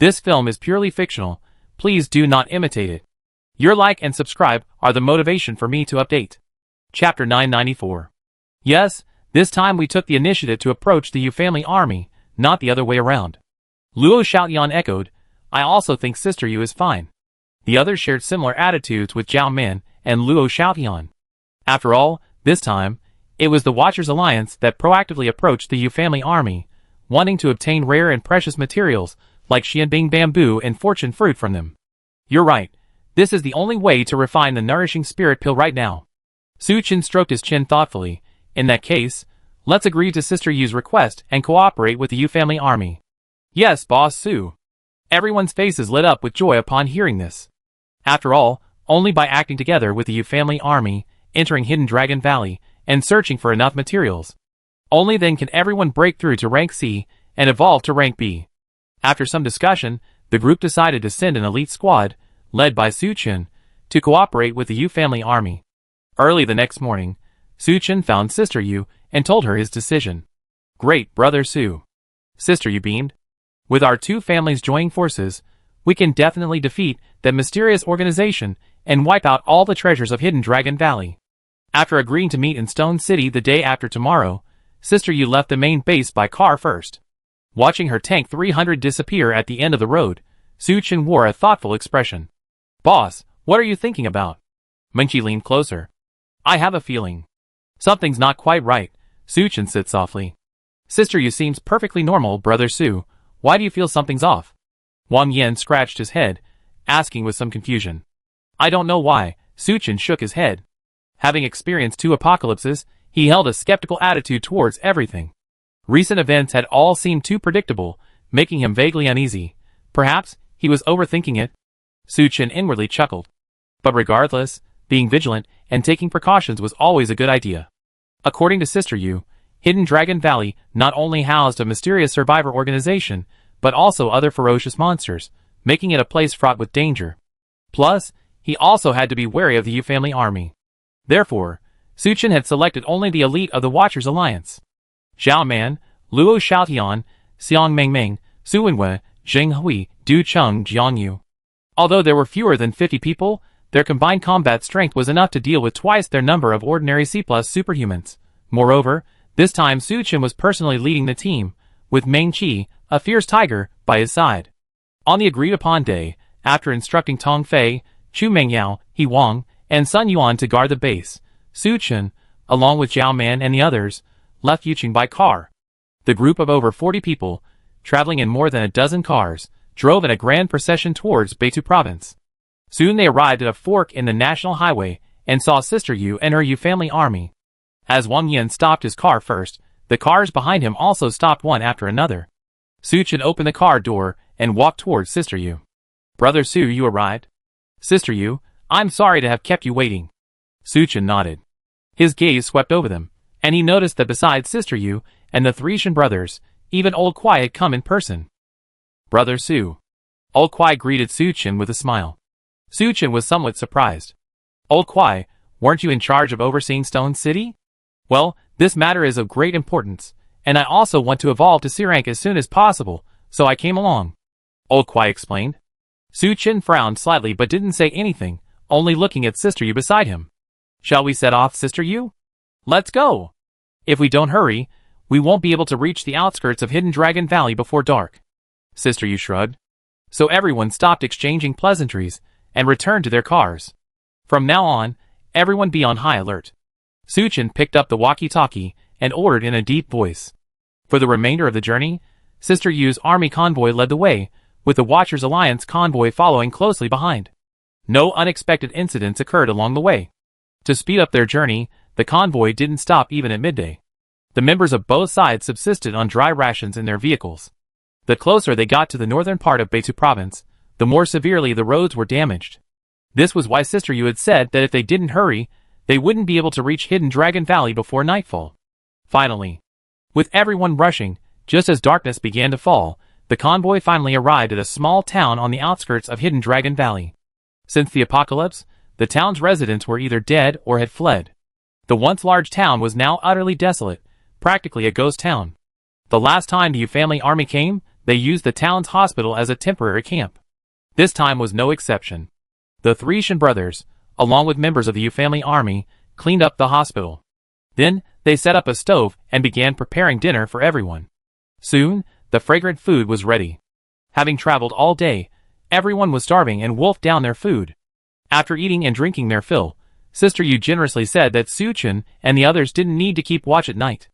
This film is purely fictional. Please do not imitate it. Your like and subscribe are the motivation for me to update. Chapter 994. Yes, this time we took the initiative to approach the Yu family army, not the other way around. Luo Xiaotian echoed, I also think Sister Yu is fine. The others shared similar attitudes with Zhao Man and Luo Xiaotian. After all, this time, it was the Watchers Alliance that proactively approached the Yu family army, wanting to obtain rare and precious materials like Xianbing bamboo and fortune fruit from them. You're right, this is the only way to refine the nourishing spirit pill right now. Su Chen stroked his chin thoughtfully. In that case, let's agree to Sister Yu's request and cooperate with the Yu family army. Yes, Boss Su. Everyone's faces lit up with joy upon hearing this. After all, only by acting together with the Yu family army, entering Hidden Dragon Valley, and searching for enough materials. Only then can everyone break through to rank C and evolve to rank B. After some discussion, the group decided to send an elite squad, led by Su Chen, to cooperate with the Yu family army. Early the next morning, Su Chen found Sister Yu and told her his decision. Great, Brother Su. Sister Yu beamed. With our two families joining forces, we can definitely defeat that mysterious organization and wipe out all the treasures of Hidden Dragon Valley. After agreeing to meet in Stone City the day after tomorrow, Sister Yu left the main base by car first. Watching her tank 300 disappear at the end of the road, Su Chen wore a thoughtful expression. Boss, what are you thinking about? Mengqi leaned closer. I have a feeling. Something's not quite right, Su Chen said softly. Sister Yu seems perfectly normal, Brother Su. Why do you feel something's off? Wang Yan scratched his head, asking with some confusion. I don't know why, Su Chen shook his head. Having experienced 2 apocalypses, he held a skeptical attitude towards everything. Recent events had all seemed too predictable, making him vaguely uneasy. Perhaps he was overthinking it. Su Chen inwardly chuckled. But regardless, being vigilant and taking precautions was always a good idea. According to Sister Yu, Hidden Dragon Valley not only housed a mysterious survivor organization, but also other ferocious monsters, making it a place fraught with danger. Plus, he also had to be wary of the Yu family army. Therefore, Su Chen had selected only the elite of the Watchers Alliance. Zhao Man, Luo Xiaotian, Xiang Mengmeng, Su Wenwei, Zheng Hui, Du Cheng, Jiang Yu. Although there were fewer than 50 people, their combined combat strength was enough to deal with twice their number of ordinary C+ superhumans. Moreover, this time Su Chen was personally leading the team, with Meng Qi, a fierce tiger, by his side. On the agreed-upon day, after instructing Tong Fei, Chu Mengyao, He Wang, and Sun Yuan to guard the base, Su Chen, along with Zhao Man and the others, left Yuqing by car. The group of over 40 people, traveling in more than a dozen cars, drove in a grand procession towards Beitou province. Soon they arrived at a fork in the national highway and saw Sister Yu and her Yu family army. As Wang Yan stopped his car first, the cars behind him also stopped one after another. Su Chen opened the car door and walked towards Sister Yu. Brother Su, you arrived? Sister Yu, I'm sorry to have kept you waiting. Su Chen nodded. His gaze swept over them, and he noticed that besides Sister Yu and the 3 Shen brothers, even Old Kuai had come in person. Brother Su. Old Kuai greeted Su Chen with a smile. Su Chen was somewhat surprised. Old Kuai, weren't you in charge of overseeing Stone City? Well, this matter is of great importance, and I also want to evolve to C rank as soon as possible, so I came along. Old Kuai explained. Su Chen frowned slightly but didn't say anything, only looking at Sister Yu beside him. Shall we set off, Sister Yu? Let's go! If we don't hurry, we won't be able to reach the outskirts of Hidden Dragon Valley before dark. Sister Yu shrugged. So everyone stopped exchanging pleasantries and returned to their cars. From now on, everyone be on high alert. Su Chen picked up the walkie-talkie and ordered in a deep voice. For the remainder of the journey, Sister Yu's army convoy led the way, with the Watchers Alliance convoy following closely behind. No unexpected incidents occurred along the way. To speed up their journey, the convoy didn't stop even at midday. The members of both sides subsisted on dry rations in their vehicles. The closer they got to the northern part of Beitou province, the more severely the roads were damaged. This was why Sister Yu had said that if they didn't hurry, they wouldn't be able to reach Hidden Dragon Valley before nightfall. Finally, with everyone rushing, just as darkness began to fall, the convoy finally arrived at a small town on the outskirts of Hidden Dragon Valley. Since the apocalypse, the town's residents were either dead or had fled. The once large town was now utterly desolate, practically a ghost town. The last time the Yu family army came, they used the town's hospital as a temporary camp. This time was no exception. The three Shin brothers, along with members of the Yu family army, cleaned up the hospital. Then, they set up a stove and began preparing dinner for everyone. Soon, the fragrant food was ready. Having traveled all day, everyone was starving and wolfed down their food. After eating and drinking their fill, Sister Yu generously said that Su-chin and the others didn't need to keep watch at night.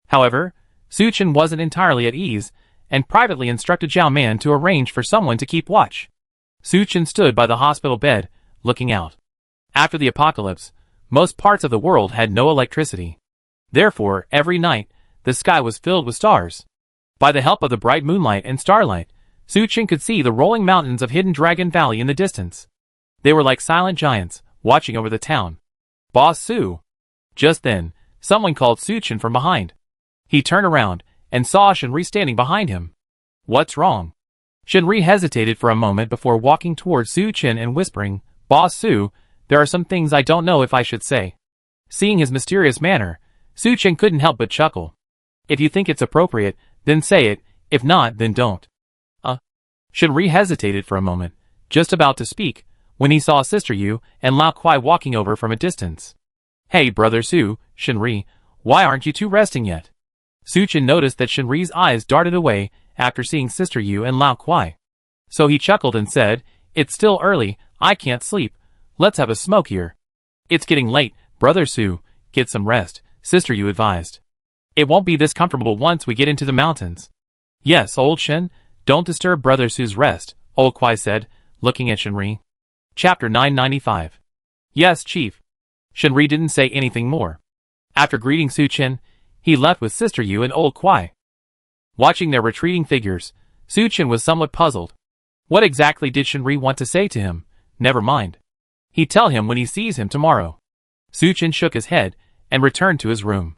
However, Su-chin wasn't entirely at ease, and privately instructed Zhao Man to arrange for someone to keep watch. Su-chin stood by the hospital bed, looking out. After the apocalypse, most parts of the world had no electricity. Therefore, every night, the sky was filled with stars. By the help of the bright moonlight and starlight, Su-chin could see the rolling mountains of Hidden Dragon Valley in the distance. They were like silent giants, watching over the town. "Boss Su!" Just then, someone called Su-chin from behind. He turned around, and saw Shinri standing behind him. "What's wrong?" Shinri hesitated for a moment before walking towards Su-chin and whispering, "Boss Su, there are some things I don't know if I should say." Seeing his mysterious manner, Su-chin couldn't help but chuckle. "If you think it's appropriate, then say it, if not, then don't." Shinri hesitated for a moment, just about to speak, when he saw Sister Yu and Lao Kuai walking over from a distance. "Hey, Brother Su, Shinri, why aren't you two resting yet?" Su-chin noticed that Shinri's eyes darted away after seeing Sister Yu and Lao Kuai. So he chuckled and said, "It's still early, I can't sleep, let's have a smoke here." "It's getting late, Brother Su, get some rest," Sister Yu advised. "It won't be this comfortable once we get into the mountains." "Yes, old Shin, don't disturb Brother Su's rest," old Kuai said, looking at Shinri. Chapter 995. "Yes, Chief." Shinri didn't say anything more. After greeting Su-chin, he left with Sister Yu and old Kuai. Watching their retreating figures, Su-chin was somewhat puzzled. What exactly did Shinri want to say to him? Never mind. He'd tell him when he sees him tomorrow. Su-chin shook his head and returned to his room.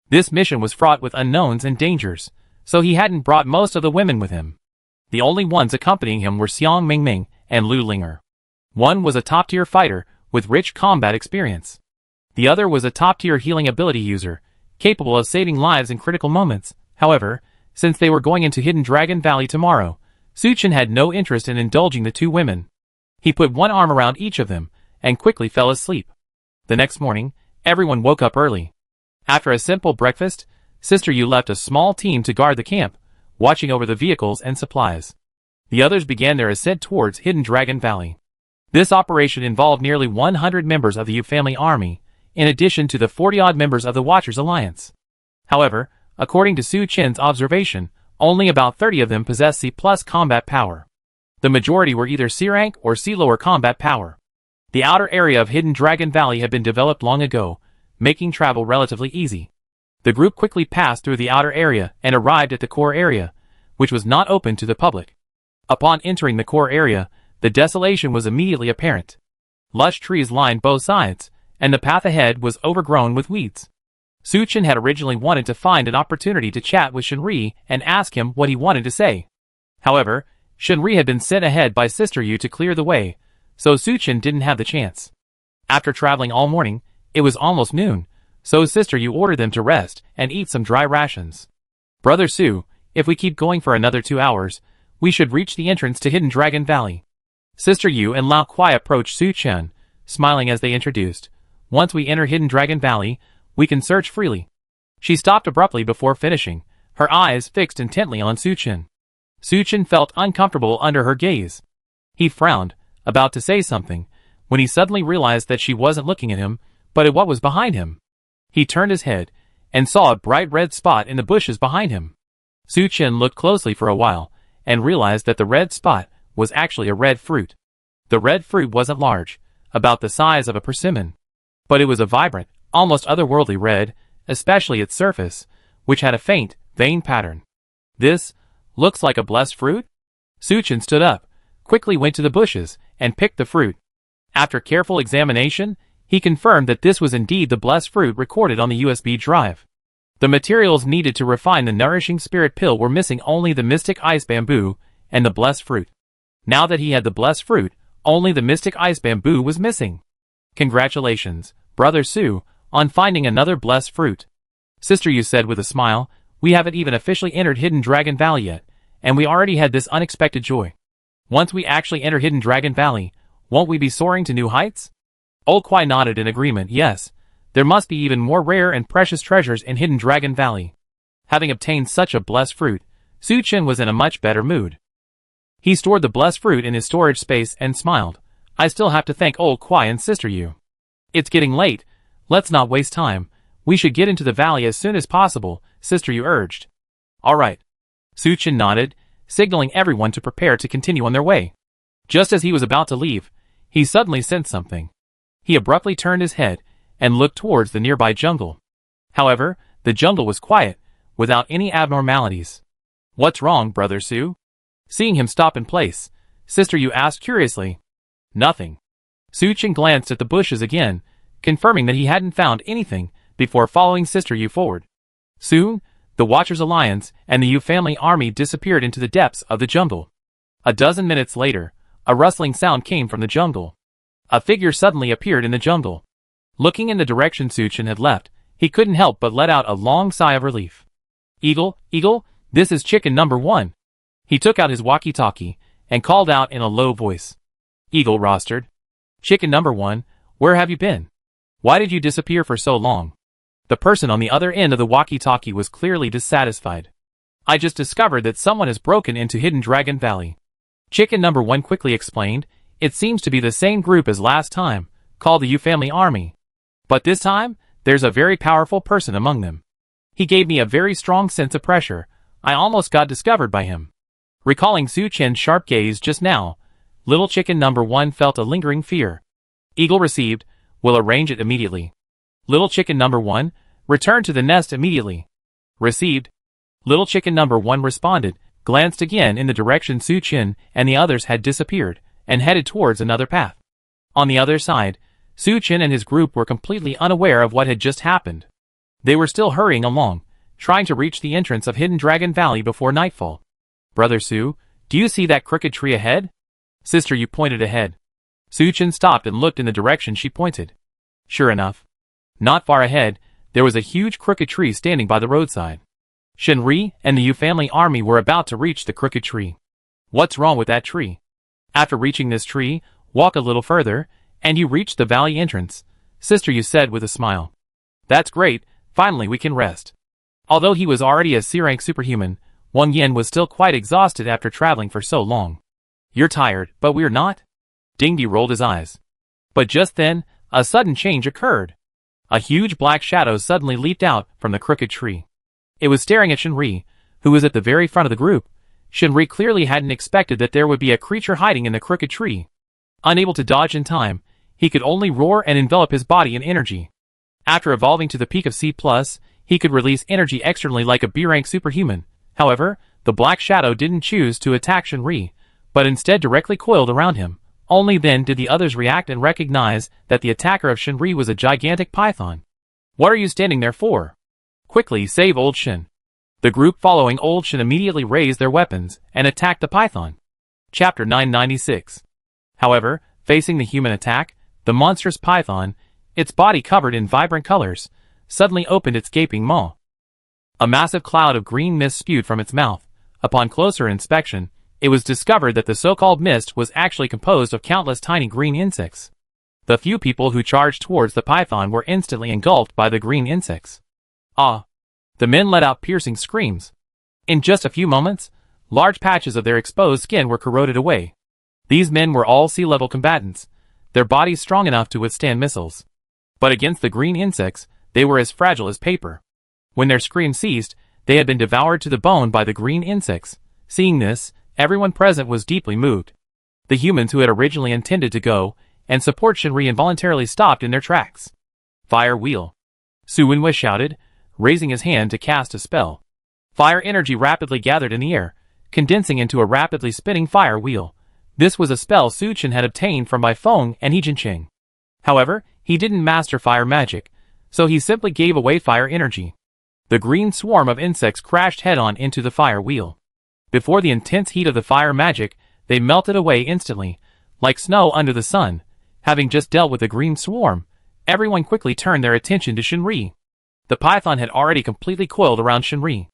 This mission was fraught with unknowns and dangers, so he hadn't brought most of the women with him. The only ones accompanying him were Xiang Mingming and Lu Linger. One was a top-tier fighter with rich combat experience. The other was a top-tier healing ability user, capable of saving lives in critical moments. However, since they were going into Hidden Dragon Valley tomorrow, Su-chin had no interest in indulging the two women. He put one arm around each of them, and quickly fell asleep. The next morning, everyone woke up early. After a simple breakfast, Sister Yu left a small team to guard the camp, watching over the vehicles and supplies. The others began their ascent towards Hidden Dragon Valley. This operation involved nearly 100 members of the Yu family army, in addition to the 40-odd members of the Watchers Alliance. However, according to Su-chin's observation, only about 30 of them possessed C+ combat power. The majority were either C-rank or C-lower combat power. The outer area of Hidden Dragon Valley had been developed long ago, making travel relatively easy. The group quickly passed through the outer area and arrived at the core area, which was not open to the public. Upon entering the core area, the desolation was immediately apparent. Lush trees lined both sides, and the path ahead was overgrown with weeds. Su-chin had originally wanted to find an opportunity to chat with Shinri and ask him what he wanted to say. However, Shinri had been sent ahead by Sister Yu to clear the way, so Su-chin didn't have the chance. After traveling all morning, it was almost noon, so Sister Yu ordered them to rest and eat some dry rations. "Brother Su, if we keep going for another 2 hours, we should reach the entrance to Hidden Dragon Valley." Sister Yu and Lao Kuai approached Su-chin, smiling as they introduced, "Once we enter Hidden Dragon Valley, we can search freely." She stopped abruptly before finishing, her eyes fixed intently on Su-chin. Su-chin felt uncomfortable under her gaze. He frowned, about to say something, when he suddenly realized that she wasn't looking at him, but at what was behind him. He turned his head, and saw a bright red spot in the bushes behind him. Su-chin looked closely for a while, and realized that the red spot was actually a red fruit. The red fruit wasn't large, about the size of a persimmon, but it was a vibrant, almost otherworldly red, especially its surface, which had a faint, vein pattern. "This looks like a blessed fruit?" Su-chin stood up, quickly went to the bushes, and picked the fruit. After careful examination, he confirmed that this was indeed the blessed fruit recorded on the USB drive. The materials needed to refine the nourishing spirit pill were missing only the mystic ice bamboo and the blessed fruit. Now that he had the blessed fruit, only the mystic ice bamboo was missing. "Congratulations, Brother Su, on finding another blessed fruit," Sister Yu said with a smile. "We haven't even officially entered Hidden Dragon Valley yet, and we already had this unexpected joy. Once we actually enter Hidden Dragon Valley, won't we be soaring to new heights? Old Kwai nodded in agreement. Yes, there must be even more rare and precious treasures in Hidden Dragon Valley. Having obtained such a blessed fruit, Su Chen was in a much better mood. He stored the blessed fruit in his storage space and smiled. I still have to thank Old Kwai and Sister Yu. It's getting late. Let's not waste time. We should get into the valley as soon as possible, Sister Yu urged. All right. Su Chen nodded, signaling everyone to prepare to continue on their way. Just as he was about to leave, he suddenly sensed something. He abruptly turned his head and looked towards the nearby jungle. However, the jungle was quiet, without any abnormalities. What's wrong, Brother Su? Seeing him stop in place, Sister Yu asked curiously. Nothing. Su Chen glanced at the bushes again, confirming that he hadn't found anything before following Sister Yu forward. Soon, the Watchers Alliance and the Yu family army disappeared into the depths of the jungle. A dozen minutes later, a rustling sound came from the jungle. A figure suddenly appeared in the jungle. Looking in the direction Su Chen had left, he couldn't help but let out a long sigh of relief. Eagle, this is Chicken Number 1. He took out his walkie-talkie and called out in a low voice. Eagle rostered. Chicken Number 1, where have you been? Why did you disappear for so long? The person on the other end of the walkie-talkie was clearly dissatisfied. I just discovered that someone has broken into Hidden Dragon Valley. Chicken Number 1 quickly explained. It seems to be the same group as last time, called the Yu family army. But this time, there's a very powerful person among them. He gave me a very strong sense of pressure. I almost got discovered by him. Recalling Su Chen's sharp gaze just now, Little Chicken Number 1 felt a lingering fear. Eagle received. Will arrange it immediately. Little Chicken Number 1, return to the nest immediately. Received. Little Chicken Number 1 responded, glanced again in the direction Su Chen and the others had disappeared, and headed towards another path. On the other side, Su Chen and his group were completely unaware of what had just happened. They were still hurrying along, trying to reach the entrance of Hidden Dragon Valley before nightfall. Brother Su, do you see that crooked tree ahead? Sister Yu pointed ahead. Su Chen stopped and looked in the direction she pointed. Sure enough, not far ahead, there was a huge crooked tree standing by the roadside. Shenri and the Yu family army were about to reach the crooked tree. What's wrong with that tree? After reaching this tree, walk a little further, and you reach the valley entrance, Sister Yu said with a smile. That's great, finally we can rest. Although he was already a C-rank superhuman, Wang Yan was still quite exhausted after traveling for so long. You're tired, but we're not? Dingdi rolled his eyes. But just then, a sudden change occurred. A huge black shadow suddenly leaped out from the crooked tree. It was staring at Shenri, who was at the very front of the group. Shenri clearly hadn't expected that there would be a creature hiding in the crooked tree. Unable to dodge in time, he could only roar and envelop his body in energy. After evolving to the peak of C+, he could release energy externally like a B-rank superhuman. However, the black shadow didn't choose to attack Shenri, but instead directly coiled around him. Only then did the others react and recognize that the attacker of Shenri was a gigantic python. What are you standing there for? Quickly save Old Shen. The group following Old Shen immediately raised their weapons and attacked the python. Chapter 996. However, facing the human attack, the monstrous python, its body covered in vibrant colors, suddenly opened its gaping maw. A massive cloud of green mist spewed from its mouth. Upon closer inspection, it was discovered that the so-called mist was actually composed of countless tiny green insects. The few people who charged towards the python were instantly engulfed by the green insects. Ah! The men let out piercing screams. In just a few moments, large patches of their exposed skin were corroded away. These men were all sea-level combatants, their bodies strong enough to withstand missiles. But against the green insects, they were as fragile as paper. When their screams ceased, they had been devoured to the bone by the green insects. Seeing this, everyone present was deeply moved. The humans who had originally intended to go and support Shenri involuntarily stopped in their tracks. Fire wheel. Su Wenwei shouted, raising his hand to cast a spell. Fire energy rapidly gathered in the air, condensing into a rapidly spinning fire wheel. This was a spell Su Chen had obtained from Bai Feng and He Jinqing. However, he didn't master fire magic, so he simply gave away fire energy. The green swarm of insects crashed head-on into the fire wheel. Before the intense heat of the fire magic, they melted away instantly, like snow under the sun. Having just dealt with the green swarm, everyone quickly turned their attention to Shenri. The python had already completely coiled around Shenri.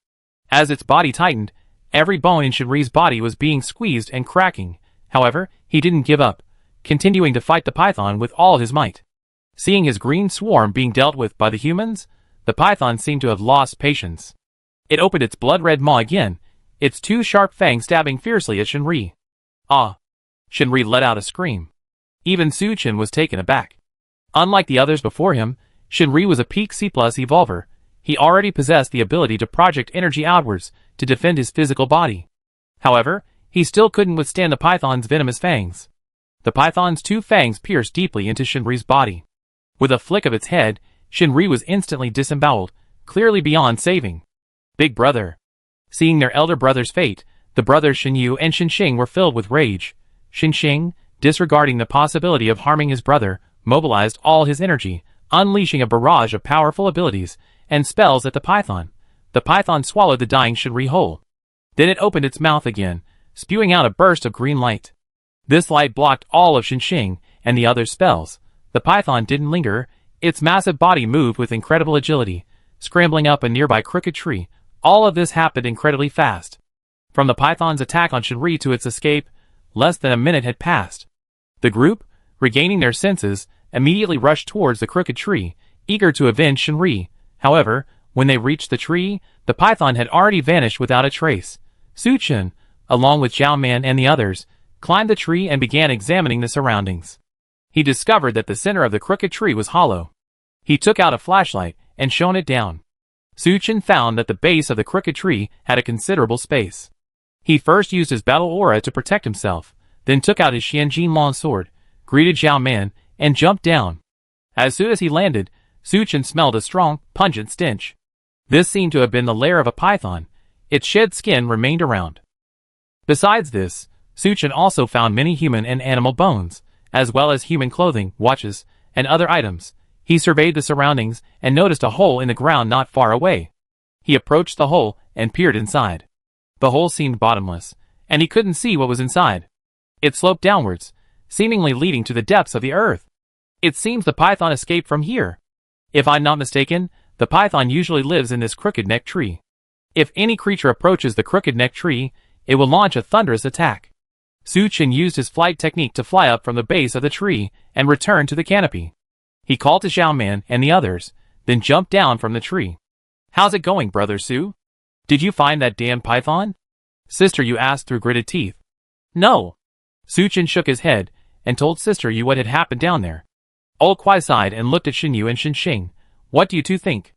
As its body tightened, Every bone in Shinri's body was being squeezed and cracking. However, he didn't give up, continuing to fight the python with all his might. Seeing his green swarm being dealt with by the humans, the python seemed to have lost patience. It opened its blood-red maw again, its two sharp fangs stabbing fiercely at Shinri. Ah! Shinri let out a scream. Even Suchin was taken aback. Unlike the others before him, Shinri was a peak C+ evolver. He already possessed the ability to project energy outwards to defend his physical body. However, he still couldn't withstand the python's venomous fangs. The python's two fangs pierced deeply into Shinri's body. With a flick of its head, Shinri was instantly disemboweled, clearly beyond saving. Big brother. Seeing their elder brother's fate, the brothers Shinyu and Shinxing were filled with rage. Shinxing, disregarding the possibility of harming his brother, mobilized all his energy, unleashing a barrage of powerful abilities and spells at the python. The python swallowed the dying Shinri whole. Then it opened its mouth again, spewing out a burst of green light. This light blocked all of Shinxing and the other spells. The python didn't linger, its massive body moved with incredible agility, scrambling up a nearby crooked tree. All of this happened incredibly fast. From the python's attack on Shinri to its escape, less than a minute had passed. The group, regaining their senses, immediately rushed towards the crooked tree, eager to avenge Shinri. However, when they reached the tree, the python had already vanished without a trace. Suchin, along with Zhao Man and the others, climbed the tree and began examining the surroundings. He discovered that the center of the crooked tree was hollow. He took out a flashlight and shone it down. Suchin found that the base of the crooked tree had a considerable space. He first used his battle aura to protect himself, then took out his Xianjin long sword, greeted Zhao Man, and jumped down. As soon as he landed, Suchin smelled a strong, pungent stench. This seemed to have been the lair of a python. Its shed skin remained around. Besides this, Suchin also found many human and animal bones, as well as human clothing, watches, and other items. He surveyed the surroundings and noticed a hole in the ground not far away. He approached the hole and peered inside. The hole seemed bottomless, and he couldn't see what was inside. It sloped downwards, seemingly leading to the depths of the earth. It seems the python escaped from here. If I'm not mistaken, the python usually lives in this crooked neck tree. If any creature approaches the crooked neck tree, it will launch a thunderous attack. Suchin used his flight technique to fly up from the base of the tree and return to the canopy. He called to Zhao Man and the others, then jumped down from the tree. "How's it going, Brother Su? Did you find that damn python?" Sister Yu asked through gritted teeth. "No." Suchin shook his head and told Sister Yu what had happened down there. Old Kwai sighed and looked at Shinyu and Shinxing. "What do you two think?"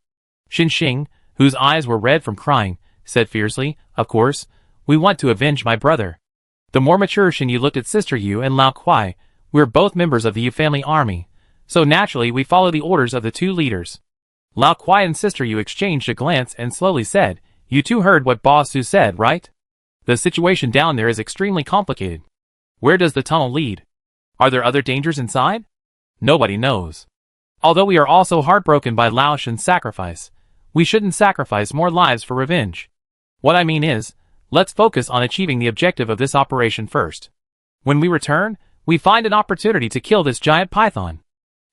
Shinxing, whose eyes were red from crying, said fiercely, "Of course, we want to avenge my brother." The more mature Shinyu looked at Sister Yu and Lao Kwai. "We're both members of the Yu family army, so naturally we follow the orders of the two leaders." Lao Kwai and Sister Yu exchanged a glance and slowly said, "You two heard what Boss Su said, right? The situation down there is extremely complicated. Where does the tunnel lead? Are there other dangers inside? Nobody knows. Although we are also heartbroken by Lao Shen's sacrifice, we shouldn't sacrifice more lives for revenge. What I mean is, let's focus on achieving the objective of this operation first. When we return, we find an opportunity to kill this giant python."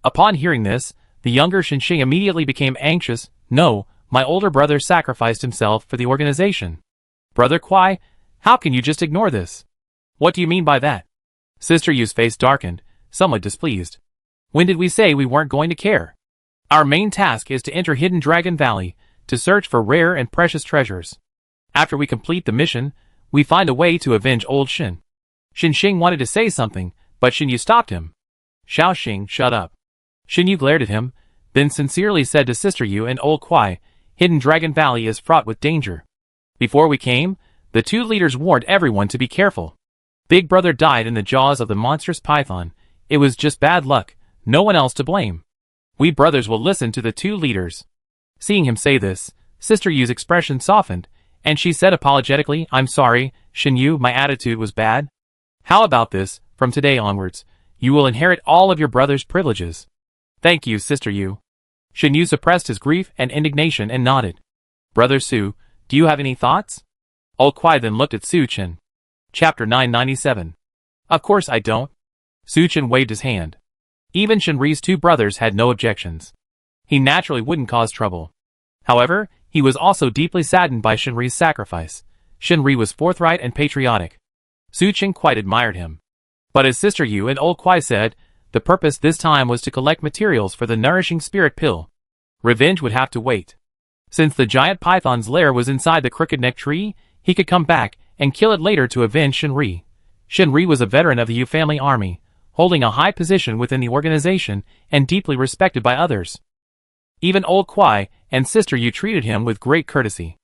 Upon hearing this, the younger Shinxing immediately became anxious. "No, my older brother sacrificed himself for the organization. Brother Kwai, how can you just ignore this? What do you mean by that?" Sister Yu's face darkened, somewhat displeased. "When did we say we weren't going to care? Our main task is to enter Hidden Dragon Valley, to search for rare and precious treasures. After we complete the mission, we find a way to avenge old Shin." Shinxing wanted to say something, but Shinyu stopped him. "Shaoxing, shut up." Shinyu glared at him, then sincerely said to Sister Yu and Old Kwai, "Hidden Dragon Valley is fraught with danger. Before we came, the two leaders warned everyone to be careful. Big Brother died in the jaws of the monstrous python. It was just bad luck, no one else to blame. We brothers will listen to the two leaders." Seeing him say this, Sister Yu's expression softened, and she said apologetically, "I'm sorry, Shinyu, my attitude was bad. How about this, from today onwards, you will inherit all of your brother's privileges." "Thank you, Sister Yu." Shinyu suppressed his grief and indignation and nodded. "Brother Su, do you have any thoughts?" Old Kwai then looked at Suchin. Chapter 997. "Of course I don't." Suchin waved his hand. Even Shinri's two brothers had no objections. He naturally wouldn't cause trouble. However, he was also deeply saddened by Shinri's sacrifice. Shinri was forthright and patriotic. Su Chen quite admired him. But as Sister Yu and Old Kwai said, the purpose this time was to collect materials for the nourishing spirit pill. Revenge would have to wait. Since the giant python's lair was inside the crooked neck tree, he could come back and kill it later to avenge Shinri. Shinri was a veteran of the Yu family army, holding a high position within the organization and deeply respected by others. Even Old Kwai and Sister Yu treated him with great courtesy.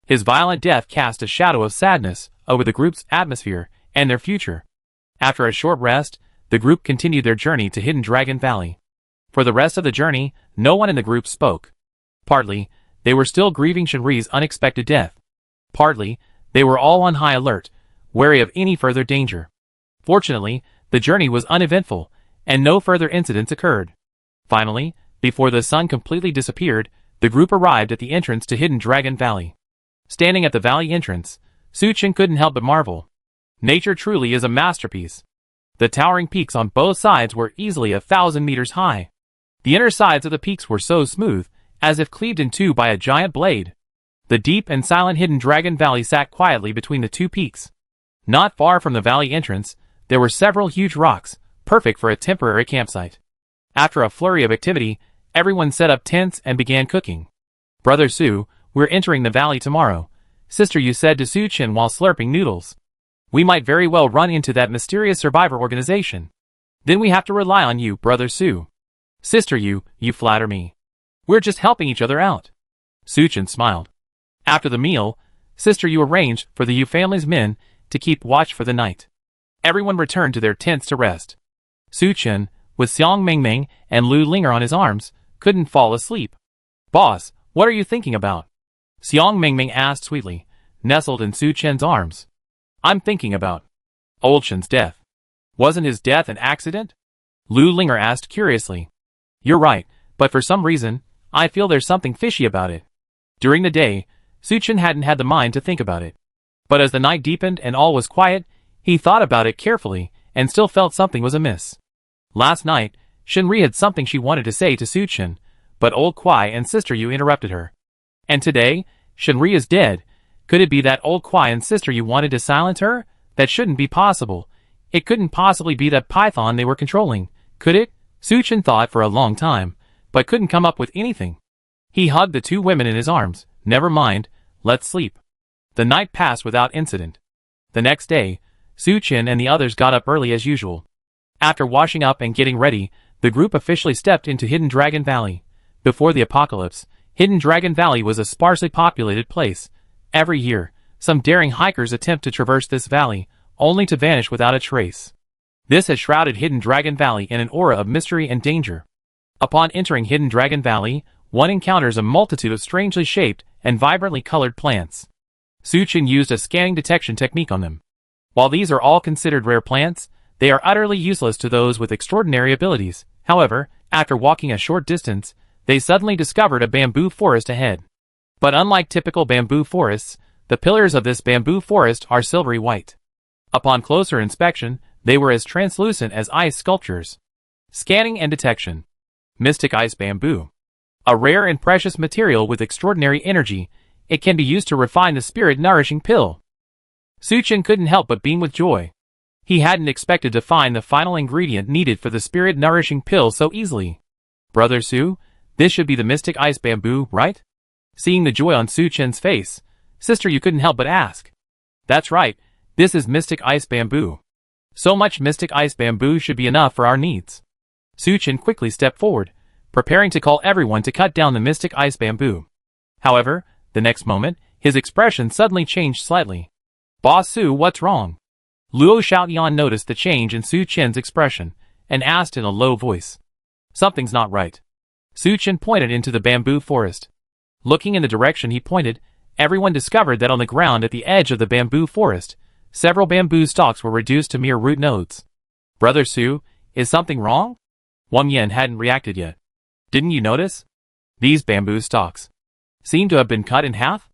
His violent death cast a shadow of sadness over the group's atmosphere and their future. After a short rest, the group continued their journey to Hidden Dragon Valley. For the rest of the journey, no one in the group spoke. Partly, they were still grieving Shinri's unexpected death. Partly, they were all on high alert, wary of any further danger. Fortunately, the journey was uneventful, and no further incidents occurred. Finally, before the sun completely disappeared, the group arrived at the entrance to Hidden Dragon Valley. Standing at the valley entrance, Su Chen couldn't help but marvel. Nature truly is a masterpiece. The towering peaks on both sides were easily 1,000 meters high. The inner sides of the peaks were so smooth, as if cleaved in two by a giant blade. The deep and silent Hidden Dragon Valley sat quietly between the two peaks. Not far from the valley entrance, there were several huge rocks, perfect for a temporary campsite. After a flurry of activity, everyone set up tents and began cooking. "Brother Su, we're entering the valley tomorrow," Sister Yu said to Su Chen while slurping noodles. "We might very well run into that mysterious survivor organization. Then we have to rely on you, Brother Su." "Sister Yu, you flatter me. We're just helping each other out." Su Chen smiled. After the meal, Sister Yu arranged for the Yu family's men to keep watch for the night. Everyone returned to their tents to rest. Su Chen, with Xiang Mingming and Lu Linger on his arms, couldn't fall asleep. "Boss, what are you thinking about?" Xiang Mingming asked sweetly, nestled in Su Chen's arms. "I'm thinking about Old Chen's death." "Wasn't his death an accident?" Lu Linger asked curiously. "You're right, but for some reason, I feel there's something fishy about it." During the day, Su Chen hadn't had the mind to think about it. But as the night deepened and all was quiet, he thought about it carefully and still felt something was amiss. Last night, Shinri had something she wanted to say to Su Chen, but Old Kwai and Sister Yu interrupted her. And today, Shinri is dead. Could it be that Old Kwai and Sister Yu wanted to silence her? That shouldn't be possible. It couldn't possibly be that python they were controlling, could it? Su Chen thought for a long time, but couldn't come up with anything. He hugged the two women in his arms. "Never mind, let's sleep." The night passed without incident. The next day, Su Chen and the others got up early as usual. After washing up and getting ready, the group officially stepped into Hidden Dragon Valley. Before the apocalypse, Hidden Dragon Valley was a sparsely populated place. Every year, some daring hikers attempt to traverse this valley, only to vanish without a trace. This has shrouded Hidden Dragon Valley in an aura of mystery and danger. Upon entering Hidden Dragon Valley, one encounters a multitude of strangely shaped and vibrantly colored plants. Su Chen used a scanning detection technique on them. While these are all considered rare plants, they are utterly useless to those with extraordinary abilities. However, after walking a short distance, they suddenly discovered a bamboo forest ahead. But unlike typical bamboo forests, the pillars of this bamboo forest are silvery white. Upon closer inspection, they were as translucent as ice sculptures. Scanning and detection. Mystic Ice Bamboo. A rare and precious material with extraordinary energy, it can be used to refine the spirit-nourishing pill. Su Chen couldn't help but beam with joy. He hadn't expected to find the final ingredient needed for the spirit-nourishing pill so easily. "Brother Su, this should be the Mystic Ice Bamboo, right?" Seeing the joy on Su Chen's face, Sister Yu couldn't help but ask. "That's right, this is Mystic Ice Bamboo. So much Mystic Ice Bamboo should be enough for our needs." Su Chen quickly stepped forward, preparing to call everyone to cut down the Mystic Ice Bamboo. However, the next moment, his expression suddenly changed slightly. "Boss Su, what's wrong?" Luo Xiaoyan noticed the change in Su Chen's expression, and asked in a low voice. "Something's not right." Su Chen pointed into the bamboo forest. Looking in the direction he pointed, everyone discovered that on the ground at the edge of the bamboo forest, several bamboo stalks were reduced to mere root nodes. "Brother Su, is something wrong?" Wang Yan hadn't reacted yet. "Didn't you notice? These bamboo stalks seem to have been cut in half?"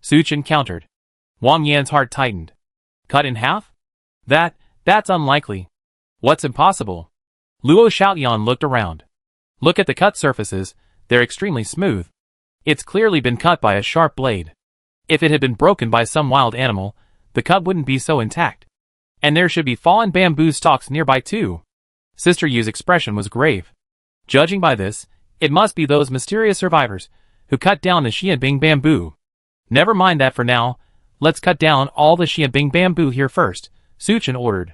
Su Chen countered. Wang Yan's heart tightened. "Cut in half? That's unlikely. What's impossible?" Luo Xiaoyan looked around. "Look at the cut surfaces, they're extremely smooth. It's clearly been cut by a sharp blade. If it had been broken by some wild animal, the cup wouldn't be so intact. And there should be fallen bamboo stalks nearby too. Sister Yu's expression was grave. Judging by this, it must be those mysterious survivors who cut down the Xianbing bamboo. Never mind that for now, let's cut down all the Xianbing bamboo here first, Su Chen ordered.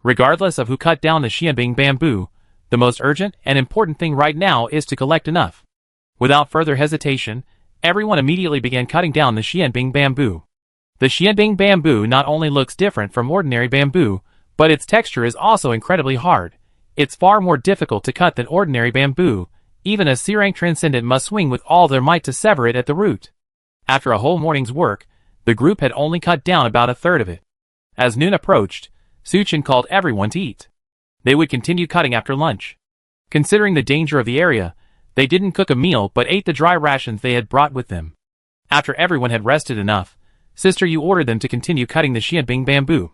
Regardless of who cut down the Xianbing bamboo, the most urgent and important thing right now is to collect enough. Without further hesitation, everyone immediately began cutting down the Xianbing bamboo. The Xianbing bamboo not only looks different from ordinary bamboo, but its texture is also incredibly hard. It's far more difficult to cut than ordinary bamboo. Even a C-rank transcendent must swing with all their might to sever it at the root. After a whole morning's work, the group had only cut down about a third of it. As noon approached, Su Chen called everyone to eat. They would continue cutting after lunch. Considering the danger of the area, they didn't cook a meal but ate the dry rations they had brought with them. After everyone had rested enough, Sister Yu ordered them to continue cutting the Xianbing bamboo.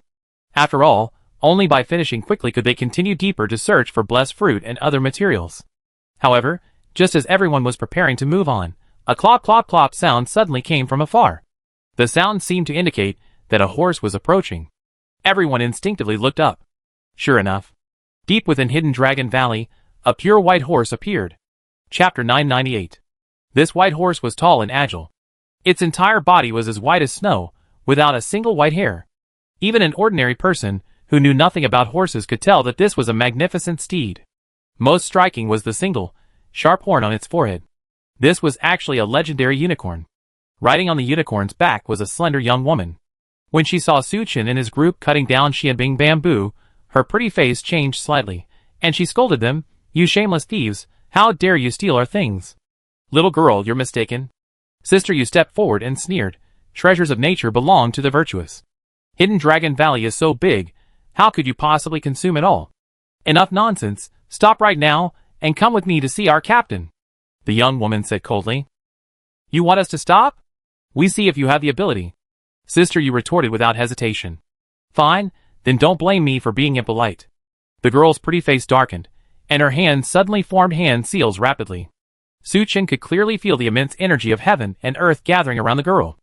After all, only by finishing quickly could they continue deeper to search for blessed fruit and other materials. However, just as everyone was preparing to move on, a clop clop clop sound suddenly came from afar. The sound seemed to indicate that a horse was approaching. Everyone instinctively looked up. Sure enough, deep within Hidden Dragon Valley, a pure white horse appeared. Chapter 998. This white horse was tall and agile. Its entire body was as white as snow, without a single white hair. Even an ordinary person, who knew nothing about horses, could tell that this was a magnificent steed. Most striking was the single, sharp horn on its forehead. This was actually a legendary unicorn. Riding on the unicorn's back was a slender young woman. When she saw Su Chen and his group cutting down Xianbing bamboo, her pretty face changed slightly, and she scolded them, "You shameless thieves, how dare you steal our things? Little girl, you're mistaken." Sister Yu stepped forward and sneered, "Treasures of nature belong to the virtuous. Hidden Dragon Valley is so big, how could you possibly consume it all? Enough nonsense, stop right now, and come with me to see our captain," the young woman said coldly. "You want us to stop? We see if you have the ability," Sister Yu retorted without hesitation. "Fine, then don't blame me for being impolite." The girl's pretty face darkened, and her hands suddenly formed hand seals rapidly. Su Chen could clearly feel the immense energy of heaven and earth gathering around the girl.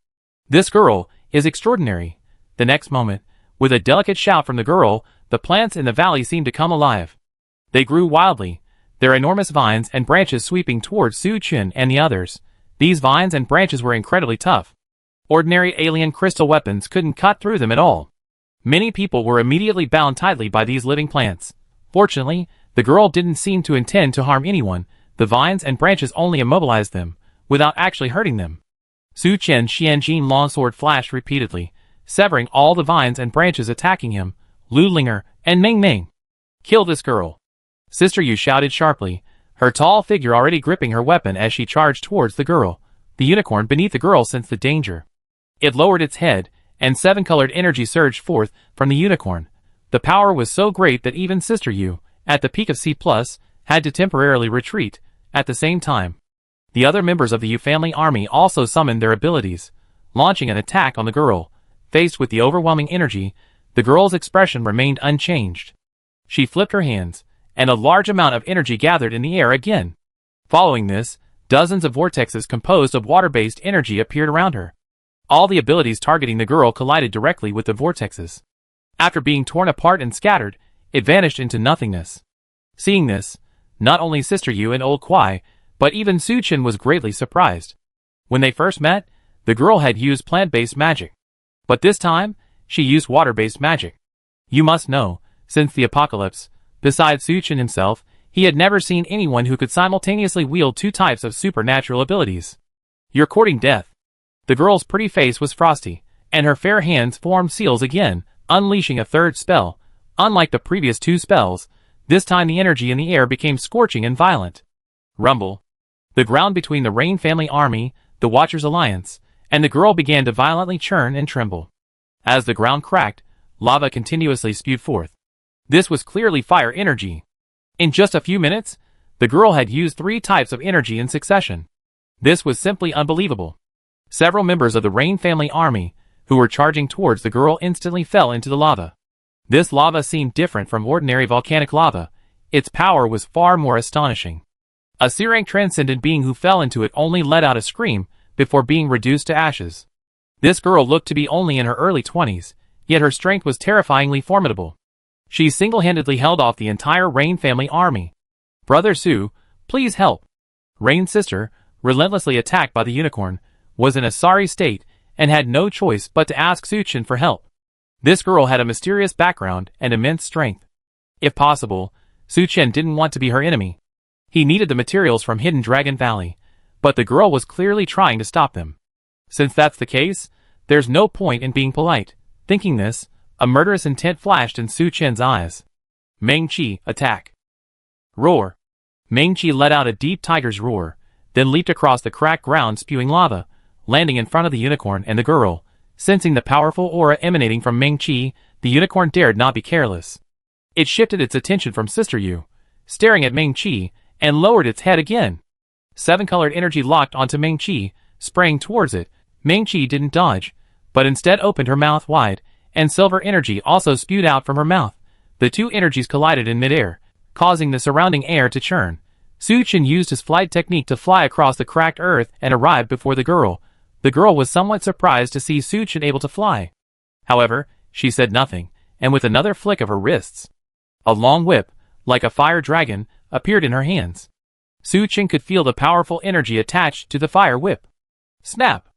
This girl is extraordinary. The next moment, with a delicate shout from the girl, the plants in the valley seemed to come alive. They grew wildly, their enormous vines and branches sweeping towards Su Chen and the others. These vines and branches were incredibly tough. Ordinary alien crystal weapons couldn't cut through them at all. Many people were immediately bound tightly by these living plants. Fortunately, the girl didn't seem to intend to harm anyone. The vines and branches only immobilized them, without actually hurting them. Su Chen's Xianjin longsword flashed repeatedly, severing all the vines and branches attacking him. Lu Linger and Ming Ming. "Kill this girl!" Sister Yu shouted sharply, her tall figure already gripping her weapon as she charged towards the girl. The unicorn beneath the girl sensed the danger. It lowered its head, and seven-colored energy surged forth from the unicorn. The power was so great that even Sister Yu, at the peak of C+, had to temporarily retreat. At the same time, the other members of the Yu family army also summoned their abilities, launching an attack on the girl. Faced with the overwhelming energy, the girl's expression remained unchanged. She flipped her hands, and a large amount of energy gathered in the air again. Following this, dozens of vortexes composed of water-based energy appeared around her. All the abilities targeting the girl collided directly with the vortexes. After being torn apart and scattered, it vanished into nothingness. Seeing this, not only Sister Yu and Old Kwai, but even Su Chen was greatly surprised. When they first met, the girl had used plant-based magic. But this time, she used water-based magic. You must know, since the apocalypse, besides Su Chen himself, he had never seen anyone who could simultaneously wield two types of supernatural abilities. "You're courting death." The girl's pretty face was frosty, and her fair hands formed seals again, unleashing a third spell. Unlike the previous two spells, this time the energy in the air became scorching and violent. Rumble. The ground between the Rain family army, the Watchers Alliance, and the girl began to violently churn and tremble. As the ground cracked, lava continuously spewed forth. This was clearly fire energy. In just a few minutes, the girl had used 3 types of energy in succession. This was simply unbelievable. Several members of the Rain family army, who were charging towards the girl, instantly fell into the lava. This lava seemed different from ordinary volcanic lava. Its power was far more astonishing. A C-rank transcendent being who fell into it only let out a scream before being reduced to ashes. This girl looked to be only in her early 20s, yet her strength was terrifyingly formidable. She single-handedly held off the entire Rain family army. Brother Su, please help. Rain's sister, relentlessly attacked by the unicorn, was in a sorry state and had no choice but to ask Su-chin for help. This girl had a mysterious background and immense strength. If possible, Su-chin didn't want to be her enemy. He needed the materials from Hidden Dragon Valley, but the girl was clearly trying to stop them. Since that's the case, there's no point in being polite. Thinking this, a murderous intent flashed in Su-chin's eyes. Meng-chi, attack. Roar. Meng-chi let out a deep tiger's roar, then leaped across the cracked ground spewing lava, landing in front of the unicorn and the girl. Sensing the powerful aura emanating from Meng-chi, the unicorn dared not be careless. It shifted its attention from Sister Yu, staring at Meng-chi, and lowered its head again. Seven-colored energy locked onto Meng-chi, spraying towards it. Meng-chi didn't dodge, but instead opened her mouth wide, and silver energy also spewed out from her mouth. The two energies collided in midair, causing the surrounding air to churn. Su-chin used his flight technique to fly across the cracked earth and arrived before the girl. The girl was somewhat surprised to see Su-chin able to fly. However, she said nothing, and with another flick of her wrists, a long whip, like a fire dragon, appeared in her hands. Su-chin could feel the powerful energy attached to the fire whip. Snap!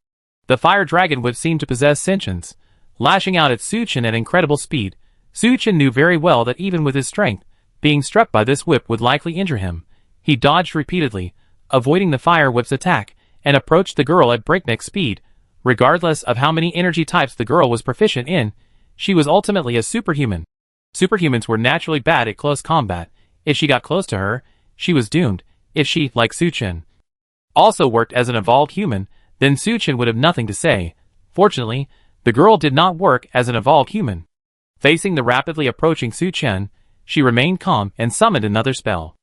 The fire dragon whip seemed to possess sentience, lashing out at Su-chin at incredible speed. Su-chin knew very well that even with his strength, being struck by this whip would likely injure him. He dodged repeatedly, avoiding the fire whip's attack, and approached the girl at breakneck speed. Regardless of how many energy types the girl was proficient in, she was ultimately a superhuman. Superhumans were naturally bad at close combat. If she got close to her, she was doomed. If she, like Su-chin, also worked as an evolved human, then Su-chin would have nothing to say. Fortunately, the girl did not work as an evolved human. Facing the rapidly approaching Su-chin, she remained calm and summoned another spell.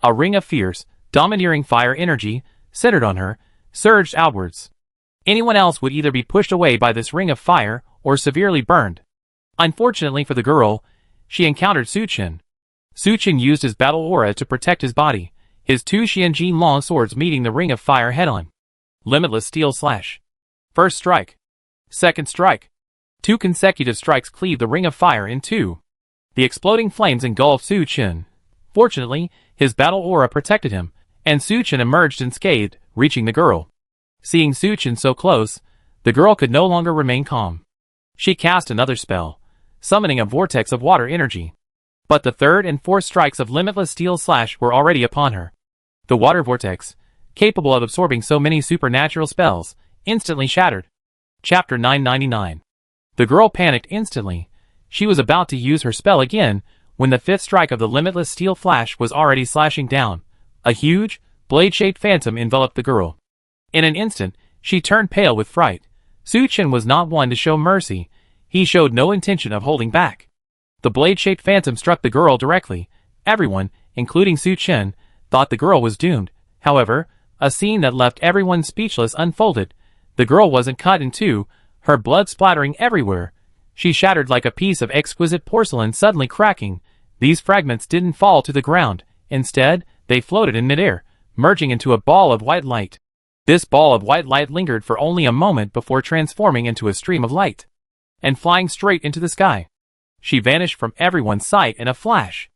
A ring of fierce, domineering fire energy, centered on her, surged outwards. Anyone else would either be pushed away by this ring of fire or severely burned. Unfortunately for the girl, she encountered Su-chin. Su-chin used his battle aura to protect his body, his two Xianjin long swords meeting the ring of fire head-on. Limitless steel slash. First strike. Second strike. Two consecutive strikes cleaved the ring of fire in two. The exploding flames engulfed Su-chin. Fortunately, his battle aura protected him, and Su-chin emerged unscathed, reaching the girl. Seeing Su-chin so close, the girl could no longer remain calm. She cast another spell, summoning a vortex of water energy. But the third and fourth strikes of Limitless Steel Slash were already upon her. The water vortex, capable of absorbing so many supernatural spells, instantly shattered. Chapter 999. The girl panicked instantly. She was about to use her spell again, when the fifth strike of the Limitless Steel Flash was already slashing down. A huge, blade-shaped phantom enveloped the girl. In an instant, she turned pale with fright. Su-chin was not one to show mercy. He showed no intention of holding back. The blade-shaped phantom struck the girl directly. Everyone, including Su-chin, thought the girl was doomed. However, a scene that left everyone speechless unfolded. The girl wasn't cut in two, her blood splattering everywhere. She shattered like a piece of exquisite porcelain suddenly cracking. These fragments didn't fall to the ground. Instead, they floated in midair, merging into a ball of white light. This ball of white light lingered for only a moment before transforming into a stream of light and flying straight into the sky. She vanished from everyone's sight in a flash.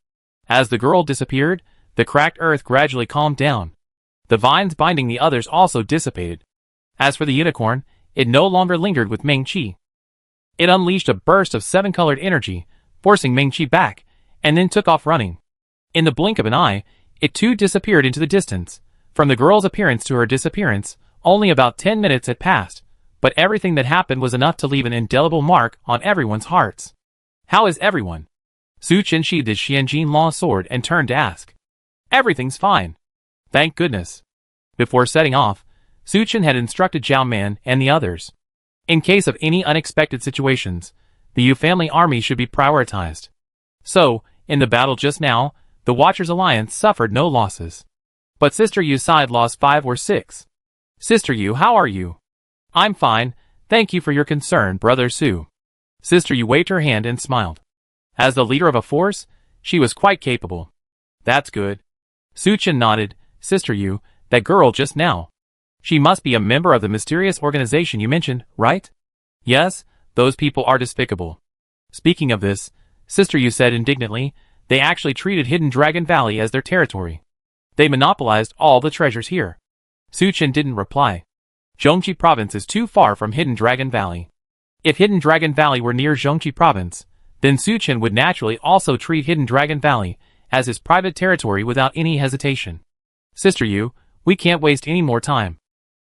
As the girl disappeared, the cracked earth gradually calmed down. The vines binding the others also dissipated. As for the unicorn, it no longer lingered with Meng-chi. It unleashed a burst of seven-colored energy, forcing Meng-chi back, and then took off running. In the blink of an eye, it too disappeared into the distance. From the girl's appearance to her disappearance, only about 10 minutes had passed, but everything that happened was enough to leave an indelible mark on everyone's hearts. How is everyone? Su-chin sheathed his Xianjin Law sword and turned to ask. Everything's fine. Thank goodness. Before setting off, Su-chin had instructed Zhao Man and the others. In case of any unexpected situations, the Yu family army should be prioritized. So, in the battle just now, the Watchers Alliance suffered no losses. But Sister Yu's side lost 5 or 6. Sister Yu, how are you? I'm fine, thank you for your concern, Brother Su. Sister Yu waved her hand and smiled. As the leader of a force, she was quite capable. That's good. Su-chin nodded. Sister Yu, that girl just now. She must be a member of the mysterious organization you mentioned, right? Yes, those people are despicable. Speaking of this, Sister Yu said indignantly, they actually treated Hidden Dragon Valley as their territory. They monopolized all the treasures here. Suchen didn't reply. Zhongqi Province is too far from Hidden Dragon Valley. If Hidden Dragon Valley were near Zhongqi Province, then Suchen would naturally also treat Hidden Dragon Valley as his private territory without any hesitation. Sister Yu, we can't waste any more time.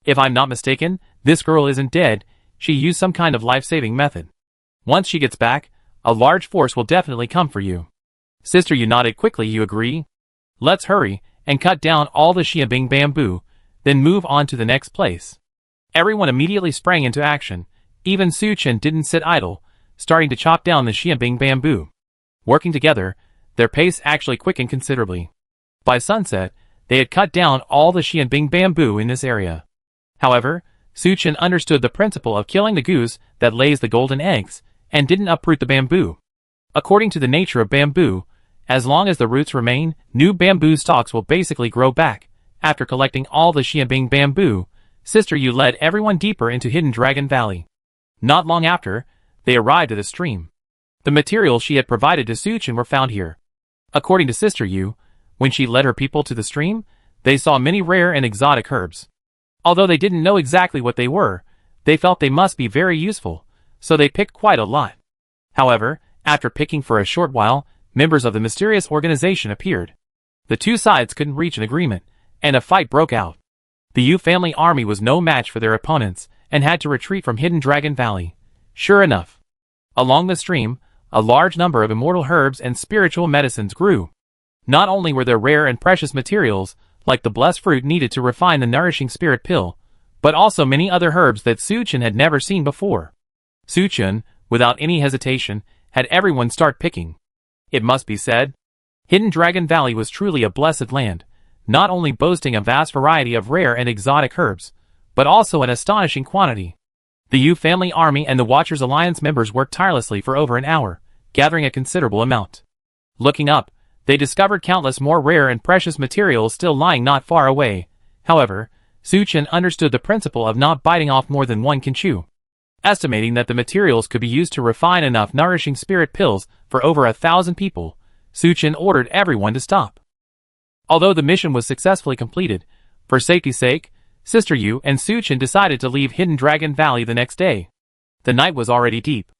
If I'm not mistaken, this girl isn't dead, she used some kind of life-saving method. Once she gets back, a large force will definitely come for you. Sister Yu nodded quickly. You agree? Let's hurry and cut down all the Xianbing bamboo, then move on to the next place. Everyone immediately sprang into action. Even Suchen didn't sit idle, starting to chop down the Xianbing bamboo. Working together, their pace actually quickened considerably. By sunset, they had cut down all the Xianbing bamboo in this area. However, Suchen understood the principle of killing the goose that lays the golden eggs, and didn't uproot the bamboo. According to the nature of bamboo, as long as the roots remain, new bamboo stalks will basically grow back. After collecting all the Xianbing bamboo, Sister Yu led everyone deeper into Hidden Dragon Valley. Not long after, they arrived at a stream. The materials she had provided to Suchen were found here. According to Sister Yu, when she led her people to the stream, they saw many rare and exotic herbs. Although they didn't know exactly what they were, they felt they must be very useful, so they picked quite a lot. However, after picking for a short while, members of the mysterious organization appeared. The two sides couldn't reach an agreement, and a fight broke out. The Yu family army was no match for their opponents, and had to retreat from Hidden Dragon Valley. Sure enough, along the stream, a large number of immortal herbs and spiritual medicines grew. Not only were there rare and precious materials, like the blessed fruit needed to refine the nourishing spirit pill, but also many other herbs that Suchen had never seen before. Suchen, without any hesitation, had everyone start picking. It must be said, Hidden Dragon Valley was truly a blessed land, not only boasting a vast variety of rare and exotic herbs, but also an astonishing quantity. The Yu family army and the Watchers Alliance members worked tirelessly for over an hour, gathering a considerable amount. Looking up, they discovered countless more rare and precious materials still lying not far away. However, Suchen understood the principle of not biting off more than one can chew. Estimating that the materials could be used to refine enough nourishing spirit pills for over 1,000 people, Suchen ordered everyone to stop. Although the mission was successfully completed, for safety's sake, Sister Yu and Suchen decided to leave Hidden Dragon Valley the next day. The night was already deep.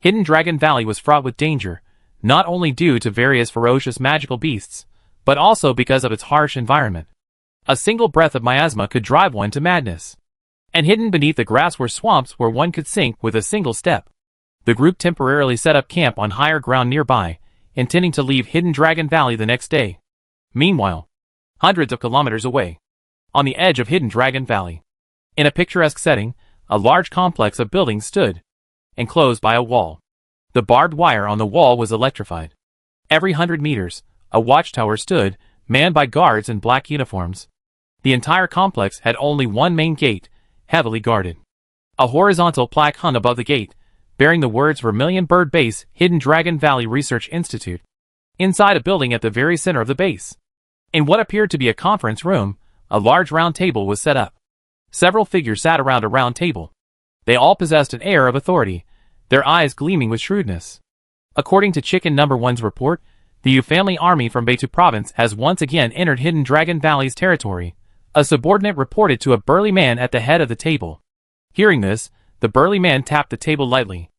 Hidden Dragon Valley was fraught with danger, not only due to various ferocious magical beasts, but also because of its harsh environment. A single breath of miasma could drive one to madness. And hidden beneath the grass were swamps where one could sink with a single step. The group temporarily set up camp on higher ground nearby, intending to leave Hidden Dragon Valley the next day. Meanwhile, hundreds of kilometers away, on the edge of Hidden Dragon Valley, in a picturesque setting, a large complex of buildings stood, enclosed by a wall. The barbed wire on the wall was electrified. Every 100 meters, a watchtower stood, manned by guards in black uniforms. The entire complex had only one main gate, heavily guarded. A horizontal plaque hung above the gate, bearing the words Vermilion Bird Base, Hidden Dragon Valley Research Institute. Inside a building at the very center of the base, in what appeared to be a conference room, a large round table was set up. Several figures sat around a round table. They all possessed an air of authority, their eyes gleaming with shrewdness. According to Chicken No. 1's report, the Yu family army from Beitou Province has once again entered Hidden Dragon Valley's territory. A subordinate reported to a burly man at the head of the table. Hearing this, the burly man tapped the table lightly.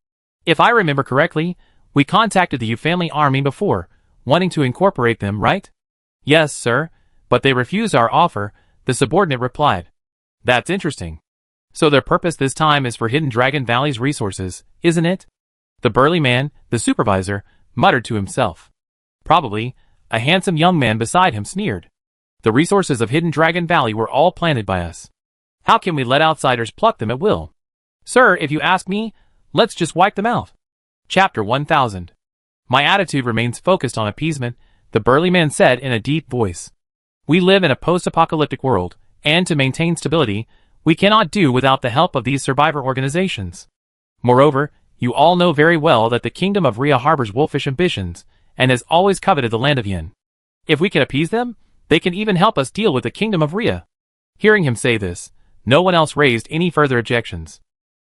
If I remember correctly, we contacted the Yu family army before, wanting to incorporate them, right? Yes, sir, but they refused our offer, the subordinate replied. That's interesting. So their purpose this time is for Hidden Dragon Valley's resources, isn't it? The burly man, the supervisor, muttered to himself. Probably, a handsome young man beside him sneered. The resources of Hidden Dragon Valley were all planted by us. How can we let outsiders pluck them at will? Sir, if you ask me, let's just wipe them out. Chapter 1000. My attitude remains focused on appeasement, the burly man said in a deep voice. We live in a post-apocalyptic world, and to maintain stability, we cannot do without the help of these survivor organizations. Moreover, you all know very well that the Kingdom of Rhea harbors wolfish ambitions, and has always coveted the land of Yin. If we can appease them, they can even help us deal with the Kingdom of Rhea. Hearing him say this, no one else raised any further objections.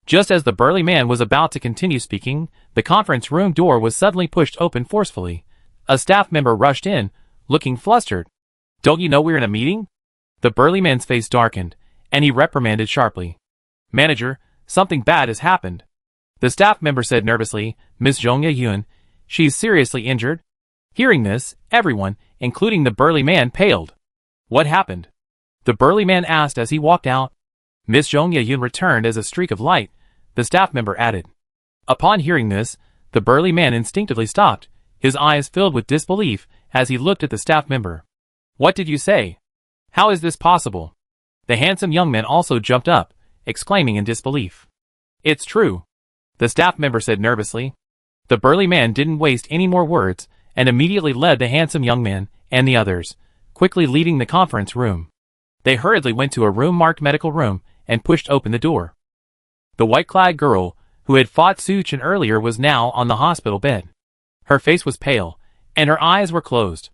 Just as the burly man was about to continue speaking, the conference room door was suddenly pushed open forcefully. A staff member rushed in, looking flustered. "Don't you know we're in a meeting?" The burly man's face darkened, and he reprimanded sharply. "Manager, something bad has happened." The staff member said nervously, "Miss Jong Ye-yoon, she's seriously injured." Hearing this, everyone, including the burly man, paled. "What happened?" the burly man asked as he walked out. Miss Jong Ye-yoon returned as a streak of light, the staff member added. Upon hearing this, the burly man instinctively stopped, his eyes filled with disbelief as he looked at the staff member. "What did you say? How is this possible?" The handsome young man also jumped up, exclaiming in disbelief. "It's true," the staff member said nervously. The burly man didn't waste any more words and immediately led the handsome young man and the others, quickly leaving the conference room. They hurriedly went to a room marked medical room and pushed open the door. The white-clad girl, who had fought Soo-chin earlier, was now on the hospital bed. Her face was pale, and her eyes were closed.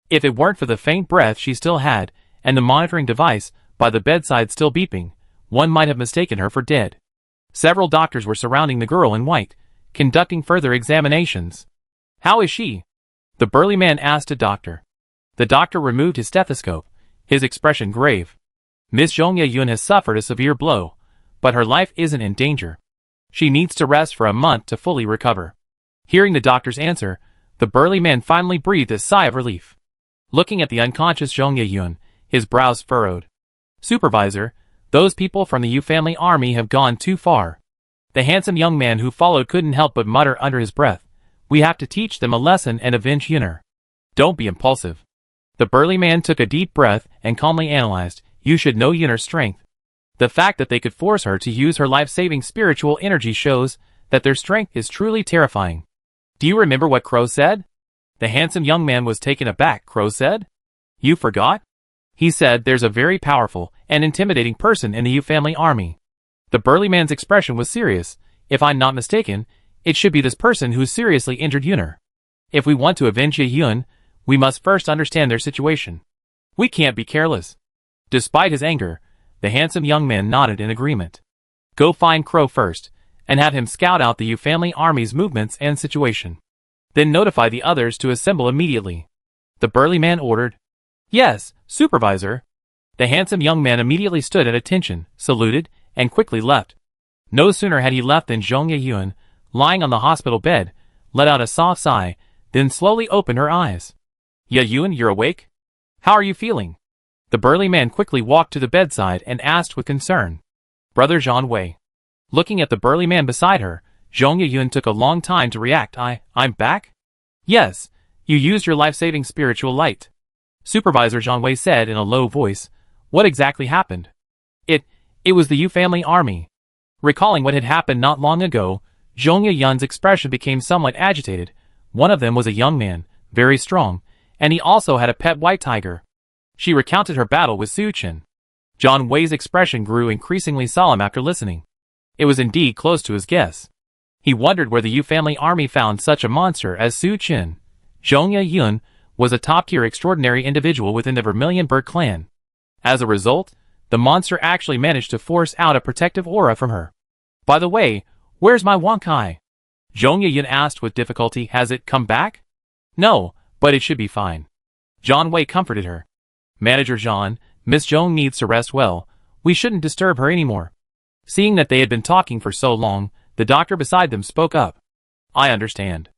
If it weren't for the faint breath she still had, and the monitoring device by the bedside still beeping, one might have mistaken her for dead. Several doctors were surrounding the girl in white, conducting further examinations. "How is she?" the burly man asked a doctor. The doctor removed his stethoscope, his expression grave. "Miss Jong Ye-yoon has suffered a severe blow, but her life isn't in danger. She needs to rest for a month to fully recover." Hearing the doctor's answer, the burly man finally breathed a sigh of relief. Looking at the unconscious Jong Ye-yoon, his brows furrowed. "Supervisor, those people from the Yu family army have gone too far." The handsome young man who followed couldn't help but mutter under his breath, "We have to teach them a lesson and avenge Yuner." "Don't be impulsive." The burly man took a deep breath and calmly analyzed, "You should know Yuner's strength. The fact that they could force her to use her life-saving spiritual energy shows that their strength is truly terrifying." "Do you remember what Crow said?" The handsome young man was taken aback. "Crow said? You forgot?" "He said there's a very powerful and intimidating person in the Yu family army." The burly man's expression was serious. "If I'm not mistaken, it should be this person who seriously injured Yuner. If we want to avenge Ye-yoon, we must first understand their situation. We can't be careless." Despite his anger, the handsome young man nodded in agreement. "Go find Crow first, and have him scout out the Yu family army's movements and situation. Then notify the others to assemble immediately," the burly man ordered. "Yes, Supervisor." The handsome young man immediately stood at attention, saluted, and quickly left. No sooner had he left than Jong Ye-yoon, lying on the hospital bed, let out a soft sigh, then slowly opened her eyes. "Ye-yoon, you're awake? How are you feeling?" The burly man quickly walked to the bedside and asked with concern. "Brother Jean Wei." Looking at the burly man beside her, Jong Ye-yoon took a long time to react. I'm back?" "Yes, you used your life-saving spiritual light," Supervisor Jean Wei said in a low voice. "What exactly happened?" It was the Yu family army." Recalling what had happened not long ago, Jong Ye-yoon's expression became somewhat agitated. One of them was a young man, very strong, and he also had a pet white tiger. She recounted her battle with Soo-chin. John Wei's expression grew increasingly solemn after listening. It was indeed close to his guess. He wondered where the Yu family army found such a monster as Soo-chin. Jong Ye-yoon was a top-tier extraordinary individual within the Vermilion Bird clan. As a result, the monster actually managed to force out a protective aura from her. "By the way, where's my Wonkai?" Jong Ye-yoon asked with difficulty. "Has it come back?" "No, but it should be fine." John Wei comforted her. "Manager Jean, Miss Jong needs to rest well. We shouldn't disturb her anymore." Seeing that they had been talking for so long, the doctor beside them spoke up. "I understand."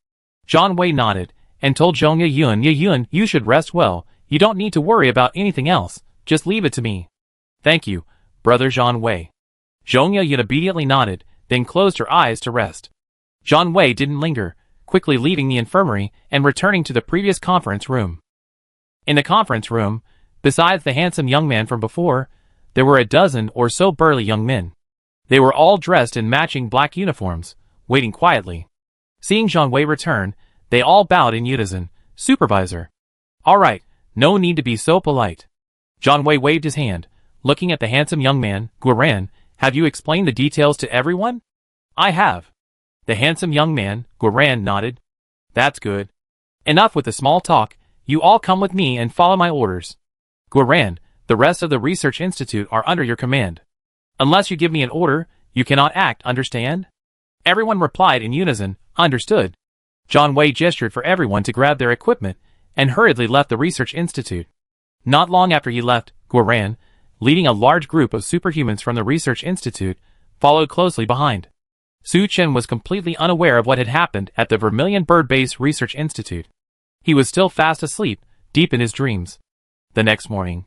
John Wei nodded, and told Jong Ye-yoon, "Ye-yoon, you should rest well. You don't need to worry about anything else. Just leave it to me." "Thank you, Brother Jean Wei." Jong Ye-yoon obediently nodded, then closed her eyes to rest. John Wei didn't linger, quickly leaving the infirmary and returning to the previous conference room. In the conference room, besides the handsome young man from before, there were a dozen or so burly young men. They were all dressed in matching black uniforms, waiting quietly. Seeing John Wei return, they all bowed in unison. "Supervisor." "All right, no need to be so polite." John Wei waved his hand, looking at the handsome young man. "Guoran, have you explained the details to everyone?" "I have." The handsome young man, Guoran, nodded. "That's good. Enough with the small talk. You all come with me and follow my orders. Guoran, the rest of the research institute are under your command. Unless you give me an order, You cannot act, understand? Everyone replied in unison, understood. John Wei gestured for everyone to grab their equipment and hurriedly left the research institute. Not long after he left, Guoran, leading a large group of superhumans from the research institute, followed closely behind. Su Chen was completely unaware of what had happened at the Vermilion Bird Base Research Institute. He was still fast asleep, deep in his dreams. The next morning,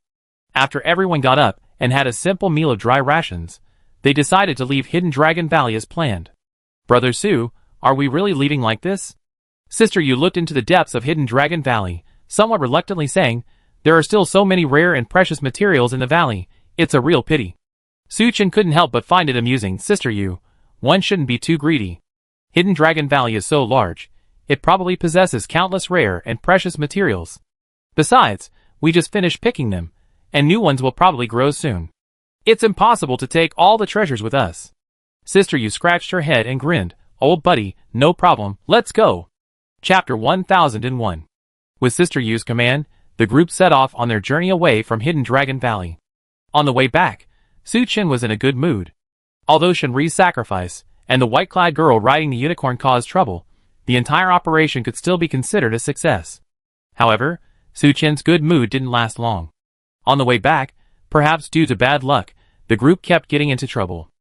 after everyone got up and had a simple meal of dry rations, they decided to leave Hidden Dragon Valley as planned. Brother Su, are we really leaving like this? Sister Yu looked into the depths of Hidden Dragon Valley, somewhat reluctantly saying, there are still so many rare and precious materials in the valley, it's a real pity. Su Chen couldn't help but find it amusing. Sister Yu, one shouldn't be too greedy. Hidden Dragon Valley is so large, it probably possesses countless rare and precious materials. Besides, we just finished picking them, and new ones will probably grow soon. It's impossible to take all the treasures with us. Sister Yu scratched her head and grinned. Old buddy, no problem, let's go. Chapter 1001. With Sister Yu's command, the group set off on their journey away from Hidden Dragon Valley. On the way back, Su Chen was in a good mood. Although Shenri's sacrifice and the white-clad girl riding the unicorn caused trouble, the entire operation could still be considered a success. However, Su Chen's good mood didn't last long. On the way back, perhaps due to bad luck, the group kept getting into trouble.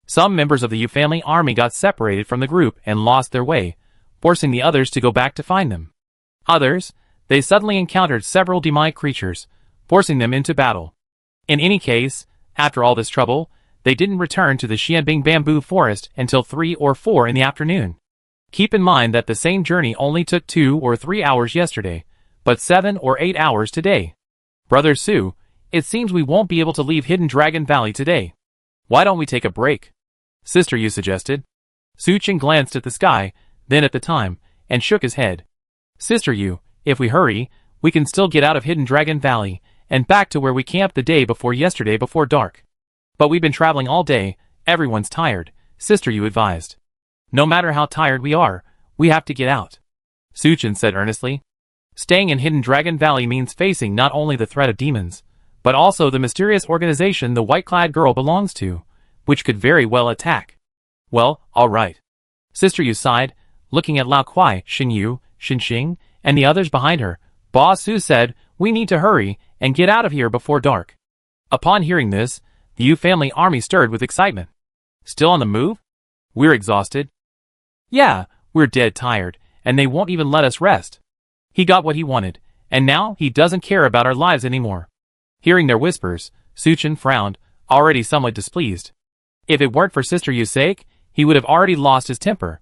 Some members of the Yu family army got separated from the group and lost their way, forcing the others to go back to find them. Others, they suddenly encountered several demonic creatures, forcing them into battle. In any case, after all this trouble, they didn't return to the Xianbing bamboo forest until 3 or 4 in the afternoon. Keep in mind that the same journey only took 2 or 3 hours yesterday, but 7 or 8 hours today. Brother Su, it seems we won't be able to leave Hidden Dragon Valley today. Why don't we take a break? Sister Yu suggested. Su Chen glanced at the sky, then at the time, and shook his head. Sister Yu, if we hurry, we can still get out of Hidden Dragon Valley and back to where we camped the day before yesterday before dark. But we've been traveling all day, everyone's tired, Sister Yu advised. No matter how tired we are, we have to get out. Su Chen said earnestly. Staying in Hidden Dragon Valley means facing not only the threat of demons, but also the mysterious organization the white-clad girl belongs to, which could very well attack. Well, all right. Sister Yu sighed, looking at Lao Kuai, Xin Yu, Xin Xing, and the others behind her. Boss Su said, we need to hurry and get out of here before dark. Upon hearing this, the Yu family army stirred with excitement. Still on the move? We're exhausted. Yeah, we're dead tired, and they won't even let us rest. He got what he wanted, and now he doesn't care about our lives anymore. Hearing their whispers, Su Chen frowned, already somewhat displeased. If it weren't for Sister Yu's sake, he would have already lost his temper.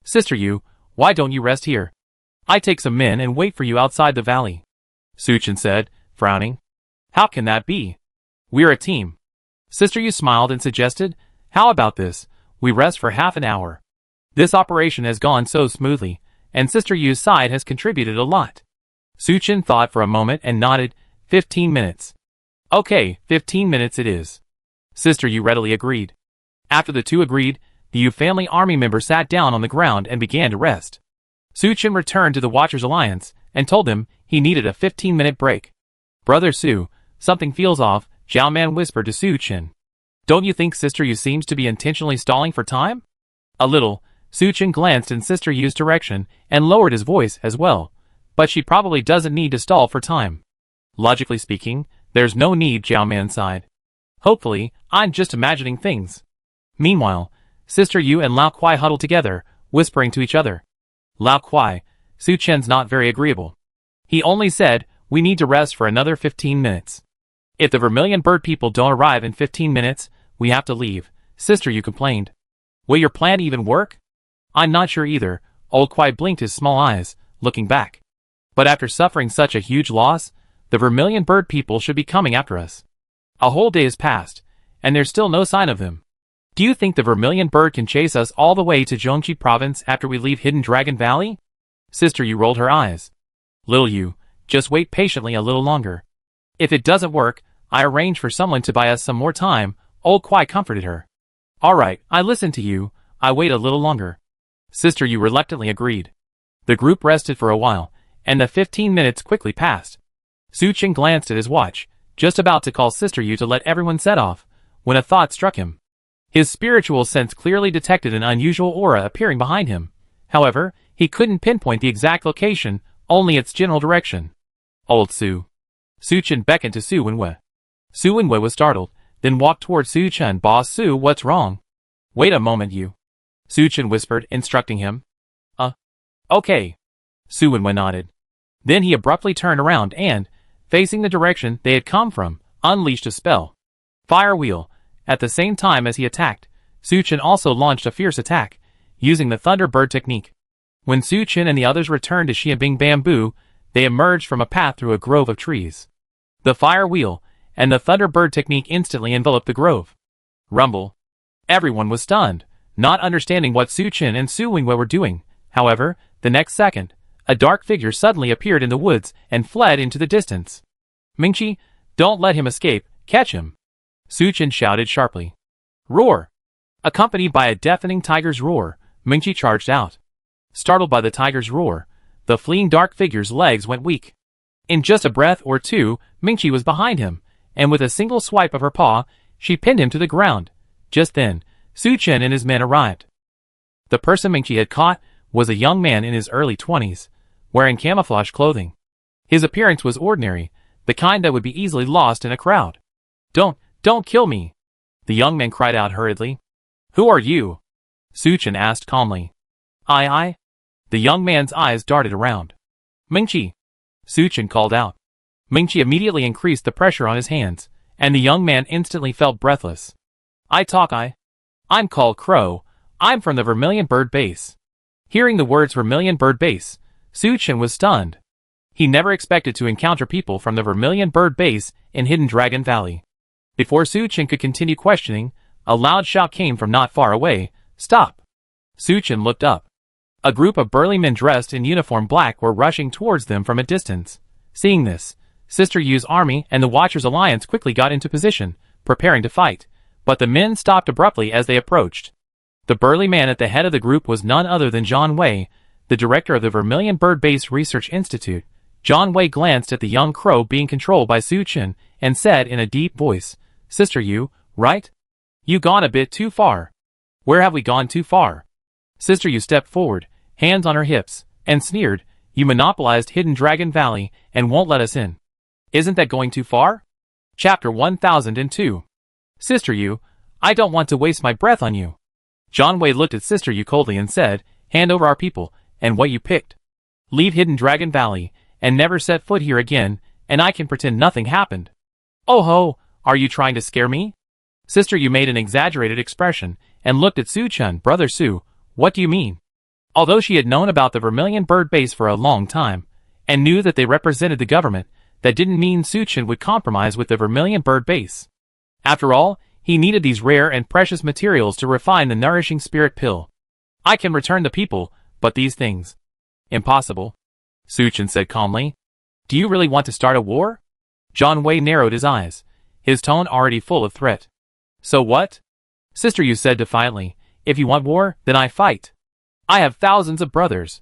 Sister Yu, why don't you rest here? I take some men and wait for you outside the valley. Su Chen said, frowning. How can that be? We're a team. Sister Yu smiled and suggested, how about this, we rest for half an hour. This operation has gone so smoothly, and Sister Yu's side has contributed a lot. Su Chen thought for a moment and nodded, 15 minutes. Okay, 15 minutes it is. Sister Yu readily agreed. After the two agreed, the Yu family army member sat down on the ground and began to rest. Su Chen returned to the Watchers Alliance and told him he needed a 15-minute break. Brother Su, something feels off, Zhao Man whispered to Su Chen. Don't you think Sister Yu seems to be intentionally stalling for time? A little. Su Chen glanced in Sister Yu's direction and lowered his voice as well, but she probably doesn't need to stall for time. Logically speaking, there's no need, Zhao Man sighed. Hopefully, I'm just imagining things. Meanwhile, Sister Yu and Lao Kuai huddled together, whispering to each other. Lao Kuai, Su Chen's not very agreeable. He only said, we need to rest for another 15 minutes. If the Vermilion Bird people don't arrive in 15 minutes, we have to leave, Sister Yu complained. Will your plan even work? I'm not sure either, Old Kuai blinked his small eyes, looking back. But after suffering such a huge loss, the Vermilion Bird people should be coming after us. A whole day has passed, and there's still no sign of them. Do you think the Vermilion Bird can chase us all the way to Zhongqi Province after we leave Hidden Dragon Valley? Sister Yu rolled her eyes. Little Yu, just wait patiently a little longer. If it doesn't work, I arrange for someone to buy us some more time, Old Kuai comforted her. Alright, I listen to you, I wait a little longer. Sister Yu reluctantly agreed. The group rested for a while, and the 15 minutes quickly passed. Su Chen glanced at his watch, just about to call Sister Yu to let everyone set off, when a thought struck him. His spiritual sense clearly detected an unusual aura appearing behind him. However, he couldn't pinpoint the exact location, only its general direction. Old Su. Su Chen beckoned to Su Wenwei. Su Wenwei was startled, then walked toward Su Chen. Boss Su, what's wrong? Wait a moment, you. Su Chen whispered, instructing him. Okay. Su Wenwei nodded. Then he abruptly turned around and, facing the direction they had come from, unleashed a spell. Fire Wheel. At the same time as he attacked, Su Chen also launched a fierce attack, using the Thunderbird technique. When Su Chen and the others returned to Xianbing Bamboo, they emerged from a path through a grove of trees. The Fire Wheel and the Thunderbird technique instantly enveloped the grove. Rumble. Everyone was stunned, not understanding what Su Chen and Su Wenwei were doing. However, the next second, a dark figure suddenly appeared in the woods and fled into the distance. Mingqi, don't let him escape, catch him. Su Chen shouted sharply. Roar! Accompanied by a deafening tiger's roar, Mingqi charged out. Startled by the tiger's roar, the fleeing dark figure's legs went weak. In just a breath or two, Mingqi was behind him, and with a single swipe of her paw, she pinned him to the ground. Just then, Su Chen and his men arrived. The person Mingqi had caught was a young man in his early 20s, wearing camouflage clothing. His appearance was ordinary, the kind that would be easily lost in a crowd. Don't kill me! The young man cried out hurriedly. Who are you? Su Chen asked calmly. I. The young man's eyes darted around. Mingqi! Su Chen called out. Mingqi immediately increased the pressure on his hands, and the young man instantly felt breathless. I'm called Crow. I'm from the Vermilion Bird Base. Hearing the words Vermilion Bird Base, Su Chen was stunned. He never expected to encounter people from the Vermilion Bird Base in Hidden Dragon Valley. Before Su Chen could continue questioning, a loud shout came from not far away. Stop! Su Chen looked up. A group of burly men dressed in uniform black were rushing towards them from a distance. Seeing this, Sister Yu's army and the Watchers Alliance quickly got into position, preparing to fight, but the men stopped abruptly as they approached. The burly man at the head of the group was none other than John Wei, the director of the Vermilion Bird Base Research Institute. John Wei glanced at the young crow being controlled by Su Chen and said in a deep voice, Sister Yu, right? You gone a bit too far. Where have we gone too far? Sister Yu stepped forward, hands on her hips, and sneered, You monopolized Hidden Dragon Valley and won't let us in. Isn't that going too far? Chapter 1002. Sister Yu, I don't want to waste my breath on you. John Wei looked at Sister Yu coldly and said, Hand over our people, and what you picked. Leave Hidden Dragon Valley, and never set foot here again, and I can pretend nothing happened. Oh ho, are you trying to scare me? Sister Yu made an exaggerated expression, and looked at Su Chen. Brother Su, what do you mean? Although she had known about the Vermilion Bird Base for a long time, and knew that they represented the government, that didn't mean Su Chen would compromise with the Vermilion Bird Base. After all, he needed these rare and precious materials to refine the nourishing spirit pill. I can return the people, but these things. Impossible. Su Chen said calmly. Do you really want to start a war? John Wei narrowed his eyes, his tone already full of threat. So what? Sister Yu said defiantly, If you want war, then I fight. I have thousands of brothers.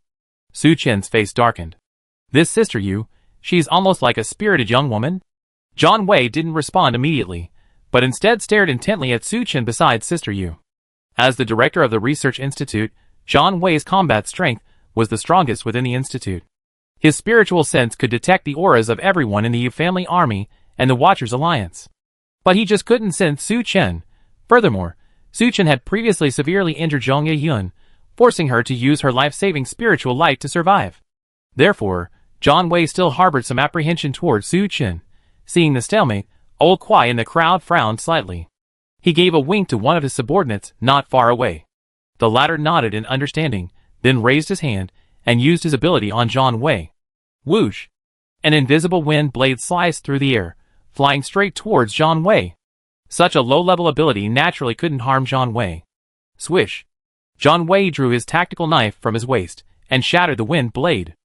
Su Chen's face darkened. This Sister Yu, she's almost like a spirited young woman. John Wei didn't respond immediately, but instead stared intently at Su Chen beside Sister Yu. As the director of the Research Institute, John Wei's combat strength was the strongest within the institute. His spiritual sense could detect the auras of everyone in the Yu family army and the Watchers Alliance. But he just couldn't sense Su Chen. Furthermore, Su Chen had previously severely injured Zhong Yeyun, forcing her to use her life-saving spiritual light to survive. Therefore, John Wei still harbored some apprehension towards Su Chen. Seeing the stalemate, Old Kwai in the crowd frowned slightly. He gave a wink to one of his subordinates not far away. The latter nodded in understanding, then raised his hand and used his ability on John Wei. Whoosh! An invisible wind blade sliced through the air, flying straight towards John Wei. Such a low-level ability naturally couldn't harm John Wei. Swish! John Wei drew his tactical knife from his waist and shattered the wind blade.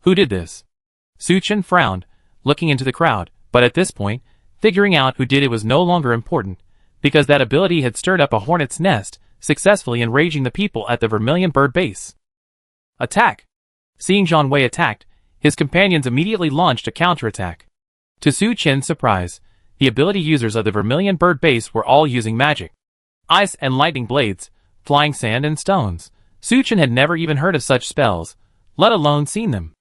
Who did this? Su Chen frowned, looking into the crowd, but at this point, figuring out who did it was no longer important, because that ability had stirred up a hornet's nest, successfully enraging the people at the Vermilion Bird Base. Attack! Seeing John Wei attacked, his companions immediately launched a counterattack. To Su Chen's surprise, the ability users of the Vermilion Bird Base were all using magic. Ice and lightning blades, flying sand and stones. Su Chen had never even heard of such spells, let alone seen them.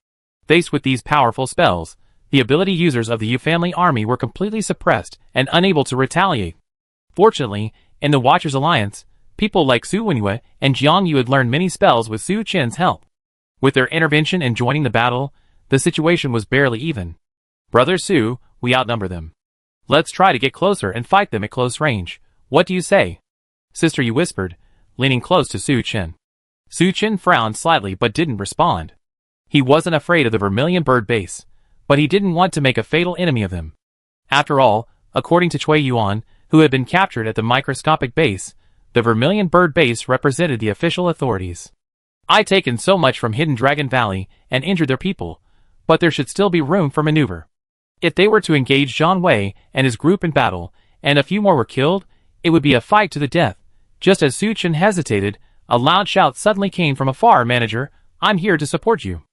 Faced with these powerful spells, the ability users of the Yu family army were completely suppressed and unable to retaliate. Fortunately, in the Watchers Alliance, people like Su Wenyu and Jiang Yu had learned many spells with Su Chen's help. With their intervention and joining the battle, the situation was barely even. Brother Su, we outnumber them. Let's try to get closer and fight them at close range. What do you say? Sister Yu whispered, leaning close to Su Chen. Su Chen frowned slightly but didn't respond. He wasn't afraid of the Vermilion Bird base, but he didn't want to make a fatal enemy of them. After all, according to Cui Yuan, who had been captured at the microscopic base, the Vermilion Bird base represented the official authorities. I'd taken so much from Hidden Dragon Valley and injured their people, but there should still be room for maneuver. If they were to engage Zhang Wei and his group in battle, and a few more were killed, it would be a fight to the death. Just as Su Chen hesitated, a loud shout suddenly came from afar. Manager, I'm here to support you.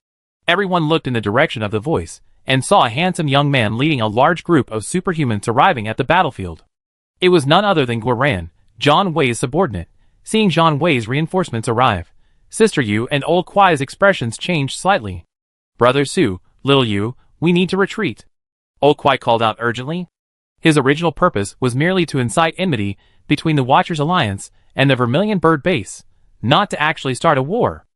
Everyone looked in the direction of the voice, and saw a handsome young man leading a large group of superhumans arriving at the battlefield. It was none other than Guoran, Zhang Wei's subordinate. Seeing Zhang Wei's reinforcements arrive, Sister Yu and Old Kuai's expressions changed slightly. Brother Su, little Yu, we need to retreat. Old Kuai called out urgently. His original purpose was merely to incite enmity between the Watchers Alliance and the Vermilion Bird base, not to actually start a war.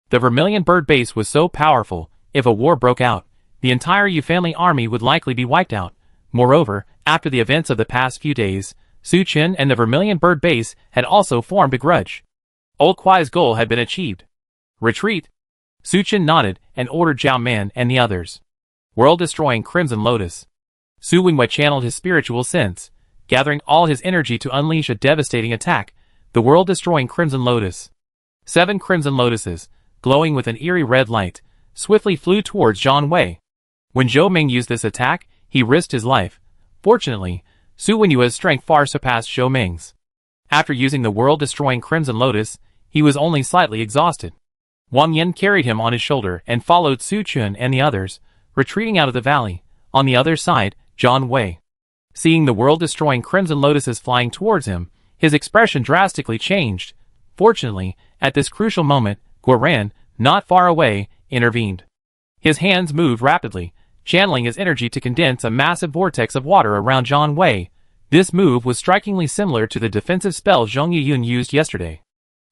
The Vermilion Bird base was so powerful, if a war broke out, the entire Yu family army would likely be wiped out. Moreover, after the events of the past few days, Su Chen and the Vermilion Bird base had also formed a grudge. Old Kuai's goal had been achieved. Retreat. Su Chen nodded and ordered Zhao Man and the others. World-destroying Crimson Lotus. Su Wenyu channeled his spiritual sense, gathering all his energy to unleash a devastating attack, the world-destroying Crimson Lotus. 7 Crimson Lotuses, glowing with an eerie red light, swiftly flew towards Zhang Wei. When Zhou Ming used this attack, he risked his life. Fortunately, Su Wenyu's strength far surpassed Zhou Ming's. After using the world-destroying Crimson Lotus, he was only slightly exhausted. Wang Yin carried him on his shoulder and followed Su Chen and the others, retreating out of the valley. On the other side, Zhang Wei. Seeing the world-destroying Crimson Lotuses flying towards him, his expression drastically changed. Fortunately, at this crucial moment, Guoran, not far away, intervened. His hands moved rapidly, channeling his energy to condense a massive vortex of water around Zhang Wei. This move was strikingly similar to the defensive spell Zhong Yiyun used yesterday.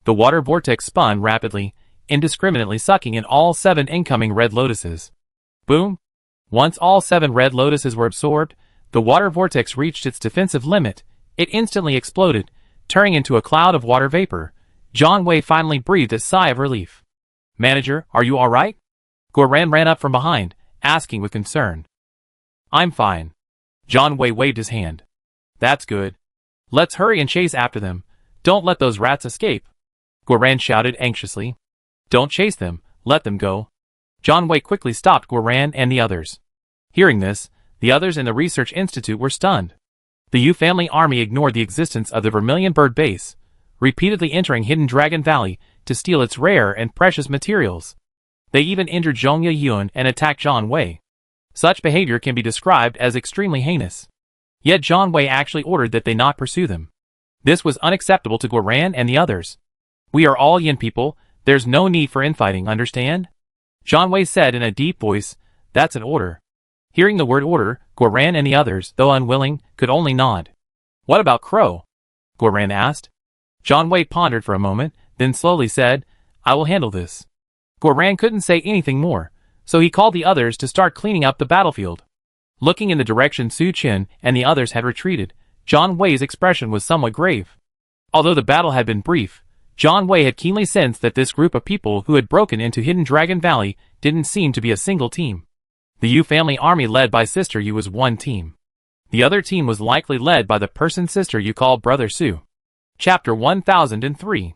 The water vortex spun rapidly, indiscriminately sucking in all 7 incoming red lotuses. Boom! Once all 7 red lotuses were absorbed, the water vortex reached its defensive limit. It instantly exploded, turning into a cloud of water vapor. Zhang Wei finally breathed a sigh of relief. Manager, are you alright? Guoran ran up from behind, asking with concern. I'm fine. Zhang Wei waved his hand. That's good. Let's hurry and chase after them. Don't let those rats escape. Guoran shouted anxiously. Don't chase them, let them go. Zhang Wei quickly stopped Guoran and the others. Hearing this, the others in the research institute were stunned. The Yu family army ignored the existence of the Vermilion Bird base, repeatedly entering Hidden Dragon Valley to steal its rare and precious materials. They even injured Zhong Yiyun and attacked Zhang Wei. Such behavior can be described as extremely heinous. Yet Zhang Wei actually ordered that they not pursue them. This was unacceptable to Guoran and the others. We are all Yin people, there's no need for infighting, understand? Zhang Wei said in a deep voice, that's an order. Hearing the word order, Guoran and the others, though unwilling, could only nod. What about Crow? Guoran asked. Zhang Wei pondered for a moment, then slowly said, I will handle this. Guoran couldn't say anything more, so he called the others to start cleaning up the battlefield. Looking in the direction Su Chen and the others had retreated, Zhang Wei's expression was somewhat grave. Although the battle had been brief, Zhang Wei had keenly sensed that this group of people who had broken into Hidden Dragon Valley didn't seem to be a single team. The Yu family army led by Sister Yu was one team. The other team was likely led by the person Sister Yu called Brother Su. Chapter 1003.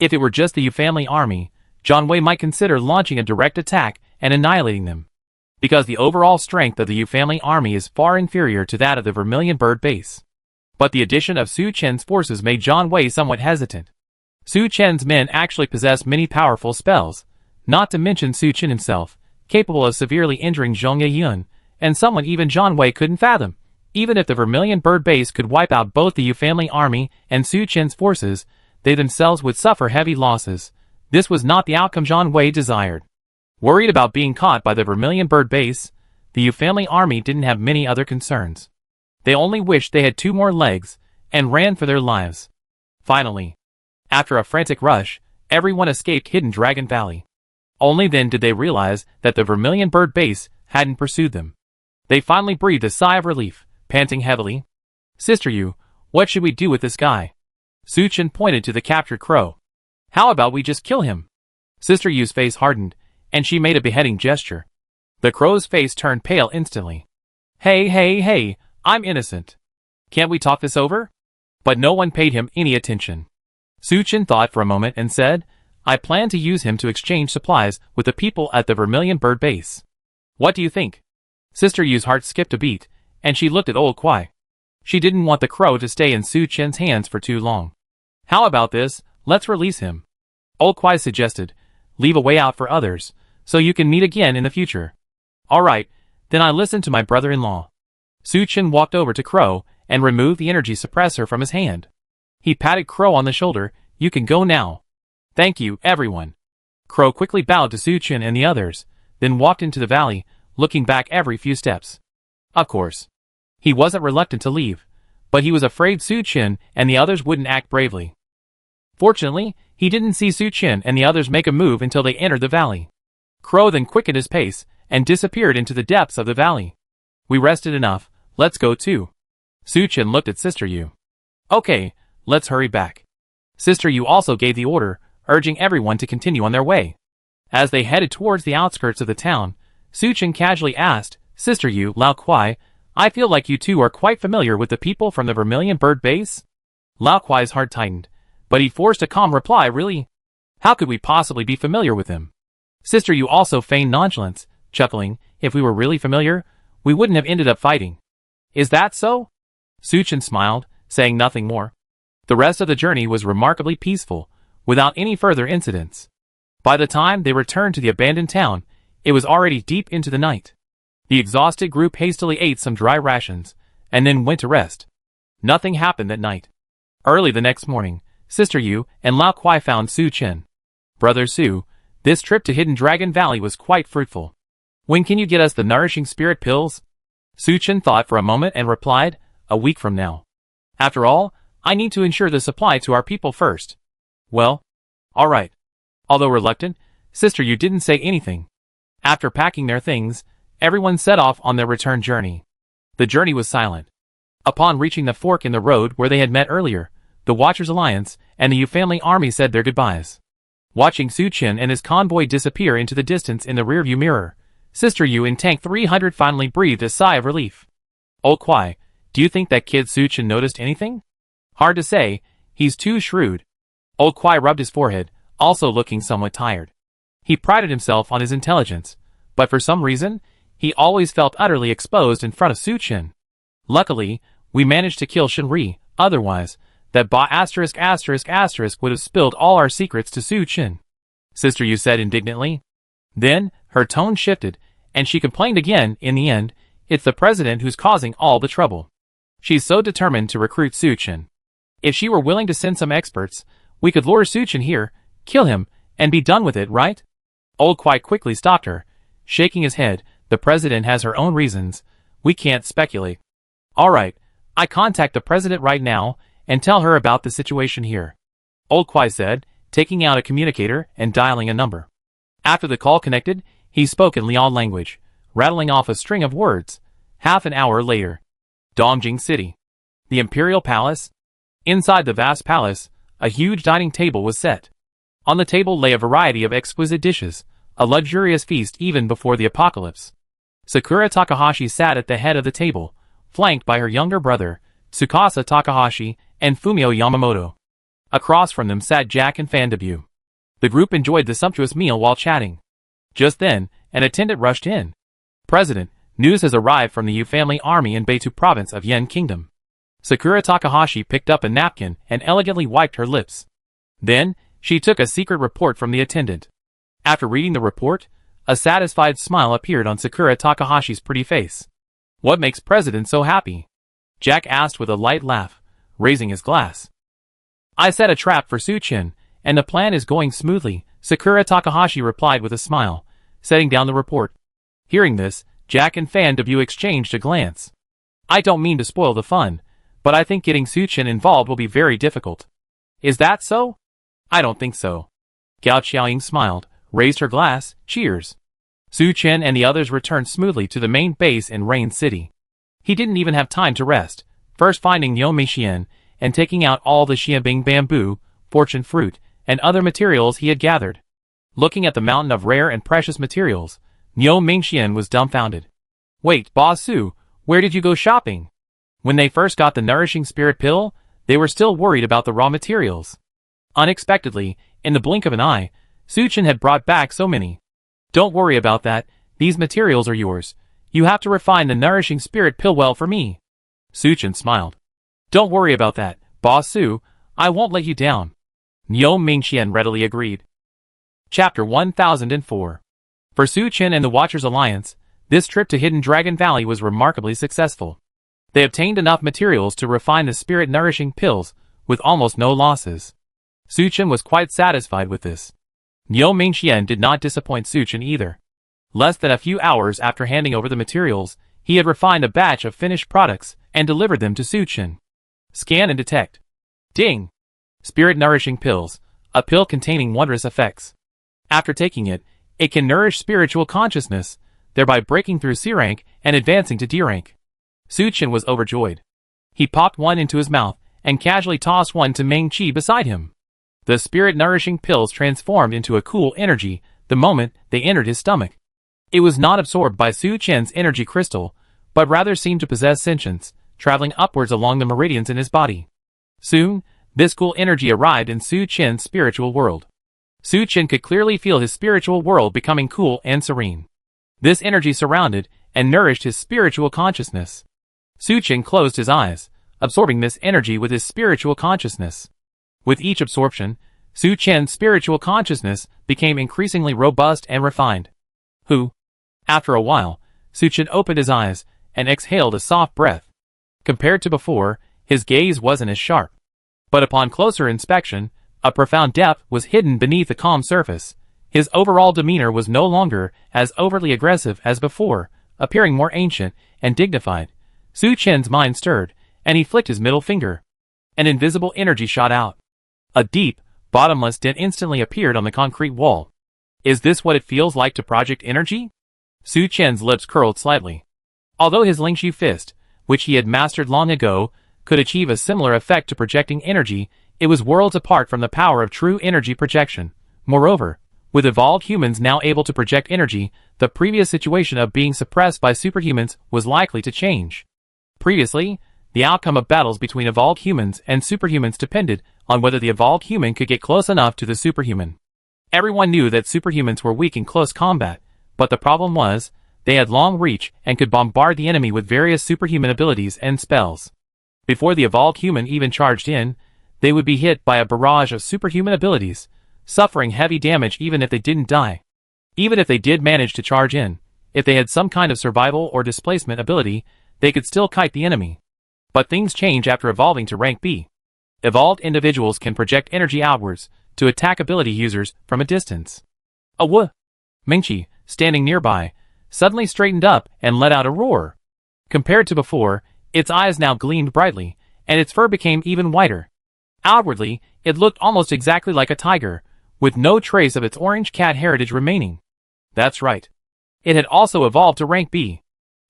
If it were just the Yu family army, Zhang Wei might consider launching a direct attack and annihilating them. Because the overall strength of the Yu family army is far inferior to that of the Vermilion Bird base. But the addition of Su Chen's forces made Zhang Wei somewhat hesitant. Su Chen's men actually possessed many powerful spells, not to mention Su Chen himself, capable of severely injuring Zhong Yiyun, and someone even Zhang Wei couldn't fathom. Even if the Vermilion Bird base could wipe out both the Yu family army and Su Chen's forces, they themselves would suffer heavy losses. This was not the outcome Jiang Wei desired. Worried about being caught by the Vermilion Bird base, the Yu family army didn't have many other concerns. They only wished they had 2 more legs, and ran for their lives. Finally, after a frantic rush, everyone escaped Hidden Dragon Valley. Only then did they realize that the Vermilion Bird base hadn't pursued them. They finally breathed a sigh of relief, panting heavily. Sister Yu, what should we do with this guy? Su Chen pointed to the captured crow. How about we just kill him? Sister Yu's face hardened, and she made a beheading gesture. The crow's face turned pale instantly. Hey, I'm innocent. Can't we talk this over? But no one paid him any attention. Su Chen thought for a moment and said, I plan to use him to exchange supplies with the people at the Vermilion Bird base. What do you think? Sister Yu's heart skipped a beat, and she looked at Old Kwai. She didn't want the crow to stay in Su Chen's hands for too long. How about this, let's release him. Old Kwai suggested, leave a way out for others, so you can meet again in the future. Alright, then I listen to my brother-in-law. Su Chen walked over to Crow and removed the energy suppressor from his hand. He patted Crow on the shoulder. You can go now. Thank you, everyone. Crow quickly bowed to Su Chen and the others, then walked into the valley, looking back every few steps. Of course, he wasn't reluctant to leave, but he was afraid Su Chen and the others wouldn't act bravely. Fortunately, he didn't see Su Chen and the others make a move until they entered the valley. Crow then quickened his pace and disappeared into the depths of the valley. We rested enough, let's go too. Su Chen looked at Sister Yu. Okay, let's hurry back. Sister Yu also gave the order, urging everyone to continue on their way. As they headed towards the outskirts of the town, Su Chen casually asked, Sister Yu, Lao Kwai, I feel like you two are quite familiar with the people from the Vermilion Bird base? Lao Kwai's heart tightened, but he forced a calm reply, really? How could we possibly be familiar with them? Sister Yu also feigned nonchalance, chuckling, if we were really familiar, we wouldn't have ended up fighting. Is that so? Su Chen smiled, saying nothing more. The rest of the journey was remarkably peaceful, without any further incidents. By the time they returned to the abandoned town, it was already deep into the night. The exhausted group hastily ate some dry rations, and then went to rest. Nothing happened that night. Early the next morning, Sister Yu and Lao Kwai found Su Chen. Brother Su, this trip to Hidden Dragon Valley was quite fruitful. When can you get us the nourishing spirit pills? Su Chen thought for a moment and replied, a week from now. After all, I need to ensure the supply to our people first. Well, all right. Although reluctant, Sister Yu didn't say anything. After packing their things, everyone set off on their return journey. The journey was silent. Upon reaching the fork in the road where they had met earlier, the Watchers Alliance and the Yu family army said their goodbyes. Watching Su Chen and his convoy disappear into the distance in the rearview mirror, Sister Yu in Tank 300 finally breathed a sigh of relief. Old Kwai, do you think that kid Su Chen noticed anything? Hard to say, he's too shrewd. Old Kwai rubbed his forehead, also looking somewhat tired. He prided himself on his intelligence, but for some reason, he always felt utterly exposed in front of Su Chen. Luckily, we managed to kill Shinri, otherwise, that **** would have spilled all our secrets to Su Chen. Sister Yu said indignantly. Then, her tone shifted, and she complained again. In the end, it's the president who's causing all the trouble. She's so determined to recruit Su Chen. If she were willing to send some experts, we could lure Su Chen here, kill him, and be done with it, right? Old Kwai quickly stopped her, shaking his head. The president has her own reasons. We can't speculate. All right, I contact the president right now and tell her about the situation here. Old Kwai said, taking out a communicator and dialing a number. After the call connected, he spoke in Liao language, rattling off a string of words. Half an hour later. Dongjing City. The Imperial Palace. Inside the vast palace, a huge dining table was set. On the table lay a variety of exquisite dishes, a luxurious feast even before the apocalypse. Sakura Takahashi sat at the head of the table, flanked by her younger brother, Tsukasa Takahashi, and Fumio Yamamoto. Across from them sat Jack and Fan Debut. The group enjoyed the sumptuous meal while chatting. Just then, an attendant rushed in. President, news has arrived from the Yu family army in Beitou province of Yen Kingdom. Sakura Takahashi picked up a napkin and elegantly wiped her lips. Then, she took a secret report from the attendant. After reading the report, a satisfied smile appeared on Sakura Takahashi's pretty face. What makes President so happy? Jack asked with a light laugh, raising his glass. I set a trap for Suchin, and the plan is going smoothly, Sakura Takahashi replied with a smile, setting down the report. Hearing this, Jack and Fan W exchanged a glance. I don't mean to spoil the fun, but I think getting Suchin involved will be very difficult. Is that so? I don't think so. Gao Xiaoying smiled, raised her glass, cheers. Suchin and the others returned smoothly to the main base in Rain City. He didn't even have time to rest, first finding Niu Meixian and taking out all the Xiabing bamboo, fortune fruit, and other materials he had gathered. Looking at the mountain of rare and precious materials, Niu Meixian was dumbfounded. Wait, Boss Su, where did you go shopping? When they first got the nourishing spirit pill, they were still worried about the raw materials. Unexpectedly, in the blink of an eye, Suchin had brought back so many. Don't worry about that, these materials are yours. You have to refine the nourishing spirit pill well for me. Suchin smiled. Don't worry about that, Boss Su, I won't let you down. Niu Mingxian readily agreed. Chapter 1004. For Suchin and the Watchers Alliance, this trip to Hidden Dragon Valley was remarkably successful. They obtained enough materials to refine the spirit-nourishing pills, with almost no losses. Suchin was quite satisfied with this. Niu Mingxian did not disappoint Suchin either. Less than a few hours after handing over the materials, he had refined a batch of finished products and delivered them to Suchin. Scan and detect. Ding! Spirit-nourishing pills, a pill containing wondrous effects. After taking it, it can nourish spiritual consciousness, thereby breaking through C rank and advancing to D rank. Suchin was overjoyed. He popped one into his mouth and casually tossed one to Meng Qi beside him. The spirit-nourishing pills transformed into a cool energy the moment they entered his stomach. It was not absorbed by Suchin's energy crystal, but rather seemed to possess sentience, traveling upwards along the meridians in his body. Soon, this cool energy arrived in Suchin's spiritual world. Suchin could clearly feel his spiritual world becoming cool and serene. This energy surrounded and nourished his spiritual consciousness. Suchin closed his eyes, absorbing this energy with his spiritual consciousness. With each absorption, Suchin's spiritual consciousness became increasingly robust and refined. After a while, Suchin opened his eyes and exhaled a soft breath. Compared to before, his gaze wasn't as sharp. But upon closer inspection, a profound depth was hidden beneath the calm surface. His overall demeanor was no longer as overtly aggressive as before, appearing more ancient and dignified. Suchin's mind stirred, and he flicked his middle finger. An invisible energy shot out. A deep, bottomless dent instantly appeared on the concrete wall. Is this what it feels like to project energy? Suchin's lips curled slightly. Although his Lingshu fist, which he had mastered long ago, could achieve a similar effect to projecting energy, it was worlds apart from the power of true energy projection. Moreover, with evolved humans now able to project energy, the previous situation of being suppressed by superhumans was likely to change. Previously, the outcome of battles between evolved humans and superhumans depended on whether the evolved human could get close enough to the superhuman. Everyone knew that superhumans were weak in close combat, but the problem was, they had long reach and could bombard the enemy with various superhuman abilities and spells. Before the evolved human even charged in, they would be hit by a barrage of superhuman abilities, suffering heavy damage even if they didn't die. Even if they did manage to charge in, if they had some kind of survival or displacement ability, they could still kite the enemy. But things change after evolving to rank B. Evolved individuals can project energy outwards to attack ability users from a distance. Mingqi, standing nearby, suddenly straightened up and let out a roar. Compared to before, its eyes now gleamed brightly, and its fur became even whiter. Outwardly, it looked almost exactly like a tiger, with no trace of its orange cat heritage remaining. That's right. It had also evolved to rank B.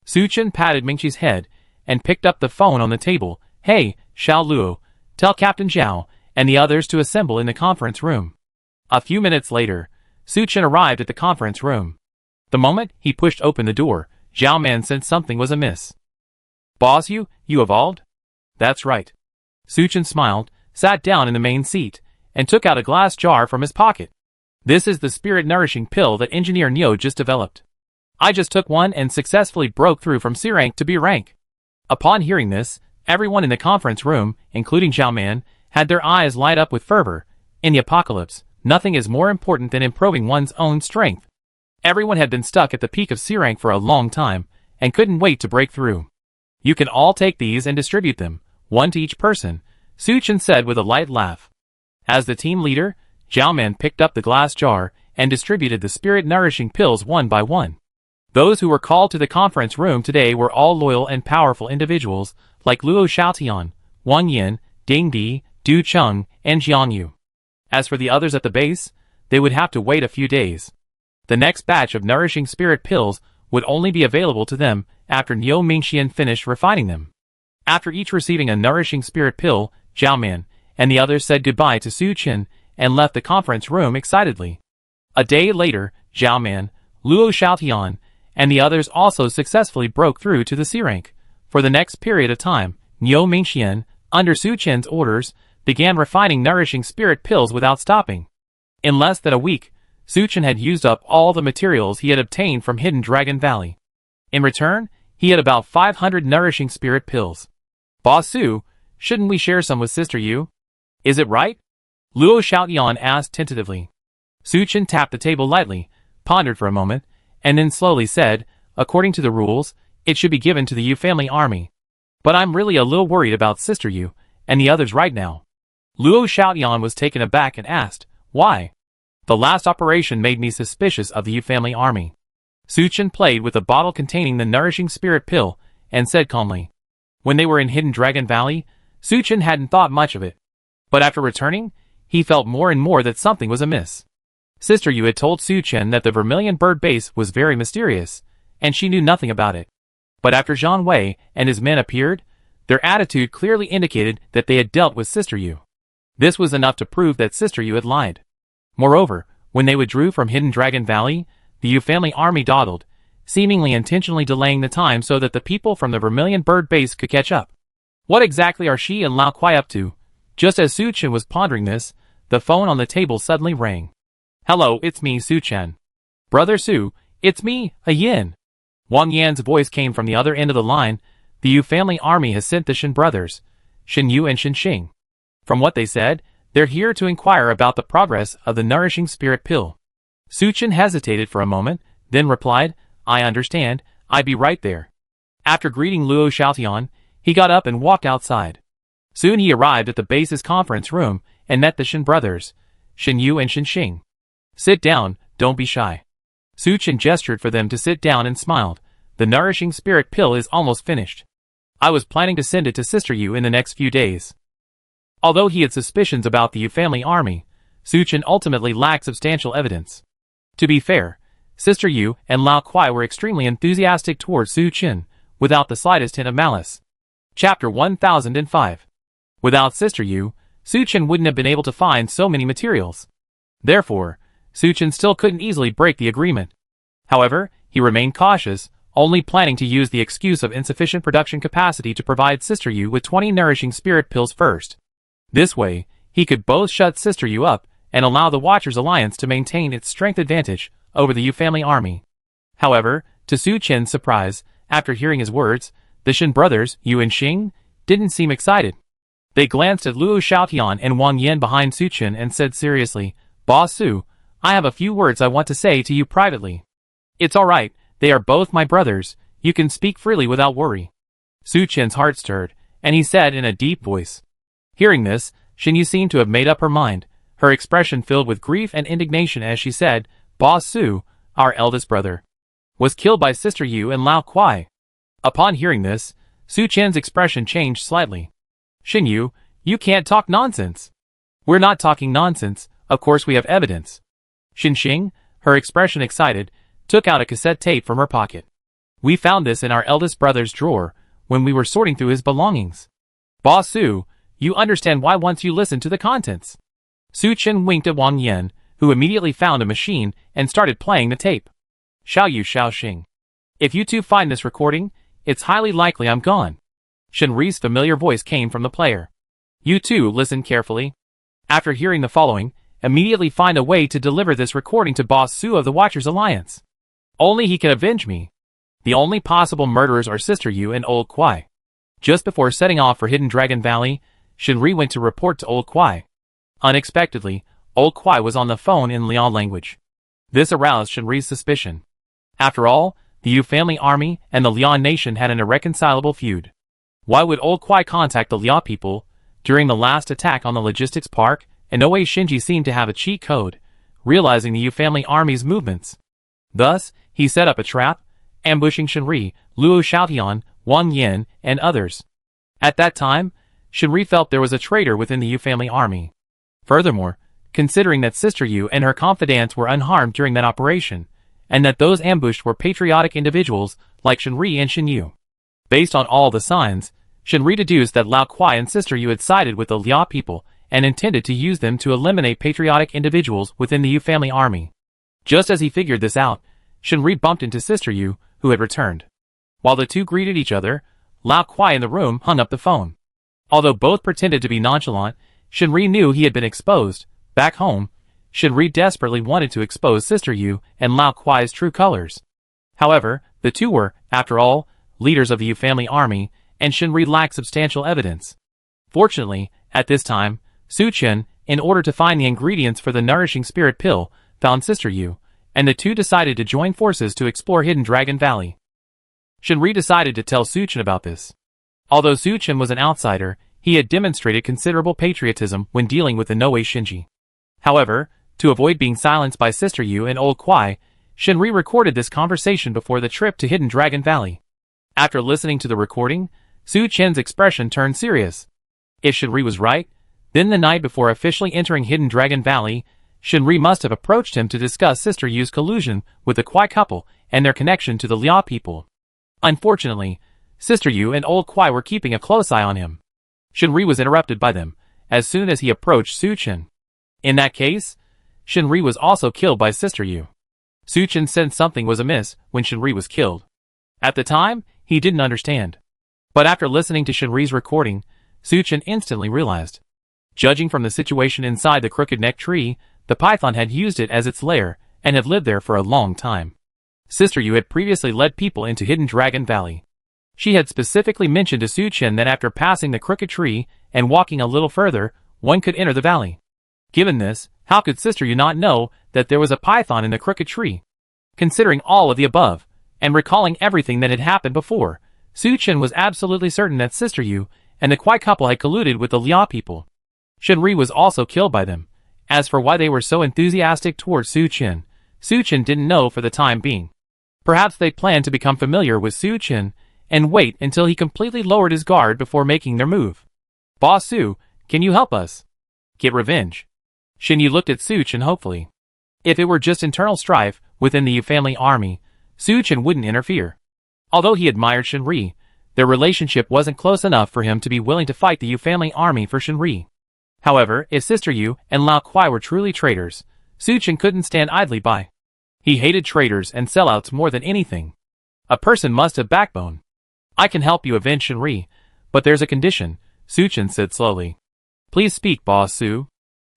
Suchin patted Mingqi's head and picked up the phone on the table. Hey, Xiao Luo, tell Captain Zhao and the others to assemble in the conference room. A few minutes later, Suchin arrived at the conference room. The moment he pushed open the door, Zhao Man sensed something was amiss. Boss, you evolved? That's right. Suchin smiled, sat down in the main seat, and took out a glass jar from his pocket. This is the spirit-nourishing pill that Engineer Neo just developed. I just took one and successfully broke through from C rank to B rank. Upon hearing this, everyone in the conference room, including Zhao Man, had their eyes light up with fervor. In the apocalypse, nothing is more important than improving one's own strength. Everyone had been stuck at the peak of C rank for a long time, and couldn't wait to break through. You can all take these and distribute them, one to each person, Su Chen said with a light laugh. As the team leader, Zhao Man picked up the glass jar and distributed the spirit-nourishing pills one by one. Those who were called to the conference room today were all loyal and powerful individuals, like Luo Xiaotian, Wang Yin, Ding Di, Du Cheng, and Jiang Yu. As for the others at the base, they would have to wait a few days. The next batch of nourishing spirit pills would only be available to them after Niu Mingxian finished refining them. After each receiving a nourishing spirit pill, Zhao Man and the others said goodbye to Su Chen and left the conference room excitedly. A day later, Zhao Man, Luo Xiaotian, and the others also successfully broke through to the C rank. For the next period of time, Niu Mingxian, under Su Chen's orders, began refining nourishing spirit pills without stopping. In less than a week, Su Chen had used up all the materials he had obtained from Hidden Dragon Valley. In return, he had about 500 nourishing spirit pills. Boss Su, shouldn't we share some with Sister Yu? Is it right? Luo Xiaotian asked tentatively. Su Chen tapped the table lightly, pondered for a moment, and then slowly said, according to the rules, it should be given to the Yu family army. But I'm really a little worried about Sister Yu and the others right now. Luo Xiaotian was taken aback and asked, why? The last operation made me suspicious of the Yu family army. Su Chen played with the bottle containing the nourishing spirit pill and said calmly. When they were in Hidden Dragon Valley, Su Chen hadn't thought much of it. But after returning, he felt more and more that something was amiss. Sister Yu had told Su Chen that the Vermilion Bird base was very mysterious, and she knew nothing about it. But after Zhang Wei and his men appeared, their attitude clearly indicated that they had dealt with Sister Yu. This was enough to prove that Sister Yu had lied. Moreover, when they withdrew from Hidden Dragon Valley, the Yu family army dawdled, seemingly intentionally delaying the time so that the people from the Vermilion Bird base could catch up. What exactly are she and Lao Kuai up to? Just as Su Chen was pondering this, the phone on the table suddenly rang. Hello, it's me, Su Chen. Brother Su, it's me, Yin. Wang Yan's voice came from the other end of the line. The Yu family army has sent the Shen brothers, Shen Yu and Shen Xing. From what they said, they're here to inquire about the progress of the nourishing spirit pill. Su Chen hesitated for a moment, then replied, I understand, I'd be right there. After greeting Luo Xiaotian, he got up and walked outside. Soon he arrived at the base's conference room and met the Shen brothers, Shen Yu and Shen Xing. Sit down, don't be shy. Su Chen gestured for them to sit down and smiled. The nourishing spirit pill is almost finished. I was planning to send it to Sister Yu in the next few days. Although he had suspicions about the Yu family army, Su Chen ultimately lacked substantial evidence. To be fair, Sister Yu and Lao Kuai were extremely enthusiastic towards Su Chen, without the slightest hint of malice. Chapter 1005. Without Sister Yu, Su Chen wouldn't have been able to find so many materials. Therefore, Su Chen still couldn't easily break the agreement. However, he remained cautious, only planning to use the excuse of insufficient production capacity to provide Sister Yu with 20 nourishing spirit pills first. This way, he could both shut Sister Yu up and allow the Watchers Alliance to maintain its strength advantage over the Yu family army. However, to Su Chen's surprise, after hearing his words, the Shen brothers, Yu and Xing, didn't seem excited. They glanced at Luo Xiaotian and Wang Yan behind Su Chen and said seriously, Boss Su, I have a few words I want to say to you privately. It's alright, they are both my brothers, you can speak freely without worry. Su Chen's heart stirred, and he said in a deep voice. Hearing this, Shen Yu seemed to have made up her mind, her expression filled with grief and indignation as she said, Boss Su, our eldest brother, was killed by Sister Yu and Lao Kuai. Upon hearing this, Su Chen's expression changed slightly. Shen Yu, you can't talk nonsense. We're not talking nonsense, of course we have evidence. Shen Xing, her expression excited, took out a cassette tape from her pocket. We found this in our eldest brother's drawer, when we were sorting through his belongings. Boss Su, you understand why once you listen to the contents. Su Chen winked at Wang Yan, who immediately found a machine and started playing the tape. Xiao Yu Xiao Xing. If you two find this recording, it's highly likely I'm gone. Shen Ri's familiar voice came from the player. You two listen carefully. After hearing the following, immediately find a way to deliver this recording to Boss Su of the Watchers Alliance. Only he can avenge me. The only possible murderers are Sister Yu and Old Kuai. Just before setting off for Hidden Dragon Valley, Shen Ri went to report to Old Kuai. Unexpectedly, Old Kuai was on the phone in Lian language. This aroused Shen Ri's suspicion. After all, the Yu family army and the Lian nation had an irreconcilable feud. Why would Old Kwai contact the Liao people? During the last attack on the logistics park, Inoue Shinji seemed to have a cheat code, realizing the Yu family army's movements. Thus, he set up a trap, ambushing Shinri, Luo Xiaotian, Wang Yin, and others. At that time, Shinri felt there was a traitor within the Yu family army. Furthermore, considering that Sister Yu and her confidants were unharmed during that operation, and that those ambushed were patriotic individuals like Shinri and Shinyu. Based on all the signs, Shinri deduced that Lao Kwai and Sister Yu had sided with the Liao people and intended to use them to eliminate patriotic individuals within the Yu family army. Just as he figured this out, Shinri bumped into Sister Yu, who had returned. While the two greeted each other, Lao Kwai in the room hung up the phone. Although both pretended to be nonchalant, Shinri knew he had been exposed. Back home, Shinri desperately wanted to expose Sister Yu and Lao Kwai's true colors. However, the two were, after all, leaders of the Yu family army, and Shinri lacked substantial evidence. Fortunately, at this time, Su Chen, in order to find the ingredients for the nourishing spirit pill, found Sister Yu, and the two decided to join forces to explore Hidden Dragon Valley. Shinri decided to tell Su Chen about this. Although Su Chen was an outsider, he had demonstrated considerable patriotism when dealing with Inoue Shinji. However, to avoid being silenced by Sister Yu and Old Kwai, Shinri recorded this conversation before the trip to Hidden Dragon Valley. After listening to the recording, Su Chen's expression turned serious. If Shinri was right, then the night before officially entering Hidden Dragon Valley, Shinri must have approached him to discuss Sister Yu's collusion with the Kwai couple and their connection to the Liao people. Unfortunately, Sister Yu and Old Kwai were keeping a close eye on him. Shinri was interrupted by them as soon as he approached Su Chen. In that case, Shinri was also killed by Sister Yu. Su Chen sensed something was amiss when Shinri was killed. At the time, he didn't understand. But after listening to Shinri's recording, Su Chen instantly realized. Judging from the situation inside the crooked neck tree, the python had used it as its lair and had lived there for a long time. Sister Yu had previously led people into Hidden Dragon Valley. She had specifically mentioned to Su Chen that after passing the crooked tree and walking a little further, one could enter the valley. Given this, how could Sister Yu not know that there was a python in the crooked tree? Considering all of the above, and recalling everything that had happened before, Su Chen was absolutely certain that Sister Yu and the Kwai couple had colluded with the Liao people. Shinri was also killed by them. As for why they were so enthusiastic towards Su Chen didn't know for the time being. Perhaps they planned to become familiar with Su Chen and wait until he completely lowered his guard before making their move. Boss Su, can you help us? Get revenge. Shinyu looked at Su Chen hopefully. If it were just internal strife within the Yu family army, Su Chen wouldn't interfere. Although he admired Shinri, their relationship wasn't close enough for him to be willing to fight the Yu family army for Shinri. However, if Sister Yu and Lao Kwai were truly traitors, Su Chen couldn't stand idly by. He hated traitors and sellouts more than anything. A person must have backbone. I can help you avenge Shinri, but there's a condition, Su Chen said slowly. Please speak, Boss Su.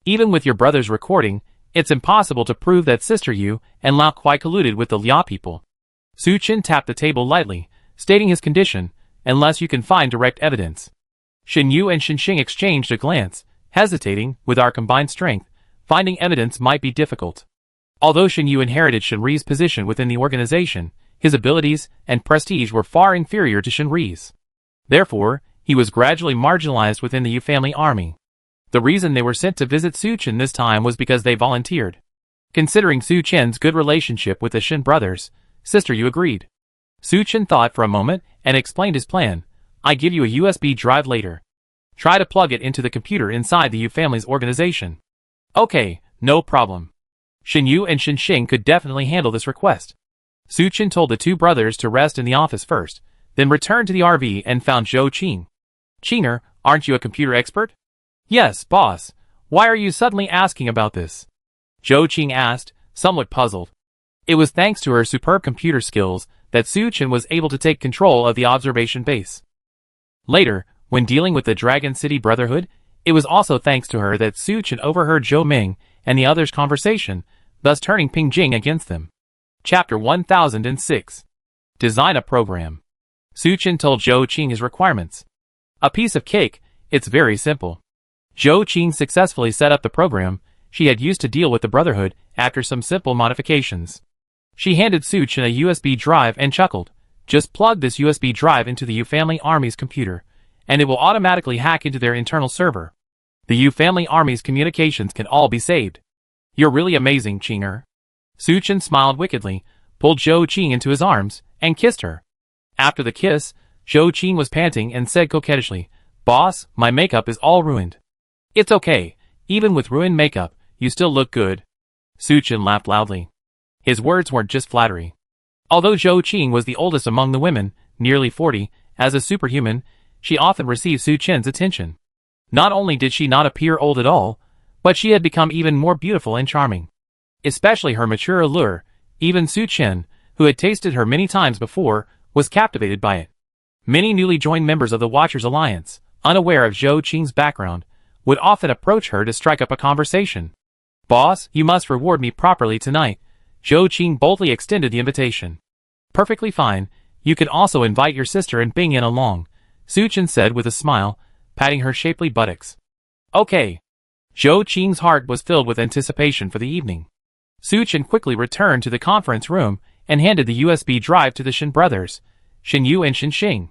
Even with your brother's recording, it's impossible to prove that Sister Yu and Lao Kwai colluded with the Liao people. Su Chen tapped the table lightly, stating his condition, unless you can find direct evidence. Shin Yu and Shin Xing exchanged a glance, hesitating. With our combined strength, finding evidence might be difficult. Although Shin Yu inherited Shinri's position within the organization, his abilities and prestige were far inferior to Shinri's. Therefore, he was gradually marginalized within the Yu family army. The reason they were sent to visit Su Chen this time was because they volunteered. Considering Su Chen's good relationship with the Shin brothers, Sister Yu agreed. Su Chen thought for a moment and explained his plan. I give you a USB drive later. Try to plug it into the computer inside the Yu family's organization. Okay, no problem. Shin Yu and Shin Xing could definitely handle this request. Su Chen told the two brothers to rest in the office first, then returned to the RV and found Zhou Qing. Qing'er, aren't you a computer expert? Yes, boss. Why are you suddenly asking about this? Zhou Qing asked, somewhat puzzled. It was thanks to her superb computer skills that Su Chen was able to take control of the observation base. Later, when dealing with the Dragon City Brotherhood, it was also thanks to her that Su Chen overheard Zhou Ming and the others' conversation, thus turning Ping Jing against them. Chapter 1006. Design a program. Su Chen told Zhou Qing his requirements. A piece of cake, it's very simple. Zhou Qing successfully set up the program she had used to deal with the Brotherhood after some simple modifications. She handed Su Chen a USB drive and chuckled. Just plug this USB drive into the Yu family army's computer. and it will automatically hack into their internal server. The Yu family army's communications can all be saved. You're really amazing, Qinger. Su Chen smiled wickedly, pulled Zhou Qing into his arms, and kissed her. After the kiss, Zhou Qing was panting and said coquettishly, "Boss, my makeup is all ruined." "It's okay. Even with ruined makeup, you still look good." Su Chen laughed loudly. His words weren't just flattery. Although Zhou Qing was the oldest among the women, nearly 40, as a superhuman, she often received Su Chen's attention. Not only did she not appear old at all, but she had become even more beautiful and charming. Especially her mature allure, even Su Chen, who had tasted her many times before, was captivated by it. Many newly joined members of the Watchers Alliance, unaware of Zhou Qing's background, would often approach her to strike up a conversation. "Boss, you must reward me properly tonight." Zhou Qing boldly extended the invitation. "Perfectly fine. You can also invite your sister and Bing Yin along," Su Chen said with a smile, patting her shapely buttocks. "Okay." Zhou Qing's heart was filled with anticipation for the evening. Su Chen quickly returned to the conference room and handed the USB drive to the Shen brothers, Shen Yu and Shen Xing.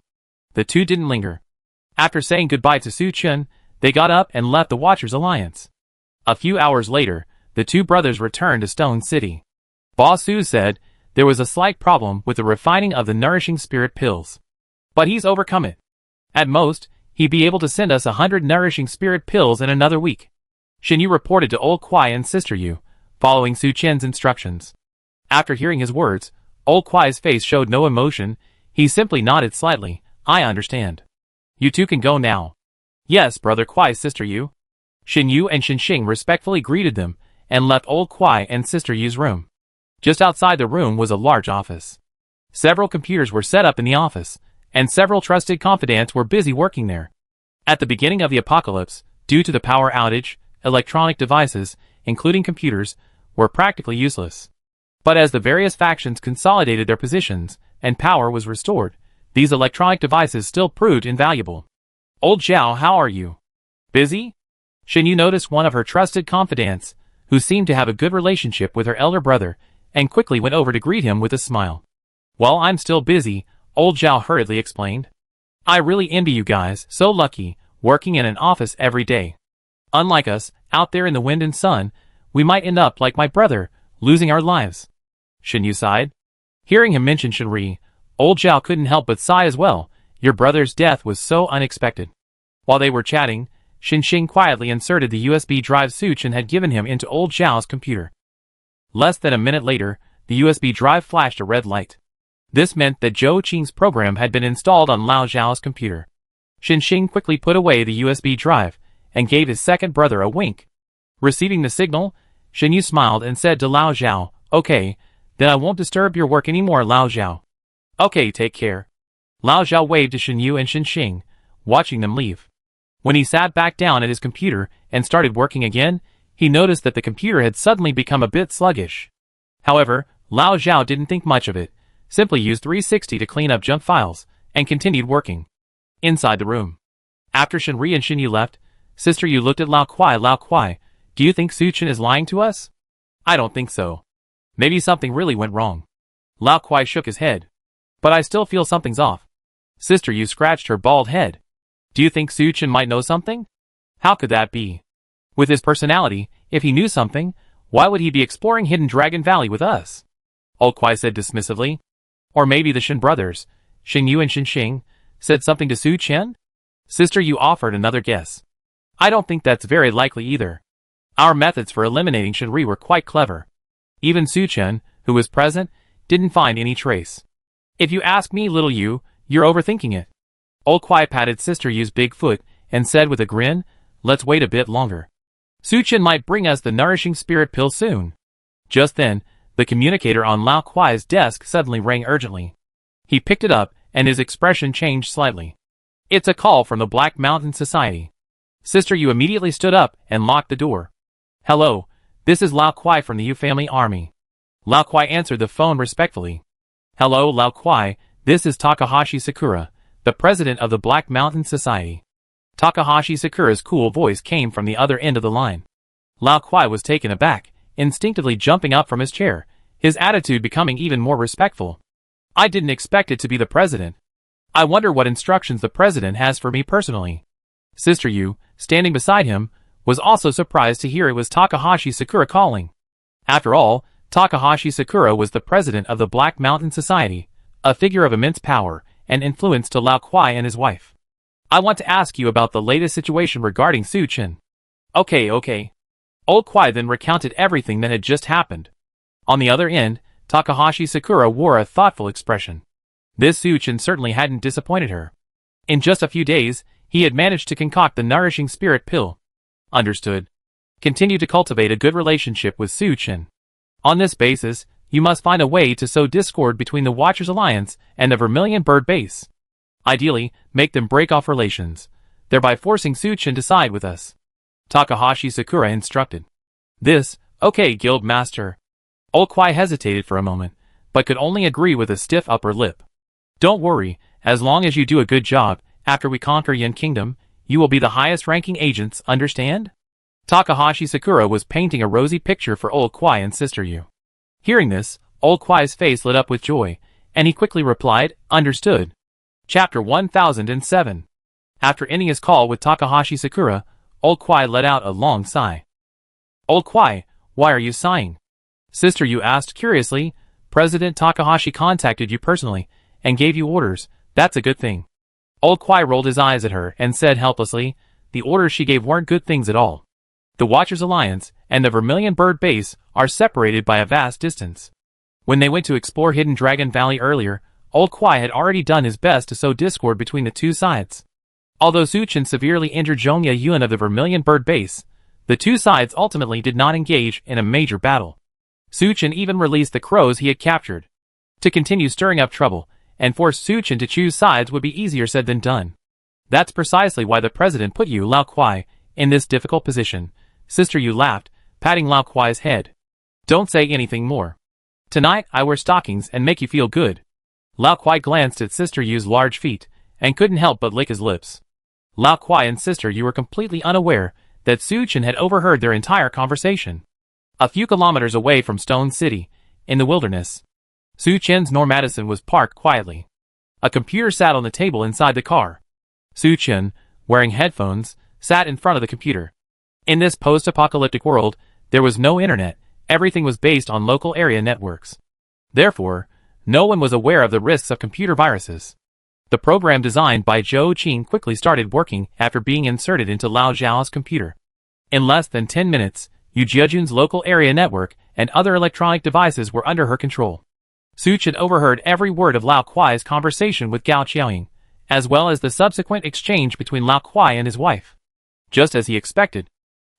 The two didn't linger. After saying goodbye to Su Chen, they got up and left the Watchers Alliance. A few hours later, the two brothers returned to Stone City. Boss Su said there was a slight problem with the refining of the nourishing spirit pills. But he's overcome it. At most, he'd be able to send us 100 nourishing spirit pills in another week. Shen Yu reported to Old Kuai and Sister Yu, following Su Chen's instructions. After hearing his words, Old Kuai's face showed no emotion. He simply nodded slightly. "I understand. You two can go now." "Yes, Brother Kuai, Sister Yu." Shen Yu and Shen Xing respectfully greeted them and left Old Kuai and Sister Yu's room. Just outside the room was a large office. Several computers were set up in the office, and several trusted confidants were busy working there. At the beginning of the apocalypse, due to the power outage, electronic devices, including computers, were practically useless. But as the various factions consolidated their positions, and power was restored, these electronic devices still proved invaluable. "Old Zhao, how are you? Busy?" Shen Yu noticed one of her trusted confidants, who seemed to have a good relationship with her elder brother, and quickly went over to greet him with a smile. "Well, I'm still busy," Old Zhao hurriedly explained. "I really envy you guys, so lucky, working in an office every day. Unlike us, out there in the wind and sun, we might end up like my brother, losing our lives." Shen Yu sighed. Hearing him mention Shenri, Old Zhao couldn't help but sigh as well. Your brother's death was so unexpected. While they were chatting, Shen Xing quietly inserted the USB drive Su Chen had given him into Old Zhao's computer. Less than a minute later, the USB drive flashed a red light. This meant that Zhou Qing's program had been installed on Lao Zhao's computer. Shen Xing quickly put away the USB drive and gave his second brother a wink. Receiving the signal, Shen Yu smiled and said to Lao Zhao, "Okay, then I won't disturb your work anymore, Lao Zhao." "Okay, take care." Lao Zhao waved to Shen Yu and Shen Xing, watching them leave. When he sat back down at his computer and started working again, he noticed that the computer had suddenly become a bit sluggish. However, Lao Zhao didn't think much of it, simply used 360 to clean up junk files, and continued working. Inside the room. After Shenri and Shen Yu left, Sister Yu looked at Lao Kuai. "Lao Kuai, do you think Su Chen is lying to us?" "I don't think so. Maybe something really went wrong." Lao Kuai shook his head. "But I still feel something's off." Sister Yu scratched her bald head. "Do you think Su Chen might know something?" "How could that be? With his personality, if he knew something, why would he be exploring Hidden Dragon Valley with us?" Old Kuai said dismissively. "Or maybe the Shen brothers, Shen Yu and Shen Xing, said something to Su Chen?" Sister Yu offered another guess. "I don't think that's very likely either. Our methods for eliminating Shenri were quite clever. Even Su Chen, who was present, didn't find any trace. If you ask me, little Yu, you're overthinking it." Old Kuai patted Sister Yu's big foot and said with a grin, "Let's wait a bit longer. Su Chen might bring us the nourishing spirit pill soon." Just then, the communicator on Lao Kuai's desk suddenly rang urgently. He picked it up, and his expression changed slightly. "It's a call from the Black Mountain Society." Sister Yu immediately stood up and locked the door. "Hello, this is Lao Kuai from the Yu family army." Lao Kuai answered the phone respectfully. "Hello, Lao Kuai, this is Takahashi Sakura, the president of the Black Mountain Society." Takahashi Sakura's cool voice came from the other end of the line. Lao Kuai was taken aback, instinctively jumping up from his chair, his attitude becoming even more respectful. "I didn't expect it to be the president. I wonder what instructions the president has for me personally. Sister Yu, standing beside him, was also surprised to hear it was Takahashi Sakura calling. After all, Takahashi Sakura was the president of the Black Mountain Society, a figure of immense power and influence to Lao Kuai and his wife. I want to ask you about the latest situation regarding Su Chen. Okay. Old Kuai then recounted everything that had just happened. On the other end, Takahashi Sakura wore a thoughtful expression. This Su Chen certainly hadn't disappointed her. In just a few days, he had managed to concoct the nourishing spirit pill. Understood. Continue to cultivate a good relationship with Su Chen. On this basis, you must find a way to sow discord between the Watchers Alliance and the Vermilion Bird Base. Ideally, make them break off relations, thereby forcing Su Chen to side with us. Takahashi Sakura instructed. This, okay, Guild Master. Old Kuai hesitated for a moment, but could only agree with a stiff upper lip. Don't worry, as long as you do a good job, after we conquer Yin Kingdom, you will be the highest ranking agents, understand? Takahashi Sakura was painting a rosy picture for Old Kuai and Sister Yu. Hearing this, Old Kuai's face lit up with joy, and he quickly replied, understood. Chapter 1007. After ending his call with Takahashi Sakura, Old Kuai let out a long sigh. Old Kuai, why are you sighing? Sister Yu asked curiously. President Takahashi contacted you personally, and gave you orders. That's a good thing. Old Kuai rolled his eyes at her and said helplessly, the orders she gave weren't good things at all. The Watchers Alliance and the Vermilion Bird Base are separated by a vast distance. When they went to explore Hidden Dragon Valley earlier, Old Kuai had already done his best to sow discord between the two sides. Although Su Chen severely injured Zhongya Yuan of the Vermilion Bird Base, the two sides ultimately did not engage in a major battle. Su Chen even released the crows he had captured. To continue stirring up trouble and force Su Chen to choose sides would be easier said than done. That's precisely why the president put you, Lao Kuai, in this difficult position. Sister Yu laughed, patting Lao Kuai's head. Don't say anything more. Tonight I wear stockings and make you feel good. Lao Kuai glanced at Sister Yu's large feet, and couldn't help but lick his lips. Lao Kuai and Sister Yu were completely unaware that Su Chen had overheard their entire conversation. A few kilometers away from Stone City, in the wilderness, Su Chen's Normadison was parked quietly. A computer sat on the table inside the car. Su Chen, wearing headphones, sat in front of the computer. In this post-apocalyptic world, there was no internet, everything was based on local area networks. Therefore, no one was aware of the risks of computer viruses. The program designed by Zhou Qing quickly started working after being inserted into Lao Zhao's computer. In less than 10 minutes, Yu Jiejun's local area network and other electronic devices were under her control. Su Chen overheard every word of Lao Kuai's conversation with Gao Qiaoying, as well as the subsequent exchange between Lao Kuai and his wife. Just as he expected,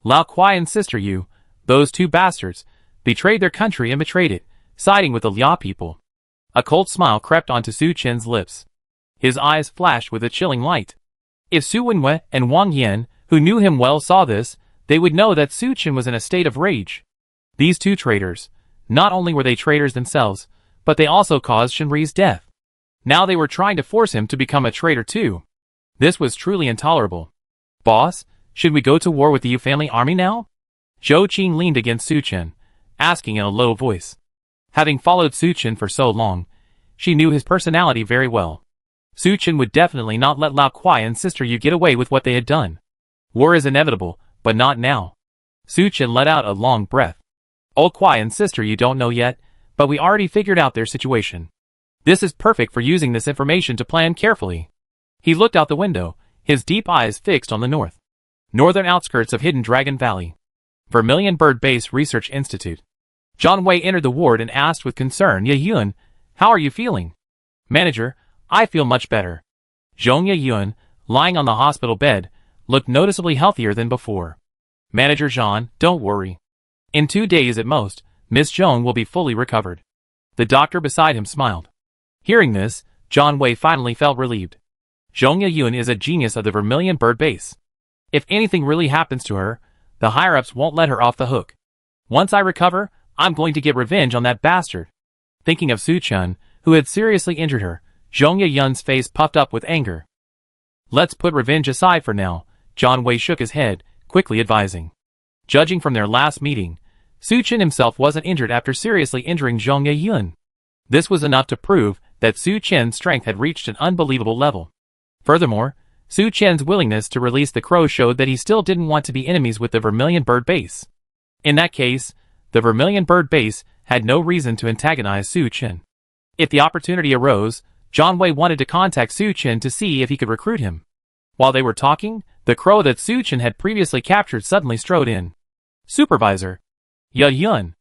Lao Kuai and Sister Yu, those two bastards, betrayed their country and betrayed it, siding with the Liao people. A cold smile crept onto Su Chen's lips. His eyes flashed with a chilling light. If Su Wenwei and Wang Yan, who knew him well, saw this, they would know that Su Chen was in a state of rage. These two traitors, not only were they traitors themselves, but they also caused Shinri's death. Now they were trying to force him to become a traitor too. This was truly intolerable. Boss, should we go to war with the Yu family army now? Zhou Qing leaned against Su Chen, asking in a low voice. Having followed Su Chen for so long, she knew his personality very well. Su Chen would definitely not let Lao Kuai and Sister Yu get away with what they had done. War is inevitable, but not now. Su Chen let out a long breath. Old Kuai and Sister Yu don't know yet, but we already figured out their situation. This is perfect for using this information to plan carefully. He looked out the window, his deep eyes fixed on the northern outskirts of Hidden Dragon Valley. Vermilion Bird Base Research Institute. John Wei entered the ward and asked with concern, Ye Yuan, how are you feeling? Manager, I feel much better. Zhongya Yuan, lying on the hospital bed, looked noticeably healthier than before. Manager Zhang, don't worry. In 2 days at most, Miss Zhong will be fully recovered. The doctor beside him smiled. Hearing this, John Wei finally felt relieved. Zhongya Yuan is a genius of the Vermilion Bird Base. If anything really happens to her, the higher-ups won't let her off the hook. Once I recover, I'm going to get revenge on that bastard. Thinking of Su Chen, who had seriously injured her, Zhongya Yuan's face puffed up with anger. Let's put revenge aside for now, John Wei shook his head, quickly advising. Judging from their last meeting, Su Chen himself wasn't injured after seriously injuring Zhongya Yuan. This was enough to prove that Su Chen's strength had reached an unbelievable level. Furthermore, Su Chen's willingness to release the crow showed that he still didn't want to be enemies with the Vermilion Bird base. In that case, the Vermilion Bird base had no reason to antagonize Su Chen. If the opportunity arose, John Wei wanted to contact Su Chen to see if he could recruit him. While they were talking, the crow that Su Chen had previously captured suddenly strode in. "Supervisor." "Ya Yun."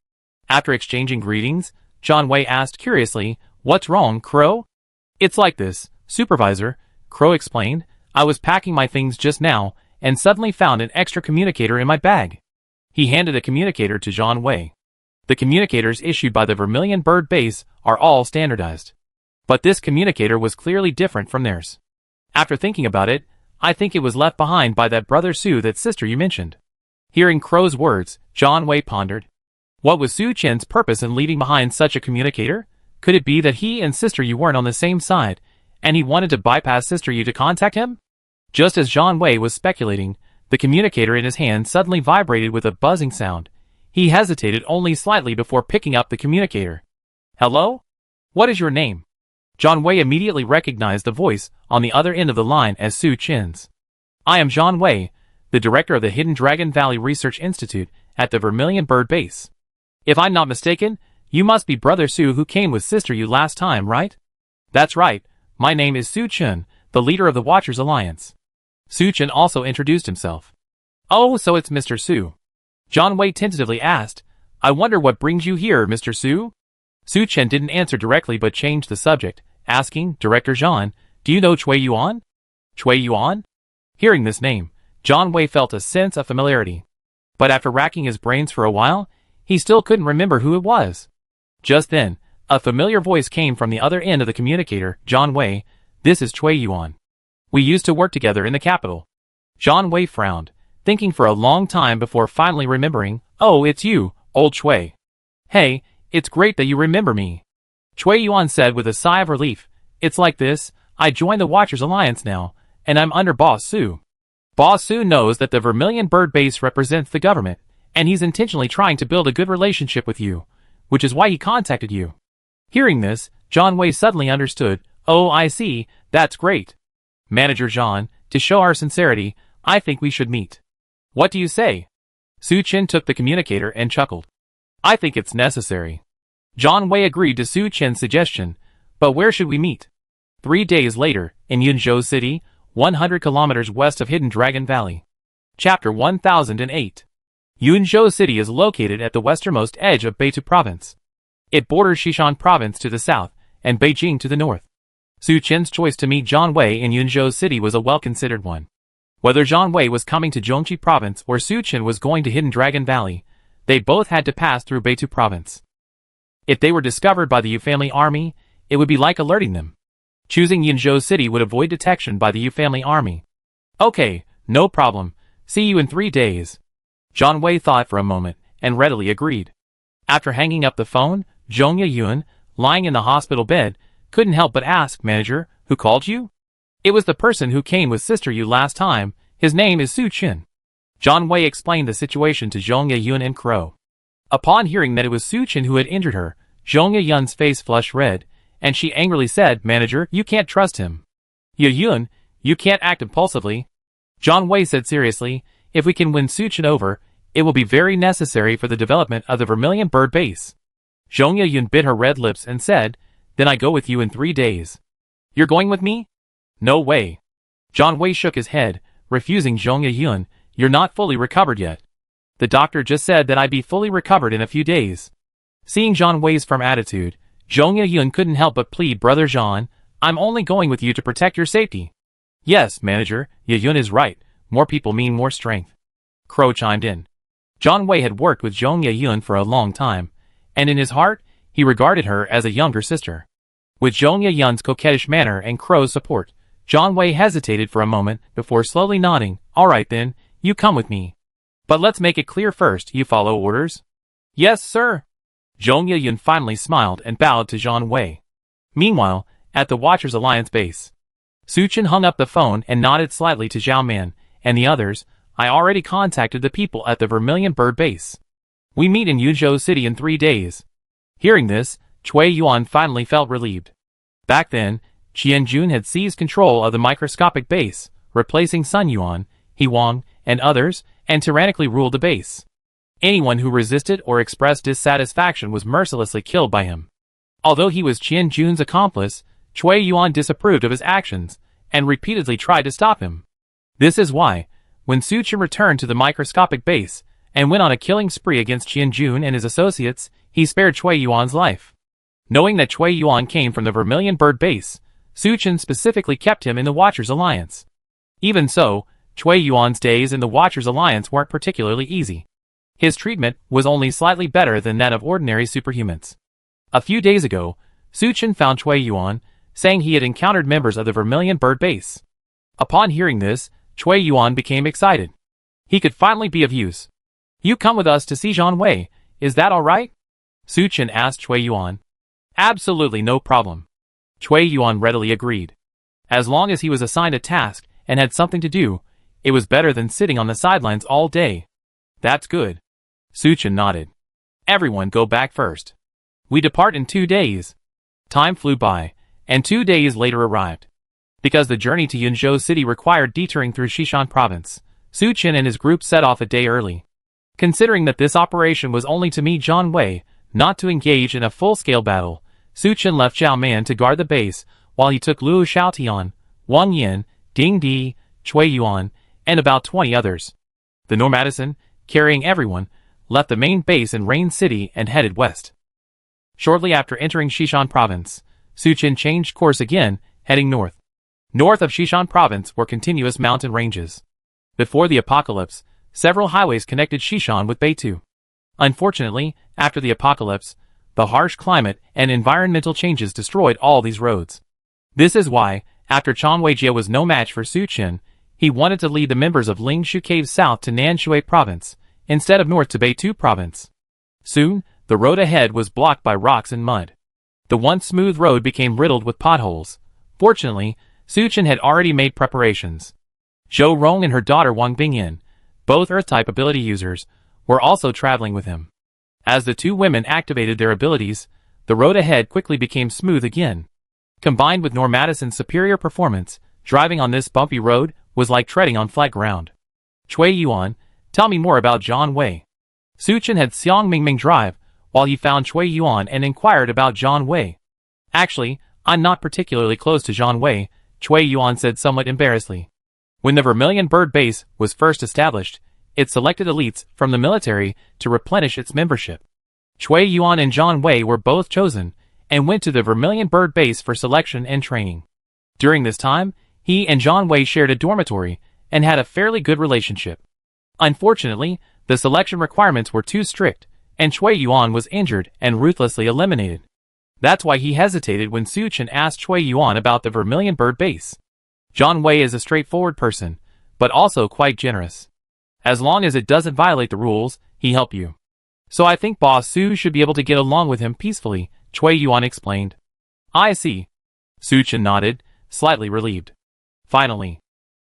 After exchanging greetings, John Wei asked curiously, "What's wrong, Crow?" "It's like this, Supervisor," Crow explained. "I was packing my things just now, and suddenly found an extra communicator in my bag." He handed a communicator to John Wei. The communicators issued by the Vermilion Bird base are all standardized. But this communicator was clearly different from theirs. After thinking about it, I think it was left behind by that brother Su, that sister you mentioned. Hearing Crow's words, John Wei pondered. What was Su Chen's purpose in leaving behind such a communicator? Could it be that he and Sister Yu weren't on the same side, and he wanted to bypass Sister Yu to contact him? Just as John Wei was speculating, the communicator in his hand suddenly vibrated with a buzzing sound. He hesitated only slightly before picking up the communicator. "Hello? What is your name?" John Wei immediately recognized the voice on the other end of the line as Su Chen's. "I am John Wei, the director of the Hidden Dragon Valley Research Institute at the Vermilion Bird Base. If I'm not mistaken, you must be Brother Su who came with Sister Yu last time, right?" "That's right. My name is Su Chen, the leader of the Watchers Alliance." Su Chen also introduced himself. "Oh, so it's Mr. Su." John Wei tentatively asked, "I wonder what brings you here, Mr. Su?" Su Chen didn't answer directly but changed the subject, asking, "Director Zhan, do you know Cui Yuan?" Cui Yuan? Hearing this name, John Wei felt a sense of familiarity. But after racking his brains for a while, he still couldn't remember who it was. Just then, a familiar voice came from the other end of the communicator. "John Wei, this is Cui Yuan. We used to work together in the capital." John Wei frowned, thinking for a long time before finally remembering. "Oh, it's you, old Cui. Hey, it's great that you remember me." Cui Yuan said with a sigh of relief. "It's like this, I joined the Watchers Alliance now, and I'm under Boss Su. Boss Su knows that the Vermilion Bird Base represents the government, and he's intentionally trying to build a good relationship with you, which is why he contacted you." Hearing this, John Wei suddenly understood. "Oh, I see, that's great. Manager Zhan, to show our sincerity, I think we should meet. What do you say?" Su Chen took the communicator and chuckled. "I think it's necessary." John Wei agreed to Su Chen's suggestion, but where should we meet? 3 days later, in Yunzhou City, 100 kilometers west of Hidden Dragon Valley. Chapter 1008. Yunzhou City is located at the westernmost edge of Beitou Province. It borders Xishan Province to the south, and Beijing to the north. Su Chen's choice to meet John Wei in Yunzhou City was a well-considered one. Whether John Wei was coming to Zhongqi Province or Su Chen was going to Hidden Dragon Valley, they both had to pass through Beitou Province. If they were discovered by the Yu family army, it would be like alerting them. Choosing Yunzhou City would avoid detection by the Yu family army. "Okay, no problem. See you in 3 days." John Wei thought for a moment, and readily agreed. After hanging up the phone, Zhong Yun, lying in the hospital bed, couldn't help but ask, "Manager, who called you?" "It was the person who came with Sister Yu last time. His name is Su Chen." John Wei explained the situation to Zhong Yun and Crow. Upon hearing that it was Su Chen who had injured her, Zhong Yun's face flushed red, and she angrily said, "Manager, you can't trust him. Yun, you can't act impulsively." John Wei said seriously, "If we can win Su Chen over, it will be very necessary for the development of the Vermilion Bird Base." Zhong Yun bit her red lips and said, "Then I go with you in 3 days." "You're going with me?" "No way." John Wei shook his head, refusing. Zhong Yun, "You're not fully recovered yet. The doctor just said that I'd be fully recovered in a few days." Seeing John Wei's firm attitude, Zhong Yun couldn't help but plead, "Brother Zhan, I'm only going with you to protect your safety." "Yes, Manager, Yun is right. More people mean more strength." Crow chimed in. John Wei had worked with Zhong Yun for a long time, and in his heart, he regarded her as a younger sister. With Zhong Yun's coquettish manner and Crow's support, John Wei hesitated for a moment before slowly nodding. "All right then, you come with me. But let's make it clear first, you follow orders?" "Yes, sir." Zhong Yun finally smiled and bowed to John Wei. Meanwhile, at the Watchers Alliance base, Su Chen hung up the phone and nodded slightly to Zhao Man and the others. "I already contacted the people at the Vermilion Bird Base. We meet in Yunzhou City in 3 days." Hearing this, Cui Yuan finally felt relieved. Back then, Qianjun had seized control of the microscopic base, replacing Sun Yuan, He Wang, and others, and tyrannically ruled the base. Anyone who resisted or expressed dissatisfaction was mercilessly killed by him. Although he was Qianjun's accomplice, Cui Yuan disapproved of his actions, and repeatedly tried to stop him. This is why, when Su Chen returned to the microscopic base, and went on a killing spree against Qianjun and his associates, he spared Cui Yuan's life. Knowing that Cui Yuan came from the Vermilion Bird base, Su Chen specifically kept him in the Watchers Alliance. Even so, Cui Yuan's days in the Watchers Alliance weren't particularly easy. His treatment was only slightly better than that of ordinary superhumans. A few days ago, Su Chen found Cui Yuan, saying he had encountered members of the Vermilion Bird base. Upon hearing this, Cui Yuan became excited. He could finally be of use. "You come with us to see Zhang Wei, is that alright?" Su Chen asked Cui Yuan. "Absolutely no problem." Cui Yuan readily agreed. As long as he was assigned a task and had something to do, it was better than sitting on the sidelines all day. "That's good." Su Chen nodded. "Everyone go back first. We depart in 2 days." Time flew by, and 2 days later arrived. Because the journey to Yunzhou City required detouring through Xishan Province, Su Chen and his group set off a day early. Considering that this operation was only to meet Zhang Wei, not to engage in a full-scale battle, Su Chen left Zhao Man to guard the base, while he took Luo Xiaotian, Wang Yin, Ding Di, Cui Yuan, and about 20 others. The Normadison, carrying everyone, left the main base in Rain City and headed west. Shortly after entering Xishan Province, Su Chen changed course again, heading north. North of Xishan Province were continuous mountain ranges. Before the apocalypse, several highways connected Xishan with Beitu. Unfortunately, after the apocalypse, the harsh climate and environmental changes destroyed all these roads. This is why, after Chan Weijie was no match for Su Chen, he wanted to lead the members of Lingshu Cave south to Nanshui Province, instead of north to Beitu Province. Soon, the road ahead was blocked by rocks and mud. The once smooth road became riddled with potholes. Fortunately, Su Chen had already made preparations. Zhou Rong and her daughter Wang Bingyan, both Earth-type ability users, were also traveling with him. As the two women activated their abilities, the road ahead quickly became smooth again. Combined with Normadison's superior performance, driving on this bumpy road was like treading on flat ground. "Cui Yuan, tell me more about Zhang Wei." Su Chen had Xiang Mingming drive, while he found Cui Yuan and inquired about Zhang Wei. "Actually, I'm not particularly close to Zhang Wei," Cui Yuan said somewhat embarrassedly. When the Vermilion Bird base was first established, it selected elites from the military to replenish its membership. Cui Yuan and Zhang Wei were both chosen, and went to the Vermilion Bird base for selection and training. During this time, he and Zhang Wei shared a dormitory, and had a fairly good relationship. Unfortunately, the selection requirements were too strict, and Cui Yuan was injured and ruthlessly eliminated. That's why he hesitated when Su Chen asked Cui Yuan about the Vermilion Bird base. Zhang Wei is a straightforward person, but also quite generous. As long as it doesn't violate the rules, he'll help you. So I think Boss Su should be able to get along with him peacefully, Cui Yuan explained. "I see." Su Chen nodded, slightly relieved. Finally,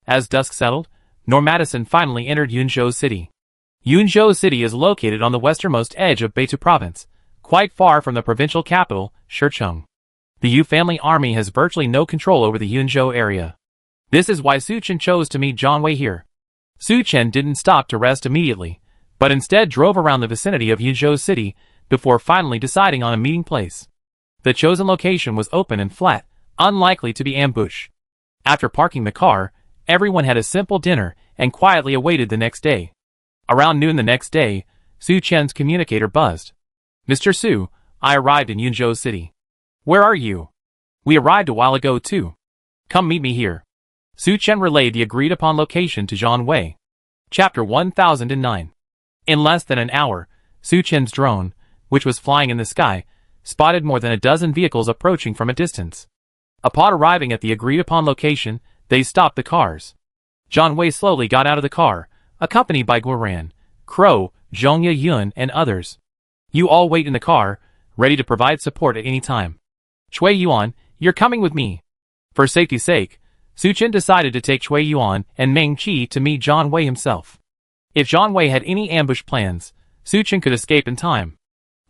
as dusk settled, Normadison finally entered Yunzhou City. Yunzhou City is located on the westernmost edge of Beitu Province, quite far from the provincial capital, Shicheng. The Yu family army has virtually no control over the Yunzhou area. This is why Su Chen chose to meet Zhang Wei here. Su Chen didn't stop to rest immediately, but instead drove around the vicinity of Yunzhou City before finally deciding on a meeting place. The chosen location was open and flat, unlikely to be ambushed. After parking the car, everyone had a simple dinner and quietly awaited the next day. Around noon the next day, Su Chen's communicator buzzed. "Mr. Su, I arrived in Yunzhou City." "Where are you?" "We arrived a while ago too." "Come meet me here." Su Chen relayed the agreed-upon location to Zhang Wei. Chapter 1009. In less than an hour, Su Chen's drone, which was flying in the sky, spotted more than a dozen vehicles approaching from a distance. Upon arriving at the agreed-upon location, they stopped the cars. Zhang Wei slowly got out of the car, accompanied by Guoran, Crow, Zhongya Yun, and others. "You all wait in the car, ready to provide support at any time. Cui Yuan, you're coming with me." For safety's sake, Su Chen decided to take Cui Yuan and Meng Qi to meet Zhang Wei himself. If Zhang Wei had any ambush plans, Su Chen could escape in time.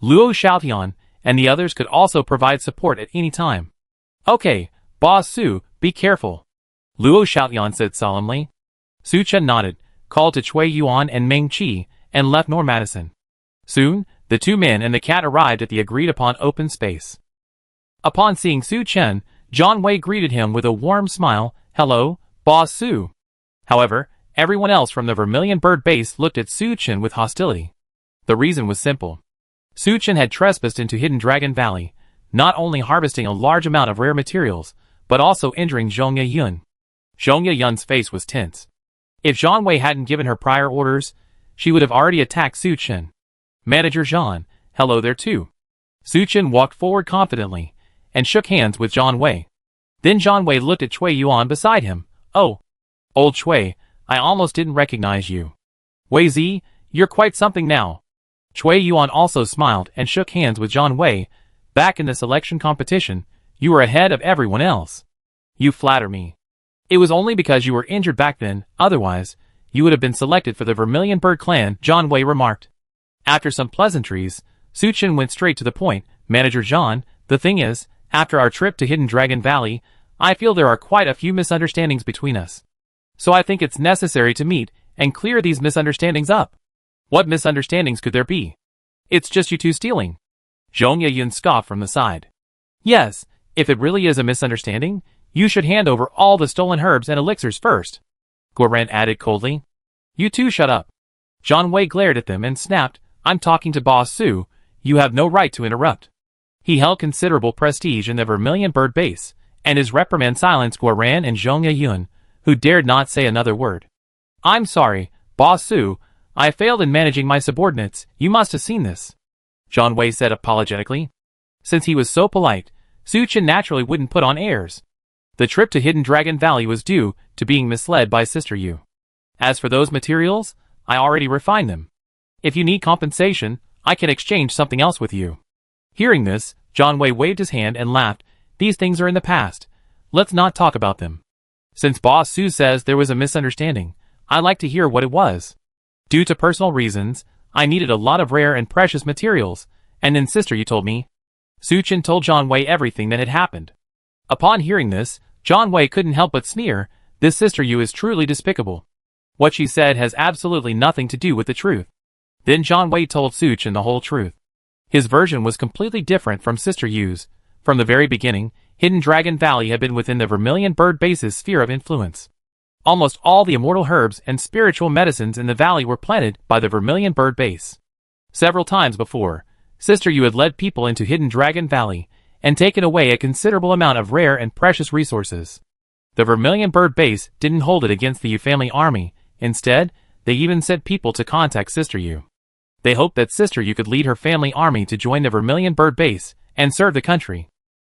Luo Xiaotian and the others could also provide support at any time. Okay, Boss Su, be careful, Luo Xiaoyan said solemnly. Su Chen nodded, called to Cui Yuan and Meng Qi, and left Nor Madison. Soon, the two men and the cat arrived at the agreed-upon open space. Upon seeing Su Chen, John Wei greeted him with a warm smile. Hello, Boss Su. However, everyone else from the Vermilion Bird base looked at Su Chen with hostility. The reason was simple. Su Chen had trespassed into Hidden Dragon Valley, not only harvesting a large amount of rare materials, but also injuring Zhongye Yun. Zhongye Yun's face was tense. If Zhang Wei hadn't given her prior orders, she would have already attacked Su Chen. Manager Zhan, hello there too. Su Chen walked forward confidently, and shook hands with Zhang Wei. Then Zhang Wei looked at Cui Yuan beside him. Oh, old Cui, I almost didn't recognize you. Wei Zi, you're quite something now. Cui Yuan also smiled and shook hands with Zhang Wei. Back in the selection competition, you were ahead of everyone else. You flatter me. It was only because you were injured back then, otherwise, you would have been selected for the Vermilion Bird clan, Zhang Wei remarked. After some pleasantries, Su Chen went straight to the point. Manager Zhan, the thing is, after our trip to Hidden Dragon Valley, I feel there are quite a few misunderstandings between us. So I think it's necessary to meet and clear these misunderstandings up. What misunderstandings could there be? It's just you two stealing. Zhongye Yun scoffed from the side. Yes, if it really is a misunderstanding, you should hand over all the stolen herbs and elixirs first. Guoran added coldly. You two shut up. Zhang Wei glared at them and snapped, I'm talking to Boss Su, you have no right to interrupt. He held considerable prestige in the Vermilion Bird base, and his reprimand silenced Guoran and Zhongye Yun, who dared not say another word. I'm sorry, Boss Su, I failed in managing my subordinates, you must have seen this. Zhang Wei said apologetically. Since he was so polite, Su Chen naturally wouldn't put on airs. The trip to Hidden Dragon Valley was due to being misled by Sister Yu. As for those materials, I already refined them. If you need compensation, I can exchange something else with you. Hearing this, Zhang Wei waved his hand and laughed. These things are in the past. Let's not talk about them. Since Boss Su says there was a misunderstanding, I'd like to hear what it was. Due to personal reasons, I needed a lot of rare and precious materials, and then Sister Yu told me. Su Chen told Zhang Wei everything that had happened. Upon hearing this, Zhang Wei couldn't help but sneer. This Sister Yu is truly despicable. What she said has absolutely nothing to do with the truth. Then Zhang Wei told Su Chen the whole truth. His version was completely different from Sister Yu's. From the very beginning, Hidden Dragon Valley had been within the Vermilion Bird base's sphere of influence. Almost all the immortal herbs and spiritual medicines in the valley were planted by the Vermilion Bird base. Several times before, Sister Yu had led people into Hidden Dragon Valley and taken away a considerable amount of rare and precious resources. The Vermilion Bird base didn't hold it against the Yu family army. Instead, they even sent people to contact Sister Yu. They hoped that Sister Yu could lead her family army to join the Vermilion Bird base and serve the country.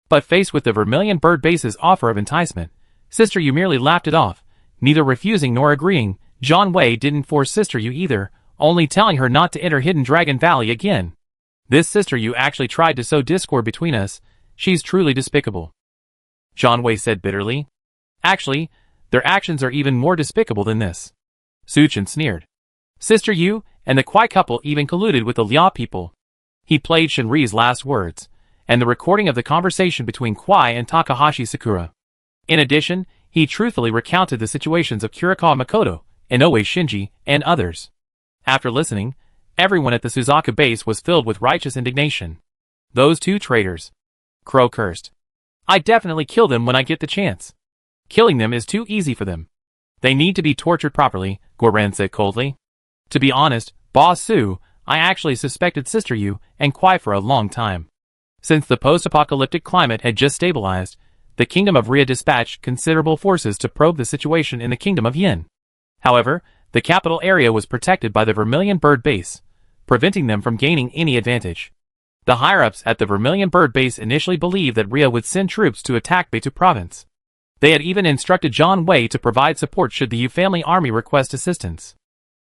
But faced with the Vermilion Bird base's offer of enticement, Sister Yu merely laughed it off, neither refusing nor agreeing. Zhang Wei didn't force Sister Yu either, only telling her not to enter Hidden Dragon Valley again. This Sister Yu actually tried to sow discord between us. She's truly despicable. Zhang Wei said bitterly. Actually, their actions are even more despicable than this. Su Chen sneered. Sister Yu and the Kuai couple even colluded with the Liao people. He played Shinri's last words, and the recording of the conversation between Kuai and Takahashi Sakura. In addition, he truthfully recounted the situations of Kurikawa Makoto, Inoue Shinji, and others. After listening, everyone at the Suzaka base was filled with righteous indignation. Those two traitors. Crow cursed. I definitely kill them when I get the chance. Killing them is too easy for them. They need to be tortured properly, Guoran said coldly. To be honest, Boss Su, I actually suspected Sister Yu and Kuai for a long time. Since the post-apocalyptic climate had just stabilized, the Kingdom of Ria dispatched considerable forces to probe the situation in the Kingdom of Yin. However, the capital area was protected by the Vermilion Bird base, preventing them from gaining any advantage. The higher-ups at the Vermilion Bird base initially believed that Ria would send troops to attack Beitou province. They had even instructed Zhang Wei to provide support should the Yu family army request assistance.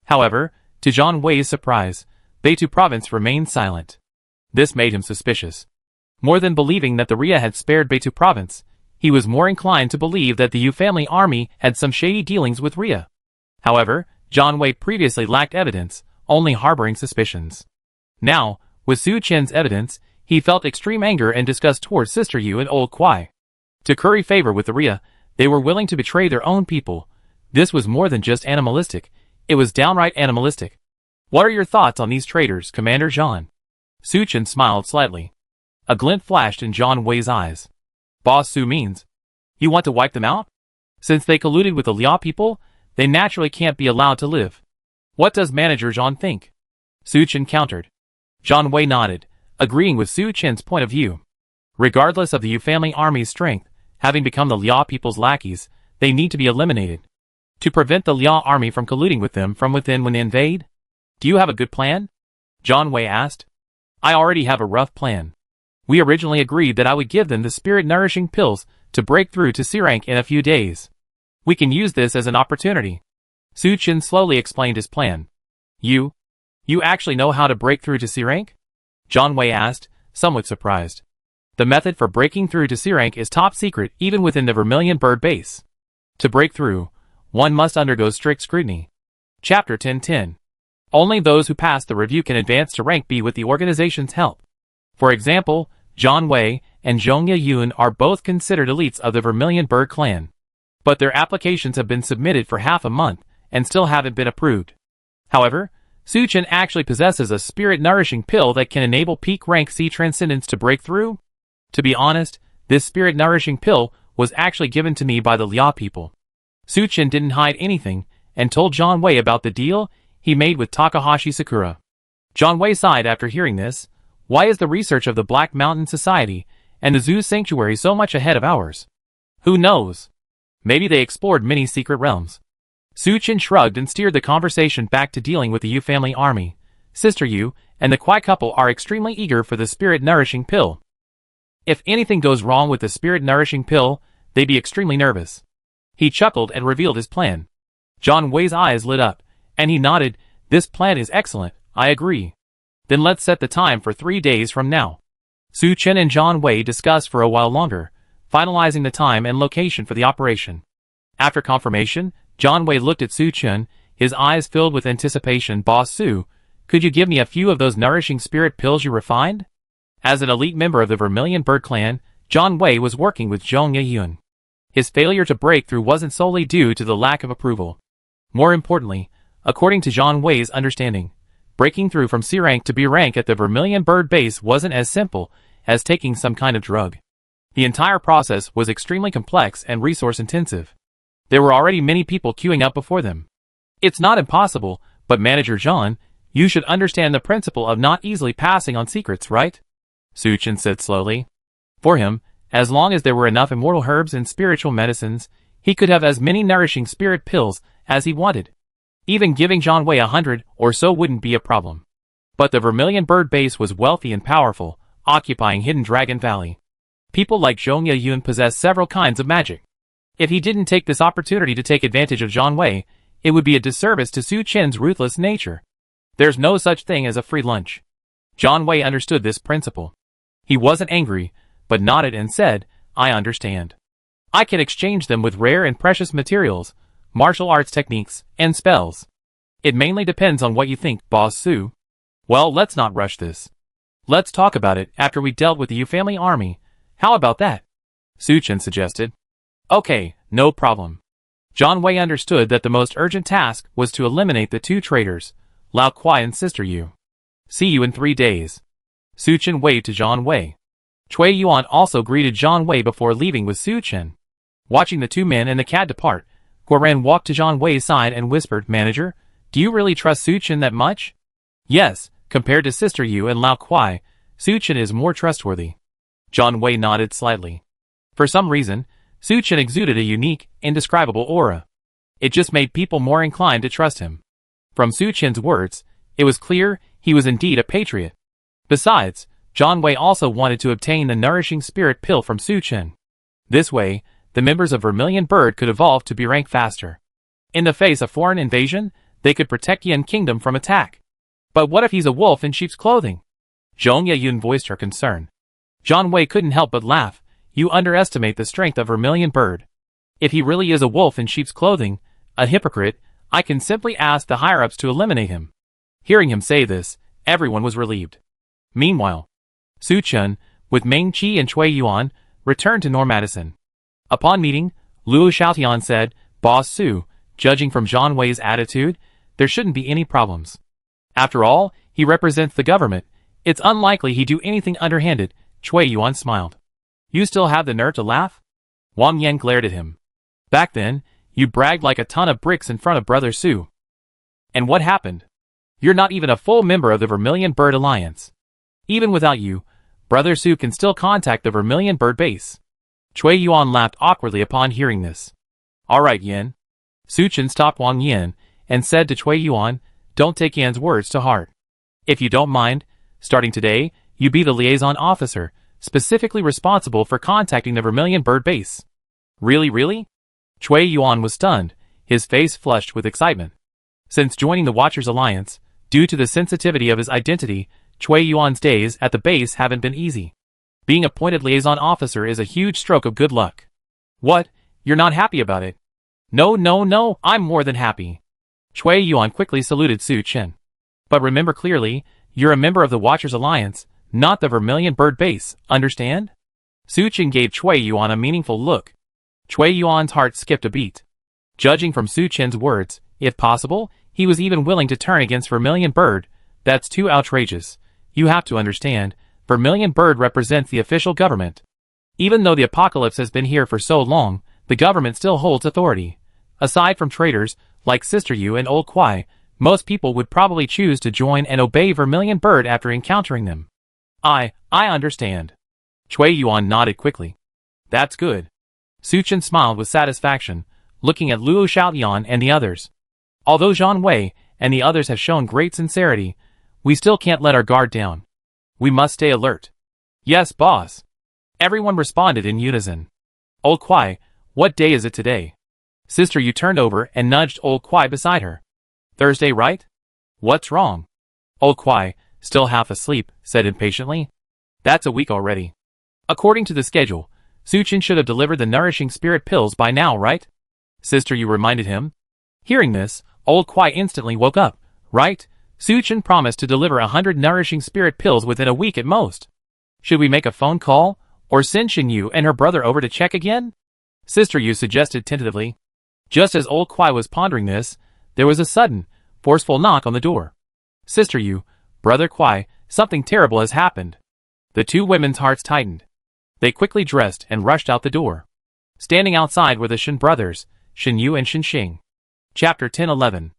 However, to Zhang Wei's surprise, Beitou province remained silent. This made him suspicious. More than believing that the Ria had spared Beitou province, he was more inclined to believe that the Yu family army had some shady dealings with Ria. However, Zhang Wei previously lacked evidence, only harboring suspicions. Now, with Su Chen's evidence, he felt extreme anger and disgust towards Sister Yu and old Kuai. To curry favor with the Rhea, they were willing to betray their own people. This was more than just animalistic, it was downright animalistic. What are your thoughts on these traitors, Commander Jean? Su Chen smiled slightly. A glint flashed in John Wei's eyes. Boss Su means, you want to wipe them out? Since they colluded with the Liao people, they naturally can't be allowed to live. What does Manager Jean think? Su Chen countered. John Wei nodded, agreeing with Su Chen's point of view. Regardless of the Yu family army's strength, having become the Liao people's lackeys, they need to be eliminated. To prevent the Liao army from colluding with them from within when they invade? Do you have a good plan? John Wei asked. I already have a rough plan. We originally agreed that I would give them the spirit-nourishing pills to break through to C-rank in a few days. We can use this as an opportunity. Su Chen slowly explained his plan. You actually know how to break through to C-rank? John Wei asked, somewhat surprised. The method for breaking through to C-rank is top secret even within the Vermilion Bird base. To break through, one must undergo strict scrutiny. Chapter 1010. Only those who pass the review can advance to rank B with the organization's help. For example, John Wei and Zhongya Yun are both considered elites of the Vermilion Bird clan. But their applications have been submitted for half a month and still haven't been approved. However, Su Chen actually possesses a spirit-nourishing pill that can enable peak rank C transcendence to break through. To be honest, this spirit-nourishing pill was actually given to me by the Liao people. Su Chen didn't hide anything and told John Wei about the deal he made with Takahashi Sakura. John Wei sighed after hearing this. Why is the research of the Black Mountain Society and the Zoo Sanctuary so much ahead of ours? Who knows? Maybe they explored many secret realms. Su Chen shrugged and steered the conversation back to dealing with the Yu family army. Sister Yu and the Kuai couple are extremely eager for the spirit-nourishing pill. If anything goes wrong with the spirit-nourishing pill, they'd be extremely nervous. He chuckled and revealed his plan. John Wei's eyes lit up, and he nodded. This plan is excellent, I agree. Then let's set the time for 3 days from now. Su Chen and John Wei discussed for a while longer, finalizing the time and location for the operation. After confirmation, John Wei looked at Su Chen, his eyes filled with anticipation. Boss Su, could you give me a few of those nourishing spirit pills you refined? As an elite member of the Vermilion Bird clan, John Wei was working with Zhongya Yun. His failure to break through wasn't solely due to the lack of approval. More importantly, according to John Wei's understanding, breaking through from C rank to B rank at the Vermilion Bird base wasn't as simple as taking some kind of drug. The entire process was extremely complex and resource-intensive. There were already many people queuing up before them. It's not impossible, but Manager Jean, you should understand the principle of not easily passing on secrets, right? Su Chen said slowly. For him, as long as there were enough immortal herbs and spiritual medicines, he could have as many nourishing spirit pills as he wanted. Even giving John Wei 100 or so wouldn't be a problem. But the Vermilion Bird base was wealthy and powerful, occupying Hidden Dragon Valley. People like Zhongya Yun possessed several kinds of magic. If he didn't take this opportunity to take advantage of John Wei, it would be a disservice to Su Chen's ruthless nature. There's no such thing as a free lunch. John Wei understood this principle. He wasn't angry, but nodded and said, I understand. I can exchange them with rare and precious materials, martial arts techniques, and spells. It mainly depends on what you think, Boss Su. Well, let's not rush this. Let's talk about it after we dealt with the Yu family army. How about that? Su Chen suggested. Okay, no problem. John Wei understood that the most urgent task was to eliminate the two traitors, Lao Kuai and Sister Yu. See you in 3 days. Su Chen waved to John Wei. Cui Yuan also greeted John Wei before leaving with Su Chen. Watching the two men and the cat depart, Guoran walked to John Wei's side and whispered, Manager, do you really trust Su Chen that much? Yes, compared to Sister Yu and Lao Kuai, Su Chen is more trustworthy. John Wei nodded slightly. For some reason, Su Chen exuded a unique, indescribable aura. It just made people more inclined to trust him. From Su Chen's words, it was clear he was indeed a patriot. Besides, John Wei also wanted to obtain the nourishing spirit pill from Su Chen. This way, the members of Vermilion Bird could evolve to be ranked faster. In the face of foreign invasion, they could protect Yin Kingdom from attack. But what if he's a wolf in sheep's clothing? Zhongya Yun voiced her concern. John Wei couldn't help but laugh. You underestimate the strength of Vermilion Bird. If he really is a wolf in sheep's clothing, a hypocrite, I can simply ask the higher-ups to eliminate him. Hearing him say this, everyone was relieved. Meanwhile, Su Chen, with Meng Qi and Cui Yuan, returned to Normadison. Upon meeting, Luo Xiaotian said, Boss Su, judging from Zhang Wei's attitude, there shouldn't be any problems. After all, he represents the government. It's unlikely he'd do anything underhanded. Cui Yuan smiled. You still have the nerve to laugh? Wang Yan glared at him. Back then, you bragged like a ton of bricks in front of Brother Su. And what happened? You're not even a full member of the Vermilion Bird Alliance. Even without you, Brother Su can still contact the Vermilion Bird base. Cui Yuan laughed awkwardly upon hearing this. Alright, Yin. Su Chen stopped Wang Yan and said to Cui Yuan, don't take Yan's words to heart. If you don't mind, starting today, you be the liaison officer, specifically responsible for contacting the Vermilion Bird base. Really? Cui Yuan was stunned, his face flushed with excitement. Since joining the Watchers Alliance, due to the sensitivity of his identity, Cui Yuan's days at the base haven't been easy. Being appointed liaison officer is a huge stroke of good luck. What? You're not happy about it? No, I'm more than happy. Cui Yuan quickly saluted Su Chen. But remember clearly, you're a member of the Watchers Alliance, not the Vermilion Bird base, understand? Su Chen gave Cui Yuan a meaningful look. Cui Yuan's heart skipped a beat. Judging from Su Chen's words, if possible, he was even willing to turn against Vermilion Bird. That's too outrageous. You have to understand, Vermilion Bird represents the official government. Even though the apocalypse has been here for so long, the government still holds authority. Aside from traitors, like Sister Yu and Old Kwai, most people would probably choose to join and obey Vermilion Bird after encountering them. I understand. Cui Yuan nodded quickly. That's good. Su Chen smiled with satisfaction, looking at Luo Xiaotian and the others. Although Zhang Wei and the others have shown great sincerity, we still can't let our guard down. We must stay alert. Yes, boss. Everyone responded in unison. Old Kwai, what day is it today? Sister Yu turned over and nudged Old Kwai beside her. Thursday, right? What's wrong? Old Kwai, still half asleep, said impatiently. That's a week already. According to the schedule, Su Chen should have delivered the nourishing spirit pills by now, right? Sister Yu reminded him. Hearing this, Old Kwai instantly woke up. Right? Su Chen promised to deliver 100 nourishing spirit pills within a week at most. Should we make a phone call, or send Xin Yu and her brother over to check again? Sister Yu suggested tentatively. Just as Old Kwai was pondering this, there was a sudden, forceful knock on the door. Sister Yu, Brother Kwai, something terrible has happened. The two women's hearts tightened. They quickly dressed and rushed out the door. Standing outside were the Shen brothers, Shen Yu and Shen Xing. Chapter 10-11.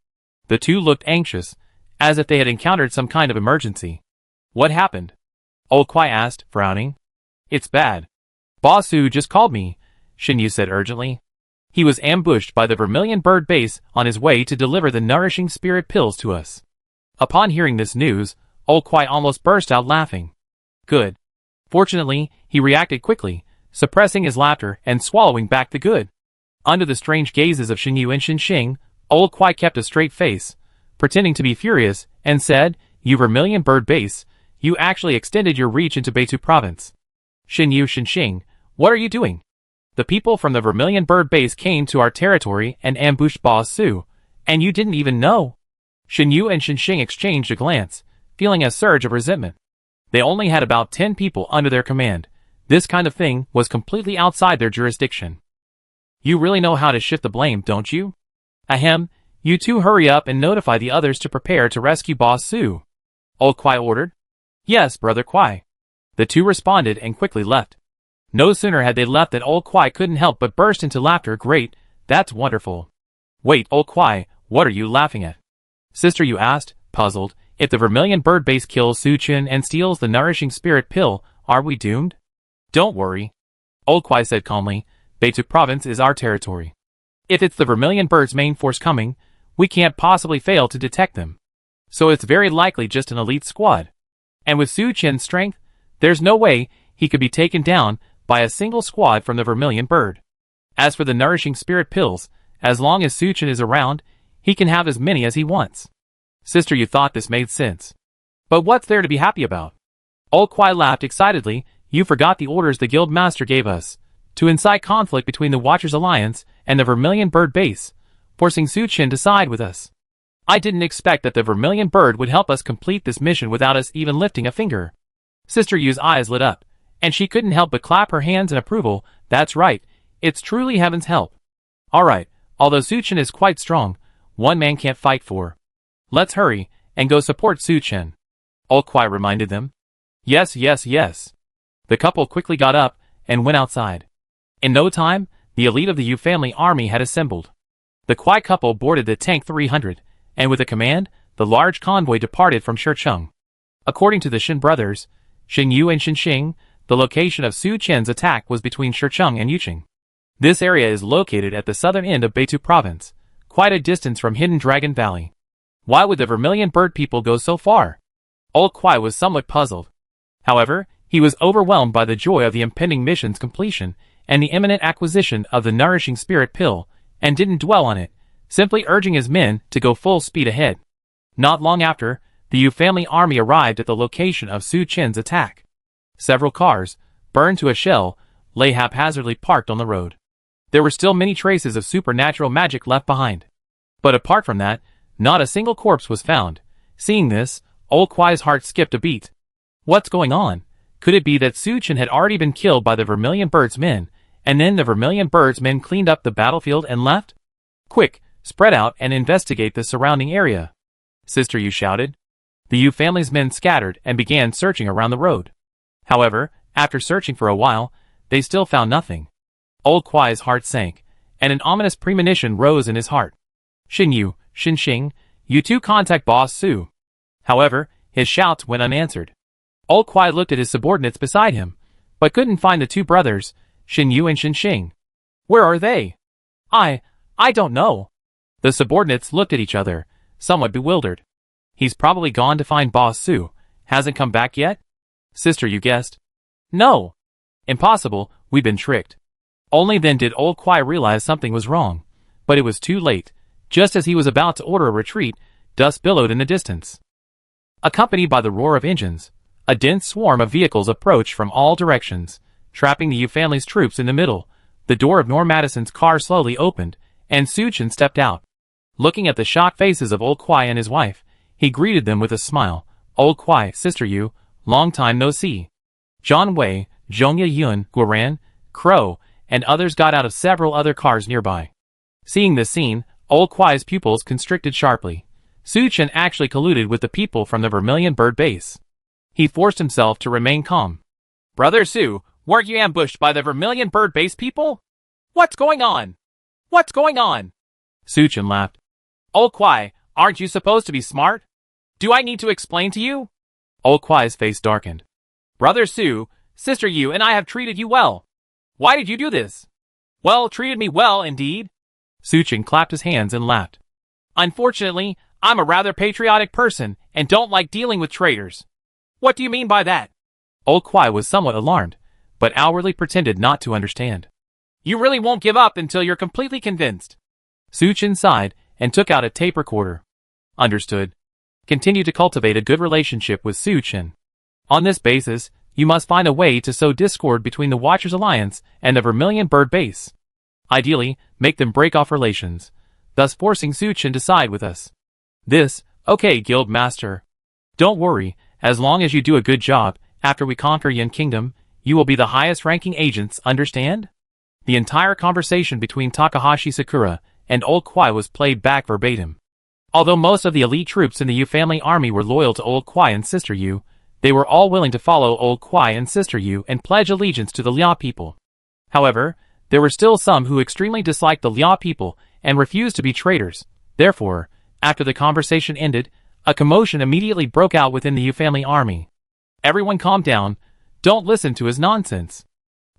The two looked anxious, as if they had encountered some kind of emergency. What happened? Old Kwai asked, frowning. It's bad. Boss Su just called me, Shen Yu said urgently. He was ambushed by the Vermilion Bird base on his way to deliver the nourishing spirit pills to us. Upon hearing this news, Old Kwai almost burst out laughing. Good. Fortunately, he reacted quickly, suppressing his laughter and swallowing back the good. Under the strange gazes of Shen Yu and Shen Xing, Old Kwai kept a straight face, pretending to be furious, and said, You Vermilion Bird base, you actually extended your reach into Beitu province. Shen Yu, Shen Xing, what are you doing? The people from the Vermilion Bird base came to our territory and ambushed Boss Su, and you didn't even know. Shen Yu and Shen Xing exchanged a glance, feeling a surge of resentment. They only had about 10 people under their command. This kind of thing was completely outside their jurisdiction. You really know how to shift the blame, don't you? Ahem, you two hurry up and notify the others to prepare to rescue Boss Su. Old Kwai ordered. Yes, Brother Kwai. The two responded and quickly left. No sooner had they left than Old Kwai couldn't help but burst into laughter. Great, that's wonderful. Wait, Old Kwai, what are you laughing at? Sister Yu asked, puzzled. If the Vermilion Bird base kills Su Chen and steals the nourishing spirit pill, are we doomed? Don't worry. Old Kwai said calmly, Beitu province is our territory. If it's the Vermilion Bird's main force coming, we can't possibly fail to detect them. So it's very likely just an elite squad. And with Su Chen's strength, there's no way he could be taken down by a single squad from the Vermilion Bird. As for the nourishing spirit pills, as long as Su Chen is around, he can have as many as he wants. Sister Yu thought this made sense. But what's there to be happy about? Old Kwai laughed excitedly. You forgot the orders the guild master gave us, to incite conflict between the Watchers Alliance and the Vermilion Bird base, forcing Su Chen to side with us. I didn't expect that the Vermilion Bird would help us complete this mission without us even lifting a finger. Sister Yu's eyes lit up, and she couldn't help but clap her hands in approval. That's right, It's truly heaven's help. Alright, although Suchen is quite strong, one man can't fight for. Let's hurry, and go support Suchen. Old Kwai reminded them. Yes, yes, yes. The couple quickly got up, and went outside. In no time, the elite of the Yu family army had assembled. The Kwai couple boarded the Tank 300, and with a command, the large convoy departed from Shicheng. According to the Shin brothers, Shin Yu and Shin Xing, the location of Su Chen's attack was between Shicheng and Yucheng. This area is located at the southern end of Beitou province, quite a distance from Hidden Dragon Valley. Why would the Vermilion Bird people go so far? Old Kwai was somewhat puzzled. However, he was overwhelmed by the joy of the impending mission's completion and the imminent acquisition of the nourishing spirit pill, and didn't dwell on it, simply urging his men to go full speed ahead. Not long after, the Yu family army arrived at the location of Su Chen's attack. Several cars, burned to a shell, lay haphazardly parked on the road. There were still many traces of supernatural magic left behind. But apart from that, not a single corpse was found. Seeing this, Old Kwai's heart skipped a beat. What's going on? Could it be that Su Chen had already been killed by the Vermilion Bird's men, and then the Vermilion Bird's men cleaned up the battlefield and left? Quick, spread out and investigate the surrounding area. Sister Yu shouted. The Yu family's men scattered and began searching around the road. However, after searching for a while, they still found nothing. Old Kwai's heart sank, and an ominous premonition rose in his heart. Shin Yu, Shin Xing, you two contact Boss Su. However, his shouts went unanswered. Old Kwai looked at his subordinates beside him, but couldn't find the two brothers, Shin Yu and Shin Xing. Where are they? I don't know. The subordinates looked at each other, somewhat bewildered. He's probably gone to find Boss Su. Hasn't come back yet? Sister, you guessed. No. Impossible, we've been tricked. Only then did Old Kwai realize something was wrong. But it was too late. Just as he was about to order a retreat, dust billowed in the distance. Accompanied by the roar of engines, a dense swarm of vehicles approached from all directions, trapping the Yu family's troops in the middle. The door of Norm Madison's car slowly opened, and Su Chen stepped out. Looking at the shocked faces of Old Kwai and his wife, he greeted them with a smile. Old Kwai, Sister Yu, long time no see. John Wei, Zhongya Yun, Guoran, Crow, and others got out of several other cars nearby. Seeing this scene, Old Kwai's pupils constricted sharply. Su Chen actually colluded with the people from the Vermilion Bird base. He forced himself to remain calm. Brother Su, weren't you ambushed by the Vermilion Bird base people? What's going on? What's going on? Su Chen laughed. Old Kwai, aren't you supposed to be smart? Do I need to explain to you? Old Kwai's face darkened. Brother Su, Sister Yu and I have treated you well. Why did you do this? Well, treated me well, indeed. Su Chen clapped his hands and laughed. Unfortunately, I'm a rather patriotic person and don't like dealing with traitors. What do you mean by that? Old Kwai was somewhat alarmed, but outwardly pretended not to understand. You really won't give up until you're completely convinced. Su Chen sighed and took out a tape recorder. Understood. Continue to cultivate a good relationship with Su Chen. On this basis, you must find a way to sow discord between the Watchers Alliance and the Vermilion Bird base. Ideally, make them break off relations, thus forcing Su Chen to side with us. Okay, Guild Master. Don't worry, as long as you do a good job, after we conquer Yin Kingdom, you will be the highest ranking agents, understand? The entire conversation between Takahashi Sakura and Old Kwai was played back verbatim. Although most of the elite troops in the Yu family army were loyal to Old Kwai and Sister Yu, they were all willing to follow Old Kwai and Sister Yu and pledge allegiance to the Liao people. However, there were still some who extremely disliked the Liao people and refused to be traitors. Therefore, after the conversation ended, a commotion immediately broke out within the Yu family army. Everyone calm down, don't listen to his nonsense.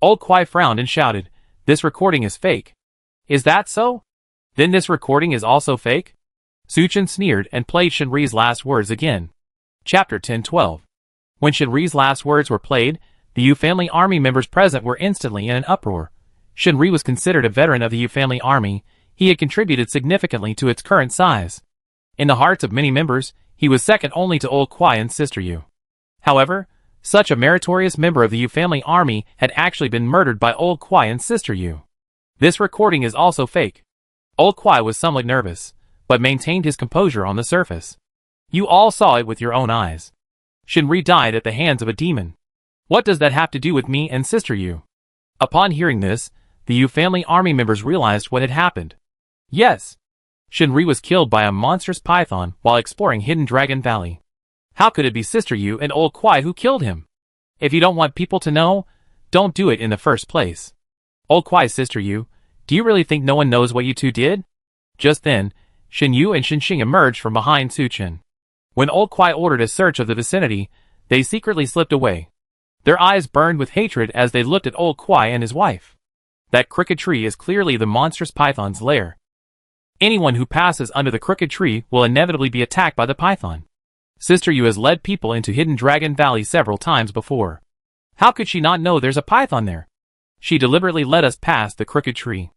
Old Kwai frowned and shouted, this recording is fake. Is that so? Then this recording is also fake? Su Chen sneered and played Shinri's last words again. Chapter 10-12. When Shinri's last words were played, the Yu family army members present were instantly in an uproar. Shinri was considered a veteran of the Yu family army. He had contributed significantly to its current size. In the hearts of many members, he was second only to Old Kwai and Sister Yu. However, such a meritorious member of the Yu family army had actually been murdered by Old Kwai and Sister Yu. This recording is also fake. Old Kwai was somewhat nervous, but maintained his composure on the surface. You all saw it with your own eyes. Shinri died at the hands of a demon. What does that have to do with me and Sister Yu? Upon hearing this, the Yu family army members realized what had happened. Yes! Shinri was killed by a monstrous python while exploring Hidden Dragon Valley. How could it be Sister Yu and Old Kwai who killed him? If you don't want people to know, don't do it in the first place. Old Kwai's Sister Yu, do you really think no one knows what you two did? Just then, Shin Yu and Shin Xing emerged from behind Su Chen. When Old Kwai ordered a search of the vicinity, they secretly slipped away. Their eyes burned with hatred as they looked at Old Kwai and his wife. That crooked tree is clearly the monstrous python's lair. Anyone who passes under the crooked tree will inevitably be attacked by the python. Sister Yu has led people into Hidden Dragon Valley several times before. How could she not know there's a python there? She deliberately led us past the crooked tree.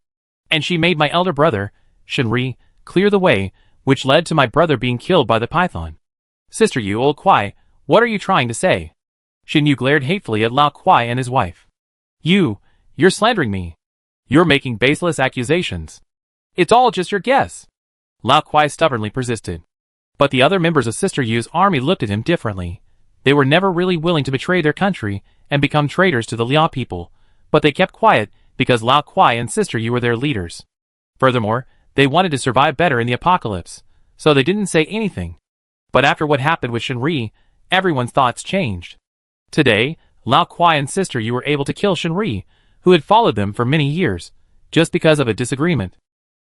And she made my elder brother, Shinri, clear the way, which led to my brother being killed by the python. Sister Yu, Old Kwai, what are you trying to say? Shin Yu glared hatefully at Lao Kwai and his wife. You're slandering me. You're making baseless accusations. It's all just your guess. Lao Kwai stubbornly persisted. But the other members of Sister Yu's army looked at him differently. They were never really willing to betray their country and become traitors to the Liao people, but they kept quiet because Lao Kwai and Sister Yu were their leaders. Furthermore, they wanted to survive better in the apocalypse, so they didn't say anything. But after what happened with Shinri, everyone's thoughts changed. Today, Lao Kwai and Sister Yu were able to kill Shinri, who had followed them for many years, just because of a disagreement.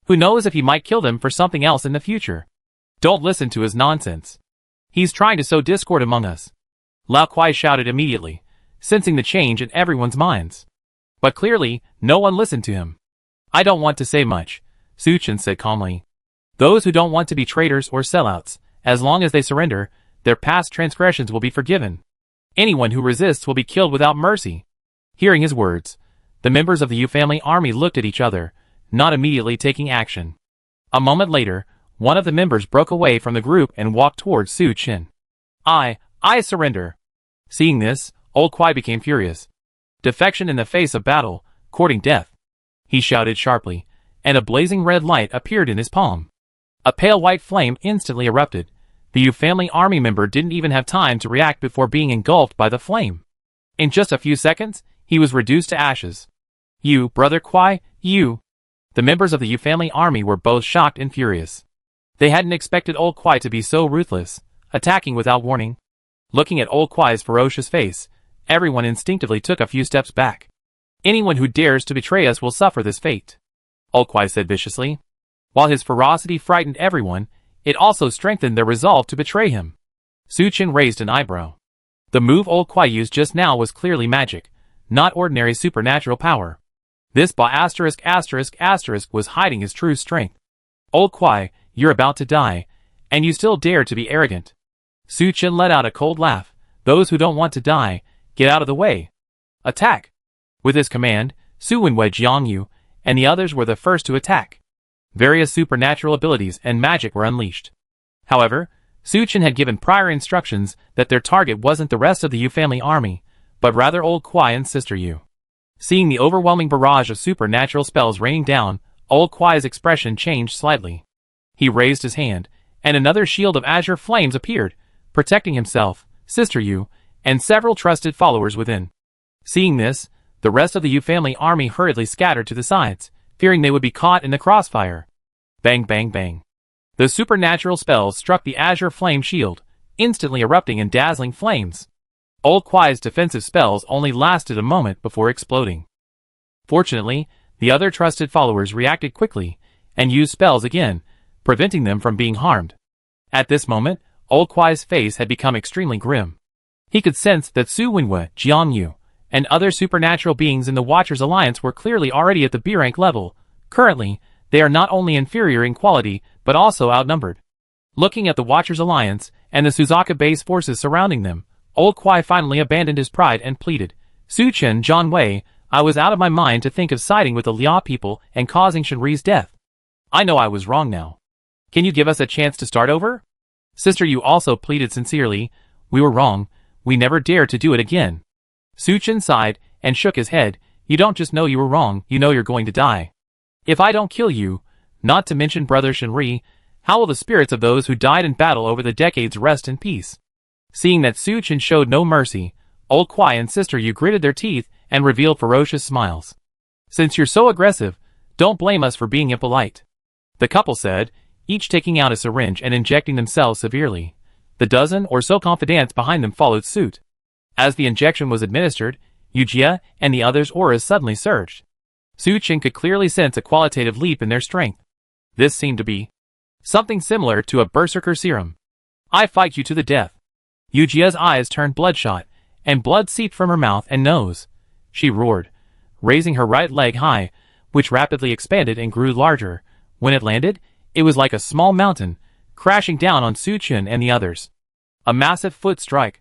Who knows if he might kill them for something else in the future? Don't listen to his nonsense. He's trying to sow discord among us. Lao Kwai shouted immediately, sensing the change in everyone's minds. But clearly, no one listened to him. I don't want to say much, Su Chen said calmly. Those who don't want to be traitors or sellouts, as long as they surrender, their past transgressions will be forgiven. Anyone who resists will be killed without mercy. Hearing his words, the members of the Yu family army looked at each other, not immediately taking action. A moment later, one of the members broke away from the group and walked towards Su Chen. I surrender. Seeing this, Old Kwai became furious. Defection in the face of battle, courting death. He shouted sharply, and a blazing red light appeared in his palm. A pale white flame instantly erupted. The Yu family army member didn't even have time to react before being engulfed by the flame. In just a few seconds, he was reduced to ashes. You, Brother Kwai, you. The members of the Yu family army were both shocked and furious. They hadn't expected Old Kwai to be so ruthless, attacking without warning. Looking at Old Kwai's ferocious face, everyone instinctively took a few steps back. Anyone who dares to betray us will suffer this fate, Old Kwai said viciously. While his ferocity frightened everyone, it also strengthened their resolve to betray him. Su Chen raised an eyebrow. The move Old Kwai used just now was clearly magic, not ordinary supernatural power. This was hiding his true strength. Old Kwai, you're about to die, and you still dare to be arrogant. Su Chen let out a cold laugh. Those who don't want to die, get out of the way. Attack! With his command, Su Wenwei Jiangyu and the others were the first to attack. Various supernatural abilities and magic were unleashed. However, Su Chen had given prior instructions that their target wasn't the rest of the Yu family army, but rather Old Kwai and Sister Yu. Seeing the overwhelming barrage of supernatural spells raining down, Old Kwai's expression changed slightly. He raised his hand, and another shield of azure flames appeared, protecting himself, Sister Yu, and several trusted followers within. Seeing this, the rest of the Yu family army hurriedly scattered to the sides, fearing they would be caught in the crossfire. Bang bang bang. The supernatural spells struck the azure flame shield, instantly erupting in dazzling flames. Old Kwai's defensive spells only lasted a moment before exploding. Fortunately, the other trusted followers reacted quickly, and used spells again, preventing them from being harmed. At this moment, Old Kwai's face had become extremely grim. He could sense that Su Wenwei, Jiangyu, and other supernatural beings in the Watchers Alliance were clearly already at the B rank level. Currently, they are not only inferior in quality, but also outnumbered. Looking at the Watchers Alliance, and the Suzaka base forces surrounding them, Old Kwai finally abandoned his pride and pleaded, Su Chen, John Wei, I was out of my mind to think of siding with the Liao people and causing Shinri's death. I know I was wrong now. Can you give us a chance to start over? Sister Yu also pleaded sincerely, we were wrong, we never dare to do it again. Su Chen sighed and shook his head, you don't just know you were wrong, you know you're going to die. If I don't kill you, not to mention Brother Shinri, how will the spirits of those who died in battle over the decades rest in peace? Seeing that Su Chen showed no mercy, Old Kwai and Sister Yu gritted their teeth and revealed ferocious smiles. Since you're so aggressive, don't blame us for being impolite. The couple said, each taking out a syringe and injecting themselves severely. The dozen or so confidants behind them followed suit. As the injection was administered, Yujia and the others' auras suddenly surged. Su-Chin could clearly sense a qualitative leap in their strength. This seemed to be something similar to a berserker serum. I fight you to the death. Yujia's eyes turned bloodshot, and blood seeped from her mouth and nose. She roared, raising her right leg high, which rapidly expanded and grew larger. When it landed, it was like a small mountain, crashing down on Su-Chin and the others. A massive foot strike.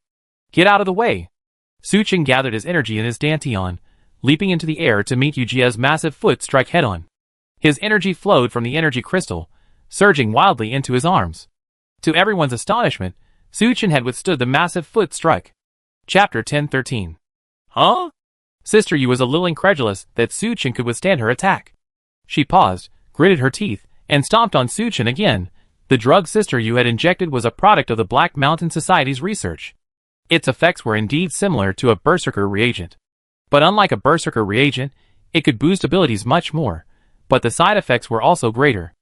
Get out of the way! Su-Chin gathered his energy in his dantian, leaping into the air to meet Yujia's massive foot strike head-on. His energy flowed from the energy crystal, surging wildly into his arms. To everyone's astonishment, Su-Chin had withstood the massive foot strike. Chapter 1013. Huh? Sister Yu was a little incredulous that Su-Chin could withstand her attack. She paused, gritted her teeth, and stomped on Su-Chin again. The drug Sister Yu had injected was a product of the Black Mountain Society's research. Its effects were indeed similar to a berserker reagent. But unlike a berserker reagent, it could boost abilities much more, but the side effects were also greater.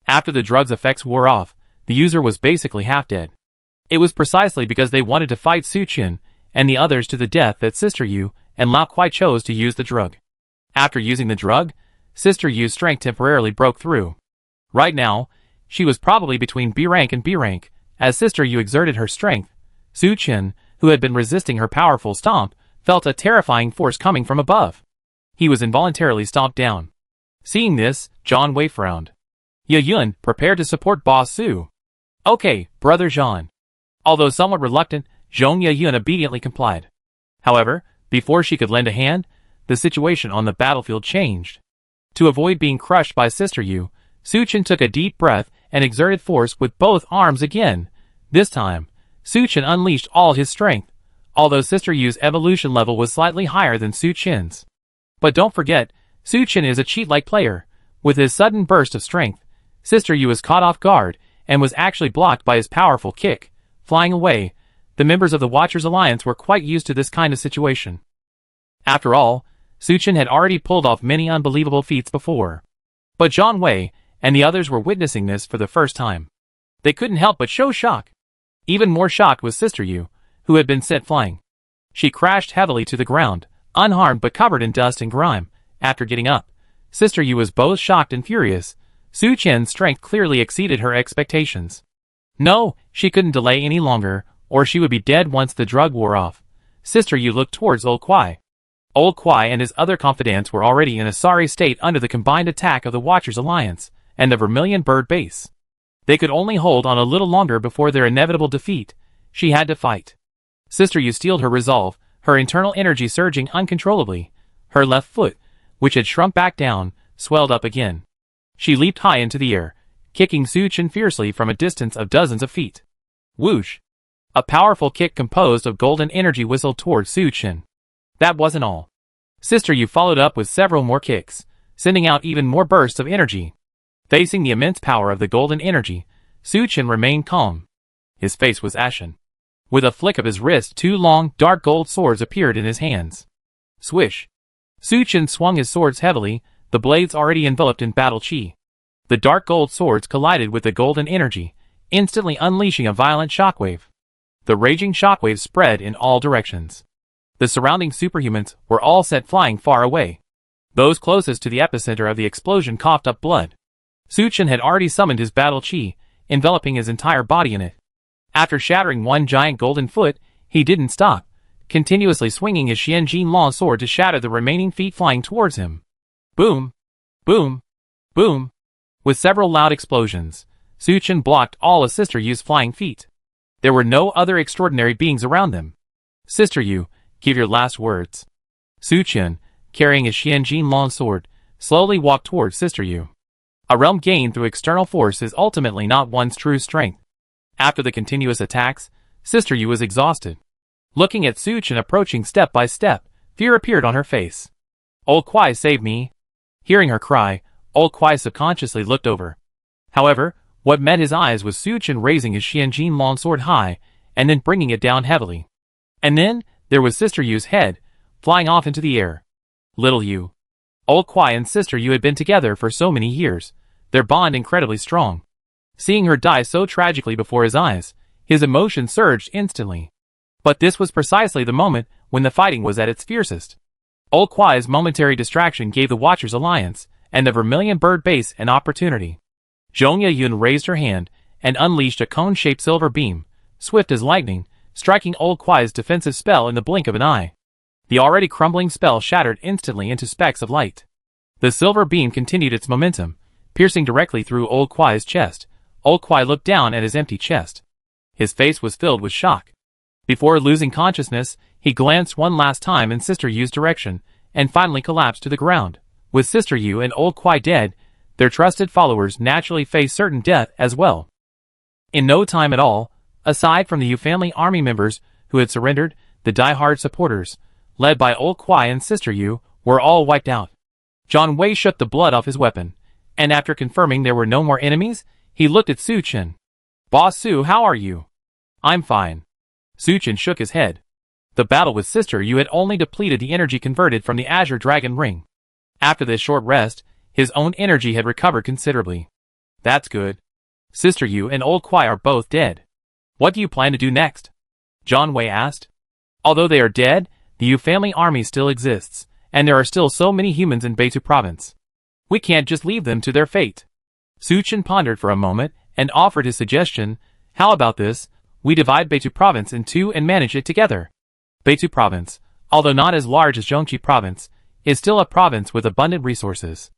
After the drug's effects wore off, the user was basically half dead. It was precisely because they wanted to fight Su-Chin and the others to the death that Sister Yu and Lao Kuai chose to use the drug. After using the drug, Sister Yu's strength temporarily broke through. Right now, she was probably between B rank and B rank. As Sister Yu exerted her strength, Su-Chin, who had been resisting her powerful stomp, felt a terrifying force coming from above. He was involuntarily stomped down. Seeing this, Zhang Wei frowned. Ye Yun prepared to support Boss Su. Okay, Brother Zhang. Although somewhat reluctant, Zhong Ye Yun obediently complied. However, before she could lend a hand, the situation on the battlefield changed. To avoid being crushed by Sister Yu, Su-Chin took a deep breath and exerted force with both arms again. This time, Su-Chin unleashed all his strength, although Sister Yu's evolution level was slightly higher than Su-Chin's. But don't forget, Su-Chin is a cheat-like player. With his sudden burst of strength, Sister Yu was caught off guard and was actually blocked by his powerful kick. Flying away, the members of the Watchers Alliance were quite used to this kind of situation. After all, Su-Chin had already pulled off many unbelievable feats before. But Zhang Wei and the others were witnessing this for the first time. They couldn't help but show shock. Even more shocked was Sister Yu, who had been sent flying. She crashed heavily to the ground, unharmed but covered in dust and grime. After getting up, Sister Yu was both shocked and furious. Su-Chin's strength clearly exceeded her expectations. No, she couldn't delay any longer, or she would be dead once the drug wore off. Sister Yu looked towards Old Kuai. Old Kuai and his other confidants were already in a sorry state under the combined attack of the Watchers Alliance and the Vermilion Bird base. They could only hold on a little longer before their inevitable defeat. She had to fight. Sister Yu steeled her resolve, her internal energy surging uncontrollably. Her left foot, which had shrunk back down, swelled up again. She leaped high into the air, kicking Su-Chin fiercely from a distance of dozens of feet. Whoosh! A powerful kick composed of golden energy whistled towards Su-Chin. That wasn't all. Sister Yu followed up with several more kicks, sending out even more bursts of energy. Facing the immense power of the golden energy, Su-Chin remained calm. His face was ashen. With a flick of his wrist, two long, dark gold swords appeared in his hands. Swish! Su-Chin swung his swords heavily, the blades already enveloped in battle chi. The dark gold swords collided with the golden energy, instantly unleashing a violent shockwave. The raging shockwave spread in all directions. The surrounding superhumans were all sent flying far away. Those closest to the epicenter of the explosion coughed up blood. Su-Chin had already summoned his battle chi, enveloping his entire body in it. After shattering one giant golden foot, he didn't stop, continuously swinging his Xianjin Law sword to shatter the remaining feet flying towards him. Boom! Boom! Boom! With several loud explosions, Su-Chin blocked all of Sister Yu's flying feet. There were no other extraordinary beings around them. Sister Yu, give your last words. Su-Chin, carrying his Xianjin Long sword, slowly walked towards Sister Yu. A realm gained through external force is ultimately not one's true strength. After the continuous attacks, Sister Yu was exhausted. Looking at Su-Chin approaching step by step, fear appeared on her face. Old Kuai, save me. Hearing her cry, Old Kuai subconsciously looked over. However, what met his eyes was Su-Chin raising his Xianjin Long sword high, and then bringing it down heavily. And then, there was Sister Yu's head, flying off into the air. Little Yu. Old Kwai and Sister Yu had been together for so many years, their bond incredibly strong. Seeing her die so tragically before his eyes, his emotion surged instantly. But this was precisely the moment when the fighting was at its fiercest. Old Kwai's momentary distraction gave the Watchers Alliance and the Vermilion Bird Base an opportunity. Zhong Yun raised her hand and unleashed a cone-shaped silver beam, swift as lightning, striking Old Kwai's defensive spell in the blink of an eye. The already crumbling spell shattered instantly into specks of light. The silver beam continued its momentum, piercing directly through Old Kwai's chest. Old Kwai looked down at his empty chest. His face was filled with shock. Before losing consciousness, he glanced one last time in Sister Yu's direction, and finally collapsed to the ground. With Sister Yu and Old Kwai dead, their trusted followers naturally faced certain death as well. In no time at all, aside from the Yu family army members who had surrendered, the die-hard supporters, led by Old Kwai and Sister Yu, were all wiped out. John Wei shook the blood off his weapon, and after confirming there were no more enemies, he looked at Su Chen. "Boss Su, how are you?" "I'm fine." Su Chen shook his head. The battle with Sister Yu had only depleted the energy converted from the Azure Dragon Ring. After this short rest, his own energy had recovered considerably. "That's good. Sister Yu and Old Kwai are both dead. What do you plan to do next?" John Wei asked. "Although they are dead, the Yu family army still exists, and there are still so many humans in Beitou province. We can't just leave them to their fate." Su Chen pondered for a moment and offered his suggestion. "How about this? We divide Beitou province in two and manage it together." Beitou province, although not as large as Zhongqi province, is still a province with abundant resources.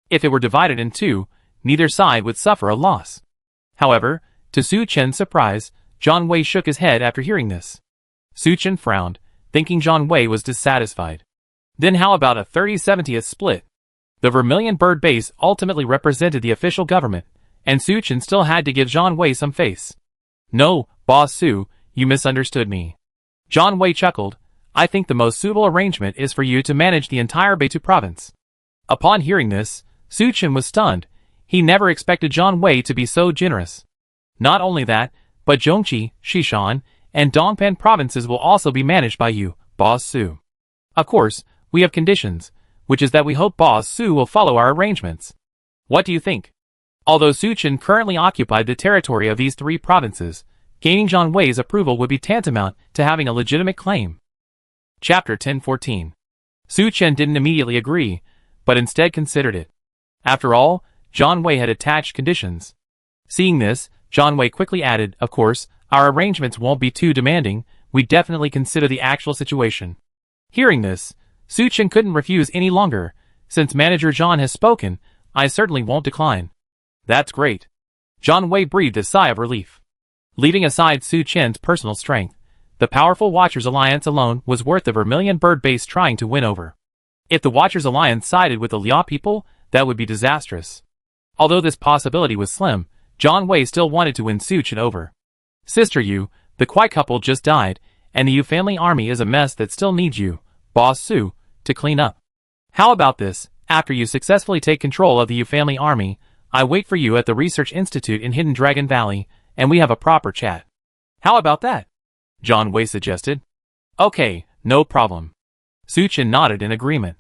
If it were divided in two, neither side would suffer a loss. However, to Su Chen's surprise, John Wei shook his head after hearing this. Su Chen frowned, thinking John Wei was dissatisfied. Then how about a 30-70th split? The Vermilion Bird Base ultimately represented the official government, and Su Chen still had to give John Wei some face. "No, Boss Su, you misunderstood me." John Wei chuckled. "I think the most suitable arrangement is for you to manage the entire Beitou province." Upon hearing this, Su Chen was stunned. He never expected John Wei to be so generous. "Not only that, but Zhongqi, Xishan, and Dongpan provinces will also be managed by you, Boss Su. Of course, we have conditions, which is that we hope Boss Su will follow our arrangements. What do you think?" Although Su Chen currently occupied the territory of these three provinces, gaining John Wei's approval would be tantamount to having a legitimate claim. Chapter 1014. Su Chen didn't immediately agree, but instead considered it. After all, John Wei had attached conditions. Seeing this, John Wei quickly added, "Of course, our arrangements won't be too demanding. We definitely consider the actual situation." Hearing this, Su Chen couldn't refuse any longer. "Since Manager John has spoken, I certainly won't decline." "That's great." John Wei breathed a sigh of relief. Leaving aside Su Chen's personal strength, the powerful Watchers Alliance alone was worth the Vermilion Bird Base trying to win over. If the Watchers Alliance sided with the Liao people, that would be disastrous. Although this possibility was slim, John Wei still wanted to win Su Chen over. "Sister Yu, the Kwai couple just died, and the Yu family army is a mess that still needs you, Boss Su, to clean up. How about this? After you successfully take control of the Yu family army, I wait for you at the Research Institute in Hidden Dragon Valley, and we have a proper chat." "How about that?" John Wei suggested. "Okay, no problem." Su Chen nodded in agreement.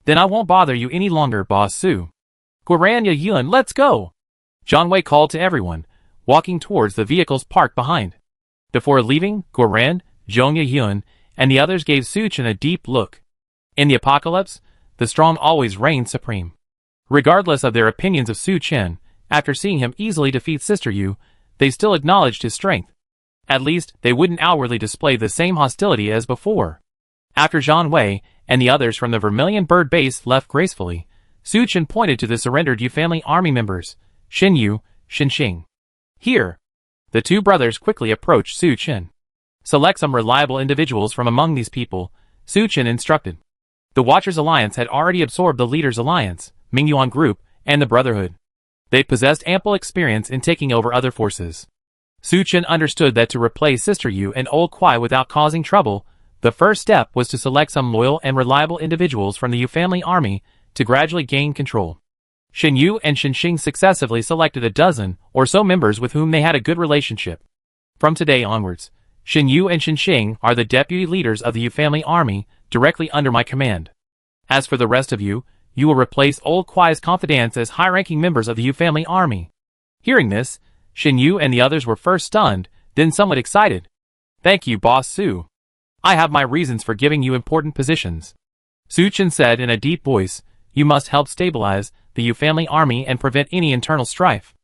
"Then I won't bother you any longer, Boss Su. Guaranya Yun, let's go!" John Wei called to everyone, walking towards the vehicles parked behind. Before leaving, Guaran, Zhongya Yun, and the others gave Su Chen a deep look. In the apocalypse, the strong always reigned supreme. Regardless of their opinions of Su Chen, after seeing him easily defeat Sister Yu, they still acknowledged his strength. At least, they wouldn't outwardly display the same hostility as before. After John Wei and the others from the Vermilion Bird Base left gracefully, Su Chen pointed to the surrendered Yu family army members, Xin Yu, Xin Xing. "Here." The two brothers quickly approached Su Chen. "Select some reliable individuals from among these people," Su Chen instructed. The Watchers Alliance had already absorbed the Leaders Alliance, Mingyuan Group, and the Brotherhood. They possessed ample experience in taking over other forces. Su Chen understood that to replace Sister Yu and Old Kwai without causing trouble, the first step was to select some loyal and reliable individuals from the Yu family army to gradually gain control. Xin Yu and Xin Xing successively selected a dozen or so members with whom they had a good relationship. From today onwards, Xin Yu and Xin Xing are the deputy leaders of the Yu family army, directly under my command. As for the rest of you, you will replace Old Kwai's confidants as high-ranking members of the Yu family army. Hearing this, Shin Yu and the others were first stunned, then somewhat excited. Thank you, Boss Su. I have my reasons for giving you important positions. Su Chen said in a deep voice, you must help stabilize the Yu family army and prevent any internal strife.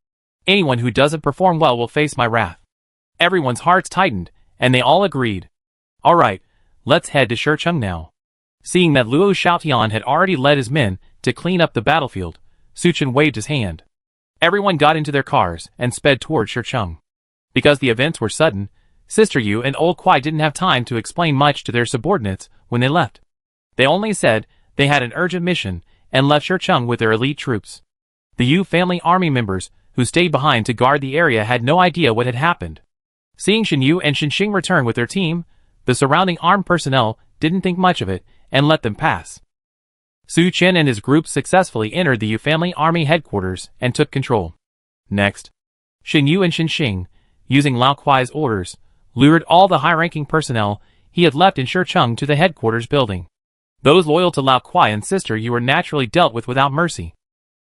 Anyone who doesn't perform well will face my wrath. Everyone's hearts tightened, and they all agreed. Alright, let's head to Shicheng now. Seeing that Luo Xiaotian had already led his men to clean up the battlefield, Su Chen waved his hand. Everyone got into their cars and sped toward Shicheng. Because the events were sudden, Sister Yu and Old Kwai didn't have time to explain much to their subordinates when they left. They only said they had an urgent mission and left Shicheng with their elite troops. The Yu family army members who stayed behind to guard the area had no idea what had happened. Seeing Shin Yu and Shin Xing return with their team, the surrounding armed personnel didn't think much of it and let them pass. Su Chen and his group successfully entered the Yu family army headquarters and took control. Next, Shin Yu and Shin Xing, using Lao Kuai's orders, lured all the high-ranking personnel he had left in Shicheng to the headquarters building. Those loyal to Lao Kuai and Sister Yu were naturally dealt with without mercy.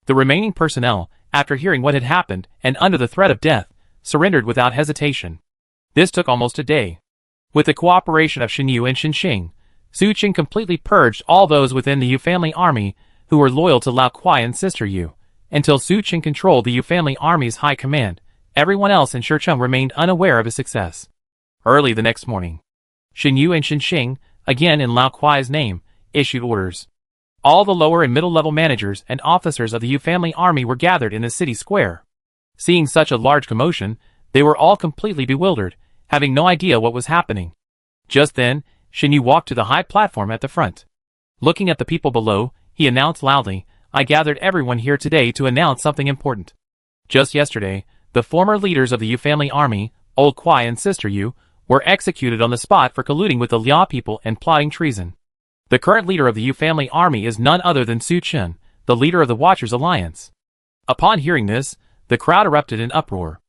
The remaining personnel, after hearing what had happened and under the threat of death, surrendered without hesitation. This took almost a day. With the cooperation of Shin Yu and Shin Xing, Su Chen completely purged all those within the Yu family army who were loyal to Lao Kuai and Sister Yu. Until Su Chen controlled the Yu family army's high command, everyone else in Shicheng remained unaware of his success. Early the next morning, Shin Yu and Shin Xing, again in Lao Kuai's name, issued orders. All the lower and middle-level managers and officers of the Yu family army were gathered in the city square. Seeing such a large commotion, they were all completely bewildered, having no idea what was happening. Just then, Shin Yu walked to the high platform at the front. Looking at the people below, he announced loudly, I gathered everyone here today to announce something important. Just yesterday, the former leaders of the Yu family army, Old Kwai and Sister Yu, were executed on the spot for colluding with the Liao people and plotting treason. The current leader of the Yu family army is none other than Su Chen, the leader of the Watchers Alliance. Upon hearing this, the crowd erupted in uproar.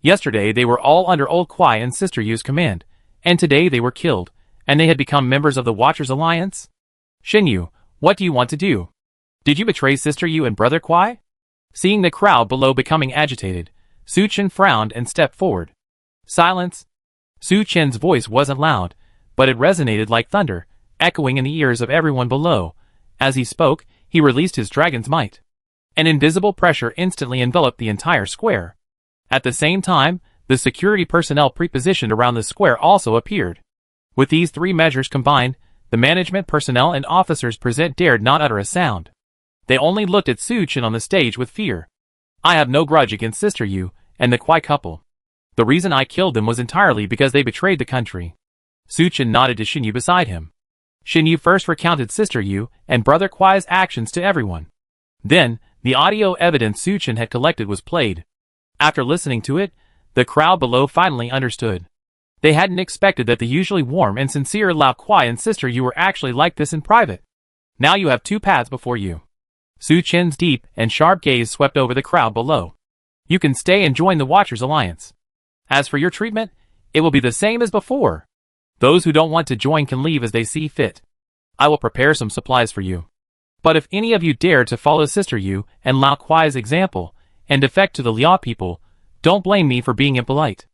Yesterday they were all under Old Kwai and Sister Yu's command, and today they were killed, and they had become members of the Watchers Alliance? Shin Yu, what do you want to do? Did you betray Sister Yu and Brother Kwai? Seeing the crowd below becoming agitated, Su Chen frowned and stepped forward. Silence. Su Chen's voice wasn't loud, but it resonated like thunder, echoing in the ears of everyone below. As he spoke, he released his dragon's might. An invisible pressure instantly enveloped the entire square. At the same time, the security personnel prepositioned around the square also appeared. With these three measures combined, the management personnel and officers present dared not utter a sound. They only looked at Su Chen on the stage with fear. I have no grudge against Sister Yu and the Kwai couple. The reason I killed them was entirely because they betrayed the country. Su Chen nodded to Shin Yu beside him. Shin Yu first recounted Sister Yu and Brother Kwai's actions to everyone. Then, the audio evidence Su Chen had collected was played. After listening to it, the crowd below finally understood. They hadn't expected that the usually warm and sincere Lao Kwai and Sister Yu were actually like this in private. Now you have two paths before you. Su Chen's deep and sharp gaze swept over the crowd below. You can stay and join the Watchers Alliance. As for your treatment, it will be the same as before. Those who don't want to join can leave as they see fit. I will prepare some supplies for you. But if any of you dare to follow Sister Yu and Lao Kuai's example and defect to the Liao people, don't blame me for being impolite.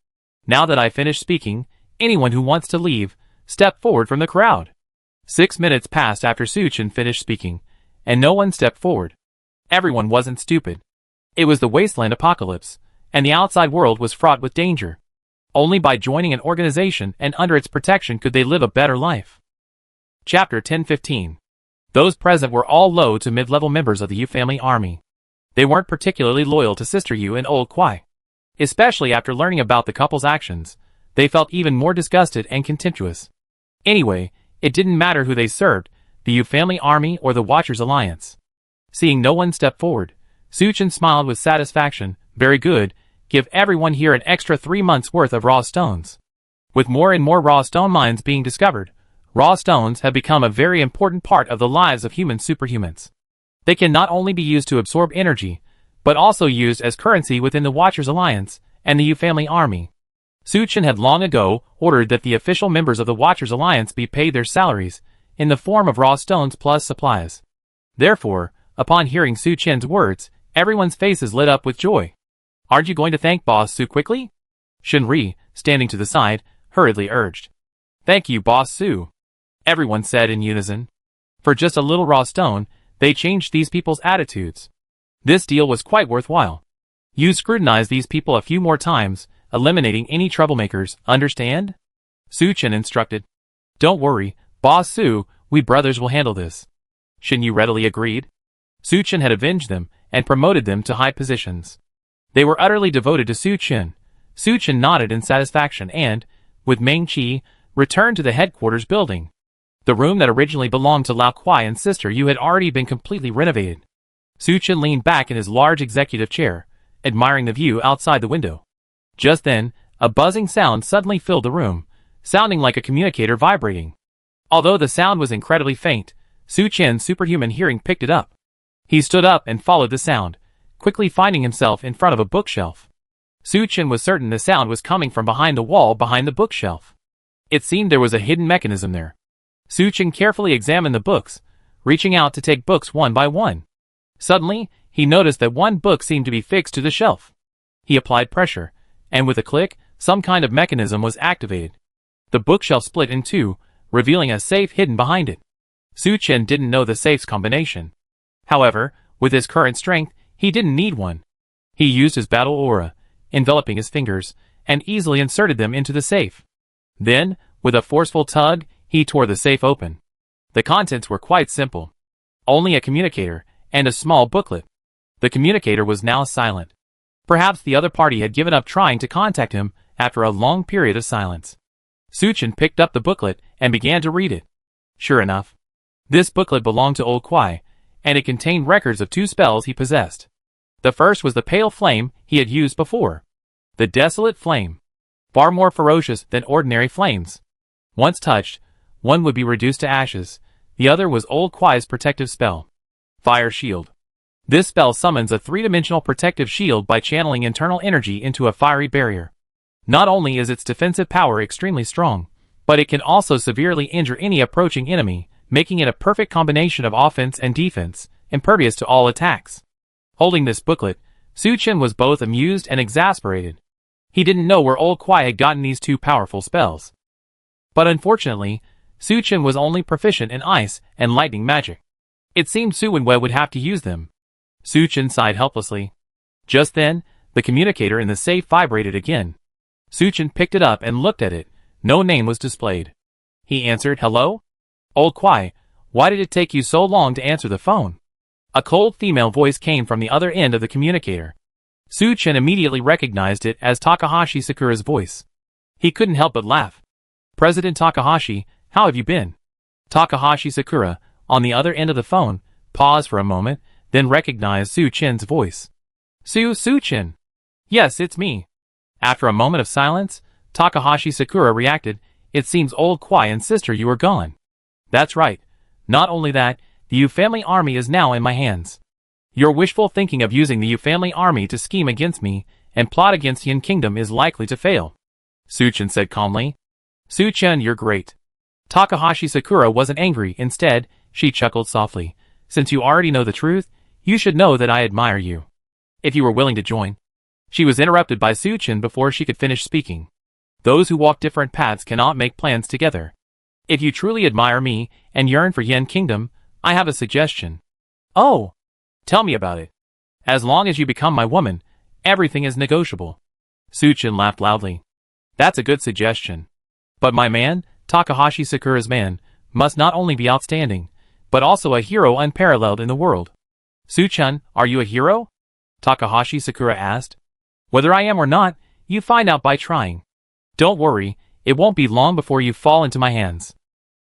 Now that I finished speaking, anyone who wants to leave, step forward from the crowd. 6 minutes passed after Su Chen finished speaking, and no one stepped forward. Everyone wasn't stupid. It was the wasteland apocalypse, and the outside world was fraught with danger. Only by joining an organization and under its protection could they live a better life. Chapter 10:15. Those present were all low to mid-level members of the Yu family army. They weren't particularly loyal to Sister Yu and Old Kwai. Especially after learning about the couple's actions, they felt even more disgusted and contemptuous. Anyway, it didn't matter who they served, the Yu family army or the Watchers Alliance. Seeing no one step forward, Su Chen smiled with satisfaction. Very good, give everyone here an extra 3 months' worth of raw stones. With more and more raw stone mines being discovered, raw stones have become a very important part of the lives of human superhumans. They can not only be used to absorb energy, but also used as currency within the Watchers Alliance and the Yu family army. Su Chen had long ago ordered that the official members of the Watchers Alliance be paid their salaries in the form of raw stones plus supplies. Therefore, Upon hearing Su Chen's words, everyone's faces lit up with joy. Aren't you going to thank Boss Su quickly? Shinri, standing to the side, hurriedly urged. Thank you, Boss Su. Everyone said in unison. For just a little raw stone, they changed these people's attitudes. This deal was quite worthwhile. You scrutinize these people a few more times, eliminating any troublemakers, understand? Su Chen instructed. Don't worry, Boss Su, we brothers will handle this. Shin Yu readily agreed. Su Chen had avenged them and promoted them to high positions. They were utterly devoted to Su Chen. Su Chen nodded in satisfaction and, with Meng Qi, returned to the headquarters building. The room that originally belonged to Lao Kuai and Sister Yu had already been completely renovated. Su Chen leaned back in his large executive chair, admiring the view outside the window. Just then, a buzzing sound suddenly filled the room, sounding like a communicator vibrating. Although the sound was incredibly faint, Su Chen's superhuman hearing picked it up. He stood up and followed the sound, quickly finding himself in front of a bookshelf. Su Chen was certain the sound was coming from behind the wall behind the bookshelf. It seemed there was a hidden mechanism there. Su Chen carefully examined the books, reaching out to take books one by one. Suddenly, he noticed that one book seemed to be fixed to the shelf. He applied pressure, and with a click, some kind of mechanism was activated. The bookshelf split in two, revealing a safe hidden behind it. Su Chen didn't know the safe's combination. However, with his current strength, he didn't need one. He used his battle aura, enveloping his fingers, and easily inserted them into the safe. Then, with a forceful tug, he tore the safe open. The contents were quite simple. Only a communicator, and a small booklet. The communicator was now silent. Perhaps the other party had given up trying to contact him after a long period of silence. Su Chen picked up the booklet and began to read it. Sure enough, this booklet belonged to Old Kuai, and it contained records of two spells he possessed. The first was the pale flame he had used before. The desolate flame. Far more ferocious than ordinary flames. Once touched, one would be reduced to ashes. The other was Old Kuai's protective spell. Fire Shield. This spell summons a three-dimensional protective shield by channeling internal energy into a fiery barrier. Not only is its defensive power extremely strong, but it can also severely injure any approaching enemy, making it a perfect combination of offense and defense, impervious to all attacks. Holding this booklet, Su Chen was both amused and exasperated. He didn't know where Old Kuai had gotten these two powerful spells. But unfortunately, Su Chen was only proficient in ice and lightning magic. It seemed Su Wenwei would have to use them. Su Chen sighed helplessly. Just then, the communicator in the safe vibrated again. Su Chen picked it up and looked at it. No name was displayed. He answered, "Hello? Old Kuai, why did it take you so long to answer the phone?" A cold female voice came from the other end of the communicator. Su Chen immediately recognized it as Takahashi Sakura's voice. He couldn't help but laugh. "President Takahashi, how have you been?" Takahashi Sakura, on the other end of the phone, paused for a moment, then recognized Su Chen's voice. Su Chen. Yes, it's me. After a moment of silence, Takahashi Sakura reacted, "It seems Old Kuai and Sister Yu are gone." "That's right. Not only that, the Yu family army is now in my hands. Your wishful thinking of using the Yu family army to scheme against me and plot against Yin Kingdom is likely to fail," Su Chen said calmly. "Su Chen, you're great." Takahashi Sakura wasn't angry. Instead, she chuckled softly. "Since you already know the truth, you should know that I admire you. If you were willing to join." She was interrupted by Su Chen before she could finish speaking. "Those who walk different paths cannot make plans together. If you truly admire me and yearn for Yin Kingdom, I have a suggestion." "Oh, tell me about it." "As long as you become my woman, everything is negotiable." Su Chen laughed loudly. "That's a good suggestion. But my man, Takahashi Sakura's man, must not only be outstanding, but also a hero unparalleled in the world." "Su Chen, are you a hero?" Takahashi Sakura asked. "Whether I am or not, you find out by trying. Don't worry, it won't be long before you fall into my hands."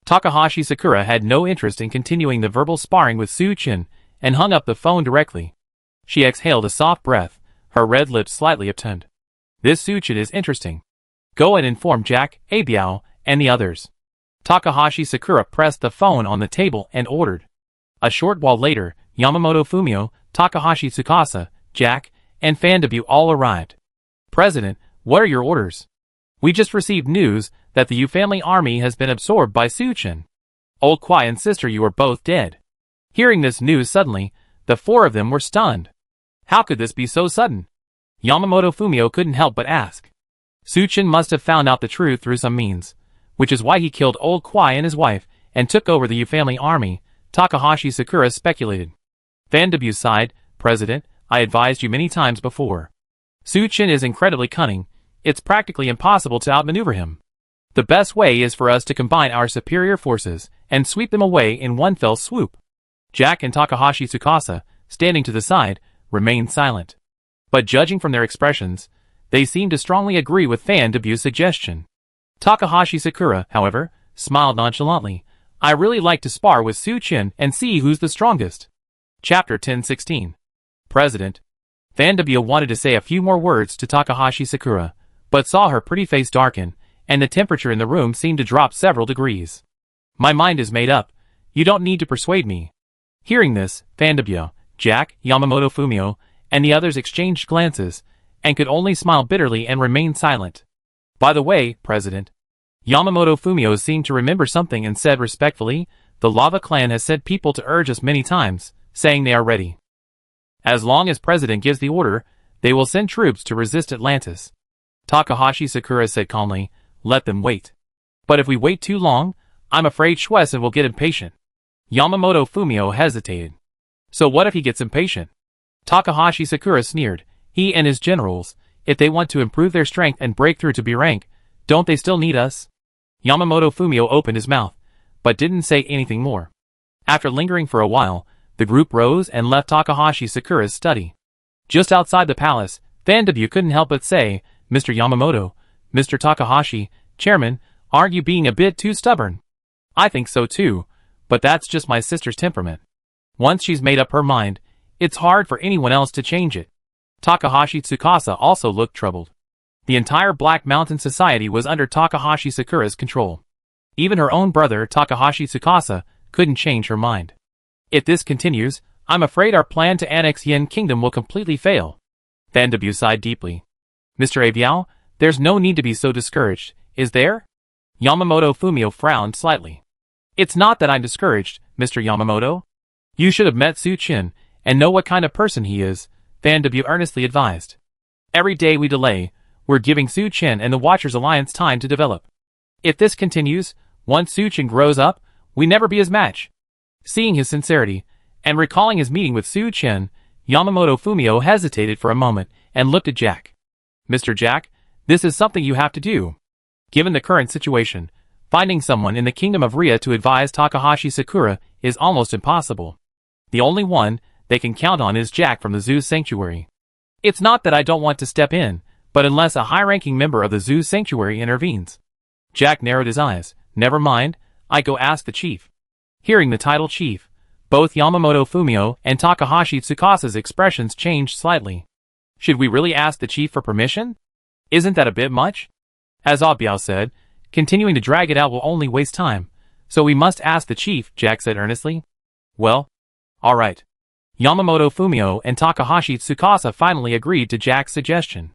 Takahashi Sakura had no interest in continuing the verbal sparring with Su Chen and hung up the phone directly. She exhaled a soft breath, her red lips slightly upturned. "This Su Chen is interesting. Go and inform Jack, Abiao, and the others." Takahashi Sakura pressed the phone on the table and ordered. A short while later, Yamamoto Fumio, Takahashi Tsukasa, Jack, and Fan Debut all arrived. "President, what are your orders? We just received news that the Yu family army has been absorbed by Su Chen. Old Kuai and Sister Yu are both dead." Hearing this news suddenly, the The four of them were stunned. How could this be so sudden? Yamamoto Fumio couldn't help but ask. Suchin must have found out the truth through some means, which is why he killed old Kwai and his wife, and took over the Yu family army, Takahashi Sakura speculated. Fan W sighed, President, I advised you many times before. Suchin is incredibly cunning, it's practically impossible to outmaneuver him. The best way is for us to combine our superior forces, and sweep them away in one fell swoop. Jack and Takahashi Tsukasa, standing to the side, remained silent. But judging from their expressions, they seemed to strongly agree with Fan W's suggestion. Takahashi Sakura, however, smiled nonchalantly. I really like to spar with Suchin and see who's the strongest. Chapter 1016. President. Fan W wanted to say a few more words to Takahashi Sakura, but saw her pretty face darken, and the temperature in the room seemed to drop several degrees. My mind is made up. You don't need to persuade me. Hearing this, Fan W, Jack, Yamamoto Fumio, and the others exchanged glances, and could only smile bitterly and remain silent. By the way, President. Yamamoto Fumio seemed to remember something and said respectfully, the Lava Clan has sent people to urge us many times, saying they are ready. As long as President gives the order, they will send troops to resist Atlantis. Takahashi Sakura said calmly, let them wait. But if we wait too long, I'm afraid Shueisen will get impatient. Yamamoto Fumio hesitated. So what if he gets impatient? Takahashi Sakura sneered. He and his generals, if they want to improve their strength and break through to B rank, don't they still need us? Yamamoto Fumio opened his mouth, but didn't say anything more. After lingering for a while, the group rose and left Takahashi Sakura's study. Just outside the palace, Fan W couldn't help but say, Mr. Yamamoto, Mr. Takahashi, Chairman, aren't you being a bit too stubborn? I think so too, but that's just my sister's temperament. Once she's made up her mind, it's hard for anyone else to change it. Takahashi Tsukasa also looked troubled. The entire Black Mountain Society was under Takahashi Sakura's control. Even her own brother Takahashi Tsukasa couldn't change her mind. If this continues, I'm afraid our plan to annex Yin Kingdom will completely fail. Fan W sighed deeply. Mr. Abiao, there's no need to be so discouraged, is there? Yamamoto Fumio frowned slightly. It's not that I'm discouraged, Mr. Yamamoto. You should have met Suchin, and know what kind of person he is, Fan W earnestly advised. Every day we delay, we're giving Suchin and the Watchers Alliance time to develop. If this continues, once Suchin grows up, we never be his match. Seeing his sincerity, and recalling his meeting with Suchin, Yamamoto Fumio hesitated for a moment, and looked at Jack. Mr. Jack, this is something you have to do. Given the current situation, finding someone in the Kingdom of Ria to advise Takahashi Sakura is almost impossible. The only one they can count on is Jack from the Zoo Sanctuary. It's not that I don't want to step in, but unless a high-ranking member of the Zoo Sanctuary intervenes. Jack narrowed his eyes. Never mind, I go ask the chief. Hearing the title chief, both Yamamoto Fumio and Takahashi Tsukasa's expressions changed slightly. Should we really ask the chief for permission? Isn't that a bit much? As Abiao said, continuing to drag it out will only waste time, so we must ask the chief, Jack said earnestly. Well, all right. Yamamoto Fumio and Takahashi Tsukasa finally agreed to Jack's suggestion.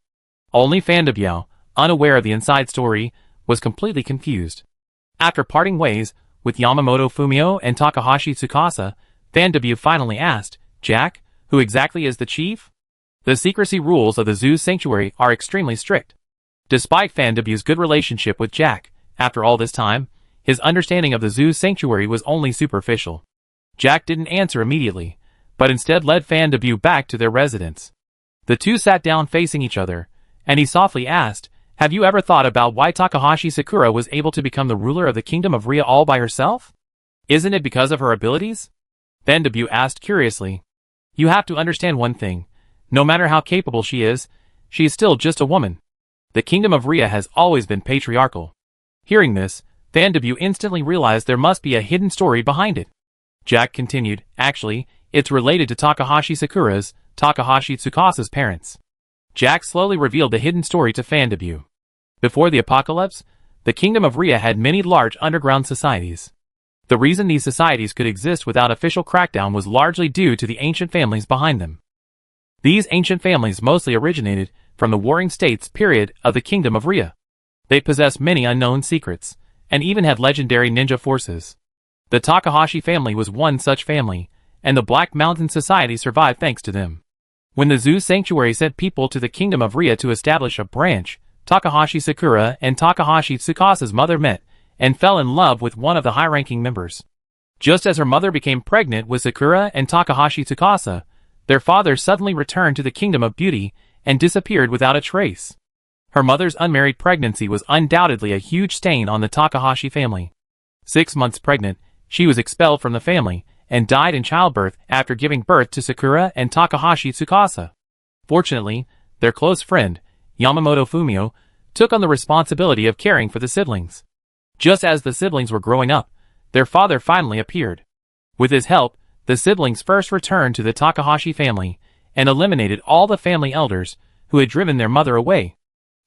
Only Fan W, unaware of the inside story, was completely confused. After parting ways with Yamamoto Fumio and Takahashi Tsukasa, Fan W finally asked, Jack, who exactly is the chief? The secrecy rules of the Zoo Sanctuary are extremely strict. Despite Fan W's good relationship with Jack, after all this time, his understanding of the Zoo Sanctuary was only superficial. Jack didn't answer immediately, but instead led Fan W back to their residence. The two sat down facing each other, and he softly asked, have you ever thought about why Takahashi Sakura was able to become the ruler of the Kingdom of Ria all by herself? Isn't it because of her abilities? Fan W asked curiously. You have to understand one thing. No matter how capable she is still just a woman. The Kingdom of Ria has always been patriarchal. Hearing this, Fan W instantly realized there must be a hidden story behind it. Jack continued, actually, it's related to Takahashi Sakura's, Takahashi Tsukasa's parents. Jack slowly revealed the hidden story to Fan W. Before the apocalypse, the Kingdom of Ria had many large underground societies. The reason these societies could exist without official crackdown was largely due to the ancient families behind them. These ancient families mostly originated from the Warring States period of the Kingdom of Ria. They possessed many unknown secrets, and even had legendary ninja forces. The Takahashi family was one such family, and the Black Mountain Society survived thanks to them. When the Zoo Sanctuary sent people to the Kingdom of Ria to establish a branch, Takahashi Sakura and Takahashi Tsukasa's mother met, and fell in love with one of the high-ranking members. Just as her mother became pregnant with Sakura and Takahashi Tsukasa, their father suddenly returned to the Kingdom of Beauty and disappeared without a trace. Her mother's unmarried pregnancy was undoubtedly a huge stain on the Takahashi family. 6 months pregnant, she was expelled from the family, and died in childbirth after giving birth to Sakura and Takahashi Tsukasa. Fortunately, their close friend, Yamamoto Fumio, took on the responsibility of caring for the siblings. Just as the siblings were growing up, their father finally appeared. With his help, the siblings first returned to the Takahashi family, and eliminated all the family elders who had driven their mother away.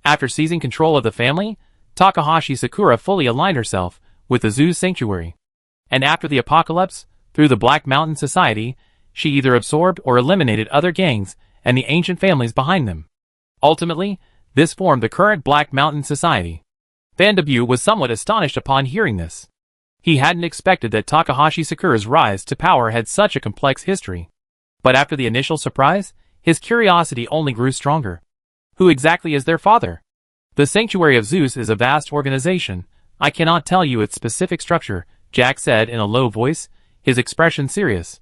After seizing control of the family, Takahashi Sakura fully aligned herself with the Zoo Sanctuary. And after the apocalypse, through the Black Mountain Society, she either absorbed or eliminated other gangs and the ancient families behind them. Ultimately, this formed the current Black Mountain Society. Vandebu was somewhat astonished upon hearing this. He hadn't expected that Takahashi Sakura's rise to power had such a complex history. But after the initial surprise, his curiosity only grew stronger. Who exactly is their father? The Sanctuary of Zeus is a vast organization. I cannot tell you its specific structure, Jack said in a low voice, his expression serious.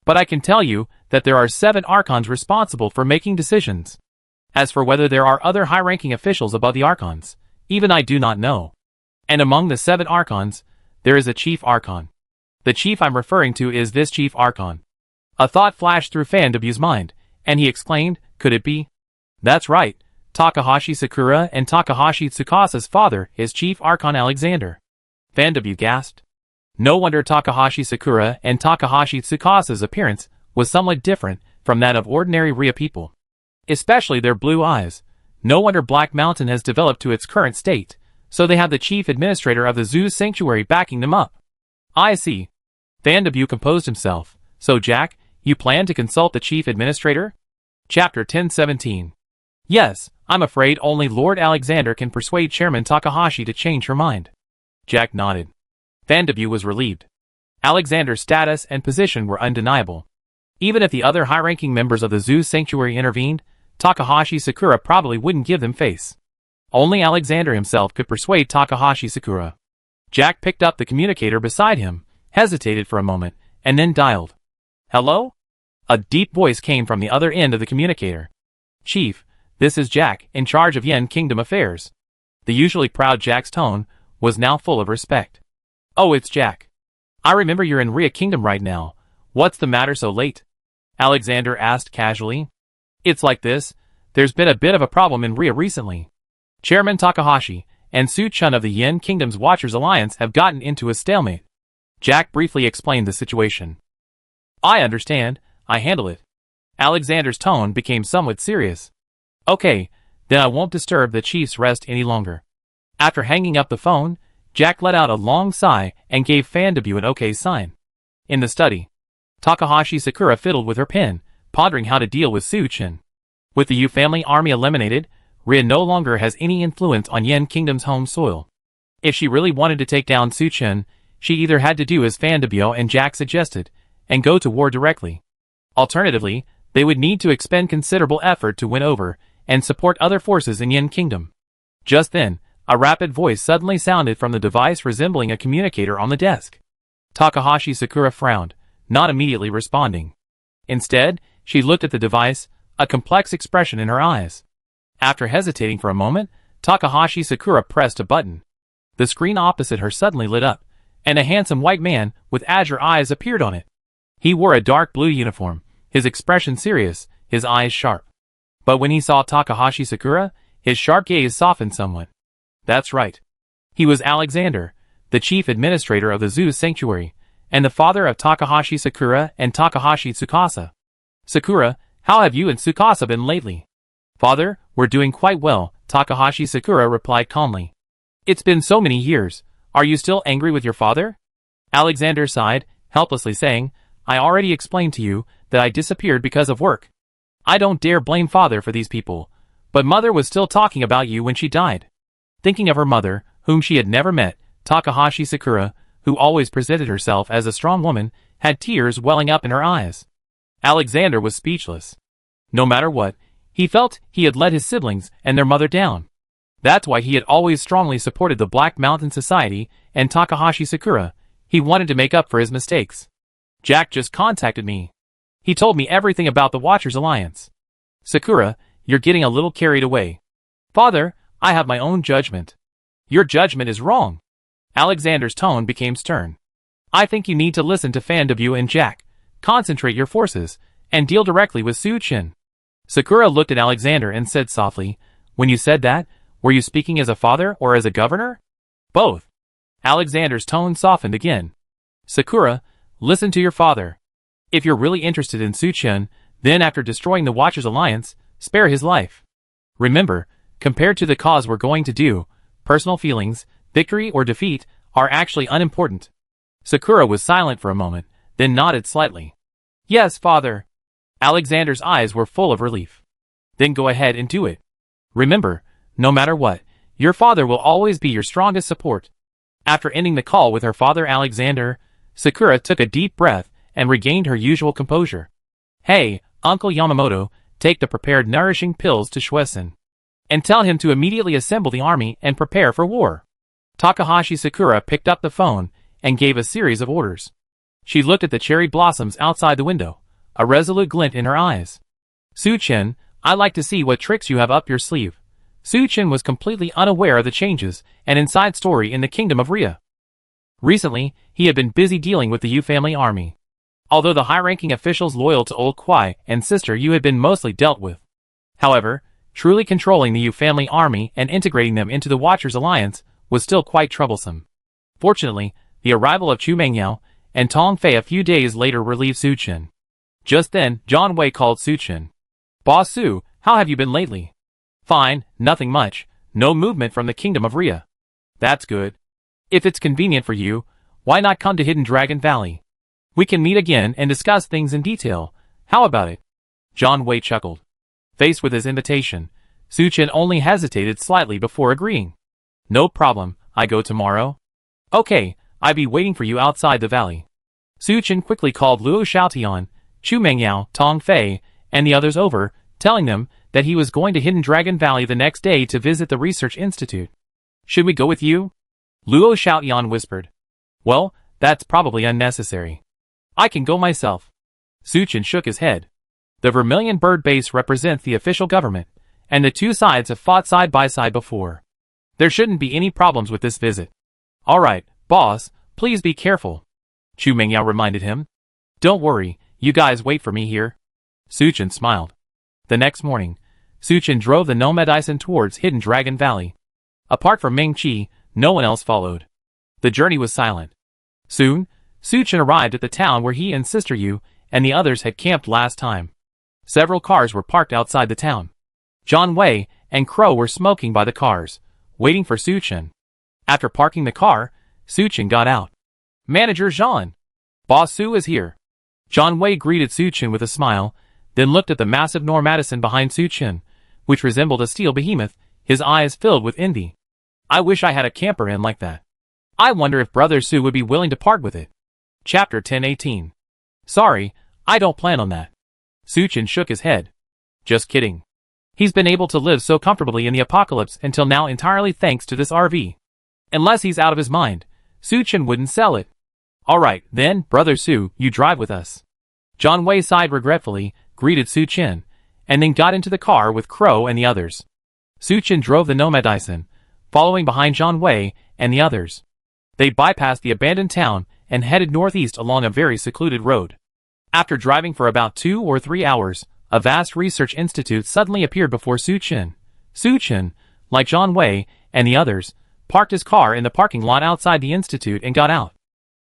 But I can tell you that there are 7 archons responsible for making decisions. As for whether there are other high-ranking officials above the archons, even I do not know. And among the 7 archons, there is a chief archon. The chief I'm referring to is this chief archon. A thought flashed through Vandebu's mind, and he exclaimed, could it be? That's right, Takahashi Sakura and Takahashi Tsukasa's father is Chief Archon Alexander. Vandebu gasped. No wonder Takahashi Sakura and Takahashi Tsukasa's appearance was somewhat different from that of ordinary Ria people. Especially their blue eyes. No wonder Black Mountain has developed to its current state, so they have the chief administrator of the Zoo Sanctuary backing them up. I see. Vandebu composed himself. So Jack, you plan to consult the chief administrator? Chapter 1017. Yes, I'm afraid only Lord Alexander can persuade Chairman Takahashi to change her mind. Jack nodded. Vandebu was relieved. Alexander's status and position were undeniable. Even if the other high-ranking members of the Zoo Sanctuary intervened, Takahashi Sakura probably wouldn't give them face. Only Alexander himself could persuade Takahashi Sakura. Jack picked up the communicator beside him, hesitated for a moment, and then dialed. Hello? A deep voice came from the other end of the communicator. Chief, this is Jack, in charge of Yen Kingdom affairs. The usually proud Jack's tone was now full of respect. Oh, it's Jack. I remember you're in Ria Kingdom right now. What's the matter so late? Alexander asked casually. It's like this. There's been a bit of a problem in Ria recently. Chairman Takahashi and Su-chun of the Yen Kingdom's Watchers Alliance have gotten into a stalemate. Jack briefly explained the situation. I understand. I handle it. Alexander's tone became somewhat serious. Okay, then I won't disturb the chief's rest any longer. After hanging up the phone, Jack let out a long sigh and gave Vandebu an okay sign. In the study, Takahashi Sakura fiddled with her pen, pondering how to deal with Su-chun. With the Yu family army eliminated, Ria no longer has any influence on Yen Kingdom's home soil. If she really wanted to take down Su-chun, she either had to do as Vandebu and Jack suggested, and go to war directly. Alternatively, they would need to expend considerable effort to win over and support other forces in Yen Kingdom. Just then, a rapid voice suddenly sounded from the device resembling a communicator on the desk. Takahashi Sakura frowned, not immediately responding. Instead, she looked at the device, a complex expression in her eyes. After hesitating for a moment, Takahashi Sakura pressed a button. The screen opposite her suddenly lit up, and a handsome white man with azure eyes appeared on it. He wore a dark blue uniform, his expression serious, his eyes sharp. But when he saw Takahashi Sakura, his sharp gaze softened somewhat. That's right. He was Alexander, the chief administrator of the Zoo Sanctuary, and the father of Takahashi Sakura and Takahashi Tsukasa. Sakura, how have you and Tsukasa been lately? Father, we're doing quite well, Takahashi Sakura replied calmly. It's been so many years. Are you still angry with your father? Alexander sighed, helplessly saying, I already explained to you that I disappeared because of work. I don't dare blame father for these people, but mother was still talking about you when she died. Thinking of her mother, whom she had never met, Takahashi Sakura, who always presented herself as a strong woman, had tears welling up in her eyes. Alexander was speechless. No matter what, he felt he had let his siblings and their mother down. That's why he had always strongly supported the Black Mountain Society and Takahashi Sakura. He wanted to make up for his mistakes. Jack just contacted me. He told me everything about the Watchers Alliance. Sakura, you're getting a little carried away. Father, I have my own judgment. Your judgment is wrong. Alexander's tone became stern. I think you need to listen to Fan W and Jack, concentrate your forces, and deal directly with Su-chin. Sakura looked at Alexander and said softly, when you said that, were you speaking as a father or as a governor? Both. Alexander's tone softened again. Sakura, listen to your father. If you're really interested in Su-chin, then after destroying the Watchers Alliance, spare his life. Remember, compared to the cause we're going to do, personal feelings, victory or defeat, are actually unimportant. Sakura was silent for a moment, then nodded slightly. Yes, father. Alexander's eyes were full of relief. Then go ahead and do it. Remember, no matter what, your father will always be your strongest support. After ending the call with her father Alexander, Sakura took a deep breath and regained her usual composure. Hey, Uncle Yamamoto, take the prepared nourishing pills to Shueisen. And tell him to immediately assemble the army and prepare for war. Takahashi Sakura picked up the phone and gave a series of orders. She looked at the cherry blossoms outside the window, a resolute glint in her eyes. Su-chin, I'd like to see what tricks you have up your sleeve. Su-chin was completely unaware of the changes and inside story in the kingdom of Ria. Recently, he had been busy dealing with the Yu family army. Although the high-ranking officials loyal to Old Kwai and Sister Yu had been mostly dealt with. However, truly controlling the Yu family army and integrating them into the Watchers Alliance was still quite troublesome. Fortunately, the arrival of Chu Mengyao and Tong Fei a few days later relieved Su-chin. Just then, John Wei called Su-chin. Boss Su, how have you been lately? Fine, nothing much, no movement from the kingdom of Ria. That's good. If it's convenient for you, why not come to Hidden Dragon Valley? We can meet again and discuss things in detail. How about it? John Wei chuckled. Faced with his invitation, Su-chin only hesitated slightly before agreeing. No problem, I go tomorrow. Okay, I be waiting for you outside the valley. Su-chin quickly called Luo Xiaotian, Chu Mengyao, Tong Fei, and the others over, telling them that he was going to Hidden Dragon Valley the next day to visit the research institute. Should we go with you? Luo Xiaotian whispered. Well, that's probably unnecessary. I can go myself. Su-chin shook his head. The Vermilion Bird Base represents the official government, and the two sides have fought side by side before. There shouldn't be any problems with this visit. Alright, boss, please be careful. Chu Mengyao reminded him. Don't worry, you guys wait for me here. Su-chin smiled. The next morning, Su-chin drove the Nomad-isen towards Hidden Dragon Valley. Apart from Ming-chi, no one else followed. The journey was silent. Soon, Su-chin arrived at the town where he and Sister Yu and the others had camped last time. Several cars were parked outside the town. John Wei and Crow were smoking by the cars, waiting for Su-chin. After parking the car, Su-chin got out. Manager Jean. Boss Su is here. John Wei greeted Su-chin with a smile, then looked at the massive Nomad-isen behind Su-chin, which resembled a steel behemoth, his eyes filled with envy. I wish I had a camper in like that. I wonder if Brother Su would be willing to part with it. Chapter 1018. Sorry, I don't plan on that. Su-chin shook his head. Just kidding. He's been able to live so comfortably in the apocalypse until now entirely thanks to this RV. Unless he's out of his mind, Su-chin wouldn't sell it. Alright, then, Brother Su, you drive with us. John Wei sighed regretfully, greeted Su-chin, and then got into the car with Crow and the others. Su-chin drove the Nomad-isen, following behind John Wei and the others. They bypassed the abandoned town and headed northeast along a very secluded road. After driving for about 2 or 3 hours, a vast research institute suddenly appeared before Su-chin. Su-chin, like John Wei and the others, parked his car in the parking lot outside the institute and got out.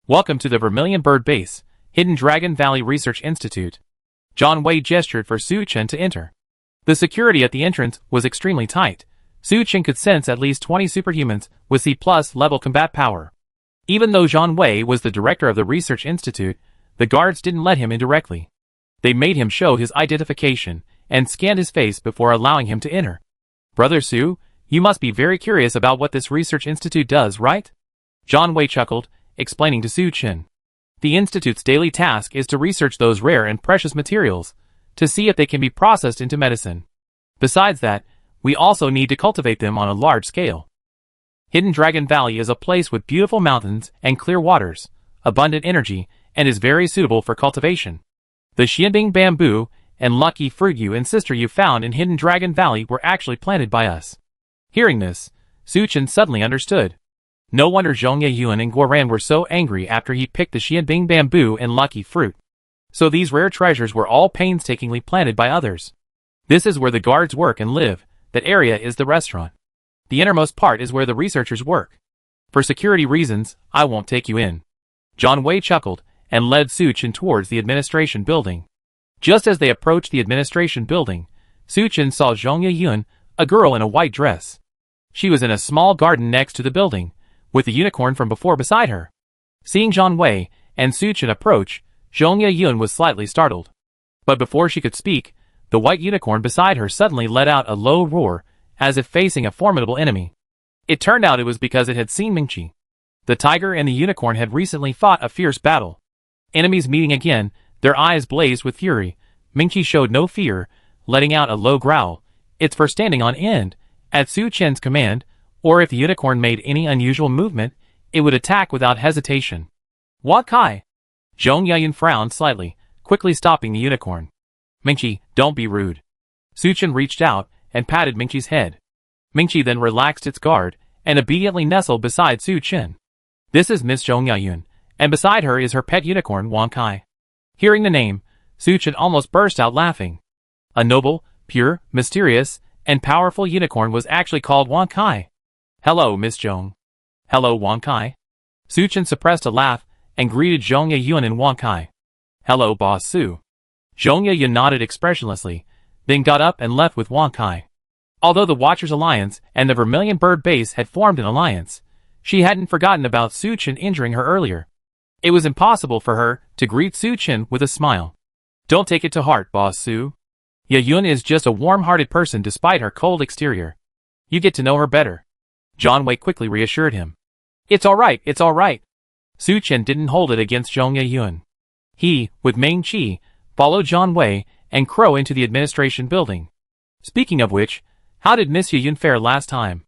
Welcome to the Vermilion Bird Base, Hidden Dragon Valley Research Institute. John Wei gestured for Su-chin to enter. The security at the entrance was extremely tight. Su-chin could sense at least 20 superhumans with C+ level combat power. Even though John Wei was the director of the Research Institute, the guards didn't let him in directly. They made him show his identification and scanned his face before allowing him to enter. Brother Su, you must be very curious about what this Research Institute does, right? John Wei chuckled, explaining to Su-chin. The Institute's daily task is to research those rare and precious materials, to see if they can be processed into medicine. Besides that, we also need to cultivate them on a large scale. Hidden Dragon Valley is a place with beautiful mountains and clear waters, abundant energy, and is very suitable for cultivation. The Xianbing bamboo and lucky fruit you and sister you found in Hidden Dragon Valley were actually planted by us. Hearing this, Su Chen suddenly understood. No wonder Zhong Yeyuan and Guoran were so angry after he picked the Xianbing bamboo and lucky fruit. So these rare treasures were all painstakingly planted by others. This is where the guards work and live. That area is the restaurant. The innermost part is where the researchers work. For security reasons, I won't take you in. John Wei chuckled and led Su Chen towards the administration building. Just as they approached the administration building, Su Chen saw Zhong Yeyuan, a girl in a white dress. She was in a small garden next to the building, with the unicorn from before beside her. Seeing John Wei and Su Chen approach, Zhong Yeyuan was slightly startled. But before she could speak, the white unicorn beside her suddenly let out a low roar, as if facing a formidable enemy. It turned out it was because it had seen Mingqi. The tiger and the unicorn had recently fought a fierce battle. Enemies meeting again, their eyes blazed with fury. Mingqi showed no fear, letting out a low growl, its fur standing on end, at Su Chen's command, or if the unicorn made any unusual movement, it would attack without hesitation. What Kai? Zhong Yeyuan frowned slightly, quickly stopping the unicorn. Mingqi, don't be rude. Su Chen reached out and patted Mingqi's head. Mingqi then relaxed its guard and obediently nestled beside Su Chen. This is Miss Zhong Yeyuan, and beside her is her pet unicorn Wang Kai. Hearing the name, Su Chen almost burst out laughing. A noble, pure, mysterious, and powerful unicorn was actually called Wang Kai. Hello, Miss Zhong. Hello, Wang Kai. Su Chen suppressed a laugh and greeted Zhong Yeyuan and Wang Kai. Hello, Boss Su. Zhong Yeyuan nodded expressionlessly, then got up and left with Wang Kai. Although the Watchers Alliance and the Vermilion Bird Base had formed an alliance, she hadn't forgotten about Su Chen injuring her earlier. It was impossible for her to greet Su Chen with a smile. Don't take it to heart, Boss Su. Yeyuan is just a warm-hearted person despite her cold exterior. You get to know her better. John Wei quickly reassured him. It's alright, it's alright. Su Chen didn't hold it against Zhong Yeyuan. He, with Ming Qi, followed John Wei and Crow into the administration building. Speaking of which, how did Miss Yeyuan fare last time?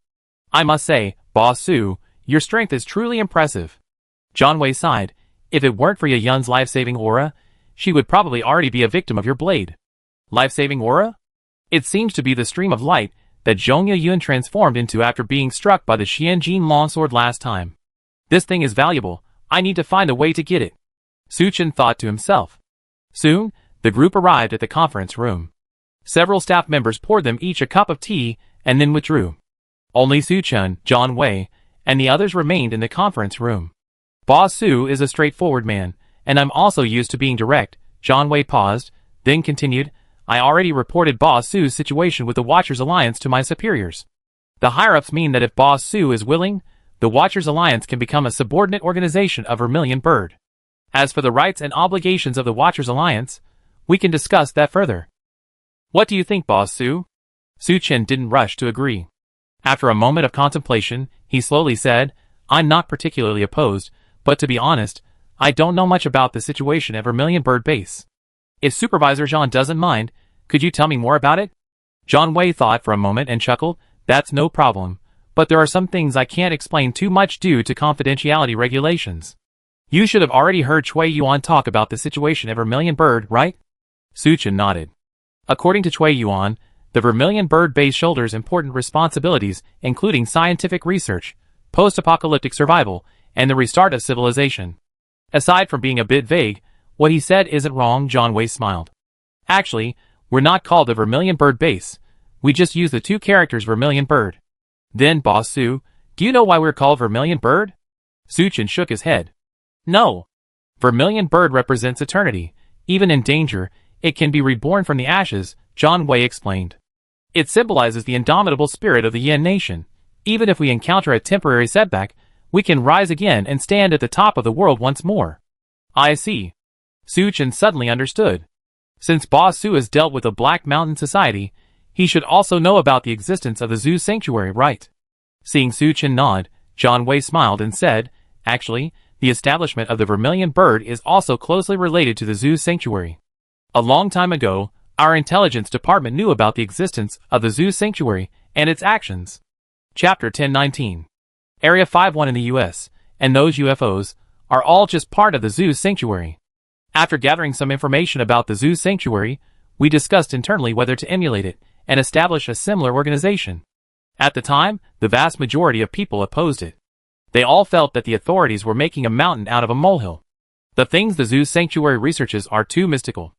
I must say, Boss Su, your strength is truly impressive. John Wei sighed. If it weren't for Yeyuan's life-saving aura, she would probably already be a victim of your blade. Life-saving aura? It seems to be the stream of light that Zhong Yeyuan transformed into after being struck by the Xianjin longsword last time. This thing is valuable. I need to find a way to get it. Su Chen thought to himself. Soon, the group arrived at the conference room. Several staff members poured them each a cup of tea and then withdrew. Only Su Chen, John Wei, and the others remained in the conference room. Boss Su is a straightforward man, and I'm also used to being direct. John Wei paused, then continued, I already reported Boss Su's situation with the Watchers Alliance to my superiors. The higher-ups mean that if Boss Su is willing, the Watchers Alliance can become a subordinate organization of Vermilion Bird. As for the rights and obligations of the Watchers Alliance, we can discuss that further. What do you think, Boss Su? Su Chen didn't rush to agree. After a moment of contemplation, he slowly said, I'm not particularly opposed, but to be honest, I don't know much about the situation at Vermilion Bird Base. If Supervisor Jean doesn't mind, could you tell me more about it? John Wei thought for a moment and chuckled, That's no problem, but there are some things I can't explain too much due to confidentiality regulations. You should have already heard Cui Yuan talk about the situation at Vermilion Bird, right? Su Chen nodded. According to Cui Yuan, the Vermilion Bird Base shoulders important responsibilities including scientific research, post-apocalyptic survival, and the restart of civilization. Aside from being a bit vague, what he said isn't wrong. John Wei smiled. Actually, we're not called the Vermilion Bird Base. We just use the two characters Vermilion Bird. Then, Boss Su, do you know why we're called Vermilion Bird? Su Chen shook his head. No. Vermilion Bird represents eternity. Even in danger, it can be reborn from the ashes, John Wei explained. It symbolizes the indomitable spirit of the Yin Nation. Even if we encounter a temporary setback, we can rise again and stand at the top of the world once more. I see. Su Chen suddenly understood. Since Boss Su has dealt with the Black Mountain Society, he should also know about the existence of the Zoo Sanctuary, right? Seeing Su Chen nod, John Wei smiled and said, Actually, The establishment of the vermilion bird is also closely related to the zoo sanctuary. A long time ago, our intelligence department knew about the existence of the zoo sanctuary and its actions. Chapter 1019. Area 51 in the US, and those UFOs, are all just part of the zoo sanctuary. After gathering some information about the zoo sanctuary, we discussed internally whether to emulate it and establish a similar organization. At the time, the vast majority of people opposed it. They all felt that the authorities were making a mountain out of a molehill. The things the zoo sanctuary researches are too mystical.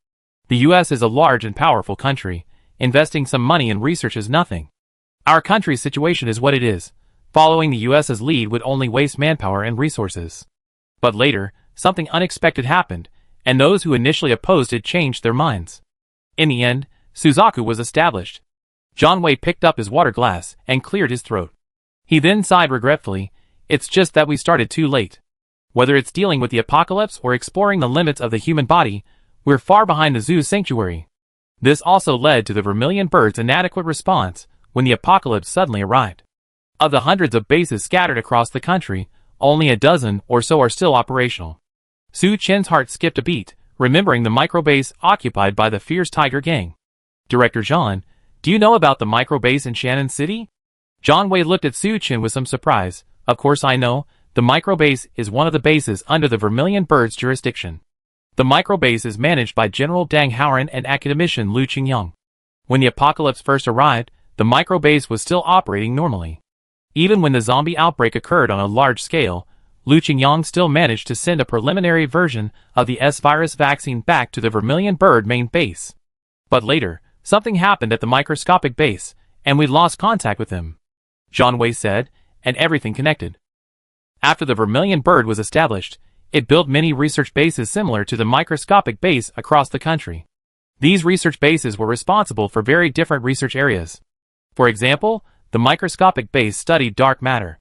The US is a large and powerful country. Investing some money in research is nothing. Our country's situation is what it is. Following the US's lead would only waste manpower and resources. But later, something unexpected happened, and those who initially opposed it changed their minds. In the end, Suzaku was established. John Wei picked up his water glass and cleared his throat. He then sighed regretfully. It's just that we started too late. Whether it's dealing with the apocalypse or exploring the limits of the human body, we're far behind the zoo sanctuary. This also led to the vermilion bird's inadequate response when the apocalypse suddenly arrived. Of the hundreds of bases scattered across the country, only a dozen or so are still operational. Su Chen's heart skipped a beat, remembering the microbase occupied by the fierce Tiger Gang. Director Jean, do you know about the microbase in Shannon City? John Wei looked at Su Chen with some surprise. Of course I know, the microbase is one of the bases under the Vermilion Bird's jurisdiction. The microbase is managed by General Dang Howren and academician Lu Qingyang. When the apocalypse first arrived, the microbase was still operating normally. Even when the zombie outbreak occurred on a large scale, Lu Qingyang still managed to send a preliminary version of the S-virus vaccine back to the Vermilion Bird main base. But later, something happened at the microscopic base, and we lost contact with him. John Wei said, and everything connected. After the Vermilion Bird was established, it built many research bases similar to the microscopic base across the country. These research bases were responsible for very different research areas. For example, the microscopic base studied dark matter.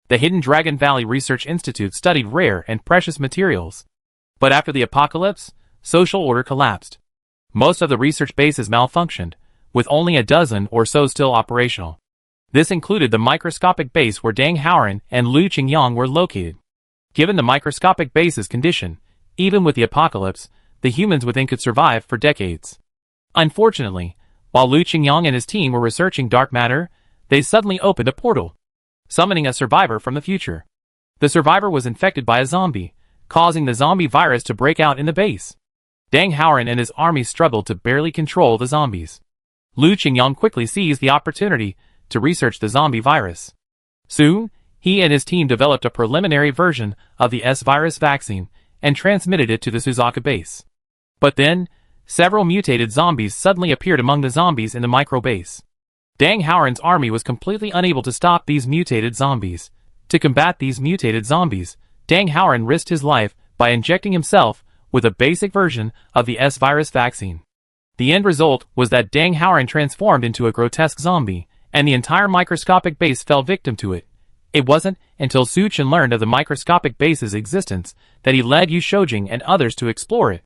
The Hidden Dragon Valley Research Institute studied rare and precious materials. But after the apocalypse, social order collapsed. Most of the research bases malfunctioned, with only a dozen or so still operational. This included the microscopic base where Dang Howren and Lu Qingyang were located. Given the microscopic base's condition, even with the apocalypse, the humans within could survive for decades. Unfortunately, while Lu Qingyang and his team were researching dark matter, they suddenly opened a portal, summoning a survivor from the future. The survivor was infected by a zombie, causing the zombie virus to break out in the base. Dang Howren and his army struggled to barely control the zombies. Lu Qingyang quickly seized the opportunity to research the zombie virus. Soon, he and his team developed a preliminary version of the S-virus vaccine and transmitted it to the Suzaku base. But then, several mutated zombies suddenly appeared among the zombies in the micro-base. Dang Howren's army was completely unable to stop these mutated zombies. To combat these mutated zombies, Dang Howren risked his life by injecting himself with a basic version of the S-virus vaccine. The end result was that Dang Howren transformed into a grotesque zombie, and the entire microscopic base fell victim to it. It wasn't until Su Chen learned of the microscopic base's existence that he led Yu Shoujing and others to explore it.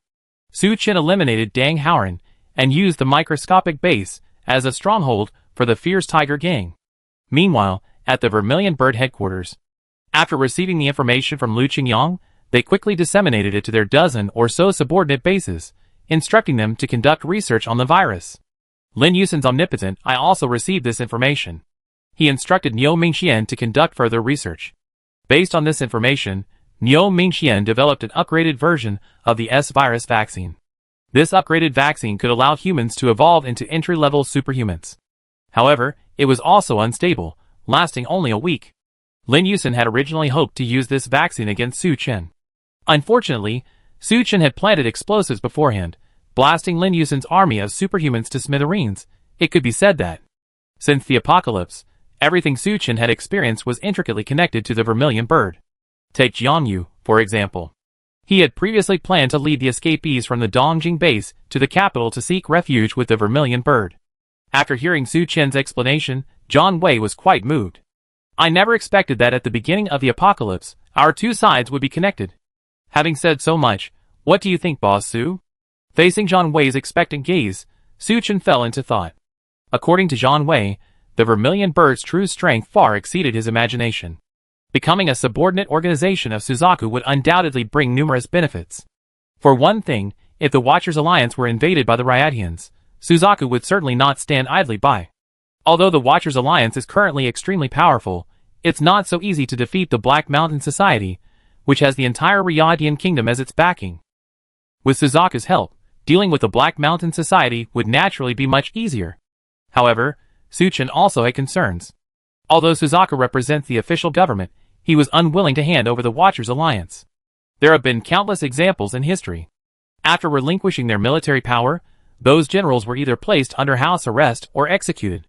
Su Chen eliminated Dang Howren and used the microscopic base as a stronghold for the fierce Tiger Gang. Meanwhile, at the Vermilion Bird headquarters, after receiving the information from Lu Qingyang, they quickly disseminated it to their dozen or so subordinate bases, instructing them to conduct research on the virus. Lin Yusen's omnipotent eye also received this information. He instructed Niu Mingxian to conduct further research. Based on this information, Niu Mingxian developed an upgraded version of the S-virus vaccine. This upgraded vaccine could allow humans to evolve into entry-level superhumans. However, it was also unstable, lasting only a week. Lin Yusen had originally hoped to use this vaccine against Su Chen. Unfortunately, Su Chen had planted explosives beforehand, blasting Lin Yusen's army of superhumans to smithereens. It could be said that, since the apocalypse, everything Su Chen had experienced was intricately connected to the Vermilion Bird. Take Jiang Yu, for example. He had previously planned to lead the escapees from the Dongjing base to the capital to seek refuge with the Vermilion Bird. After hearing Su Chen's explanation, John Wei was quite moved. I never expected that at the beginning of the apocalypse, our two sides would be connected. Having said so much, what do you think, Boss Su? Facing John Wei's expectant gaze, Su Chen fell into thought. According to John Wei, the Vermilion Bird's true strength far exceeded his imagination. Becoming a subordinate organization of Suzaku would undoubtedly bring numerous benefits. For one thing, if the Watchers Alliance were invaded by the Ryadians, Suzaku would certainly not stand idly by. Although the Watchers Alliance is currently extremely powerful, it's not so easy to defeat the Black Mountain Society, which has the entire Ryadian kingdom as its backing. With Suzaku's help, dealing with the Black Mountain Society would naturally be much easier. However, Suchin also had concerns. Although Suzaku represents the official government, he was unwilling to hand over the Watchers Alliance. There have been countless examples in history. After relinquishing their military power, those generals were either placed under house arrest or executed.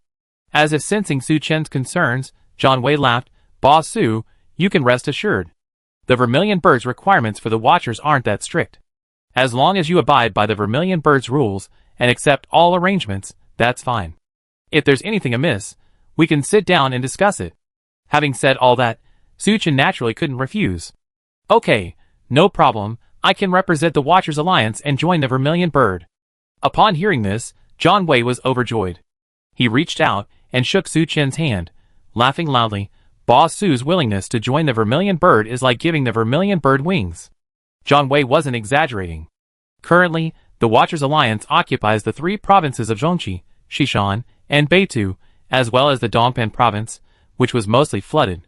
As if sensing Su Chen's concerns, John Wei laughed, "Boss Su, you can rest assured. The Vermilion Bird's requirements for the Watchers aren't that strict. As long as you abide by the Vermilion Bird's rules and accept all arrangements, that's fine. If there's anything amiss, we can sit down and discuss it." Having said all that, Su Chen naturally couldn't refuse. "Okay, no problem, I can represent the Watchers Alliance and join the Vermilion Bird." Upon hearing this, John Wei was overjoyed. He reached out and shook Su Chen's hand, laughing loudly. Boss Su's willingness to join the Vermilion Bird is like giving the Vermilion Bird wings. John Wei wasn't exaggerating. Currently, the Watchers Alliance occupies the 3 provinces of Zhongqi, Xishan, and Beitu, as well as the Dongpan province, which was mostly flooded.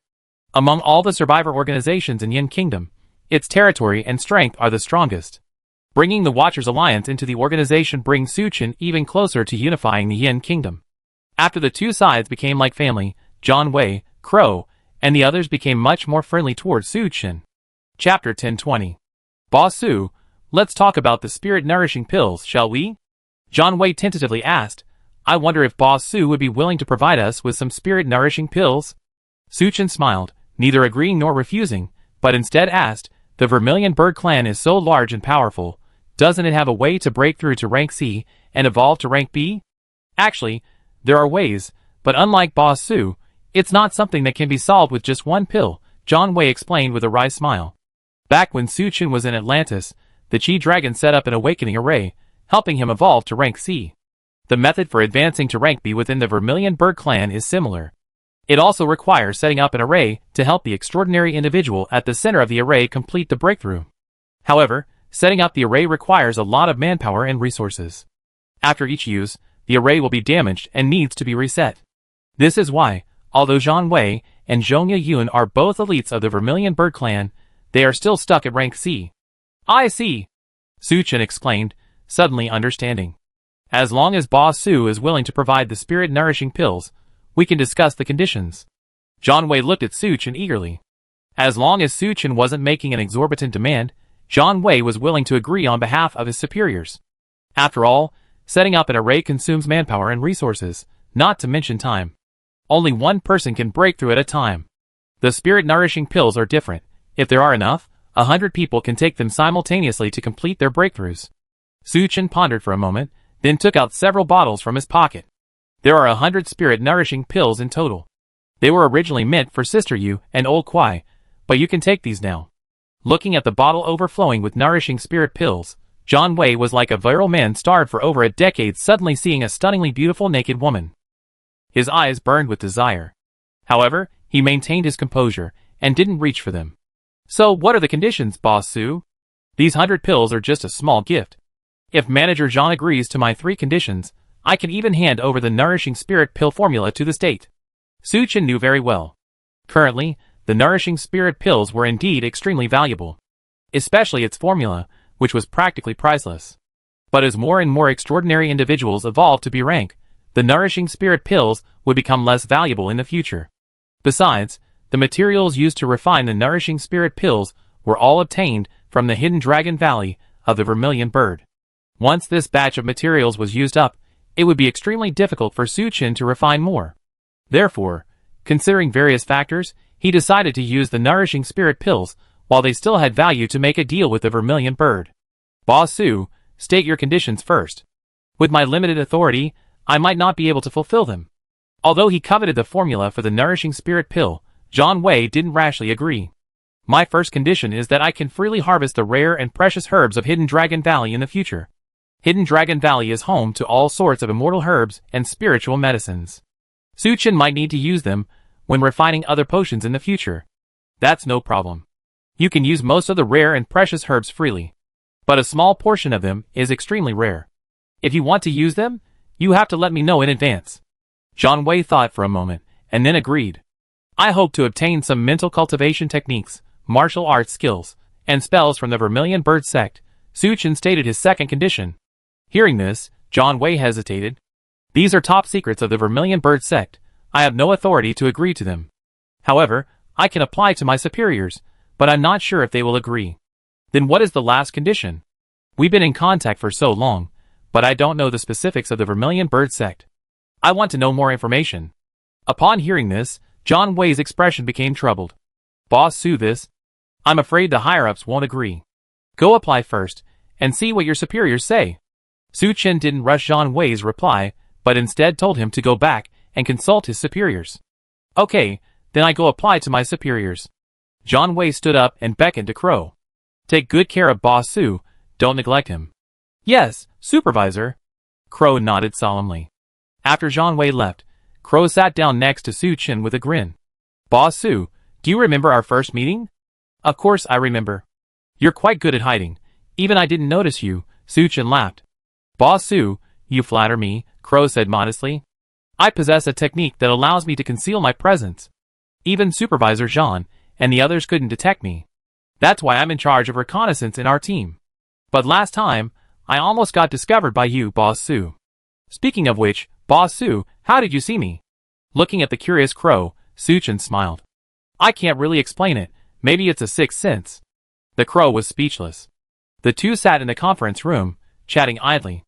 Among all the survivor organizations in Yin Kingdom, its territory and strength are the strongest. Bringing the Watchers Alliance into the organization brings Su Chen even closer to unifying the Yin Kingdom. After the two sides became like family, John Wei, Crow, and the others became much more friendly towards Su Chen. Chapter 1020. Boss Su, let's talk about the spirit-nourishing pills, shall we? John Wei tentatively asked. I wonder if Boss Su would be willing to provide us with some spirit-nourishing pills? Su Chen smiled, neither agreeing nor refusing, but instead asked, the Vermilion Bird clan is so large and powerful, doesn't it have a way to break through to rank C and evolve to rank B? Actually, there are ways, but unlike Boss Su, it's not something that can be solved with just one pill, John Wei explained with a wry smile. Back when Su Chen was in Atlantis, the Chi Dragon set up an awakening array, helping him evolve to rank C. The method for advancing to rank B within the Vermilion Bird clan is similar. It also requires setting up an array to help the extraordinary individual at the center of the array complete the breakthrough. However, setting up the array requires a lot of manpower and resources. After each use, the array will be damaged and needs to be reset. This is why, although Zhang Wei and Zhongya Yun are both elites of the Vermilion Bird clan, they are still stuck at rank C. I see, Su Chen exclaimed, suddenly understanding. As long as Boss Su is willing to provide the spirit-nourishing pills, we can discuss the conditions. John Wei looked at Su Chen eagerly. As long as Su Chen wasn't making an exorbitant demand, John Wei was willing to agree on behalf of his superiors. After all, setting up an array consumes manpower and resources, not to mention time. Only one person can break through at a time. The spirit-nourishing pills are different. If there are enough, 100 people can take them simultaneously to complete their breakthroughs. Su Chen pondered for a moment, then took out several bottles from his pocket. There are 100 spirit-nourishing pills in total. They were originally meant for Sister Yu and Old Kwai, but you can take these now. Looking at the bottle overflowing with nourishing spirit pills, John Wei was like a virile man starved for over a decade suddenly seeing a stunningly beautiful naked woman. His eyes burned with desire. However, he maintained his composure and didn't reach for them. So what are the conditions, Boss Su? These 100 pills are just a small gift. If Manager Zhang agrees to my 3 conditions, I can even hand over the nourishing spirit pill formula to the state. Su Chen knew very well. Currently, the nourishing spirit pills were indeed extremely valuable. Especially its formula, which was practically priceless. But as more and more extraordinary individuals evolved to be rank, the nourishing spirit pills would become less valuable in the future. Besides, the materials used to refine the nourishing spirit pills were all obtained from the hidden Dragon Valley of the Vermilion Bird. Once this batch of materials was used up, it would be extremely difficult for Su Chen to refine more. Therefore, considering various factors, he decided to use the nourishing spirit pills while they still had value to make a deal with the Vermilion Bird. Boss Su, state your conditions first. With my limited authority, I might not be able to fulfill them. Although he coveted the formula for the nourishing spirit pill, John Wei didn't rashly agree. My first condition is that I can freely harvest the rare and precious herbs of Hidden Dragon Valley in the future. Hidden Dragon Valley is home to all sorts of immortal herbs and spiritual medicines. Su Chen might need to use them when refining other potions in the future. That's no problem. You can use most of the rare and precious herbs freely. But a small portion of them is extremely rare. If you want to use them, you have to let me know in advance. Zhang Wei thought for a moment, and then agreed. I hope to obtain some mental cultivation techniques, martial arts skills, and spells from the Vermilion Bird sect, Su Chen stated his second condition. Hearing this, Zhang Wei hesitated. These are top secrets of the Vermilion Bird sect. I have no authority to agree to them. However, I can apply to my superiors, but I'm not sure if they will agree. Then what is the last condition? We've been in contact for so long, but I don't know the specifics of the Vermilion Bird sect. I want to know more information. Upon hearing this, Zhang Wei's expression became troubled. Boss Su, this? I'm afraid the higher-ups won't agree. Go apply first, and see what your superiors say. Su Chen didn't rush Zhang Wei's reply, but instead told him to go back and consult his superiors. Okay, then I go apply to my superiors. Zhang Wei stood up and beckoned to Crow. Take good care of Boss Su, don't neglect him. Yes, supervisor. Crow nodded solemnly. After Zhang Wei left, Crow sat down next to Su Chen with a grin. Boss Su, do you remember our first meeting? Of course I remember. You're quite good at hiding. Even I didn't notice you, Su Chen laughed. Boss Su, you flatter me, Crow said modestly. I possess a technique that allows me to conceal my presence. Even Supervisor Zhang and the others couldn't detect me. That's why I'm in charge of reconnaissance in our team. But last time, I almost got discovered by you, Boss Su. Speaking of which, Boss Su, how did you see me? Looking at the curious Crow, Su Chen smiled. I can't really explain it. Maybe it's a sixth sense. The Crow was speechless. The two sat in the conference room, chatting idly.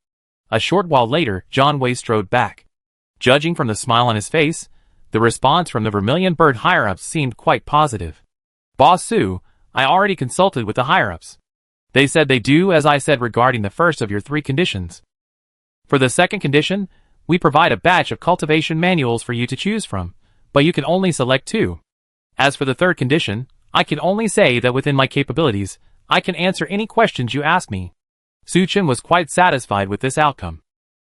A short while later, Zhang Wei strode back. Judging from the smile on his face, the response from the Vermilion Bird higher-ups seemed quite positive. Boss Su, I already consulted with the higher-ups. They said they do as I said regarding the first of your 3 conditions. For the second condition, we provide a batch of cultivation manuals for you to choose from, but you can only select 2. As for the third condition, I can only say that within my capabilities, I can answer any questions you ask me. Su Chen was quite satisfied with this outcome.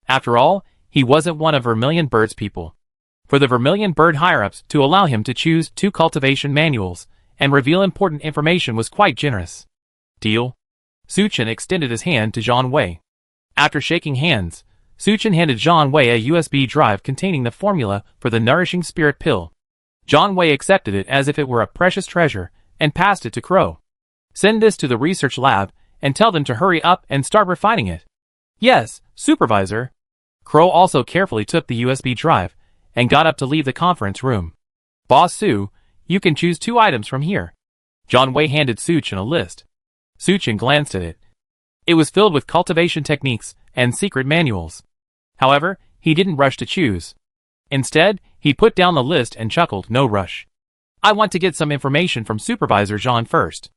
After all, he wasn't one of Vermilion Bird's people. For the Vermilion Bird higher-ups to allow him to choose 2 cultivation manuals and reveal important information was quite generous. Deal? Su Chen extended his hand to Zhang Wei. After shaking hands, Su Chen handed Zhang Wei a USB drive containing the formula for the Nourishing Spirit Pill. Zhang Wei accepted it as if it were a precious treasure and passed it to Crow. Send this to the research lab and tell them to hurry up and start refining it. Yes, Supervisor. Crow also carefully took the USB drive and got up to leave the conference room. Boss Su, you can choose 2 items from here. Zhang Wei handed Su Chen a list. Su Chen glanced at it. It was filled with cultivation techniques and secret manuals. However, he didn't rush to choose. Instead, he put down the list and chuckled, no rush. I want to get some information from Supervisor Zhang first.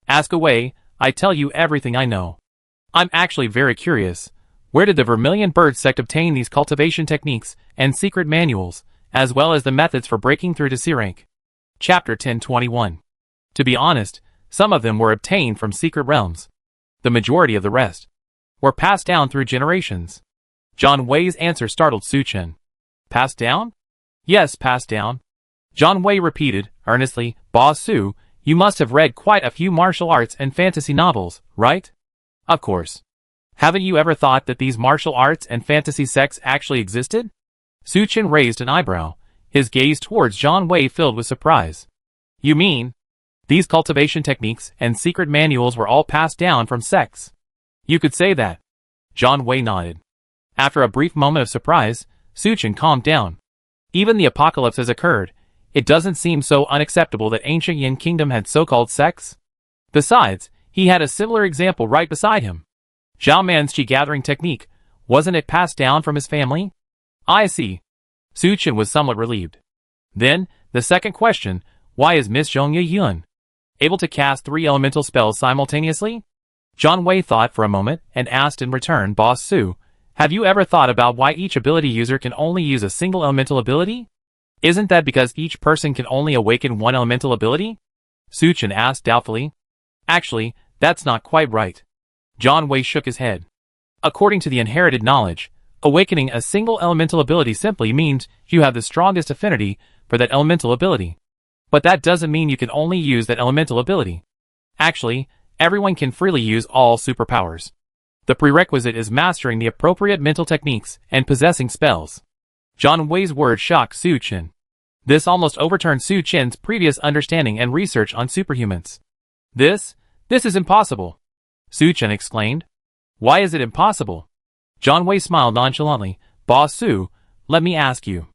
Ask away, I tell you everything I know. I'm actually very curious. Where did the Vermilion Bird sect obtain these cultivation techniques and secret manuals, as well as the methods for breaking through to C rank? Chapter 1021. To be honest, some of them were obtained from secret realms. The majority of the rest were passed down through generations. Zhang Wei's answer startled Su Chen. Passed down? Yes, passed down. Zhang Wei repeated, earnestly, Boss Su, you must have read quite a few martial arts and fantasy novels, right? Of course. Haven't you ever thought that these martial arts and fantasy sects actually existed? Su Chen raised an eyebrow, his gaze towards Zhang Wei filled with surprise. You mean, these cultivation techniques and secret manuals were all passed down from sects? You could say that. Zhang Wei nodded. After a brief moment of surprise, Su Chen calmed down. Even the apocalypse has occurred. It doesn't seem so unacceptable that ancient Yin Kingdom had so-called sects. Besides, he had a similar example right beside him. Zhao Man's Qi gathering technique, wasn't it passed down from his family? I see. Su Chen was somewhat relieved. Then, the second question, why is Miss Zhongye Yun able to cast 3 elemental spells simultaneously? Zhang Wei thought for a moment and asked in return, Boss Su, have you ever thought about why each ability user can only use a single elemental ability? Isn't that because each person can only awaken 1 elemental ability? Su Chen asked doubtfully. Actually, that's not quite right. Zhang Wei shook his head. According to the inherited knowledge, awakening a single elemental ability simply means you have the strongest affinity for that elemental ability. But that doesn't mean you can only use that elemental ability. Actually, everyone can freely use all superpowers. The prerequisite is mastering the appropriate mental techniques and possessing spells. Zhang Wei's words shocked Su Chen. This almost overturned Su Chen's previous understanding and research on superhumans. This is impossible, Su Chen exclaimed. Why is it impossible? Zhang Wei smiled nonchalantly. Boss Su, let me ask you.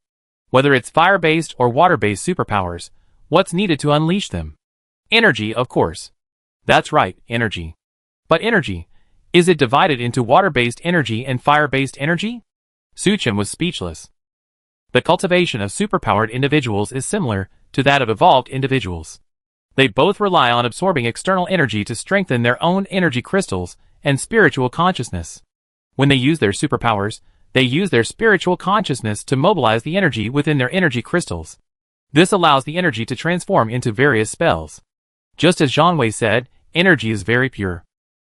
Whether it's fire-based or water-based superpowers, what's needed to unleash them? Energy, of course. That's right, energy. But energy, is it divided into water-based energy and fire-based energy? Su Chen was speechless. The cultivation of superpowered individuals is similar to that of evolved individuals. They both rely on absorbing external energy to strengthen their own energy crystals and spiritual consciousness. When they use their superpowers, they use their spiritual consciousness to mobilize the energy within their energy crystals. This allows the energy to transform into various spells. Just as Zhang Wei said, energy is very pure.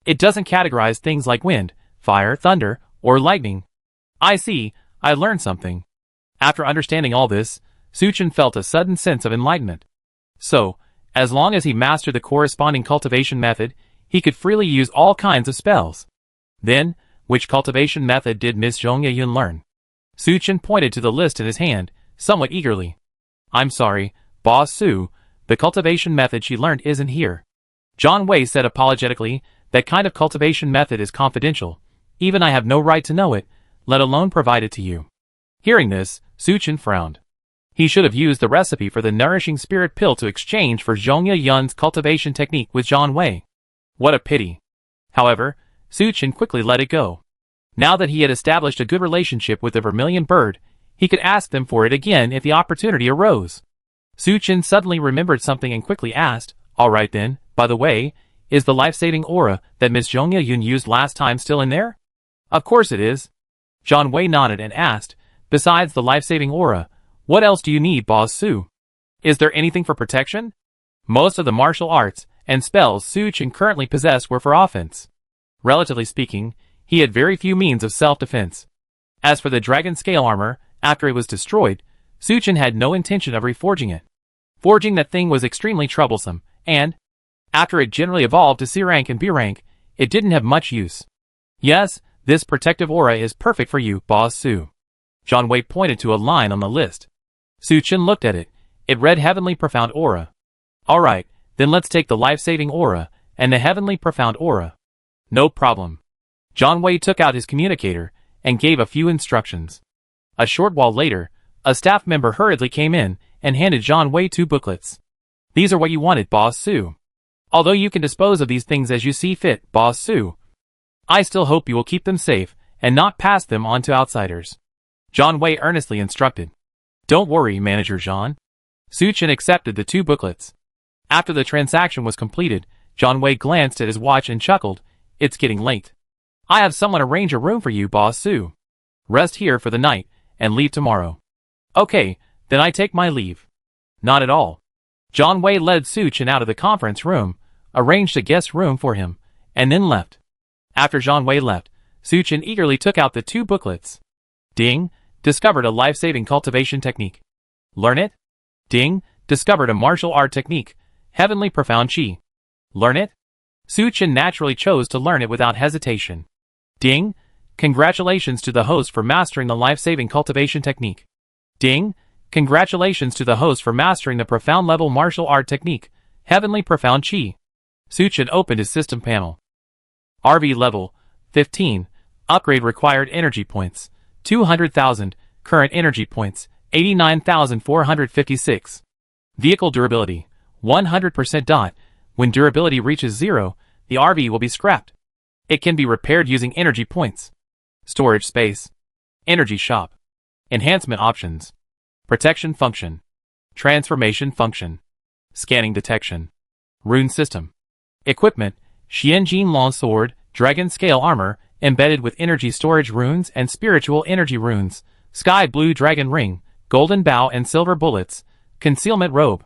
It doesn't categorize things like wind, fire, thunder, or lightning. I see, I learned something. After understanding all this, Su Chen felt a sudden sense of enlightenment. So, as long as he mastered the corresponding cultivation method, he could freely use all kinds of spells. Then, which cultivation method did Miss Zhong Yeyun learn? Su Chen pointed to the list in his hand, somewhat eagerly. I'm sorry, Boss Su, the cultivation method she learned isn't here. Zhang Wei said apologetically, that kind of cultivation method is confidential. Even I have no right to know it, let alone provide it to you. Hearing this, Su Chen frowned. He should have used the recipe for the nourishing spirit pill to exchange for Zhong Yeyun's cultivation technique with Zhang Wei. What a pity. However, Su Chen quickly let it go. Now that he had established a good relationship with the Vermilion Bird, he could ask them for it again if the opportunity arose. Su Chen suddenly remembered something and quickly asked, Alright then, by the way, is the life-saving aura that Miss Zhong Yeyun used last time still in there? Of course it is. Zhang Wei nodded and asked, Besides the life-saving aura, what else do you need, Boss Su? Is there anything for protection? Most of the martial arts and spells Su Chen currently possessed were for offense. Relatively speaking, he had very few means of self-defense. As for the dragon scale armor, after it was destroyed, Su Chen had no intention of reforging it. Forging that thing was extremely troublesome, and, after it generally evolved to C rank and B rank, it didn't have much use. Yes, this protective aura is perfect for you, Boss Su. Zhang Wei pointed to a line on the list. Su Chen looked at it. It read Heavenly Profound Aura. Alright, then let's take the life-saving aura and the Heavenly Profound Aura. No problem. Zhang Wei took out his communicator and gave a few instructions. A short while later, a staff member hurriedly came in and handed Zhang Wei 2 booklets. These are what you wanted, Boss Su. Although you can dispose of these things as you see fit, Boss Su, I still hope you will keep them safe and not pass them on to outsiders. Zhang Wei earnestly instructed. Don't worry, Manager Zhang. Su Chen accepted the 2 booklets. After the transaction was completed, Zhang Wei glanced at his watch and chuckled, It's getting late. I have someone arrange a room for you, Boss Su. Rest here for the night, and leave tomorrow. Okay, then I take my leave. Not at all. Zhang Wei led Su Chen out of the conference room, arranged a guest room for him, and then left. After Zhang Wei left, Su Chen eagerly took out the 2 booklets. Ding, discovered a life-saving cultivation technique. Learn it? Ding, discovered a martial art technique, Heavenly Profound Qi. Learn it? Su Chen naturally chose to learn it without hesitation. Ding, congratulations to the host for mastering the life-saving cultivation technique. Ding, congratulations to the host for mastering the profound level martial art technique, Heavenly Profound Qi. Su Chen opened his system panel. RV level, 15, upgrade required energy points, 200,000, current energy points, 89,456. Vehicle durability, 100%. When durability reaches 0, the RV will be scrapped. It can be repaired using energy points. Storage space. Energy shop. Enhancement options. Protection function. Transformation function. Scanning detection. Rune system. Equipment, Xianjin Long Sword, Dragon Scale Armor, embedded with energy storage runes and spiritual energy runes, Sky Blue Dragon Ring, Golden Bow and Silver Bullets, Concealment Robe.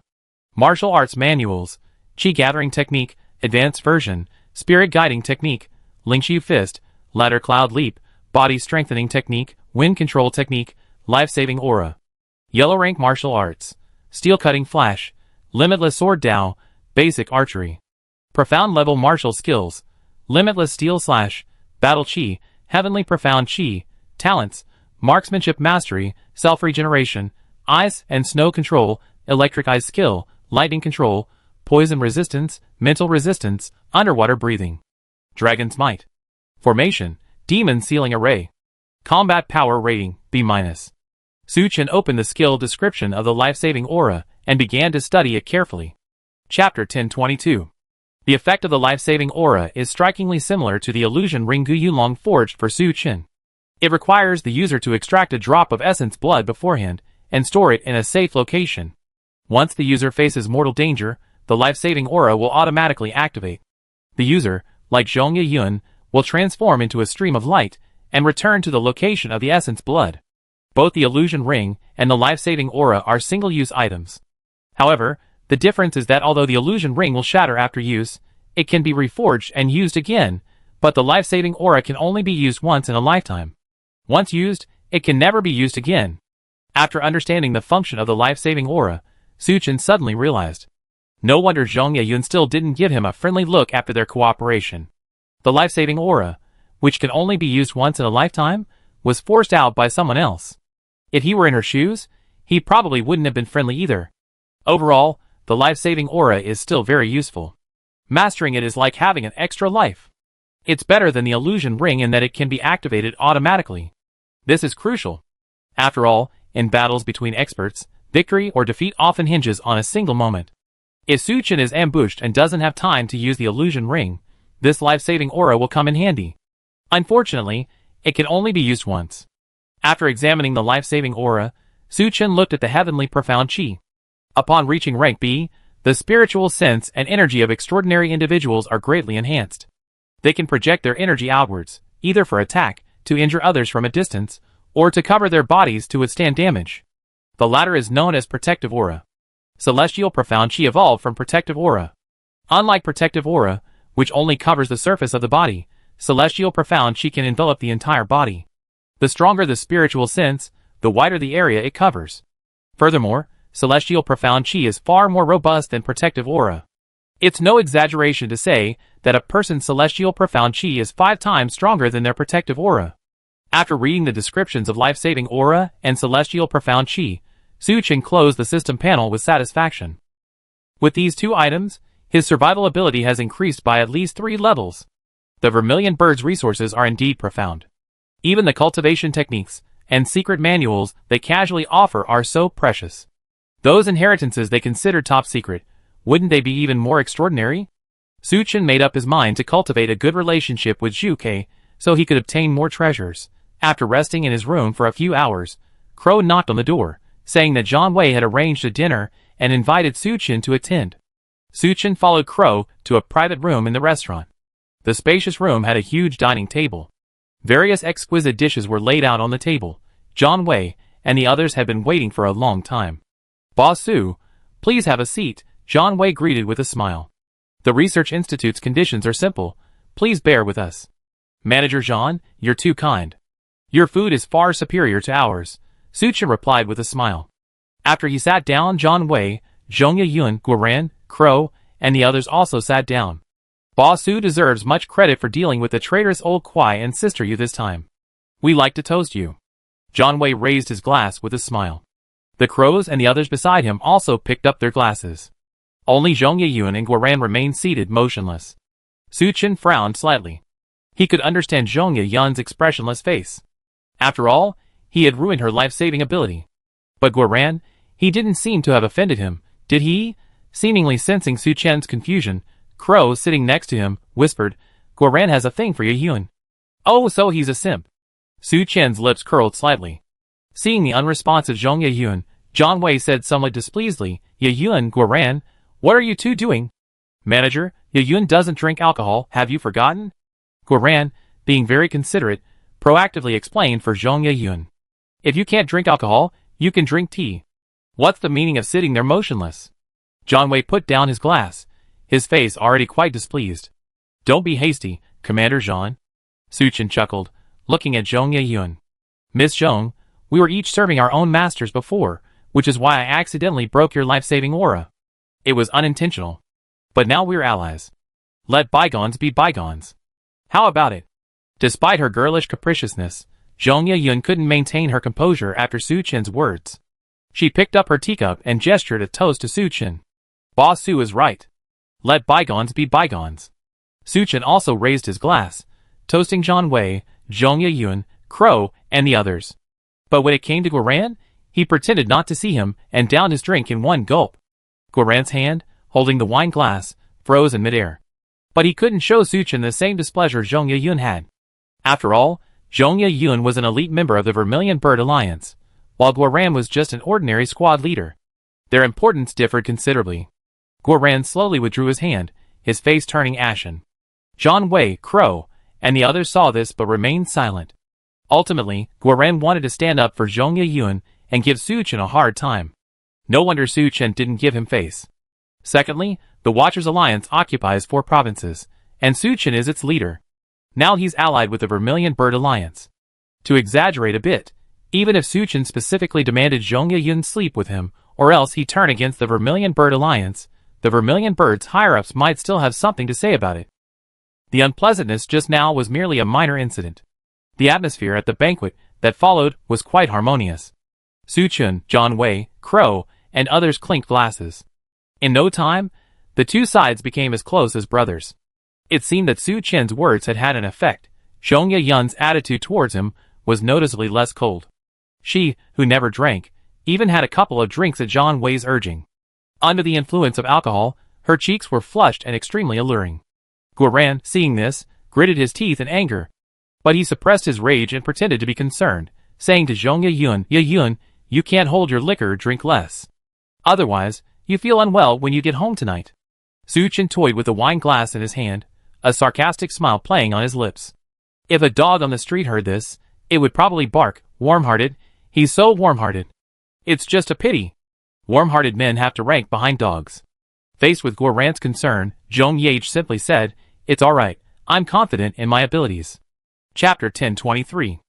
Martial Arts Manuals, Qi Gathering Technique, Advanced Version, Spirit Guiding Technique, Lingxiu Fist, Ladder Cloud Leap, Body Strengthening Technique, Wind Control Technique, Life-Saving Aura. Yellow Rank Martial Arts, Steel Cutting Flash, Limitless Sword Dao, Basic Archery. Profound Level Martial Skills, Limitless Steel Slash, Battle Chi, Heavenly Profound Chi, Talents, Marksmanship Mastery, Self-Regeneration, Ice and Snow Control, Electric Ice Skill, Lightning Control, Poison Resistance, Mental Resistance, Underwater Breathing. Dragon's Might. Formation, Demon Sealing Array. Combat Power Rating, B-. Su Chen opened the skill description of the life-saving aura and began to study it carefully. Chapter 1022. The effect of the life-saving aura is strikingly similar to the illusion ring Gu Yulong forged for Su Chen. It requires the user to extract a drop of essence blood beforehand and store it in a safe location. Once the user faces mortal danger, the life-saving aura will automatically activate. The user, like Zhongye Yun, will transform into a stream of light and return to the location of the essence blood. Both the illusion ring and the life-saving aura are single-use items. However, the difference is that although the illusion ring will shatter after use, it can be reforged and used again, but the life-saving aura can only be used once in a lifetime. Once used, it can never be used again. After understanding the function of the life-saving aura, Su Chen suddenly realized. No wonder Zhongye Yun still didn't give him a friendly look after their cooperation. The life-saving aura, which can only be used once in a lifetime, was forced out by someone else. If he were in her shoes, he probably wouldn't have been friendly either. Overall, the life-saving aura is still very useful. Mastering it is like having an extra life. It's better than the illusion ring in that it can be activated automatically. This is crucial. After all, in battles between experts, victory or defeat often hinges on a single moment. If Su Chen is ambushed and doesn't have time to use the illusion ring, this life-saving aura will come in handy. Unfortunately, it can only be used once. After examining the life-saving aura, Su Chen looked at the heavenly profound chi. Upon reaching rank B, the spiritual sense and energy of extraordinary individuals are greatly enhanced. They can project their energy outwards, either for attack, to injure others from a distance, or to cover their bodies to withstand damage. The latter is known as Protective Aura. Celestial Profound Chi evolved from Protective Aura. Unlike Protective Aura, which only covers the surface of the body, Celestial Profound Chi can envelop the entire body. The stronger the spiritual sense, the wider the area it covers. Furthermore, Celestial Profound Chi is far more robust than Protective Aura. It's no exaggeration to say that a person's Celestial Profound Chi is 5 times stronger than their Protective Aura. After reading the descriptions of Life-Saving Aura and Celestial Profound Chi, Su Chen closed the system panel with satisfaction. With these 2 items, his survival ability has increased by at least 3 levels. The Vermilion Bird's resources are indeed profound. Even the cultivation techniques and secret manuals they casually offer are so precious. Those inheritances they consider top secret, wouldn't they be even more extraordinary? Su Chen made up his mind to cultivate a good relationship with Zhu Ke, so he could obtain more treasures. After resting in his room for a few hours, Crow knocked on the door, saying that Zhang Wei had arranged a dinner and invited Su Chen to attend. Su Chen followed Crow to a private room in the restaurant. The spacious room had a huge dining table. Various exquisite dishes were laid out on the table. Zhang Wei and the others had been waiting for a long time. "Boss Su, please have a seat," Zhang Wei greeted with a smile. "The Research Institute's conditions are simple. Please bear with us." "Manager Zhang, you're too kind. Your food is far superior to ours," Su Chen replied with a smile. After he sat down, Zhang Wei, Zhongye Yun, Guoran, Crow, and the others also sat down. "Boss Su deserves much credit for dealing with the traitorous old Kuai and Sister Yu this time. We like to toast you." Zhang Wei raised his glass with a smile. The crows and the others beside him also picked up their glasses. Only Zhongye Yun and Guoran remained seated motionless. Su Chen frowned slightly. He could understand Zhongye Yun's expressionless face. After all, he had ruined her life-saving ability. But Guoran, he didn't seem to have offended him, did he? Seemingly sensing Su Chen's confusion, Crow, sitting next to him, whispered, "Guoran has a thing for Ye Yun." "Oh, so he's a simp." Su Chen's lips curled slightly. Seeing the unresponsive Zhongye Yun, Zhang Wei said somewhat displeasedly, "Ye Yun, Guoran, what are you two doing?" "Manager, Ye Yun doesn't drink alcohol, have you forgotten?" Guoran, being very considerate, proactively explained for Zhongye Yun. "If you can't drink alcohol, you can drink tea. What's the meaning of sitting there motionless?" Zhang Wei put down his glass, his face already quite displeased. "Don't be hasty, Commander Zhang." Su Chen chuckled, looking at Zhongye Yun. "Miss Zhong, we were each serving our own masters before, which is why I accidentally broke your life-saving aura. It was unintentional. But now we're allies. Let bygones be bygones. How about it? Despite her girlish capriciousness, Zhong Yayun couldn't maintain her composure after Su Chen's words. She picked up her teacup and gestured a toast to Su Chen. Boss Su is right. Let bygones be bygones. Su Chen also raised his glass, toasting Zhang Wei, Zhong Yayun, Crow, and the others. But when it came to Guoran, he pretended not to see him and downed his drink in one gulp. Guoran's hand, holding the wine glass, froze in midair. But he couldn't show Su Chen the same displeasure Zhong Yayun had. After all, Zhong Yayun was an elite member of the Vermilion Bird Alliance, while Guoran was just an ordinary squad leader. Their importance differed considerably. Guoran slowly withdrew his hand, his face turning ashen. Zhang Wei, Crow, and the others saw this but remained silent. Ultimately, Guoran wanted to stand up for Zhong Yayun and give Su Chen a hard time. No wonder Su Chen didn't give him face. Secondly, the Watchers Alliance occupies 4 provinces, and Su Chen is its leader. Now he's allied with the Vermilion Bird Alliance. To exaggerate a bit, even if Su Chen specifically demanded Zhong Yayun sleep with him, or else he turn against the Vermilion Bird Alliance, the Vermilion Bird's higher-ups might still have something to say about it. The unpleasantness just now was merely a minor incident. The atmosphere at the banquet that followed was quite harmonious. Su Chen, Zhang Wei, Crow, and others clinked glasses. In no time, the two sides became as close as brothers. It seemed that Su Chen's words had had an effect. Zhong Yayun's attitude towards him was noticeably less cold. She, who never drank, even had a couple of drinks at Zhang Wei's urging. Under the influence of alcohol, her cheeks were flushed and extremely alluring. Guoran, seeing this, gritted his teeth in anger. But he suppressed his rage and pretended to be concerned, saying to Zhong Yayun, "Yayun, you can't hold your liquor, drink less. Otherwise, you feel unwell when you get home tonight." Su Chen toyed with the wine glass in his hand, a sarcastic smile playing on his lips. If a dog on the street heard this, it would probably bark, "Warm-hearted, he's so warm-hearted." It's just a pity. Warm-hearted men have to rank behind dogs. Faced with Guoran's concern, Zhong Yage simply said, "It's alright, I'm confident in my abilities." Chapter 1023.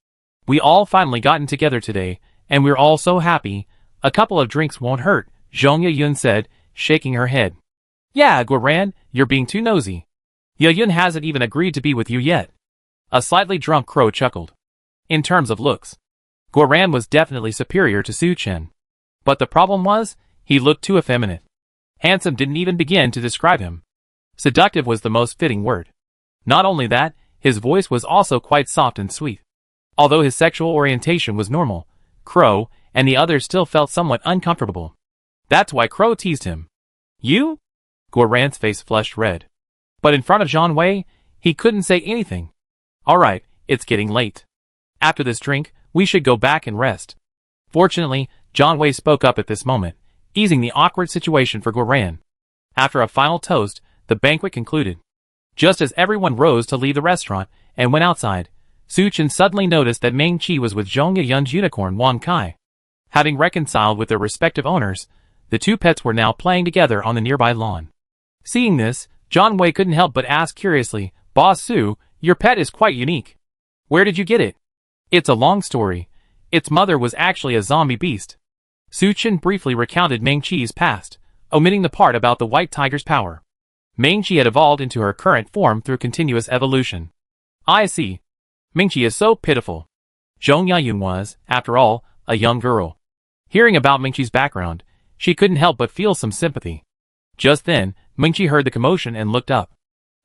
We all finally gotten together today, and we're all so happy. A couple of drinks won't hurt, Zhong Yayun said, shaking her head. Yeah, Guoran, you're being too nosy. Yayun hasn't even agreed to be with you yet. A slightly drunk Crow chuckled. In terms of looks, Guoran was definitely superior to Su Chen. But the problem was, he looked too effeminate. Handsome didn't even begin to describe him. Seductive was the most fitting word. Not only that, his voice was also quite soft and sweet. Although his sexual orientation was normal, Crow and the others still felt somewhat uncomfortable. That's why Crow teased him. You? Guoran's face flushed red. But in front of Zhang Wei, he couldn't say anything. Alright, it's getting late. After this drink, we should go back and rest. Fortunately, Zhang Wei spoke up at this moment, easing the awkward situation for Guoran. After a final toast, the banquet concluded. Just as everyone rose to leave the restaurant and went outside, Su Chen suddenly noticed that Meng Qi was with Zhong Yayun's unicorn Wang Kai. Having reconciled with their respective owners, the two pets were now playing together on the nearby lawn. Seeing this, Zhang Wei couldn't help but ask curiously, "Boss Su, your pet is quite unique. Where did you get it?" It's a long story. Its mother was actually a zombie beast. Su Chen briefly recounted Meng Qi's past, omitting the part about the white tiger's power. Meng Qi had evolved into her current form through continuous evolution. I see. Meng Qi is so pitiful. Zhong Yayun was, after all, a young girl. Hearing about Meng Qi's background, she couldn't help but feel some sympathy. Just then, Meng Qi heard the commotion and looked up.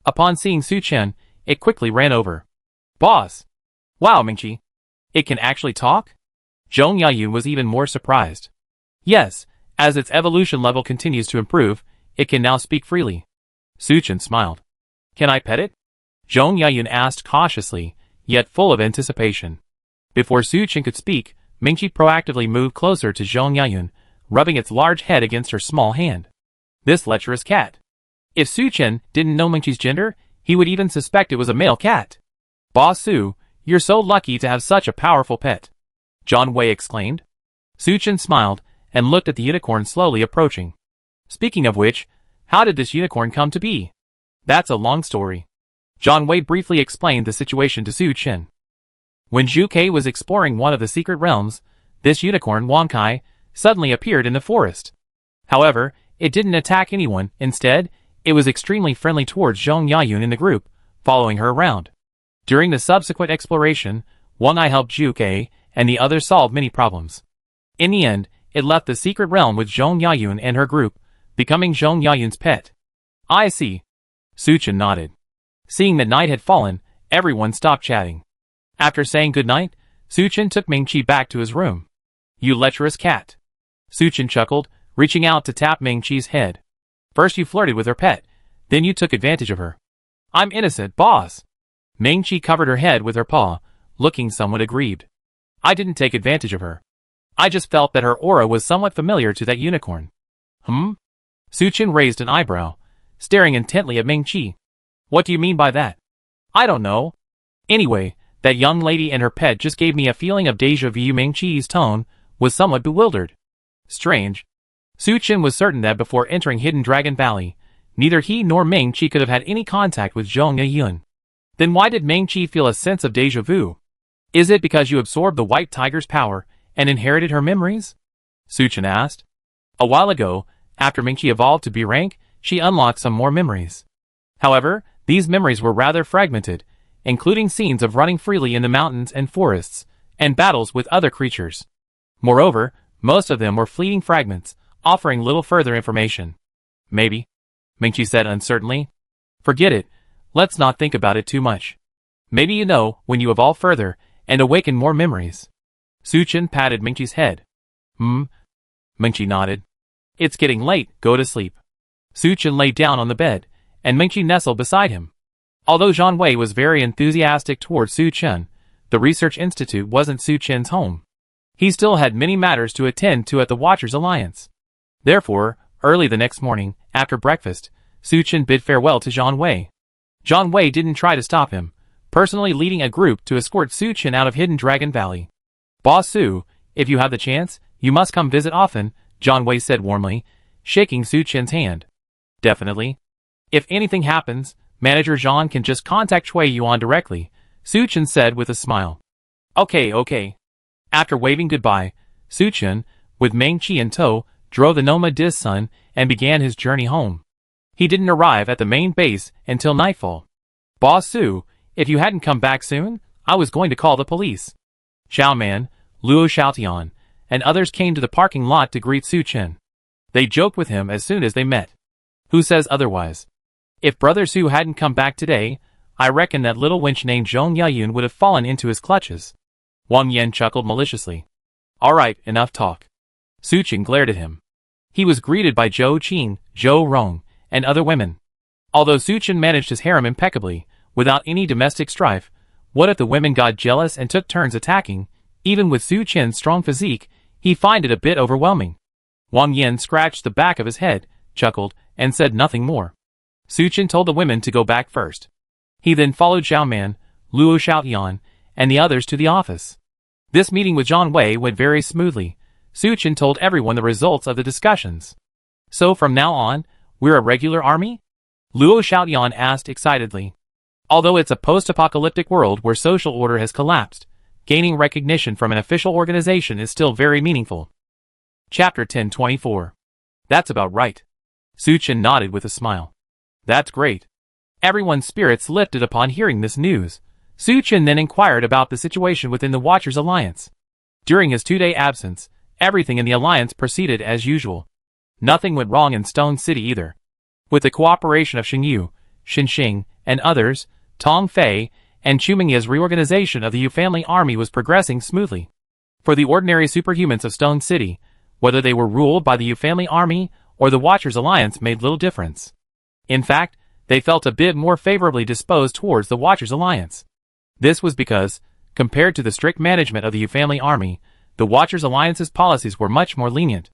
Upon seeing Su Chen, it quickly ran over. Boss! Wow, Meng Qi. It can actually talk? Zhong Yayun was even more surprised. Yes, as its evolution level continues to improve, it can now speak freely. Su Chen smiled. Can I pet it? Zhong Yayun asked cautiously, yet full of anticipation. Before Su Chen could speak, Meng Qi proactively moved closer to Zhong Yayun, rubbing its large head against her small hand. This lecherous cat. If Su Chen didn't know Meng Qi's gender, he would even suspect it was a male cat. Boss Su, you're so lucky to have such a powerful pet. Zhang Wei exclaimed. Su Chen smiled and looked at the unicorn slowly approaching. Speaking of which, how did this unicorn come to be? That's a long story. Zhang Wei briefly explained the situation to Su Chen. When Zhu Ke was exploring one of the secret realms, this unicorn Wang Kai suddenly appeared in the forest. However, it didn't attack anyone. Instead, it was extremely friendly towards Zhong Yayun in the group, following her around. During the subsequent exploration, one eye helped Zhu Ke, and the other solved many problems. In the end, it left the secret realm with Zhong Yayun and her group, becoming Zhong Yayun's pet. I see. Su Chen nodded. Seeing that night had fallen, everyone stopped chatting. After saying goodnight, Su Chen took Ming Qi back to his room. You lecherous cat. Su Chen chuckled, reaching out to tap Ming Qi's head. First you flirted with her pet, then you took advantage of her. I'm innocent, boss. Ming Qi covered her head with her paw, looking somewhat aggrieved. I didn't take advantage of her. I just felt that her aura was somewhat familiar to that unicorn. Su Chen raised an eyebrow, staring intently at Ming Qi. What do you mean by that? I don't know. Anyway, that young lady and her pet just gave me a feeling of déjà vu. Ming Qi's tone was somewhat bewildered. Strange. Su Chen was certain that before entering Hidden Dragon Valley, neither he nor Ming Qi could have had any contact with Zhong Yayun. Then why did Ming Qi feel a sense of déjà vu? Is it because you absorbed the White Tiger's power and inherited her memories? Su Chen asked. A while ago, after Ming Qi evolved to B rank, she unlocked some more memories. However, these memories were rather fragmented, including scenes of running freely in the mountains and forests, and battles with other creatures. Moreover, most of them were fleeting fragments, offering little further information. Maybe, Ming Qi said uncertainly. Forget it, let's not think about it too much. Maybe you know when you evolve further and awaken more memories. Su Chen patted Ming Qi's head. Ming Qi nodded. It's getting late, go to sleep. Su Chen lay down on the bed, and Ming Qi nestled beside him. Although Zhang Wei was very enthusiastic towards Su Chen, the research institute wasn't Su Chen's home. He still had many matters to attend to at the Watchers Alliance. Therefore, early the next morning, after breakfast, Su Chen bid farewell to Zhang Wei. Zhang Wei didn't try to stop him, personally leading a group to escort Su Chen out of Hidden Dragon Valley. Boss Su, if you have the chance, you must come visit often, Zhang Wei said warmly, shaking Su Chen's hand. Definitely. If anything happens, Manager Zhang can just contact Cui Yuan directly, Su Chen said with a smile. Okay. After waving goodbye, Su Chen, with Ming Qi in tow, drove the Nomad Sun and began his journey home. He didn't arrive at the main base until nightfall. Boss Su, if you hadn't come back soon, I was going to call the police. Xiao Man, Luo Xiaotian, and others came to the parking lot to greet Su Chen. They joked with him as soon as they met. Who says otherwise? If Brother Su hadn't come back today, I reckon that little wench named Zhong Yayun would have fallen into his clutches. Wang Yan chuckled maliciously. Alright, enough talk. Su Chen glared at him. He was greeted by Zhou Qing, Zhou Rong, and other women. Although Su Chen managed his harem impeccably, without any domestic strife, what if the women got jealous and took turns attacking? Even with Su Chen's strong physique, he found it a bit overwhelming. Wang Yan scratched the back of his head, chuckled, and said nothing more. Su Chen told the women to go back first. He then followed Xiao Man, Luo Xiaotian, and the others to the office. This meeting with Zhang Wei went very smoothly. Su Chen told everyone the results of the discussions. So from now on, we're a regular army? Luo Xiaotian asked excitedly. Although it's a post-apocalyptic world where social order has collapsed, gaining recognition from an official organization is still very meaningful. Chapter 1024. That's about right. Su Chen nodded with a smile. That's great. Everyone's spirits lifted upon hearing this news. Su Chen then inquired about the situation within the Watchers Alliance. During his 2-day absence, everything in the Alliance proceeded as usual. Nothing went wrong in Stone City either. With the cooperation of Xingyu, Xinxing, and others, Tong Fei, and Chumingya's reorganization of the Yu family army was progressing smoothly. For the ordinary superhumans of Stone City, whether they were ruled by the Yu family army or the Watchers Alliance made little difference. In fact, they felt a bit more favorably disposed towards the Watchers Alliance. This was because, compared to the strict management of the Yu family army, the Watchers Alliance's policies were much more lenient.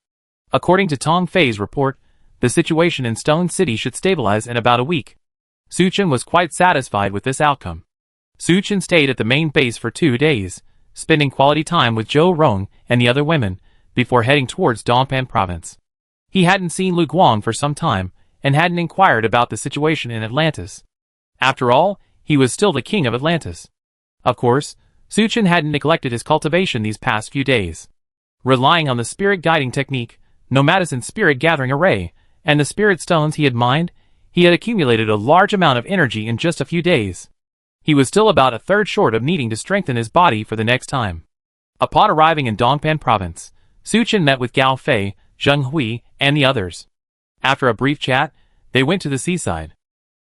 According to Tong Fei's report, the situation in Stone City should stabilize in about a week. Su Chen was quite satisfied with this outcome. Su Chen stayed at the main base for 2 days, spending quality time with Zhou Rong and the other women, before heading towards Dongpan province. He hadn't seen Lu Guang for some time, and hadn't inquired about the situation in Atlantis. After all, he was still the king of Atlantis. Of course, Su Chen hadn't neglected his cultivation these past few days. Relying on the spirit guiding technique, Nomadison's spirit gathering array, And the spirit stones he had mined, he had accumulated a large amount of energy in just a few days. He was still about a third short of needing to strengthen his body for the next time. Upon arriving in Dongpan province, Su Chen met with Gao Fei, Zheng Hui, and the others. After a brief chat, they went to the seaside.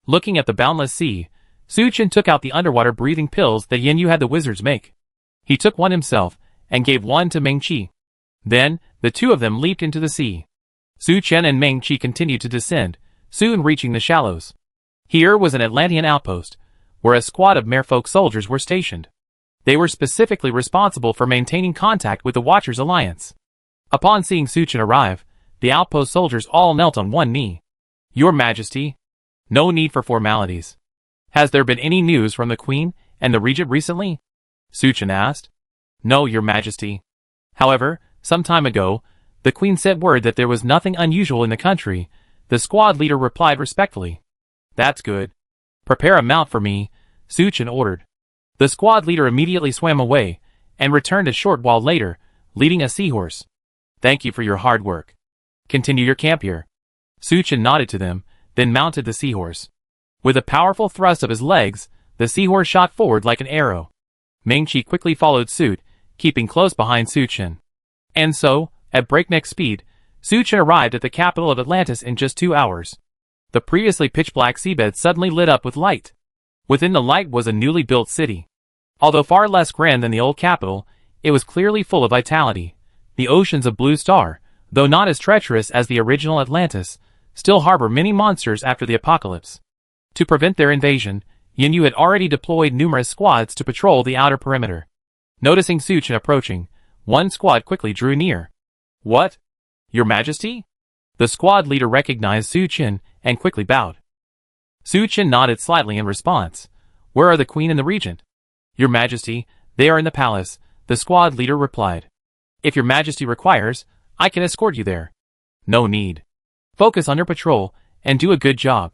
Looking at the boundless sea, Su Chen took out the underwater breathing pills that Yin Yu had the wizards make. He took one himself, and gave one to Meng Qi. Then, the two of them leaped into the sea. Su Chen and Meng Qi continued to descend, soon reaching the shallows. Here was an Atlantean outpost, where a squad of merfolk soldiers were stationed. They were specifically responsible for maintaining contact with the Watchers Alliance. Upon seeing Su Chen arrive, the outpost soldiers all knelt on one knee. Your Majesty. No need for formalities. Has there been any news from the Queen and the Regent recently? Su Chen asked. No, Your Majesty. However, some time ago, the Queen sent word that there was nothing unusual in the country. The squad leader replied respectfully. That's good. Prepare a mount for me, Su Chen ordered. The squad leader immediately swam away, and returned a short while later, leading a seahorse. Thank you for your hard work. Continue your camp here. Su Chen nodded to them, then mounted the seahorse. With a powerful thrust of his legs, the seahorse shot forward like an arrow. Meng Qi quickly followed suit, keeping close behind Su Chen. And so, at breakneck speed, Su Chen arrived at the capital of Atlantis in just 2 hours. The previously pitch-black seabed suddenly lit up with light. Within the light was a newly built city. Although far less grand than the old capital, it was clearly full of vitality. The oceans of Blue Star, though not as treacherous as the original Atlantis, still harbor many monsters after the apocalypse. To prevent their invasion, Yin Yu had already deployed numerous squads to patrol the outer perimeter. Noticing Su Chen approaching, one squad quickly drew near. What? Your Majesty? The squad leader recognized Su Chen and quickly bowed. Su Chen nodded slightly in response. Where are the Queen and the Regent? Your Majesty, they are in the palace, the squad leader replied. If Your Majesty requires, I can escort you there. No need. Focus on your patrol, and do a good job.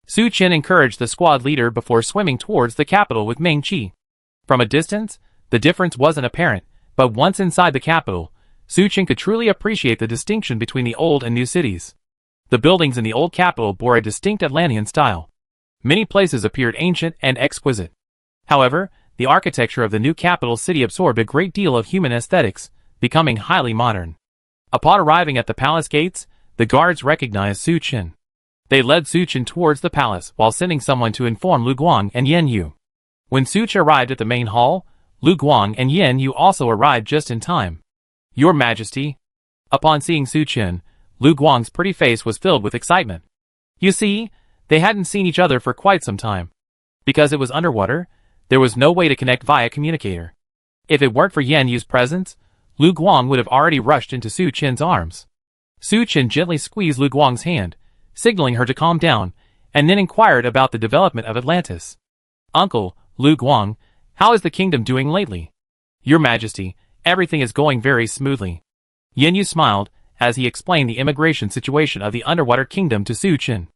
Su Chen encouraged the squad leader before swimming towards the capital with Meng Qi. From a distance, the difference wasn't apparent, but once inside the capital, Su Chen could truly appreciate the distinction between the old and new cities. The buildings in the old capital bore a distinct Atlantean style. Many places appeared ancient and exquisite. However, the architecture of the new capital city absorbed a great deal of human aesthetics, becoming highly modern. Upon arriving at the palace gates, the guards recognized Su Chen. They led Su Chen towards the palace while sending someone to inform Lu Guang and Yin Yu. When Su Chen arrived at the main hall, Lu Guang and Yin Yu also arrived just in time. Your Majesty. Upon seeing Su Chen, Lu Guang's pretty face was filled with excitement. You see, they hadn't seen each other for quite some time. Because it was underwater, there was no way to connect via communicator. If it weren't for Yin Yu's presence, Lu Guang would have already rushed into Su Chen's arms. Su Chen gently squeezed Lu Guang's hand, signaling her to calm down, and then inquired about the development of Atlantis. Uncle, Lu Guang, how is the kingdom doing lately? Your Majesty, everything is going very smoothly. Yin Yu smiled, as he explained the immigration situation of the underwater kingdom to Su Chen.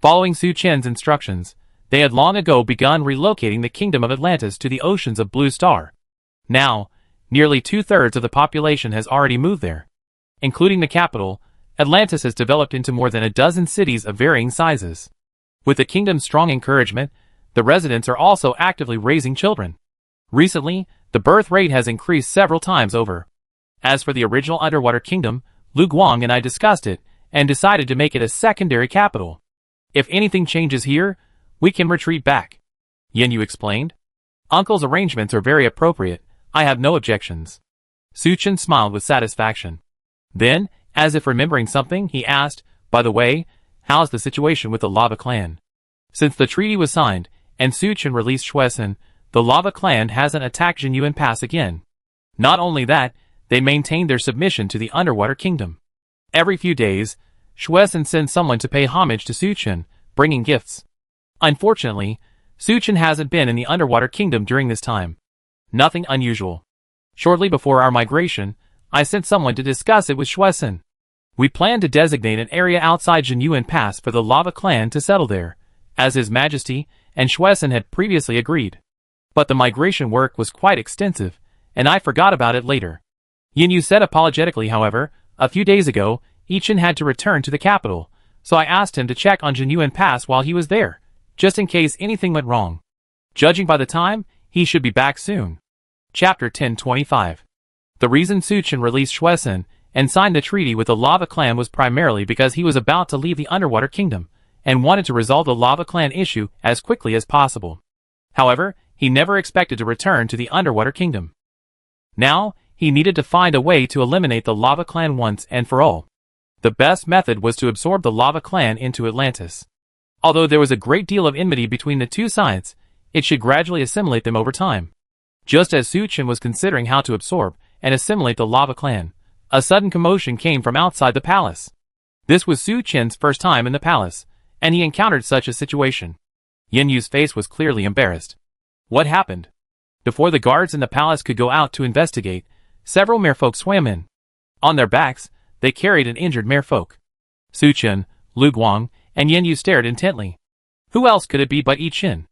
Following Su Chen's instructions, they had long ago begun relocating the kingdom of Atlantis to the oceans of Blue Star. Now, nearly 2/3 of the population has already moved there. Including the capital, Atlantis has developed into more than a dozen cities of varying sizes. With the kingdom's strong encouragement, the residents are also actively raising children. Recently, the birth rate has increased several times over. As for the original underwater kingdom, Lu Guang and I discussed it, and decided to make it a secondary capital. If anything changes here, we can retreat back. Yin Yu explained. Uncle's arrangements are very appropriate, I have no objections. Su Chen smiled with satisfaction. Then, as if remembering something, he asked, by the way, how's the situation with the Lava Clan? Since the treaty was signed, and Su Chen released Shuesun, the Lava Clan hasn't attacked Jinyuan Pass again. Not only that, they maintained their submission to the underwater kingdom. Every few days, Shuesun sends someone to pay homage to Su Chen, bringing gifts. Unfortunately, Su Chen hasn't been in the underwater kingdom during this time. Nothing unusual. Shortly before our migration, I sent someone to discuss it with Shuesun. We plan to designate an area outside Jinyuan Pass for the Lava Clan to settle there, as His Majesty and Shuesun had previously agreed. But the migration work was quite extensive, and I forgot about it later. Yin Yu said apologetically, however, a few days ago, Ichin had to return to the capital, so I asked him to check on Jinyuan Pass while he was there, just in case anything went wrong. Judging by the time, he should be back soon. Chapter 1025. The reason Suchen released Xuesen and signed the treaty with the Lava Clan was primarily because he was about to leave the Underwater Kingdom, and wanted to resolve the Lava Clan issue as quickly as possible. However, he never expected to return to the Underwater Kingdom. Now, he needed to find a way to eliminate the Lava Clan once and for all. The best method was to absorb the Lava Clan into Atlantis. Although there was a great deal of enmity between the two sides, it should gradually assimilate them over time. Just as Suchen was considering how to absorb and assimilate the Lava Clan, a sudden commotion came from outside the palace. This was Suchen's first time in the palace, and he encountered such a situation. Yin Yu's face was clearly embarrassed. What happened? Before the guards in the palace could go out to investigate, several merfolk swam in. On their backs, they carried an injured merfolk. Suchen, Lu Guang, and Yin Yu stared intently. Who else could it be but Yi Chen?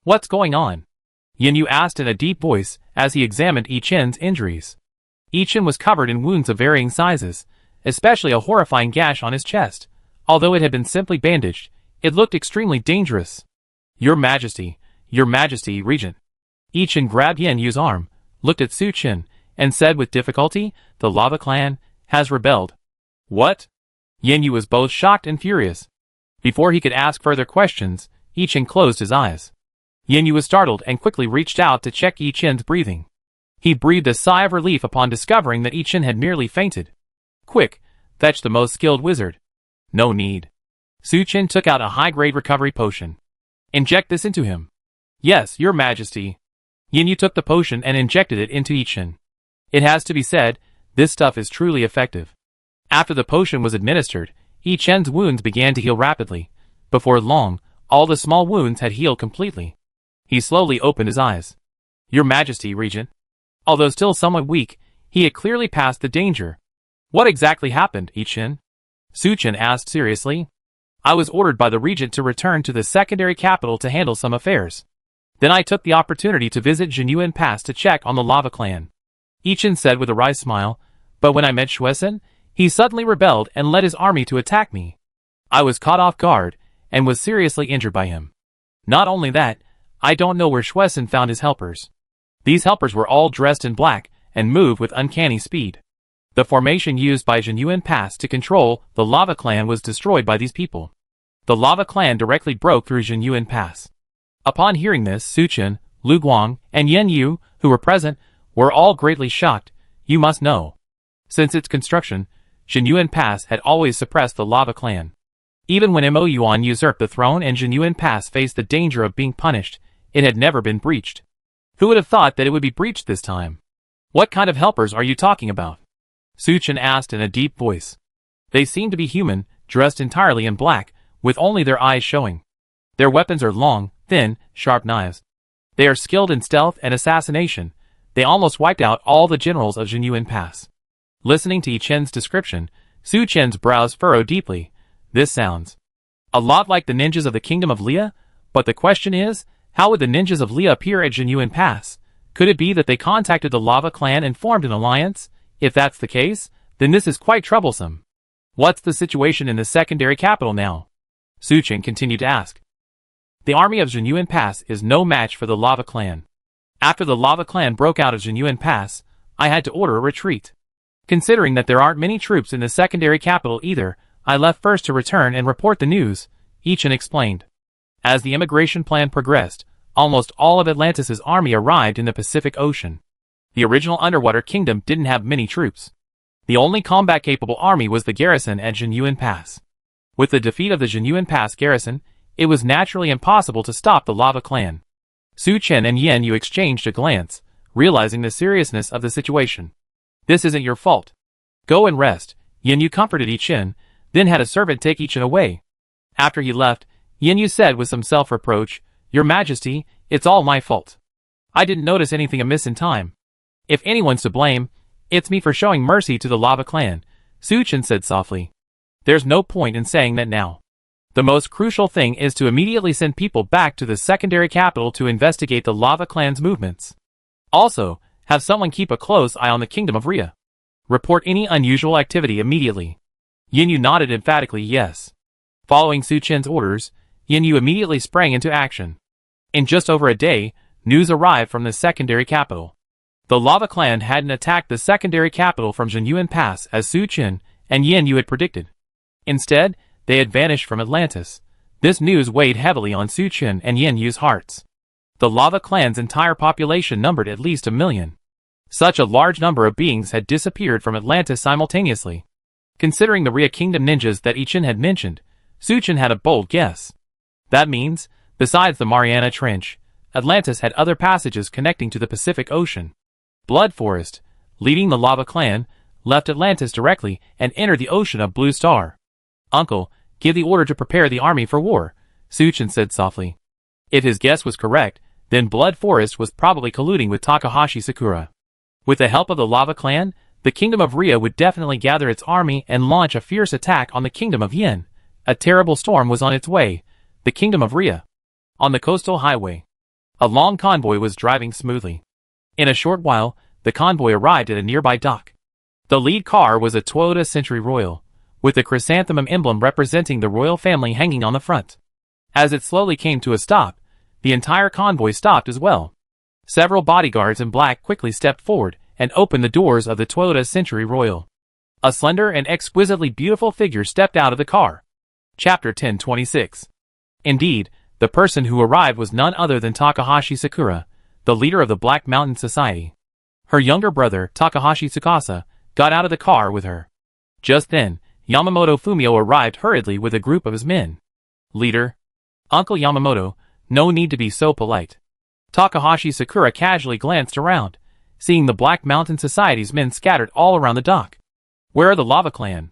What's going on? Yin Yu asked in a deep voice as he examined Yi Chen's injuries. Yi Chen was covered in wounds of varying sizes, especially a horrifying gash on his chest. Although it had been simply bandaged, it looked extremely dangerous. Your Majesty, Regent. Yi Chen grabbed Yin Yu's arm, looked at Suchen, and said with difficulty, the Lava Clan has rebelled. What? Yin Yu was both shocked and furious. Before he could ask further questions, Yi Chen closed his eyes. Yin Yu was startled and quickly reached out to check Yi Chen's breathing. He breathed a sigh of relief upon discovering that Yi Chen had merely fainted. Quick, fetch the most skilled wizard. No need. Suchen took out a high-grade recovery potion. Inject this into him. Yes, Your Majesty. Yin Yu took the potion and injected it into Yi Chen. It has to be said, this stuff is truly effective. After the potion was administered, Yi Chen's wounds began to heal rapidly. Before long, all the small wounds had healed completely. He slowly opened his eyes. Your Majesty, Regent. Although still somewhat weak, he had clearly passed the danger. What exactly happened, Yi Chen? Suchen asked seriously. I was ordered by the Regent to return to the secondary capital to handle some affairs. Then I took the opportunity to visit Jinyuan Pass to check on the Lava Clan. Yi Chen said with a wry smile, but when I met Xuesen, he suddenly rebelled and led his army to attack me. I was caught off guard, and was seriously injured by him. Not only that, I don't know where Xuesen found his helpers. These helpers were all dressed in black, and moved with uncanny speed. The formation used by Jinyuan Pass to control the Lava Clan was destroyed by these people. The Lava Clan directly broke through Jinyuan Pass. Upon hearing this, Suchen, Lu Guang, and Yin Yu, who were present, were all greatly shocked. You must know. Since its construction, Jinyuan Pass had always suppressed the Lava Clan. Even when Mo Yuan usurped the throne and Jinyuan Pass faced the danger of being punished, it had never been breached. Who would have thought that it would be breached this time? What kind of helpers are you talking about? Suchen asked in a deep voice. They seem to be human, dressed entirely in black, with only their eyes showing. Their weapons are long, thin, sharp knives. They are skilled in stealth and assassination. They almost wiped out all the generals of Jinyuan Pass. Listening to Yi Chen's description, Suchen's brows furrowed deeply. This sounds a lot like the ninjas of the Kingdom of Leah, but the question is, how would the ninjas of Leah appear at Jinyuan Pass? Could it be that they contacted the Lava Clan and formed an alliance? If that's the case, then this is quite troublesome. What's the situation in the secondary capital now? Suchen continued to ask. The army of Jinyuan Pass is no match for the Lava Clan. After the Lava Clan broke out of Jinyuan Pass, I had to order a retreat. Considering that there aren't many troops in the secondary capital either, I left first to return and report the news, Yi Chen explained. As the immigration plan progressed, almost all of Atlantis' army arrived in the Pacific Ocean. The original Underwater Kingdom didn't have many troops. The only combat-capable army was the garrison at Jinyuan Pass. With the defeat of the Jinyuan Pass garrison, it was naturally impossible to stop the Lava Clan. Suchen and Yin Yu exchanged a glance, realizing the seriousness of the situation. This isn't your fault. Go and rest, Yin Yu comforted Yi Chen, then had a servant take Yi Chen away. After he left, Yin Yu said with some self-reproach, Your Majesty, it's all my fault. I didn't notice anything amiss in time. If anyone's to blame, it's me for showing mercy to the Lava Clan, Suchen said softly. There's no point in saying that now. The most crucial thing is to immediately send people back to the secondary capital to investigate the Lava Clan's movements. Also, have someone keep a close eye on the Kingdom of Rhea. Report any unusual activity immediately. Yin Yu nodded emphatically yes. Following Su Chen's orders, Yin Yu immediately sprang into action. In just over a day, news arrived from the secondary capital. The Lava Clan hadn't attacked the secondary capital from Zhenyuan Pass as Su Chen and Yin Yu had predicted. Instead, they had vanished from Atlantis. This news weighed heavily on Su Chen and Yin Yu's hearts. The Lava Clan's entire population numbered at least 1 million. Such a large number of beings had disappeared from Atlantis simultaneously. Considering the Rhea Kingdom ninjas that I Ching had mentioned, Su Chen had a bold guess. That means, besides the Mariana Trench, Atlantis had other passages connecting to the Pacific Ocean. Blood Forest, leading the Lava Clan, left Atlantis directly and entered the Ocean of Blue Star. "Uncle, give the order to prepare the army for war," Su Chen said softly. If his guess was correct, then Blood Forest was probably colluding with Takahashi Sakura. With the help of the Lava Clan, the Kingdom of Rhea would definitely gather its army and launch a fierce attack on the Kingdom of Yin. A terrible storm was on its way. The Kingdom of Rhea. On the coastal highway, a long convoy was driving smoothly. In a short while, the convoy arrived at a nearby dock. The lead car was a Toyota Century Royal, with the chrysanthemum emblem representing the royal family hanging on the front. As it slowly came to a stop, the entire convoy stopped as well. Several bodyguards in black quickly stepped forward and opened the doors of the Toyota Century Royal. A slender and exquisitely beautiful figure stepped out of the car. Chapter 1026. Indeed, the person who arrived was none other than Takahashi Sakura, the leader of the Black Mountain Society. Her younger brother, Takahashi Tsukasa, got out of the car with her. Just then, Yamamoto Fumio arrived hurriedly with a group of his men. "Leader, Uncle Yamamoto, no need to be so polite." Takahashi Sakura casually glanced around, seeing the Black Mountain Society's men scattered all around the dock. "Where are the Lava Clan?"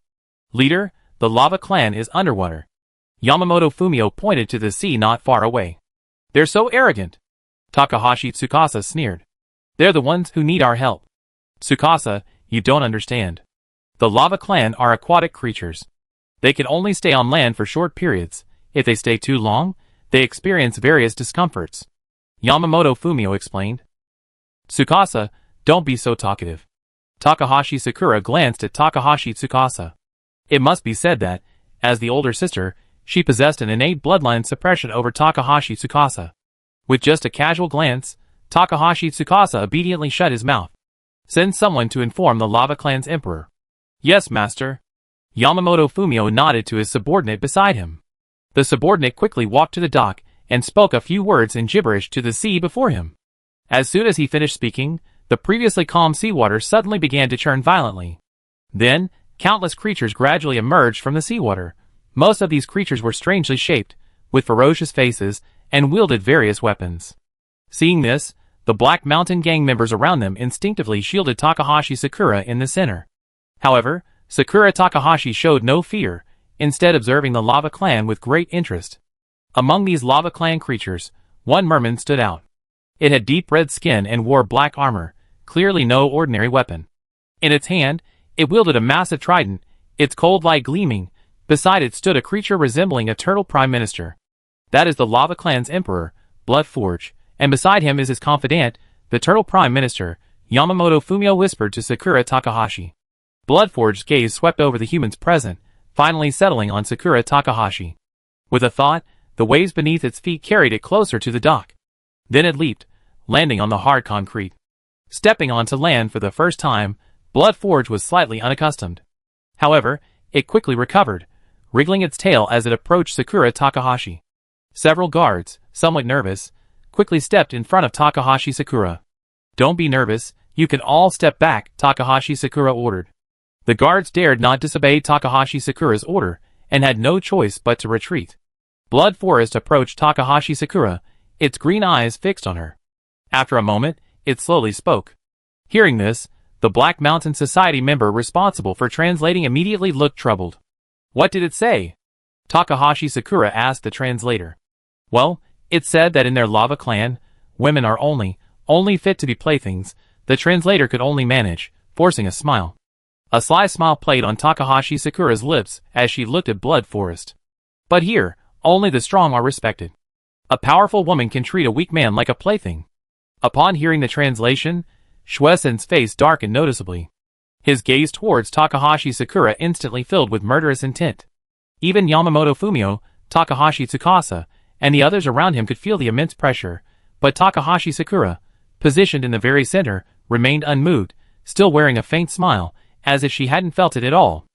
"Leader, the Lava Clan is underwater." Yamamoto Fumio pointed to the sea not far away. "They're so arrogant." Takahashi Tsukasa sneered. "They're the ones who need our help." "Tsukasa, you don't understand. The Lava Clan are aquatic creatures. They can only stay on land for short periods. If they stay too long, they experience various discomforts." Yamamoto Fumio explained. "Tsukasa, don't be so talkative." Takahashi Sakura glanced at Takahashi Tsukasa. It must be said that, as the older sister, she possessed an innate bloodline suppression over Takahashi Tsukasa. With just a casual glance, Takahashi Tsukasa obediently shut his mouth. "Send someone to inform the Lava Clan's emperor." "Yes, master." Yamamoto Fumio nodded to his subordinate beside him. The subordinate quickly walked to the dock and spoke a few words in gibberish to the sea before him. As soon as he finished speaking, the previously calm seawater suddenly began to churn violently. Then, countless creatures gradually emerged from the seawater. Most of these creatures were strangely shaped, with ferocious faces, and wielded various weapons. Seeing this, the Black Mountain gang members around them instinctively shielded Takahashi Sakura in the center. However, Sakura Takahashi showed no fear, instead observing the Lava Clan with great interest. Among these Lava Clan creatures, one merman stood out. It had deep red skin and wore black armor, clearly no ordinary weapon. In its hand, it wielded a massive trident, its cold light gleaming. Beside it stood a creature resembling a turtle prime minister. That is the Lava Clan's emperor, Bloodforge, and beside him is his confidant, the turtle prime minister. Yamamoto Fumio whispered to Sakura Takahashi. Bloodforge's gaze swept over the humans present, finally settling on Sakura Takahashi. With a thought, the waves beneath its feet carried it closer to the dock. Then it leaped, landing on the hard concrete. Stepping onto land for the first time, Bloodforge was slightly unaccustomed. However, it quickly recovered, wriggling its tail as it approached Sakura Takahashi. Several guards, somewhat nervous, quickly stepped in front of Takahashi Sakura. "Don't be nervous, you can all step back," Takahashi Sakura ordered. The guards dared not disobey Takahashi Sakura's order, and had no choice but to retreat. Blood Forest approached Takahashi Sakura, its green eyes fixed on her. After a moment, it slowly spoke. Hearing this, the Black Mountain Society member responsible for translating immediately looked troubled. "What did it say?" Takahashi Sakura asked the translator. "Well, it said that in their Lava Clan, women are only fit to be playthings." The translator could only manage, forcing a smile. A sly smile played on Takahashi Sakura's lips as she looked at Blood Forest. "But here, only the strong are respected. A powerful woman can treat a weak man like a plaything." Upon hearing the translation, Shuesen's face darkened noticeably. His gaze towards Takahashi Sakura instantly filled with murderous intent. Even Yamamoto Fumio, Takahashi Tsukasa, and the others around him could feel the immense pressure, but Takahashi Sakura, positioned in the very center, remained unmoved, still wearing a faint smile, as if she hadn't felt it at all.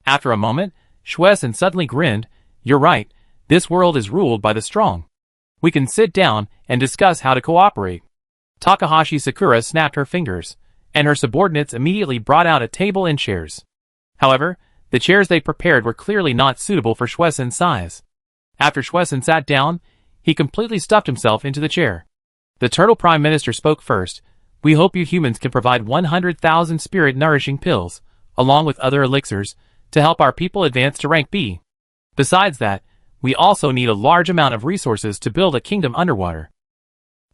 After a moment, Shueisen suddenly grinned. "You're right, this world is ruled by the strong. We can sit down and discuss how to cooperate." Takahashi Sakura snapped her fingers, and her subordinates immediately brought out a table and chairs. However, the chairs they prepared were clearly not suitable for Shueisen's size. After Shueisen sat down, he completely stuffed himself into the chair. The Turtle Prime Minister spoke first. "We hope you humans can provide 100,000 spirit-nourishing pills, along with other elixirs, to help our people advance to rank B. Besides that, we also need a large amount of resources to build a kingdom underwater.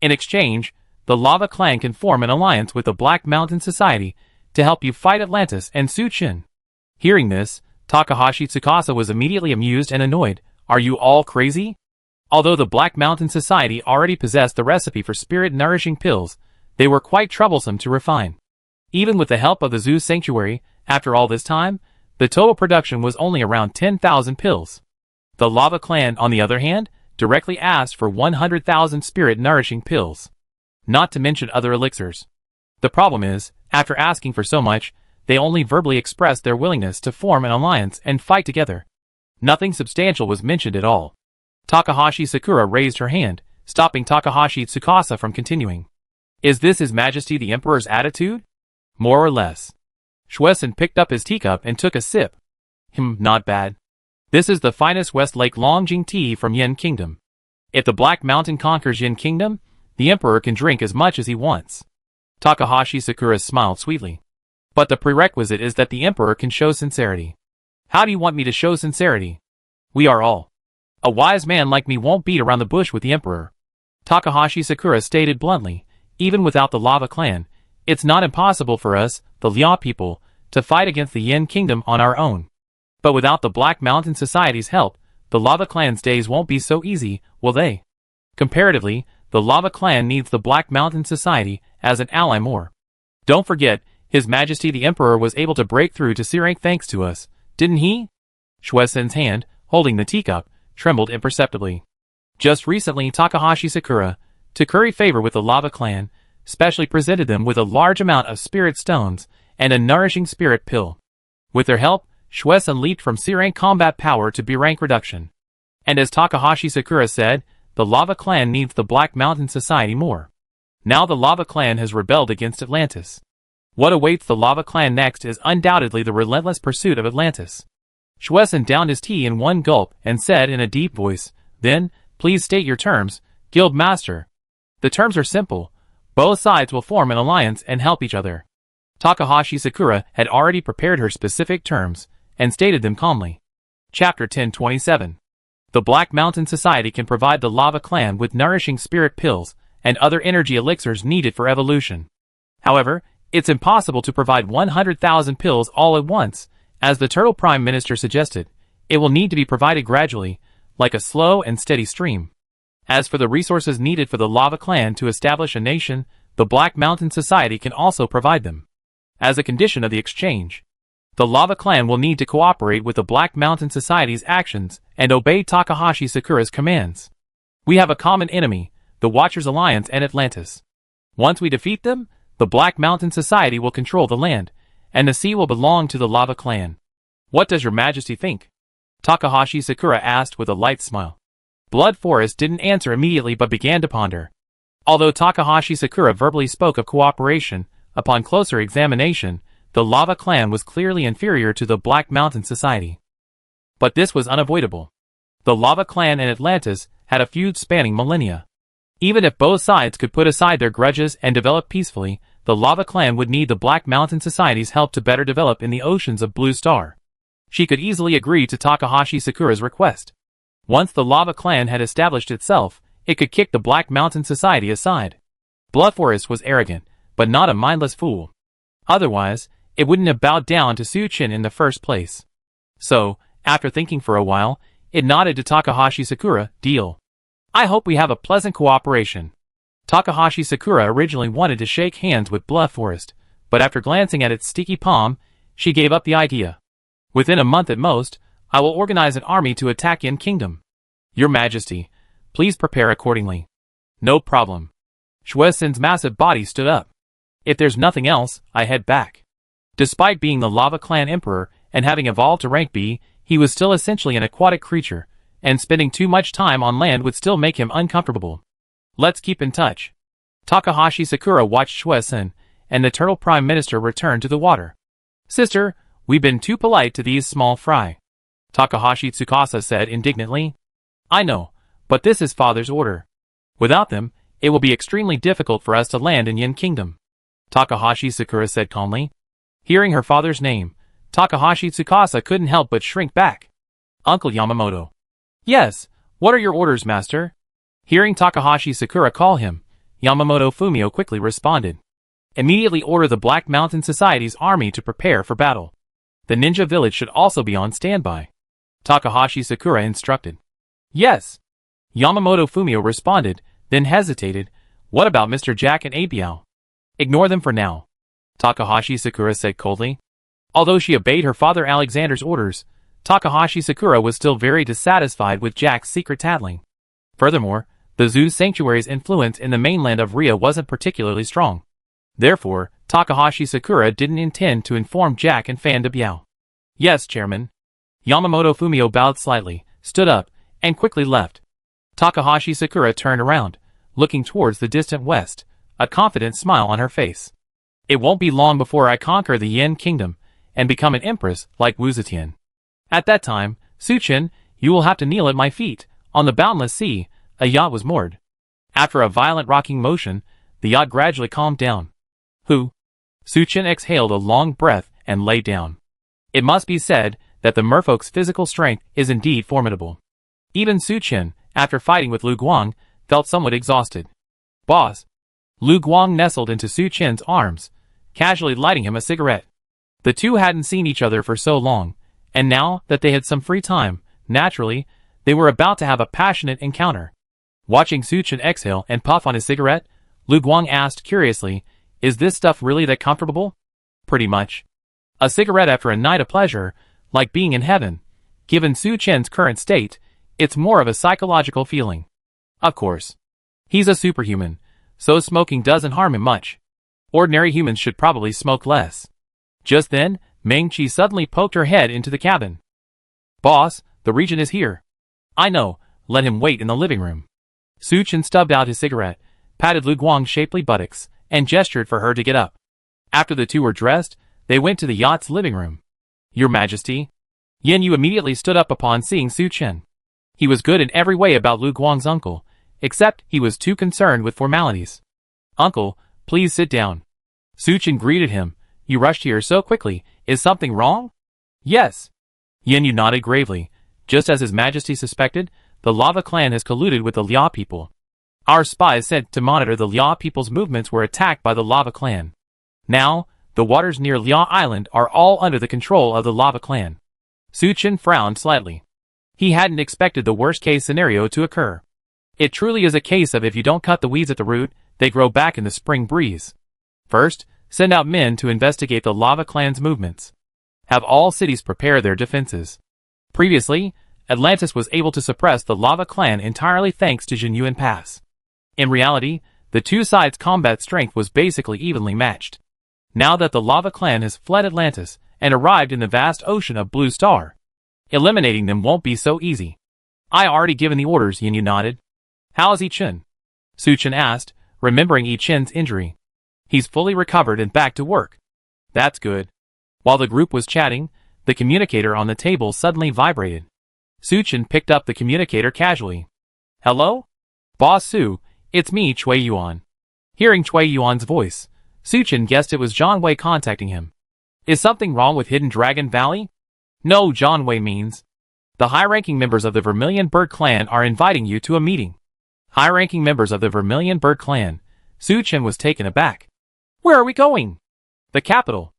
In exchange, the Lava Clan can form an alliance with the Black Mountain Society to help you fight Atlantis and Tsuchin." Hearing this, Takahashi Tsukasa was immediately amused and annoyed. "Are you all crazy?" Although the Black Mountain Society already possessed the recipe for spirit-nourishing pills, they were quite troublesome to refine. Even with the help of the Zoo Sanctuary, after all this time, the total production was only around 10,000 pills. The Lava Clan, on the other hand, directly asked for 100,000 spirit-nourishing pills. Not to mention other elixirs. The problem is, after asking for so much, they only verbally expressed their willingness to form an alliance and fight together. Nothing substantial was mentioned at all. Takahashi Sakura raised her hand, stopping Takahashi Tsukasa from continuing. "Is this His Majesty the Emperor's attitude?" "More or less." Shueisen picked up his teacup and took a sip. Not bad. This is the finest Westlake Longjing tea from Yin Kingdom. If the Black Mountain conquers Yin Kingdom, the Emperor can drink as much as he wants." Takahashi Sakura smiled sweetly. "But the prerequisite is that the Emperor can show sincerity." "How do you want me to show sincerity?" "We are all. A wise man like me won't beat around the bush with the Emperor." Takahashi Sakura stated bluntly. "Even without the Lava Clan, it's not impossible for us, the Liao people, to fight against the Yin Kingdom on our own. But without the Black Mountain Society's help, the Lava Clan's days won't be so easy, will they? Comparatively, the Lava Clan needs the Black Mountain Society as an ally more. Don't forget, His Majesty the Emperor was able to break through to C rank thanks to us, didn't he?" Shueisen's hand, holding the teacup, trembled imperceptibly. Just recently Takahashi Sakura, to curry favor with the Lava Clan, specially presented them with a large amount of spirit stones and a nourishing spirit pill. With their help, Shueisen leaped from C rank combat power to B rank reduction. And as Takahashi Sakura said, the Lava Clan needs the Black Mountain Society more. Now the Lava Clan has rebelled against Atlantis. What awaits the Lava Clan next is undoubtedly the relentless pursuit of Atlantis. Shueisen downed his tea in one gulp and said in a deep voice, "Then, please state your terms, Guild Master." "The terms are simple. Both sides will form an alliance and help each other." Takahashi Sakura had already prepared her specific terms, and stated them calmly. Chapter 1027. The Black Mountain Society can provide the Lava Clan with nourishing spirit pills and other energy elixirs needed for evolution. However, it's impossible to provide 100,000 pills all at once, as the Turtle Prime Minister suggested. It will need to be provided gradually, like a slow and steady stream. As for the resources needed for the Lava Clan to establish a nation, the Black Mountain Society can also provide them. As a condition of the exchange, the Lava Clan will need to cooperate with the Black Mountain Society's actions and obey Takahashi Sakura's commands. "We have a common enemy, the Watchers Alliance and Atlantis. Once we defeat them, the Black Mountain Society will control the land, and the sea will belong to the Lava Clan. What does your Majesty think?" Takahashi Sakura asked with a light smile. Blood Forest didn't answer immediately but began to ponder. Although Takahashi Sakura verbally spoke of cooperation, upon closer examination, the Lava Clan was clearly inferior to the Black Mountain Society. But this was unavoidable. The Lava Clan and Atlantis had a feud spanning millennia. Even if both sides could put aside their grudges and develop peacefully, the Lava Clan would need the Black Mountain Society's help to better develop in the oceans of Blue Star. She could easily agree to Takahashi Sakura's request. Once the Lava Clan had established itself, it could kick the Black Mountain Society aside. Blood Forest was arrogant, but not a mindless fool. Otherwise, it wouldn't have bowed down to Tsuchin in the first place. So, after thinking for a while, it nodded to Takahashi Sakura. "Deal. I hope we have a pleasant cooperation." Takahashi Sakura originally wanted to shake hands with Blood Forest, but after glancing at its sticky palm, she gave up the idea. Within a month at most, I will organize an army to attack Yin Kingdom. Your Majesty, please prepare accordingly. No problem. Shui Sin's massive body stood up. If there's nothing else, I head back. Despite being the Lava Clan Emperor and having evolved to rank B, he was still essentially an aquatic creature, and spending too much time on land would still make him uncomfortable. Let's keep in touch. Takahashi Sakura watched Shui Sin, and the Turtle Prime Minister returned to the water. Sister, we've been too polite to these small fry. Takahashi Tsukasa said indignantly. I know, but this is Father's order. Without them, it will be extremely difficult for us to land in Yin Kingdom. Takahashi Sakura said calmly. Hearing her father's name, Takahashi Tsukasa couldn't help but shrink back. Uncle Yamamoto. Yes, what are your orders, master? Hearing Takahashi Sakura call him, Yamamoto Fumio quickly responded. Immediately order the Black Mountain Society's army to prepare for battle. The ninja village should also be on standby. Takahashi Sakura instructed. Yes. Yamamoto Fumio responded, then hesitated. What about Mr. Jack and Abiao? Ignore them for now. Takahashi Sakura said coldly. Although she obeyed her father Alexander's orders, Takahashi Sakura was still very dissatisfied with Jack's secret tattling. Furthermore, the Zoo's sanctuary's influence in the mainland of Ria wasn't particularly strong. Therefore, Takahashi Sakura didn't intend to inform Jack and Fan Biao. Yes, Chairman. Yamamoto Fumio bowed slightly, stood up, and quickly left. Takahashi Sakura turned around, looking towards the distant west, a confident smile on her face. It won't be long before I conquer the Yin Kingdom, and become an empress like Wu Zetian. At that time, Suchin, you will have to kneel at my feet. On the boundless sea, a yacht was moored. After a violent rocking motion, the yacht gradually calmed down. Who? Suchin exhaled a long breath and lay down. It must be said that the merfolk's physical strength is indeed formidable. Even Suchin, after fighting with Lu Guang, felt somewhat exhausted. Boss. Lu Guang nestled into Suchin's arms, casually lighting him a cigarette. The two hadn't seen each other for so long, and now that they had some free time, naturally, they were about to have a passionate encounter. Watching Suchin exhale and puff on his cigarette, Lu Guang asked curiously, is this stuff really that comfortable? Pretty much. A cigarette after a night of pleasure, like being in heaven. Given Suchin's current state, it's more of a psychological feeling. Of course. He's a superhuman, so smoking doesn't harm him much. Ordinary humans should probably smoke less. Just then, Meng-Chi suddenly poked her head into the cabin. Boss, the regent is here. I know, let him wait in the living room. Suchin stubbed out his cigarette, patted Lu Guang's shapely buttocks, and gestured for her to get up. After the two were dressed, they went to the yacht's living room. Your Majesty. Yin Yu immediately stood up upon seeing Suchin. He was good in every way about Lu Guang's uncle, except he was too concerned with formalities. Uncle, please sit down. Suchin greeted him. You rushed here so quickly, is something wrong? Yes. Yin Yu nodded gravely. Just as His Majesty suspected, the Lava Clan has colluded with the Liao people. Our spies sent to monitor the Liao people's movements were attacked by the Lava Clan. Now, the waters near Liao Island are all under the control of the Lava Clan. Suchin frowned slightly. He hadn't expected the worst-case scenario to occur. It truly is a case of if you don't cut the weeds at the root, they grow back in the spring breeze. First, send out men to investigate the Lava Clan's movements. Have all cities prepare their defenses. Previously, Atlantis was able to suppress the Lava Clan entirely thanks to Jinyuan Pass. In reality, the two sides' combat strength was basically evenly matched. Now that the Lava Clan has fled Atlantis and arrived in the vast ocean of Blue Star, eliminating them won't be so easy. I already given the orders, Yin Yu nodded. How is Yi-Chen? Suchin asked, remembering Yi-Chen's injury. He's fully recovered and back to work. That's good. While the group was chatting, the communicator on the table suddenly vibrated. Suchin picked up the communicator casually. Hello? Boss Su, it's me, Chui Yuan. Hearing Chui Yuan's voice, Suchin guessed it was John Wei contacting him. Is something wrong with Hidden Dragon Valley? No, John Wei means. The high-ranking members of the Vermilion Bird Clan are inviting you to a meeting. High-ranking members of the Vermilion Bird Clan. Suchin was taken aback. Where are we going? The capital.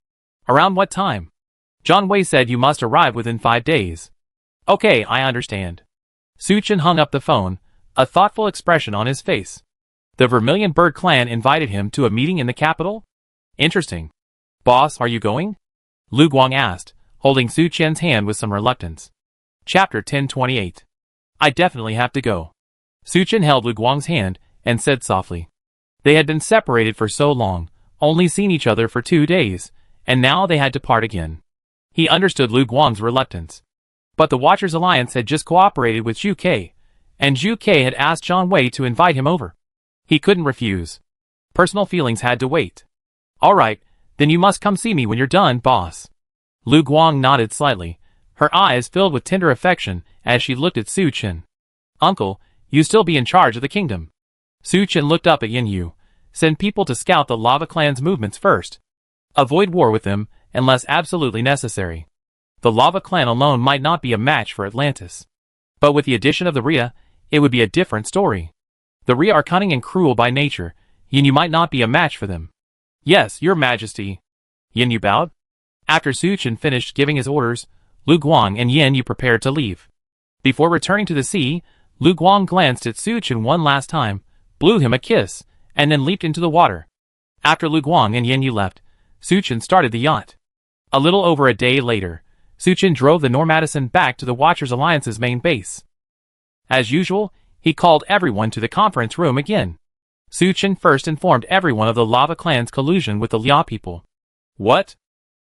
Around what time? John Wei said you must arrive within 5 days. Okay, I understand. Suchin hung up the phone, a thoughtful expression on his face. The Vermilion Bird Clan invited him to a meeting in the capital? Interesting. Boss, are you going? Lu Guang asked, holding Suchin's hand with some reluctance. Chapter 1028. I definitely have to go. Su Chen held Lu Guang's hand and said softly. They had been separated for so long, only seen each other for 2 days, and now they had to part again. He understood Lu Guang's reluctance. But the Watchers Alliance had just cooperated with Zhu Ke, and Zhu Ke had asked Zhang Wei to invite him over. He couldn't refuse. Personal feelings had to wait. All right, then you must come see me when you're done, boss. Lu Guang nodded slightly, her eyes filled with tender affection as she looked at Su Chen. Uncle, you still be in charge of the kingdom. Su Chen looked up at Yin Yu. Send people to scout the Lava Clan's movements first. Avoid war with them, unless absolutely necessary. The Lava Clan alone might not be a match for Atlantis. But with the addition of the Rhea, it would be a different story. The Rhea are cunning and cruel by nature, Yin Yu might not be a match for them. Yes, your majesty. Yin Yu bowed. After Su Chen finished giving his orders, Lu Guang and Yin Yu prepared to leave. Before returning to the sea, Lu Guang glanced at Su Chen one last time, blew him a kiss, and then leaped into the water. After Lu Guang and Yin Yu left, Su Chen started the yacht. A little over a day later, Su Chen drove the Normadison back to the Watchers Alliance's main base. As usual, he called everyone to the conference room again. Su Chen first informed everyone of the Lava Clan's collusion with the Liao people. What?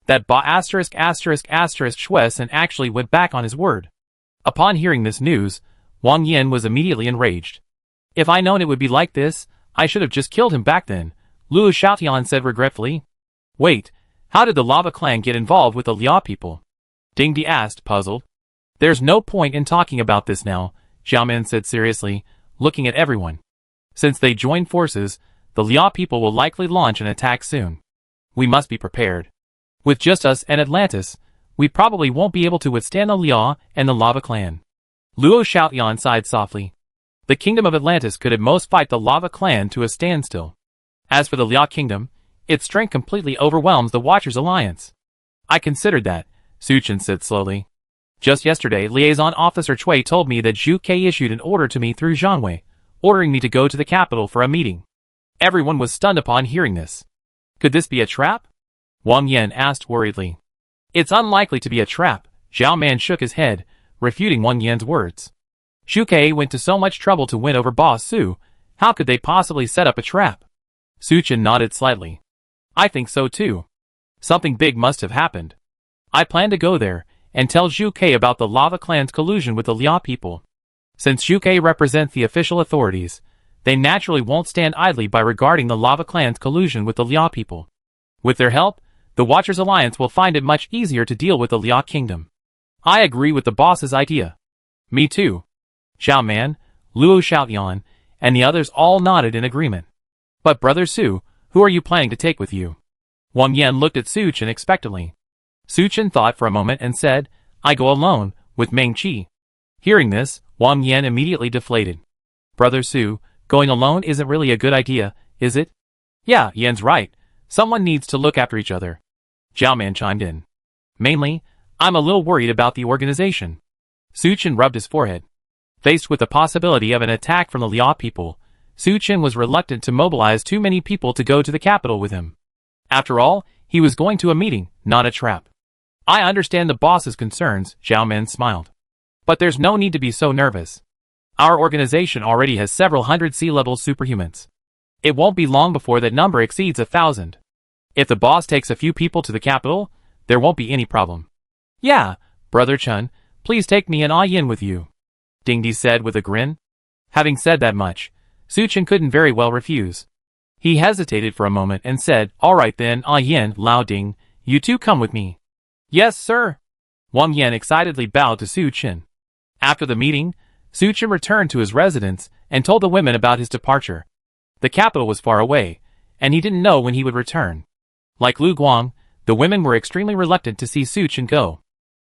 That Schwess and actually went back on his word. Upon hearing this news, Wang Yin was immediately enraged. If I known it would be like this, I should have just killed him back then, Luo Xiaotian said regretfully. Wait, how did the Lava Clan get involved with the Liao people? Ding Di asked, puzzled. There's no point in talking about this now, Xiaomin said seriously, looking at everyone. Since they joined forces, the Liao people will likely launch an attack soon. We must be prepared. With just us and Atlantis, we probably won't be able to withstand the Liao and the Lava Clan. Luo Xiaotian sighed softly. The kingdom of Atlantis could at most fight the Lava Clan to a standstill. As for the Liao kingdom, its strength completely overwhelms the Watchers Alliance. I considered that, Su Chen said slowly. Just yesterday, Liaison Officer Cui told me that Zhu Ke issued an order to me through Zhang Wei, ordering me to go to the capital for a meeting. Everyone was stunned upon hearing this. Could this be a trap? Wang Yan asked worriedly. It's unlikely to be a trap, Zhao Man shook his head, refuting Wang Yan's words. Zhu Ke went to so much trouble to win over Boss Su, how could they possibly set up a trap? Su Chen nodded slightly. I think so too. Something big must have happened. I plan to go there and tell Zhu Ke about the Lava Clan's collusion with the Liao people. Since Zhu Ke represents the official authorities, they naturally won't stand idly by regarding the Lava Clan's collusion with the Liao people. With their help, the Watchers Alliance will find it much easier to deal with the Liao kingdom. I agree with the boss's idea. Me too. Xiao Man, Luo Xiaotian, and the others all nodded in agreement. But Brother Su, who are you planning to take with you? Wang Yan looked at Su Chen expectantly. Su Chen thought for a moment and said, I go alone, with Meng Qi. Hearing this, Wang Yan immediately deflated. Brother Su, going alone isn't really a good idea, is it? Yeah, Yan's right. Someone needs to look after each other. Zhao Man chimed in. Mainly, I'm a little worried about the organization. Su Chen rubbed his forehead. Faced with the possibility of an attack from the Liao people, Su Chen was reluctant to mobilize too many people to go to the capital with him. After all, he was going to a meeting, not a trap. I understand the boss's concerns, Zhao Men smiled. But there's no need to be so nervous. Our organization already has several hundred sea-level superhumans. It won't be long before that number exceeds 1,000. If the boss takes a few people to the capital, there won't be any problem. Yeah, Brother Chen, please take me and Ah Yin with you. Ding Di said with a grin. Having said that much, Su Chen couldn't very well refuse. He hesitated for a moment and said, All right then, Ah Yin, Lao Ding, you two come with me. Yes, sir. Wang Yan excitedly bowed to Su Chen. After the meeting, Su Chen returned to his residence and told the women about his departure. The capital was far away, and he didn't know when he would return. Like Lu Guang, the women were extremely reluctant to see Su Chen go.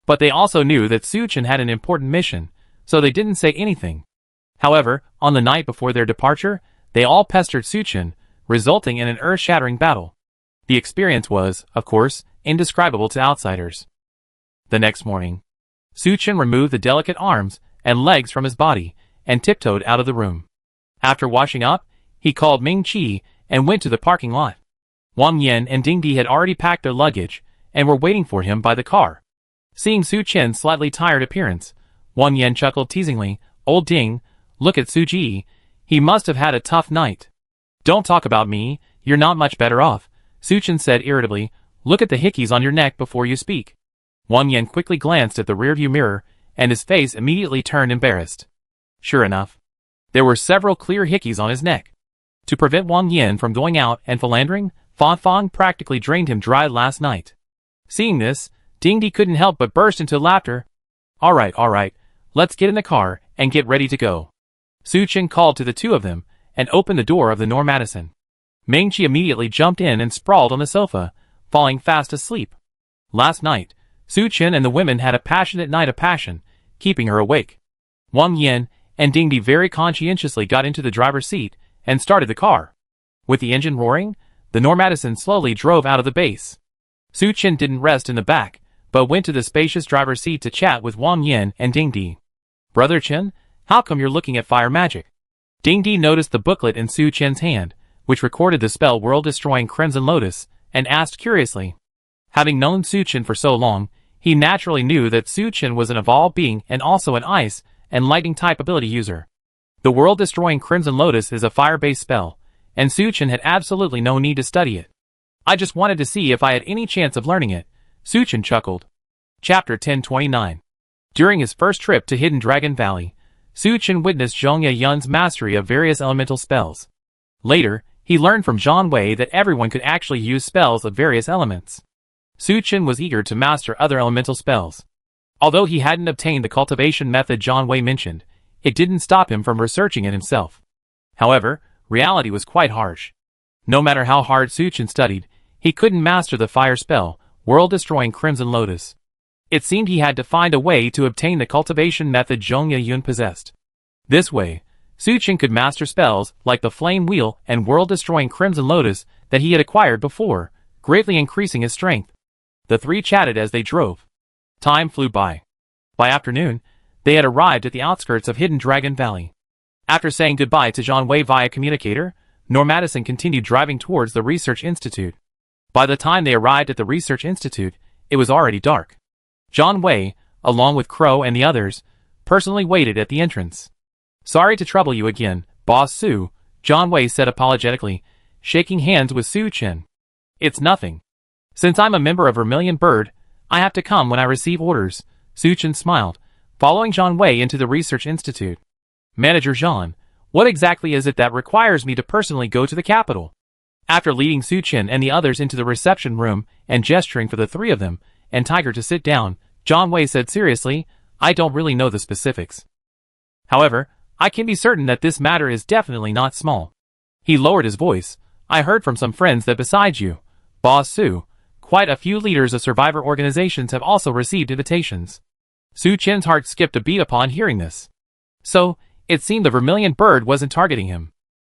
But they also knew that Su Chen had an important mission, so they didn't say anything. However, on the night before their departure, they all pestered Su Chen, resulting in an earth-shattering battle. The experience was, of course, indescribable to outsiders. The next morning, Su Chen removed the delicate arms and legs from his body and tiptoed out of the room. After washing up, he called Ming Qi and went to the parking lot. Wang Yan and Ding Di had already packed their luggage and were waiting for him by the car. Seeing Su Chen's slightly tired appearance, Wang Yan chuckled teasingly. Old Ding, look at Suji. He must have had a tough night. Don't talk about me, you're not much better off, Su Chen said irritably. Look at the hickeys on your neck before you speak. Wang Yan quickly glanced at the rearview mirror, and his face immediately turned embarrassed. Sure enough, there were several clear hickeys on his neck. To prevent Wang Yan from going out and philandering, Fan Fang practically drained him dry last night. Seeing this, Ding Di couldn't help but burst into laughter. All right, let's get in the car and get ready to go. Su Chen called to the two of them and opened the door of the Nor Madison. Ming Chi immediately jumped in and sprawled on the sofa, falling fast asleep. Last night, Su Chen and the women had a passionate night of passion, keeping her awake. Wang Yan and Ding Di very conscientiously got into the driver's seat and started the car. With the engine roaring, the Nor Madison slowly drove out of the base. Su Chen didn't rest in the back, but went to the spacious driver's seat to chat with Wang Yan and Ding Di. Brother Chen, how come you're looking at fire magic? Ding Di noticed the booklet in Su Chen's hand, which recorded the spell world-destroying Crimson Lotus, and asked curiously. Having known Su Chen for so long, he naturally knew that Su Chen was an evolved being and also an ice and lightning type ability user. The world-destroying Crimson Lotus is a fire-based spell, and Su Chen had absolutely no need to study it. I just wanted to see if I had any chance of learning it, Su Chen chuckled. Chapter 1029. During his first trip to Hidden Dragon Valley, Su Chen witnessed Zhong Yun's mastery of various elemental spells. Later, he learned from Zhang Wei that everyone could actually use spells of various elements. Su Chen was eager to master other elemental spells. Although he hadn't obtained the cultivation method Zhang Wei mentioned, it didn't stop him from researching it himself. However, reality was quite harsh. No matter how hard Su Chen studied, he couldn't master the fire spell, world-destroying Crimson Lotus. It seemed he had to find a way to obtain the cultivation method Zhong Yun possessed. This way, Su Chen could master spells like the Flame Wheel and world-destroying Crimson Lotus that he had acquired before, greatly increasing his strength. The three chatted as they drove. Time flew by. By afternoon, they had arrived at the outskirts of Hidden Dragon Valley. After saying goodbye to Zhang Wei via communicator, Nor Madison continued driving towards the Research Institute. By the time they arrived at the Research Institute, it was already dark. Zhang Wei, along with Crow and the others, personally waited at the entrance. Sorry to trouble you again, Boss Su, Zhang Wei said apologetically, shaking hands with Su Chen. It's nothing. Since I'm a member of Vermilion Bird, I have to come when I receive orders, Su Chen smiled, following Zhang Wei into the Research Institute. Manager Zhang, what exactly is it that requires me to personally go to the capital? After leading Su Chen and the others into the reception room and gesturing for the three of them and Tiger to sit down, Zhang Wei said seriously, I don't really know the specifics. However, I can be certain that this matter is definitely not small. He lowered his voice. I heard from some friends that besides you, Boss Su, quite a few leaders of survivor organizations have also received invitations. Su Chen's heart skipped a beat upon hearing this. So, it seemed the Vermilion Bird wasn't targeting him.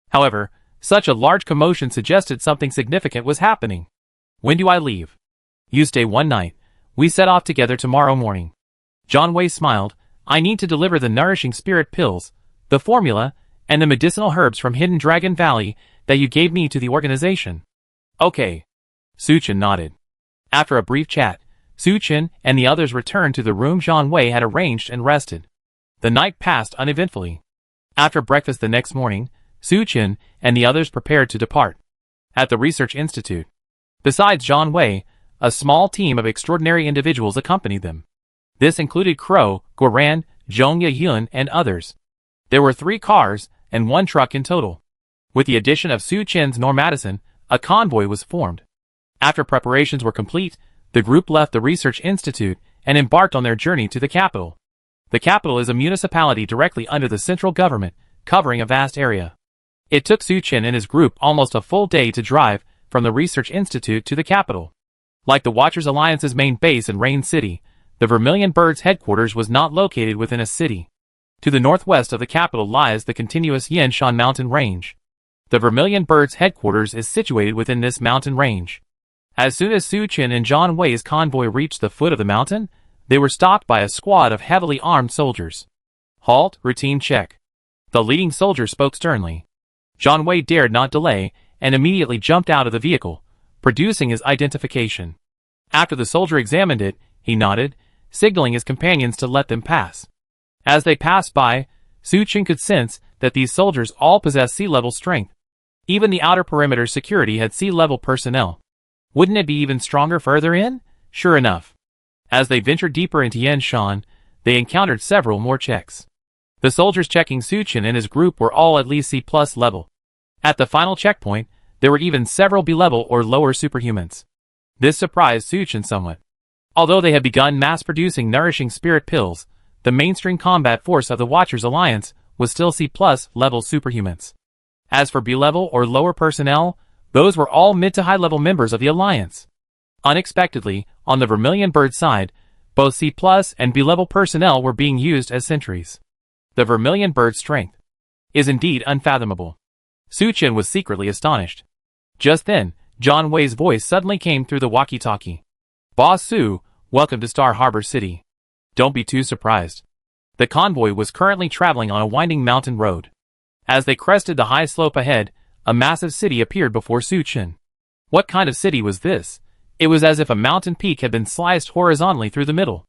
However, such a large commotion suggested something significant was happening. When do I leave? You stay one night. We set off together tomorrow morning. Zhang Wei smiled. I need to deliver the nourishing spirit pills, the formula, and the medicinal herbs from Hidden Dragon Valley that you gave me to the organization. Okay. Su Chen nodded. After a brief chat, Su Chen and the others returned to the room Zhang Wei had arranged and rested. The night passed uneventfully. After breakfast the next morning, Su Chen and the others prepared to depart. At the Research Institute, besides Zhang Wei, a small team of extraordinary individuals accompanied them. This included Crow, Guoran, Zhong Yun, and others. There were 3 cars and 1 truck in total. With the addition of Su Chen's Nor Madison, a convoy was formed. After preparations were complete, the group left the Research Institute and embarked on their journey to the capital. The capital is a municipality directly under the central government, covering a vast area. It took Su Chen and his group almost a full day to drive from the Research Institute to the capital. Like the Watchers Alliance's main base in Rain City, the Vermilion Bird's headquarters was not located within a city. To the northwest of the capital lies the continuous Yanshan mountain range. The Vermilion Bird's headquarters is situated within this mountain range. As soon as Su Chen and Zhang Wei's convoy reached the foot of the mountain, they were stopped by a squad of heavily armed soldiers. Halt, routine check. The leading soldier spoke sternly. Zhang Wei dared not delay, and immediately jumped out of the vehicle, producing his identification. After the soldier examined it, he nodded, signaling his companions to let them pass. As they passed by, Su Chen could sense that these soldiers all possessed sea-level strength. Even the outer perimeter security had sea-level personnel. Wouldn't it be even stronger further in? Sure enough. As they ventured deeper into Yanshan, they encountered several more checks. The soldiers checking Su Chen and his group were all at least C+ level. At the final checkpoint, there were even several B-level or lower superhumans. This surprised Su Chen somewhat. Although they had begun mass-producing nourishing spirit pills, the mainstream combat force of the Watchers Alliance was still C+ level superhumans. As for B-level or lower personnel, those were all mid to high level members of the Alliance. Unexpectedly, on the Vermilion Bird side, both C+ and B-level personnel were being used as sentries. The Vermilion Bird's strength is indeed unfathomable. Su Chen was secretly astonished. Just then, John Wei's voice suddenly came through the walkie-talkie. "Boss Su, welcome to Star Harbor City. Don't be too surprised." The convoy was currently traveling on a winding mountain road. As they crested the high slope ahead, a massive city appeared before Su Chen. What kind of city was this? It was as if a mountain peak had been sliced horizontally through the middle.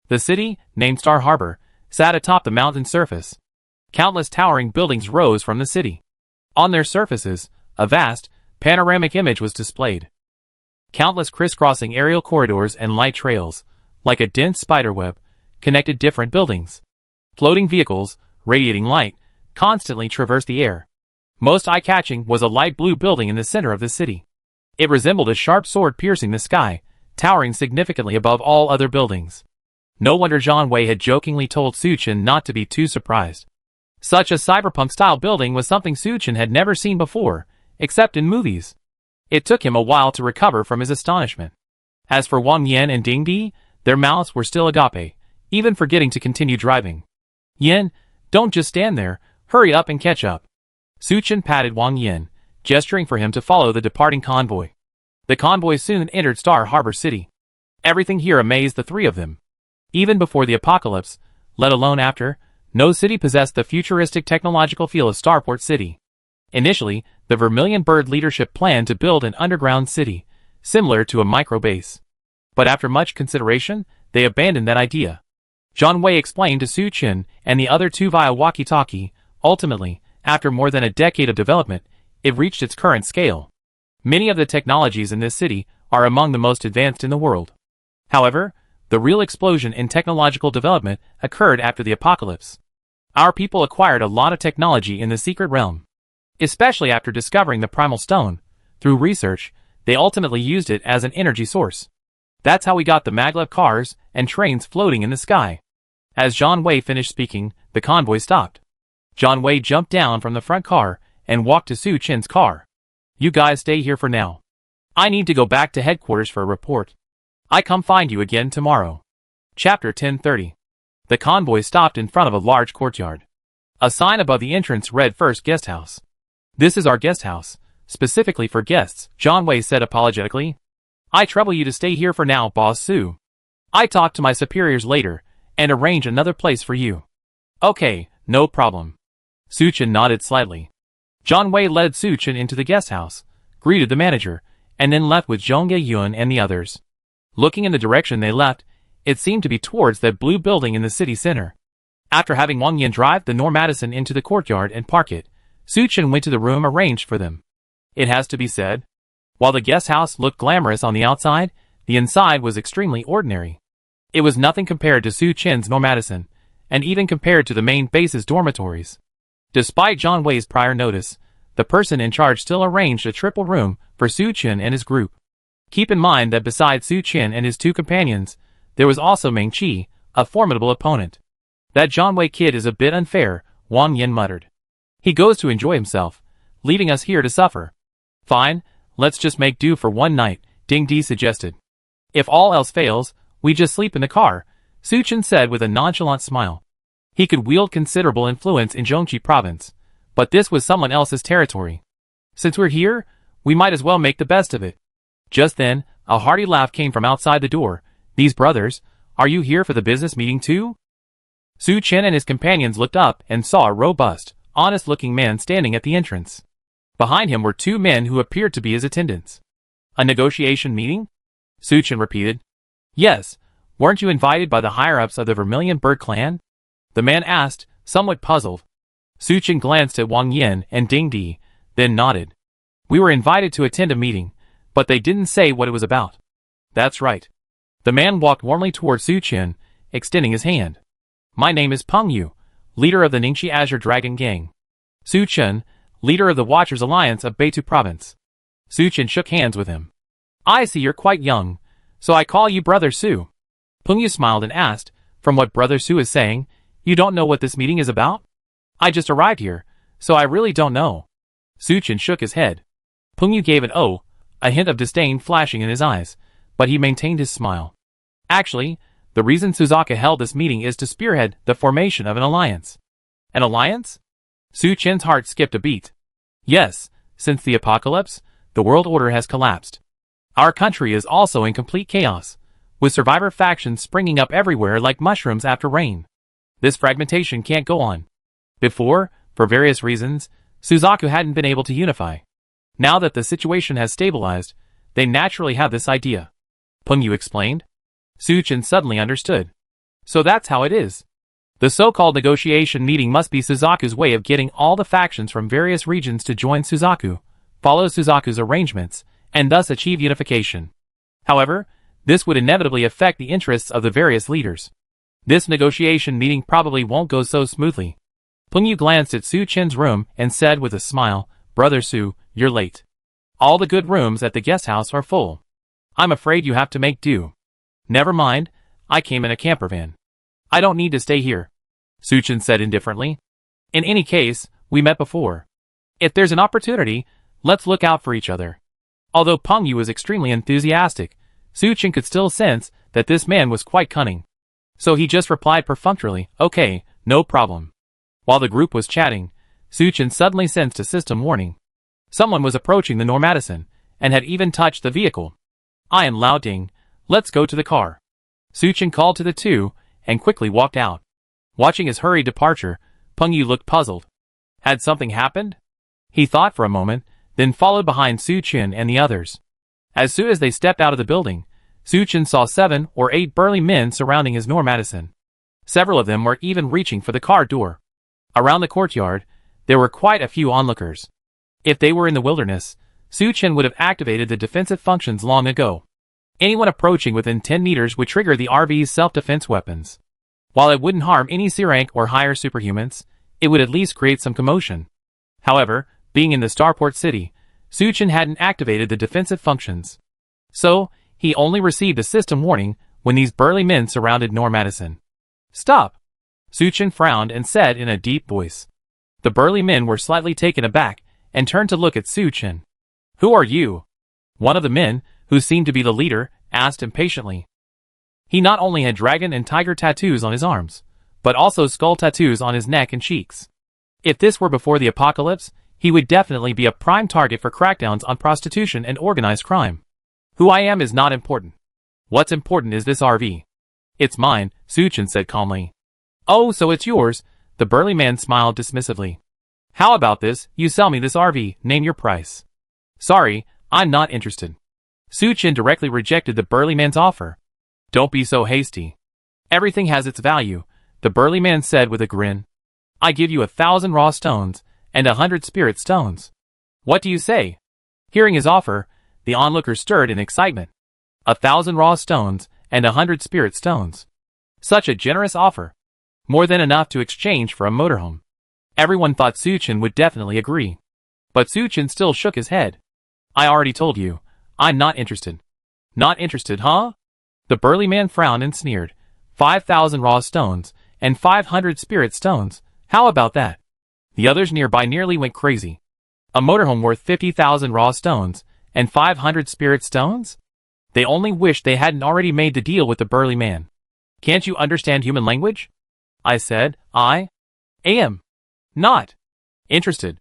The city, named Star Harbor, sat atop the mountain's surface. Countless towering buildings rose from the city. On their surfaces, a vast, panoramic image was displayed. Countless crisscrossing aerial corridors and light trails, like a dense spiderweb, connected different buildings. Floating vehicles, radiating light, constantly traversed the air. Most eye-catching was a light blue building in the center of the city. It resembled a sharp sword piercing the sky, towering significantly above all other buildings. No wonder John Wei had jokingly told Su Chen not to be too surprised. Such a cyberpunk-style building was something Su Chen had never seen before, except in movies. It took him a while to recover from his astonishment. As for Wang Yan and Ding Di, their mouths were still agape, even forgetting to continue driving. "Yan, don't just stand there, hurry up and catch up." Su Chen patted Wang Yan, gesturing for him to follow the departing convoy. The convoy soon entered Star Harbor City. Everything here amazed the three of them. Even before the apocalypse, let alone after, no city possessed the futuristic technological feel of Starport City. Initially, the Vermilion Bird leadership planned to build an underground city, similar to a micro-base. But after much consideration, they abandoned that idea. John Wei explained to Su Chen and the other two via walkie-talkie. Ultimately, after more than a decade of development, it reached its current scale. Many of the technologies in this city are among the most advanced in the world. However, the real explosion in technological development occurred after the apocalypse. Our people acquired a lot of technology in the secret realm. Especially after discovering the primal stone, through research, they ultimately used it as an energy source. That's how we got the maglev cars and trains floating in the sky. As John Wei finished speaking, the convoy stopped. John Wei jumped down from the front car and walked to Su Chen's car. "You guys stay here for now. I need to go back to headquarters for a report. I come find you again tomorrow." Chapter 1030. The convoy stopped in front of a large courtyard. A sign above the entrance read First Guest House. "This is our guest house, specifically for guests," John Wei said apologetically. "I trouble you to stay here for now, Boss Su. I talk to my superiors later and arrange another place for you." "Okay, no problem." Su Chen nodded slightly. John Wei led Su Chen into the guest house, greeted the manager, and then left with Zhongye Yun and the others. Looking in the direction they left, it seemed to be towards that blue building in the city center. After having Wang Yan drive the Norm Madison into the courtyard and park it, Su Chen went to the room arranged for them. It has to be said, while the guest house looked glamorous on the outside, the inside was extremely ordinary. It was nothing compared to Su Chen's Norm Madison, and even compared to the main base's dormitories. Despite John Wei's prior notice, the person in charge still arranged a triple room for Su Chen and his group. Keep in mind that besides Su Chen and his two companions, there was also Meng Qi, a formidable opponent. "That John Wei kid is a bit unfair," Wang Yan muttered. "He goes to enjoy himself, leaving us here to suffer." "Fine, let's just make do for one night," Ding Di suggested. "If all else fails, we just sleep in the car," Su Chen said with a nonchalant smile. He could wield considerable influence in Zhongqi province, but this was someone else's territory. "Since we're here, we might as well make the best of it." Just then, a hearty laugh came from outside the door. "These brothers, are you here for the business meeting too?" Su Chen and his companions looked up and saw a robust, honest-looking man standing at the entrance. Behind him were two men who appeared to be his attendants. "A negotiation meeting?" Su Chen repeated. "Yes, weren't you invited by the higher-ups of the Vermilion Bird clan?" The man asked, somewhat puzzled. Suchin glanced at Wang Yin and Ding Di, then nodded. We were invited to attend a meeting, but they didn't say what it was about. That's right. The man walked warmly toward Suchin, extending his hand. My name is Peng Yu, leader of the Ningxi Azure Dragon Gang. Suchin, leader of the Watchers Alliance of Beitu Province. Suchin shook hands with him. I see you're quite young, so I call you Brother Su. Peng Yu smiled and asked, from what Brother Su is saying, you don't know what this meeting is about? I just arrived here, so I really don't know. Suchin shook his head. Peng Yu gave an "oh," a hint of disdain flashing in his eyes, but he maintained his smile. Actually, the reason Suzaka held this meeting is to spearhead the formation of an alliance. An alliance? Suchin's heart skipped a beat. Yes, since the apocalypse, the world order has collapsed. Our country is also in complete chaos, with survivor factions springing up everywhere like mushrooms after rain. This fragmentation can't go on. Before, for various reasons, Suzaku hadn't been able to unify. Now that the situation has stabilized, they naturally have this idea. Peng Yu explained. Suchin suddenly understood. So that's how it is. The so-called negotiation meeting must be Suzaku's way of getting all the factions from various regions to join Suzaku, follow Suzaku's arrangements, and thus achieve unification. However, this would inevitably affect the interests of the various leaders. This negotiation meeting probably won't go so smoothly. Peng Yu glanced at Suchin's room and said with a smile, Brother Su, you're late. All the good rooms at the guest house are full. I'm afraid you have to make do. Never mind, I came in a camper van. I don't need to stay here, Suchin said indifferently. In any case, we met before. If there's an opportunity, let's look out for each other. Although Peng Yu was extremely enthusiastic, Suchin could still sense that this man was quite cunning. So he just replied perfunctorily, okay, no problem. While the group was chatting, Suchin suddenly sensed a system warning. Someone was approaching the Normadison, and had even touched the vehicle. I am Lao Ding, let's go to the car. Suchin called to the two, and quickly walked out. Watching his hurried departure, Peng Yu looked puzzled. Had something happened? He thought for a moment, then followed behind Suchin and the others. As soon as they stepped out of the building, Suchin saw 7 or 8 burly men surrounding his Normadison. Several of them were even reaching for the car door. Around the courtyard, there were quite a few onlookers. If they were in the wilderness, Suchin would have activated the defensive functions long ago. Anyone approaching within 10 meters would trigger the RV's self-defense weapons. While it wouldn't harm any C-rank or higher superhumans, it would at least create some commotion. However, being in the starport city, Suchin hadn't activated the defensive functions. So, he only received a system warning when these burly men surrounded Normadison. Stop! Suchin frowned and said in a deep voice. The burly men were slightly taken aback and turned to look at Suchin. Who are you? One of the men, who seemed to be the leader, asked impatiently. He not only had dragon and tiger tattoos on his arms, but also skull tattoos on his neck and cheeks. If this were before the apocalypse, he would definitely be a prime target for crackdowns on prostitution and organized crime. Who I am is not important. What's important is this RV. It's mine, Suchin said calmly. Oh, so it's yours, the burly man smiled dismissively. How about this, you sell me this RV, name your price. Sorry, I'm not interested. Suchin directly rejected the burly man's offer. Don't be so hasty. Everything has its value, the burly man said with a grin. I give you 1,000 raw stones, and 100 spirit stones. What do you say? Hearing his offer, the onlookers stirred in excitement. 1,000 raw stones, and 100 spirit stones. Such a generous offer. More than enough to exchange for a motorhome. Everyone thought Suchin would definitely agree. But Suchin still shook his head. I already told you, I'm not interested. Not interested, huh? The burly man frowned and sneered. 5,000 raw stones, and 500 spirit stones, how about that? The others nearby nearly went crazy. A motorhome worth 50,000 raw stones, and 500 spirit stones? They only wished they hadn't already made the deal with the burly man. Can't you understand human language? I said, I am not interested,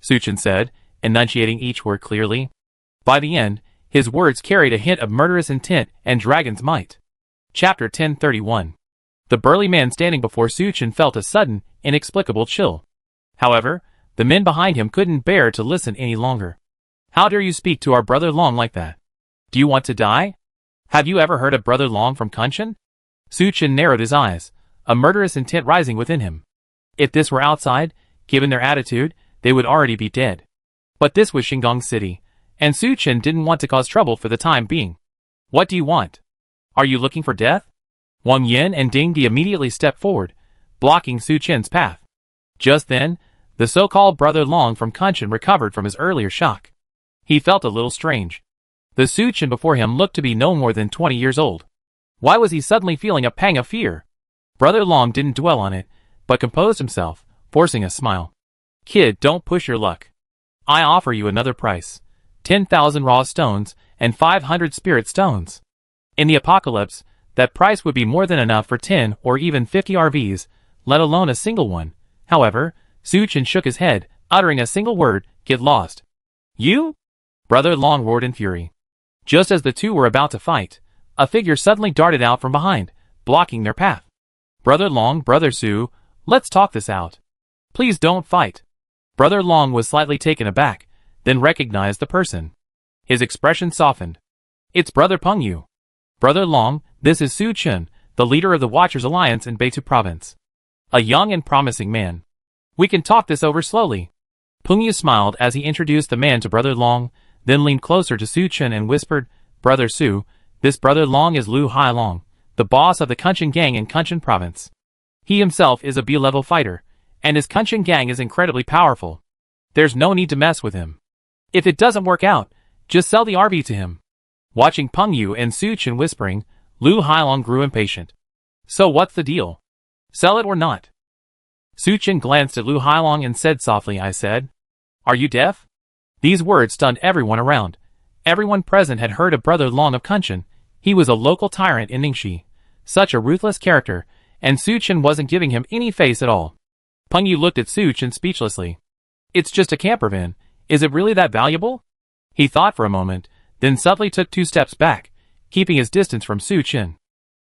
Suchin said, enunciating each word clearly. By the end, his words carried a hint of murderous intent and dragon's might. Chapter 1031. The burly man standing before Suchin felt a sudden, inexplicable chill. However, the men behind him couldn't bear to listen any longer. How dare you speak to our brother Long like that? Do you want to die? Have you ever heard of Brother Long from Kunshan? Suchin narrowed his eyes, a murderous intent rising within him. If this were outside, given their attitude, they would already be dead. But this was Shingang City, and Su Chen didn't want to cause trouble for the time being. What do you want? Are you looking for death? Wang Yan and Ding Di immediately stepped forward, blocking Su Chen's path. Just then, the so-called Brother Long from Kunshan recovered from his earlier shock. He felt a little strange. The Su Chen before him looked to be no more than 20 years old. Why was he suddenly feeling a pang of fear? Brother Long didn't dwell on it, but composed himself, forcing a smile. Kid, don't push your luck. I offer you another price. 10,000 raw stones and 500 spirit stones. In the apocalypse, that price would be more than enough for 10 or even 50 RVs, let alone a single one. However, Su Chen shook his head, uttering a single word, get lost. You? Brother Long roared in fury. Just as the two were about to fight, a figure suddenly darted out from behind, blocking their path. Brother Long, Brother Su, let's talk this out. Please don't fight. Brother Long was slightly taken aback, then recognized the person. His expression softened. It's Brother Peng Yu. Brother Long, this is Su Chen, the leader of the Watchers Alliance in Beitou Province. A young and promising man. We can talk this over slowly. Peng Yu smiled as he introduced the man to Brother Long, then leaned closer to Su Chen and whispered, Brother Su, this Brother Long is Lu Hailong, the boss of the Kunshan gang in Kunshan Province. He himself is a B-level fighter, and his Kunshan gang is incredibly powerful. There's no need to mess with him. If it doesn't work out, just sell the RV to him. Watching Peng Yu and Su Chen whispering, Lu Hailong grew impatient. So what's the deal? Sell it or not? Su Chen glanced at Lu Hailong and said softly, I said. Are you deaf? These words stunned everyone around. Everyone present had heard of Brother Long of Kunshan. He was a local tyrant in Ningxi. Such a ruthless character, and Su Chen wasn't giving him any face at all. Peng Yu looked at Su Chen speechlessly. It's just a camper van. Is it really that valuable? He thought for a moment, then subtly took 2 steps back, keeping his distance from Su Chen.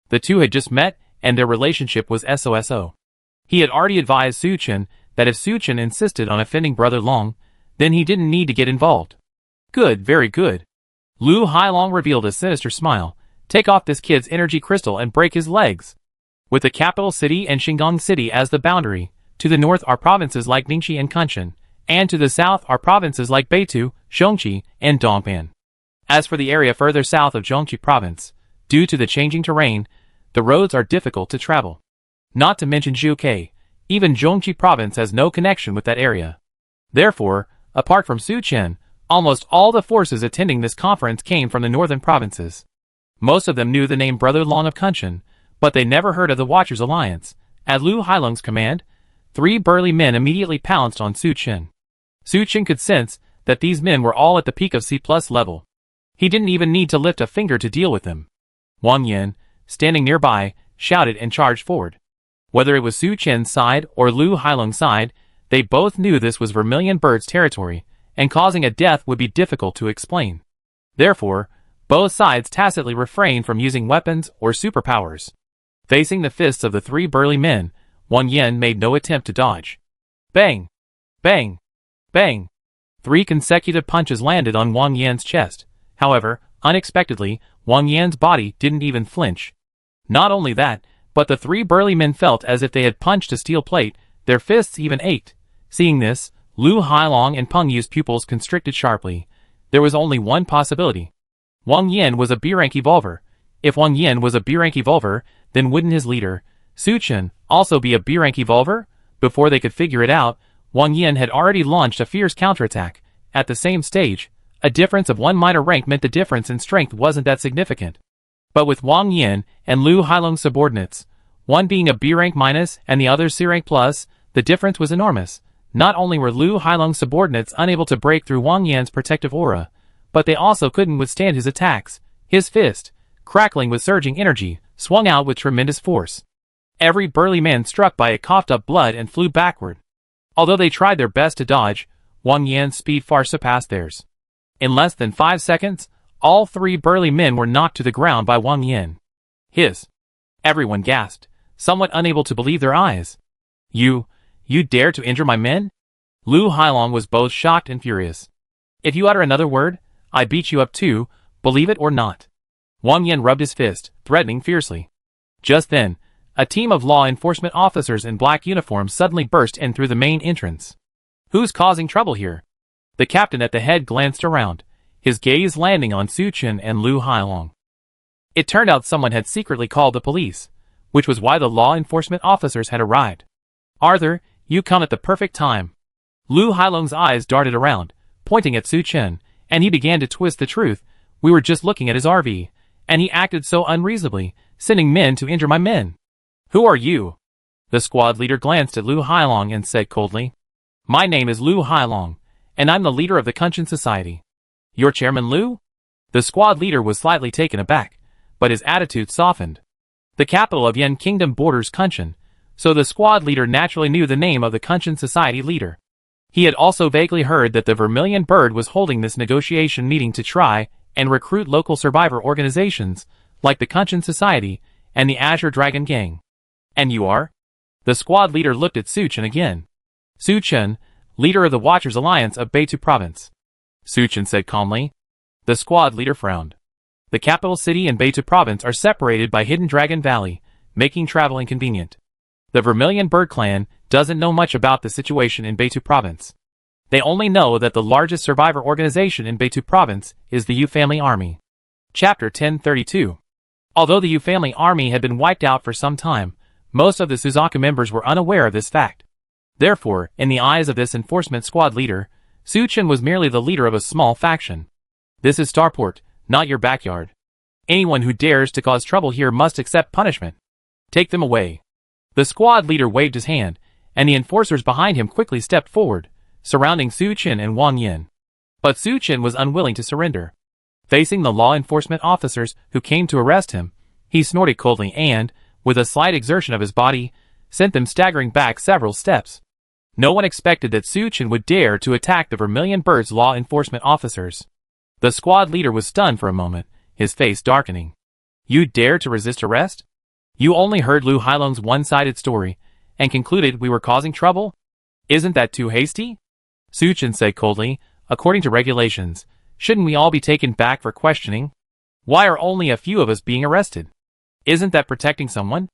The two had just met, and their relationship was SOSO. He had already advised Su Chen that if Su Chen insisted on offending Brother Long, then he didn't need to get involved. Good, very good. Lu Hailong revealed a sinister smile. Take off this kid's energy crystal and break his legs. With the capital city and Shingang City as the boundary, to the north are provinces like Ningxi and Kunshan, and to the south are provinces like Beitou, Zhongqi, and Dongpan. As for the area further south of Zhongqi province, due to the changing terrain, the roads are difficult to travel. Not to mention Zhuke, even Zhongqi province has no connection with that area. Therefore, apart from Su Chen, almost all the forces attending this conference came from the northern provinces. Most of them knew the name Brother Long of Kunshan, but they never heard of the Watchers Alliance. At Lu Hailong's command, 3 burly men immediately pounced on Su Chen. Su Chen could sense that these men were all at the peak of C+ level. He didn't even need to lift a finger to deal with them. Wang Yan, standing nearby, shouted and charged forward. Whether it was Su Chen's side or Lu Hailong's side, they both knew this was Vermilion Bird's territory, and causing a death would be difficult to explain. Therefore, both sides tacitly refrained from using weapons or superpowers. Facing the fists of the 3 burly men, Wang Yan made no attempt to dodge. Bang! Bang! Bang! 3 consecutive punches landed on Wang Yan's chest. However, unexpectedly, Wang Yan's body didn't even flinch. Not only that, but the 3 burly men felt as if they had punched a steel plate, their fists even ached. Seeing this, Lu Hailong and Peng Yu's pupils constricted sharply. There was only one possibility. Wang Yan was a B-rank evolver. If Wang Yan was a B-rank evolver, then wouldn't his leader, Su Chen, also be a B-rank evolver? Before they could figure it out, Wang Yan had already launched a fierce counterattack. At the same stage, a difference of 1 minor rank meant the difference in strength wasn't that significant. But with Wang Yan and Lu Hailong's subordinates, one being a B-rank minus and the other C-rank plus, the difference was enormous. Not only were Lu Hailong's subordinates unable to break through Wang Yan's protective aura, but they also couldn't withstand his attacks. His fist, crackling with surging energy, swung out with tremendous force. Every burly man struck by it coughed up blood and flew backward. Although they tried their best to dodge, Wang Yan's speed far surpassed theirs. In less than 5 seconds, all 3 burly men were knocked to the ground by Wang Yan. Everyone gasped, somewhat unable to believe their eyes. You dare to injure my men? Lu Hailong was both shocked and furious. If you utter another word, I beat you up too, believe it or not. Wang Yan rubbed his fist, threatening fiercely. Just then, a team of law enforcement officers in black uniforms suddenly burst in through the main entrance. Who's causing trouble here? The captain at the head glanced around, his gaze landing on Su Chen and Lu Hailong. It turned out someone had secretly called the police, which was why the law enforcement officers had arrived. Arthur, you come at the perfect time. Lu Hailong's eyes darted around, pointing at Su Chen, and he began to twist the truth. We were just looking at his RV, and he acted so unreasonably, sending men to injure my men. Who are you? The squad leader glanced at Lu Hailong and said coldly. My name is Lu Hailong, and I'm the leader of the Kunshan Society. Your chairman Lu? The squad leader was slightly taken aback, but his attitude softened. The capital of Yen Kingdom borders Kunshan, so the squad leader naturally knew the name of the Kunshan Society leader. He had also vaguely heard that the Vermilion Bird was holding this negotiation meeting to try and recruit local survivor organizations like the Kunshan Society and the Azure Dragon Gang. And you are? The squad leader looked at Su Chen again. Su Chen, leader of the Watchers Alliance of Beitou Province. Su Chen said calmly. The squad leader frowned. The capital city and Beitou Province are separated by Hidden Dragon Valley, making travel inconvenient. The Vermilion Bird clan doesn't know much about the situation in Beitou Province. They only know that the largest survivor organization in Beitou Province is the Yu Family Army. Chapter 1032. Although the Yu Family Army had been wiped out for some time, most of the Suzaku members were unaware of this fact. Therefore, in the eyes of this enforcement squad leader, Su Chen was merely the leader of a small faction. This is Starport, not your backyard. Anyone who dares to cause trouble here must accept punishment. Take them away. The squad leader waved his hand, and the enforcers behind him quickly stepped forward, surrounding Su Chen and Wang Yin. But Su Chen was unwilling to surrender. Facing the law enforcement officers who came to arrest him, he snorted coldly and, with a slight exertion of his body, sent them staggering back several steps. No one expected that Su Chen would dare to attack the Vermilion Bird's law enforcement officers. The squad leader was stunned for a moment, his face darkening. You dare to resist arrest? You only heard Lu Hailong's one-sided story, and concluded we were causing trouble? Isn't that too hasty? Su Chen said coldly, according to regulations, shouldn't we all be taken back for questioning? Why are only a few of us being arrested? Isn't that protecting someone?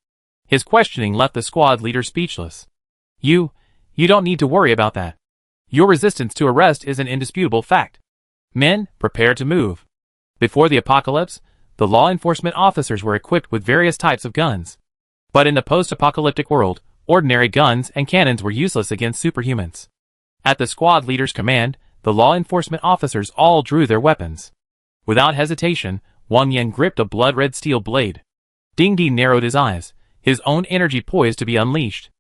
His questioning left the squad leader speechless. You don't need to worry about that. Your resistance to arrest is an indisputable fact. Men, prepare to move. Before the apocalypse, the law enforcement officers were equipped with various types of guns. But in the post-apocalyptic world, ordinary guns and cannons were useless against superhumans. At the squad leader's command, the law enforcement officers all drew their weapons. Without hesitation, Wang Yin gripped a blood-red steel blade. Ding Di narrowed his eyes, his own energy poised to be unleashed.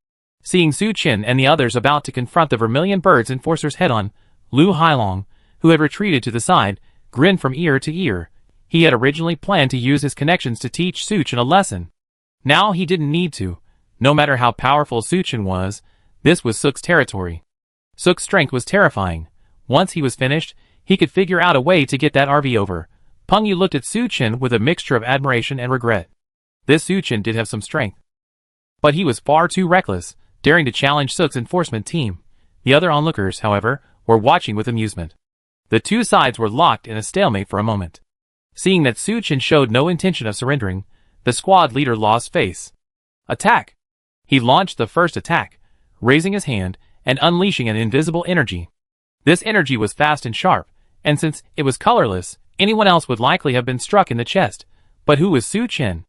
Seeing Su Chen and the others about to confront the Vermilion Bird's enforcers head-on, Lu Hailong, who had retreated to the side, grinned from ear to ear. He had originally planned to use his connections to teach Su Chen a lesson. Now he didn't need to. No matter how powerful Su Chen was, this was Suk's territory. Suk's strength was terrifying. Once he was finished, he could figure out a way to get that RV over. Peng Yu looked at Su Chen with a mixture of admiration and regret. This Su Chen did have some strength. But he was far too reckless, daring to challenge Suk's enforcement team. The other onlookers, however, were watching with amusement. The two sides were locked in a stalemate for a moment. Seeing that Su Chen showed no intention of surrendering, the squad leader lost face. Attack! He launched the first attack, raising his hand and unleashing an invisible energy. This energy was fast and sharp, and since it was colorless, anyone else would likely have been struck in the chest. But who was Su Chen?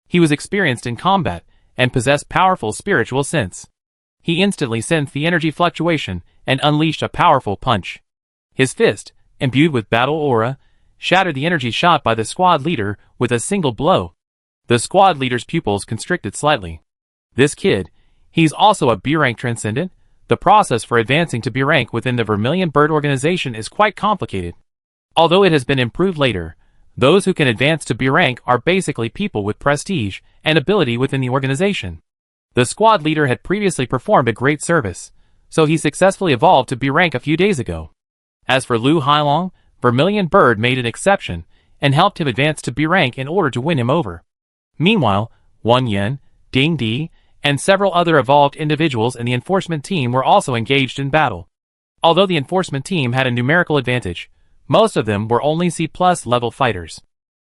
He was experienced in combat and possessed powerful spiritual sense. He instantly sensed the energy fluctuation and unleashed a powerful punch. His fist, imbued with battle aura, shattered the energy shot by the squad leader with a single blow. The squad leader's pupils constricted slightly. This kid, he's also a B-rank transcendent? The process for advancing to B-rank within the Vermilion Bird organization is quite complicated. Although it has been improved later, those who can advance to B-rank are basically people with prestige and ability within the organization. The squad leader had previously performed a great service, so he successfully evolved to B-rank a few days ago. As for Lu Hailong, Vermilion Bird made an exception and helped him advance to B-rank in order to win him over. Meanwhile, Wang Yin, Ding Di, and several other evolved individuals in the enforcement team were also engaged in battle. Although the enforcement team had a numerical advantage, most of them were only C+ level fighters.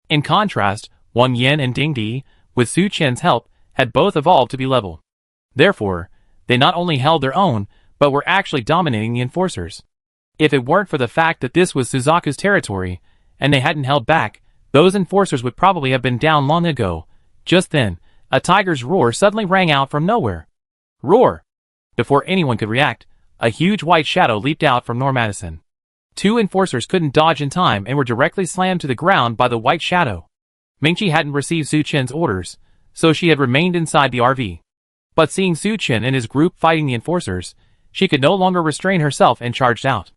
In contrast, Wang Yin and Ding Di, with Su Chen's help, had both evolved to be level. Therefore, they not only held their own, but were actually dominating the enforcers. If it weren't for the fact that this was Suzaku's territory, and they hadn't held back, those enforcers would probably have been down long ago. Just then, a tiger's roar suddenly rang out from nowhere. Roar! Before anyone could react, a huge white shadow leaped out from Madison. Two enforcers couldn't dodge in time and were directly slammed to the ground by the white shadow. Mingqi hadn't received Su Chen's orders, so she had remained inside the RV. But seeing Su Chen and his group fighting the enforcers, she could no longer restrain herself and charged out.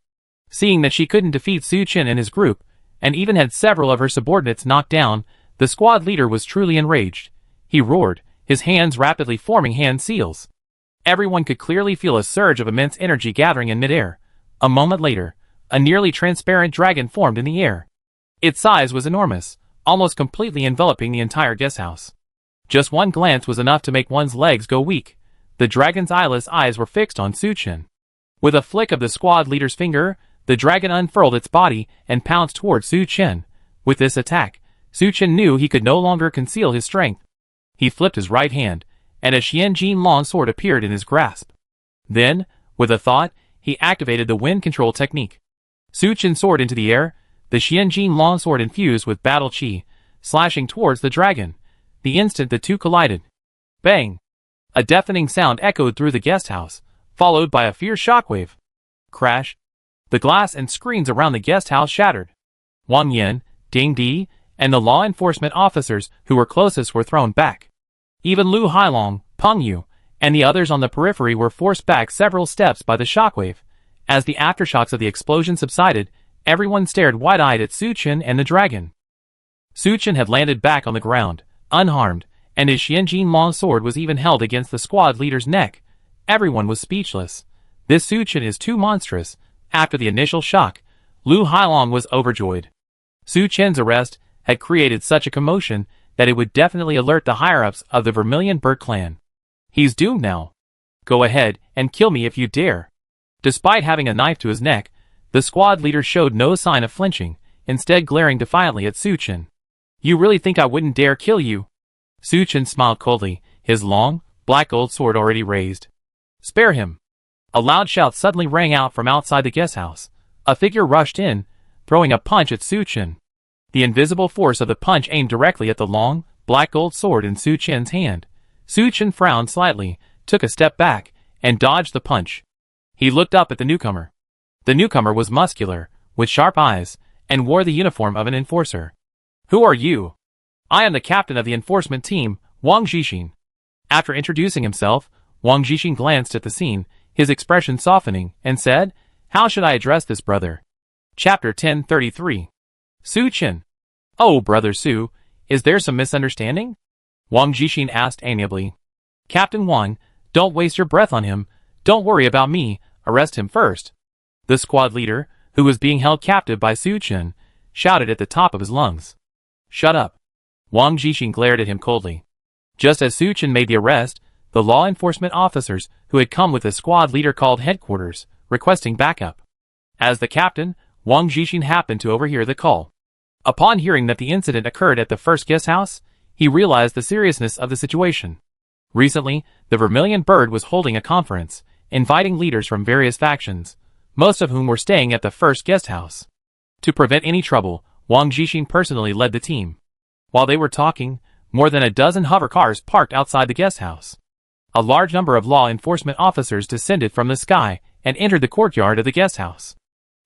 Seeing that she couldn't defeat Su Chen and his group, and even had several of her subordinates knocked down, the squad leader was truly enraged. He roared, his hands rapidly forming hand seals. Everyone could clearly feel a surge of immense energy gathering in midair. A moment later, a nearly transparent dragon formed in the air. Its size was enormous, almost completely enveloping the entire guesthouse. Just one glance was enough to make one's legs go weak. The dragon's eyeless eyes were fixed on Su Chen. With a flick of the squad leader's finger, the dragon unfurled its body and pounced towards Su Chen. With this attack, Su Chen knew he could no longer conceal his strength. He flipped his right hand, and a Xianjin long sword appeared in his grasp. Then, with a thought, he activated the wind control technique. Su Chen soared into the air, the Xianjin long sword infused with battle chi, slashing towards the dragon. The instant the two collided. Bang! A deafening sound echoed through the guesthouse, followed by a fierce shockwave. Crash! The glass and screens around the guesthouse shattered. Wang Yan, Ding Di, and the law enforcement officers who were closest were thrown back. Even Lu Hailong, Peng Yu, and the others on the periphery were forced back several steps by the shockwave. As the aftershocks of the explosion subsided, everyone stared wide-eyed at Su Chen and the dragon. Su Chen had landed back on the ground, unharmed, and his Xianjin long sword was even held against the squad leader's neck. Everyone was speechless. This Su Chen is too monstrous. After the initial shock, Lu Hailong was overjoyed. Su Chen's arrest had created such a commotion that it would definitely alert the higher-ups of the Vermilion Bird clan. He's doomed now. Go ahead and kill me if you dare. Despite having a knife to his neck, the squad leader showed no sign of flinching, instead glaring defiantly at Su Chen. You really think I wouldn't dare kill you? Su Chen smiled coldly, his long, black gold sword already raised. Spare him. A loud shout suddenly rang out from outside the guesthouse. A figure rushed in, throwing a punch at Su Chen. The invisible force of the punch aimed directly at the long, black gold sword in Su Chen's hand. Su Chen frowned slightly, took a step back, and dodged the punch. He looked up at the newcomer. The newcomer was muscular, with sharp eyes, and wore the uniform of an enforcer. Who are you? I am the captain of the enforcement team, Wang Jixin. After introducing himself, Wang Jixin glanced at the scene, his expression softening, and said, How should I address this brother? Chapter 1033. Su Chen. Oh, Brother Su, is there some misunderstanding? Wang Jixin asked amiably. Captain Wang, don't waste your breath on him. Don't worry about me, arrest him first. The squad leader, who was being held captive by Su Chen, shouted at the top of his lungs. Shut up. Wang Jixin glared at him coldly. Just as Su Chen made the arrest, the law enforcement officers who had come with the squad leader called headquarters, requesting backup. As the captain, Wang Jixin happened to overhear the call. Upon hearing that the incident occurred at the first guest house, he realized the seriousness of the situation. Recently, the Vermilion Bird was holding a conference, inviting leaders from various factions, most of whom were staying at the first guest house. To prevent any trouble, Wang Jixin personally led the team. While they were talking, more than a dozen hover cars parked outside the guest house. A large number of law enforcement officers descended from the sky and entered the courtyard of the guest house.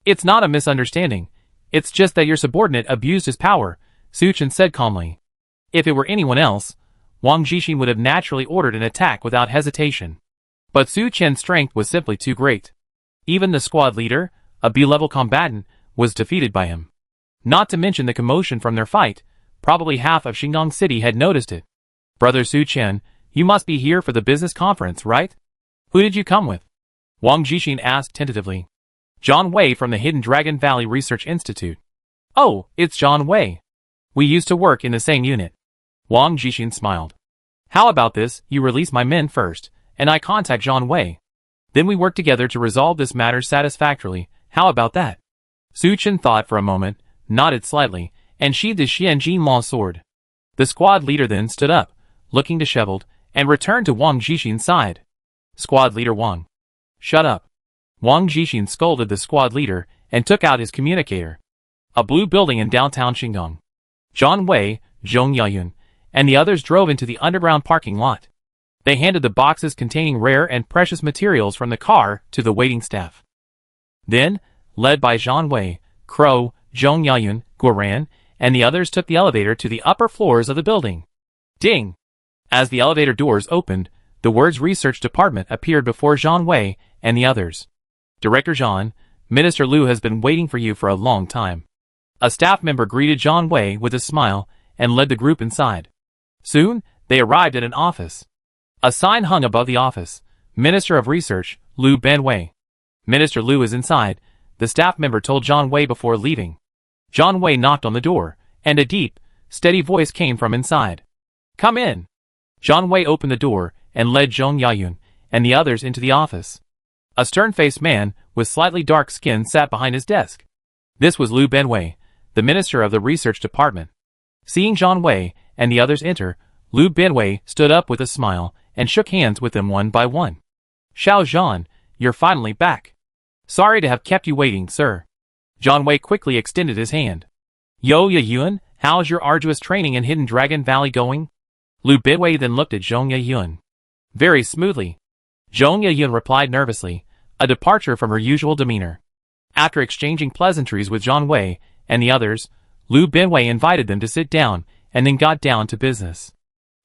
It's not a misunderstanding. It's just that your subordinate abused his power, Su Chen said calmly. If it were anyone else, Wang Jixin would have naturally ordered an attack without hesitation. But Su Chen's strength was simply too great. Even the squad leader, a B-level combatant, was defeated by him. Not to mention the commotion from their fight, probably half of Xingdong City had noticed it. Brother Su Chen, you must be here for the business conference, right? Who did you come with? Wang Jixin asked tentatively. John Wei from the Hidden Dragon Valley Research Institute. Oh, it's John Wei. We used to work in the same unit. Wang Jixin smiled. How about this, you release my men first, and I contact John Wei. Then we work together to resolve this matter satisfactorily. How about that? Su Chen thought for a moment, nodded slightly, and sheathed his Xianjin long sword. The squad leader then stood up, looking disheveled, and returned to Wang Jixin's side. Squad leader Wang. Shut up. Wang Jixin scolded the squad leader and took out his communicator. A blue building in downtown Xingdong. Zhang Wei, Zhong Yayun, and the others drove into the underground parking lot. They handed the boxes containing rare and precious materials from the car to the waiting staff. Then, led by Zhang Wei, Crow, Zhong Yayun, Guoran, and the others took the elevator to the upper floors of the building. Ding! As the elevator doors opened, the words Research Department appeared before Zhang Wei and the others. Director Zhang, Minister Liu has been waiting for you for a long time. A staff member greeted Zhang Wei with a smile and led the group inside. Soon, they arrived at an office. A sign hung above the office. Minister of Research, Liu Benwei. Minister Liu is inside, the staff member told Zhang Wei before leaving. Zhang Wei knocked on the door, and a deep, steady voice came from inside. Come in. Zhang Wei opened the door and led Zhong Yayun and the others into the office. A stern-faced man with slightly dark skin sat behind his desk. This was Liu Benwei, the minister of the research department. Seeing Zhang Wei and the others enter, Liu Benwei stood up with a smile and shook hands with them one by one. Xiao Zhan, you're finally back. Sorry to have kept you waiting, sir. Zhang Wei quickly extended his hand. Yo Yayun, how's your arduous training in Hidden Dragon Valley going? Liu Benwei then looked at Zhong Yayun. Very smoothly. Zhong Yayun replied nervously, a departure from her usual demeanor. After exchanging pleasantries with Zhang Wei and the others, Liu Benwei invited them to sit down and then got down to business.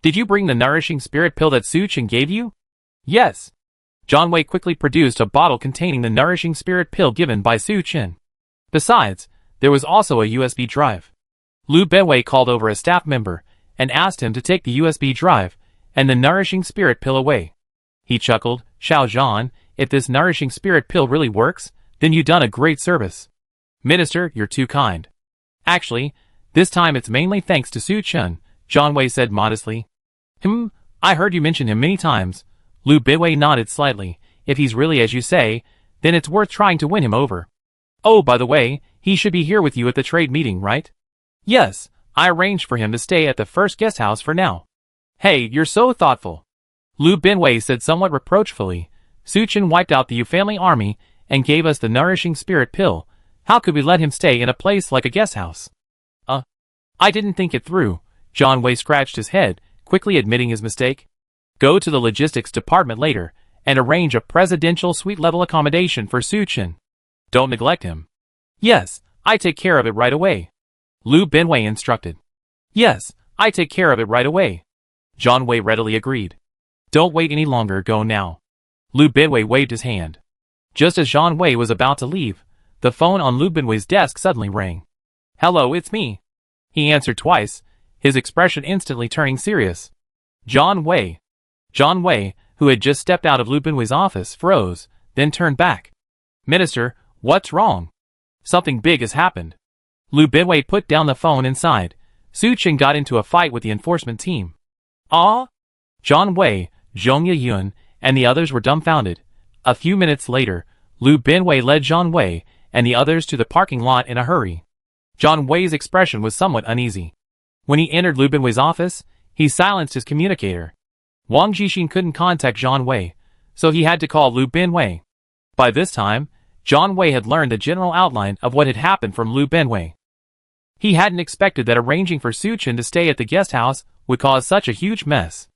Did you bring the nourishing spirit pill that Su Chen gave you? Yes. Zhang Wei quickly produced a bottle containing the nourishing spirit pill given by Su Chen. Besides, there was also a USB drive. Liu Benwei called over a staff member and asked him to take the USB drive and the nourishing spirit pill away. He chuckled, Xiao Zhan, if this nourishing spirit pill really works, then you've done a great service. Minister, you're too kind. Actually, this time it's mainly thanks to Su Chen, Zhang Wei said modestly. I heard you mention him many times. Liu Benwei nodded slightly. If he's really as you say, then it's worth trying to win him over. Oh, by the way, he should be here with you at the trade meeting, right? Yes, I arranged for him to stay at the first guest house for now. Hey, you're so thoughtful. Liu Benwei said somewhat reproachfully. Su Chen wiped out the Yu family army and gave us the nourishing spirit pill. How could we let him stay in a place like a guest house? I didn't think it through. Zhang Wei scratched his head, quickly admitting his mistake. Go to the logistics department later and arrange a presidential suite-level accommodation for Su Chen. Don't neglect him. Yes, I take care of it right away. Liu Benwei instructed. Yes, I take care of it right away. Zhang Wei readily agreed. Don't wait any longer, go now. Liu Benwei waved his hand. Just as Zhang Wei was about to leave, the phone on Liu Benwei's desk suddenly rang. Hello, it's me. He answered twice, his expression instantly turning serious. Zhang Wei. Zhang Wei, who had just stepped out of Liu Benwei's office, froze, then turned back. Minister, what's wrong? Something big has happened. Liu Benwei put down the phone inside. Su Chen got into a fight with the enforcement team. Ah? Zhang Wei, Zhong Yayun, and the others were dumbfounded. A few minutes later, Liu Benwei led Zhang Wei and the others to the parking lot in a hurry. Zhang Wei's expression was somewhat uneasy. When he entered Liu Benwei's office, he silenced his communicator. Wang Jixin couldn't contact Zhang Wei, so he had to call Liu Benwei. By this time, Zhang Wei had learned the general outline of what had happened from Liu Benwei. He hadn't expected that arranging for Su Chen to stay at the guest house would cause such a huge mess.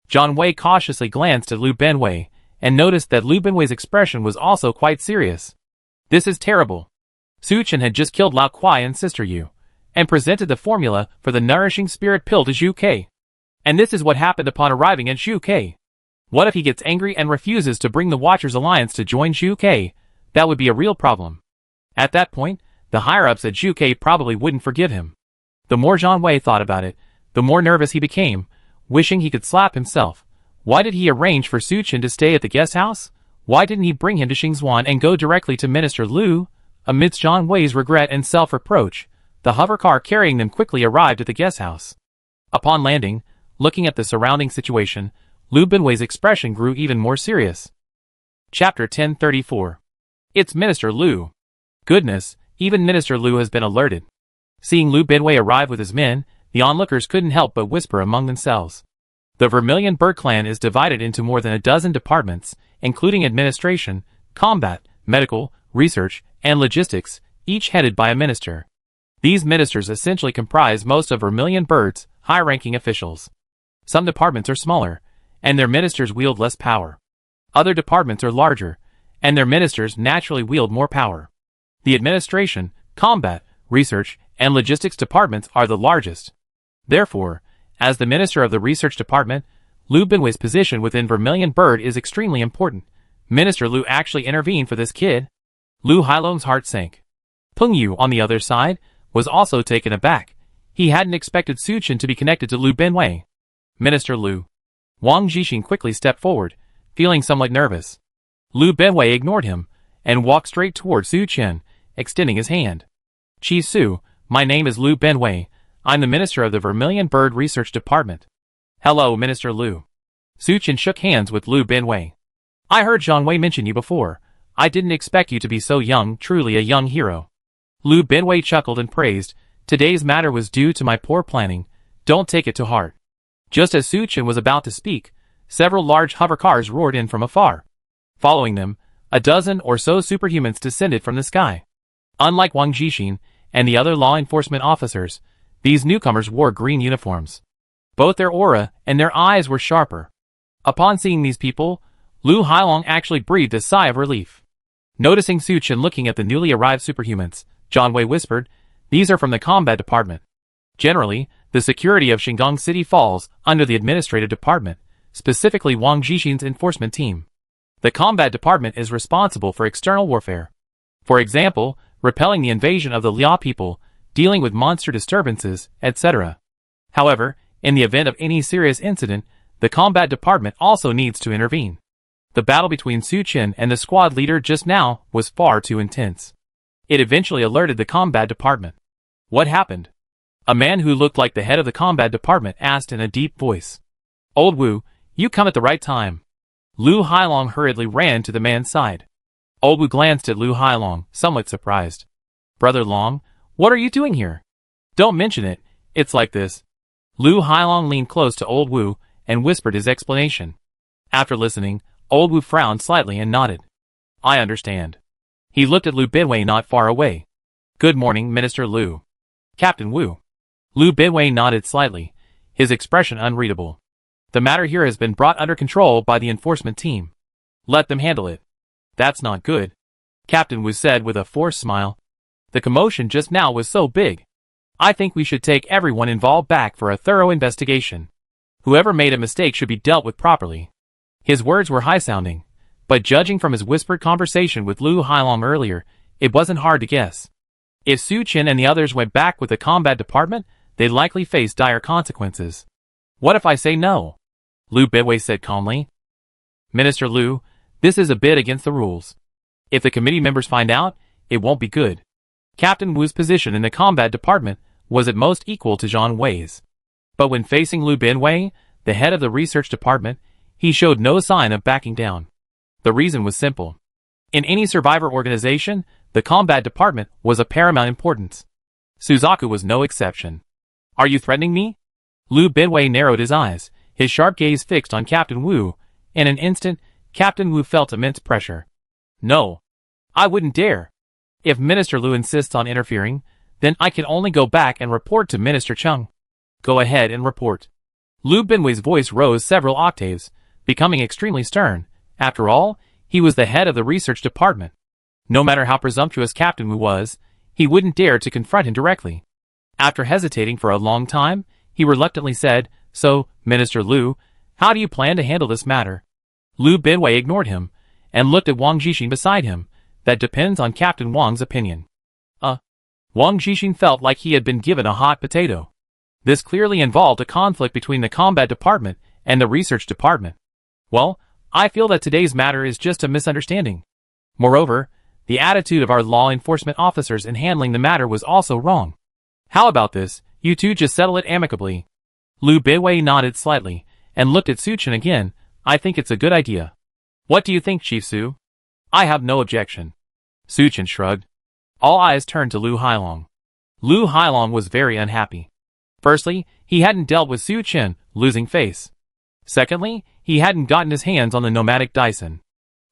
Zhang Wei cautiously glanced at Liu Benwei and noticed that Liu Benwei's expression was also quite serious. This is terrible. Su Chen had just killed Lao Kuai and Sister Yu, and presented the formula for the nourishing spirit pill to Zhu Ke. And this is what happened upon arriving at Zhu Ke. What if he gets angry and refuses to bring the Watchers Alliance to join Zhu Ke? That would be a real problem. At that point, the higher-ups at Zhu Ke probably wouldn't forgive him. The more Zhang Wei thought about it, the more nervous he became, wishing he could slap himself. Why did he arrange for Su Chen to stay at the guest house? Why didn't he bring him to Xingzhuan and go directly to Minister Liu? Amidst Zhang Wei's regret and self-reproach, the hover car carrying them quickly arrived at the guest house. Upon landing, looking at the surrounding situation, Liu Benwei's expression grew even more serious. Chapter 1034. It's Minister Liu. Goodness, even Minister Liu has been alerted. Seeing Liu Benwei arrive with his men, the onlookers couldn't help but whisper among themselves. The Vermilion Bird Clan is divided into more than a dozen departments, including administration, combat, medical, research, and logistics, each headed by a minister. These ministers essentially comprise most of Vermilion Bird's high-ranking officials. Some departments are smaller, and their ministers wield less power. Other departments are larger, and their ministers naturally wield more power. The administration, combat, research, and logistics departments are the largest. Therefore, as the minister of the research department, Lu Binwei's position within Vermilion Bird is extremely important. Minister Lu actually intervened for this kid. Lu Hailong's heart sank. Peng Yu, on the other side, was also taken aback. He hadn't expected Su Chen to be connected to Lu Binwei. Minister Lu. Wang Jixin quickly stepped forward, feeling somewhat nervous. Lu Binwei ignored him, and walked straight toward Su Chen, extending his hand. Chi Su, my name is Lu Binwei. I'm the minister of the Vermilion Bird Research Department. Hello, Minister Lu. Su Chen shook hands with Lu Binwei. I heard Zhang Wei mention you before. I didn't expect you to be so young, truly a young hero. Lu Binwei chuckled and praised, today's matter was due to my poor planning. Don't take it to heart. Just as Su Chen was about to speak, several large hover cars roared in from afar. Following them, a dozen or so superhumans descended from the sky. Unlike Wang Jixin and the other law enforcement officers, these newcomers wore green uniforms. Both their aura and their eyes were sharper. Upon seeing these people, Lu Hailong actually breathed a sigh of relief. Noticing Su Chen looking at the newly arrived superhumans, Zhang Wei whispered, these are from the combat department. Generally, the security of Shingang City falls under the administrative department, specifically Wang Jixin's enforcement team. The combat department is responsible for external warfare. For example, repelling the invasion of the Liao people, dealing with monster disturbances, etc. However, in the event of any serious incident, the combat department also needs to intervene. The battle between Su Chen and the squad leader just now was far too intense. It eventually alerted the combat department. What happened? A man who looked like the head of the combat department asked in a deep voice. Old Wu, you come at the right time. Lu Hailong hurriedly ran to the man's side. Old Wu glanced at Lu Hailong, somewhat surprised. Brother Long, what are you doing here? Don't mention it, it's like this. Lu Hailong leaned close to Old Wu and whispered his explanation. After listening, Old Wu frowned slightly and nodded. I understand. He looked at Lu Binwei not far away. Good morning, Minister Lu. Captain Wu. Lu Binwei nodded slightly, his expression unreadable. The matter here has been brought under control by the enforcement team. Let them handle it. That's not good, Captain Wu said with a forced smile. The commotion just now was so big. I think we should take everyone involved back for a thorough investigation. Whoever made a mistake should be dealt with properly. His words were high-sounding, but judging from his whispered conversation with Lu Hailong earlier, it wasn't hard to guess. If Su Chen and the others went back with the combat department, they'd likely face dire consequences. What if I say no? Lu Binwei said calmly. Minister Lu, this is a bit against the rules. If the committee members find out, it won't be good. Captain Wu's position in the combat department was at most equal to Zhang Wei's. But when facing Lu Binwei, the head of the research department, he showed no sign of backing down. The reason was simple. In any survivor organization, the combat department was of paramount importance. Suzaku was no exception. Are you threatening me? Lu Binwei narrowed his eyes, his sharp gaze fixed on Captain Wu. In an instant, Captain Wu felt immense pressure. No. I wouldn't dare. If Minister Lu insists on interfering, then I can only go back and report to Minister Chung. Go ahead and report. Lu Binwei's voice rose several octaves, becoming extremely stern. After all, he was the head of the research department. No matter how presumptuous Captain Wu was, he wouldn't dare to confront him directly. After hesitating for a long time, he reluctantly said, So, Minister Lu, how do you plan to handle this matter? Lu Binwei ignored him, and looked at Wang Jixin beside him. That depends on Captain Wang's opinion. Wang Jixin felt like he had been given a hot potato. This clearly involved a conflict between the combat department and the research department. Well, I feel that today's matter is just a misunderstanding. Moreover, the attitude of our law enforcement officers in handling the matter was also wrong. How about this, you two just settle it amicably? Lu Binwei nodded slightly, and looked at Su Chen again. I think it's a good idea. What do you think, Chief Su? I have no objection. Su Chen shrugged. All eyes turned to Lu Hailong. Lu Hailong was very unhappy. Firstly, he hadn't dealt with Su Chen, losing face. Secondly, he hadn't gotten his hands on the nomadic Dyson.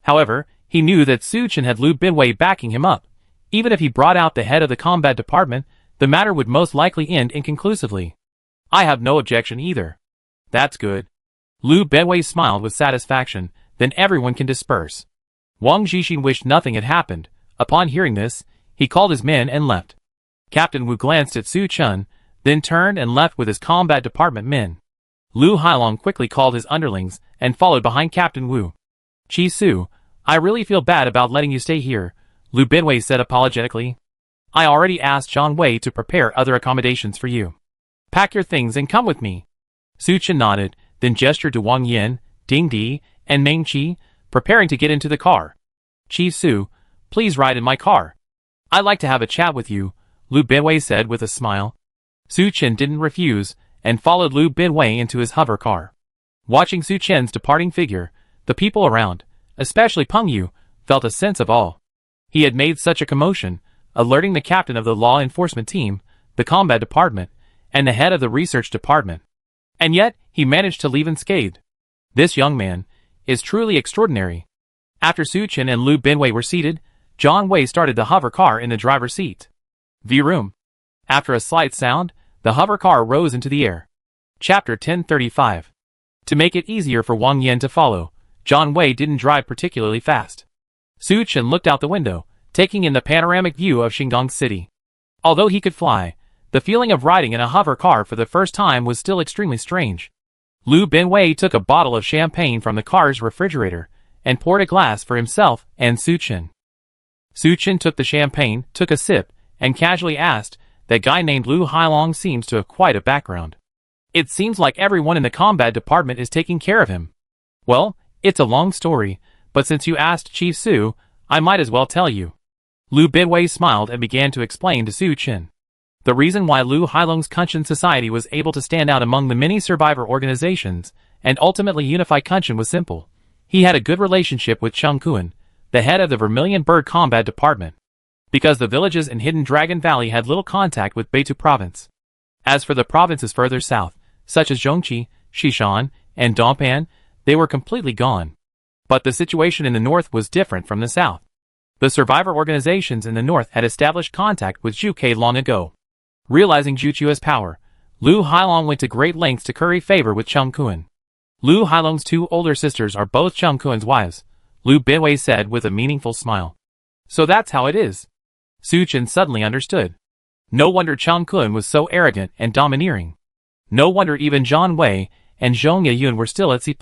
However, he knew that Su Chen had Lu Binwei backing him up. Even if he brought out the head of the combat department, the matter would most likely end inconclusively. I have no objection either. That's good. Lu Binwei smiled with satisfaction, then everyone can disperse. Wang Zhixin wished nothing had happened. Upon hearing this, he called his men and left. Captain Wu glanced at Su Chen, then turned and left with his combat department men. Lu Hailong quickly called his underlings and followed behind Captain Wu. Chi Su, I really feel bad about letting you stay here, Lu Binwei said apologetically. I already asked Zhang Wei to prepare other accommodations for you. Pack your things and come with me. Su Chen nodded, then gestured to Wang Yin, Ding Di, and Meng Qi, preparing to get into the car. Chi Su, please ride in my car. I'd like to have a chat with you, Lu Binwei said with a smile. Su Chen didn't refuse, and followed Lu Binwei into his hover car. Watching Su Chen's departing figure, the people around, especially Peng Yu, felt a sense of awe. He had made such a commotion, alerting the captain of the law enforcement team, the combat department, and the head of the research department. And yet, he managed to leave unscathed. This young man is truly extraordinary. After Su Chen and Lu Binwei were seated, Zhang Wei started the hover car in the driver's seat. V-room. After a slight sound, the hover car rose into the air. Chapter 1035. To make it easier for Wang Yin to follow, Zhang Wei didn't drive particularly fast. Su Chen looked out the window, taking in the panoramic view of Xingdong City. Although he could fly, the feeling of riding in a hover car for the first time was still extremely strange. Lu Binwei took a bottle of champagne from the car's refrigerator and poured a glass for himself and Su Chen. Su Chen took the champagne, took a sip, and casually asked, that guy named Lu Hailong seems to have quite a background. It seems like everyone in the combat department is taking care of him. Well, it's a long story, but since you asked Chief Su, I might as well tell you. Lu Binwei smiled and began to explain to Su Chen. The reason why Lu Hailong's Kunshan Society was able to stand out among the many survivor organizations and ultimately unify Kunshan was simple. He had a good relationship with Cheng Kuan, the head of the Vermilion Bird Combat Department, because the villages in Hidden Dragon Valley had little contact with Beitou Province. As for the provinces further south, such as Zhongqi, Xishan, and Dongpan, they were completely gone. But the situation in the north was different from the south. The survivor organizations in the north had established contact with Zhuke long ago. Realizing Zhuchua's power, Lu Hailong went to great lengths to curry favor with Cheng Kuan. Lu Hailong's two older sisters are both Cheng Kuan's wives, Lu Binwei said with a meaningful smile. So that's how it is. Su Chen suddenly understood. No wonder Cheng Kuan was so arrogant and domineering. No wonder even Zhang Wei and Zhong Yayun were still at C+,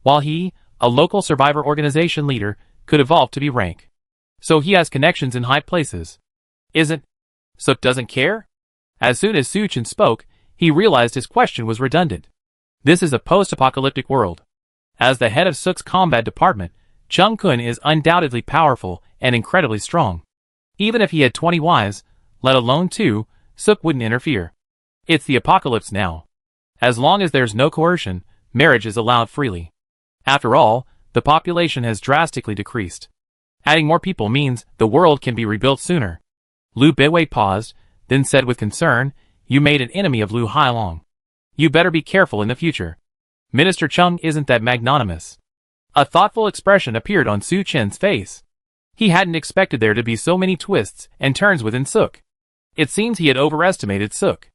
while he, a local survivor organization leader, could evolve to be rank. So he has connections in high places. Isn't Suk doesn't care? As soon as Su Chen spoke, he realized his question was redundant. This is a post-apocalyptic world. As the head of Suk's combat department, Cheng Kuan is undoubtedly powerful and incredibly strong. Even if he had 20 wives, let alone 2, Suk wouldn't interfere. It's the apocalypse now. As long as there's no coercion, marriage is allowed freely. After all, the population has drastically decreased. Adding more people means the world can be rebuilt sooner. Lu Binwei paused, then said with concern, you made an enemy of Lu Hailong. You better be careful in the future. Minister Cheng isn't that magnanimous. A thoughtful expression appeared on Su Chen's face. He hadn't expected there to be so many twists and turns within Suk. It seems he had overestimated Suk.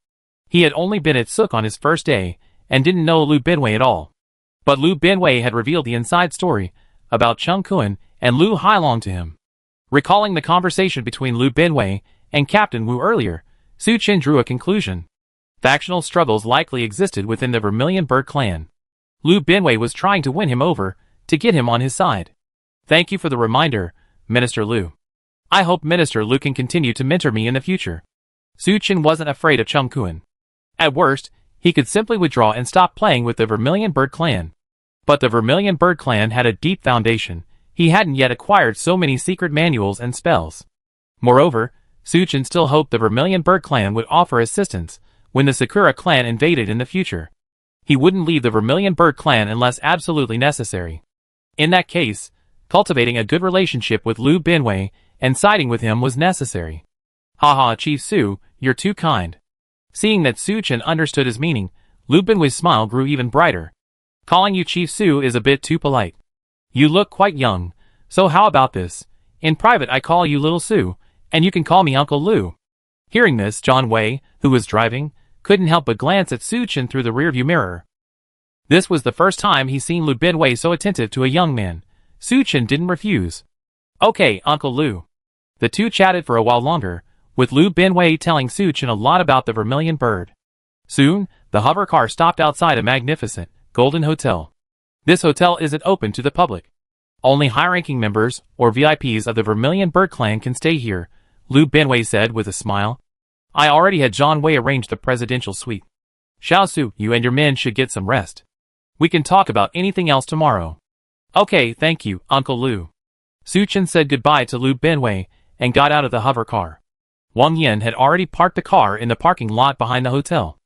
He had only been at Suk on his first day, and didn't know Lu Binwei at all. But Lu Binwei had revealed the inside story about Cheng Kuan and Lu Hailong to him. Recalling the conversation between Lu Binwei and Captain Wu earlier, Su Chen drew a conclusion. Factional struggles likely existed within the Vermilion Bird clan. Lu Binwei was trying to win him over, to get him on his side. Thank you for the reminder, Minister Lu. I hope Minister Lu can continue to mentor me in the future. Su Chen wasn't afraid of Cheng Kuan. At worst, he could simply withdraw and stop playing with the Vermilion Bird clan. But the Vermilion Bird clan had a deep foundation. He hadn't yet acquired so many secret manuals and spells. Moreover, Su Chen still hoped the Vermilion Bird clan would offer assistance when the Sakura clan invaded in the future. He wouldn't leave the Vermilion Bird clan unless absolutely necessary. In that case, cultivating a good relationship with Lu Binwei and siding with him was necessary. Haha, Chief Su, you're too kind. Seeing that Su Chen understood his meaning, Lu Binwei's smile grew even brighter. Calling you Chief Su is a bit too polite. You look quite young, so how about this? In private I call you Little Su, and you can call me Uncle Lu. Hearing this, John Wei, who was driving, couldn't help but glance at Su Chen through the rearview mirror. This was the first time he'd seen Lu Binwei so attentive to a young man. Su Chen didn't refuse. Okay, Uncle Lu. The two chatted for a while longer, with Lu Binwei telling Su Chen a lot about the Vermilion Bird. Soon, the hover car stopped outside a magnificent, golden hotel. This hotel isn't open to the public. Only high-ranking members, or VIPs of the Vermilion Bird clan can stay here, Lu Binwei said with a smile. I already had John Wei arrange the presidential suite. Xiao Su, you and your men should get some rest. We can talk about anything else tomorrow. Okay, thank you, Uncle Lu. Su Chen said goodbye to Lu Binwei and got out of the hover car. Wang Yan had already parked the car in the parking lot behind the hotel.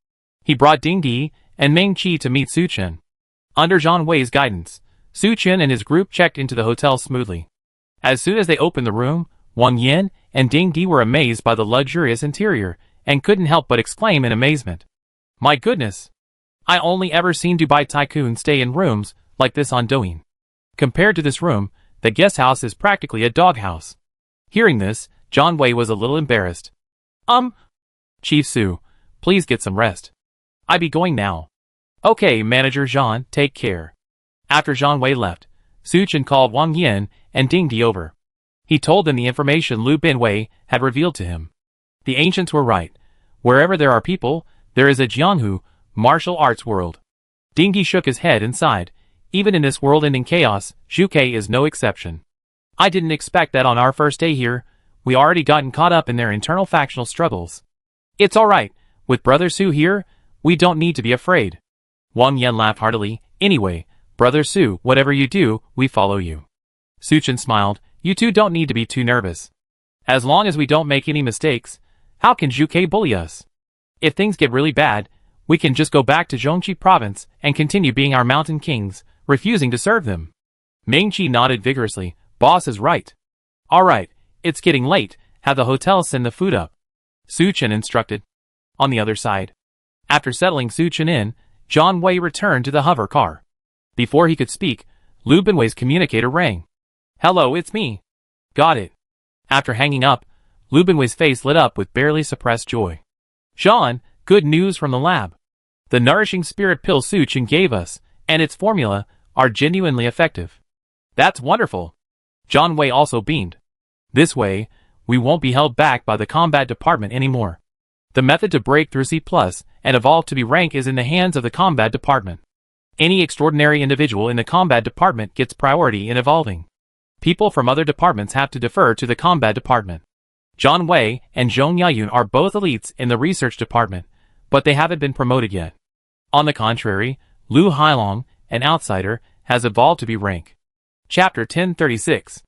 He brought Ding Di and Meng Qi to meet Su Chen. Under John Wei's guidance, Su Chen and his group checked into the hotel smoothly. As soon as they opened the room, Wang Yan and Ding Di were amazed by the luxurious interior and couldn't help but exclaim in amazement. My goodness! I only ever seen Dubai tycoons stay in rooms like this on Douyin. Compared to this room, the guest house is practically a doghouse. Hearing this, John Wei was a little embarrassed. Chief Su, please get some rest. I be going now. Okay, Manager Jean, take care. After John Wei left, Su Chen called Wang Yan and Ding Di over. He told them the information Lu Binwei had revealed to him. The ancients were right. Wherever there are people, there is a Jianghu, martial arts world. Ding Di shook his head and sighed. Even in this world-ending chaos, Zhuke is no exception. I didn't expect that on our first day here. We already gotten caught up in their internal factional struggles. It's alright. With Brother Su here, we don't need to be afraid. Wang Yan laughed heartily. Anyway, Brother Su, whatever you do, we follow you. Su Chen smiled. You two don't need to be too nervous. As long as we don't make any mistakes, how can Zhuke bully us? If things get really bad, we can just go back to Zhongqi province and continue being our mountain kings, refusing to serve them. Meng Qi nodded vigorously. Boss is right. Alright, it's getting late. Have the hotel send the food up. Su Chen instructed. On the other side. After settling Su Chen in, John Wei returned to the hover car. Before he could speak, Lu Binwei's communicator rang. Hello, it's me. Got it. After hanging up, Lu Binwei's face lit up with barely suppressed joy. Jean, good news from the lab. The nourishing spirit pill Su Chen gave us, and its formula, are genuinely effective. That's wonderful. John Wei also beamed. This way, we won't be held back by the combat department anymore. The method to break through C+ and evolve to be rank is in the hands of the combat department. Any extraordinary individual in the combat department gets priority in evolving. People from other departments have to defer to the combat department. John Wei and Zhong Yayun are both elites in the research department, but they haven't been promoted yet. On the contrary, Lu Hailong, an outsider, has evolved to be rank. Chapter 1036.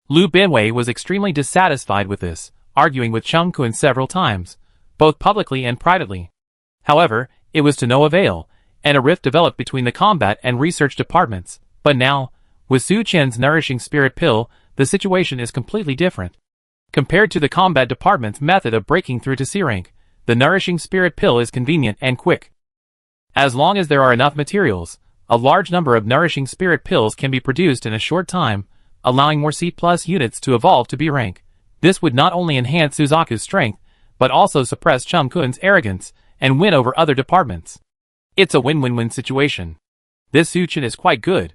Lu Binwei was extremely dissatisfied with this, arguing with Cheng Kun several times, both publicly and privately. However, it was to no avail, and a rift developed between the combat and research departments. But now, with Su Chen's nourishing spirit pill, the situation is completely different. Compared to the combat department's method of breaking through to C rank, the nourishing spirit pill is convenient and quick. As long as there are enough materials, a large number of nourishing spirit pills can be produced in a short time, allowing more C+ units to evolve to B rank. This would not only enhance Suzaku's strength, but also suppress Cheng Kun's arrogance and win over other departments. It's a win-win-win situation. This Su Chen is quite good.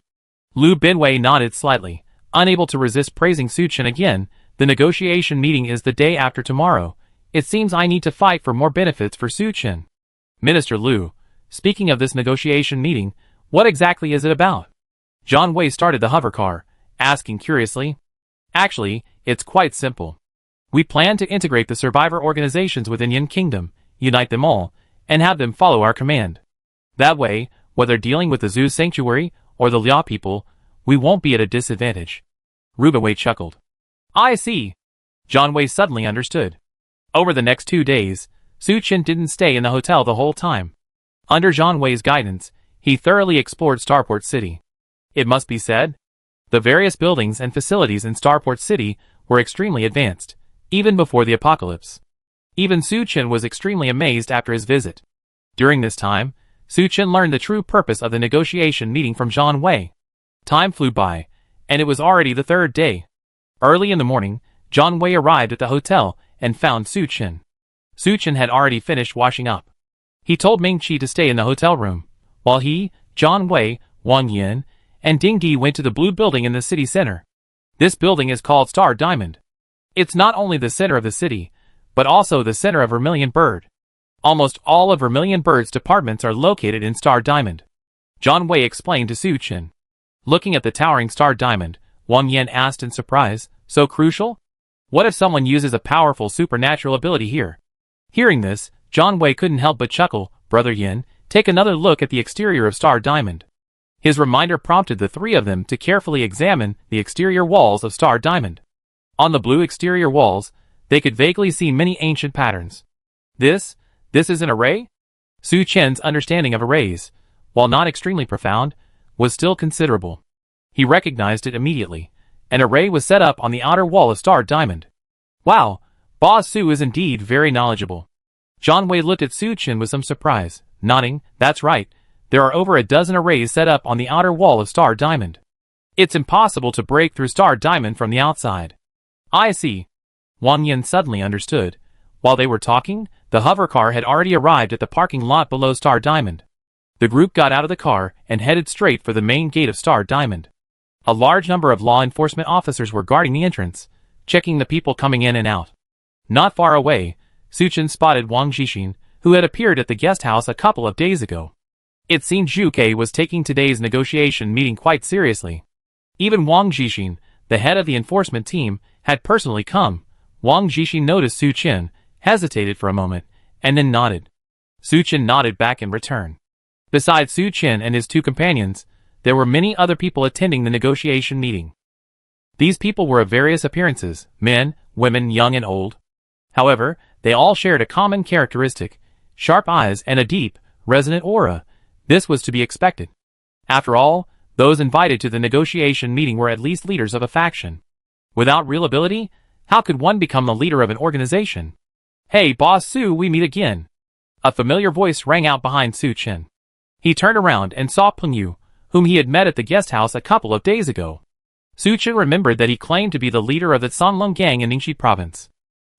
Lu Binwei nodded slightly, unable to resist praising Su Chen again. The negotiation meeting is the day after tomorrow. It seems I need to fight for more benefits for Su Chen. Minister Lu, speaking of this negotiation meeting, what exactly is it about? John Wei started the hover car, asking curiously. Actually, it's quite simple. We plan to integrate the survivor organizations within Yin Kingdom, unite them all, and have them follow our command. That way, whether dealing with the Zhu Sanctuary or the Liao people, we won't be at a disadvantage. Rubawei chuckled. I see. John Wei suddenly understood. Over the next 2 days, Su Chen didn't stay in the hotel the whole time. Under John Wei's guidance, he thoroughly explored Starport City. It must be said, the various buildings and facilities in Starport City were extremely advanced, even before the apocalypse. Even Su Chen was extremely amazed after his visit. During this time, Su Chen learned the true purpose of the negotiation meeting from Zhang Wei. Time flew by, and it was already the third day. Early in the morning, Zhang Wei arrived at the hotel and found Su Chen. Su Chen had already finished washing up. He told Ming Qi to stay in the hotel room, while he, Zhang Wei, Wang Yin, and Ding Di went to the blue building in the city center. This building is called Star Diamond. It's not only the center of the city, but also the center of Vermilion Bird. Almost all of Vermilion Bird's departments are located in Star Diamond. Zhang Wei explained to Su Chen. Looking at the towering Star Diamond, Wang Yin asked in surprise, "So crucial? What if someone uses a powerful supernatural ability here?" Hearing this, Zhang Wei couldn't help but chuckle. "Brother Yin, take another look at the exterior of Star Diamond." His reminder prompted the three of them to carefully examine the exterior walls of Star Diamond. On the blue exterior walls, they could vaguely see many ancient patterns. This is an array? Su Chen's understanding of arrays, while not extremely profound, was still considerable. He recognized it immediately. An array was set up on the outer wall of Star Diamond. Wow, Boss Su is indeed very knowledgeable. Zhang Wei looked at Su Chen with some surprise, nodding, "That's right, there are over a dozen arrays set up on the outer wall of Star Diamond. It's impossible to break through Star Diamond from the outside." "I see." Wang Yin suddenly understood. While they were talking, the hovercar had already arrived at the parking lot below Star Diamond. The group got out of the car and headed straight for the main gate of Star Diamond. A large number of law enforcement officers were guarding the entrance, checking the people coming in and out. Not far away, Su Chen spotted Wang Jixin, who had appeared at the guest house a couple of days ago. It seemed Zhu Ke was taking today's negotiation meeting quite seriously. Even Wang Jixin, the head of the enforcement team, had personally come. Wang Jixin noticed Su Chen, hesitated for a moment, and then nodded. Su Chen nodded back in return. Besides Su Chen and his two companions, there were many other people attending the negotiation meeting. These people were of various appearances, men, women, young and old. However, they all shared a common characteristic, sharp eyes and a deep, resonant aura. This was to be expected. After all, those invited to the negotiation meeting were at least leaders of a faction. Without real ability, how could one become the leader of an organization? "Hey, Boss Su, we meet again." A familiar voice rang out behind Su Chen. He turned around and saw Peng Yu, whom he had met at the guest house a couple of days ago. Su Chen remembered that he claimed to be the leader of the Sanlong gang in Ningxi province.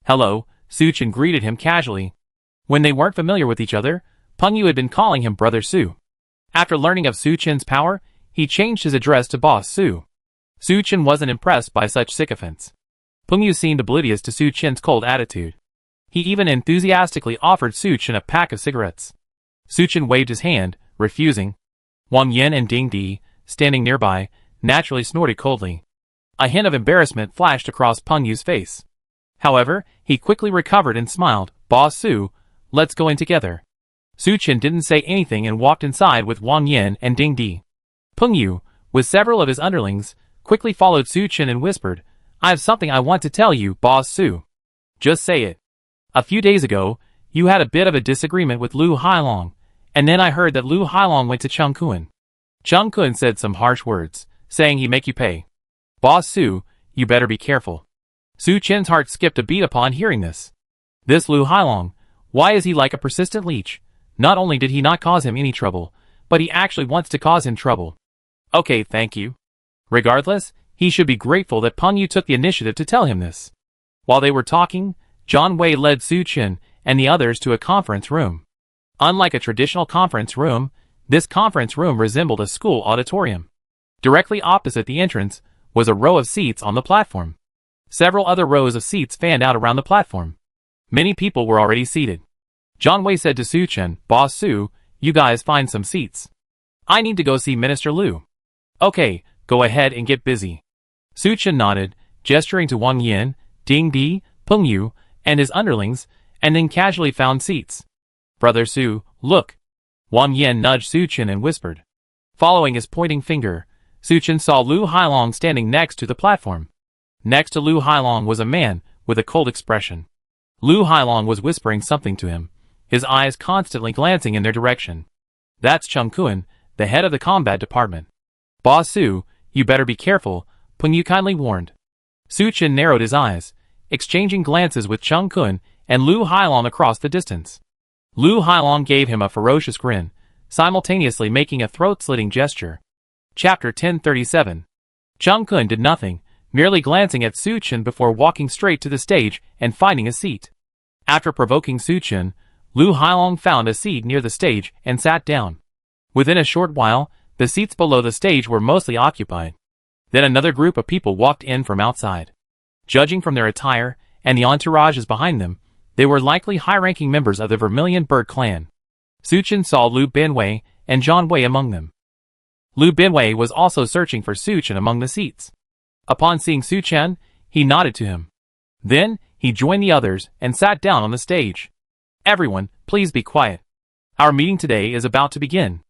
"Hello," Su Chen greeted him casually. When they weren't familiar with each other, Peng Yu had been calling him Brother Su. After learning of Su Chen's power, he changed his address to Boss Su. Su Chen wasn't impressed by such sycophants. Peng Yu seemed oblivious to Su Chen's cold attitude. He even enthusiastically offered Su Chen a pack of cigarettes. Su Chen waved his hand, refusing. Wang Yin and Ding Di, standing nearby, naturally snorted coldly. A hint of embarrassment flashed across Peng Yu's face. However, he quickly recovered and smiled. "Boss Su, let's go in together." Su Chen didn't say anything and walked inside with Wang Yin and Ding Di. Peng Yu, with several of his underlings, quickly followed Su Chen and whispered, "I have something I want to tell you, Boss Su." "Just say it." "A few days ago, you had a bit of a disagreement with Lu Hailong, and then I heard that Lu Hailong went to Cheng Kun. Cheng Kun said some harsh words, saying he'd make you pay. Boss Su, you better be careful." Su Chen's heart skipped a beat upon hearing this. This Lu Hailong, why is he like a persistent leech? Not only did he not cause him any trouble, but he actually wants to cause him trouble. Okay, thank you. Regardless, he should be grateful that Peng Yu took the initiative to tell him this. While they were talking, Zhang Wei led Su Chen and the others to a conference room. Unlike a traditional conference room, this conference room resembled a school auditorium. Directly opposite the entrance was a row of seats on the platform. Several other rows of seats fanned out around the platform. Many people were already seated. Zhang Wei said to Su Chen, "Boss Su, you guys find some seats. I need to go see Minister Lu." "Okay, go ahead and get busy." Su Chen nodded, gesturing to Wang Yin, Ding Di, Peng Yu, and his underlings, and then casually found seats. "Brother Su, look." Wang Yin nudged Su Chen and whispered. Following his pointing finger, Su Chen saw Lu Hailong standing next to the platform. Next to Lu Hailong was a man with a cold expression. Lu Hailong was whispering something to him, his eyes constantly glancing in their direction. "That's Cheng Kun, the head of the combat department." "Boss Su, you better be careful," Peng Yu kindly warned. Su Chen narrowed his eyes, exchanging glances with Cheng Kun and Lu Hailong across the distance. Lu Hailong gave him a ferocious grin, simultaneously making a throat-slitting gesture. Chapter 1037. Chung Kun did nothing, merely glancing at Su Chen before walking straight to the stage and finding a seat. After provoking Su Chen, Lu Hailong found a seat near the stage and sat down. Within a short while, the seats below the stage were mostly occupied. Then another group of people walked in from outside. Judging from their attire and the entourages behind them, they were likely high-ranking members of the Vermilion Bird clan. Su Chen saw Lu Binwei and Zhang Wei among them. Lu Binwei was also searching for Su Chen among the seats. Upon seeing Su Chen, he nodded to him. Then, he joined the others and sat down on the stage. Everyone, please be quiet. Our meeting today is about to begin.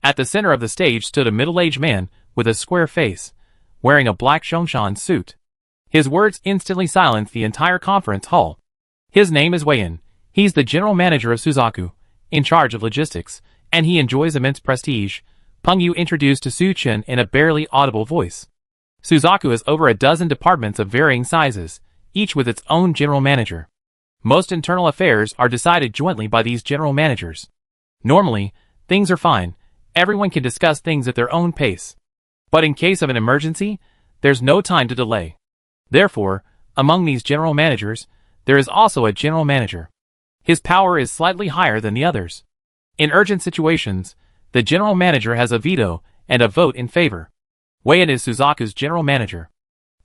At the center of the stage stood a middle-aged man with a square face, wearing a black Zhongshan suit. His words instantly silenced the entire conference hall. His name is Wei. He's the general manager of Suzaku, in charge of logistics, and he enjoys immense prestige. Peng Yu introduced to Su Chen in a barely audible voice. Suzaku has over a dozen departments of varying sizes, each with its own general manager. Most internal affairs are decided jointly by these general managers. Normally, things are fine. Everyone can discuss things at their own pace. But in case of an emergency, there's no time to delay. Therefore, among these general managers, there is also a general manager. His power is slightly higher than the others. In urgent situations, the general manager has a veto and a vote in favor. Wei is Suzaku's general manager.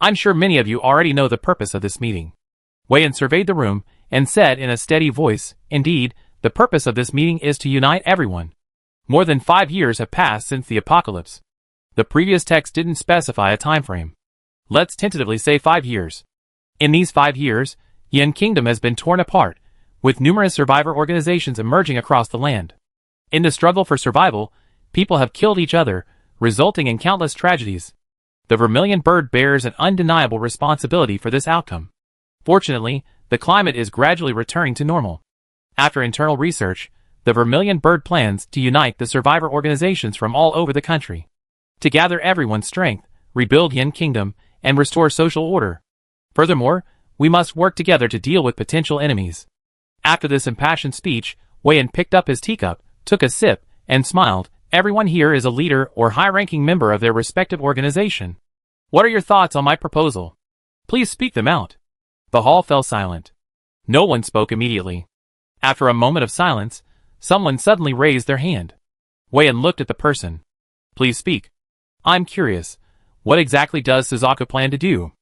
I'm sure many of you already know the purpose of this meeting. Wei surveyed the room and said in a steady voice, indeed, the purpose of this meeting is to unite everyone. More than 5 years have passed since the apocalypse. The previous text didn't specify a time frame. Let's tentatively say 5 years. In these 5 years, Yan Kingdom has been torn apart, with numerous survivor organizations emerging across the land. In the struggle for survival, people have killed each other, resulting in countless tragedies. The Vermilion Bird bears an undeniable responsibility for this outcome. Fortunately, the climate is gradually returning to normal. After internal research, the Vermilion Bird plans to unite the survivor organizations from all over the country. To gather everyone's strength, rebuild Yan Kingdom, and restore social order. Furthermore, we must work together to deal with potential enemies. After this impassioned speech, Wei picked up his teacup, took a sip, and smiled. Everyone here is a leader or high-ranking member of their respective organization. What are your thoughts on my proposal? Please speak them out. The hall fell silent. No one spoke immediately. After a moment of silence, someone suddenly raised their hand. Wei looked at the person. Please speak. I'm curious. What exactly does Suzaku plan to do?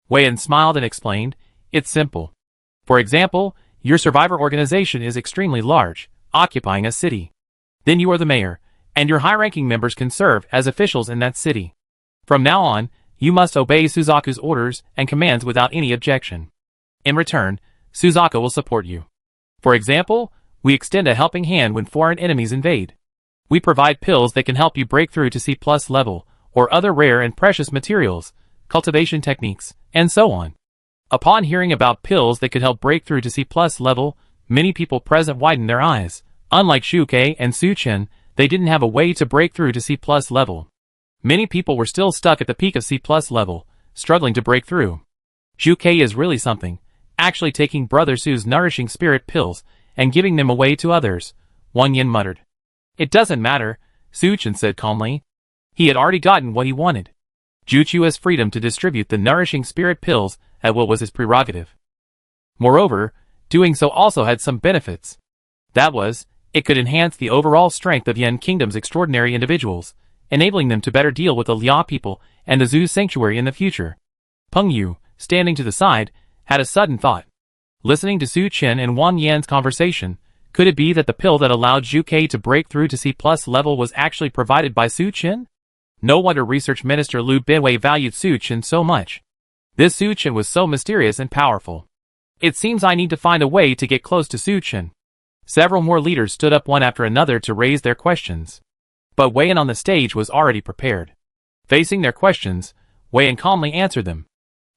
Wei smiled and explained, it's simple. For example, your survivor organization is extremely large, occupying a city. Then you are the mayor, and your high-ranking members can serve as officials in that city. From now on, you must obey Suzaku's orders and commands without any objection. In return, Suzaku will support you. For example, we extend a helping hand when foreign enemies invade. We provide pills that can help you break through to C+ level, or other rare and precious materials, cultivation techniques, and so on. Upon hearing about pills that could help break through to C+ level, many people present widened their eyes. Unlike Shu Kei and Su Chen, they didn't have a way to break through to C+ level. Many people were still stuck at the peak of C+ level, struggling to break through. Shu Kei is really something, actually taking Brother Su's nourishing spirit pills and giving them away to others, Wang Yin muttered. It doesn't matter, Su Chen said calmly. He had already gotten what he wanted. Juchu has freedom to distribute the nourishing spirit pills at what was his prerogative. Moreover, doing so also had some benefits. That was, it could enhance the overall strength of Yan Kingdom's extraordinary individuals, enabling them to better deal with the Liao people and the Zhu sanctuary in the future. Peng Yu, standing to the side, had a sudden thought. Listening to Su Chen and Wang Yan's conversation, could it be that the pill that allowed Zhu Kei to break through to C+ level was actually provided by Su Chen? No wonder Research Minister Lu Binwei valued Su Chen so much. This Su Chen was so mysterious and powerful. It seems I need to find a way to get close to Su Chen. Several more leaders stood up one after another to raise their questions. But Wei on the stage was already prepared. Facing their questions, Wei calmly answered them.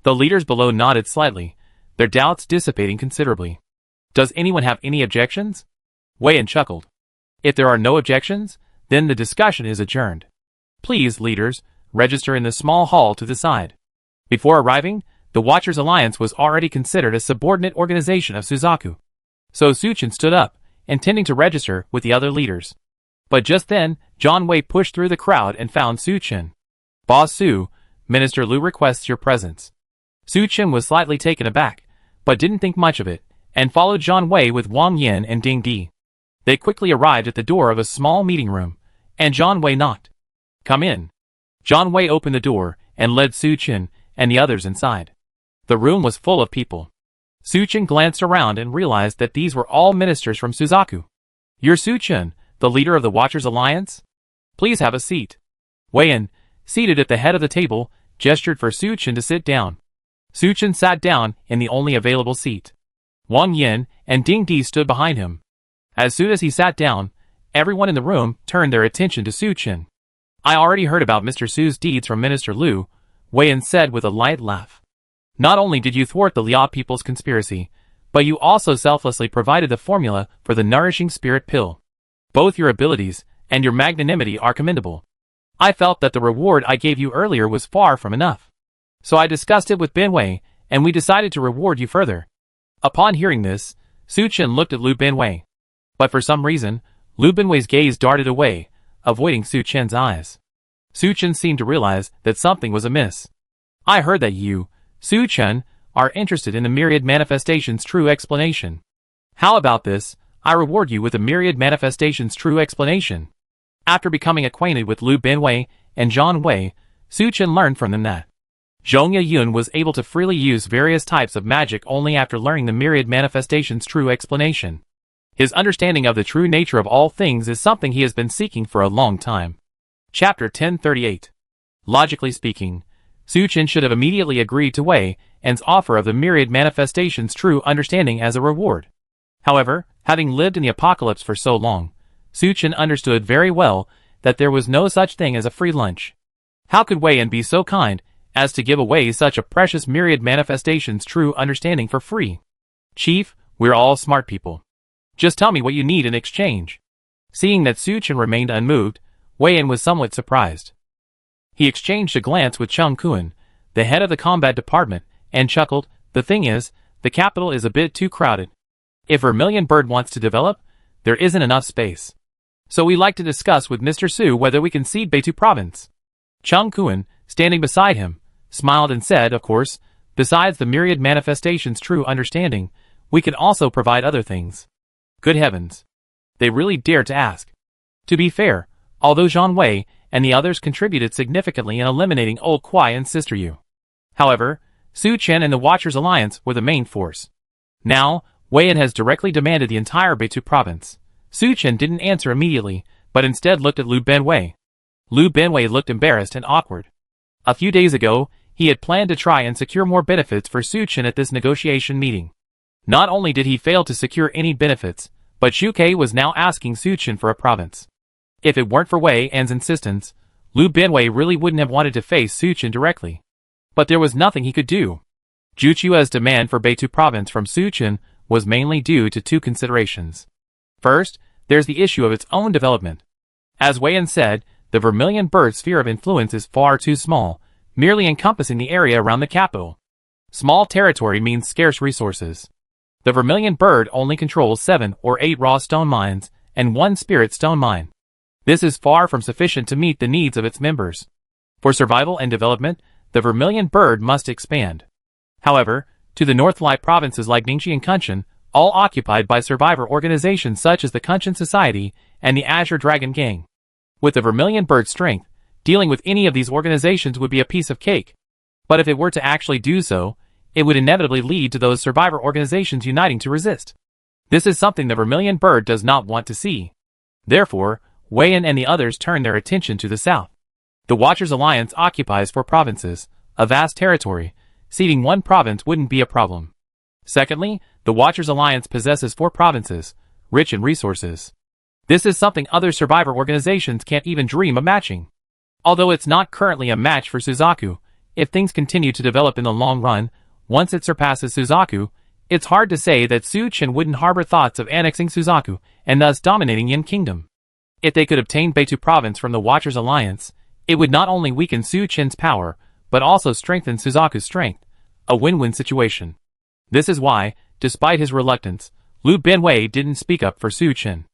The leaders below nodded slightly, their doubts dissipating considerably. Does anyone have any objections? Wei chuckled. If there are no objections, then the discussion is adjourned. Please, leaders, register in the small hall to the side. Before arriving, the Watchers Alliance was already considered a subordinate organization of Suzaku. So Su Chen stood up, intending to register with the other leaders. But just then, John Wei pushed through the crowd and found Su Chen. "Boss Su, Minister Lu requests your presence." Su Chen was slightly taken aback, but didn't think much of it, and followed John Wei with Wang Yin and Ding Di. They quickly arrived at the door of a small meeting room, and John Wei knocked. "Come in." John Wei opened the door and led Su Chen and the others inside. The room was full of people. Su Chen glanced around and realized that these were all ministers from Suzaku. "You're Su Chen, the leader of the Watchers Alliance? Please have a seat." Wei-in, seated at the head of the table, gestured for Su Chen to sit down. Su Chen sat down in the only available seat. Wang Yin and Ding Di stood behind him. As soon as he sat down, everyone in the room turned their attention to Su Chen. "I already heard about Mr. Su's deeds from Minister Lu," Wei-in said with a light laugh. "Not only did you thwart the Liao people's conspiracy, but you also selflessly provided the formula for the nourishing spirit pill. Both your abilities and your magnanimity are commendable. I felt that the reward I gave you earlier was far from enough. So I discussed it with Benwei, and we decided to reward you further." Upon hearing this, Su Chen looked at Lu Benwei. But for some reason, Lu Benwei's gaze darted away, avoiding Su Chen's eyes. Su Chen seemed to realize that something was amiss. "I heard that you, Su Chen, are interested in the myriad manifestations' true explanation. How about this? I reward you with the myriad manifestations' true explanation." After becoming acquainted with Lu Benwei and John Wei, Su Chen learned from them that Zhongya Yun was able to freely use various types of magic only after learning the myriad manifestations' true explanation. His understanding of the true nature of all things is something he has been seeking for a long time. Chapter 1038. Logically speaking, Su Chen should have immediately agreed to Wei-in's offer of the myriad manifestations' true understanding as a reward. However, having lived in the apocalypse for so long, Su Chen understood very well that there was no such thing as a free lunch. How could Wei-in be so kind as to give away such a precious myriad manifestations' true understanding for free? "Chief, we're all smart people. Just tell me what you need in exchange." Seeing that Su Chen remained unmoved, Wei-in was somewhat surprised. He exchanged a glance with Chung Kuan, the head of the combat department, and chuckled. "The thing is, the capital is a bit too crowded. If Vermilion Bird wants to develop, there isn't enough space. So we'd like to discuss with Mr. Su whether we can cede Beitou Province." Chung Kuan, standing beside him, smiled and said, "Of course, besides the myriad manifestations' true understanding, we can also provide other things." Good heavens! They really dared to ask. To be fair, although Zhang Wei and the others contributed significantly in eliminating Old Kuai and Sister Yu. However, Su Chen and the Watchers Alliance were the main force. Now, Wei-in has directly demanded the entire Beitou Province. Su Chen didn't answer immediately, but instead looked at Lu Benwei. Lu Benwei looked embarrassed and awkward. A few days ago, he had planned to try and secure more benefits for Su Chen at this negotiation meeting. Not only did he fail to secure any benefits, but Shu Kei was now asking Su Chen for a province. If it weren't for Wei-in's insistence, Lu Benwei really wouldn't have wanted to face Su Chen directly. But there was nothing he could do. Zhu Chua's demand for Beitou Province from Su Chen was mainly due to two considerations. First, there's the issue of its own development. As Wei-in said, the Vermilion Bird's sphere of influence is far too small, merely encompassing the area around the capital. Small territory means scarce resources. The Vermilion Bird only controls 7 or 8 raw stone mines and 1 spirit stone mine. This is far from sufficient to meet the needs of its members. For survival and development, the Vermilion Bird must expand. However, to the north lie provinces like Ningxi and Kunshan, all occupied by survivor organizations such as the Kunshan Society and the Azure Dragon Gang. With the Vermilion Bird's strength, dealing with any of these organizations would be a piece of cake. But if it were to actually do so, it would inevitably lead to those survivor organizations uniting to resist. This is something the Vermilion Bird does not want to see. Therefore, Wei-in and the others turned their attention to the south. The Watchers Alliance occupies 4 provinces, a vast territory. Ceding 1 province wouldn't be a problem. Secondly, the Watchers Alliance possesses 4 provinces, rich in resources. This is something other survivor organizations can't even dream of matching. Although it's not currently a match for Suzaku, if things continue to develop in the long run, once it surpasses Suzaku, it's hard to say that Su Chen wouldn't harbor thoughts of annexing Suzaku and thus dominating Yin Kingdom. If they could obtain Beitou Province from the Watchers Alliance, it would not only weaken Su Chen's power, but also strengthen Suzaku's strength, a win-win situation. This is why, despite his reluctance, Lu Benwei didn't speak up for Su Chen.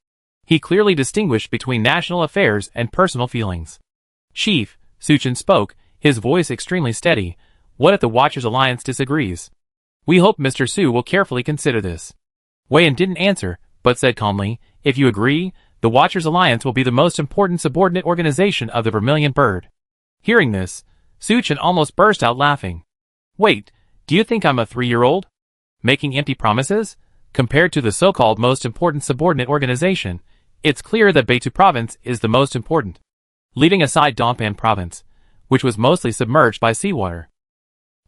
He clearly distinguished between national affairs and personal feelings. Chief, Su Chen spoke, his voice extremely steady. What if the Watchers Alliance disagrees? We hope Mr. Su will carefully consider this. Wei Yan didn't answer, but said calmly, if you agree, the Watchers Alliance will be the most important subordinate organization of the Vermilion Bird. Hearing this, Su Chen almost burst out laughing. Wait, do you think I'm a 3-year-old? Making empty promises? Compared to the so-called most important subordinate organization, it's clear that Beitou Province is the most important. Leaving aside Dongpan Province, which was mostly submerged by seawater.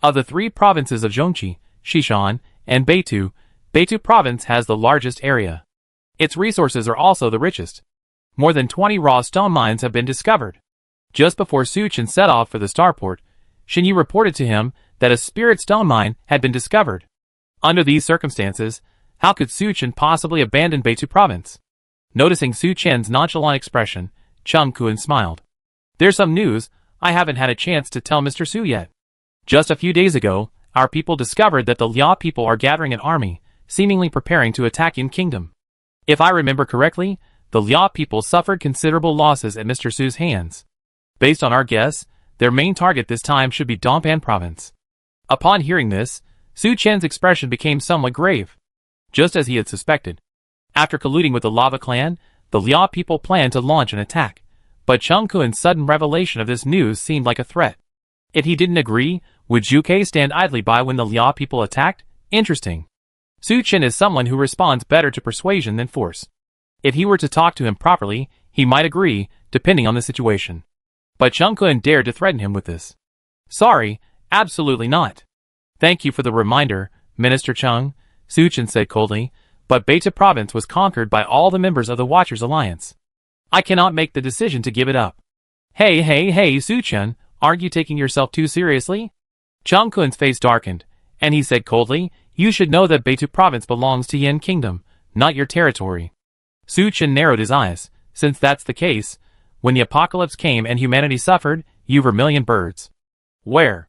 Of the 3 provinces of Zhongqi, Xishan, and Beitou, Beitou Province has the largest area. Its resources are also the richest. More than 20 raw stone mines have been discovered. Just before Su Chen set off for the starport, Xinyu reported to him that a spirit stone mine had been discovered. Under these circumstances, how could Su Chen possibly abandon Beitou Province? Noticing Su Chen's nonchalant expression, Cheng Kuan smiled. There's some news. I haven't had a chance to tell Mr. Su yet. Just a few days ago, our people discovered that the Liao people are gathering an army, seemingly preparing to attack Yin Kingdom. If I remember correctly, the Liao people suffered considerable losses at Mr. Su's hands. Based on our guess, their main target this time should be Dongpan Province. Upon hearing this, Su Chen's expression became somewhat grave. Just as he had suspected. After colluding with the Lava Clan, the Liao people planned to launch an attack, but Cheng Kuan's sudden revelation of this news seemed like a threat. If he didn't agree, would Zhu Ke stand idly by when the Liao people attacked? Interesting. Su Chen is someone who responds better to persuasion than force. If he were to talk to him properly, he might agree, depending on the situation. But Cheng Kuan dared to threaten him with this. Sorry, absolutely not. Thank you for the reminder, Minister Cheng, Su Chen said coldly, but Beitou Province was conquered by all the members of the Watchers Alliance. I cannot make the decision to give it up. Hey, Su Chen, aren't you taking yourself too seriously? Cheng Kuan's face darkened, and he said coldly, you should know that Beitou Province belongs to Yin Kingdom, not your territory. Su Chen narrowed his eyes. Since that's the case, when the apocalypse came and humanity suffered, you Vermilion Birds. Where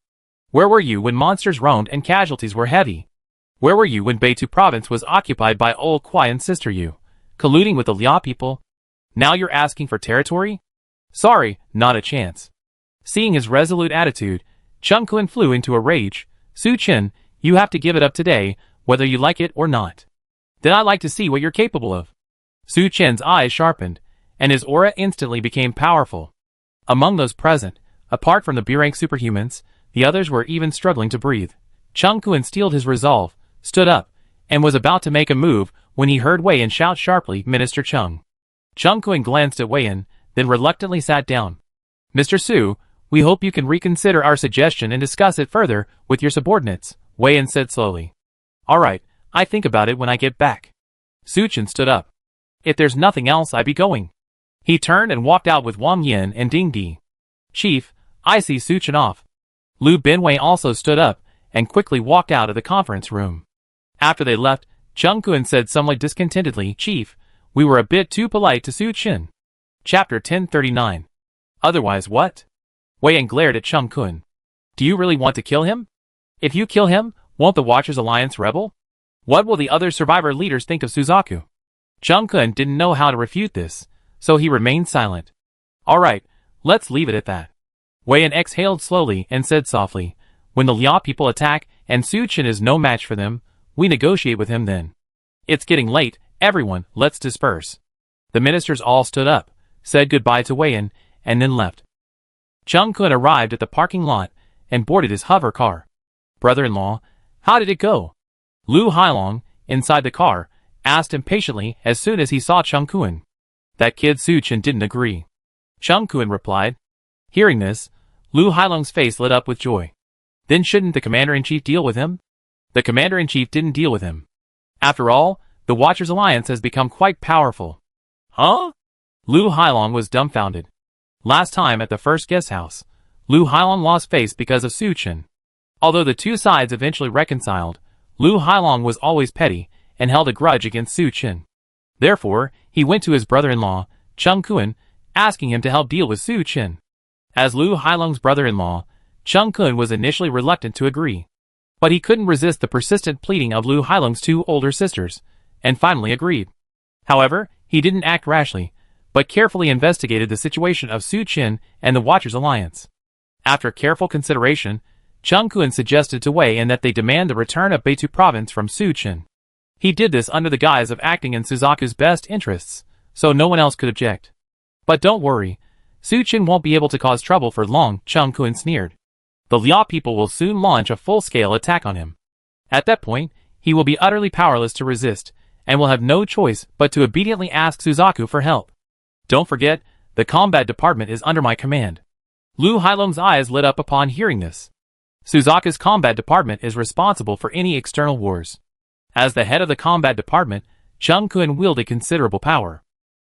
were you when monsters roamed and casualties were heavy? Where were you when Beitou Province was occupied by old Kuai and Sister Yu, colluding with the Liao people? Now you're asking for territory? Sorry, not a chance. Seeing his resolute attitude, Cheng Kuan flew into a rage. Su Chen, you have to give it up today, whether you like it or not. Then I'd like to see what you're capable of. Su Chen's eyes sharpened, and his aura instantly became powerful. Among those present, apart from the B-rank superhumans, the others were even struggling to breathe. Cheng Kuan steeled his resolve, stood up, and was about to make a move when he heard Wei Yan shout sharply, Minister Cheng. Cheng Kuan glanced at Wei Yan, then reluctantly sat down. Mr. Su, we hope you can reconsider our suggestion and discuss it further with your subordinates, Wei Yan said slowly. Alright, I think about it when I get back. Su Chen stood up. If there's nothing else, I'd be going. He turned and walked out with Wang Yin and Ding Di. Chief, I see Su Chen off. Lu Binwei also stood up and quickly walked out of the conference room. After they left, Cheng Kuan said somewhat discontentedly, Chief, we were a bit too polite to Su Chen. Chapter 1039. Otherwise what? Wei Yan glared at Cheng Kuan. Do you really want to kill him? If you kill him, won't the Watchers Alliance rebel? What will the other survivor leaders think of Suzaku? Cheng Kuan didn't know how to refute this, so he remained silent. Alright, let's leave it at that. Wei Yan exhaled slowly and said softly, when the Liao people attack and Su Chen is no match for them, we negotiate with him then. It's getting late, everyone, let's disperse. The ministers all stood up, said goodbye to Wei Yan, and then left. Cheng Kuan arrived at the parking lot and boarded his hover car. Brother-in-law, how did it go? Lu Hailong, inside the car, asked impatiently as soon as he saw Cheng Kuan. That kid Su Chen didn't agree. Cheng Kuan replied. Hearing this, Lu Hailong's face lit up with joy. Then shouldn't the Commander-in-Chief deal with him? The Commander-in-Chief didn't deal with him. After all, the Watchers Alliance has become quite powerful. Huh? Lu Hailong was dumbfounded. Last time at the first guest house, Lu Hailong lost face because of Su Chen. Although the two sides eventually reconciled, Lu Hailong was always petty and held a grudge against Su Chen. Therefore, he went to his brother-in-law, Cheng Kuan, asking him to help deal with Su Chen. As Lu Hailong's brother-in-law, Cheng Kuan was initially reluctant to agree. But he couldn't resist the persistent pleading of Lu Hailong's two older sisters, and finally agreed. However, He didn't act rashly, but carefully investigated the situation of Su Chen and the Watchers Alliance. After careful consideration, Chung Kun suggested to Wei and that they demand the return of Beitou province from Su Chen. He did this under the guise of acting in Suzaku's best interests, so no one else could object. But don't worry, Su Chen won't be able to cause trouble for long, Chung Kun sneered. The Liao people will soon launch a full-scale attack on him. At that point, he will be utterly powerless to resist, and will have no choice but to obediently ask Suzaku for help. Don't forget, the combat department is under my command. Lu Hailong's eyes lit up upon hearing this. Suzaku's combat department is responsible for any external wars. As the head of the combat department, Chung Kun wielded considerable power.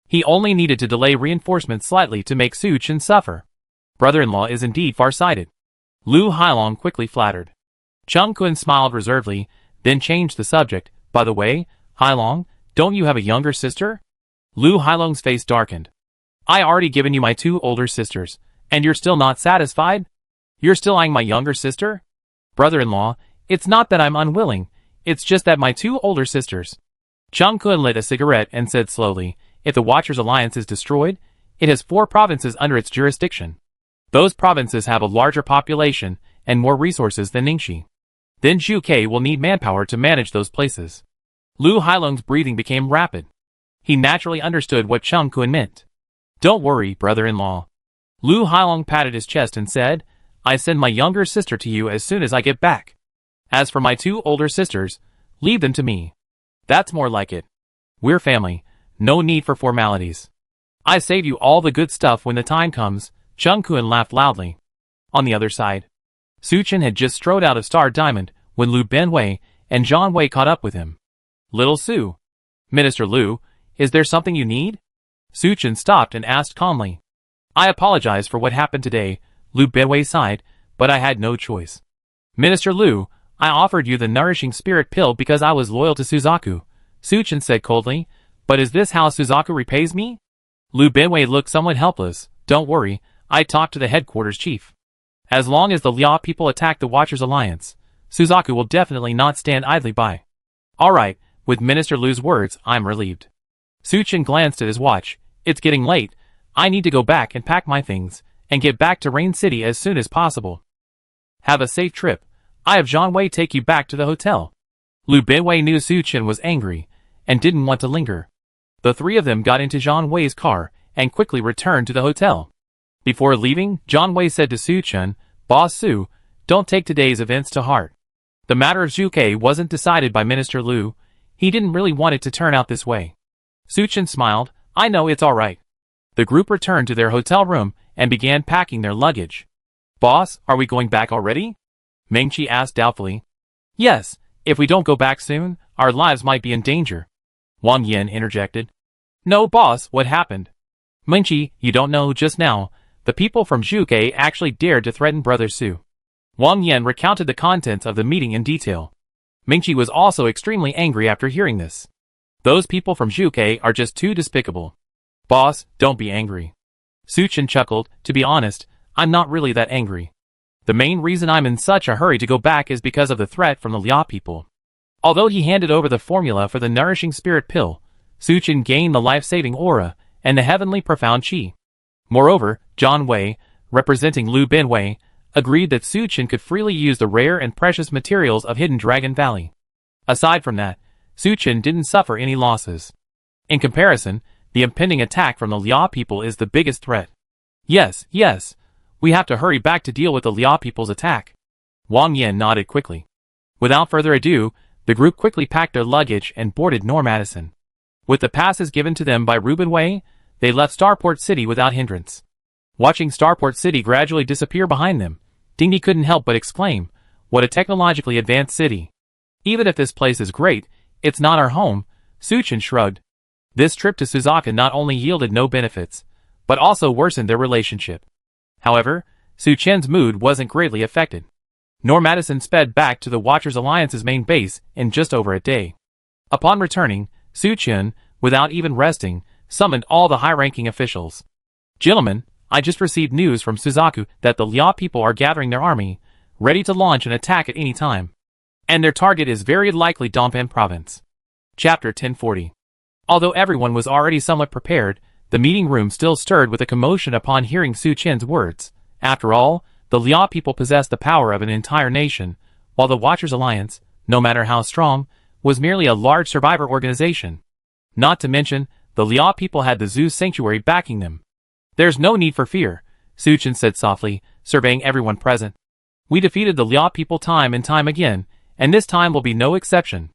He only needed to delay reinforcements slightly to make Su Chen suffer. Brother-in-law is indeed far-sighted. Lu Hailong quickly flattered. Chung Kun smiled reservedly, then changed the subject. By the way, Hailong, don't you have a younger sister? Lu Hailong's face darkened. I already given you my 2 older sisters, and you're still not satisfied? You're still eyeing my younger sister? Brother-in-law, it's not that I'm unwilling, it's just that my 2 older sisters. Chung Kun lit a cigarette and said slowly, if the Watchers Alliance is destroyed, it has 4 provinces under its jurisdiction. Those provinces have a larger population and more resources than Ningxi. Then Zhu will need manpower to manage those places. Lu Hailong's breathing became rapid. He naturally understood what Chung Kun meant. Don't worry, brother-in-law. Lu Hailong patted his chest and said, I send my younger sister to you as soon as I get back. As for my 2 older sisters, leave them to me. That's more like it. We're family, no need for formalities. I save you all the good stuff when the time comes, Chung Kun laughed loudly. On the other side, Su Chen had just strode out of Star Diamond when Lu Benwei and Zhang Wei caught up with him. Little Su. Minister Lu, is there something you need? Su Chen stopped and asked calmly. I apologize for what happened today, Lu Benwei sighed, but I had no choice. Minister Lu, I offered you the nourishing spirit pill because I was loyal to Suzaku, Su Chen said coldly, but is this how Suzaku repays me? Lu Benwei looked somewhat helpless. Don't worry, I talked to the headquarters chief. As long as the Liao people attack the Watchers Alliance, Suzaku will definitely not stand idly by. Alright, with Minister Lu's words, I'm relieved. Su Chen glanced at his watch. It's getting late. I need to go back and pack my things, and get back to Rain City as soon as possible. Have a safe trip. I have Zhang Wei take you back to the hotel. Lu Benwei knew Su Chen was angry, and didn't want to linger. The 3 of them got into Zhang Wei's car, and quickly returned to the hotel. Before leaving, Zhang Wei said to Su Chen, Boss Su, don't take today's events to heart. The matter of Zhu wasn't decided by Minister Lu. He didn't really want it to turn out this way. Su Chen smiled, I know it's alright. The group returned to their hotel room and began packing their luggage. Boss, are we going back already? Mengqi asked doubtfully. Yes, if we don't go back soon, our lives might be in danger. Wang Yan interjected. No boss, what happened? Mengqi, you don't know just now, the people from Zhu actually dared to threaten Brother Su. Wang Yan recounted the contents of the meeting in detail. Mengqi was also extremely angry after hearing this. Those people from Zhu are just too despicable. Boss, don't be angry. Su Chen chuckled, to be honest, I'm not really that angry. The main reason I'm in such a hurry to go back is because of the threat from the Liao people. Although he handed over the formula for the nourishing spirit pill, Su Chen gained the life-saving aura and the heavenly profound qi. Moreover, Zhang Wei, representing Lu Benwei, agreed that Su Chen could freely use the rare and precious materials of Hidden Dragon Valley. Aside from that, Su Chen didn't suffer any losses. In comparison, the impending attack from the Liao people is the biggest threat. Yes, we have to hurry back to deal with the Liao people's attack. Wang Yan nodded quickly. Without further ado, the group quickly packed their luggage and boarded Nor Madison. With the passes given to them by Ruben Wei, they left Starport City without hindrance. Watching Starport City gradually disappear behind them, Dingdy couldn't help but exclaim, what a technologically advanced city. Even if this place is great, it's not our home, Su Chen shrugged. This trip to Suzaku not only yielded no benefits, but also worsened their relationship. However, Su Chen's mood wasn't greatly affected. Nor Madison sped back to the Watchers Alliance's main base in just over a day. Upon returning, Su Chen, without even resting, summoned all the high-ranking officials. Gentlemen, I just received news from Suzaku that the Liao people are gathering their army, ready to launch an attack at any time. And their target is very likely Dompan province. Chapter 1040. Although everyone was already somewhat prepared, the meeting room still stirred with a commotion upon hearing Su Qian's words. After all, the Liao people possessed the power of an entire nation, while the Watchers Alliance, no matter how strong, was merely a large survivor organization. Not to mention, the Liao people had the Zeus Sanctuary backing them. There's no need for fear, Su Qian said softly, surveying everyone present. We defeated the Liao people time and time again, and this time will be no exception.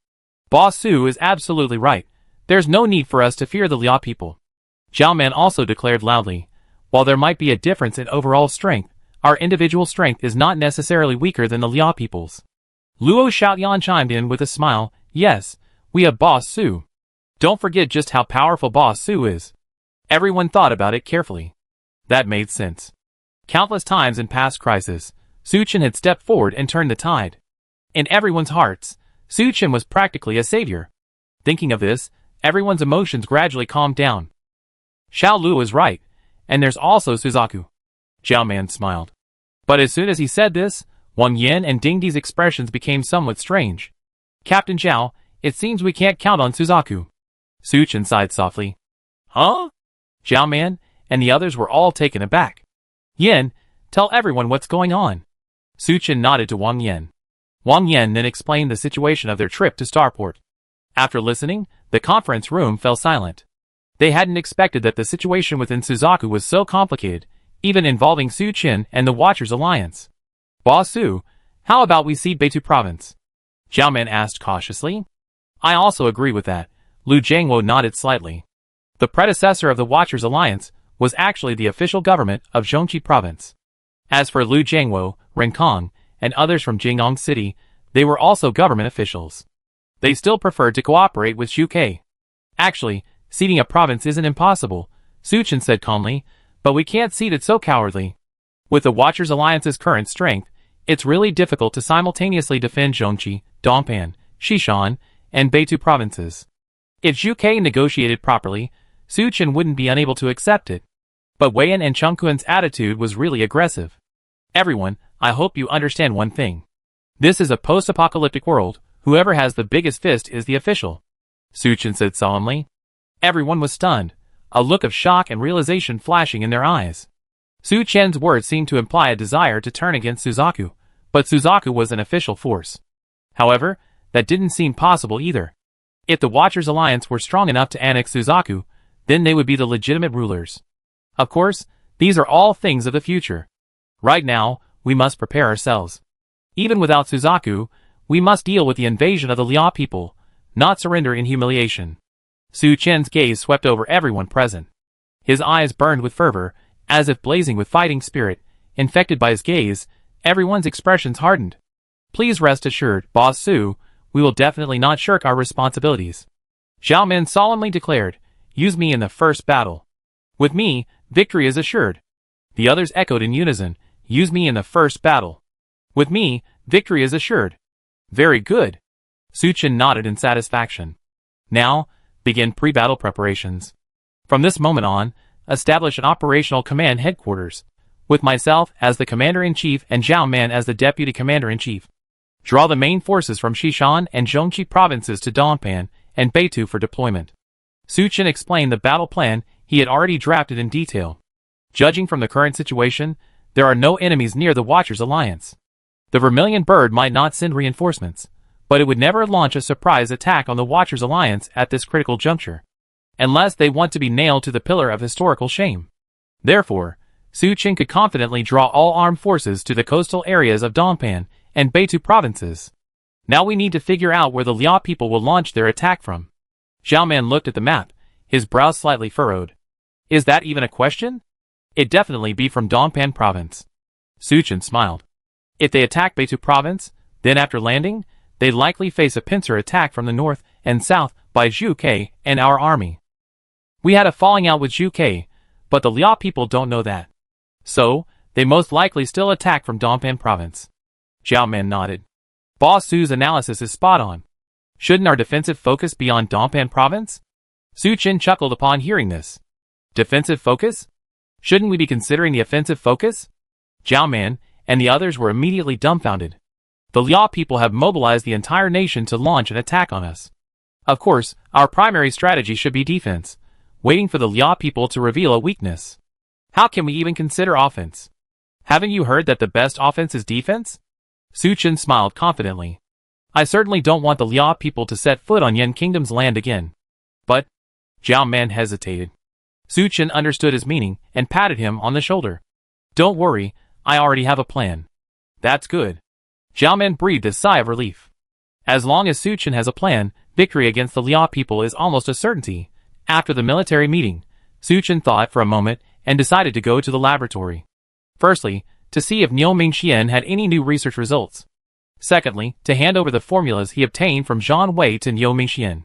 Boss Su is absolutely right. There's no need for us to fear the Liao people. Zhao Man also declared loudly, while there might be a difference in overall strength, our individual strength is not necessarily weaker than the Liao people's. Luo Xiaoyan chimed in with a smile, yes, we have Boss Su. Don't forget just how powerful Boss Su is. Everyone thought about it carefully. That made sense. Countless times in past crises, Su Qian had stepped forward and turned the tide. In everyone's hearts, Su Qian was practically a savior. Thinking of this, everyone's emotions gradually calmed down. Xiao Lu is right, and there's also Suzaku. Zhao Man smiled. But as soon as he said this, Wang Yan and Ding Di's expressions became somewhat strange. Captain Zhao, it seems we can't count on Suzaku. Su Qian sighed softly. Huh? Zhao Man and the others were all taken aback. Yan, tell everyone what's going on. Su Qian nodded to Wang Yan. Wang Yan then explained the situation of their trip to Starport. After listening, the conference room fell silent. They hadn't expected that the situation within Suzaku was so complicated, even involving Su Qian and the Watchers Alliance. Boss Su, how about we cede Beitou Province? Zhao Man asked cautiously. I also agree with that. Lu Jiangwo nodded slightly. The predecessor of the Watchers Alliance was actually the official government of Zhongqi Province. As for Lu Jiangwo, Renkong, and others from Jing'ong City, they were also government officials. They still preferred to cooperate with Xu Ke. Actually, ceding a province isn't impossible, Su Qian said calmly, but we can't cede it so cowardly. With the Watchers Alliance's current strength, it's really difficult to simultaneously defend Zhongqi, Dongpan, Xishan, and Beitou provinces. If Xu Ke negotiated properly, Su Qian wouldn't be unable to accept it. But Wei Yan and Cheng Kuan's attitude was really aggressive. Everyone, I hope you understand one thing. This is a post-apocalyptic world. Whoever has the biggest fist is the official. Su Qian said solemnly. Everyone was stunned, a look of shock and realization flashing in their eyes. Su Qian's words seemed to imply a desire to turn against Suzaku, but Suzaku was an official force. However, that didn't seem possible either. If the Watchers Alliance were strong enough to annex Suzaku, then they would be the legitimate rulers. Of course, these are all things of the future. Right now, we must prepare ourselves. Even without Suzaku, we must deal with the invasion of the Liao people, not surrender in humiliation. Su Qian's gaze swept over everyone present. His eyes burned with fervor, as if blazing with fighting spirit. Infected by his gaze, everyone's expressions hardened. Please rest assured, Boss Su, we will definitely not shirk our responsibilities. Zhao Men solemnly declared, use me in the first battle. With me, victory is assured. The others echoed in unison, use me in the first battle. With me, victory is assured. Very good. Su Qian nodded in satisfaction. Now, begin pre-battle preparations. From this moment on, establish an operational command headquarters, with myself as the Commander-in-Chief and Zhao Man as the Deputy Commander-in-Chief. Draw the main forces from Xishan and Zhongqi provinces to Dongpan and Beitou for deployment. Su Qian explained the battle plan he had already drafted in detail. Judging from the current situation, there are no enemies near the Watchers Alliance. The Vermilion Bird might not send reinforcements, but it would never launch a surprise attack on the Watchers Alliance at this critical juncture, unless they want to be nailed to the pillar of historical shame. Therefore, Su Qian could confidently draw all armed forces to the coastal areas of Dongpan and Beitou provinces. Now we need to figure out where the Liao people will launch their attack from. Zhao Man looked at the map, his brows slightly furrowed. Is that even a question? It'd definitely be from Dongpan province. Su Qian smiled. If they attack Beitou province, then after landing, they'd likely face a pincer attack from the north and south by Xu Ke and our army. We had a falling out with Xu Ke, but the Liao people don't know that. So, they most likely still attack from Dongpan province. Zhao Man nodded. Boss Su's analysis is spot on. Shouldn't our defensive focus be on Dongpan province? Su Qian chuckled upon hearing this. Defensive focus? Shouldn't we be considering the offensive focus? Zhao Man and the others were immediately dumbfounded. The Liao people have mobilized the entire nation to launch an attack on us. Of course, our primary strategy should be defense, waiting for the Liao people to reveal a weakness. How can we even consider offense? Haven't you heard that the best offense is defense? Su Chen smiled confidently. I certainly don't want the Liao people to set foot on Yan Kingdom's land again. But, Jiao Man hesitated. Su Chen understood his meaning and patted him on the shoulder. Don't worry, I already have a plan. That's good. Jiao Man breathed a sigh of relief. As long as Su Chen has a plan, victory against the Liao people is almost a certainty. After the military meeting, Su Chen thought for a moment and decided to go to the laboratory. Firstly, to see if Niu Mingxian had any new research results. Secondly, to hand over the formulas he obtained from Zhang Wei to Niu Mingxian.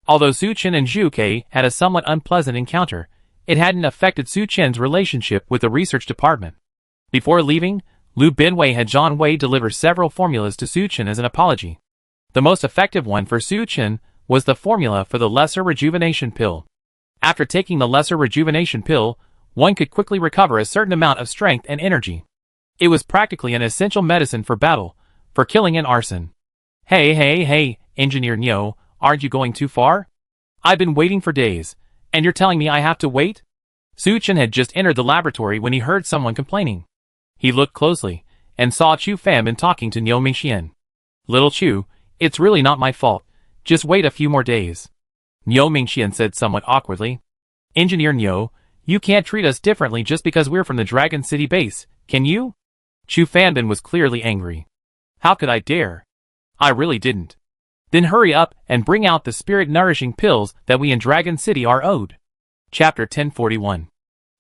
Although Su Chen and Zhu Ke had a somewhat unpleasant encounter, it hadn't affected Su Chen's relationship with the research department. Before leaving, Lu Binwei had Zhang Wei deliver several formulas to Su Chen as an apology. The most effective one for Su Chen was the formula for the Lesser Rejuvenation Pill. After taking the Lesser Rejuvenation Pill, one could quickly recover a certain amount of strength and energy. It was practically an essential medicine for battle, for killing and arson. Hey, Engineer Niu, aren't you going too far? I've been waiting for days, and you're telling me I have to wait? Su Chen had just entered the laboratory when he heard someone complaining. He looked closely, and saw Chu Fanbin talking to Niu Mingxian. Little Chu, it's really not my fault, just wait a few more days. Niu Mingxian said somewhat awkwardly. Engineer Niu, you can't treat us differently just because we're from the Dragon City base, can you? Chu Fanbin was clearly angry. How could I dare? I really didn't. Then hurry up and bring out the spirit-nourishing pills that we in Dragon City are owed. Chapter 1041.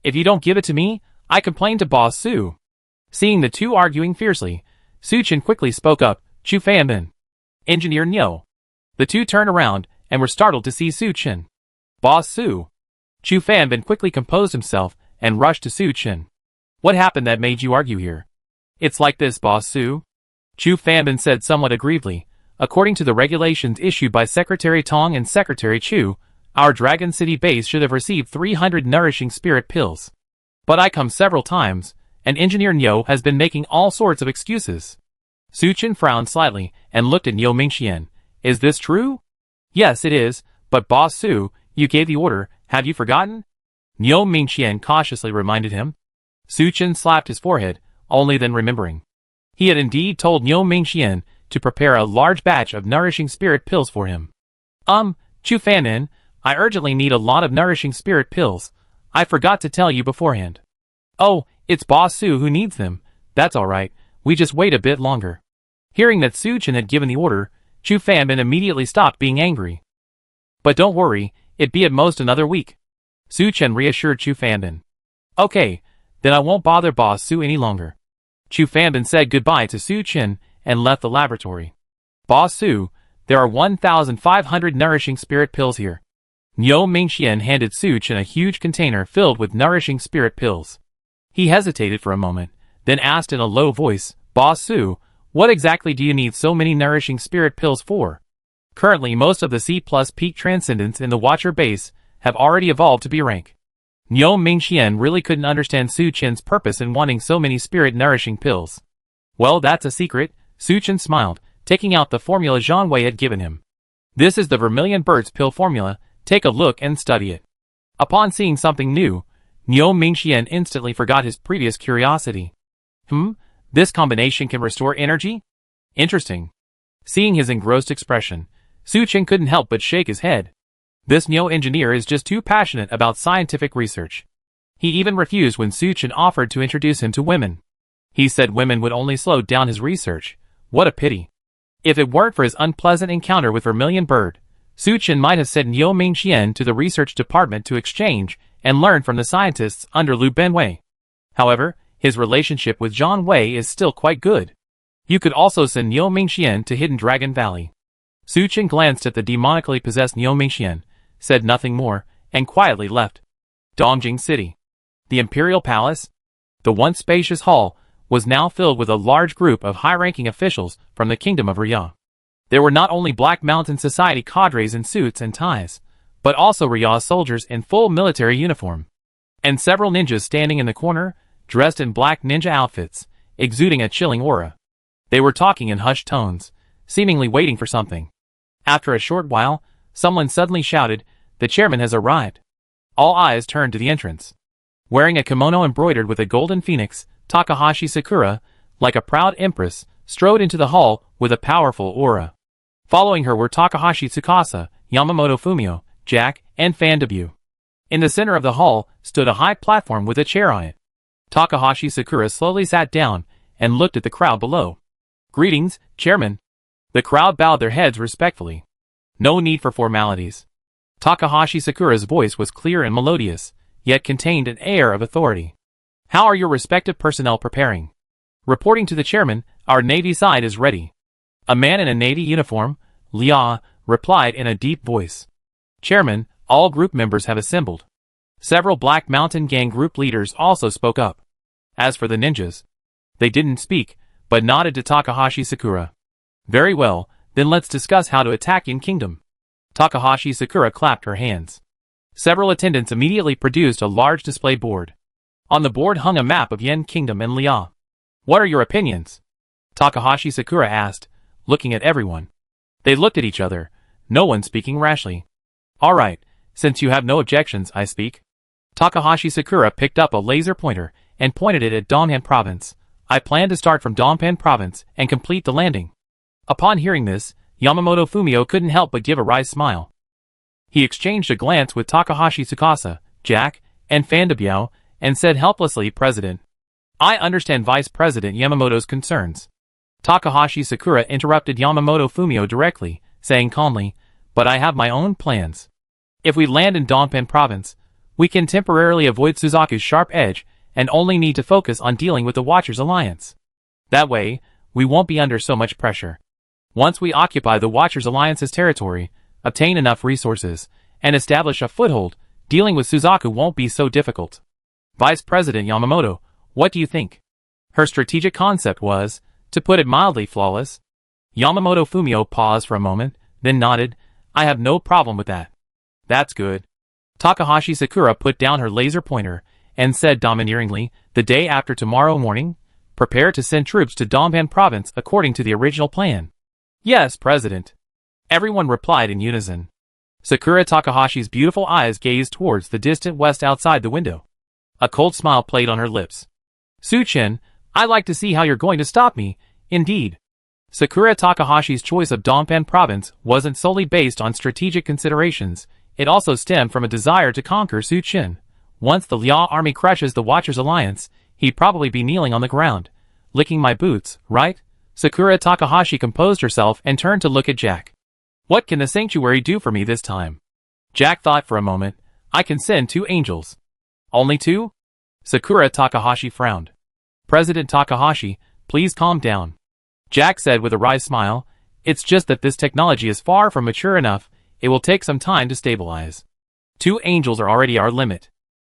If you don't give it to me, I complain to Boss Su. Seeing the two arguing fiercely, Su Chen quickly spoke up, Chu Fanbin. Engineer Niu. The two turned around and were startled to see Su Chen. Boss Su. Chu Fanbin quickly composed himself and rushed to Su Chen. What happened that made you argue here? It's like this, Boss Su. Chu Fanbin said somewhat aggrievedly. According to the regulations issued by Secretary Tong and Secretary Chu, our Dragon City base should have received 300 nourishing spirit pills. But I come several times, and Engineer Niu has been making all sorts of excuses. Su Chen frowned slightly and looked at Niu Mingxian. Is this true? Yes, it is, but Boss Su, you gave the order, have you forgotten? Niu Mingxian cautiously reminded him. Su Chen slapped his forehead, only then remembering. He had indeed told Niu Mingxian to prepare a large batch of nourishing spirit pills for him. Chu Fanbin, I urgently need a lot of nourishing spirit pills. I forgot to tell you beforehand. Oh, it's Boss Su who needs them. That's alright, we just wait a bit longer. Hearing that Su Chen had given the order, Chu Fanbin immediately stopped being angry. But don't worry, it be at most another week. Su Chen reassured Chu Fanbin. Okay, then I won't bother Boss Su any longer. Chu Fanbin said goodbye to Su Chen and left the laboratory. Boss Su, there are 1,500 nourishing spirit pills here. Niu Mingxian handed Su Chen a huge container filled with nourishing spirit pills. He hesitated for a moment, then asked in a low voice, Boss Su, what exactly do you need so many nourishing spirit pills for? Currently most of the C+ peak transcendents in the Watcher base have already evolved to B rank. Niu Mingxian really couldn't understand Su Chen's purpose in wanting so many spirit-nourishing pills. Well, that's a secret, Su Chen smiled, taking out the formula Zhang Wei had given him. This is the Vermilion Bird's pill formula, take a look and study it. Upon seeing something new, Niu Mingxian instantly forgot his previous curiosity. This combination can restore energy? Interesting. Seeing his engrossed expression, Su Chen couldn't help but shake his head. This Niu engineer is just too passionate about scientific research. He even refused when Su Chen offered to introduce him to women. He said women would only slow down his research. What a pity. If it weren't for his unpleasant encounter with Vermilion Bird, Su Chen might have sent Niu Mingxian to the research department to exchange and learn from the scientists under Lu Binwei. However, his relationship with Zhang Wei is still quite good. You could also send Niu Mingxian to Hidden Dragon Valley. Su Chen glanced at the demonically possessed Niu Mingxian, said nothing more, and quietly left. Dongjing City. The Imperial Palace, the once spacious hall, was now filled with a large group of high-ranking officials from the Kingdom of Riyah. There were not only Black Mountain Society cadres in suits and ties, but also Riyah soldiers in full military uniform. And several ninjas standing in the corner, dressed in black ninja outfits, exuding a chilling aura. They were talking in hushed tones, seemingly waiting for something. After a short while, someone suddenly shouted, "The chairman has arrived." All eyes turned to the entrance. Wearing a kimono embroidered with a golden phoenix, Takahashi Sakura, like a proud empress, strode into the hall with a powerful aura. Following her were Takahashi Tsukasa, Yamamoto Fumio, Jack, and Fan Debut. In the center of the hall stood a high platform with a chair on it. Takahashi Sakura slowly sat down and looked at the crowd below. "Greetings, Chairman." The crowd bowed their heads respectfully. No need for formalities. Takahashi Sakura's voice was clear and melodious, yet contained an air of authority. "How are your respective personnel preparing?" "Reporting to the chairman, our Navy side is ready." A man in a Navy uniform, Lia, replied in a deep voice. "Chairman, all group members have assembled." Several Black Mountain Gang group leaders also spoke up. As for the ninjas, they didn't speak, but nodded to Takahashi Sakura. "Very well, then let's discuss how to attack Yin Kingdom." Takahashi Sakura clapped her hands. Several attendants immediately produced a large display board. On the board hung a map of Yin Kingdom and Lia. "What are your opinions?" Takahashi Sakura asked, looking at everyone. They looked at each other, no one speaking rashly. "All right, since you have no objections, I speak." Takahashi Sakura picked up a laser pointer and pointed it at Donghan Province. "I plan to start from Donghan Province and complete the landing." Upon hearing this, Yamamoto Fumio couldn't help but give a wry smile. He exchanged a glance with Takahashi Tsukasa, Jack, and Fan Debiao, and said helplessly, "President, I understand Vice President Yamamoto's concerns." Takahashi Sakura interrupted Yamamoto Fumio directly, saying calmly, "But I have my own plans. If we land in Donghan Province, we can temporarily avoid Suzaku's sharp edge and only need to focus on dealing with the Watchers Alliance. That way, we won't be under so much pressure. Once we occupy the Watchers Alliance's territory, obtain enough resources, and establish a foothold, dealing with Suzaku won't be so difficult." Vice President Yamamoto, what do you think? Her strategic concept was, to put it mildly, flawless. Yamamoto Fumio paused for a moment, then nodded. "I have no problem with that." "That's good." Takahashi Sakura put down her laser pointer and said domineeringly, "The day after tomorrow morning, prepare to send troops to Donghan Province according to the original plan." "Yes, President." Everyone replied in unison. Sakura Takahashi's beautiful eyes gazed towards the distant west outside the window. A cold smile played on her lips. "Su-chin, I like to see how you're going to stop me, indeed." Sakura Takahashi's choice of Donghan Province wasn't solely based on strategic considerations, it also stemmed from a desire to conquer Su-chin. Once the Liao army crushes the Watchers Alliance, he'd probably be kneeling on the ground. "Licking my boots, right?" Sakura Takahashi composed herself and turned to look at Jack. "What can the sanctuary do for me this time?" Jack thought for a moment. "I can send 2 angels." "Only 2? Sakura Takahashi frowned. "President Takahashi, please calm down." Jack said with a wry smile, "It's just that this technology is far from mature enough, it will take some time to stabilize. 2 angels are already our limit."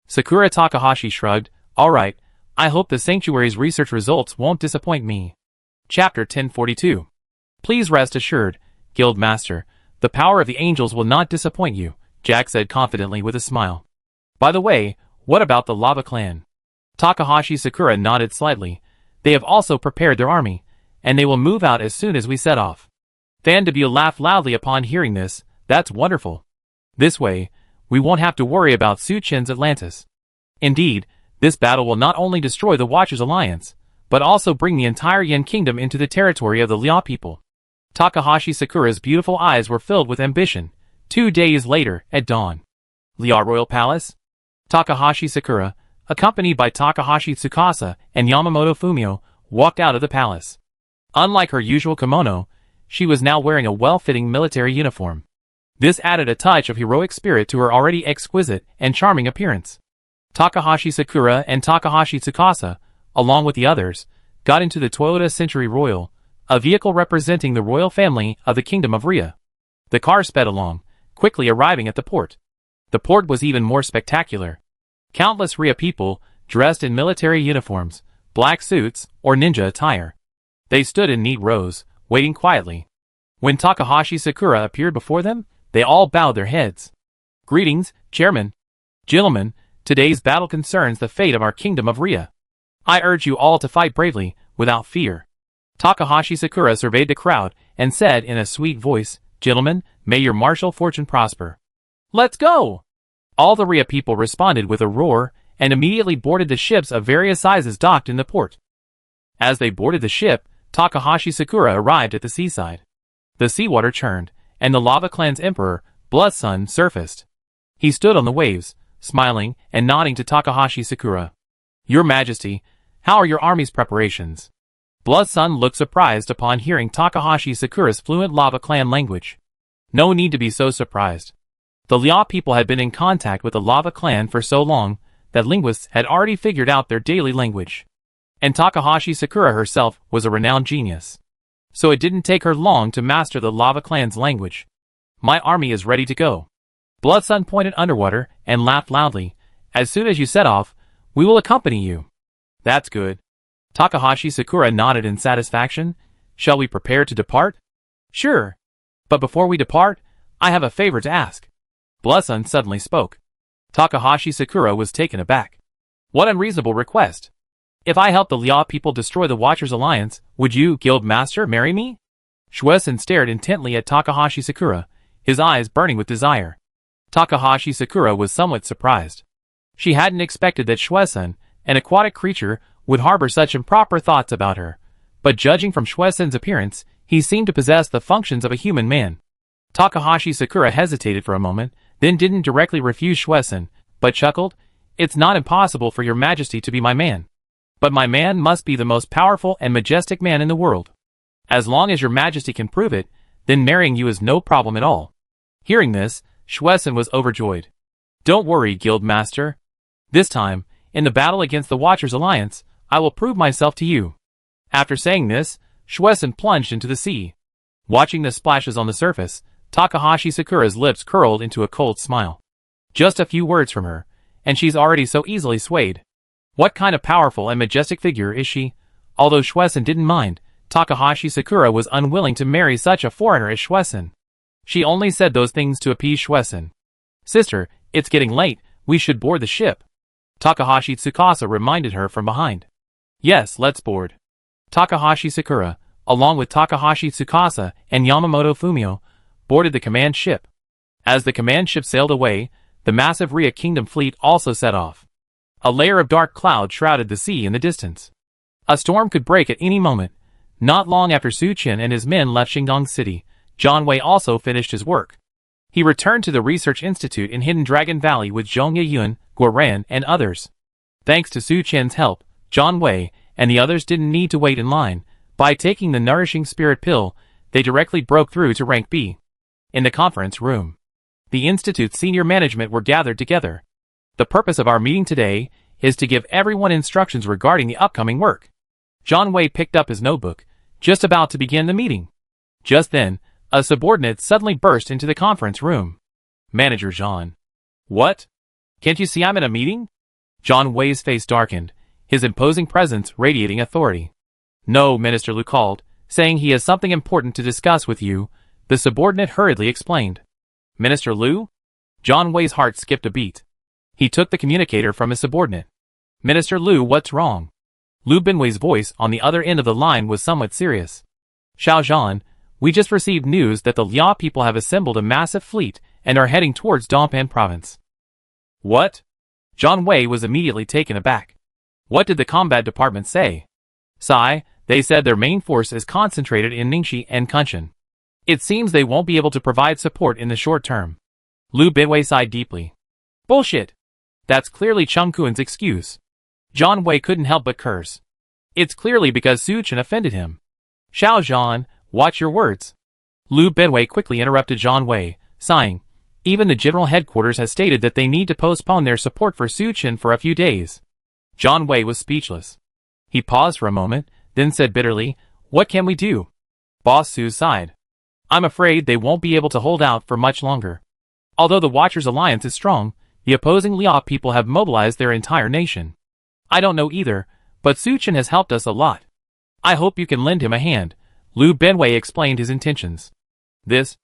Sakura Takahashi shrugged. "All right, I hope the sanctuary's research results won't disappoint me." Chapter 1042. "Please rest assured, Guild Master, the power of the angels will not disappoint you," Jack said confidently with a smile. "By the way, what about the Lava Clan?" Takahashi Sakura nodded slightly. "They have also prepared their army, and they will move out as soon as we set off." Fan Debut laughed loudly upon hearing this. "That's wonderful. This way, we won't have to worry about Su-chin's Atlantis. Indeed, this battle will not only destroy the Watchers Alliance, but also bring the entire Yin Kingdom into the territory of the Liao people." Takahashi Sakura's beautiful eyes were filled with ambition. 2 days later, at dawn. Liao Royal Palace? Takahashi Sakura, accompanied by Takahashi Tsukasa and Yamamoto Fumio, walked out of the palace. Unlike her usual kimono, she was now wearing a well-fitting military uniform. This added a touch of heroic spirit to her already exquisite and charming appearance. Takahashi Sakura and Takahashi Tsukasa, along with the others, got into the Toyota Century Royal, a vehicle representing the royal family of the Kingdom of Ria. The car sped along, quickly arriving at the port. The port was even more spectacular. Countless Ria people, dressed in military uniforms, black suits, or ninja attire. They stood in neat rows, waiting quietly. When Takahashi Sakura appeared before them, they all bowed their heads. "Greetings, Chairman. Gentlemen, today's battle concerns the fate of our Kingdom of Ria. I urge you all to fight bravely, without fear." Takahashi Sakura surveyed the crowd and said in a sweet voice, Gentlemen, may your martial fortune prosper. Let's go! All the Ria people responded with a roar, and immediately boarded the ships of various sizes docked in the port. As they boarded the ship, Takahashi Sakura arrived at the seaside. The seawater churned, and the Lava Clan's emperor, Blood Sun, surfaced. He stood on the waves, smiling and nodding to Takahashi Sakura. Your Majesty, how are your army's preparations? Blood Sun looked surprised upon hearing Takahashi Sakura's fluent Lava Clan language. No need to be so surprised. The Liao people had been in contact with the Lava Clan for so long that linguists had already figured out their daily language. And Takahashi Sakura herself was a renowned genius. So it didn't take her long to master the Lava Clan's language. My army is ready to go. Blood Sun pointed underwater and laughed loudly. As soon as you set off, we will accompany you. That's good. Takahashi Sakura nodded in satisfaction. Shall we prepare to depart? Sure. But before we depart, I have a favor to ask. Blood Sun suddenly spoke. Takahashi Sakura was taken aback. What unreasonable request? If I help the Liao people destroy the Watchers Alliance, would you, Guild Master, marry me? Shuesun stared intently at Takahashi Sakura, his eyes burning with desire. Takahashi Sakura was somewhat surprised. She hadn't expected that Shuesun, an aquatic creature, would harbor such improper thoughts about her, but judging from Shuesun's appearance, he seemed to possess the functions of a human man. Takahashi Sakura hesitated for a moment, then didn't directly refuse Shuesun, but chuckled, It's not impossible for your majesty to be my man. But my man must be the most powerful and majestic man in the world. As long as your majesty can prove it, then marrying you is no problem at all. Hearing this, Shuesun was overjoyed. Don't worry, Guild Master. This time, in the battle against the Watchers Alliance, I will prove myself to you. After saying this, Shuesun plunged into the sea. Watching the splashes on the surface, Takahashi Sakura's lips curled into a cold smile. Just a few words from her, and she's already so easily swayed. What kind of powerful and majestic figure is she? Although Shuesun didn't mind, Takahashi Sakura was unwilling to marry such a foreigner as Shuesun. She only said those things to appease Shuesun. Sister, it's getting late, we should board the ship. Takahashi Tsukasa reminded her from behind. Yes, let's board. Takahashi Sakura, along with Takahashi Tsukasa and Yamamoto Fumio, boarded the command ship. As the command ship sailed away, the massive Ria Kingdom fleet also set off. A layer of dark cloud shrouded the sea in the distance. A storm could break at any moment. Not long after Su Qian and his men left Xingdong City, John Wei also finished his work. He returned to the Research Institute in Hidden Dragon Valley with Zhong Yeyun, Guoran, and others. Thanks to Su Qian's help, John Wei and the others didn't need to wait in line. By taking the Nourishing Spirit Pill, they directly broke through to rank B. In the conference room, the Institute's senior management were gathered together. The purpose of our meeting today is to give everyone instructions regarding the upcoming work. John Wei picked up his notebook, just about to begin the meeting. Just then, a subordinate suddenly burst into the conference room. Manager John. What? Can't you see I'm in a meeting? John Wei's face darkened, his imposing presence radiating authority. No, Minister Lu called, saying he has something important to discuss with you, the subordinate hurriedly explained. Minister Lu? John Wei's heart skipped a beat. He took the communicator from his subordinate. Minister Lu, what's wrong? Lu Binwei's voice on the other end of the line was somewhat serious. Xiao Zhan, we just received news that the Liao people have assembled a massive fleet and are heading towards Dongpan province. What? John Wei was immediately taken aback. What did the combat department say? Sai, they said their main force is concentrated in Ningxi and Kunshan. It seems they won't be able to provide support in the short term. Lu Binwei sighed deeply. Bullshit. That's clearly Cheng Kuan's excuse. John Wei couldn't help but curse. It's clearly because Su Qian offended him. Xiao Zhan, watch your words. Lu Binwei quickly interrupted John Wei, sighing. Even the general headquarters has stated that they need to postpone their support for Su Qian for a few days. John Wei was speechless. He paused for a moment, then said bitterly, What can we do? Boss Su sighed. I'm afraid they won't be able to hold out for much longer. Although the Watchers Alliance is strong, the opposing Liao people have mobilized their entire nation. I don't know either, but Su Qian has helped us a lot. I hope you can lend him a hand. Lu Binwei explained his intentions. This?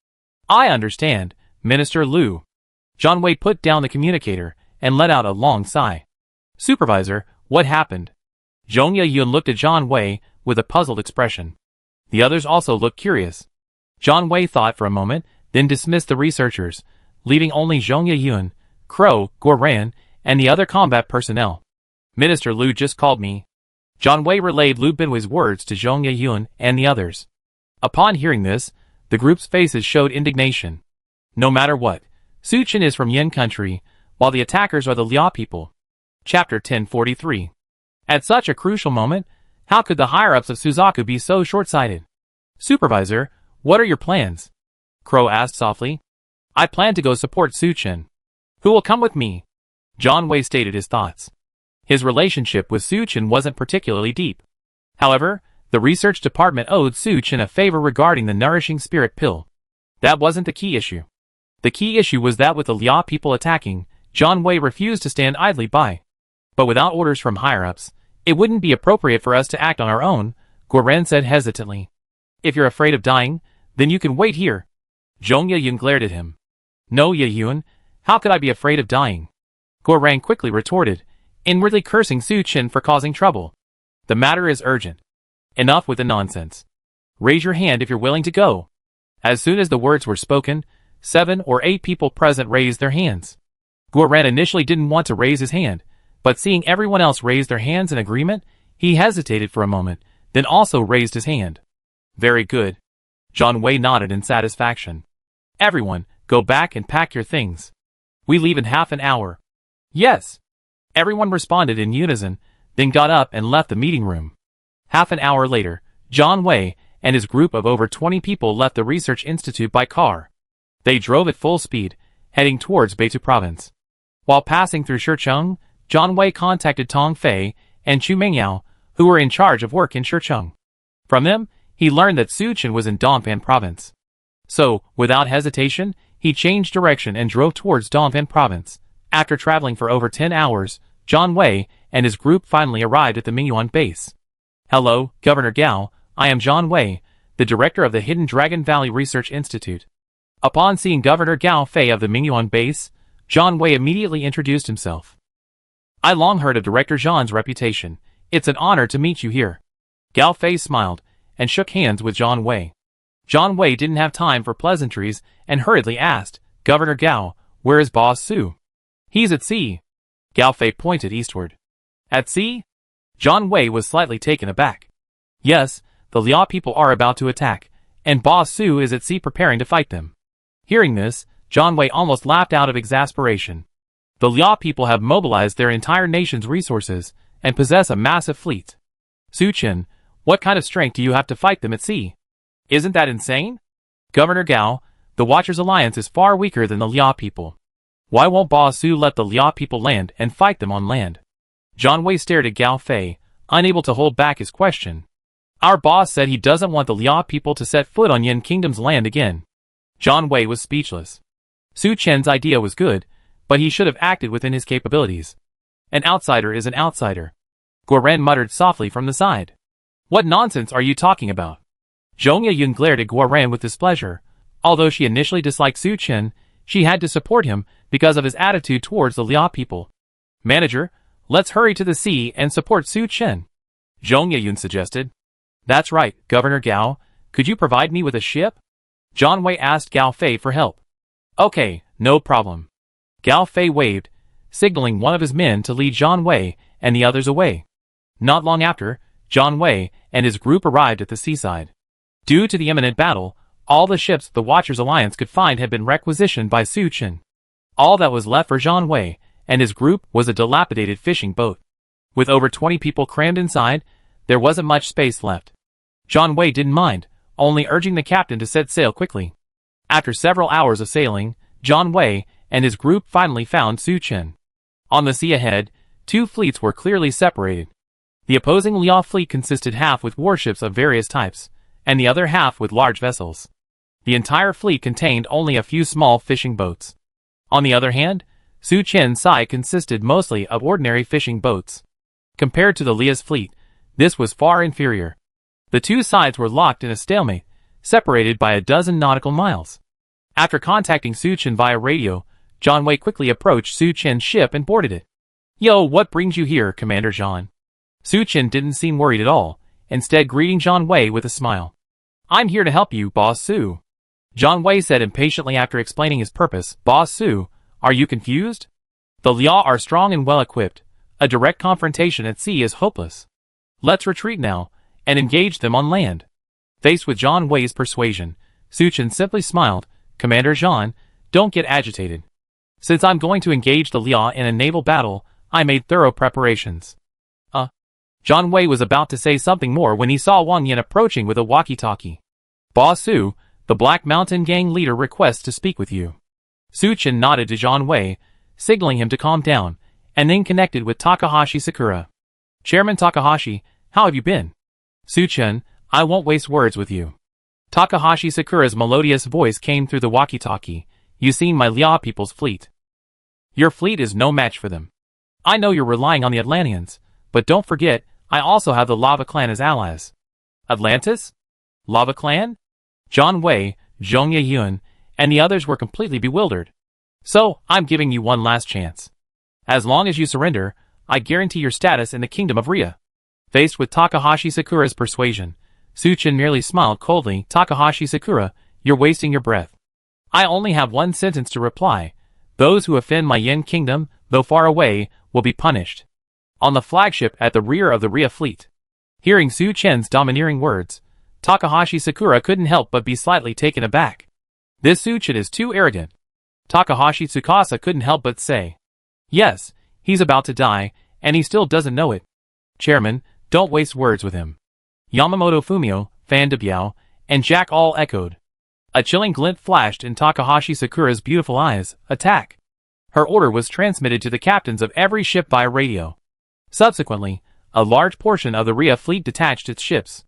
I understand, Minister Lu. John Wei put down the communicator and let out a long sigh. Supervisor, what happened? Zhong Yeyun looked at John Wei with a puzzled expression. The others also looked curious. John Wei thought for a moment, then dismissed the researchers, leaving only Zhong Yeyun, Crow, Guoran, and the other combat personnel. Minister Liu just called me. John Wei relayed Liu Binwei's words to Zhong Yeyun and the others. Upon hearing this, the group's faces showed indignation. No matter what, Su Chen is from Yin country, while the attackers are the Liao people. Chapter 1043. At such a crucial moment, how could the higher-ups of Suzaku be so short-sighted? Supervisor, what are your plans? Crow asked softly. I plan to go support Su Chen. Who will come with me? John Wei stated his thoughts. His relationship with Su Chen wasn't particularly deep. However, the research department owed Su Chen a favor regarding the nourishing spirit pill. That wasn't the key issue. The key issue was that with the Liao people attacking, John Wei refused to stand idly by. But without orders from higher-ups, it wouldn't be appropriate for us to act on our own, Guoran said hesitantly. If you're afraid of dying, then you can wait here. Zhong Yeyun glared at him. No, Yeyun, how could I be afraid of dying? Guoran quickly retorted, inwardly cursing Su Chen for causing trouble. The matter is urgent. Enough with the nonsense. Raise your hand if you're willing to go. As soon as the words were spoken, 7 or 8 people present raised their hands. Guoran initially didn't want to raise his hand, but seeing everyone else raise their hands in agreement, he hesitated for a moment, then also raised his hand. Very good. John Wei nodded in satisfaction. Everyone, go back and pack your things. We leave in half an hour. Yes. Everyone responded in unison, then got up and left the meeting room. Half an hour later, John Wei and his group of over 20 people left the research institute by car. They drove at full speed, heading towards Beitou province. While passing through Shicheng, John Wei contacted Tong Fei and Chu Mingyao, who were in charge of work in Shicheng. From them, he learned that Su Chen was in Dongfan province. So, without hesitation, he changed direction and drove towards Dongfan province. After traveling for over 10 hours, John Wei and his group finally arrived at the Mingyuan base. Hello, Governor Gao, I am John Wei, the director of the Hidden Dragon Valley Research Institute. Upon seeing Governor Gao Fei of the Mingyuan base, John Wei immediately introduced himself. I long heard of Director Zhan's reputation. It's an honor to meet you here. Gao Fei smiled and shook hands with John Wei. John Wei didn't have time for pleasantries and hurriedly asked, Governor Gao, where is Boss Su? He's at sea. Gao Fei pointed eastward. At sea? John Wei was slightly taken aback. Yes, the Liao people are about to attack, and Boss Su is at sea preparing to fight them. Hearing this, John Wei almost laughed out of exasperation. The Liao people have mobilized their entire nation's resources and possess a massive fleet. Su Chen, what kind of strength do you have to fight them at sea? Isn't that insane? Governor Gao, the Watchers Alliance is far weaker than the Liao people. Why won't Boss Su let the Liao people land and fight them on land? John Wei stared at Gao Fei, unable to hold back his question. Our boss said he doesn't want the Liao people to set foot on Yin Kingdom's land again. John Wei was speechless. Su Chen's idea was good, but he should have acted within his capabilities. An outsider is an outsider. Guoran muttered softly from the side. What nonsense are you talking about? Zhong Yeyun glared at Guoran with displeasure. Although she initially disliked Su Chen, she had to support him because of his attitude towards the Liao people. Manager, let's hurry to the sea and support Su Chen. Zhong Yeyun suggested. That's right, Governor Gao. Could you provide me with a ship? John Wei asked Gao Fei for help. Okay, no problem. Gao Fei waved, signaling one of his men to lead John Wei and the others away. Not long after, John Wei and his group arrived at the seaside. Due to the imminent battle, all the ships the Watchers Alliance could find had been requisitioned by Su Chen. All that was left for John Wei and his group was a dilapidated fishing boat. With over 20 people crammed inside, there wasn't much space left. John Wei didn't mind, only urging the captain to set sail quickly. After several hours of sailing, John Wei and his group finally found Su Chen. On the sea ahead, 2 fleets were clearly separated. The opposing Liao fleet consisted half with warships of various types, and the other half with large vessels. The entire fleet contained only a few small fishing boats. On the other hand, Su Chen's side consisted mostly of ordinary fishing boats. Compared to the Lia's fleet, this was far inferior. The two sides were locked in a stalemate, separated by a dozen nautical miles. After contacting Su Chen via radio, John Wei quickly approached Su Chen's ship and boarded it. Yo, what brings you here, Commander Zhan? Su Chen didn't seem worried at all, instead greeting John Wei with a smile. I'm here to help you, Boss Su. John Wei said impatiently after explaining his purpose. Boss Su, are you confused? The Liao are strong and well-equipped. A direct confrontation at sea is hopeless. Let's retreat now, and engage them on land. Faced with John Wei's persuasion, Su Chen simply smiled. Commander Jean, don't get agitated. Since I'm going to engage the Liao in a naval battle, I made thorough preparations. John Wei was about to say something more when he saw Wang Yin approaching with a walkie-talkie. Boss Su, the Black Mountain Gang leader requests to speak with you. Su Chen nodded to John Wei, signaling him to calm down, and then connected with Takahashi Sakura. Chairman Takahashi, how have you been? Su Chen, I won't waste words with you. Takahashi Sakura's melodious voice came through the walkie-talkie. You seen my Liao people's fleet. Your fleet is no match for them. I know you're relying on the Atlanteans, but don't forget, I also have the Lava Clan as allies. Atlantis? Lava Clan? John Wei, Zhong Yeyun, and the others were completely bewildered. So, I'm giving you one last chance. As long as you surrender, I guarantee your status in the Kingdom of Rhea. Faced with Takahashi Sakura's persuasion, Su Chen merely smiled coldly. Takahashi Sakura, you're wasting your breath. I only have one sentence to reply. Those who offend my Yin Kingdom, though far away, will be punished. On the flagship at the rear of the Rhea fleet. Hearing Su Chen's domineering words, Takahashi Sakura couldn't help but be slightly taken aback. This Su Chen is too arrogant. Takahashi Tsukasa couldn't help but say. Yes, he's about to die, and he still doesn't know it. Chairman, don't waste words with him. Yamamoto Fumio, Fan Debiao, and Jack all echoed. A chilling glint flashed in Takahashi Sakura's beautiful eyes. Attack. Her order was transmitted to the captains of every ship via radio. Subsequently, a large portion of the Rhea fleet detached its ships.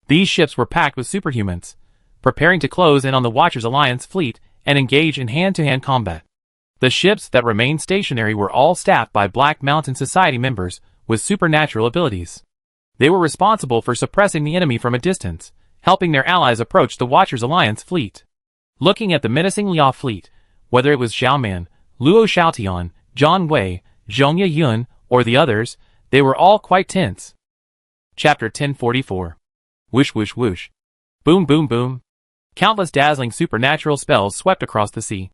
These ships were packed with superhumans, preparing to close in on the Watchers Alliance fleet and engage in hand-to-hand combat. The ships that remained stationary were all staffed by Black Mountain Society members with supernatural abilities. They were responsible for suppressing the enemy from a distance, helping their allies approach the Watchers Alliance fleet. Looking at the menacing Liao fleet, whether it was Xiaoman, Luo Xiaotian, John Wei, Zhong Yeyun, or the others, they were all quite tense. Chapter 1044. Whoosh whoosh whoosh. Boom boom boom. Countless dazzling supernatural spells swept across the sea.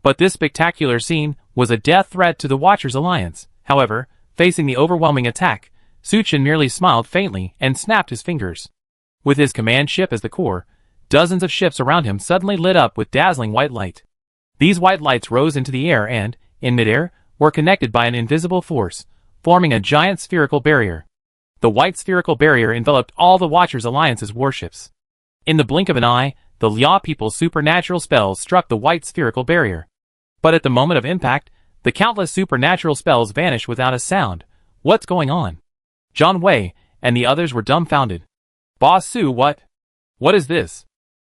But this spectacular scene was a death threat to the Watchers Alliance. However, facing the overwhelming attack, Su Chen merely smiled faintly and snapped his fingers. With his command ship as the core, dozens of ships around him suddenly lit up with dazzling white light. These white lights rose into the air and, in midair, were connected by an invisible force, forming a giant spherical barrier. The white spherical barrier enveloped all the Watchers Alliance's warships. In the blink of an eye, the Liao people's supernatural spells struck the white spherical barrier. But at the moment of impact, the countless supernatural spells vanished without a sound. What's going on? John Wei and the others were dumbfounded. Boss Su, what is this?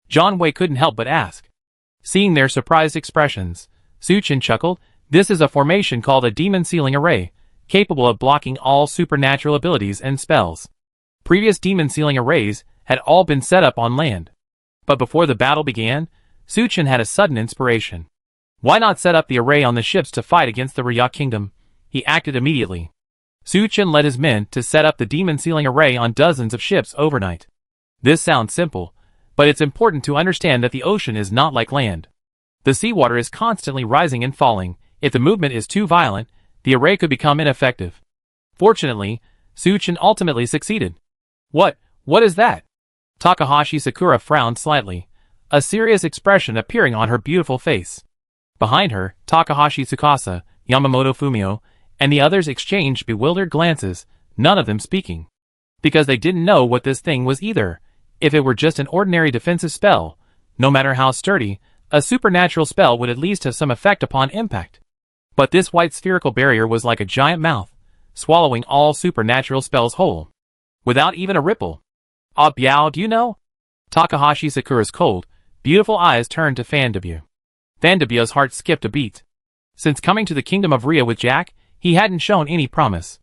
John Wei couldn't help but ask. Seeing their surprised expressions, Su Chen chuckled. This is a formation called a demon sealing array, capable of blocking all supernatural abilities and spells. Previous demon sealing arrays had all been set up on land. But before the battle began, Su Chen had a sudden inspiration. Why not set up the array on the ships to fight against the Rhea Kingdom? He acted immediately. Su Chen led his men to set up the demon sealing array on dozens of ships overnight. This sounds simple, but it's important to understand that the ocean is not like land. The seawater is constantly rising and falling. If the movement is too violent, the array could become ineffective. Fortunately, Su Chen ultimately succeeded. What is that? Takahashi Sakura frowned slightly, a serious expression appearing on her beautiful face. Behind her, Takahashi Tsukasa, Yamamoto Fumio, and the others exchanged bewildered glances, none of them speaking. Because they didn't know what this thing was either. If it were just an ordinary defensive spell, no matter how sturdy, a supernatural spell would at least have some effect upon impact. But this white spherical barrier was like a giant mouth, swallowing all supernatural spells whole. Without even a ripple. Ah Biao, do you know? Takahashi Sakura's cold, beautiful eyes turned to Fan Debiao. Fan Debiao's heart skipped a beat. Since coming to the Kingdom of Rhea with Jack, he hadn't shown any promise.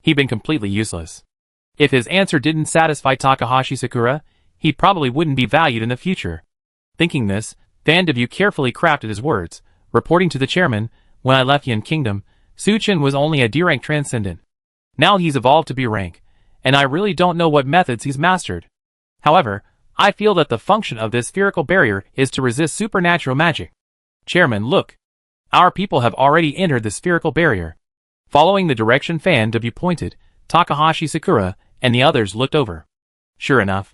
He'd been completely useless. If his answer didn't satisfy Takahashi Sakura, he probably wouldn't be valued in the future. Thinking this, Fan Debiao carefully crafted his words, reporting to the chairman, when I left Yin Kingdom, Su Chen was only a D-rank transcendent. Now he's evolved to B rank, and I really don't know what methods he's mastered. However, I feel that the function of this spherical barrier is to resist supernatural magic. Chairman, look. Our people have already entered the spherical barrier. Following the direction Fan W pointed, Takahashi Sakura and the others looked over. Sure enough,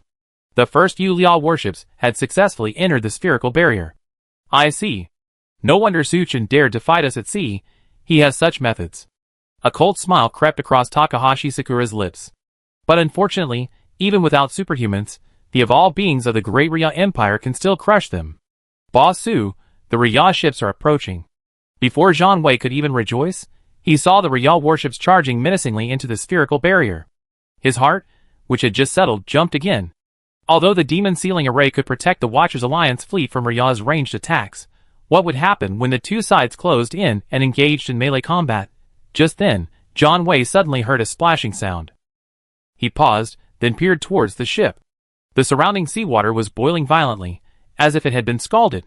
the first Yu Liao warships had successfully entered the spherical barrier. I see. No wonder Suchin dared to fight us at sea. He has such methods. A cold smile crept across Takahashi Sakura's lips. But unfortunately, even without superhumans, the evolved beings of the Great Rya Empire can still crush them. Boss Su, the Rya ships are approaching. Before Zhang Wei could even rejoice, he saw the Rya warships charging menacingly into the spherical barrier. His heart, which had just settled, jumped again. Although the demon sealing array could protect the Watchers Alliance fleet from Rya's ranged attacks, what would happen when the two sides closed in and engaged in melee combat? Just then, Zhang Wei suddenly heard a splashing sound. He paused, then peered towards the ship. The surrounding seawater was boiling violently, as if it had been scalded.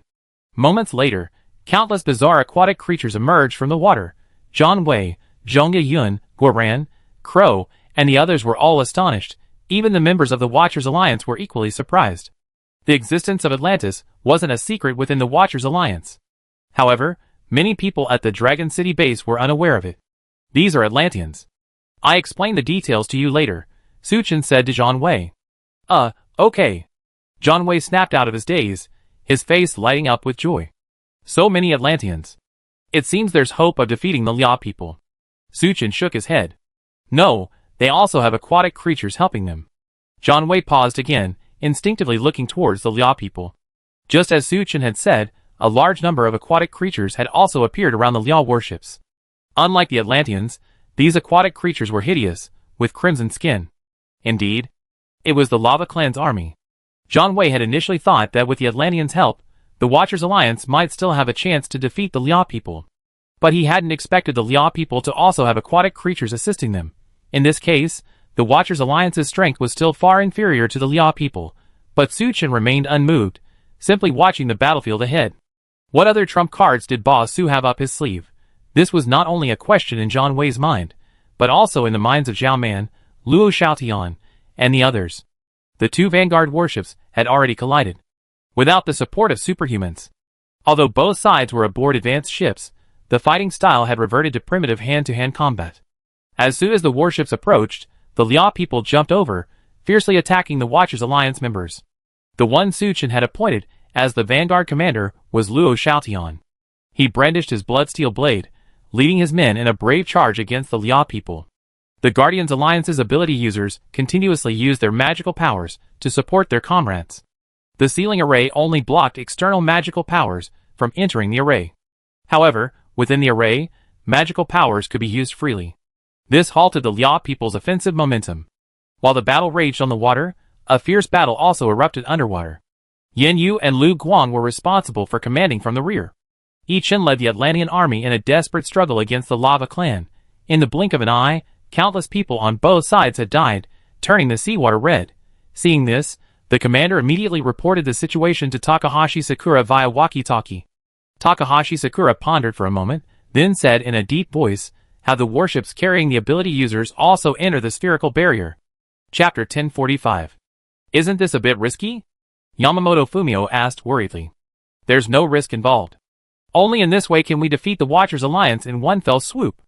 Moments later, countless bizarre aquatic creatures emerged from the water. Zhang Wei, Zhongya Yun, Guoran, Crow, and the others were all astonished. Even the members of the Watchers Alliance were equally surprised. The existence of Atlantis wasn't a secret within the Watchers Alliance. However, many people at the Dragon City base were unaware of it. These are Atlanteans. I explain the details to you later, Suchin said to Zhang Wei. Okay. Zhang Wei snapped out of his daze, his face lighting up with joy. So many Atlanteans. It seems there's hope of defeating the Liao people. Suchin shook his head. No, they also have aquatic creatures helping them. Zhang Wei paused again, instinctively looking towards the Liao people. Just as Suchin had said, a large number of aquatic creatures had also appeared around the Liao warships. Unlike the Atlanteans, these aquatic creatures were hideous, with crimson skin. Indeed, it was the Lava Clan's army. Zhang Wei had initially thought that with the Atlanteans' help, the Watchers Alliance might still have a chance to defeat the Liao people. But he hadn't expected the Liao people to also have aquatic creatures assisting them. In this case, the Watchers Alliance's strength was still far inferior to the Liao people, but Suchin remained unmoved, simply watching the battlefield ahead. What other trump cards did Boss Su have up his sleeve? This was not only a question in Zhang Wei's mind, but also in the minds of Zhao Man, Luo Xiaotian, and the others. The two vanguard warships had already collided. Without the support of superhumans. Although both sides were aboard advanced ships, the fighting style had reverted to primitive hand-to-hand combat. As soon as the warships approached, the Liao people jumped over, fiercely attacking the Watchers Alliance members. The one Suchin had appointed as the vanguard commander was Luo Xiaotian. He brandished his bloodsteel blade, leading his men in a brave charge against the Liao people. The Guardians Alliance's ability users continuously used their magical powers to support their comrades. The sealing array only blocked external magical powers from entering the array. However, within the array, magical powers could be used freely. This halted the Liao people's offensive momentum. While the battle raged on the water, a fierce battle also erupted underwater. Yen Yu and Lu Guang were responsible for commanding from the rear. Yi Chen led the Atlantean army in a desperate struggle against the Lava Clan. In the blink of an eye, countless people on both sides had died, turning the seawater red. Seeing this, the commander immediately reported the situation to Takahashi Sakura via walkie-talkie. Takahashi Sakura pondered for a moment, then said in a deep voice, "Have the warships carrying the ability users also enter the spherical barrier?" Chapter 1045. Isn't this a bit risky? Yamamoto Fumio asked worriedly. There's no risk involved. Only in this way can we defeat the Watchers Alliance in one fell swoop.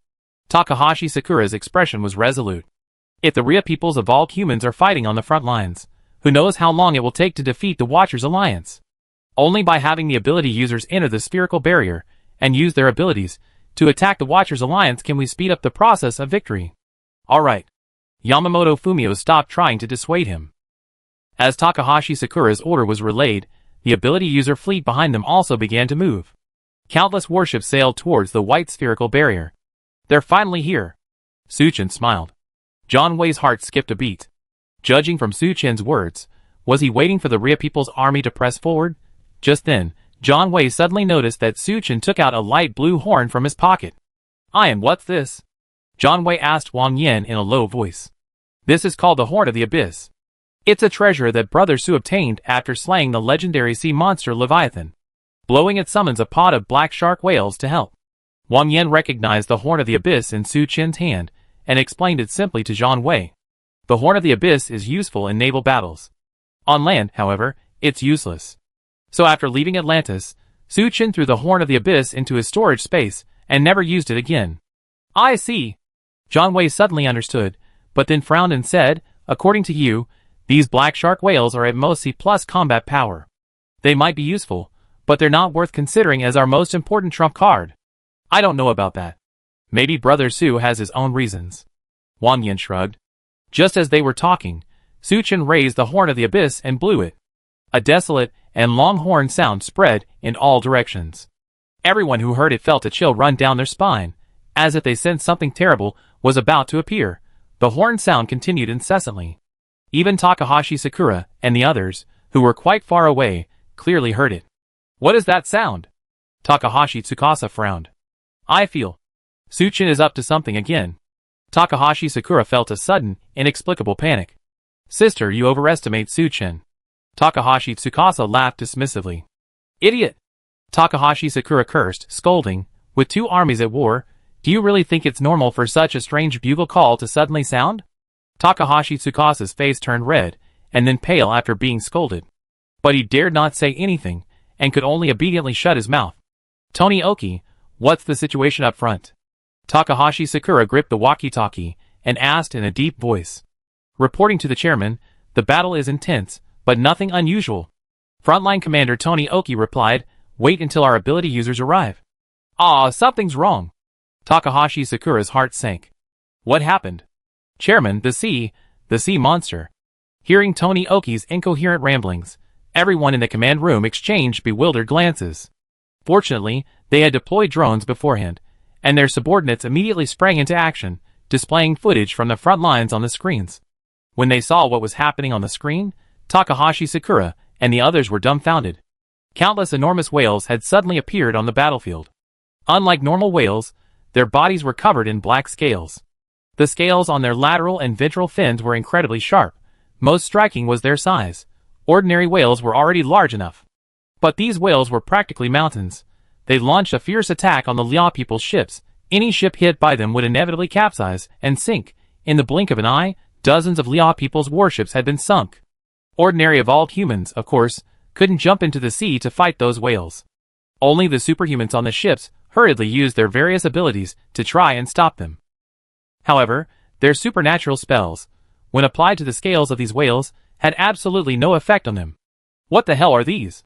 Takahashi Sakura's expression was resolute. If the Rya people's evolved humans are fighting on the front lines, who knows how long it will take to defeat the Watchers Alliance? Only by having the ability users enter the spherical barrier and use their abilities to attack the Watchers Alliance can we speed up the process of victory. Alright. Yamamoto Fumio stopped trying to dissuade him. As Takahashi Sakura's order was relayed, the ability user fleet behind them also began to move. Countless warships sailed towards the white spherical barrier. They're finally here. Suchin smiled. Zhang Wei's heart skipped a beat. Judging from Suchin's words, was he waiting for the Rya people's army to press forward? Just then, Zhang Wei suddenly noticed that Suchin took out a light blue horn from his pocket. And what's this? Zhang Wei asked Wang Yan in a low voice. This is called the Horn of the Abyss. It's a treasure that Brother Su obtained after slaying the legendary sea monster Leviathan. Blowing it summons a pod of black shark whales to help. Wang Yan recognized the Horn of the Abyss in Suchin's hand, and explained it simply to Zhang Wei. The Horn of the Abyss is useful in naval battles. On land, however, it's useless. So after leaving Atlantis, Su-Chen threw the Horn of the Abyss into his storage space and never used it again. I see. John Wei suddenly understood, but then frowned and said, according to you, these black shark whales are at most C+ combat power. They might be useful, but they're not worth considering as our most important trump card. I don't know about that. Maybe Brother Su has his own reasons. Wang Yan shrugged. Just as they were talking, Su-Chen raised the Horn of the Abyss and blew it. A desolate and long horn sound spread in all directions. Everyone who heard it felt a chill run down their spine, as if they sensed something terrible was about to appear. The horn sound continued incessantly. Even Takahashi Sakura and the others, who were quite far away, clearly heard it. What is that sound? Takahashi Tsukasa frowned. I feel Su-Chen is up to something again. Takahashi Sakura felt a sudden, inexplicable panic. Sister, you overestimate Su-Chen. Takahashi Tsukasa laughed dismissively. Idiot! Takahashi Sakura cursed, scolding. With two armies at war, do you really think it's normal for such a strange bugle call to suddenly sound? Takahashi Tsukasa's face turned red, and then pale after being scolded. But he dared not say anything, and could only obediently shut his mouth. Tony Oki, what's the situation up front? Takahashi Sakura gripped the walkie-talkie, and asked in a deep voice. Reporting to the chairman, the battle is intense, but nothing unusual. Frontline Commander Tony Oki replied, wait until our ability users arrive. Something's wrong. Takahashi Sakura's heart sank. What happened? Chairman, the sea monster. Hearing Tony Oki's incoherent ramblings, everyone in the command room exchanged bewildered glances. Fortunately, they had deployed drones beforehand, and their subordinates immediately sprang into action, displaying footage from the front lines on the screens. When they saw what was happening on the screen, Takahashi Sakura and the others were dumbfounded. Countless enormous whales had suddenly appeared on the battlefield. Unlike normal whales, their bodies were covered in black scales. The scales on their lateral and ventral fins were incredibly sharp. Most striking was their size. Ordinary whales were already large enough. But these whales were practically mountains. They launched a fierce attack on the Liao people's ships. Any ship hit by them would inevitably capsize and sink. In the blink of an eye, dozens of Liao people's warships had been sunk. Ordinary evolved humans, of course, couldn't jump into the sea to fight those whales. Only the superhumans on the ships hurriedly used their various abilities to try and stop them. However, their supernatural spells, when applied to the scales of these whales, had absolutely no effect on them. What the hell are these?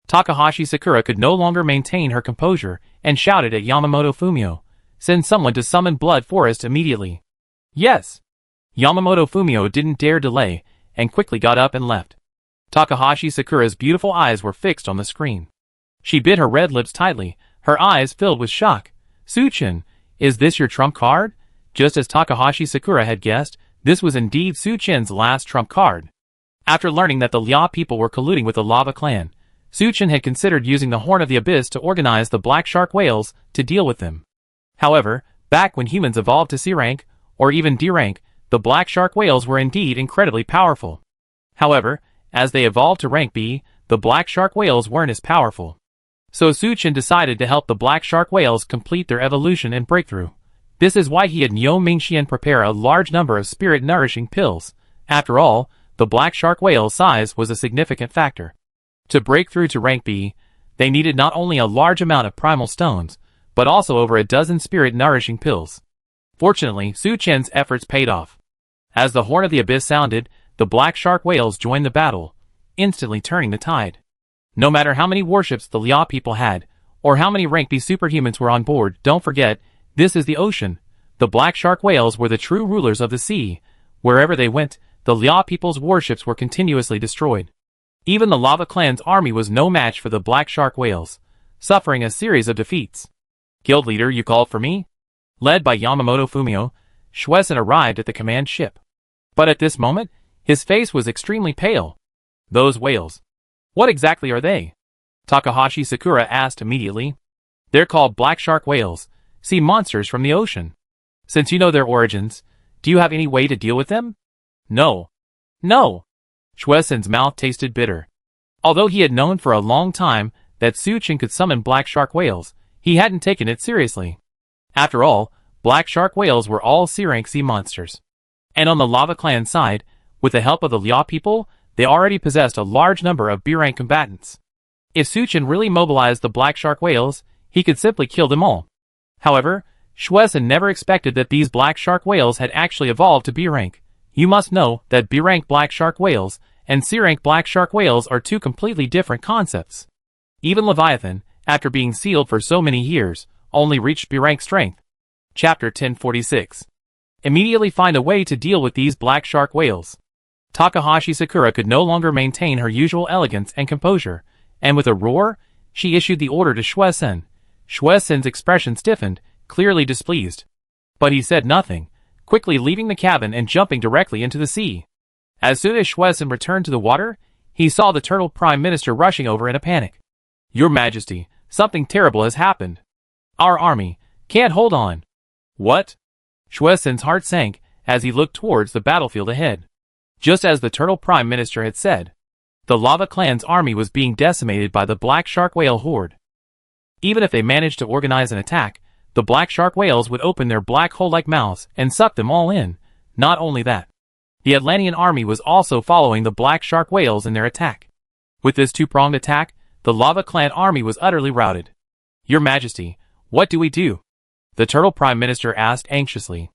Takahashi Sakura could no longer maintain her composure and shouted at Yamamoto Fumio, send someone to summon Blood Forest immediately. Yes. Yamamoto Fumio didn't dare delay, and quickly got up and left. Takahashi Sakura's beautiful eyes were fixed on the screen. She bit her red lips tightly, her eyes filled with shock. Su-Chen, is this your trump card? Just as Takahashi Sakura had guessed, this was indeed Su-Chen's last trump card. After learning that the Liao people were colluding with the Lava Clan, Su-Chen had considered using the Horn of the Abyss to organize the black shark whales to deal with them. However, back when humans evolved to C rank, or even D rank, the black shark whales were indeed incredibly powerful. However, as they evolved to rank B, the black shark whales weren't as powerful. So Su-Chen decided to help the black shark whales complete their evolution and breakthrough. This is why he had Niu Mingxian prepare a large number of spirit-nourishing pills. After all, the black shark whale's size was a significant factor. To break through to rank B, they needed not only a large amount of primal stones, but also over a dozen spirit-nourishing pills. Fortunately, Su-Chen's efforts paid off. As the Horn of the Abyss sounded, the black shark whales joined the battle, instantly turning the tide. No matter how many warships the Liao people had, or how many rank B superhumans were on board, don't forget, this is the ocean. The black shark whales were the true rulers of the sea. Wherever they went, the Liao people's warships were continuously destroyed. Even the Lava Clan's army was no match for the black shark whales, suffering a series of defeats. Guild leader, you called for me? Led by Yamamoto Fumio, Shueisen arrived at the command ship. But at this moment, his face was extremely pale. Those whales. What exactly are they? Takahashi Sakura asked immediately. They're called black shark whales, sea monsters from the ocean. Since you know their origins, do you have any way to deal with them? No. No. Shueisen's mouth tasted bitter. Although he had known for a long time that Su-Chen could summon black shark whales, he hadn't taken it seriously. After all, black shark whales were all C-rank sea monsters. And on the Lava Clan side, with the help of the Liao people, they already possessed a large number of B-rank combatants. If Suchin really mobilized the black shark whales, he could simply kill them all. However, Schwesen never expected that these black shark whales had actually evolved to B-rank. You must know that B-rank black shark whales and C-rank black shark whales are two completely different concepts. Even Leviathan, after being sealed for so many years, only reached B-rank strength. Chapter 1046. Immediately find a way to deal with these black shark whales. Takahashi Sakura could no longer maintain her usual elegance and composure, and with a roar, she issued the order to Schwesen. Schwesen's expression stiffened, clearly displeased. But he said nothing, quickly leaving the cabin and jumping directly into the sea. As soon as Schwesen returned to the water, he saw the Turtle Prime Minister rushing over in a panic. "Your Majesty, something terrible has happened. Our army can't hold on." "What?" Schwesen's heart sank as he looked towards the battlefield ahead. Just as the Turtle Prime Minister had said, the Lava Clan's army was being decimated by the black shark whale horde. Even if they managed to organize an attack, the black shark whales would open their black hole-like mouths and suck them all in. Not only that, the Atlantean army was also following the black shark whales in their attack. With this two-pronged attack, the Lava Clan army was utterly routed. "Your Majesty, what do we do?" the Turtle Prime Minister asked anxiously.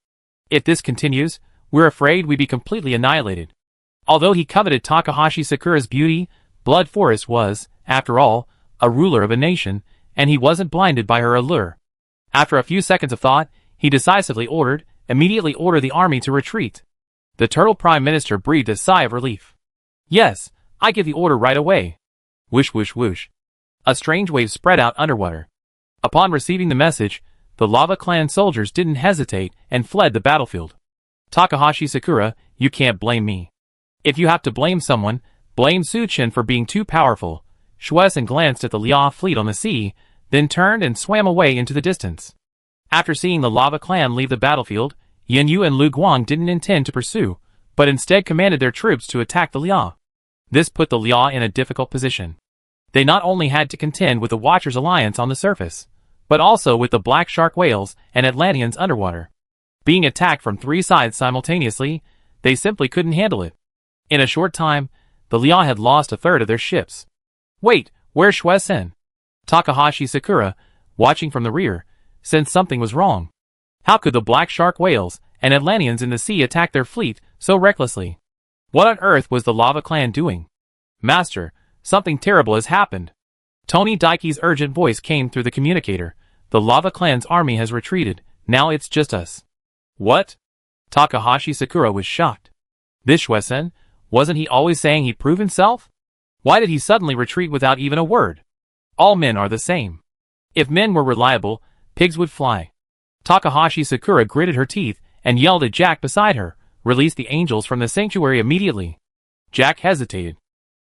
"If this continues, we're afraid we'd be completely annihilated." Although he coveted Takahashi Sakura's beauty, Blood Forest was, after all, a ruler of a nation, and he wasn't blinded by her allure. After a few seconds of thought, he decisively immediately ordered the army to retreat. The Turtle Prime Minister breathed a sigh of relief. "Yes, I give the order right away." Whoosh whoosh whoosh. A strange wave spread out underwater. Upon receiving the message, the Lava Clan soldiers didn't hesitate and fled the battlefield. "Takahashi Sakura, you can't blame me. If you have to blame someone, blame Suchin for being too powerful." Schwesen glanced at the Liao fleet on the sea, then turned and swam away into the distance. After seeing the Lava Clan leave the battlefield, Yin Yu and Lu Guang didn't intend to pursue, but instead commanded their troops to attack the Liao. This put the Liao in a difficult position. They not only had to contend with the Watchers' alliance on the surface, but also with the black shark whales and Atlanteans underwater. Being attacked from three sides simultaneously, they simply couldn't handle it. In a short time, the Liao had lost a third of their ships. "Wait, where's Schwesen?" Takahashi Sakura, watching from the rear, sensed something was wrong. How could the black shark whales and Atlanteans in the sea attack their fleet so recklessly? What on earth was the Lava Clan doing? "Master, something terrible has happened." Tony Daiki's urgent voice came through the communicator. "The Lava Clan's army has retreated, now it's just us." "What?" Takahashi Sakura was shocked. This Schwesen, wasn't he always saying he'd prove himself? Why did he suddenly retreat without even a word? All men are the same. If men were reliable, pigs would fly. Takahashi Sakura gritted her teeth and yelled at Jack beside her, "Release the angels from the sanctuary immediately." Jack hesitated.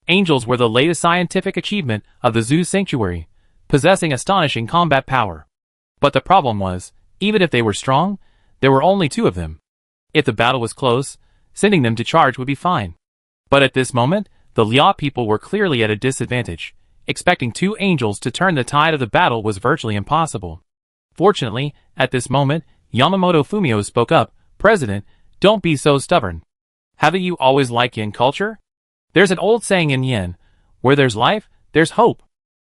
Angels were the latest scientific achievement of the Zoo Sanctuary, possessing astonishing combat power. But the problem was, even if they were strong, there were only two of them. If the battle was close, sending them to charge would be fine. But at this moment, the Liao people were clearly at a disadvantage. Expecting two angels to turn the tide of the battle was virtually impossible. Fortunately, at this moment, Yamamoto Fumio spoke up, "President, don't be so stubborn. Haven't you always liked Yin culture? There's an old saying in Yin, where there's life, there's hope."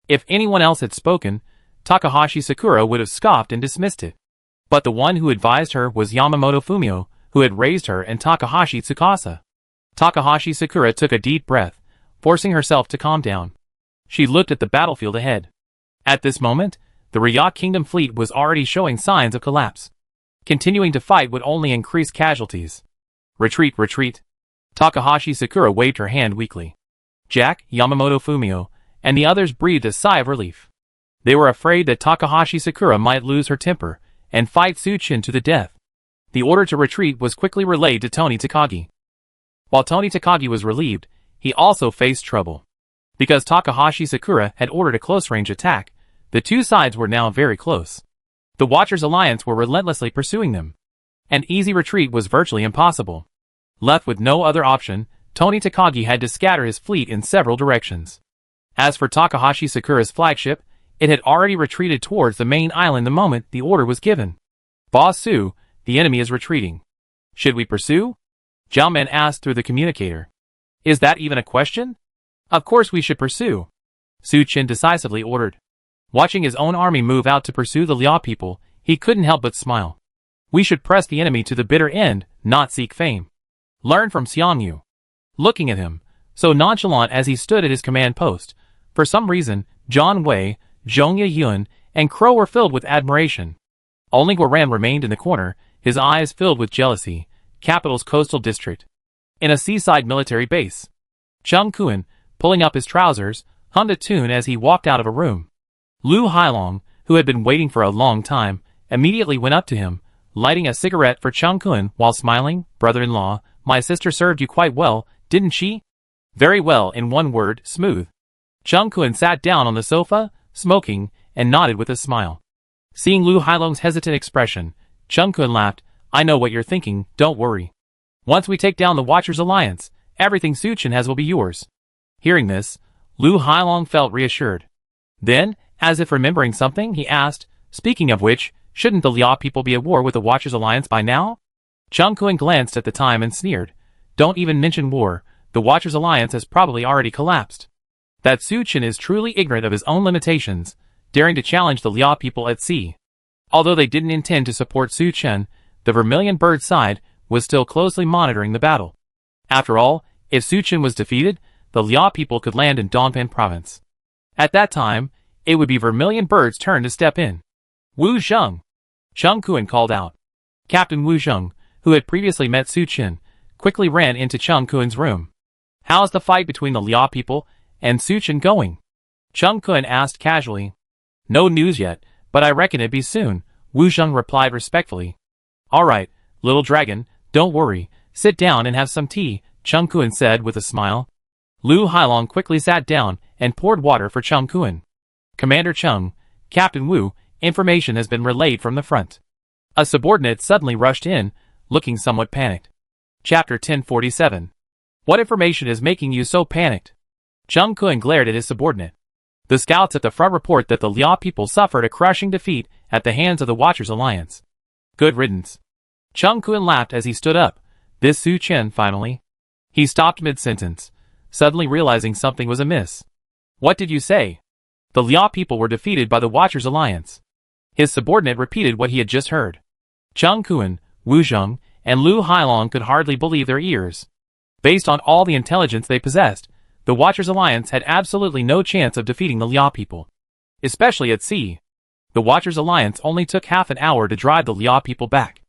If anyone else had spoken, Takahashi Sakura would have scoffed and dismissed it. But the one who advised her was Yamamoto Fumio, who had raised her, and Takahashi Tsukasa. Takahashi Sakura took a deep breath, forcing herself to calm down. She looked at the battlefield ahead. At this moment, the Rya Kingdom fleet was already showing signs of collapse. Continuing to fight would only increase casualties. "Retreat, retreat." Takahashi Sakura waved her hand weakly. Jack, Yamamoto Fumio, and the others breathed a sigh of relief. They were afraid that Takahashi Sakura might lose her temper and fight Suchin to the death. The order to retreat was quickly relayed to Tony Takagi. While Tony Takagi was relieved, he also faced trouble. Because Takahashi Sakura had ordered a close-range attack, the two sides were now very close. The Watchers' alliance were relentlessly pursuing them. An easy retreat was virtually impossible. Left with no other option, Tony Takagi had to scatter his fleet in several directions. As for Takahashi Sakura's flagship, it had already retreated towards the main island the moment the order was given. "Boss Su, the enemy is retreating. Should we pursue?" Jiaomen asked through the communicator. Is that even a question? Of course we should pursue, Su Chen decisively ordered. Watching his own army move out to pursue the Liao people, he couldn't help but smile. We should press the enemy to the bitter end, not seek fame. Learn from Xiangyu. Looking at him, so nonchalant as he stood at his command post, for some reason, John Wei, Zhong Yiyun, and Crow were filled with admiration. Only Guoran remained in the corner, his eyes filled with jealousy. Capital's coastal district. In a seaside military base. Chung Kuan, pulling up his trousers, hummed a tune as he walked out of a room. Lu Hailong, who had been waiting for a long time, immediately went up to him, lighting a cigarette for Chung Kuan while smiling. Brother-in-law, my sister served you quite well, didn't she? Very well, in one word, smooth. Chung Kuan sat down on the sofa, smoking, and nodded with a smile. Seeing Lu Hailong's hesitant expression, Chung Kuan laughed. I know what you're thinking, don't worry. Once we take down the Watchers Alliance, everything Su Chen has will be yours. Hearing this, Lu Hailong felt reassured. Then, as if remembering something, he asked, speaking of which, shouldn't the Liao people be at war with the Watchers Alliance by now? Chung Kuan glanced at the time and sneered. Don't even mention war, the Watchers Alliance has probably already collapsed. That Su Chen is truly ignorant of his own limitations, daring to challenge the Liao people at sea. Although they didn't intend to support Su Chen, the Vermilion Bird side was still closely monitoring the battle. After all, if Su Chen was defeated, the Liao people could land in Dongpan province. At that time, it would be Vermilion Bird's turn to step in. Wu Zheng! Chung Kuan called out. Captain Wu Zheng, who had previously met Su Chen, quickly ran into Chung Kuan's room. How's the fight between the Liao people and Su Chen going? Chung Kuan asked casually. No news yet, but I reckon it'd be soon, Wu Zheng replied respectfully. Alright, little dragon, don't worry, sit down and have some tea, Chung Kuan said with a smile. Lu Hailong quickly sat down and poured water for Chung Kuan. Commander Chung, Captain Wu, information has been relayed from the front. A subordinate suddenly rushed in, looking somewhat panicked. Chapter 1047. What information is making you so panicked? Chung Kuan glared at his subordinate. The scouts at the front report that the Liao people suffered a crushing defeat at the hands of the Watchers Alliance. Good riddance. Chung Kuan laughed as he stood up. This Su Chen, finally. He stopped mid-sentence, suddenly realizing something was amiss. What did you say? The Liao people were defeated by the Watchers Alliance. His subordinate repeated what he had just heard. Chung Kuan, Wu Zheng, and Lu Hailong could hardly believe their ears. Based on all the intelligence they possessed, the Watchers Alliance had absolutely no chance of defeating the Liao people. Especially at sea. The Watchers Alliance only took half an hour to drive the Liao people back.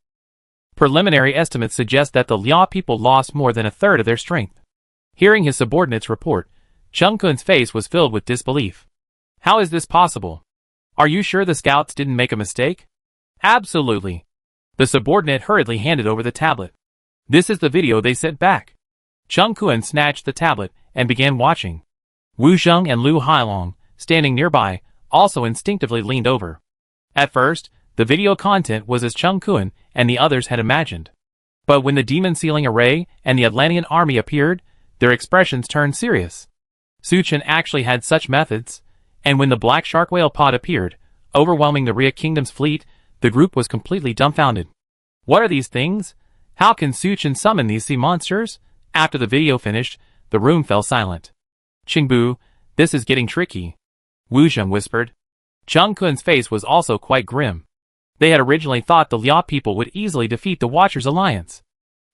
Preliminary estimates suggest that the Liao people lost more than a third of their strength. Hearing his subordinate's report, Chung Kuan's face was filled with disbelief. How is this possible? Are you sure the scouts didn't make a mistake? Absolutely. The subordinate hurriedly handed over the tablet. This is the video they sent back. Chung Kuan snatched the tablet and began watching. Wu Zheng and Lu Hailong, standing nearby, also instinctively leaned over. At first, the video content was as Chung Kuan and the others had imagined. But when the demon sealing array and the Atlantean army appeared, their expressions turned serious. Su Chen actually had such methods, and when the black shark whale pod appeared, overwhelming the Rhea Kingdom's fleet, the group was completely dumbfounded. What are these things? How can Su Chen summon these sea monsters? After the video finished, the room fell silent. Qingbu, this is getting tricky, Wu Zheng whispered. Chung Kuan's face was also quite grim. They had originally thought the Liao people would easily defeat the Watchers Alliance.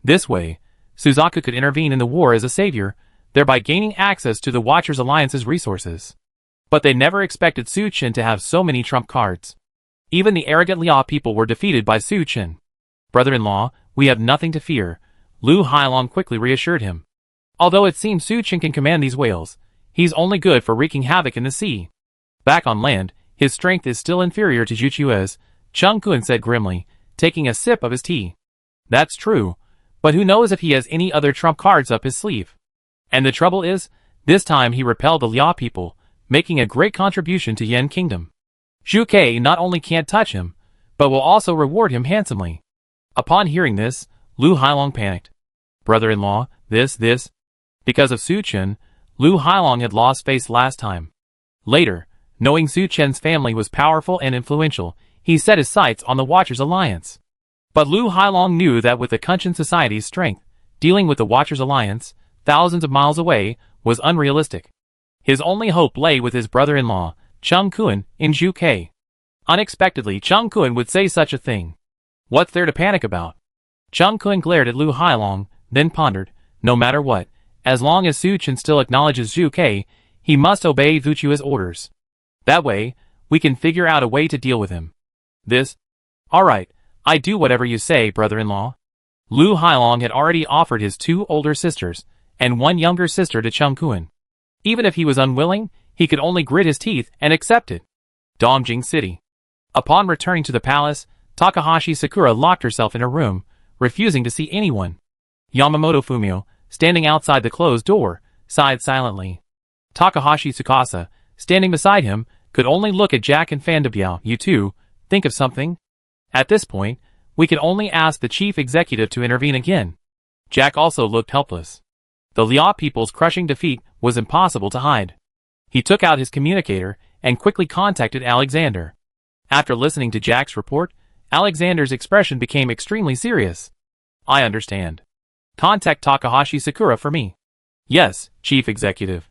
This way, Suzaku could intervene in the war as a savior, thereby gaining access to the Watchers Alliance's resources. But they never expected Su Chen to have so many trump cards. Even the arrogant Liao people were defeated by Su Chen. Brother-in-law, we have nothing to fear, Lu Hailong quickly reassured him. Although it seems Su Chen can command these whales, he's only good for wreaking havoc in the sea. Back on land, his strength is still inferior to Zhu Chue's, Chung Kuan said grimly, taking a sip of his tea. That's true, but who knows if he has any other trump cards up his sleeve. And the trouble is, this time he repelled the Liao people, making a great contribution to Yan Kingdom. Zhu Ke not only can't touch him, but will also reward him handsomely. Upon hearing this, Lu Hailong panicked. Brother-in-law, this. Because of Su Chen, Lu Hailong had lost face last time. Later, knowing Su Chen's family was powerful and influential, he set his sights on the Watchers Alliance. But Lu Hailong knew that with the Kunshan Society's strength, dealing with the Watchers Alliance, thousands of miles away, was unrealistic. His only hope lay with his brother-in-law, Chung Kuan, in UK. Unexpectedly, Chung Kuan would say such a thing. What's there to panic about? Chung Kuan glared at Lu Hailong, then pondered, no matter what, as long as Su Chen still acknowledges UK, he must obey Vu Chua's orders. That way, we can figure out a way to deal with him. Alright, I do whatever you say, brother-in-law. Lu Hailong had already offered his 2 older sisters, and 1 younger sister to Chung Kuan. Even if he was unwilling, he could only grit his teeth and accept it. Dongjing City. Upon returning to the palace, Takahashi Sakura locked herself in her room, refusing to see anyone. Yamamoto Fumio, standing outside the closed door, sighed silently. Takahashi Tsukasa, standing beside him, could only look at Jack and Fandabiao. You two, think of something? At this point, we could only ask the chief executive to intervene again. Jack also looked helpless. The Liao people's crushing defeat was impossible to hide. He took out his communicator and quickly contacted Alexander. After listening to Jack's report, Alexander's expression became extremely serious. I understand. Contact Takahashi Sakura for me. Yes, chief executive.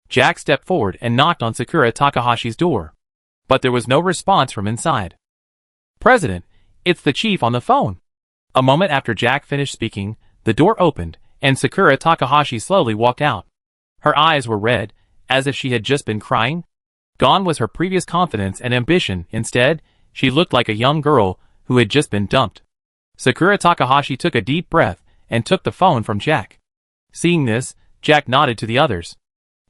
Jack stepped forward and knocked on Sakura Takahashi's door. But there was no response from inside. President, it's the chief on the phone. A moment after Jack finished speaking, the door opened, and Sakura Takahashi slowly walked out. Her eyes were red, as if she had just been crying. Gone was her previous confidence and ambition. Instead, she looked like a young girl who had just been dumped. Sakura Takahashi took a deep breath and took the phone from Jack. Seeing this, Jack nodded to the others.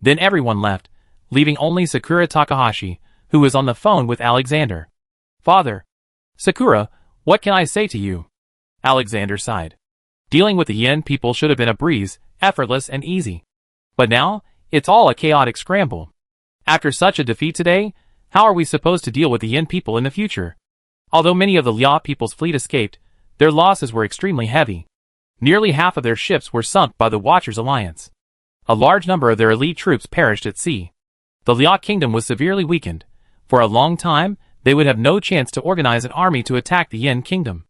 Then everyone left, leaving only Sakura Takahashi, who was on the phone with Alexander. Father. Sakura, what can I say to you? Alexander sighed. Dealing with the Yen people should have been a breeze, effortless and easy. But now, it's all a chaotic scramble. After such a defeat today, how are we supposed to deal with the Yen people in the future? Although many of the Liao people's fleet escaped, their losses were extremely heavy. Nearly half of their ships were sunk by the Watchers Alliance. A large number of their elite troops perished at sea. The Liao kingdom was severely weakened. For a long time, they would have no chance to organize an army to attack the Yen kingdom.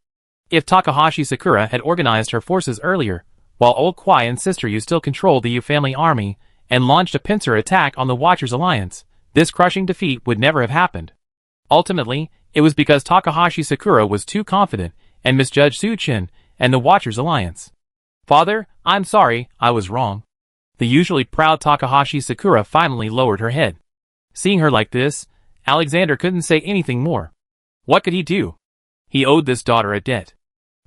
If Takahashi Sakura had organized her forces earlier, while Old Kwai and Sister Yu still controlled the Yu family army, and launched a pincer attack on the Watchers Alliance, this crushing defeat would never have happened. Ultimately, it was because Takahashi Sakura was too confident and misjudged Su Chen and the Watchers Alliance. Father, I'm sorry, I was wrong. The usually proud Takahashi Sakura finally lowered her head. Seeing her like this, Alexander couldn't say anything more. What could he do? He owed this daughter a debt.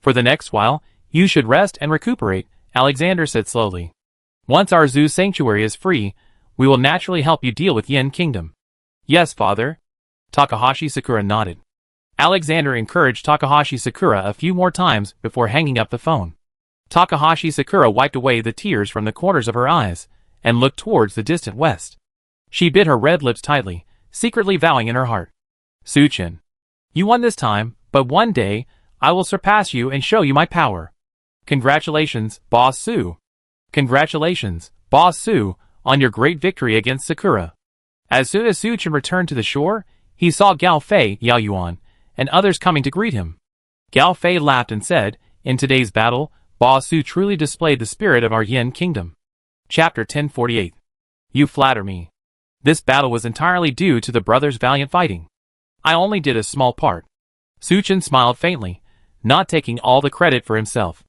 For the next while, you should rest and recuperate, Alexander said slowly. Once our zoo sanctuary is free, we will naturally help you deal with Yen Kingdom. Yes, father. Takahashi Sakura nodded. Alexander encouraged Takahashi Sakura a few more times before hanging up the phone. Takahashi Sakura wiped away the tears from the corners of her eyes and looked towards the distant west. She bit her red lips tightly, secretly vowing in her heart. Su Chen, you won this time, but one day, I will surpass you and show you my power. Congratulations, Boss Su. Congratulations, Boss Su, on your great victory against Sakura. As soon as Su Chen returned to the shore, he saw Gao Fei, Yao Yuan, and others coming to greet him. Gao Fei laughed and said, in today's battle, Boss Su truly displayed the spirit of our Yen kingdom. Chapter 1048. You flatter me. This battle was entirely due to the brothers' valiant fighting. I only did a small part. Su Chen smiled faintly, not taking all the credit for himself.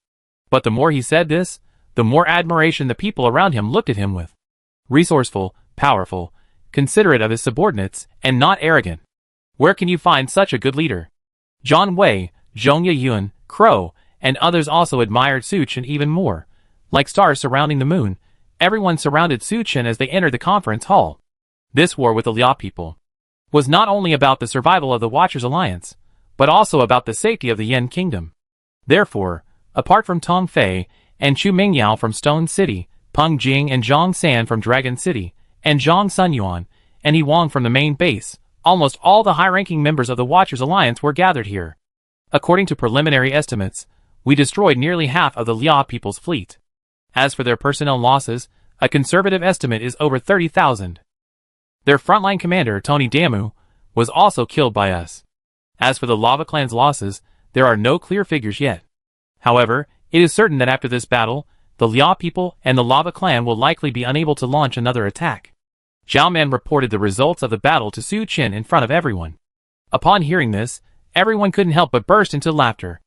But the more he said this, the more admiration the people around him looked at him with. Resourceful, powerful, considerate of his subordinates, and not arrogant. Where can you find such a good leader? John Wei, Zhong Yun, Crow, and others also admired Su Chen even more. Like stars surrounding the moon, everyone surrounded Su Chen as they entered the conference hall. This war with the Liao people was not only about the survival of the Watchers Alliance, but also about the safety of the Yen Kingdom. Therefore, apart from Tong Fei and Chu Mingyao from Stone City, Peng Jing and Zhang San from Dragon City, and Zhang Sunyuan and Yi Wang from the main base, almost all the high-ranking members of the Watchers Alliance were gathered here. According to preliminary estimates, we destroyed nearly half of the Liao people's fleet. As for their personnel losses, a conservative estimate is over 30,000. Their frontline commander, Tony Damu, was also killed by us. As for the Lava Clan's losses, there are no clear figures yet. However, it is certain that after this battle, the Liao people and the Lava clan will likely be unable to launch another attack. Zhao Man reported the results of the battle to Su Chen in front of everyone. Upon hearing this, everyone couldn't help but burst into laughter.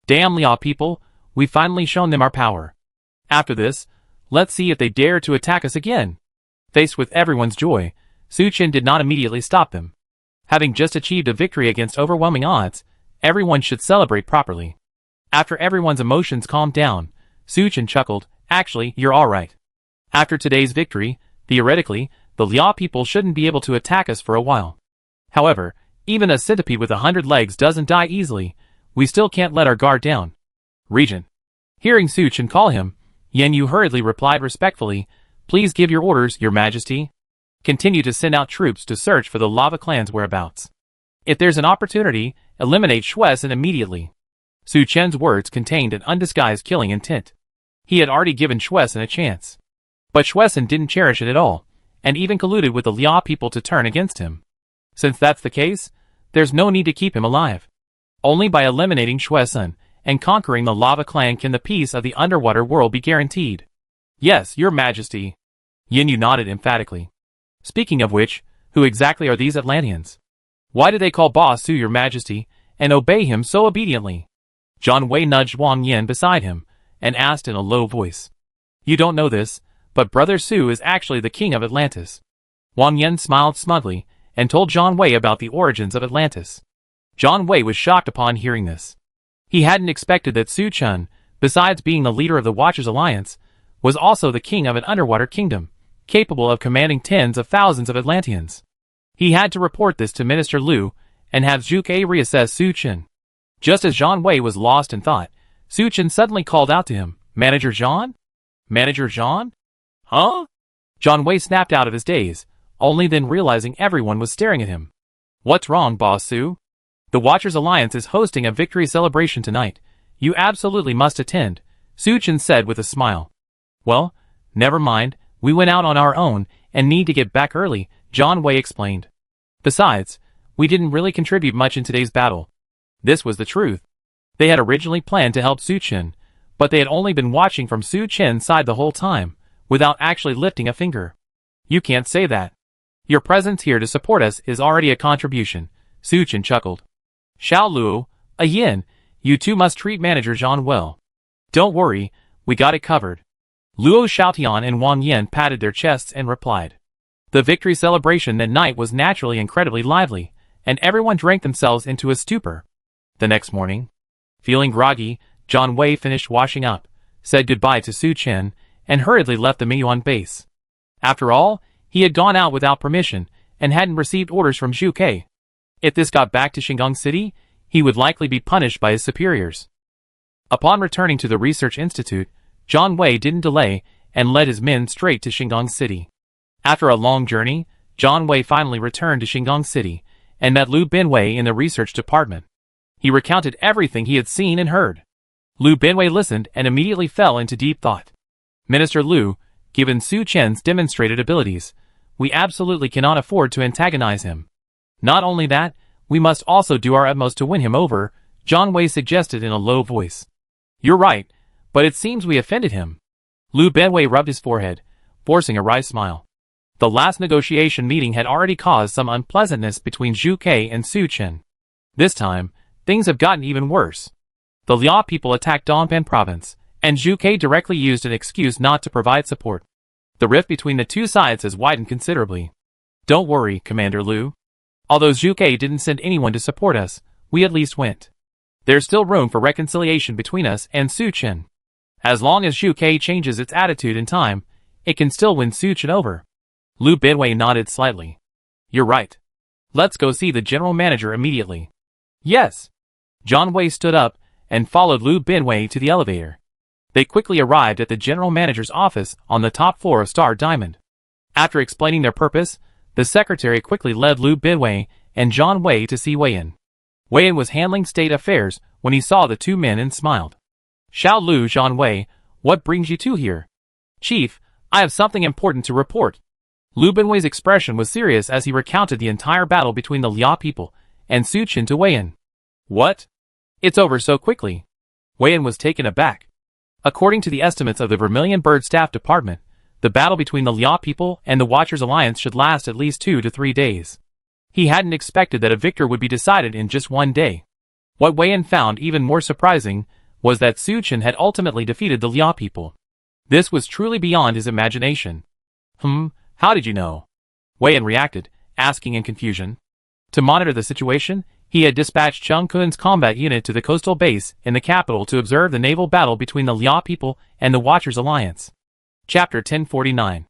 Damn Liao people, we've finally shown them our power. After this, let's see if they dare to attack us again. Faced with everyone's joy, Su Chen did not immediately stop them. Having just achieved a victory against overwhelming odds, everyone should celebrate properly. After everyone's emotions calmed down, Su Chen chuckled, actually, you're alright. After today's victory, theoretically, the Liao people shouldn't be able to attack us for a while. However, even a centipede with 100 legs doesn't die easily, we still can't let our guard down. Regent. Hearing Su Chen call him, Yan Yu hurriedly replied respectfully, please give your orders, your majesty. Continue to send out troops to search for the Lava clan's whereabouts. If there's an opportunity, eliminate Xuesun immediately. Su Chen's words contained an undisguised killing intent. He had already given Xuesun a chance. But Xuesun didn't cherish it at all, and even colluded with the Liao people to turn against him. Since that's the case, there's no need to keep him alive. Only by eliminating Xuesun and conquering the Lava clan can the peace of the underwater world be guaranteed. Yes, your majesty. Yin Yu nodded emphatically. Speaking of which, who exactly are these Atlanteans? Why do they call Boss Su your majesty, and obey him so obediently? John Wei nudged Wang Yan beside him, and asked in a low voice. You don't know this, but Brother Su is actually the king of Atlantis. Wang Yan smiled smugly, and told John Wei about the origins of Atlantis. John Wei was shocked upon hearing this. He hadn't expected that Su Chen, besides being the leader of the Watchers Alliance, was also the king of an underwater kingdom, capable of commanding tens of thousands of Atlanteans. He had to report this to Minister Liu, and have Zhu Ke reassess Su Chen. Just as John Wei was lost in thought, Su Chen suddenly called out to him, Manager Zhang? Manager Zhang? Huh? John Wei snapped out of his daze, only then realizing everyone was staring at him. What's wrong, Boss Su? The Watchers Alliance is hosting a victory celebration tonight. You absolutely must attend, Su Chen said with a smile. Well, never mind, we went out on our own, and need to get back early, John Wei explained. Besides, we didn't really contribute much in today's battle. This was the truth. They had originally planned to help Su Chen, but they had only been watching from Su Chen's side the whole time, without actually lifting a finger. You can't say that. Your presence here to support us is already a contribution, Su Chen chuckled. Xiao Luo, a yin, you two must treat Manager Zhang well. Don't worry, we got it covered. Luo Xiaotian and Wang Yan patted their chests and replied. The victory celebration that night was naturally incredibly lively, and everyone drank themselves into a stupor. The next morning, feeling groggy, John Wei finished washing up, said goodbye to Su Chen, and hurriedly left the Miyuan base. After all, he had gone out without permission, and hadn't received orders from Zhu Ke. If this got back to Shingang City, he would likely be punished by his superiors. Upon returning to the Research Institute, John Wei didn't delay, and led his men straight to Shingang City. After a long journey, John Wei finally returned to Shingang City, and met Liu Binwei in the research department. He recounted everything he had seen and heard. Liu Binwei listened and immediately fell into deep thought. Minister Liu, given Su Chen's demonstrated abilities, we absolutely cannot afford to antagonize him. Not only that, we must also do our utmost to win him over, John Wei suggested in a low voice. You're right, but it seems we offended him. Liu Binwei rubbed his forehead, forcing a wry smile. The last negotiation meeting had already caused some unpleasantness between Zhu Ke and Su Chen. This time, things have gotten even worse. The Liao people attacked Dongpan province, and Zhu Ke directly used an excuse not to provide support. The rift between the two sides has widened considerably. Don't worry, Commander Liu. Although Zhu Ke didn't send anyone to support us, we at least went. There's still room for reconciliation between us and Su Chen. As long as Zhu Ke changes its attitude in time, it can still win Su Chen over. Liu Binwei nodded slightly. You're right. Let's go see the general manager immediately. Yes. John Wei stood up and followed Liu Binwei to the elevator. They quickly arrived at the general manager's office on the top floor of Star Diamond. After explaining their purpose, the secretary quickly led Liu Binwei and John Wei to see Wei-Yin. Wei-Yin was handling state affairs when he saw the two men and smiled. Xiao Lu, John Wei, what brings you two here? Chief, I have something important to report. Liu Binwei's expression was serious as he recounted the entire battle between the Liao people and Su Chen to Wei-Yin. What? It's over so quickly. Wei-Yin was taken aback. According to the estimates of the Vermilion Bird Staff Department, the battle between the Liao people and the Watchers Alliance should last at least 2 to 3 days. He hadn't expected that a victor would be decided in just one day. What Wei Yan found even more surprising was that Su Chen had ultimately defeated the Liao people. This was truly beyond his imagination. How did you know? Wei Yan reacted, asking in confusion. To monitor the situation, he had dispatched Cheng Kun's combat unit to the coastal base in the capital to observe the naval battle between the Liao people and the Watchers Alliance. Chapter 1049.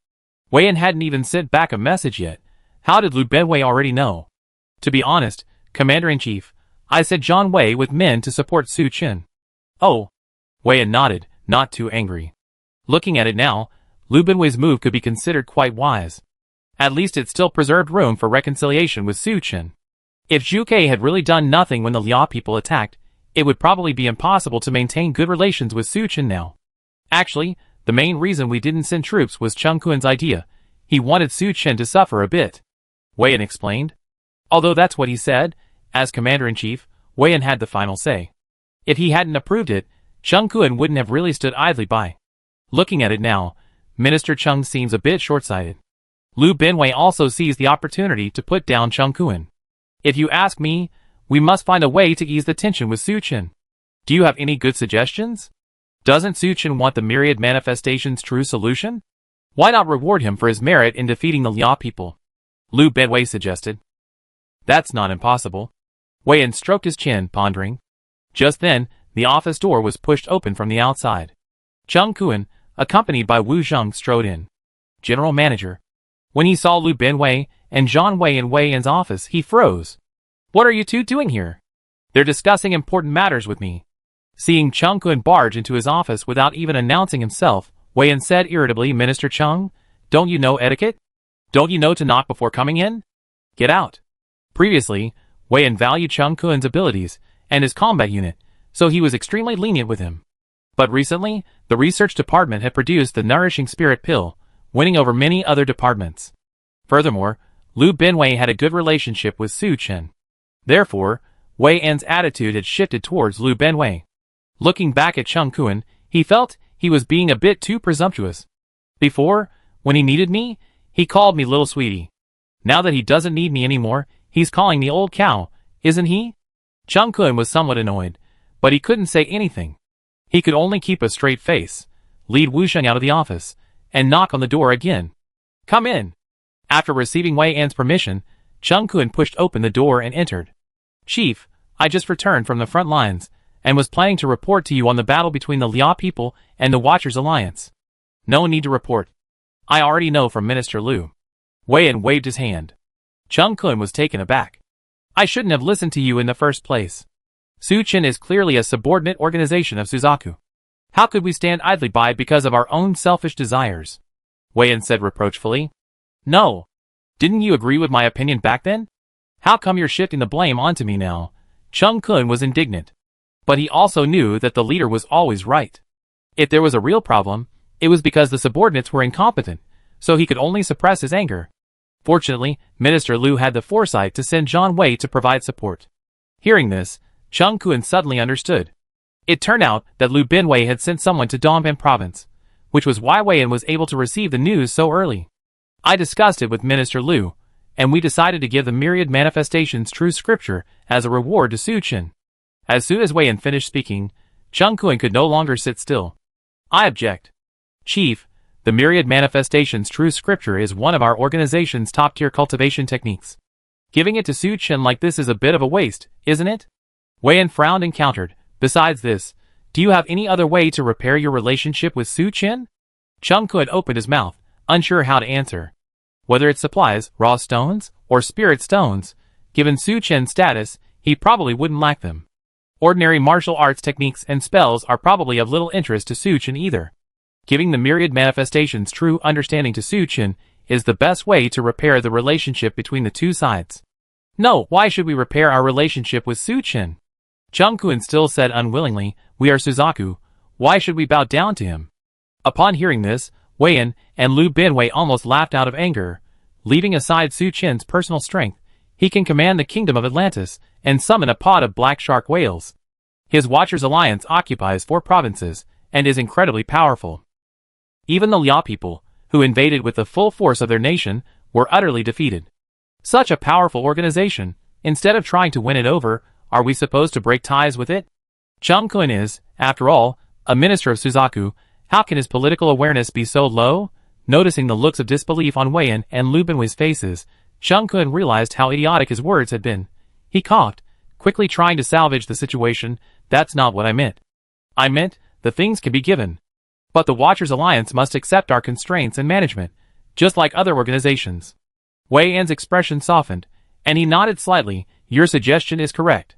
Wei Yan hadn't even sent back a message yet. How did Lu Benwei already know? To be honest, Commander-in-Chief, I sent John Wei with men to support Su Chen. Oh. Wei Yan nodded, not too angry. Looking at it now, Lu Benwei's move could be considered quite wise. At least it still preserved room for reconciliation with Su Chen. If Zhu Ke had really done nothing when the Liao people attacked, it would probably be impossible to maintain good relations with Su Chen now. Actually, the main reason we didn't send troops was Cheng Kun's idea. He wanted Su Chen to suffer a bit. Wei Yan explained. Although that's what he said, as Commander-in-Chief, Wei Yan had the final say. If he hadn't approved it, Cheng Kun wouldn't have really stood idly by. Looking at it now, Minister Cheng seems a bit short-sighted. Lu Benwei also sees the opportunity to put down Cheng Kun. If you ask me, we must find a way to ease the tension with Su Chen. Do you have any good suggestions? Doesn't Su Chen want the myriad manifestation's true solution? Why not reward him for his merit in defeating the Liao people? Lu Benwei suggested. That's not impossible. Wei Yan stroked his chin, pondering. Just then, the office door was pushed open from the outside. Cheng Kun, accompanied by Wu Zheng, strode in. General Manager. When he saw Lu Benwei and Zhang Wei in Wei Yan's office, he froze. What are you two doing here? They're discussing important matters with me. Seeing Cheng Kun barge into his office without even announcing himself, Wei Yan said irritably, Minister Cheng, don't you know etiquette? Don't you know to knock before coming in? Get out. Previously, Wei Yan valued Cheng Kun's abilities and his combat unit, so he was extremely lenient with him. But recently, the research department had produced the Nourishing Spirit Pill, winning over many other departments. Furthermore, Lu Benwei had a good relationship with Su Chen. Therefore, Wei Yan's attitude had shifted towards Lu Benwei. Looking back at Cheng Kun, he felt he was being a bit too presumptuous. Before, when he needed me, he called me little sweetie. Now that he doesn't need me anymore, he's calling me old cow, isn't he? Cheng Kun was somewhat annoyed, but he couldn't say anything. He could only keep a straight face, lead Wu Sheng out of the office, and knock on the door again. Come in. After receiving Wei Yan's permission, Cheng Kun pushed open the door and entered. Chief, I just returned from the front lines, and was planning to report to you on the battle between the Liao people and the Watchers Alliance. No need to report. I already know from Minister Lu. Wei Yan waved his hand. Cheng Kun was taken aback. I shouldn't have listened to you in the first place. Su Chen is clearly a subordinate organization of Suzaku. How could we stand idly by because of our own selfish desires? Wei Yan said reproachfully. No. Didn't you agree with my opinion back then? How come you're shifting the blame onto me now? Cheng Kun was indignant. But he also knew that the leader was always right. If there was a real problem, it was because the subordinates were incompetent, so he could only suppress his anger. Fortunately, Minister Lu had the foresight to send Zhang Wei to provide support. Hearing this, Cheng Kun suddenly understood. It turned out that Lu Benwei had sent someone to Dongban province, which was why Wei Yan was able to receive the news so early. I discussed it with Minister Lu, and we decided to give the myriad manifestations true scripture as a reward to Su Chen. As soon as Wei Yan finished speaking, Cheng Kun could no longer sit still. I object. Chief, the myriad manifestations true scripture is one of our organization's top-tier cultivation techniques. Giving it to Su Chen like this is a bit of a waste, isn't it? Wei Yan frowned and countered. Besides this, do you have any other way to repair your relationship with Su Chen? Cheng Kun opened his mouth, unsure how to answer. Whether it supplies raw stones or spirit stones, given Su Chen's status, he probably wouldn't lack them. Ordinary martial arts techniques and spells are probably of little interest to Su Chen either. Giving the myriad manifestations true understanding to Su Chen is the best way to repair the relationship between the two sides. No, why should we repair our relationship with Su Chen? Cheng Kun still said unwillingly, we are Suzaku, why should we bow down to him? Upon hearing this, Wei Yan and Lu Benwei almost laughed out of anger. Leaving aside Su Chen's personal strength, he can command the kingdom of Atlantis and summon a pod of black shark whales. His Watchers Alliance occupies 4 provinces, and is incredibly powerful. Even the Liao people, who invaded with the full force of their nation, were utterly defeated. Such a powerful organization, instead of trying to win it over, are we supposed to break ties with it? Chung Kun is, after all, a minister of Suzaku. How can his political awareness be so low? Noticing the looks of disbelief on Wei Yan and Lu Binwei's faces, Chung Kun realized how idiotic his words had been. He coughed, quickly trying to salvage the situation. That's not what I meant. I meant, the things can be given. But the Watchers Alliance must accept our constraints and management, just like other organizations. Wei Yan's expression softened, and he nodded slightly. Your suggestion is correct.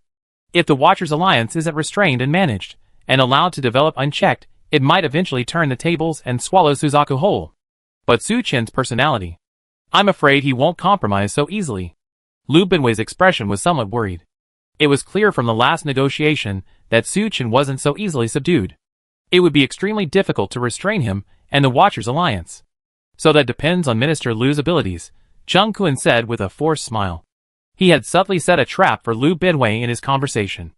If the Watchers Alliance isn't restrained and managed, and allowed to develop unchecked, it might eventually turn the tables and swallow Suzaku whole. But Su Qian's personality. I'm afraid he won't compromise so easily. Lu Binwei's expression was somewhat worried. It was clear from the last negotiation that Su Qian wasn't so easily subdued. It would be extremely difficult to restrain him and the Watchers Alliance. So that depends on Minister Lu's abilities, Chung Kun said with a forced smile. He had subtly set a trap for Lu Binwei in his conversation.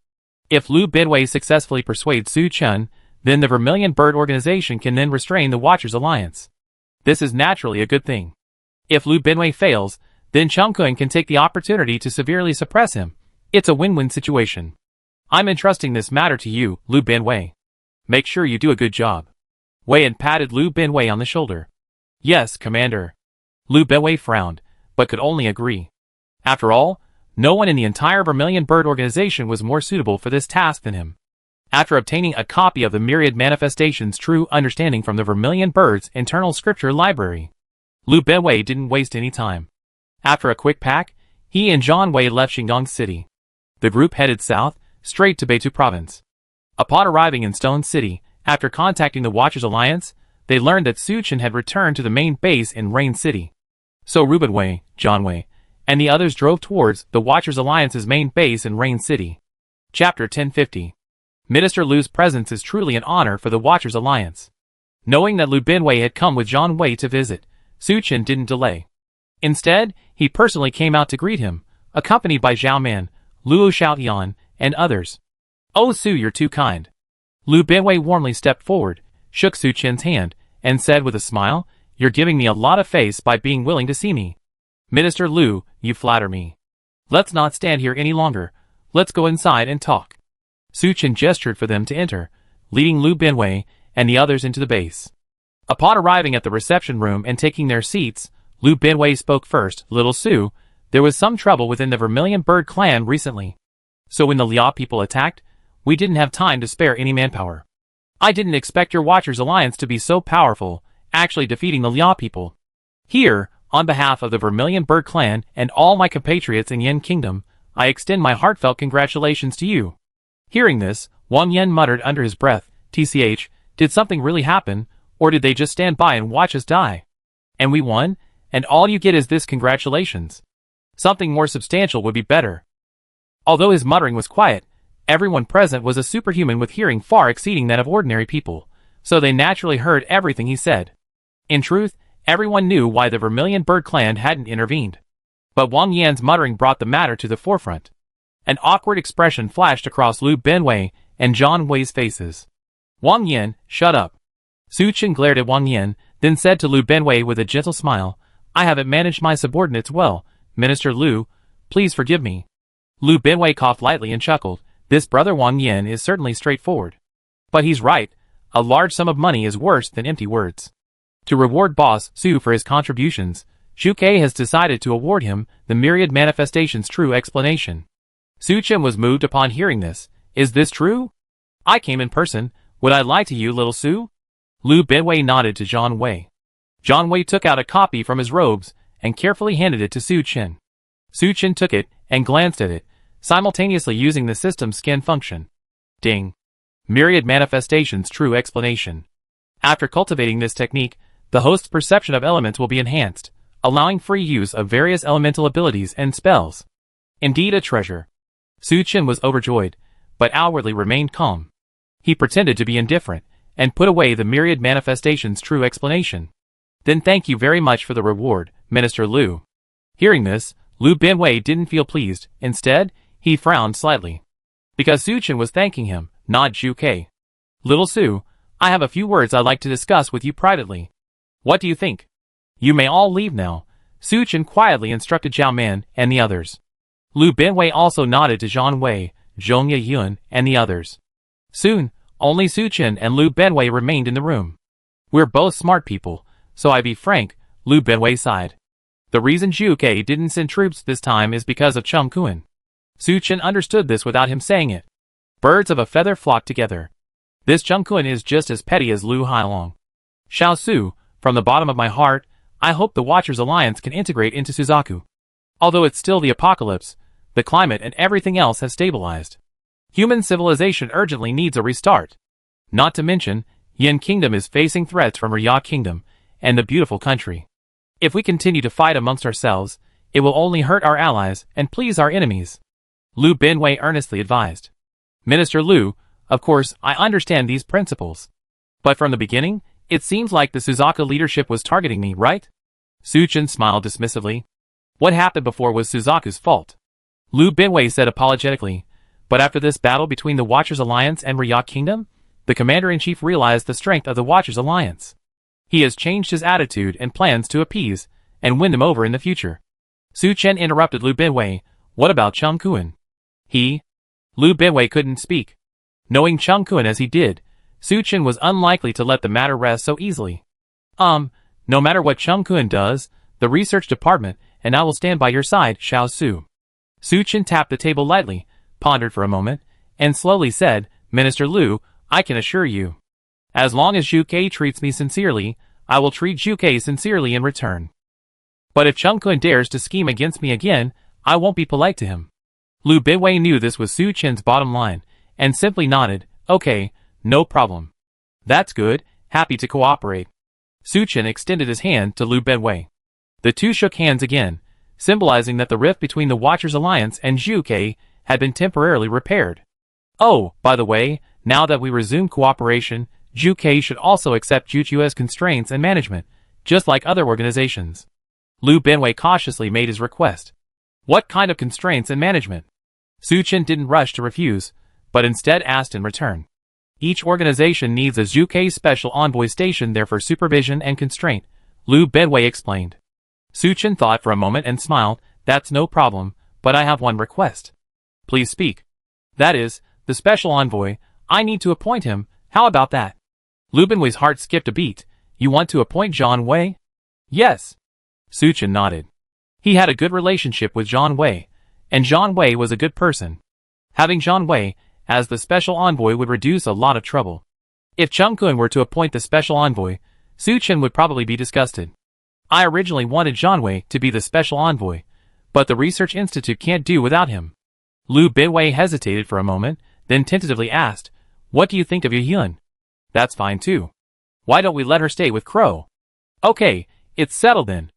If Lu Binwei successfully persuades Su Qian, then the Vermilion Bird organization can then restrain the Watchers Alliance. This is naturally a good thing. If Lu Binwei fails, then Chung Kun can take the opportunity to severely suppress him. It's a win-win situation. I'm entrusting this matter to you, Lu Binwei. Make sure you do a good job. Wei Yan patted Lu Binwei on the shoulder. Yes, Commander. Lu Binwei frowned, but could only agree. After all, no one in the entire Vermilion Bird organization was more suitable for this task than him. After obtaining a copy of the Myriad Manifestations' True Understanding from the Vermilion Bird's internal scripture library, Lu Binwei didn't waste any time. After a quick pack, he and Zhang Wei left Xinggang City. The group headed south, straight to Beitou Province. Upon arriving in Stone City, after contacting the Watchers Alliance, they learned that Su Qian had returned to the main base in Rain City. So Ru Binwei, Zhang Wei, and the others drove towards the Watchers Alliance's main base in Rain City. Chapter 1050. Minister Lu's presence is truly an honor for the Watchers Alliance. Knowing that Lu Binwei had come with Zhang Wei to visit, Su Qian didn't delay. Instead, he personally came out to greet him, accompanied by Zhao Man, Luo Xiaoyan, and others. Oh Su, you're too kind. Lu Binwei warmly stepped forward, shook Su Qian's hand, and said with a smile, You're giving me a lot of face by being willing to see me. Minister Lu, you flatter me. Let's not stand here any longer. Let's go inside and talk. Su Qian gestured for them to enter, leading Lu Binwei and the others into the base. Upon arriving at the reception room and taking their seats, Lu Binwei spoke first. Little Su, there was some trouble within the Vermilion Bird clan recently. So when the Liao people attacked, we didn't have time to spare any manpower. I didn't expect your Watchers Alliance to be so powerful, actually defeating the Liao people. Here, on behalf of the Vermilion Bird clan and all my compatriots in Yin Kingdom, I extend my heartfelt congratulations to you. Hearing this, Wang Yan muttered under his breath, TCH, did something really happen, or did they just stand by and watch us die? And we won, and all you get is this congratulations. Something more substantial would be better. Although his muttering was quiet, everyone present was a superhuman with hearing far exceeding that of ordinary people, so they naturally heard everything he said. In truth, everyone knew why the Vermilion Bird clan hadn't intervened. But Wang Yan's muttering brought the matter to the forefront. An awkward expression flashed across Lu Binwei and Zhang Wei's faces. Wang Yan, shut up. Su Qian glared at Wang Yan, then said to Lu Binwei with a gentle smile, I haven't managed my subordinates well, Minister Lu, please forgive me. Lu Binwei coughed lightly and chuckled. This brother Wang Yan is certainly straightforward. But he's right, a large sum of money is worse than empty words. To reward Boss Su for his contributions, Zhu Ke has decided to award him the Myriad Manifestations True Explanation. Su Qian was moved upon hearing this. Is this true? I came in person. Would I lie to you, little Su? Lu Binwei nodded to Zhang Wei. Zhang Wei took out a copy from his robes and carefully handed it to Su Qian. Su Qian took it and glanced at it, simultaneously using the system's scan function. Ding. Myriad Manifestations True Explanation. After cultivating this technique, the host's perception of elements will be enhanced, allowing free use of various elemental abilities and spells. Indeed a treasure. Su Qian was overjoyed, but outwardly remained calm. He pretended to be indifferent, and put away the Myriad Manifestations True Explanation. Then thank you very much for the reward, Minister Lu. Hearing this, Lu Binwei didn't feel pleased. Instead, he frowned slightly. Because Su Qian was thanking him, not Zhu Ke. Little Su, I have a few words I'd like to discuss with you privately. What do you think? You may all leave now, Su Chen quietly instructed Zhao Man and the others. Lu Binwei also nodded to Zhang Wei, Zhong Yeyun, and the others. Soon, only Su Chen and Lu Binwei remained in the room. We're both smart people, so I be frank, Lu Binwei sighed. The reason Zhu Ke didn't send troops this time is because of Cheng Kuan. Su Chen understood this without him saying it. Birds of a feather flock together. This Cheng Kuan is just as petty as Lu Hailong. Xiao Su, from the bottom of my heart, I hope the Watchers Alliance can integrate into Suzaku. Although it's still the apocalypse, the climate and everything else has stabilized. Human civilization urgently needs a restart. Not to mention, Yin Kingdom is facing threats from Rya Kingdom and the beautiful country. If we continue to fight amongst ourselves, it will only hurt our allies and please our enemies. Lu Binwei earnestly advised. Minister Lu, of course, I understand these principles. But from the beginning, it seems like the Suzaku leadership was targeting me, right? Su Chen smiled dismissively. What happened before was Suzaku's fault. Lu Binwei said apologetically, but after this battle between the Watchers Alliance and Rya Kingdom, the Commander-in-Chief realized the strength of the Watchers Alliance. He has changed his attitude and plans to appease and win them over in the future. Su Chen interrupted Lu Binwei. What about Cheng Kuan? Lu Binwei couldn't speak. Knowing Cheng Kuan as he did, Su Chen was unlikely to let the matter rest so easily. No matter what Cheng Kuan does, the research department and I will stand by your side, Xiao Su. Su Chen tapped the table lightly, pondered for a moment, and slowly said, Minister Lu, I can assure you. As long as Zhu Ke treats me sincerely, I will treat Zhu Ke sincerely in return. But if Cheng Kuan dares to scheme against me again, I won't be polite to him. Lu Binwei knew this was Su Chen's bottom line, and simply nodded, okay, no problem. That's good, happy to cooperate. Su Chen extended his hand to Lu Binwei. The two shook hands again, symbolizing that the rift between the Watchers Alliance and Zhu Ke had been temporarily repaired. Oh, by the way, now that we resume cooperation, Zhu Ke should also accept Juchua's constraints and management, just like other organizations. Lu Binwei cautiously made his request. What kind of constraints and management? Su Chen didn't rush to refuse, but instead asked in return. Each organization needs a Zhu Ke special envoy stationed there for supervision and constraint, Lu Binwei explained. Su Chen thought for a moment and smiled. That's no problem, but I have one request. Please speak. That is, the special envoy, I need to appoint him, how about that? Lu Binwei's heart skipped a beat. You want to appoint Zhang Wei? Yes. Su Chen nodded. He had a good relationship with Zhang Wei, and Zhang Wei was a good person. Having Zhang Wei as the special envoy would reduce a lot of trouble. If Cheng Kuan were to appoint the special envoy, Su Chen would probably be disgusted. I originally wanted Zhang Wei to be the special envoy, but the Research Institute can't do without him. Lu Binwei hesitated for a moment, then tentatively asked, What do you think of Yeyun? That's fine too. Why don't we let her stay with Crow? Okay, it's settled then.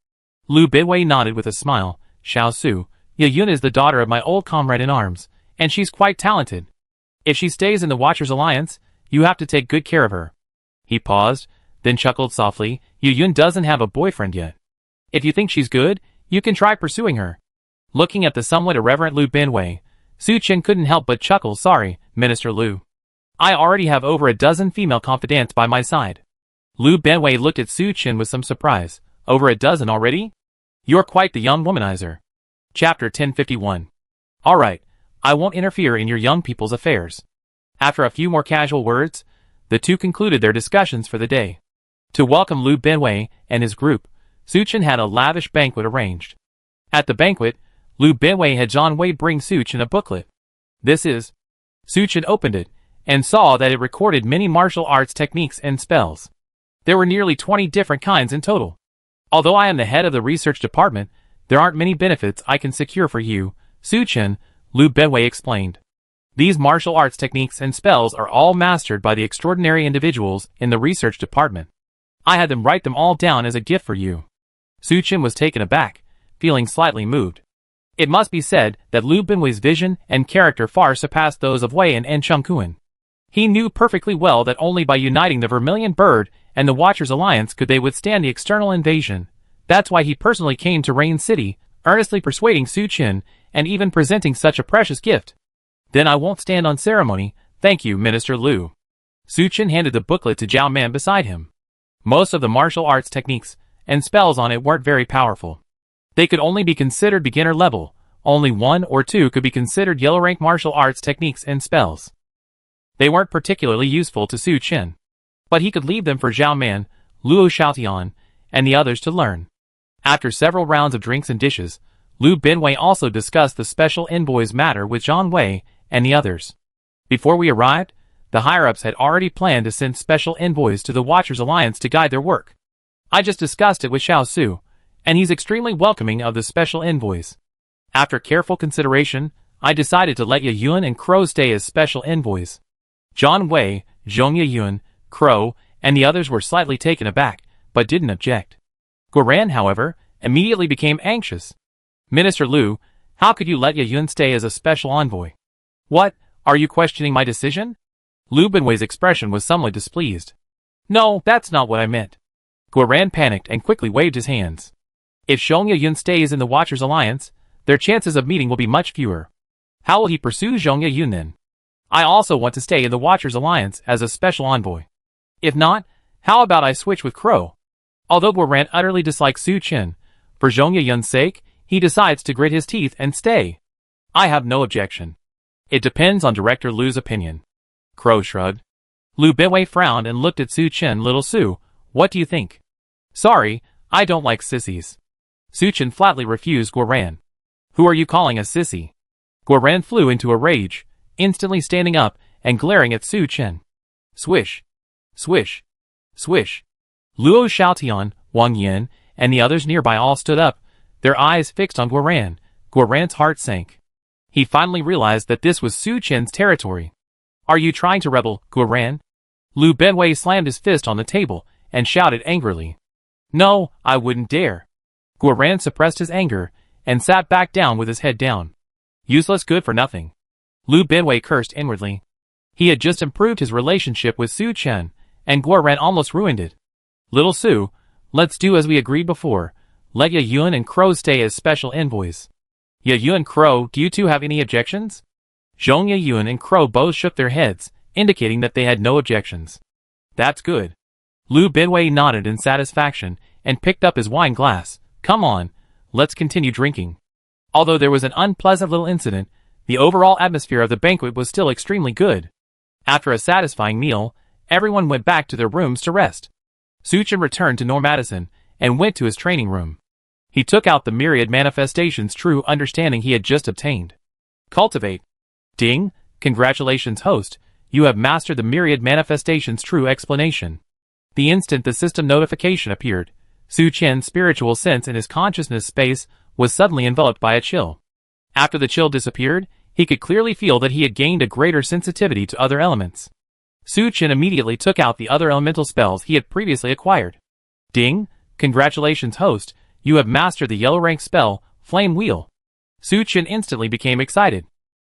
Lu Binwei nodded with a smile. Xiao Su, Yeyun is the daughter of my old comrade in arms, and she's quite talented. If she stays in the Watchers Alliance, you have to take good care of her. He paused, then chuckled softly. Yeyun doesn't have a boyfriend yet. If you think she's good, you can try pursuing her. Looking at the somewhat irreverent Lu Binwei, Su Chen couldn't help but chuckle. Sorry, Minister Lu. I already have over a dozen female confidants by my side. Lu Binwei looked at Su Chen with some surprise. Over a dozen already? You're quite the young womanizer. Chapter 1051. Alright, I won't interfere in your young people's affairs. After a few more casual words, the two concluded their discussions for the day. To welcome Lu Binwei and his group, Su Chen had a lavish banquet arranged. At the banquet, Lu Binwei had Zhang Wei bring Su Chen a booklet. This is. Su Chen opened it, and saw that it recorded many martial arts techniques and spells. There were nearly 20 different kinds in total. Although I am the head of the research department, there aren't many benefits I can secure for you, Su Chen, Lu Binwei explained. These martial arts techniques and spells are all mastered by the extraordinary individuals in the research department. I had them write them all down as a gift for you. Su Chen was taken aback, feeling slightly moved. It must be said that Lu Binwei's vision and character far surpassed those of Wei and Cheng Kuan. He knew perfectly well that only by uniting the Vermilion Bird and the Watchers Alliance could they withstand the external invasion. That's why he personally came to Rain City, earnestly persuading Su Chen, and even presenting such a precious gift. Then I won't stand on ceremony, thank you, Minister Lu. Su Chen handed the booklet to Zhao Man beside him. Most of the martial arts techniques and spells on it weren't very powerful. They could only be considered beginner level. Only 1 or 2 could be considered yellow rank martial arts techniques and spells. They weren't particularly useful to Su Chen, but he could leave them for Zhao Man, Luo Xiaotian, and the others to learn. After several rounds of drinks and dishes, Lu Binwei also discussed the special envoy's matter with Zhang Wei and the others. Before we arrived, the higher-ups had already planned to send special envoys to the Watchers Alliance to guide their work. I just discussed it with Xiao Su, and he's extremely welcoming of the special envoys. After careful consideration, I decided to let Ye Yun and Crow stay as special envoys. Zhang Wei, Zhong Ye Yun, Crow, and the others were slightly taken aback, but didn't object. Guoran, however, immediately became anxious. Minister Lu, how could you let Ye Yun stay as a special envoy? What, are you questioning my decision? Lu Binwei's expression was somewhat displeased. No, that's not what I meant. Guoran panicked and quickly waved his hands. If Zhong Ye Yun stays in the Watchers Alliance, their chances of meeting will be much fewer. How will he pursue Zhong Ye Yun then? I also want to stay in the Watchers Alliance as a special envoy. If not, how about I switch with Crow? Although Guoran utterly dislikes Su Chen, for Zhong Ye Yun's sake, he decides to grit his teeth and stay. I have no objection. It depends on Director Lu's opinion. Crow shrugged. Lu Binwei frowned and looked at Su Chen. Little Su, what do you think? Sorry, I don't like sissies. Su Chen flatly refused Guoran. Who are you calling a sissy? Guoran flew into a rage, instantly standing up and glaring at Su Chen. Swish. Swish. Swish. Luo Xiaotian, Wang Yin, and the others nearby all stood up, their eyes fixed on Guoran. Guoran's heart sank. He finally realized that this was Su Chen's territory. Are you trying to rebel, Guoran? Lu Binwei slammed his fist on the table and shouted angrily. No, I wouldn't dare. Guoran suppressed his anger and sat back down with his head down. Useless, good for nothing. Lu Binwei cursed inwardly. He had just improved his relationship with Su Chen, and Guoran almost ruined it. Little Su, let's do as we agreed before. Let Ye Yun and Crow stay as special envoys. Ye Yun and Crow, do you two have any objections? Zhong Ye Yun and Crow both shook their heads, indicating that they had no objections. That's good. Lu Binwei nodded in satisfaction and picked up his wine glass. Come on, let's continue drinking. Although there was an unpleasant little incident, the overall atmosphere of the banquet was still extremely good. After a satisfying meal, everyone went back to their rooms to rest. Su Chen returned to Normadison and went to his training room. He took out the myriad manifestations true understanding he had just obtained. Cultivate. Ding, congratulations host, you have mastered the myriad manifestations true explanation. The instant the system notification appeared, Su Chen's spiritual sense in his consciousness space was suddenly enveloped by a chill. After the chill disappeared, he could clearly feel that he had gained a greater sensitivity to other elements. Su Chen immediately took out the other elemental spells he had previously acquired. Ding, congratulations host, you have mastered the yellow rank spell, Flame Wheel. Su Chen instantly became excited.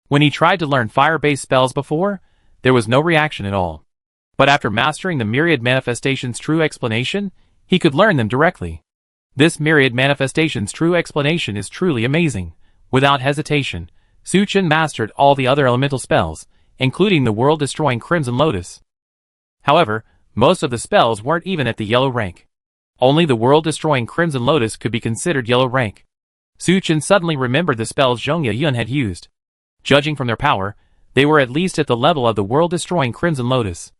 When he tried to learn fire-based spells before, there was no reaction at all. But after mastering the myriad manifestations true explanation, he could learn them directly. This myriad manifestations true explanation is truly amazing. Without hesitation, Su Chen mastered all the other elemental spells, including the world-destroying Crimson Lotus. However, most of the spells weren't even at the yellow rank. Only the world-destroying Crimson Lotus could be considered yellow rank. Su Chen suddenly remembered the spells Zhong Ye Yun had used. Judging from their power, they were at least at the level of the world-destroying Crimson Lotus.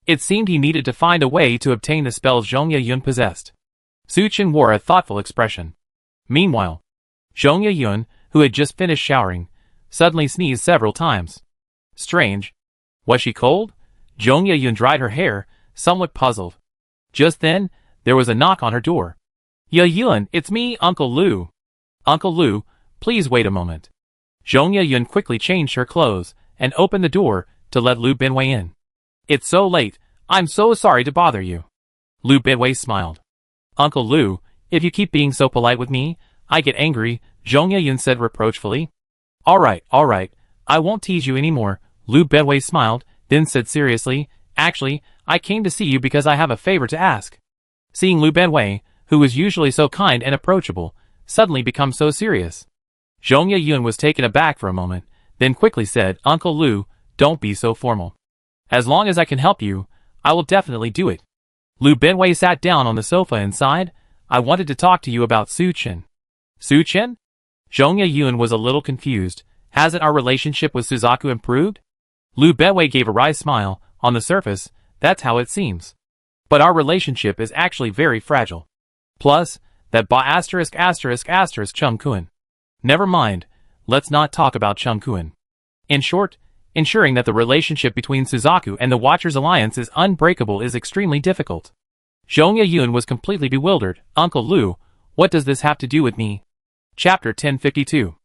It seemed he needed to find a way to obtain the spells Zhong Ye Yun possessed. Su Chen wore a thoughtful expression. Meanwhile, Zhong Ye Yun, who had just finished showering, suddenly sneezed several times. Strange. Was she cold? Zhong Ye Yun dried her hair, somewhat puzzled. Just then, there was a knock on her door. Ye Yun, it's me, Uncle Lu. Uncle Lu, please wait a moment. Zhong Ye Yun quickly changed her clothes and opened the door to let Lu Binwei in. It's so late, I'm so sorry to bother you. Lu Binwei smiled. Uncle Lu, if you keep being so polite with me, I get angry, Zhong Ye Yun said reproachfully. Alright, I won't tease you anymore, Lu Binwei smiled, then said seriously, actually, I came to see you because I have a favor to ask. Seeing Lu Binwei, who was usually so kind and approachable, suddenly become so serious. Zhong Ye Yun was taken aback for a moment, then quickly said, Uncle Lu, don't be so formal. As long as I can help you, I will definitely do it. Lu Benwei sat down on the sofa and sighed. I wanted to talk to you about Su Chen. Su Chen? Zhong Yayun was a little confused. Hasn't our relationship with Suzaku improved? Lu Benwei gave a wry smile. On the surface, that's how it seems. But our relationship is actually very fragile. Plus, that Chung Kun. Never mind, let's not talk about Chung Kun. In short, ensuring that the relationship between Suzaku and the Watchers Alliance is unbreakable is extremely difficult. Zhong Yayun was completely bewildered. Uncle Lu, what does this have to do with me? Chapter 1052.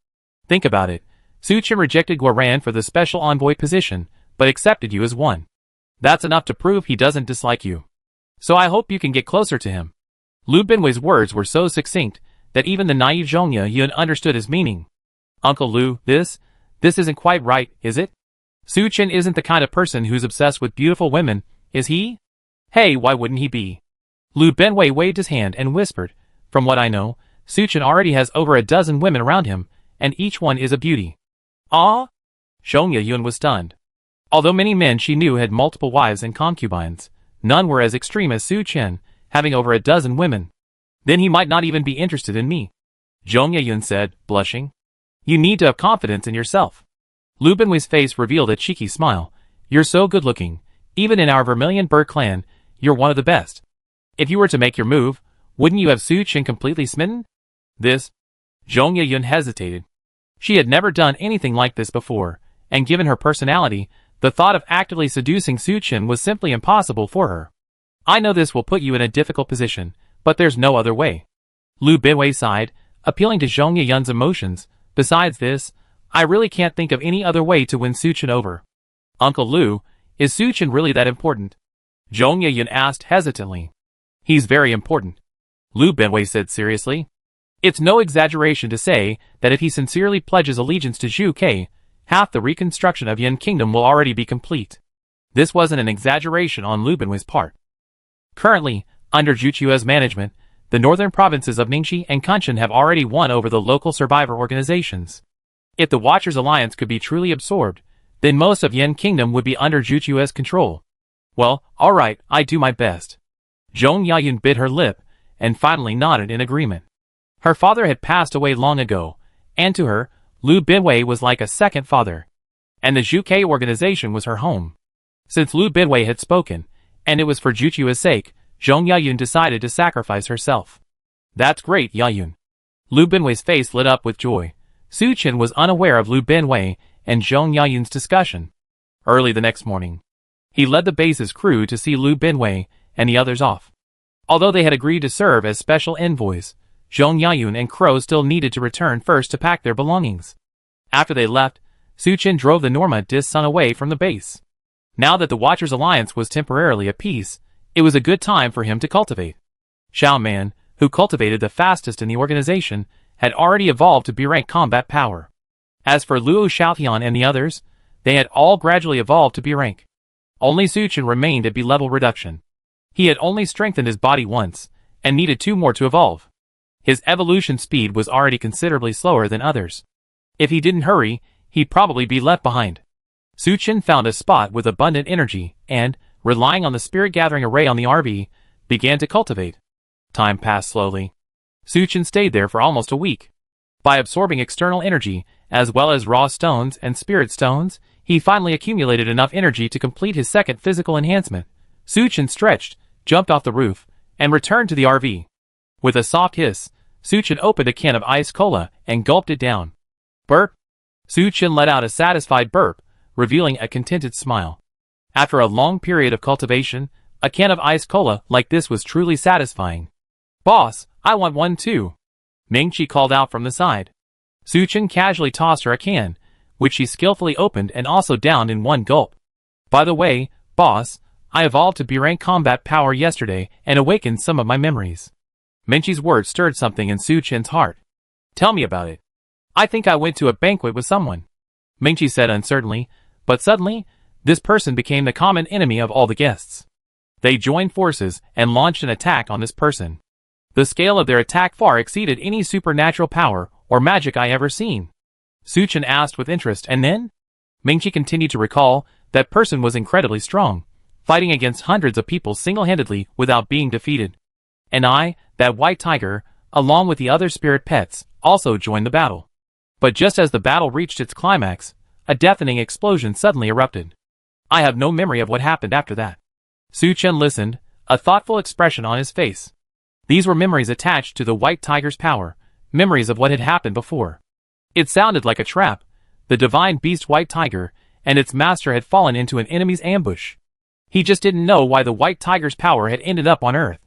Think about it. Su Chen rejected Guoran for the special envoy position, but accepted you as one. That's enough to prove he doesn't dislike you. So I hope you can get closer to him. Lu Benwei's words were so succinct that even the naive Zhong Yayun understood his meaning. Uncle Lu, this isn't quite right, is it? Su Chen isn't the kind of person who's obsessed with beautiful women, is he? Hey, why wouldn't he be? Lu Benwei waved his hand and whispered, from what I know, Su Chen already has over a dozen women around him, and each one is a beauty. Ah? Zhong Yayun was stunned. Although many men she knew had multiple wives and concubines, none were as extreme as Su Chen, having over a dozen women. Then he might not even be interested in me. Zhong Yayun said, blushing. You need to have confidence in yourself. Lu Benwei's face revealed a cheeky smile. You're so good looking. Even in our Vermilion Bird clan, you're one of the best. If you were to make your move, wouldn't you have Su Chen completely smitten? This? Zhong Yayun hesitated. She had never done anything like this before, and given her personality, the thought of actively seducing Su Chen was simply impossible for her. I know this will put you in a difficult position, but there's no other way. Lu Benwei sighed, appealing to Zhong Yayun's emotions. Besides this, I really can't think of any other way to win Su Chen over. Uncle Lu, is Su Chen really that important? Zhong Yayun asked hesitantly. He's very important. Lu Benwei said seriously. It's no exaggeration to say that if he sincerely pledges allegiance to Zhu Kei, half the reconstruction of Yan Kingdom will already be complete. This wasn't an exaggeration on Lu Benwei's part. Currently, under Zhu Chua's management, the northern provinces of Ningxi and Kunshan have already won over the local survivor organizations. If the Watchers Alliance could be truly absorbed, then most of Yan Kingdom would be under Zhu Chua's control. Well, alright, I do my best. Zhong Yayun bit her lip, and finally nodded in agreement. Her father had passed away long ago, and to her, Lu Benwei was like a second father. And the Zhu Kei organization was her home. Since Lu Benwei had spoken, and it was for Zhu Chua's sake, Zhong Yayun decided to sacrifice herself. That's great, Yayun. Lu Benwei's face lit up with joy. Su Chen was unaware of Lu Benwei and Zhong Yayun's discussion. Early the next morning, he led the base's crew to see Lu Benwei and the others off. Although they had agreed to serve as special envoys, Zhong Yayun and Crow still needed to return first to pack their belongings. After they left, Su Chen drove the Norma Dis Sun away from the base. Now that the Watchers Alliance was temporarily at peace, it was a good time for him to cultivate. Xiao Man, who cultivated the fastest in the organization, had already evolved to B-rank combat power. As for Luo Xiaotian and the others, they had all gradually evolved to B-rank. Only Su Chen remained at B-level reduction. He had only strengthened his body once, and needed 2 more to evolve. His evolution speed was already considerably slower than others. If he didn't hurry, he'd probably be left behind. Su Chen found a spot with abundant energy, and, relying on the spirit-gathering array on the RV, began to cultivate. Time passed slowly. Su Chen stayed there for almost a week. By absorbing external energy, as well as raw stones and spirit stones, he finally accumulated enough energy to complete his second physical enhancement. Su Chen stretched, jumped off the roof, and returned to the RV. With a soft hiss, Su Chen opened a can of ice cola and gulped it down. Burp! Su Chen let out a satisfied burp, revealing a contented smile. After a long period of cultivation, a can of ice cola like this was truly satisfying. Boss, I want one too. Ming-Chi called out from the side. Su Chen casually tossed her a can, which she skillfully opened and also downed in one gulp. By the way, boss, I evolved to B-rank combat power yesterday and awakened some of my memories. Ming-Chi's words stirred something in Su Chen's heart. Tell me about it. I think I went to a banquet with someone. Ming-Chi said uncertainly, but suddenly, this person became the common enemy of all the guests. They joined forces and launched an attack on this person. The scale of their attack far exceeded any supernatural power or magic I ever seen. Su Chen asked with interest, and then? Ming-Chi continued to recall That person was incredibly strong, fighting against hundreds of people single-handedly without being defeated. And I, that white tiger, along with the other spirit pets, also joined the battle. But just as the battle reached its climax, a deafening explosion suddenly erupted. I have no memory of what happened after that. Su Chen listened, a thoughtful expression on his face. These were memories attached to the white tiger's power, memories of what had happened before. It sounded like a trap. The divine beast white tiger and its master had fallen into an enemy's ambush. He just didn't know why the white tiger's power had ended up on Earth.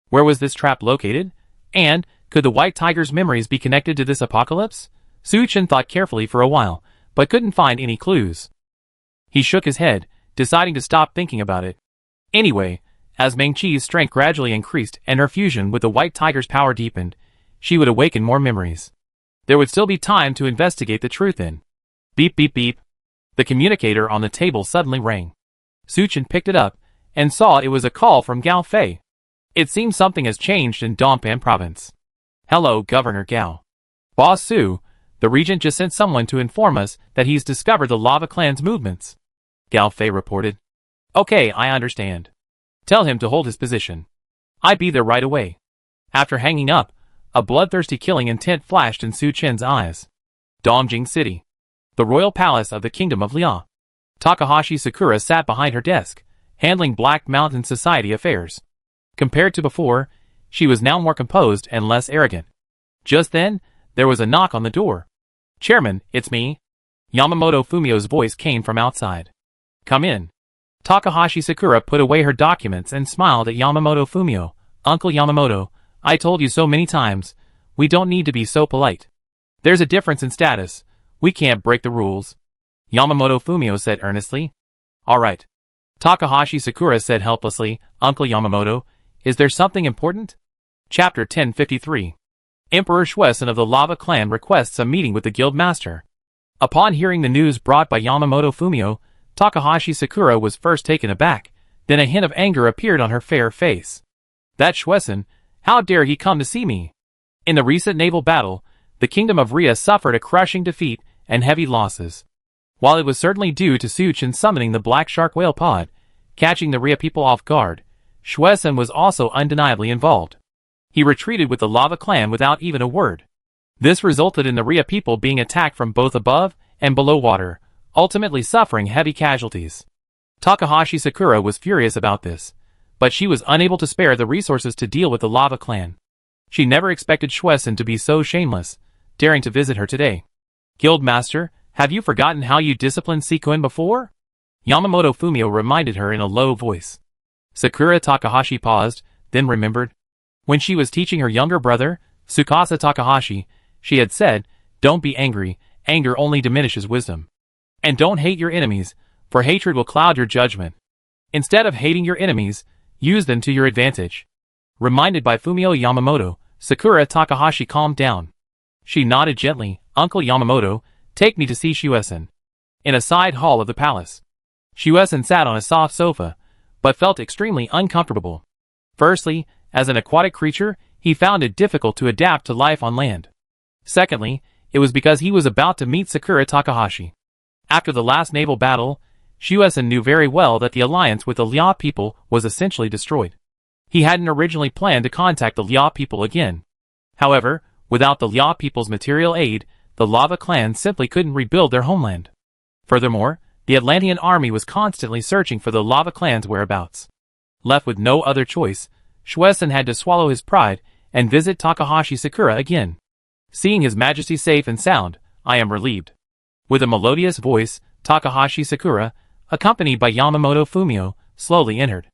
Where was this trap located? And could the white tiger's memories be connected to this apocalypse? Su Chen thought carefully for a while, but couldn't find any clues. He shook his head, deciding to stop thinking about it. Anyway, as Meng Qi's strength gradually increased and her fusion with the white tiger's power deepened, she would awaken more memories. There would still be time to investigate the truth in. Beep beep beep. The communicator on the table suddenly rang. Su Chen picked it up, and saw it was a call from Gao Fei. It seems something has changed in Dongpan province. Hello, Governor Gao. Boss Su, the regent just sent someone to inform us that he's discovered the lava clan's movements. Gao Fei reported. Okay, I understand. Tell him to hold his position. I'd be there right away. After hanging up, a bloodthirsty killing intent flashed in Su Chen's eyes. Dongjing City. The royal palace of the kingdom of Liao. Takahashi Sakura sat behind her desk, handling Black Mountain Society affairs. Compared to before, she was now more composed and less arrogant. Just then, there was a knock on the door. Chairman, it's me. Yamamoto Fumio's voice came from outside. Come in. Takahashi Sakura put away her documents and smiled at Yamamoto Fumio. Uncle Yamamoto, I told you so many times, we don't need to be so polite. There's a difference in status. We can't break the rules. Yamamoto Fumio said earnestly. All right. Takahashi Sakura said helplessly, Uncle Yamamoto, is there something important? Chapter 1053. Emperor Shueisen of the Lava Clan requests a meeting with the guild master. Upon hearing the news brought by Yamamoto Fumio, Takahashi Sakura was first taken aback, then a hint of anger appeared on her fair face. That Shueisen, how dare he come to see me? In the recent naval battle, the kingdom of Ria suffered a crushing defeat and heavy losses. While it was certainly due to Su Chen summoning the black shark whale pod, catching the Ria people off guard, Shueisen was also undeniably involved. He retreated with the Lava Clan without even a word. This resulted in the Ria people being attacked from both above and below water, ultimately suffering heavy casualties. Takahashi Sakura was furious about this, but she was unable to spare the resources to deal with the Lava Clan. She never expected Shueisen to be so shameless, daring to visit her today. Guildmaster, have you forgotten how you disciplined Sekuen before? Yamamoto Fumio reminded her in a low voice. Sakura Takahashi paused, then remembered. When she was teaching her younger brother, Tsukasa Takahashi, she had said, don't be angry, anger only diminishes wisdom. And don't hate your enemies, for hatred will cloud your judgment. Instead of hating your enemies, use them to your advantage. Reminded by Fumio Yamamoto, Sakura Takahashi calmed down. She nodded gently, Uncle Yamamoto, take me to see Shueisen. In a side hall of the palace. Shueisen sat on a soft sofa, but felt extremely uncomfortable. Firstly, as an aquatic creature, he found it difficult to adapt to life on land. Secondly, it was because he was about to meet Sakura Takahashi. After the last naval battle, Shueisen knew very well that the alliance with the Liao people was essentially destroyed. He hadn't originally planned to contact the Liao people again. However, without the Liao people's material aid, the Lava Clan simply couldn't rebuild their homeland. Furthermore, the Atlantean army was constantly searching for the Lava Clan's whereabouts. Left with no other choice, Shueisen had to swallow his pride and visit Takahashi Sakura again. Seeing His Majesty safe and sound, I am relieved. With a melodious voice, Takahashi Sakura, accompanied by Yamamoto Fumio, slowly entered.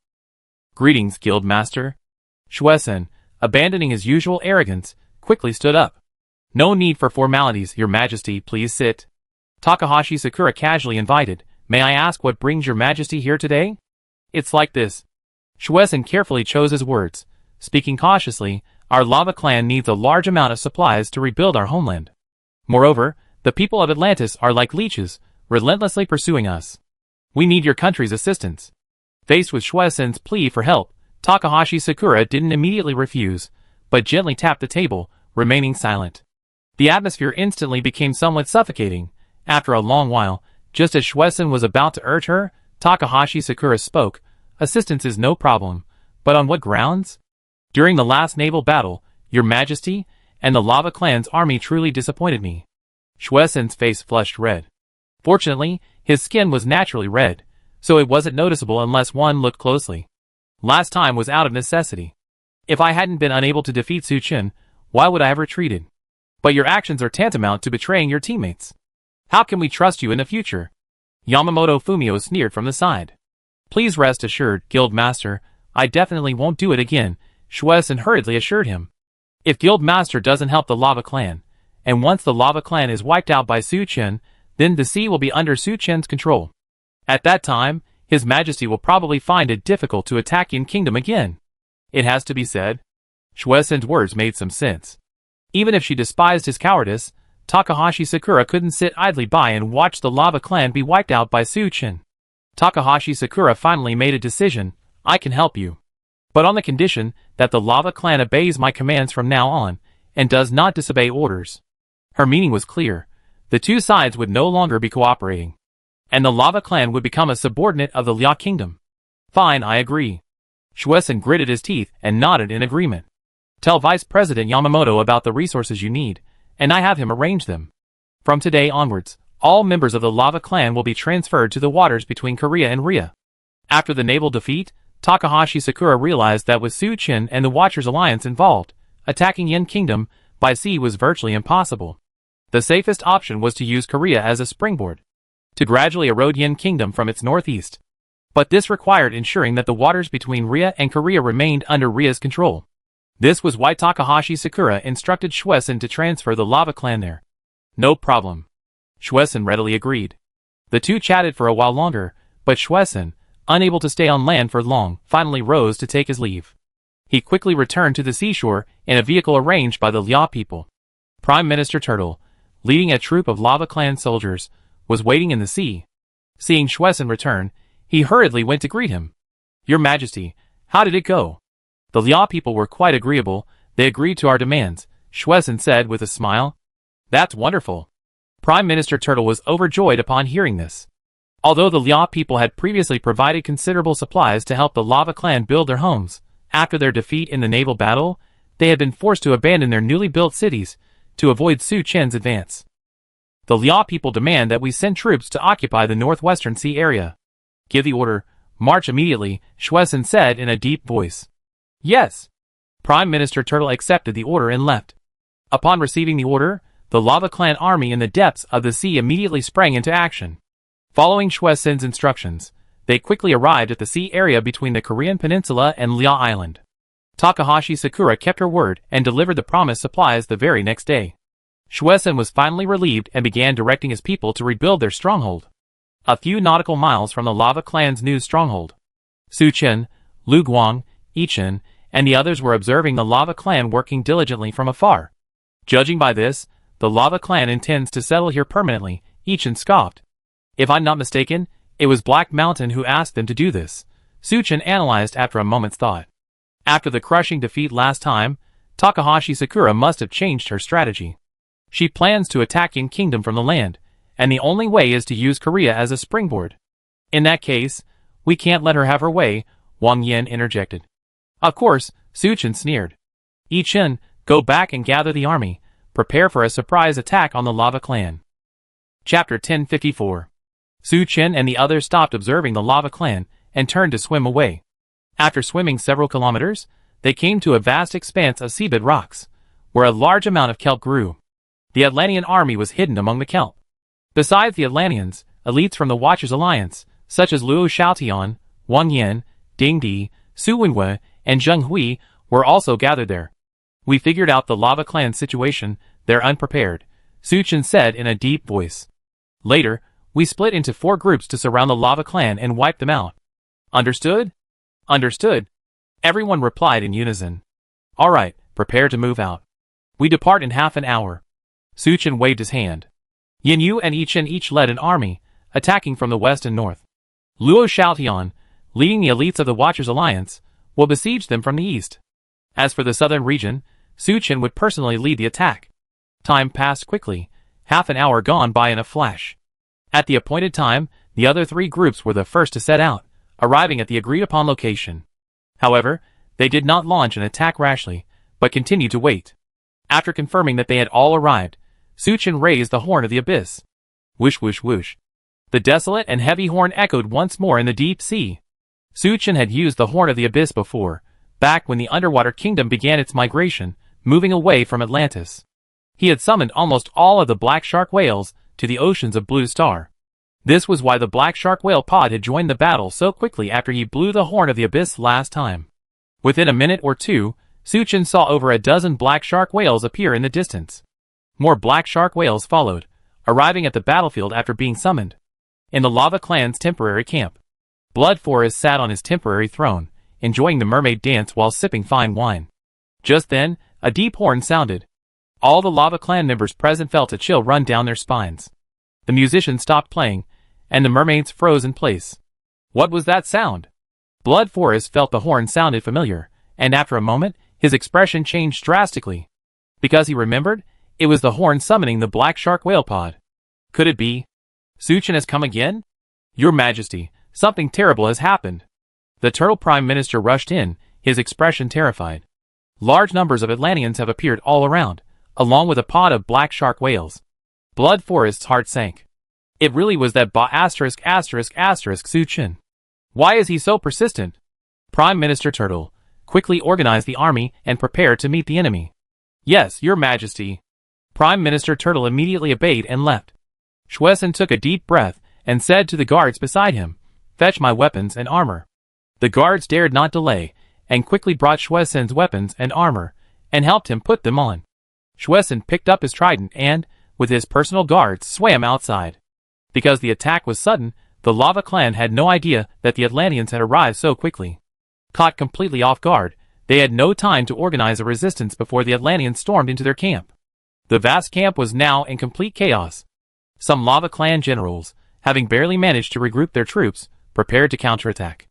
Greetings, Guildmaster. Shueisen, abandoning his usual arrogance, quickly stood up. No need for formalities, Your Majesty, please sit. Takahashi Sakura casually invited, May I ask what brings Your Majesty here today? It's like this. Shueisen carefully chose his words, speaking cautiously, our Lava Clan needs a large amount of supplies to rebuild our homeland. Moreover, the people of Atlantis are like leeches, relentlessly pursuing us. We need your country's assistance. Faced with Shueisen's plea for help, Takahashi Sakura didn't immediately refuse, but gently tapped the table, remaining silent. The atmosphere instantly became somewhat suffocating. After a long while, just as Shueisen was about to urge her, Takahashi Sakura spoke. Assistance is no problem, but on what grounds? During the last naval battle, Your Majesty and the Lava Clan's army truly disappointed me. Shuesen's face flushed red. Fortunately, his skin was naturally red, so it wasn't noticeable unless one looked closely. Last time was out of necessity. If I hadn't been unable to defeat Su Chen, why would I have retreated? But your actions are tantamount to betraying your teammates. How can we trust you in the future? Yamamoto Fumio sneered from the side. Please rest assured, Guild Master, I definitely won't do it again, Shuesen hurriedly assured him. If Guild Master doesn't help the Lava Clan, and once the Lava Clan is wiped out by Su Chen, then the sea will be under Su Chen's control. At that time, His Majesty will probably find it difficult to attack Yin Kingdom again. It has to be said. Shuesen's words made some sense. Even if she despised his cowardice, Takahashi Sakura couldn't sit idly by and watch the Lava Clan be wiped out by Su Chen. Takahashi Sakura finally made a decision. I can help you. But on the condition that the Lava Clan obeys my commands from now on, and does not disobey orders. Her meaning was clear. The two sides would no longer be cooperating. And the Lava Clan would become a subordinate of the Liao Kingdom. Fine, I agree. Shuesen gritted his teeth and nodded in agreement. Tell Vice President Yamamoto about the resources you need, and I have him arrange them. From today onwards, all members of the Lava Clan will be transferred to the waters between Korea and Ria. After the naval defeat, Takahashi Sakura realized that with Su Chen and the Watchers Alliance involved, attacking Yin Kingdom by sea was virtually impossible. The safest option was to use Korea as a springboard, to gradually erode Yin Kingdom from its northeast. But this required ensuring that the waters between Ria and Korea remained under Ria's control. This was why Takahashi Sakura instructed Shuesen to transfer the Lava Clan there. No problem. Shuesen readily agreed. The two chatted for a while longer, but Shuesen, unable to stay on land for long, finally rose to take his leave. He quickly returned to the seashore in a vehicle arranged by the Liao people. Prime Minister Turtle, leading a troop of Lava Clan soldiers, was waiting in the sea. Seeing Shuesen return, he hurriedly went to greet him. Your Majesty, how did it go? The Liao people were quite agreeable. They agreed to our demands, Shuesen said with a smile. That's wonderful. Prime Minister Turtle was overjoyed upon hearing this. Although the Liao people had previously provided considerable supplies to help the Lava Clan build their homes, after their defeat in the naval battle, they had been forced to abandon their newly built cities to avoid Su Chen's advance. The Liao people demand that we send troops to occupy the northwestern sea area. Give the order, march immediately, Shuesen said in a deep voice. Yes. Prime Minister Turtle accepted the order and left. Upon receiving the order, the Lava Clan army in the depths of the sea immediately sprang into action. Following Shuesen's instructions, they quickly arrived at the sea area between the Korean peninsula and Liao Island. Takahashi Sakura kept her word and delivered the promised supplies the very next day. Shuesen was finally relieved and began directing his people to rebuild their stronghold. A few nautical miles from the Lava Clan's new stronghold, Su Chen, Lu Guang, Yichen, and the others were observing the Lava Clan working diligently from afar. Judging by this, the Lava Clan intends to settle here permanently, Yichen scoffed. If I'm not mistaken, it was Black Mountain who asked them to do this, Su Chen analyzed after a moment's thought. After the crushing defeat last time, Takahashi Sakura must have changed her strategy. She plans to attack Yin Kingdom from the land, and the only way is to use Korea as a springboard. In that case, we can't let her have her way, Wang Yin interjected. Of course, Su Chen sneered. Yichen, go back and gather the army. Prepare for a surprise attack on the Lava Clan. Chapter 1054. Su Chen and the others stopped observing the Lava Clan and turned to swim away. After swimming several kilometers, they came to a vast expanse of seabed rocks, where a large amount of kelp grew. The Atlantean army was hidden among the kelp. Besides the Atlanteans, elites from the Watchers Alliance, such as Luo Xiaotian, Wang Yan, Ding Di, Su Wenwei, and Zheng Hui, were also gathered there. We figured out the Lava Clan's situation. They're unprepared, Su Chen said in a deep voice. Later, we split into 4 groups to surround the Lava Clan and wipe them out. Understood? Understood. Everyone replied in unison. All right, prepare to move out. We depart in half an hour. Su Chen waved his hand. Yin Yu and Yichen each led an army, attacking from the west and north. Luo Xiaotian, leading the elites of the Watchers Alliance, will besiege them from the east. As for the southern region, Su Chen would personally lead the attack. Time passed quickly, half an hour gone by in a flash. At the appointed time, the other three groups were the first to set out, arriving at the agreed-upon location. However, they did not launch an attack rashly, but continued to wait. After confirming that they had all arrived, Suchin raised the horn of the abyss. Whoosh whoosh whoosh. The desolate and heavy horn echoed once more in the deep sea. Suchin had used the horn of the abyss before, back when the underwater kingdom began its migration, moving away from Atlantis. He had summoned almost all of the black shark whales to the oceans of Blue Star. This was why the black shark whale pod had joined the battle so quickly after he blew the horn of the abyss last time. Within a minute or two, Suchin saw over a dozen black shark whales appear in the distance. More black shark whales followed, arriving at the battlefield after being summoned. In the Lava Clan's temporary camp, Blood Forest sat on his temporary throne, enjoying the mermaid dance while sipping fine wine. Just then, a deep horn sounded. All the Lava Clan members present felt a chill run down their spines. The musicians stopped playing, and the mermaids froze in place. What was that sound? Blood Forest felt the horn sounded familiar, and after a moment, his expression changed drastically. Because he remembered, it was the horn summoning the black shark whale pod. Could it be? Suchin has come again? Your Majesty, something terrible has happened. The Turtle Prime Minister rushed in, his expression terrified. Large numbers of Atlanteans have appeared all around, along with a pod of black shark whales. Blood Forest's heart sank. It really was that Suchin. Why is he so persistent? Prime Minister Turtle, quickly organize the army and prepare to meet the enemy. Yes, Your Majesty. Prime Minister Turtle immediately obeyed and left. Shwesan took a deep breath and said to the guards beside him, "Fetch my weapons and armor." The guards dared not delay, and quickly brought Shwesan's weapons and armor, and helped him put them on. Shwesan picked up his trident and, with his personal guards, swam outside. Because the attack was sudden, the Lava Clan had no idea that the Atlanteans had arrived so quickly. Caught completely off guard, they had no time to organize a resistance before the Atlanteans stormed into their camp. The vast camp was now in complete chaos. Some Lava Clan generals, having barely managed to regroup their troops, prepared to counterattack.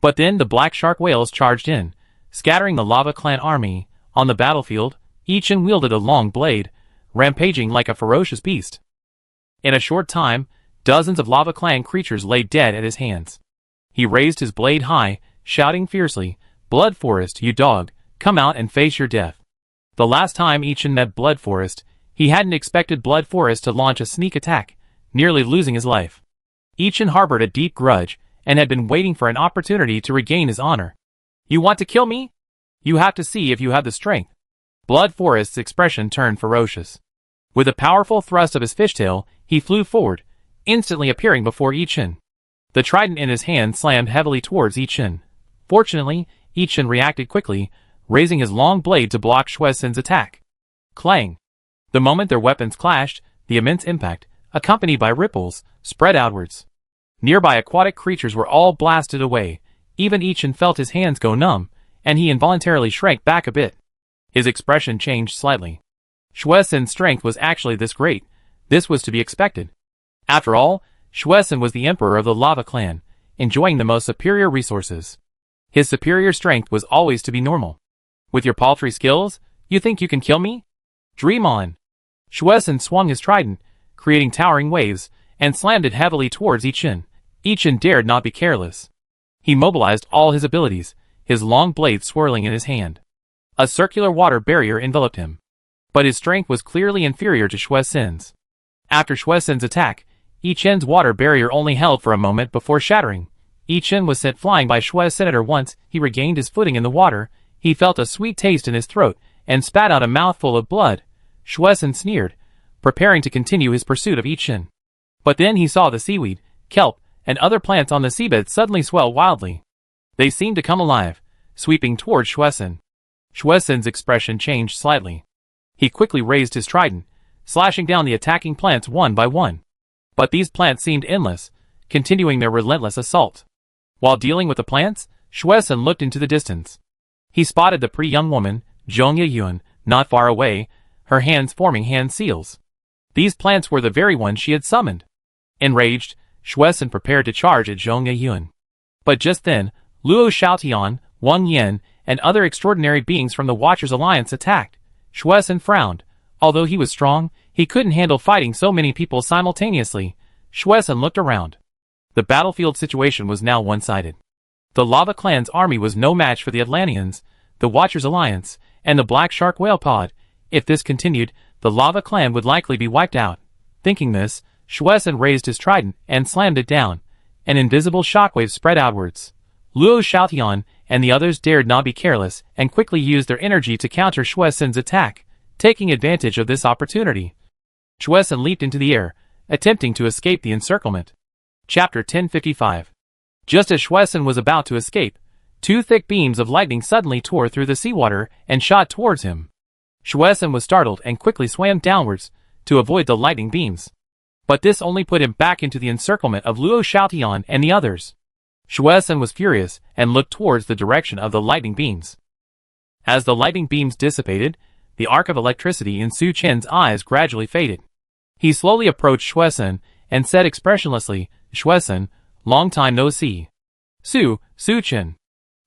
But then the black shark whales charged in, scattering the Lava Clan army. On the battlefield, each wielded a long blade, rampaging like a ferocious beast. In a short time, dozens of Lava Clan creatures lay dead at his hands. He raised his blade high, shouting fiercely, "Blood Forest, you dog, come out and face your death." The last time Ichin met Blood Forest, he hadn't expected Blood Forest to launch a sneak attack, nearly losing his life. Ichin harbored a deep grudge, and had been waiting for an opportunity to regain his honor. "You want to kill me? You have to see if you have the strength." Blood Forest's expression turned ferocious. With a powerful thrust of his fishtail, he flew forward, instantly appearing before Ichin. The trident in his hand slammed heavily towards Ichin. Fortunately, Ichin reacted quickly, raising his long blade to block Shwesan's attack. Clang! The moment their weapons clashed, the immense impact, accompanied by ripples, spread outwards. Nearby aquatic creatures were all blasted away. Even Ichin felt his hands go numb, and he involuntarily shrank back a bit. His expression changed slightly. Shwesan's strength was actually this great. This was to be expected. After all, Shwesan was the emperor of the Lava Clan, enjoying the most superior resources. His superior strength was always to be normal. With your paltry skills, you think you can kill me? Dream on. Shwesan swung his trident, creating towering waves, and slammed it heavily towards Ichin. Ichin dared not be careless. He mobilized all his abilities, his long blade swirling in his hand. A circular water barrier enveloped him. But his strength was clearly inferior to Shwesan's. After Shwesan's attack, Ichin's water barrier only held for a moment before shattering. Ichin was sent flying by Shwesan. Once he regained his footing in the water, he felt a sweet taste in his throat, and spat out a mouthful of blood. Shwesan sneered, preparing to continue his pursuit of Ichin. But then he saw the seaweed, kelp, and other plants on the seabed suddenly swell wildly. They seemed to come alive, sweeping towards Shwesan. Shwesan's expression changed slightly. He quickly raised his trident, slashing down the attacking plants one by one. But these plants seemed endless, continuing their relentless assault. While dealing with the plants, Shwesan looked into the distance. He spotted the pretty young woman, Zhong Yeyuan, not far away, her hands forming hand seals. These plants were the very ones she had summoned. Enraged, Shwesan prepared to charge at Zhong Yeyuan. But just then, Luo Xiaotian, Wang Yan, and other extraordinary beings from the Watchers Alliance attacked. Shwesan frowned. Although he was strong, he couldn't handle fighting so many people simultaneously. Shwesan looked around. The battlefield situation was now one-sided. The Lava Clan's army was no match for the Atlanteans, the Watchers Alliance, and the Black Shark Whale Pod. If this continued, the Lava Clan would likely be wiped out. Thinking this, Schwessen raised his trident and slammed it down. An invisible shockwave spread outwards. Luo Xiaotian and the others dared not be careless and quickly used their energy to counter Schwessen's attack, taking advantage of this opportunity. Schwessen leaped into the air, attempting to escape the encirclement. Chapter 1055. Just as Schwessen was about to escape, two thick beams of lightning suddenly tore through the seawater and shot towards him. Schwessen was startled and quickly swam downwards to avoid the lightning beams. But this only put him back into the encirclement of Luo Xiaotian and the others. Schwessen was furious and looked towards the direction of the lightning beams. As the lightning beams dissipated, the arc of electricity in Su Chen's eyes gradually faded. He slowly approached Schwessen and said expressionlessly, "Schwessen, long time no see." Su Chen.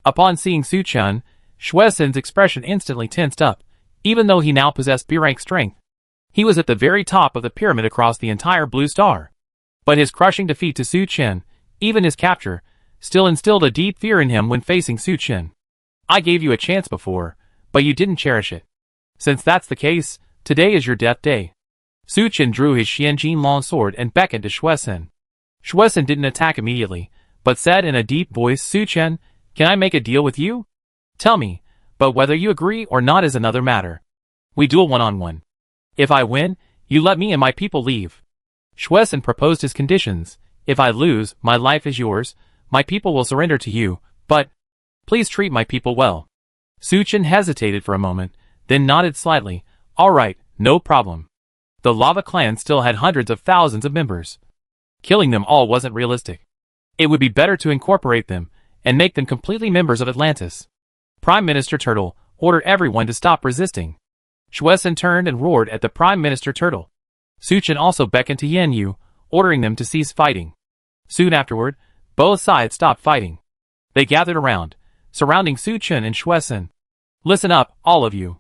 Upon seeing Su Chen, Schwessen's expression instantly tensed up, even though he now possessed B-rank strength. He was at the very top of the pyramid across the entire Blue Star. But his crushing defeat to Su Chen, even his capture, still instilled a deep fear in him when facing Su Chen. "I gave you a chance before, but you didn't cherish it. Since that's the case, today is your death day." Su Chen drew his Xianjin long sword and beckoned to Schwessen. Schwessen didn't attack immediately, but said in a deep voice, "Su Chen, can I make a deal with you? Tell me, but whether you agree or not is another matter. We duel one-on-one. If I win, you let me and my people leave." Schwessen proposed his conditions. "If I lose, my life is yours, my people will surrender to you, but please treat my people well." Su Chen hesitated for a moment, then nodded slightly. "All right, no problem." The Lava Clan still had hundreds of thousands of members. Killing them all wasn't realistic. It would be better to incorporate them and make them completely members of Atlantis. Prime Minister Turtle, order everyone to stop resisting. Schwessen turned and roared at the Prime Minister Turtle. Su Chen also beckoned to Yen Yu, ordering them to cease fighting. Soon afterward, both sides stopped fighting. They gathered around, surrounding Su Chen and Schwessen. "Listen up, all of you.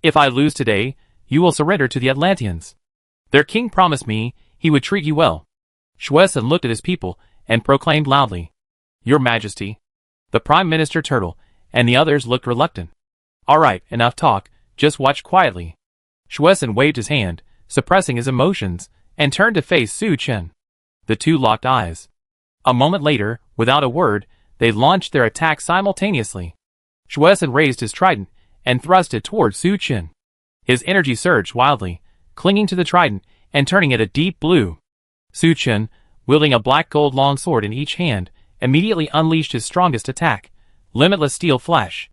If I lose today, you will surrender to the Atlanteans. Their king promised me he would treat you well." Schwessen looked at his people and proclaimed loudly, "Your Majesty." The Prime Minister Turtle and the others looked reluctant. "All right, enough talk, just watch quietly." Schwessen waved his hand, suppressing his emotions, and turned to face Su Chen. The two locked eyes. A moment later, without a word, they launched their attack simultaneously. Schwessen raised his trident and thrust it towards Su Chen. His energy surged wildly, clinging to the trident and turning it a deep blue. Su Chen, wielding a black gold long sword in each hand, immediately unleashed his strongest attack, Limitless Steel Flash.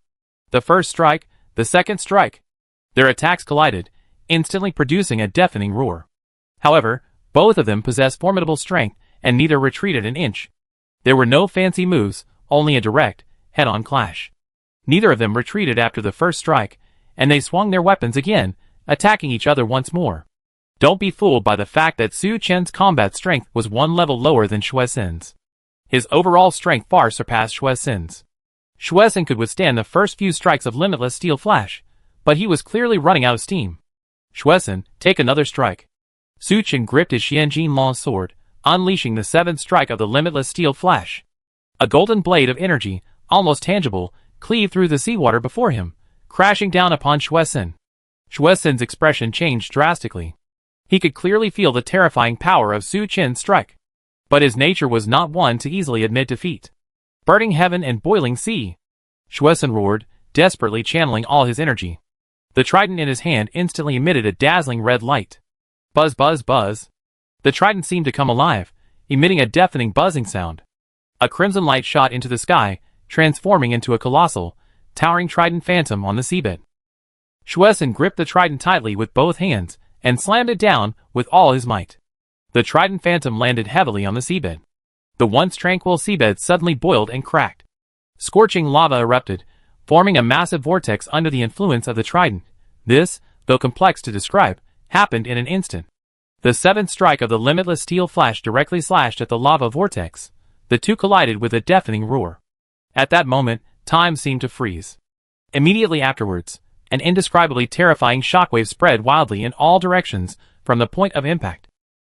The first strike, the second strike. Their attacks collided, instantly producing a deafening roar. However, both of them possessed formidable strength, and neither retreated an inch. There were no fancy moves, only a direct, head-on clash. Neither of them retreated after the first strike, and they swung their weapons again, attacking each other once more. Don't be fooled by the fact that Su Chen's combat strength was one level lower than Schwessen's. His overall strength far surpassed Schwessen's. Schwessen could withstand the first few strikes of Limitless Steel Flash, but he was clearly running out of steam. "Schwessen, take another strike." Su Chen gripped his Xianjin long sword, unleashing the seventh strike of the Limitless Steel Flash. A golden blade of energy, almost tangible, cleaved through the seawater before him, crashing down upon Schwessen. Schwessen's expression changed drastically. He could clearly feel the terrifying power of Su Chen's strike. But his nature was not one to easily admit defeat. "Burning heaven and boiling sea!" Schwessen roared, desperately channeling all his energy. The trident in his hand instantly emitted a dazzling red light. Buzz, buzz, buzz. The trident seemed to come alive, emitting a deafening buzzing sound. A crimson light shot into the sky, transforming into a colossal, towering trident phantom on the seabed. Schwessen gripped the trident tightly with both hands and slammed it down with all his might. The trident phantom landed heavily on the seabed. The once tranquil seabed suddenly boiled and cracked. Scorching lava erupted, forming a massive vortex under the influence of the trident. This, though complex to describe, happened in an instant. The seventh strike of the Limitless Steel Flash directly slashed at the lava vortex. The two collided with a deafening roar. At that moment, time seemed to freeze. Immediately afterwards, an indescribably terrifying shockwave spread wildly in all directions from the point of impact.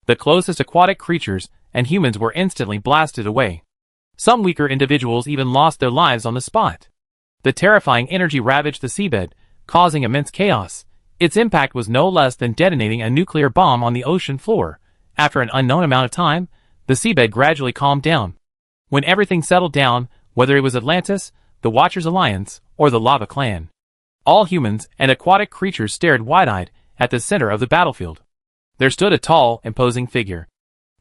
The closest aquatic creatures, and humans were instantly blasted away. Some weaker individuals even lost their lives on the spot. The terrifying energy ravaged the seabed, causing immense chaos. Its impact was no less than detonating a nuclear bomb on the ocean floor. After an unknown amount of time, the seabed gradually calmed down. When everything settled down, whether it was Atlantis, the Watchers Alliance, or the Lava Clan, all humans and aquatic creatures stared wide-eyed at the center of the battlefield. There stood a tall, imposing figure.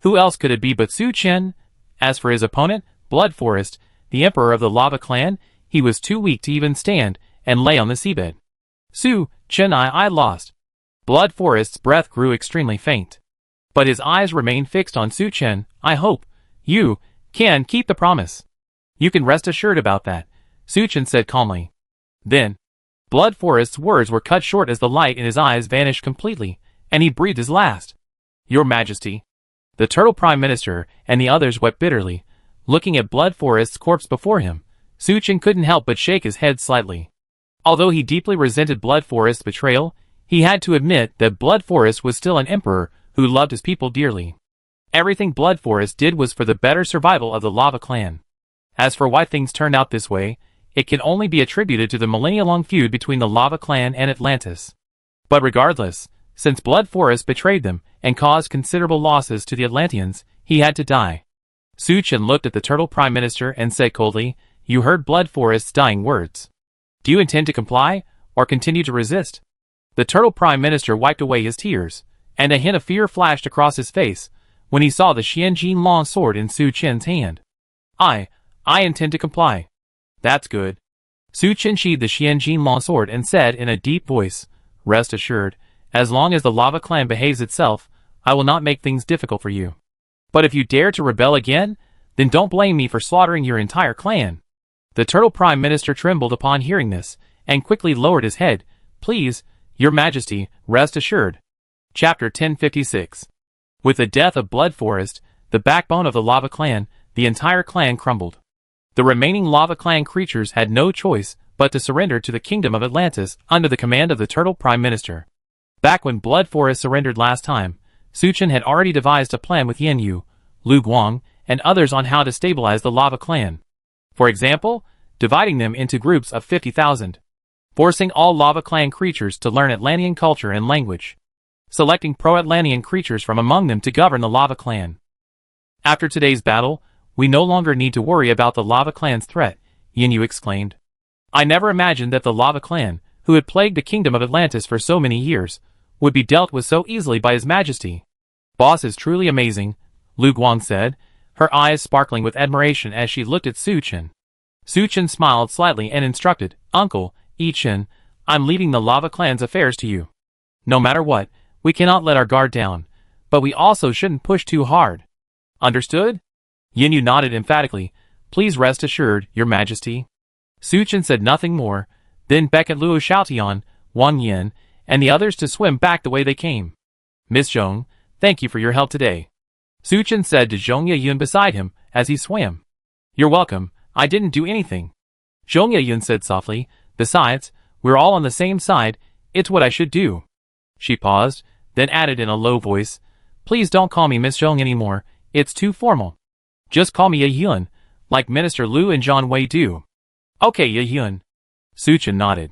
Who else could it be but Su Chen? As for his opponent, Blood Forest, the emperor of the Lava Clan, he was too weak to even stand and lay on the seabed. Su Chen, I lost. Blood Forest's breath grew extremely faint. But his eyes remained fixed on Su Chen. I hope you can keep the promise. You can rest assured about that, Su Chen said calmly. Then, Blood Forest's words were cut short as the light in his eyes vanished completely, and he breathed his last. Your Majesty. The Turtle Prime Minister and the others wept bitterly. Looking at Blood Forest's corpse before him, Su Chen couldn't help but shake his head slightly. Although he deeply resented Blood Forest's betrayal, he had to admit that Blood Forest was still an emperor who loved his people dearly. Everything Blood Forest did was for the better survival of the Lava Clan. As for why things turned out this way, it can only be attributed to the millennia-long feud between the Lava Clan and Atlantis. But regardless, since Blood Forest betrayed them and caused considerable losses to the Atlanteans, he had to die. Su Chen looked at the Turtle Prime Minister and said coldly, You heard Blood Forest's dying words. Do you intend to comply, or continue to resist? The Turtle Prime Minister wiped away his tears, and a hint of fear flashed across his face when he saw the Xianjin long sword in Su Chen's hand. I intend to comply. That's good. Su Chen sheathed the Xianjin long sword and said in a deep voice, Rest assured, as long as the Lava Clan behaves itself, I will not make things difficult for you. But if you dare to rebel again, then don't blame me for slaughtering your entire clan. The Turtle Prime Minister trembled upon hearing this, and quickly lowered his head. Please, Your Majesty, rest assured. Chapter 1056. With the death of Blood Forest, the backbone of the Lava Clan, the entire clan crumbled. The remaining Lava Clan creatures had no choice but to surrender to the Kingdom of Atlantis under the command of the Turtle Prime Minister. Back when Blood Forest surrendered last time, Su Chen had already devised a plan with Yen Yu, Lu Guang, and others on how to stabilize the Lava Clan. For example, dividing them into groups of 50,000. Forcing all Lava Clan creatures to learn Atlantean culture and language. Selecting pro-Atlantean creatures from among them to govern the Lava Clan. After today's battle, we no longer need to worry about the Lava Clan's threat, Yin Yu exclaimed. I never imagined that the Lava Clan, who had plagued the Kingdom of Atlantis for so many years, would be dealt with so easily by His Majesty. Boss is truly amazing, Lu Guang said, her eyes sparkling with admiration as she looked at Su Chen. Su Chen smiled slightly and instructed, Uncle, Yi Chen, I'm leaving the Lava Clan's affairs to you. No matter what, we cannot let our guard down, but we also shouldn't push too hard. Understood? Yin Yu nodded emphatically. Please rest assured, Your Majesty. Su Chen said nothing more, then beckoned Luo Xiaotian, Wang Yin, and the others to swim back the way they came. Miss Zhong, thank you for your help today. Su Chen said to Zhong Yayun beside him as he swam. You're welcome, I didn't do anything. Zhong Yayun said softly, besides, we're all on the same side, it's what I should do. She paused, then added in a low voice, Please don't call me Miss Zhong anymore, it's too formal. Just call me Yayun, like Minister Lu and John Wei do. Okay, Yayun. Su Chen nodded.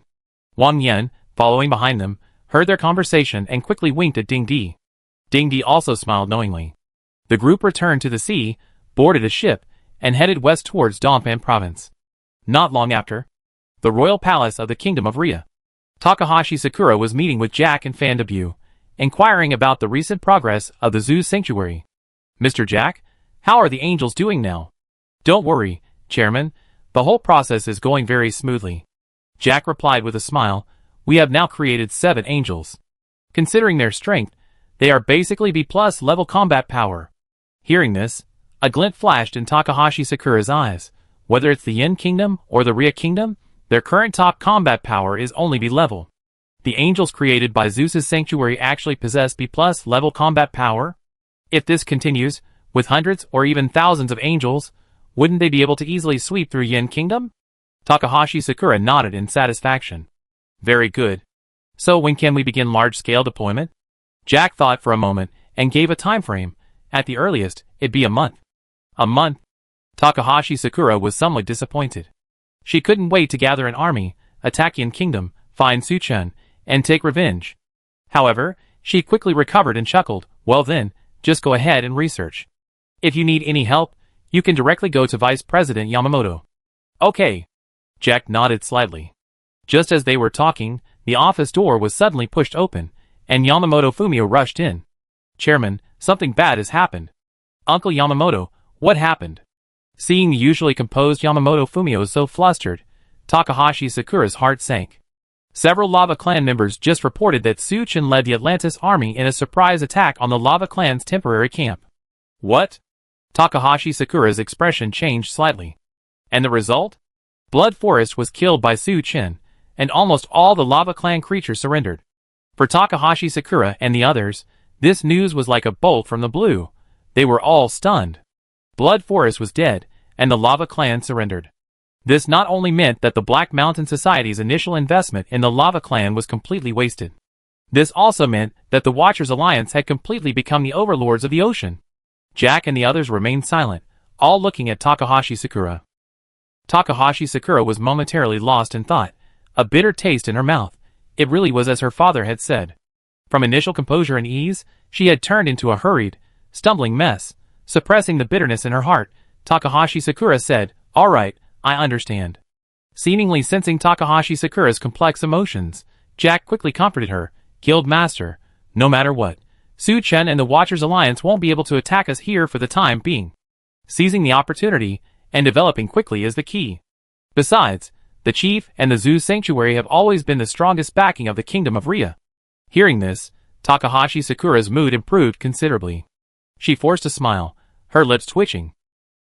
Wang Yan, following behind them, heard their conversation and quickly winked at Ding Di. Ding Di also smiled knowingly. The group returned to the sea, boarded a ship, and headed west towards Dompan Province. Not long after, the royal palace of the Kingdom of Ria. Takahashi Sakura was meeting with Jack and Fan Debut, inquiring about the recent progress of the zoo's sanctuary. Mr. Jack, how are the angels doing now? Don't worry, Chairman, the whole process is going very smoothly. Jack replied with a smile, We have now created 7 angels. Considering their strength, they are basically B+ level combat power. Hearing this, a glint flashed in Takahashi Sakura's eyes. Whether it's the Yin Kingdom or the Ria Kingdom, their current top combat power is only B level. The angels created by Zeus's sanctuary actually possess B+ level combat power? If this continues, with hundreds or even thousands of angels, wouldn't they be able to easily sweep through Yin Kingdom? Takahashi Sakura nodded in satisfaction. Very good. So when can we begin large-scale deployment? Jack thought for a moment and gave a time frame. At the earliest, it'd be a month. A month? Takahashi Sakura was somewhat disappointed. She couldn't wait to gather an army, attack Yin Kingdom, find Suchun, and take revenge. However, she quickly recovered and chuckled. Well then, just go ahead and research. If you need any help, you can directly go to Vice President Yamamoto. Okay. Jack nodded slightly. Just as they were talking, the office door was suddenly pushed open, and Yamamoto Fumio rushed in. Chairman, something bad has happened. Uncle Yamamoto, what happened? Seeing the usually composed Yamamoto Fumio so flustered, Takahashi Sakura's heart sank. Several Lava Clan members just reported that Suchun led the Atlantis army in a surprise attack on the Lava Clan's temporary camp. What? Takahashi Sakura's expression changed slightly. And the result? Blood Forest was killed by Suchun, and almost all the Lava Clan creatures surrendered. For Takahashi Sakura and the others, this news was like a bolt from the blue. They were all stunned. Blood Forest was dead, and the Lava Clan surrendered. This not only meant that the Black Mountain Society's initial investment in the Lava Clan was completely wasted. This also meant that the Watchers Alliance had completely become the overlords of the ocean. Jack and the others remained silent, all looking at Takahashi Sakura. Takahashi Sakura was momentarily lost in thought, a bitter taste in her mouth. It really was as her father had said. From initial composure and ease, she had turned into a hurried, stumbling mess. Suppressing the bitterness in her heart, Takahashi Sakura said, "All right, I understand." Seemingly sensing Takahashi Sakura's complex emotions, Jack quickly comforted her, "Guild Master, no matter what, Suchun and the Watchers Alliance won't be able to attack us here for the time being. Seizing the opportunity and developing quickly is the key. Besides, the Chief and the Zoo Sanctuary have always been the strongest backing of the Kingdom of Rhea." Hearing this, Takahashi Sakura's mood improved considerably. She forced a smile, her lips twitching.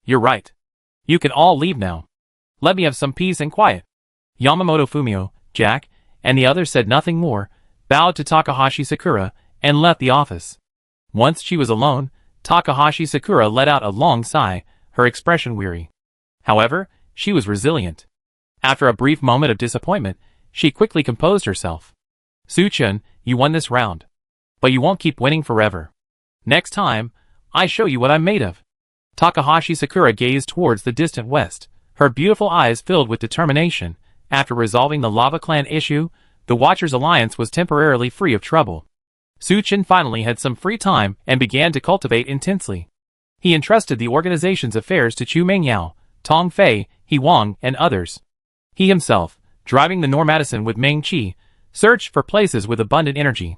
"You're right. You can all leave now. Let me have some peace and quiet." Yamamoto Fumio, Jack, and the others said nothing more, bowed to Takahashi Sakura, and left the office. Once she was alone, Takahashi Sakura let out a long sigh, her expression weary. However, she was resilient. After a brief moment of disappointment, she quickly composed herself. "Suchun, you won this round. But you won't keep winning forever. Next time, I show you what I'm made of." Takahashi Sakura gazed towards the distant west, her beautiful eyes filled with determination. After resolving the Lava Clan issue, the Watchers Alliance was temporarily free of trouble. Suchun finally had some free time and began to cultivate intensely. He entrusted the organization's affairs to Chu Mengyao, Tong Fei, He Wang, and others. He himself, driving the Normadison with Meng Qi, searched for places with abundant energy.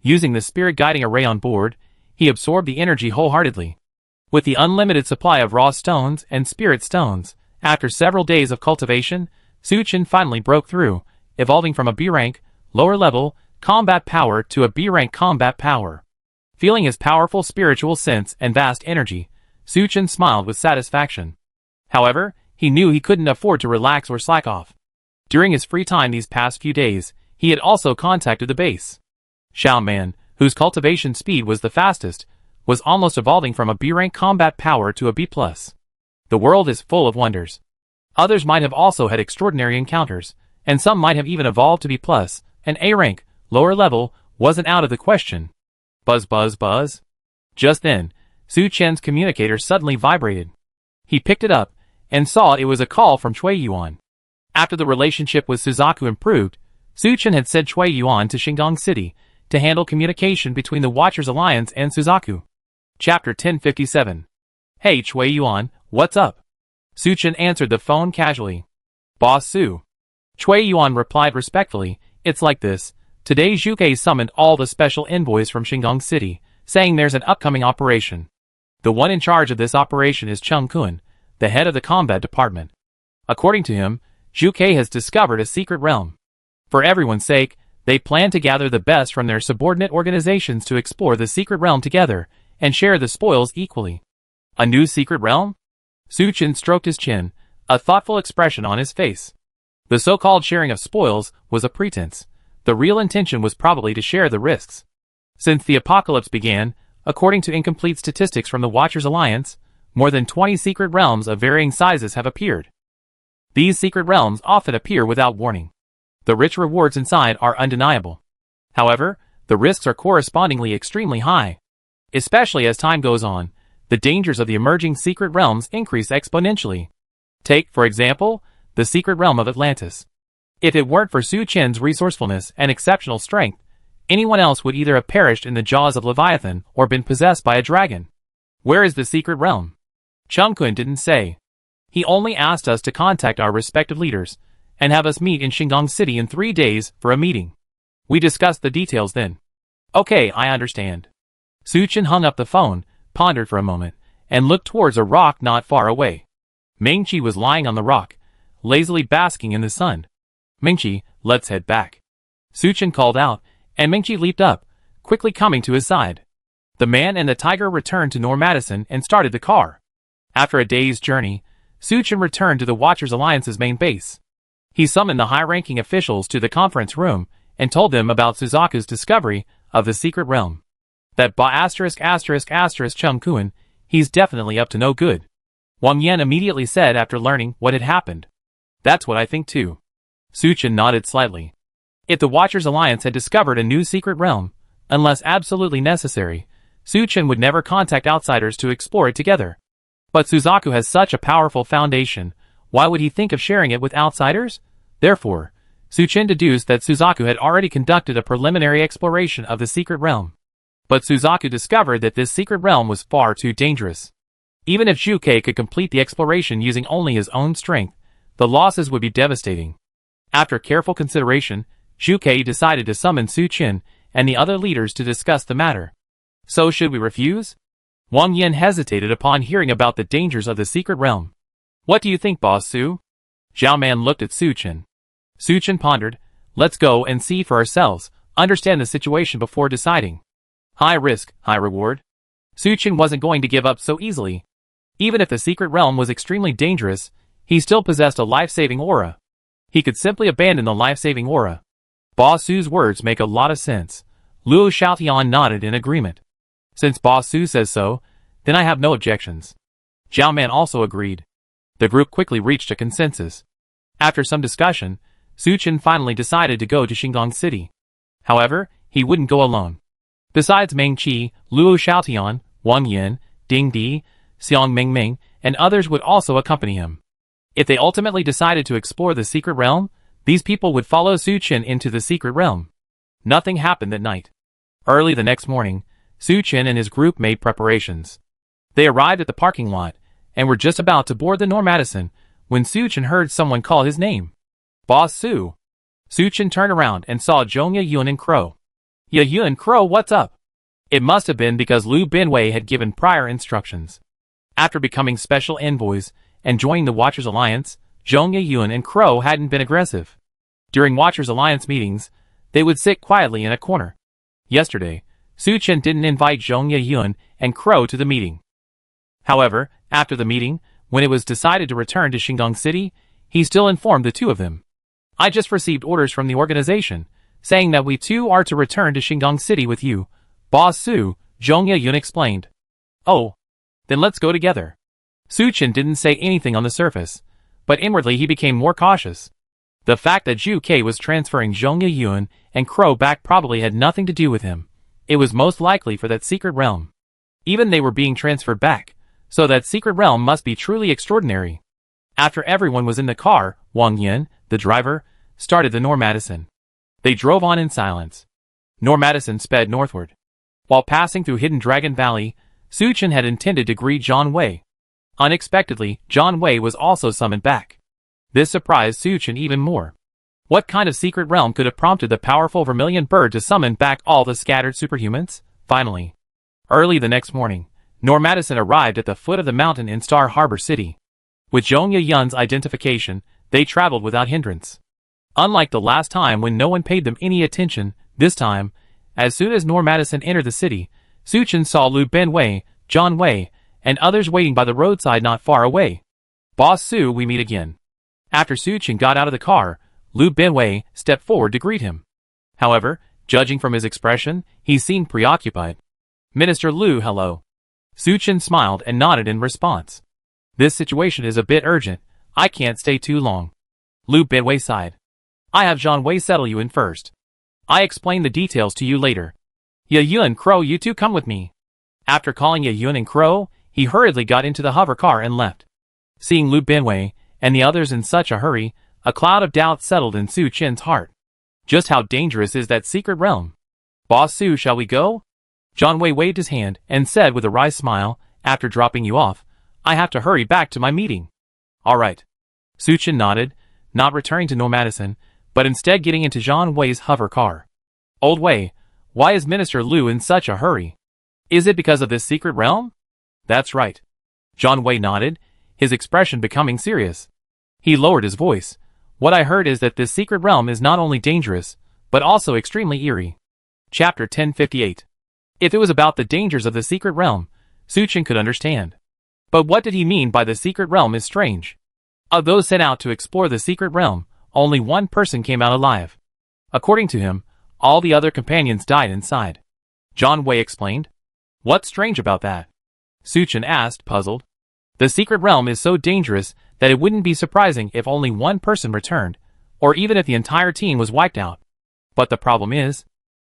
Using the spirit guiding array on board, he absorbed the energy wholeheartedly. With the unlimited supply of raw stones and spirit stones, after several days of cultivation, Suchun finally broke through, evolving from a B-rank, lower-level, combat power to a B-rank combat power. Feeling his powerful spiritual sense and vast energy, Suchun smiled with satisfaction. However, he knew he couldn't afford to relax or slack off. During his free time these past few days, he had also contacted the base. Shaoman, whose cultivation speed was the fastest, was almost evolving from a B-rank combat power to a B+. The world is full of wonders. Others might have also had extraordinary encounters, and some might have even evolved to B+, and A-rank, lower level, wasn't out of the question. Buzz buzz buzz. Just then, Suchun's communicator suddenly vibrated. He picked it up, and saw it was a call from Chui Yuan. After the relationship with Suzaku improved, Suchun had sent Chui Yuan to Shandong City to handle communication between the Watchers Alliance and Suzaku. Chapter 1057. "Hey Chui Yuan, what's up?" Suchun answered the phone casually. "Boss Su." Chui Yuan replied respectfully, "It's like this. Today Zhuge summoned all the special envoys from Shandong City, saying there's an upcoming operation. The one in charge of this operation is Chung Kun, the head of the combat department. According to him, Zhuge has discovered a secret realm. For everyone's sake, they plan to gather the best from their subordinate organizations to explore the secret realm together and share the spoils equally." "A new secret realm?" Suchun stroked his chin, a thoughtful expression on his face. The so-called sharing of spoils was a pretense. The real intention was probably to share the risks. Since the apocalypse began, according to incomplete statistics from the Watchers Alliance, more than 20 secret realms of varying sizes have appeared. These secret realms often appear without warning. The rich rewards inside are undeniable. However, the risks are correspondingly extremely high. Especially as time goes on, the dangers of the emerging secret realms increase exponentially. Take, for example, the secret realm of Atlantis. If it weren't for Su Chen's resourcefulness and exceptional strength, anyone else would either have perished in the jaws of Leviathan or been possessed by a dragon. Where is the secret realm? Changkun didn't say. He only asked us to contact our respective leaders and have us meet in Shingang City in 3 days for a meeting. We discussed the details then. Okay, I understand. Su Chen hung up the phone, pondered for a moment, and looked towards a rock not far away. Mengqi was lying on the rock, lazily basking in the sun. Mengqi, let's head back. Su Chen called out, and Mengqi leaped up, quickly coming to his side. The man and the tiger returned to Madison and started the car. After a day's journey, Su Chen returned to the Watchers Alliance's main base. He summoned the high-ranking officials to the conference room and told them about Suzaku's discovery of the secret realm. That Changkun, he's definitely up to no good. Wang Yan immediately said after learning what had happened. That's what I think too. Su Chen nodded slightly. If the Watchers Alliance had discovered a new secret realm, unless absolutely necessary, Su Chen would never contact outsiders to explore it together. But Suzaku has such a powerful foundation, why would he think of sharing it with outsiders? Therefore, Su Chen deduced that Suzaku had already conducted a preliminary exploration of the secret realm. But Suzaku discovered that this secret realm was far too dangerous. Even if Zhu Kei could complete the exploration using only his own strength, the losses would be devastating. After careful consideration, Zhu Kei decided to summon Su Chen and the other leaders to discuss the matter. So should we refuse? Wang Yan hesitated upon hearing about the dangers of the secret realm. What do you think, Boss Su? Zhao Man looked at Su Chen. Su Chen pondered, let's go and see for ourselves, understand the situation before deciding. High risk, high reward. Su Chen wasn't going to give up so easily. Even if the secret realm was extremely dangerous, he still possessed a life-saving aura. He could simply abandon the life-saving aura. Boss Su's words make a lot of sense. Luo Xiaotian nodded in agreement. Since Boss Su says so, then I have no objections. Zhao Man also agreed. The group quickly reached a consensus. After some discussion, Su Chen finally decided to go to Shingang City. However, he wouldn't go alone. Besides Mengqi, Luo Xiaotian, Wang Yan, Ding Di, Xiang Mingming, and others would also accompany him. If they ultimately decided to explore the secret realm, these people would follow Su Chen into the secret realm. Nothing happened that night. Early the next morning, Su Chen and his group made preparations. They arrived at the parking lot and were just about to board the Madison when Su Chen heard someone call his name. Boss Su. Su Chen turned around and saw Zhong Yun and Crow. Yun Crow, what's up? It must have been because Liu Binwei had given prior instructions. After becoming special envoys and joining the Watchers Alliance, Zhong Yun and Crow hadn't been aggressive. During Watchers Alliance meetings, they would sit quietly in a corner. Yesterday, Su Chen didn't invite Zhong Yun and Crow to the meeting. However, after the meeting, when it was decided to return to Shingang City, he still informed the two of them. I just received orders from the organization, saying that we too are to return to Shingang City with you, Boss Su, Zhong Yun explained. Oh, then let's go together. Su Chen didn't say anything on the surface, but inwardly he became more cautious. The fact that Zhu Kei was transferring Zhong Yun and Crow back probably had nothing to do with him. It was most likely for that secret realm. Even they were being transferred back, so that secret realm must be truly extraordinary. After everyone was in the car, Wang Yan, the driver, started the Madison. They drove on in silence. Madison sped northward. While passing through Hidden Dragon Valley, Su Chen had intended to greet John Wei. Unexpectedly, John Wei was also summoned back. This surprised Su Chen even more. What kind of secret realm could have prompted the powerful vermilion bird to summon back all the scattered superhumans? Finally, early the next morning, Madison arrived at the foot of the mountain in Star Harbor City. With Zhong Yun's identification, they traveled without hindrance. Unlike the last time when no one paid them any attention, this time, as soon as Madison entered the city, Su Chen saw Liu Binwei, John Wei, and others waiting by the roadside not far away. Boss Su, we meet again. After Su Chen got out of the car, Liu Binwei stepped forward to greet him. However, judging from his expression, he seemed preoccupied. Minister Liu, hello. Su Chen smiled and nodded in response. This situation is a bit urgent. I can't stay too long. Liu Binwei sighed. I have John Wei settle you in first. I explain the details to you later. Yun Crow, you two come with me. After calling Ye Yun and Crow, he hurriedly got into the hover car and left. Seeing Lu Binwei and the others in such a hurry, a cloud of doubt settled in Su Chen's heart. Just how dangerous is that secret realm? Boss Su, shall we go? John Wei waved his hand and said with a wry smile, after dropping you off, I have to hurry back to my meeting. All right. Su Chen nodded, not returning to Madison, but instead getting into John Wei's hover car. Old Wei, why is Minister Lu in such a hurry? Is it because of this secret realm? That's right. John Wei nodded, his expression becoming serious. He lowered his voice. What I heard is that this secret realm is not only dangerous, but also extremely eerie. Chapter 1058. If it was about the dangers of the secret realm, Su Chen could understand. But what did he mean by the secret realm is strange? Of those sent out to explore the secret realm, only one person came out alive. According to him, all the other companions died inside. John Wei explained. What's strange about that? Su Chen asked, puzzled. The secret realm is so dangerous that it wouldn't be surprising if only one person returned, or even if the entire team was wiped out. But the problem is,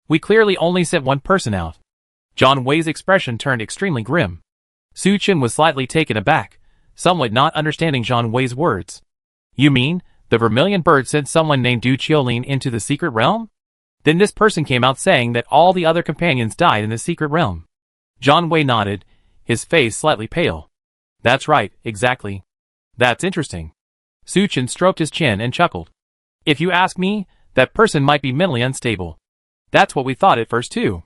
we clearly only sent one person out. John Wei's expression turned extremely grim. Su Chen was slightly taken aback, somewhat not understanding John Wei's words. You mean, the Vermilion Bird sent someone named Du Qiulin into the secret realm? Then this person came out saying that all the other companions died in the secret realm. John Wei nodded, his face slightly pale. That's right, exactly. That's interesting. Su Chen stroked his chin and chuckled. If you ask me, that person might be mentally unstable. That's what we thought at first too.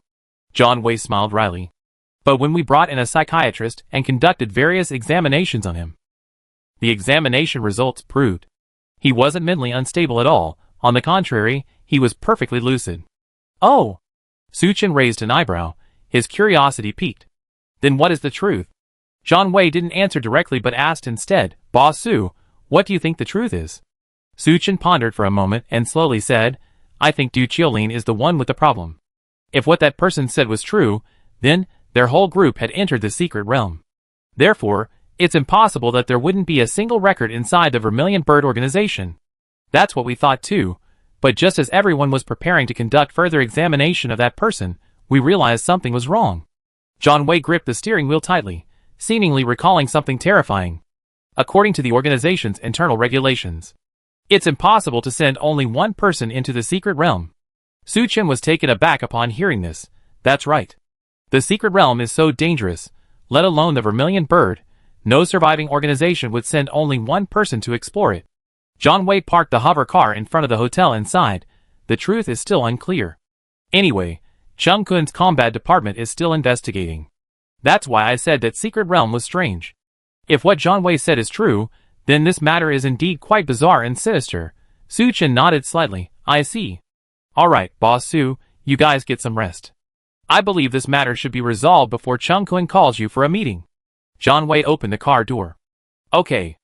John Wei smiled wryly. But when we brought in a psychiatrist and conducted various examinations on him, the examination results proved he wasn't mentally unstable at all. On the contrary, he was perfectly lucid. Oh! Su Chen raised an eyebrow, his curiosity piqued. Then what is the truth? John Wei didn't answer directly but asked instead, Boss Su, what do you think the truth is? Su Chen pondered for a moment and slowly said, I think Du Qiulin is the one with the problem. If what that person said was true, then their whole group had entered the secret realm. Therefore, it's impossible that there wouldn't be a single record inside the Vermilion Bird organization. That's what we thought too, but just as everyone was preparing to conduct further examination of that person, we realized something was wrong. John Wei gripped the steering wheel tightly, seemingly recalling something terrifying. According to the organization's internal regulations, it's impossible to send only one person into the secret realm. Su Chen was taken aback upon hearing this. That's right. The secret realm is so dangerous, let alone the Vermilion Bird, no surviving organization would send only one person to explore it. John Wei parked the hover car in front of the hotel and sighed. The truth is still unclear. Anyway, Chung Kun's combat department is still investigating. That's why I said that secret realm was strange. If what John Wei said is true, then this matter is indeed quite bizarre and sinister. Su Chen nodded slightly. I see. Alright, Boss Su, you guys get some rest. I believe this matter should be resolved before Chung Kun calls you for a meeting. John Wei opened the car door. Okay.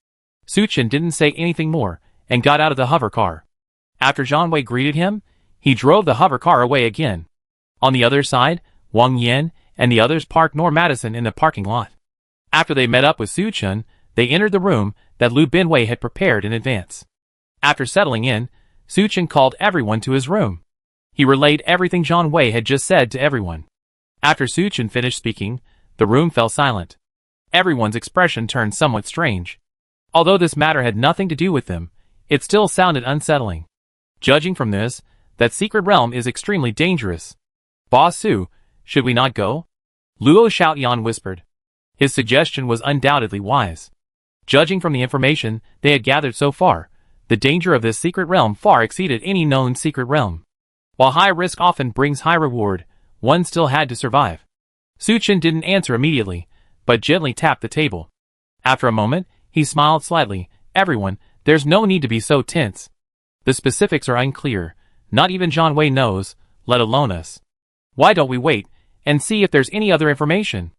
Su Chen didn't say anything more, and got out of the hover car. After John Wei greeted him, he drove the hover car away again. On the other side, Wang Yan and the others parked Madison in the parking lot. After they met up with Su Chen, they entered the room that Lu Binwei had prepared in advance. After settling in, Su Chen called everyone to his room. He relayed everything John Wei had just said to everyone. After Su Chen finished speaking, the room fell silent. Everyone's expression turned somewhat strange. Although this matter had nothing to do with them, it still sounded unsettling. Judging from this, that secret realm is extremely dangerous. Boss Su, should we not go? Luo Xiaoyan whispered. His suggestion was undoubtedly wise. Judging from the information they had gathered so far, the danger of this secret realm far exceeded any known secret realm. While high risk often brings high reward, one still had to survive. Su Chen didn't answer immediately, but gently tapped the table. After a moment, he smiled slightly. Everyone, there's no need to be so tense. The specifics are unclear. Not even John Wei knows, let alone us. Why don't we wait and see if there's any other information?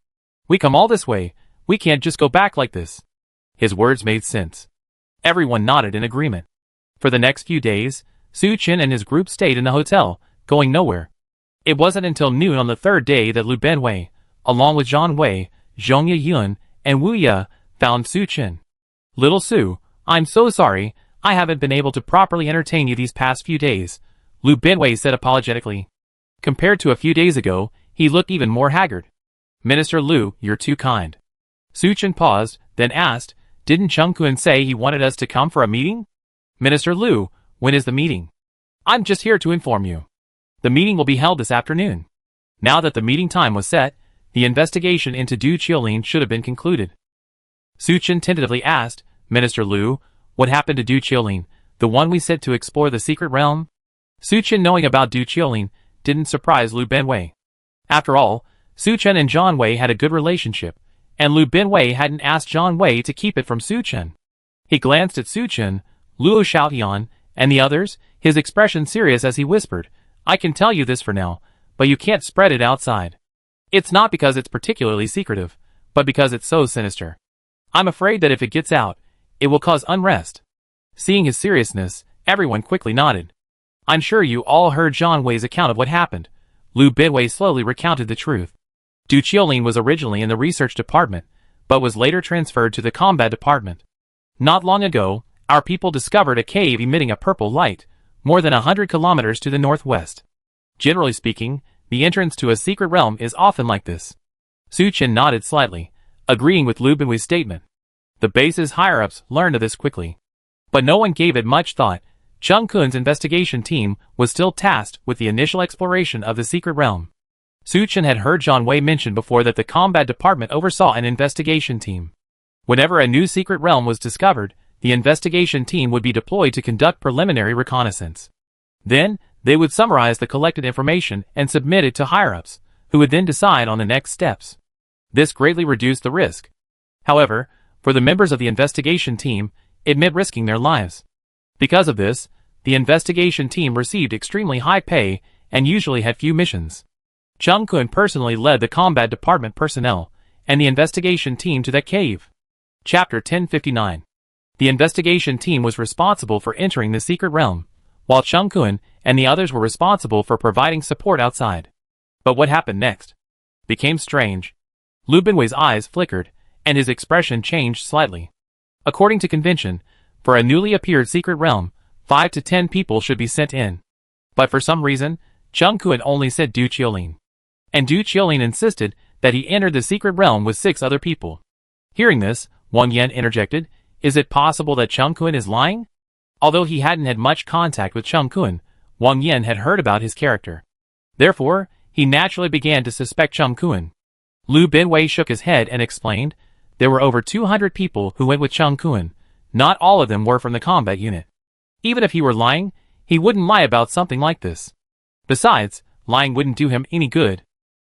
We come all this way, we can't just go back like this. His words made sense. Everyone nodded in agreement. For the next few days, Su Chen and his group stayed in the hotel, going nowhere. It wasn't until noon on the third day that Lu Binwei, along with John Wei, Zhong Yun, and Wu Ye, found Su Chen. Little Su, I'm so sorry, I haven't been able to properly entertain you these past few days, Lu Binwei said apologetically. Compared to a few days ago, he looked even more haggard. Minister Liu, you're too kind. Suchen paused, then asked, didn't Changkun say he wanted us to come for a meeting? Minister Liu, when is the meeting? I'm just here to inform you. The meeting will be held this afternoon. Now that the meeting time was set, the investigation into Du Qiulin should have been concluded. Suchen tentatively asked, Minister Liu, what happened to Du Qiulin, the one we sent to explore the secret realm? Suchen knowing about Du Qiulin didn't surprise Liu Benwei. After all, Suchen and Zhang Wei had a good relationship, and Liu Benwei hadn't asked Zhang Wei to keep it from Suchen. He glanced at Suchen, Luo Xiaotian, and the others, his expression serious as he whispered, I can tell you this for now, but you can't spread it outside. It's not because it's particularly secretive, but because it's so sinister. I'm afraid that if it gets out, it will cause unrest. Seeing his seriousness, everyone quickly nodded. I'm sure you all heard Zhang Wei's account of what happened. Liu Benwei slowly recounted the truth. Du Qiulin was originally in the research department, but was later transferred to the combat department. Not long ago, our people discovered a cave emitting a purple light, more than 100 kilometers to the northwest. Generally speaking, the entrance to a secret realm is often like this. Suchen nodded slightly, agreeing with Liu Benwei's statement. The base's higher-ups learned of this quickly. But no one gave it much thought. Changkun's investigation team was still tasked with the initial exploration of the secret realm. Suchen had heard Zhang Wei mention before that the combat department oversaw an investigation team. Whenever a new secret realm was discovered, the investigation team would be deployed to conduct preliminary reconnaissance. Then, they would summarize the collected information and submit it to higher-ups, who would then decide on the next steps. This greatly reduced the risk. However, for the members of the investigation team, it meant risking their lives. Because of this, the investigation team received extremely high pay and usually had few missions. Changkun personally led the combat department personnel and the investigation team to that cave. Chapter 1059. The investigation team was responsible for entering the secret realm, while Changkun and the others were responsible for providing support outside. But what happened next became strange. Liu Benwei's eyes flickered, and his expression changed slightly. According to convention, for a newly appeared secret realm, 5 to 10 people should be sent in. But for some reason, Changkun only sent Du Qiulin. And Du Qiulin insisted that he entered the secret realm with 6 other people. Hearing this, Wang Yan interjected, is it possible that Changkun is lying? Although he hadn't had much contact with Changkun, Wang Yan had heard about his character. Therefore, he naturally began to suspect Changkun. Liu Benwei shook his head and explained, there were over 200 people who went with Changkun. Not all of them were from the combat unit. Even if he were lying, he wouldn't lie about something like this. Besides, lying wouldn't do him any good.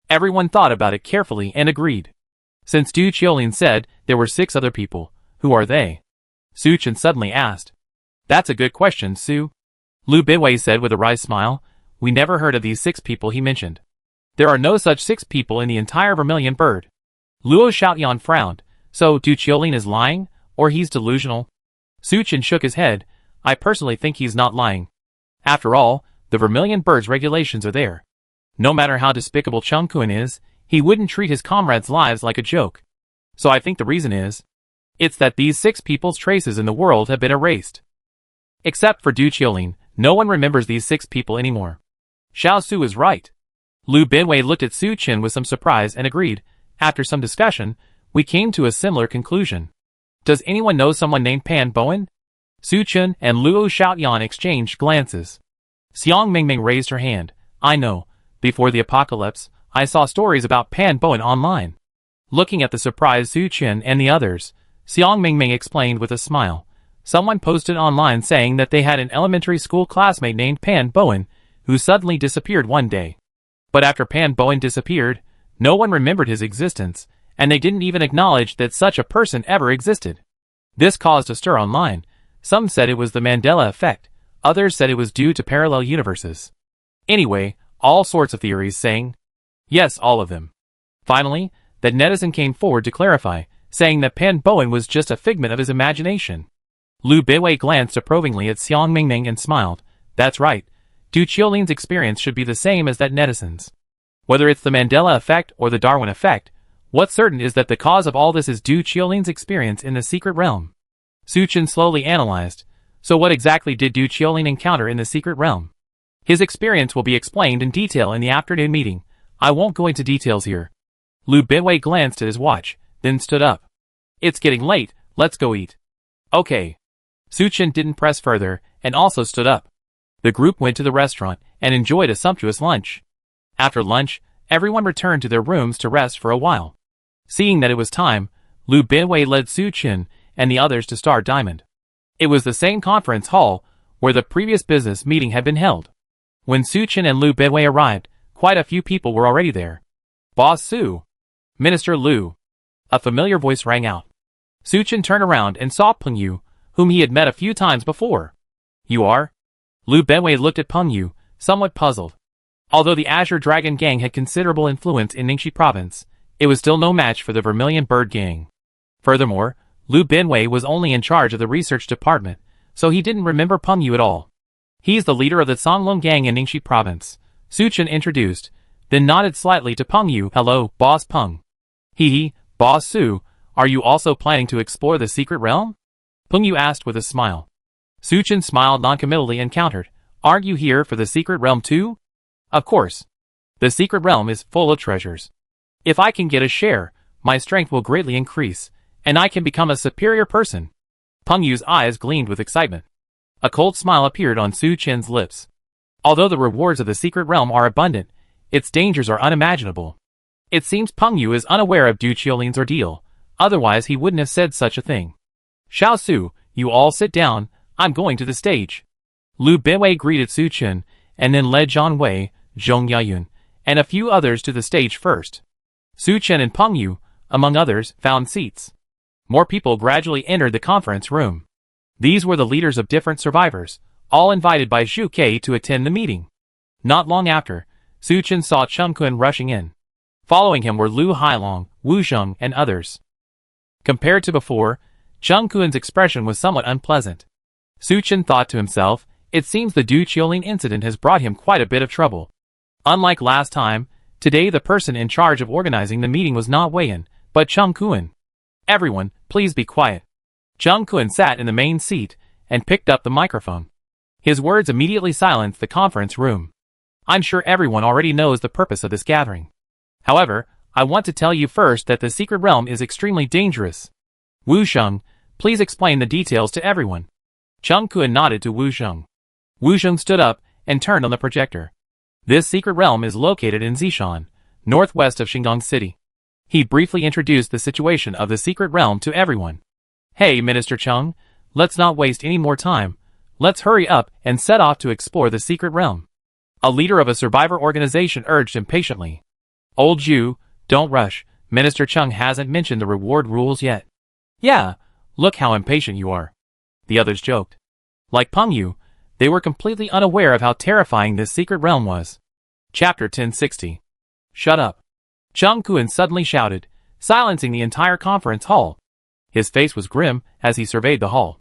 Everyone thought about it carefully and agreed. Since Du Qiulin said there were 6 other people, who are they? Suchen suddenly asked. That's a good question, Su. Liu Benwei said with a wry smile. We never heard of these 6 people he mentioned. There are no such 6 people in the entire Vermilion Bird. Luo Xiaotian frowned. So Du Qiulin is lying, or he's delusional? Suchen shook his head. I personally think he's not lying. After all, the Vermilion Bird's regulations are there. No matter how despicable Changkun is, he wouldn't treat his comrades' lives like a joke. So I think the reason is, it's that these 6 people's traces in the world have been erased. Except for Du Qiulin, no one remembers these 6 people anymore. Xiao Su is right. Liu Benwei looked at Suchen with some surprise and agreed. After some discussion, we came to a similar conclusion. Does anyone know someone named Pan Bowen? Suchen and Luo Xiaotian exchanged glances. Xiang Mingming raised her hand. I know. Before the apocalypse, I saw stories about Pan Bowen online. Looking at the surprised Suchen and the others, Xiang Mingming explained with a smile. Someone posted online saying that they had an elementary school classmate named Pan Bowen, who suddenly disappeared one day. But after Pan Bowen disappeared, no one remembered his existence, and they didn't even acknowledge that such a person ever existed. This caused a stir online. Some said it was the Mandela effect, others said it was due to parallel universes. Anyway, all sorts of theories saying, yes, all of them. Finally, that netizen came forward to clarify, saying that Pan Bowen was just a figment of his imagination. Liu Benwei glanced approvingly at Xiang Mingming and smiled. That's right. Du Qiulin's experience should be the same as that netizen's. Whether it's the Mandela effect or the Darwin effect, what's certain is that the cause of all this is Du Qiulin's experience in the secret realm. Suchen slowly analyzed. So what exactly did Du Qiulin encounter in the secret realm? His experience will be explained in detail in the afternoon meeting. I won't go into details here. Lu Binwei glanced at his watch, then stood up. It's getting late, let's go eat. Okay. Su Chen didn't press further, and also stood up. The group went to the restaurant, and enjoyed a sumptuous lunch. After lunch, everyone returned to their rooms to rest for a while. Seeing that it was time, Lu Binwei led Su Chen and the others to Star Diamond. It was the same conference hall where the previous business meeting had been held. When Su Chen and Lu Binwei arrived, quite a few people were already there. Boss Su. Minister Lu. A familiar voice rang out. Su Chen turned around and saw Peng Yu, whom he had met a few times before. You are? Lu Binwei looked at Peng Yu, somewhat puzzled. Although the Azure Dragon Gang had considerable influence in Ningxi Province, it was still no match for the Vermilion Bird Gang. Furthermore, Lu Binwei was only in charge of the research department, so he didn't remember Peng Yu at all. He's the leader of the Songlong Gang in Ningxi Province, Su Chen introduced, then nodded slightly to Peng Yu. Hello, Boss Peng. Hee, Boss Su, are you also planning to explore the secret realm? Peng Yu asked with a smile. Su Chen smiled noncommittally and countered, aren't you here for the secret realm too? Of course. The secret realm is full of treasures. If I can get a share, my strength will greatly increase, and I can become a superior person. Peng Yu's eyes gleamed with excitement. A cold smile appeared on Su Chen's lips. Although the rewards of the secret realm are abundant, its dangers are unimaginable. It seems Peng Yu is unaware of Du Qiulin's ordeal, otherwise he wouldn't have said such a thing. Xiao Su, you all sit down, I'm going to the stage. Lu Binwei greeted Su Chen, and then led Zhang Wei, Zhong Yayun, and a few others to the stage first. Su Chen and Peng Yu, among others, found seats. More people gradually entered the conference room. These were the leaders of different survivors, all invited by Zhu Kei to attend the meeting. Not long after, Su Chen saw Cheng Kun rushing in. Following him were Lu Hailong, Wu Zheng, and others. Compared to before, Cheng Kun's expression was somewhat unpleasant. Su Chen thought to himself, it seems the Du Qiulin incident has brought him quite a bit of trouble. Unlike last time, today the person in charge of organizing the meeting was not Wei Yan, but Cheng Kun. Everyone, please be quiet. Cheng Kun sat in the main seat and picked up the microphone. His words immediately silenced the conference room. I'm sure everyone already knows the purpose of this gathering. However, I want to tell you first that the secret realm is extremely dangerous. Wu Zheng, please explain the details to everyone. Cheng Kun nodded to Wu Zheng. Wu Zheng stood up and turned on the projector. This secret realm is located in Zishan, northwest of Xingdong City. He briefly introduced the situation of the secret realm to everyone. Hey, Minister Cheng, let's not waste any more time. Let's hurry up and set off to explore the secret realm. A leader of a survivor organization urged impatiently. Old Zhu, don't rush. Minister Cheng hasn't mentioned the reward rules yet. Yeah, look how impatient you are. The others joked. Like Peng Yu, they were completely unaware of how terrifying this secret realm was. Chapter 1060. Shut up. Cheng Kun suddenly shouted, silencing the entire conference hall. His face was grim as he surveyed the hall.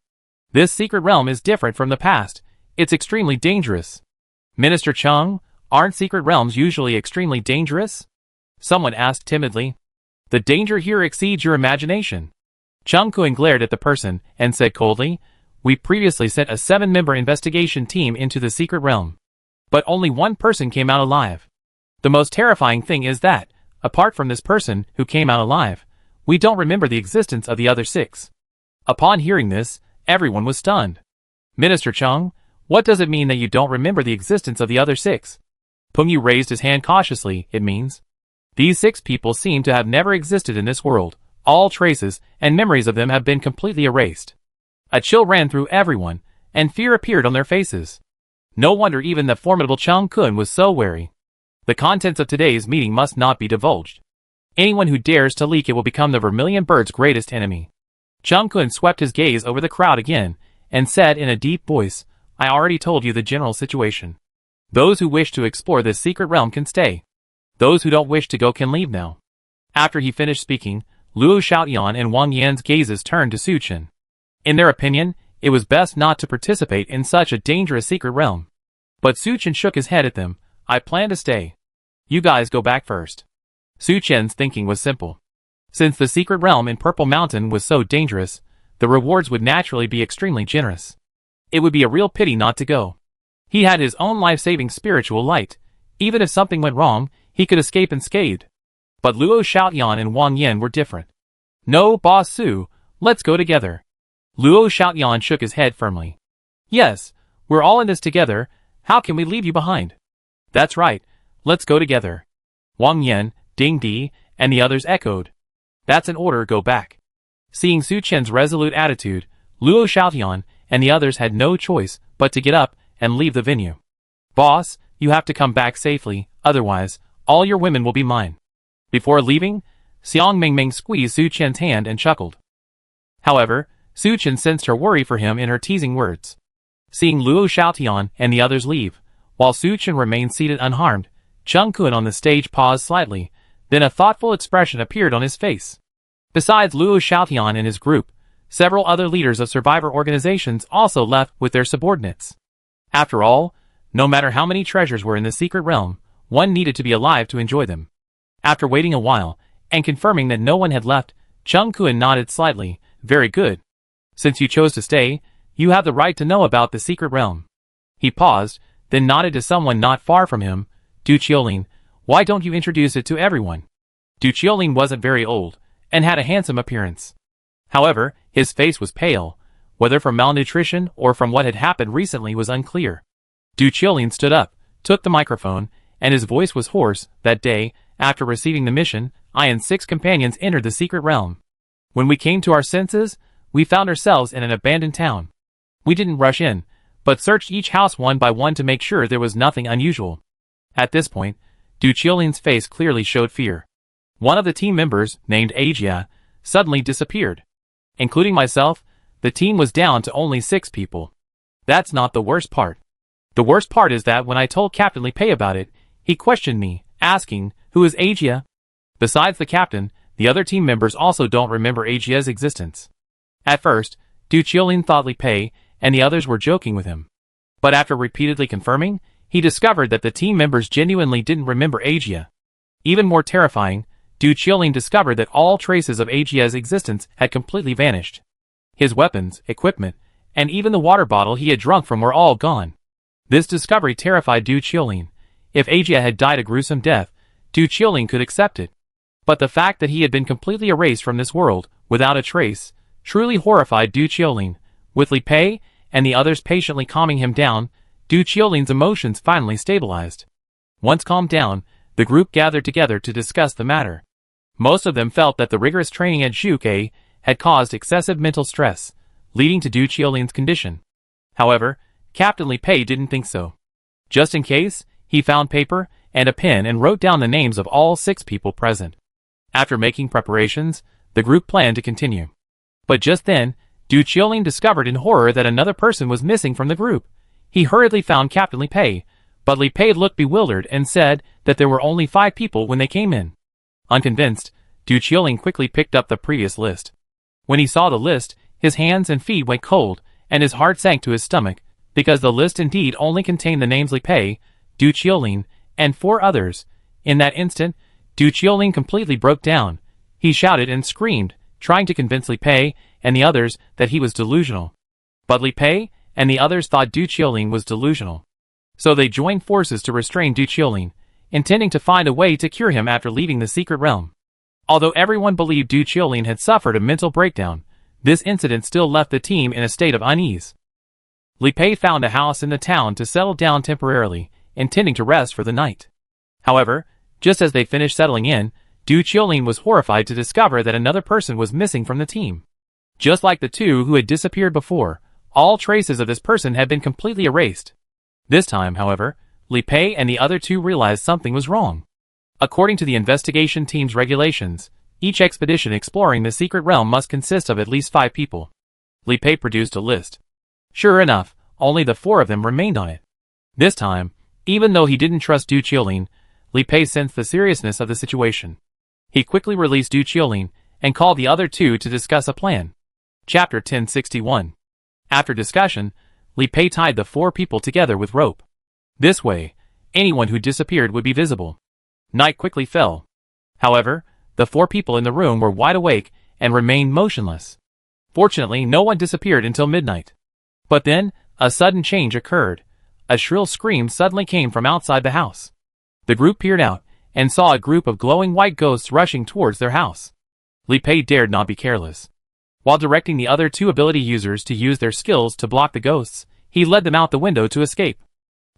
This secret realm is different from the past. It's extremely dangerous. Minister Cheng, aren't secret realms usually extremely dangerous? Someone asked timidly. The danger here exceeds your imagination. Cheng Kun glared at the person and said coldly, we previously sent a 7-member investigation team into the secret realm. But only one person came out alive. The most terrifying thing is that, apart from this person who came out alive, we don't remember the existence of the other 6. Upon hearing this, everyone was stunned. Minister Cheng, what does it mean that you don't remember the existence of the other 6? Peng Yu raised his hand cautiously. It means these 6 people seem to have never existed in this world. All traces and memories of them have been completely erased. A chill ran through everyone, and fear appeared on their faces. No wonder even the formidable Cheng Kun was so wary. The contents of today's meeting must not be divulged. Anyone who dares to leak it will become the Vermilion Bird's greatest enemy. Cheng Kun swept his gaze over the crowd again, and said in a deep voice, I already told you the general situation. Those who wish to explore this secret realm can stay. Those who don't wish to go can leave now. After he finished speaking, Luo Xiaoyan and Wang Yan's gazes turned to Su Chen. In their opinion, it was best not to participate in such a dangerous secret realm. But Su Chen shook his head at them. I plan to stay. You guys go back first. Su Chen's thinking was simple. Since the secret realm in Purple Mountain was so dangerous, the rewards would naturally be extremely generous. It would be a real pity not to go. He had his own life-saving spiritual light. Even if something went wrong, he could escape unscathed. But Luo Xiaoyan and Wang Yan were different. "No, Boss Su, let's go together." Luo Xiaoyan shook his head firmly. "Yes, we're all in this together, how can we leave you behind?" "That's right, let's go together." Wang Yan, Ding Di, and the others echoed. "That's an order, go back." Seeing Su Chen's resolute attitude, Luo Xiaoyan and the others had no choice but to get up and leave the venue. "Boss, you have to come back safely, otherwise, all your women will be mine." Before leaving, Xiang Mingming squeezed Su Chen's hand and chuckled. However, Su Chen sensed her worry for him in her teasing words. Seeing Luo Xiaoyan and the others leave, while Su Chen remained seated unharmed, Chung Kun on the stage paused slightly, then a thoughtful expression appeared on his face. Besides Luo Xiaoyan and his group, several other leaders of survivor organizations also left with their subordinates. After all, no matter how many treasures were in the secret realm, one needed to be alive to enjoy them. After waiting a while, and confirming that no one had left, Chung Kun nodded slightly. "Very good. Since you chose to stay, you have the right to know about the secret realm." He paused, then nodded to someone not far from him. "Du Qiulin, why don't you introduce it to everyone?" Du Qiulin wasn't very old, and had a handsome appearance. However, his face was pale, whether from malnutrition or from what had happened recently was unclear. Du Qiulin stood up, took the microphone, and his voice was hoarse. "That day, after receiving the mission, I and 6 companions entered the secret realm. When we came to our senses, we found ourselves in an abandoned town. We didn't rush in, but searched each house one by one to make sure there was nothing unusual." At this point, Du Qiulin's face clearly showed fear. One of the team members, named Agia, suddenly disappeared. Including myself, the team was down to only 6 people. That's not the worst part. The worst part is that when I told Captain Li Pei about it, he questioned me, asking, "Who is Agia?" Besides the captain, the other team members also don't remember Agia's existence. At first, Du Qiulin thought Li Pei and the others were joking with him. But after repeatedly confirming, he discovered that the team members genuinely didn't remember Agia. Even more terrifying, Du Qiulin discovered that all traces of Agia's existence had completely vanished. His weapons, equipment, and even the water bottle he had drunk from were all gone. This discovery terrified Du Qiulin. If Agia had died a gruesome death, Du Qiulin could accept it. But the fact that he had been completely erased from this world, without a trace, truly horrified Du Qiulin. With Li Pei and the others patiently calming him down, Du Qiulin's emotions finally stabilized. Once calmed down, the group gathered together to discuss the matter. Most of them felt that the rigorous training at Zhuge had caused excessive mental stress, leading to Du Qiulin's condition. However, Captain Li Pei didn't think so. Just in case, he found paper and a pen and wrote down the names of all 6 people present. After making preparations, the group planned to continue. But just then, Du Qiulin discovered in horror that another person was missing from the group. He hurriedly found Captain Li Pei, but Li Pei looked bewildered and said that there were only 5 people when they came in. Unconvinced, Du Qiulin quickly picked up the previous list. When he saw the list, his hands and feet went cold, and his heart sank to his stomach, because the list indeed only contained the names Li Pei, Du Qiulin, and 4 others. In that instant, Du Qiulin completely broke down. He shouted and screamed, trying to convince Li Pei and the others that he was delusional. But Li Pei and the others thought Du Qiulin was delusional. So they joined forces to restrain Du Qiulin, intending to find a way to cure him after leaving the secret realm. Although everyone believed Du Qiulin had suffered a mental breakdown, this incident still left the team in a state of unease. Li Pei found a house in the town to settle down temporarily, intending to rest for the night. However, just as they finished settling in, Du Qiulin was horrified to discover that another person was missing from the team. Just like the 2 who had disappeared before, all traces of this person had been completely erased. This time, however, Li Pei and the other 2 realized something was wrong. According to the investigation team's regulations, each expedition exploring the secret realm must consist of at least 5 people. Li Pei produced a list. Sure enough, only the 4 of them remained on it. This time, even though he didn't trust Du Qiulin, Li Pei sensed the seriousness of the situation. He quickly released Du Qiulin and called the other 2 to discuss a plan. Chapter 1061. After discussion, Li Pei tied the 4 people together with rope. This way, anyone who disappeared would be visible. Night quickly fell. However, the 4 people in the room were wide awake and remained motionless. Fortunately, no one disappeared until midnight. But then, a sudden change occurred. A shrill scream suddenly came from outside the house. The group peered out, and saw a group of glowing white ghosts rushing towards their house. Li Pei dared not be careless. While directing the other two ability users to use their skills to block the ghosts, he led them out the window to escape.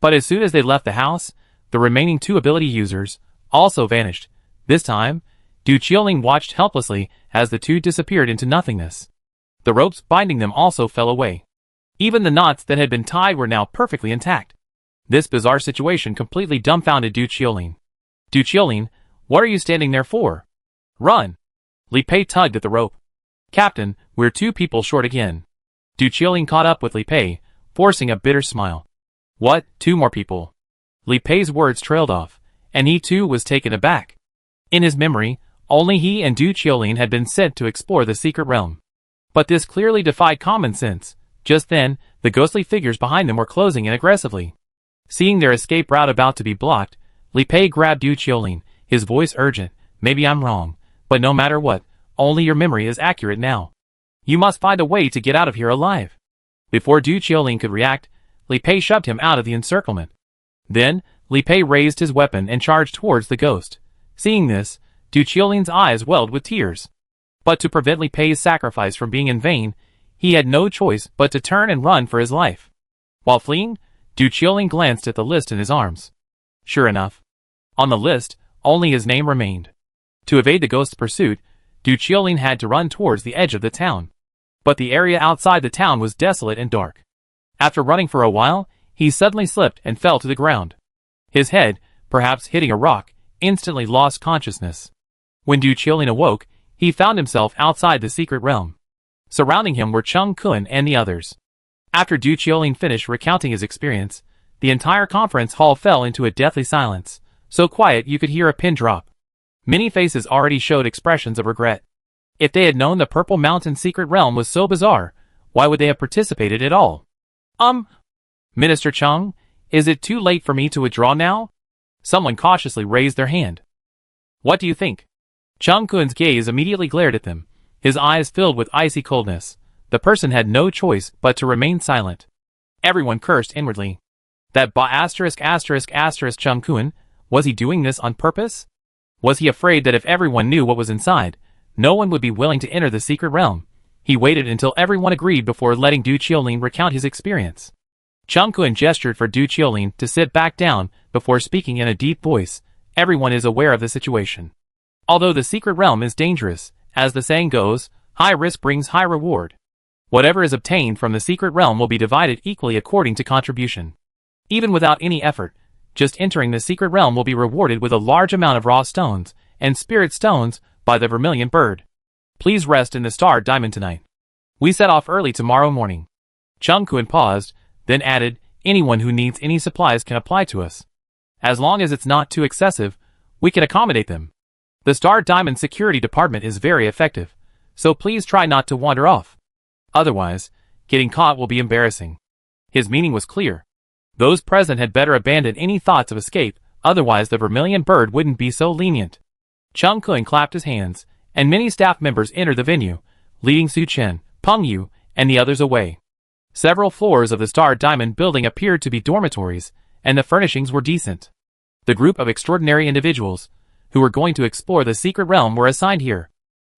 But as soon as they left the house, the remaining two ability users also vanished. This time, Du Qiuling watched helplessly as the two disappeared into nothingness. The ropes binding them also fell away. Even the knots that had been tied were now perfectly intact. This bizarre situation completely dumbfounded Du Qiuling. Du Qiuling, what are you standing there for? Run! Li Pei tugged at the rope. Captain, we're two people short again. Du Qiuling caught up with Li Pei, forcing a bitter smile. What, two more people? Li Pei's words trailed off, and he too was taken aback. In his memory, only he and Du Qiuling had been sent to explore the secret realm. But this clearly defied common sense. Just then, the ghostly figures behind them were closing in aggressively. Seeing their escape route about to be blocked, Li Pei grabbed Du Qiuling, his voice urgent. Maybe I'm wrong, but no matter what, only your memory is accurate now. You must find a way to get out of here alive. Before Du Qiuling could react, Li Pei shoved him out of the encirclement. Then, Li Pei raised his weapon and charged towards the ghost. Seeing this, Du Qiuling's eyes welled with tears. But to prevent Li Pei's sacrifice from being in vain, he had no choice but to turn and run for his life. While fleeing, Du Qiuling glanced at the list in his arms. Sure enough, on the list, only his name remained. To evade the ghost's pursuit, Du Qiuling had to run towards the edge of the town. But the area outside the town was desolate and dark. After running for a while, he suddenly slipped and fell to the ground. His head, perhaps hitting a rock, instantly lost consciousness. When Du Qiuling awoke, he found himself outside the secret realm. Surrounding him were Chung Kun and the others. After Du Qiuling finished recounting his experience, the entire conference hall fell into a deathly silence, so quiet you could hear a pin drop. Many faces already showed expressions of regret. If they had known the Purple Mountain secret realm was so bizarre, why would they have participated at all? Minister Chung, is it too late for me to withdraw now? Someone cautiously raised their hand. What do you think? Chung Kun's gaze immediately glared at them, his eyes filled with icy coldness. The person had no choice but to remain silent. Everyone cursed inwardly. That Chung Kun, was he doing this on purpose? Was he afraid that if everyone knew what was inside, no one would be willing to enter the secret realm? He waited until everyone agreed before letting Du Qiuling recount his experience. Chung Kun gestured for Du Qiuling to sit back down before speaking in a deep voice. Everyone is aware of the situation. Although the secret realm is dangerous, as the saying goes, high risk brings high reward. Whatever is obtained from the secret realm will be divided equally according to contribution. Even without any effort, just entering the secret realm will be rewarded with a large amount of raw stones and spirit stones by the Vermilion Bird. Please rest in the Star Diamond tonight. We set off early tomorrow morning. Chung Kun paused, then added, anyone who needs any supplies can apply to us. As long as it's not too excessive, we can accommodate them. The Star Diamond Security Department is very effective, so please try not to wander off. Otherwise, getting caught will be embarrassing. His meaning was clear. Those present had better abandon any thoughts of escape, otherwise the Vermilion Bird wouldn't be so lenient. Chung Kun clapped his hands, and many staff members entered the venue, leading Su Chen, Peng Yu, and the others away. Several floors of the Star Diamond building appeared to be dormitories, and the furnishings were decent. The group of extraordinary individuals, who were going to explore the secret realm, were assigned here.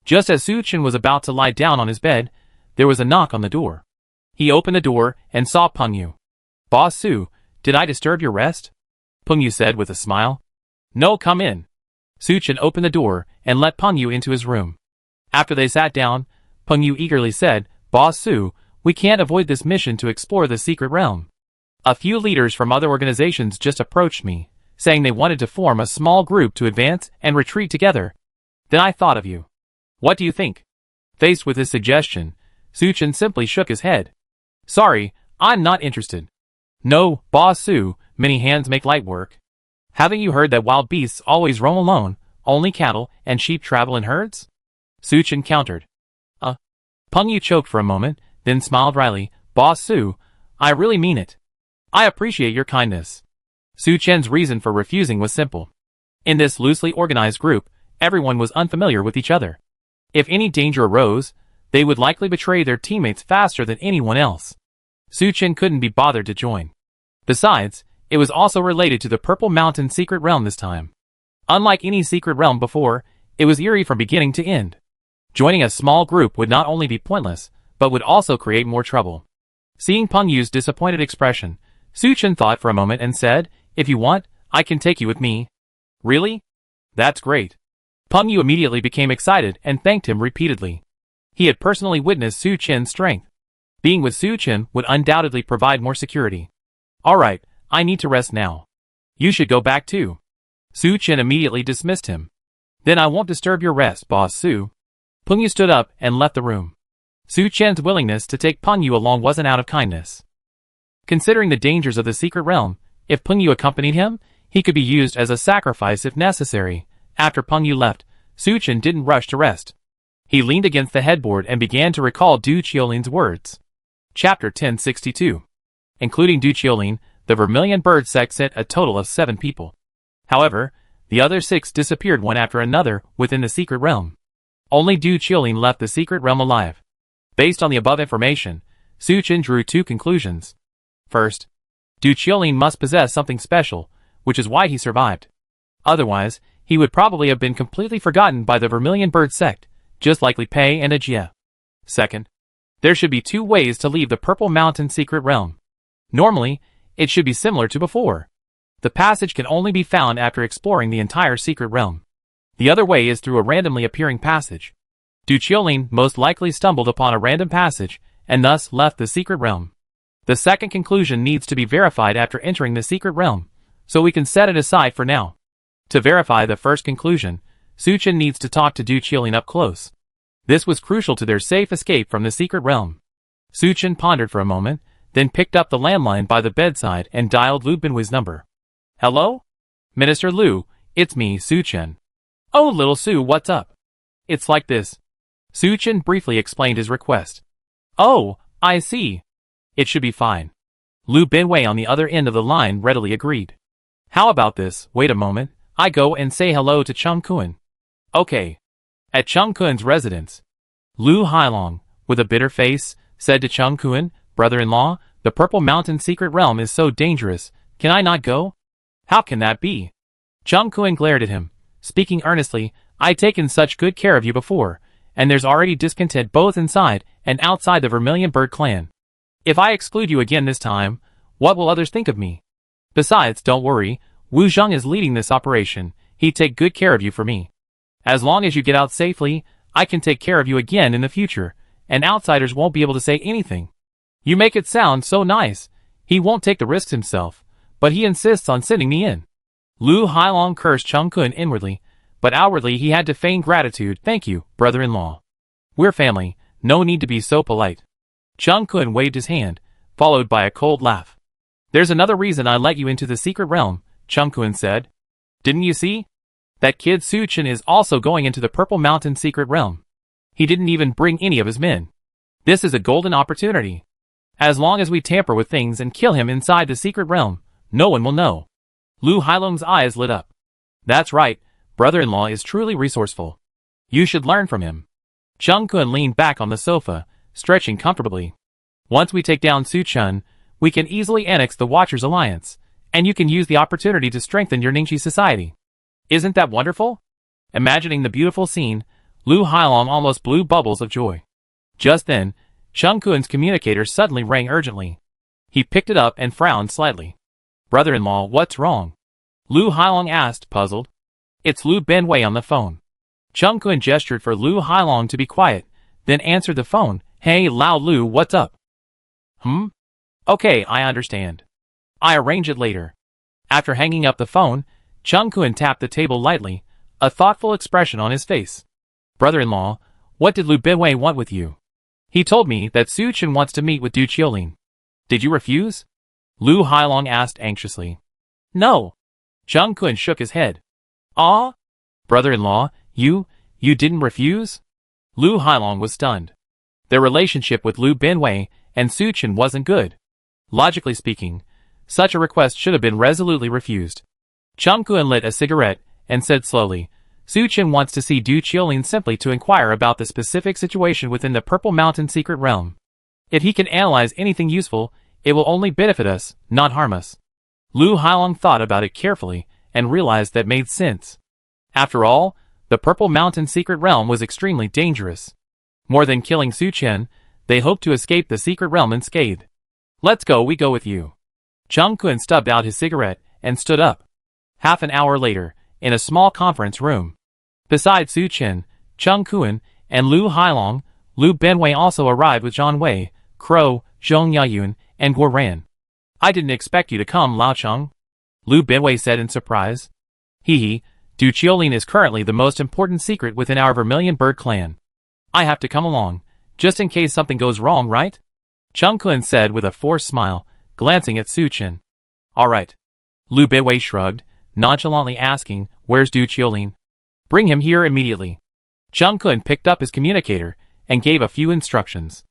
Just as Su Chen was about to lie down on his bed, there was a knock on the door. He opened the door and saw Peng Yu. Boss Su, did I disturb your rest? Peng Yu said with a smile. No, come in. Su Chen opened the door and let Peng Yu into his room. After they sat down, Peng Yu eagerly said, Boss Su, we can't avoid this mission to explore the secret realm. A few leaders from other organizations just approached me, saying they wanted to form a small group to advance and retreat together. Then I thought of you. What do you think? Faced with his suggestion, Su Chen simply shook his head. Sorry, I'm not interested. No, Boss Su, many hands make light work. Haven't you heard that wild beasts always roam alone, only cattle and sheep travel in herds? Su Chen countered. Peng Yu choked for a moment, then smiled wryly. Boss Su, I really mean it. I appreciate your kindness. Su Chen's reason for refusing was simple. In this loosely organized group, everyone was unfamiliar with each other. If any danger arose, they would likely betray their teammates faster than anyone else. Su Chen couldn't be bothered to join. Besides, it was also related to the Purple Mountain secret realm this time. Unlike any secret realm before, it was eerie from beginning to end. Joining a small group would not only be pointless, but would also create more trouble. Seeing Peng Yu's disappointed expression, Su Chen thought for a moment and said, "If you want, I can take you with me." "Really? That's great." Peng Yu immediately became excited and thanked him repeatedly. He had personally witnessed Su Chen's strength. Being with Su Chen would undoubtedly provide more security. "Alright, I need to rest now. You should go back too." Su Chen immediately dismissed him. "Then I won't disturb your rest, Boss Su." Peng Yu stood up and left the room. Su Chen's willingness to take Peng Yu along wasn't out of kindness. Considering the dangers of the secret realm, if Peng Yu accompanied him, he could be used as a sacrifice if necessary. After Peng Yu left, Su Chen didn't rush to rest. He leaned against the headboard and began to recall Du Qiulin's words. Chapter 1062. Including Du Qiulin, the Vermilion Bird sect sent a total of 7 people. However, the other 6 disappeared one after another within the secret realm. Only Du Qiulin left the secret realm alive. Based on the above information, Su Chen drew 2 conclusions. First, Du Qiulin must possess something special, which is why he survived. Otherwise, he would probably have been completely forgotten by the Vermilion Bird sect, just like Li Pei and Ajie. Second, there should be 2 ways to leave the Purple Mountain secret realm. Normally, it should be similar to before. The passage can only be found after exploring the entire secret realm. The other way is through a randomly appearing passage. Du Qiulin most likely stumbled upon a random passage, and thus left the secret realm. The second conclusion needs to be verified after entering the secret realm, so we can set it aside for now. To verify the first conclusion, Su Chen needs to talk to Du Qiulin up close. This was crucial to their safe escape from the secret realm. Su Chen pondered for a moment, then picked up the landline by the bedside and dialed Lu Binwei's number. "Hello? Minister Lu, it's me, Su Chen." "Oh, little Su, what's up?" "It's like this." Su Chen briefly explained his request. "Oh, I see. It should be fine." Lu Binwei on the other end of the line readily agreed. "How about this? Wait a moment. I go and say hello to Cheng Kun." "Okay." At Cheng Kun's residence, Lu Hailong, with a bitter face, said to Cheng Kun, "Brother-in-law, the Purple Mountain secret realm is so dangerous. Can I not go?" "How can that be?" Cheng Kun glared at him, speaking earnestly. "I've taken such good care of you before, and there's already discontent both inside and outside the Vermilion Bird clan. If I exclude you again this time, what will others think of me? Besides, don't worry, Wu Zheng is leading this operation. He'd take good care of you for me. As long as you get out safely, I can take care of you again in the future, and outsiders won't be able to say anything." "You make it sound so nice. He won't take the risks himself, but he insists on sending me in." Lu Hailong cursed Cheng Kun inwardly, but outwardly he had to feign gratitude. "Thank you, brother-in-law. We're family, no need to be so polite." Cheng Kun waved his hand, followed by a cold laugh. "There's another reason I let you into the secret realm," Cheng Kun said. "Didn't you see? That kid Su Chen is also going into the Purple Mountain secret realm. He didn't even bring any of his men. This is a golden opportunity. As long as we tamper with things and kill him inside the secret realm, no one will know." Lu Hailong's eyes lit up. "That's right, brother-in-law is truly resourceful. You should learn from him." Cheng Kun leaned back on the sofa, stretching comfortably. "Once we take down Su Chen, we can easily annex the Watchers Alliance, and you can use the opportunity to strengthen your Ningxi society. Isn't that wonderful?" Imagining the beautiful scene, Lu Hailong almost blew bubbles of joy. Just then, Cheng Kun's communicator suddenly rang urgently. He picked it up and frowned slightly. "Brother-in-law, what's wrong?" Lu Hailong asked, puzzled. "It's Lu Binwei on the phone." Cheng Kun gestured for Lu Hailong to be quiet, then answered the phone. "Hey Lao Lu, what's up?" "Okay, I understand. I arrange it later." After hanging up the phone, Cheng Kun tapped the table lightly, a thoughtful expression on his face. "Brother-in-law, what did Lu Binwei want with you?" "He told me that Su Chen wants to meet with Du Qiulin." "Did you refuse?" Lu Hailong asked anxiously. "No." Cheng Kun shook his head. "Ah? Brother-in-law, you didn't refuse?" Lu Hailong was stunned. Their relationship with Lu Binwei and Su Chen wasn't good. Logically speaking, such a request should have been resolutely refused. Cheng Kun lit a cigarette and said slowly, "Su Chen wants to see Du Qiulin simply to inquire about the specific situation within the Purple Mountain secret realm. If he can analyze anything useful, it will only benefit us, not harm us." Lu Hailong thought about it carefully and realized that made sense. After all, the Purple Mountain secret realm was extremely dangerous. More than killing Su Chen, they hoped to escape the secret realm unscathed. Let's go, we go with you. Chung Kun stubbed out his cigarette and stood up. Half an hour later, in a small conference room. Besides Su Chen, Chung Kun, and Lu Hailong, Lu Benwei also arrived with Zhang Wei, Crow, Zhong Yayun, and Guo Ran. I didn't expect you to come, Lao Cheng. Lu Benwei said in surprise. Hee, Du Qiulin is currently the most important secret within our Vermilion Bird clan. I have to come along, just in case something goes wrong, right? Chung Kun said with a forced smile, glancing at Su Chen. Alright. Lu Benwei shrugged, nonchalantly asking, where's Du Qiulin? Bring him here immediately. Chung Kun picked up his communicator and gave a few instructions.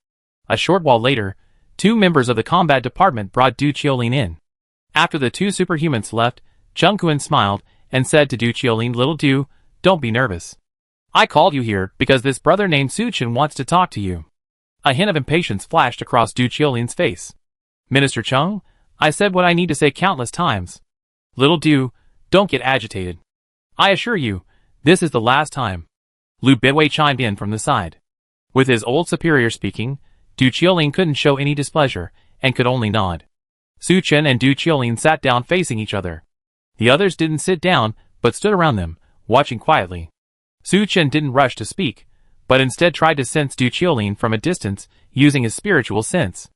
A short while later, 2 members of the combat department brought Du Qiulin in. After the 2 superhumans left, Chung Kun smiled and said to Du Qiulin, Little Du, don't be nervous. I called you here because this brother named Su Chen wants to talk to you. A hint of impatience flashed across Du Qiulin's face. Minister Chung, I said what I need to say countless times. Little Du, don't get agitated. I assure you, this is the last time. Lu Benwei chimed in from the side. With his old superior speaking, Du Qiulin couldn't show any displeasure, and could only nod. Su Chen and Du Qiulin sat down facing each other. The others didn't sit down, but stood around them, watching quietly. Su Chen didn't rush to speak, but instead tried to sense Du Qiulin from a distance, using his spiritual sense.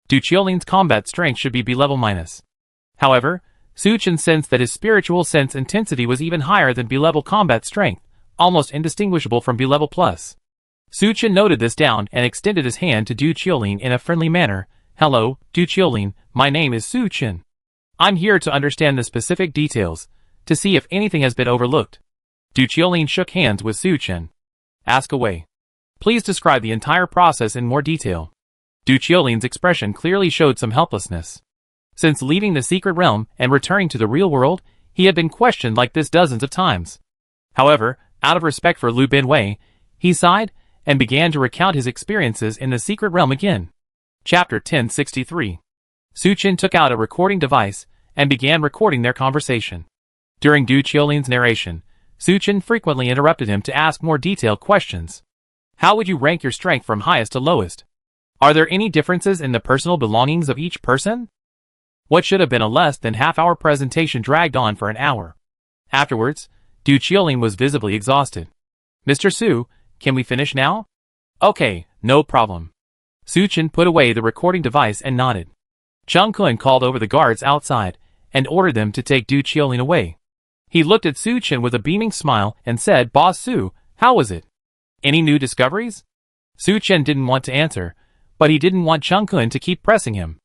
Du Qiulin's combat strength should be B-level minus. However, Su Chen sensed that his spiritual sense intensity was even higher than B-level combat strength, almost indistinguishable from B-level plus. Su Chen noted this down and extended his hand to Du Qiulin in a friendly manner. Hello, Du Qiulin, my name is Su Chen. I'm here to understand the specific details, to see if anything has been overlooked. Du Qiulin shook hands with Su Chen. Ask away. Please describe the entire process in more detail. Du Qiulin's expression clearly showed some helplessness. Since leaving the secret realm and returning to the real world, he had been questioned like this dozens of times. However, out of respect for Lu Benwei, he sighed and began to recount his experiences in the secret realm again. Chapter 1063. Su Chen took out a recording device and began recording their conversation. During Du Qiulin's narration, Su Chen frequently interrupted him to ask more detailed questions. How would you rank your strength from highest to lowest? Are there any differences in the personal belongings of each person? What should have been a less than half-hour presentation dragged on for an hour. Afterwards, Du Qiulin was visibly exhausted. Mr. Su, can we finish now? Okay, no problem. Su Chen put away the recording device and nodded. Chung Kun called over the guards outside and ordered them to take Du Qiulin away. He looked at Su Chen with a beaming smile and said, Boss Su, how was it? Any new discoveries? Su Chen didn't want to answer, but he didn't want Chung Kun to keep pressing him.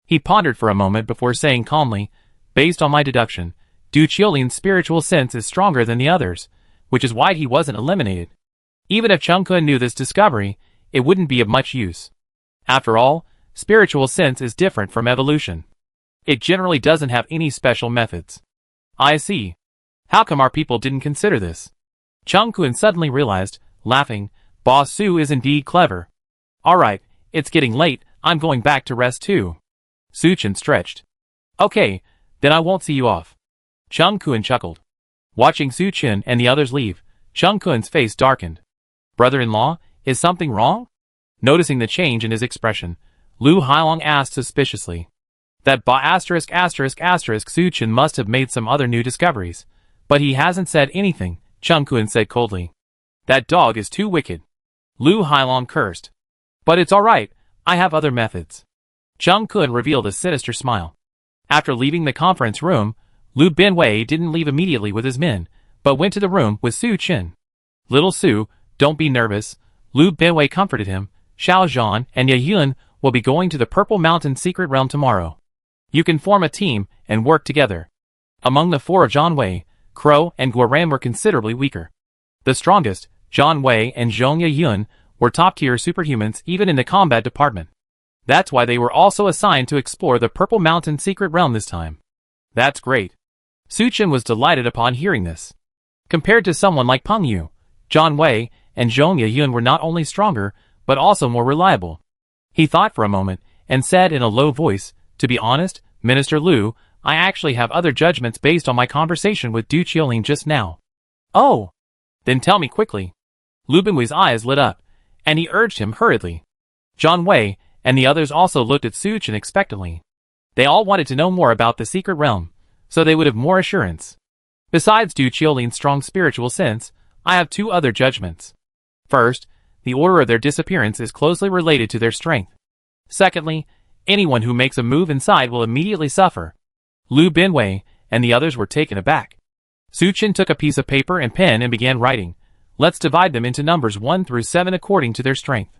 He pondered for a moment before saying calmly, based on my deduction, Du Qiulin's spiritual sense is stronger than the others, which is why he wasn't eliminated. Even if Chung Kun knew this discovery, it wouldn't be of much use. After all, spiritual sense is different from evolution. It generally doesn't have any special methods. I see. How come our people didn't consider this? Chung Kun suddenly realized, laughing, Boss Su is indeed clever. Alright, it's getting late, I'm going back to rest too. Su Chen stretched. Okay, then I won't see you off. Chung Kun chuckled. Watching Su Chen and the others leave, Chung Kun's face darkened. Brother-in-law, is something wrong? Noticing the change in his expression, Lu Hailong asked suspiciously. That Su Chen must have made some other new discoveries. But he hasn't said anything, Chung Kun said coldly. That dog is too wicked. Lu Hailong cursed. But it's alright, I have other methods. Chung Kun revealed a sinister smile. After leaving the conference room, Lu Benwei didn't leave immediately with his men, but went to the room with Su Chen. Little Su, don't be nervous, Lu Benwei comforted him. Xiao Zhan and Ye Yun will be going to the Purple Mountain secret realm tomorrow. You can form a team and work together. Among the 4 of Zhang Wei, Crow and Guo Ran were considerably weaker. The strongest, Zhang Wei and Zhong Yayun, were top-tier superhumans even in the combat department. That's why they were also assigned to explore the Purple Mountain secret realm this time. That's great. Su Chen was delighted upon hearing this. Compared to someone like Peng Yu, Zhang Wei and Zhong Yayun were not only stronger, but also more reliable. He thought for a moment, and said in a low voice, to be honest, Minister Lu, I actually have other judgments based on my conversation with Du Qiulin just now. Oh! Then tell me quickly. Lu Binwei's eyes lit up, and he urged him hurriedly. Zhang Wei and the others also looked at Su Chen expectantly. They all wanted to know more about the secret realm, so they would have more assurance. Besides Du Qiulin's strong spiritual sense, I have two other judgments. First, the order of their disappearance is closely related to their strength. Secondly, anyone who makes a move inside will immediately suffer. Lu Binwei and the others were taken aback. Su Chen took a piece of paper and pen and began writing. Let's divide them into numbers 1 through 7 according to their strength.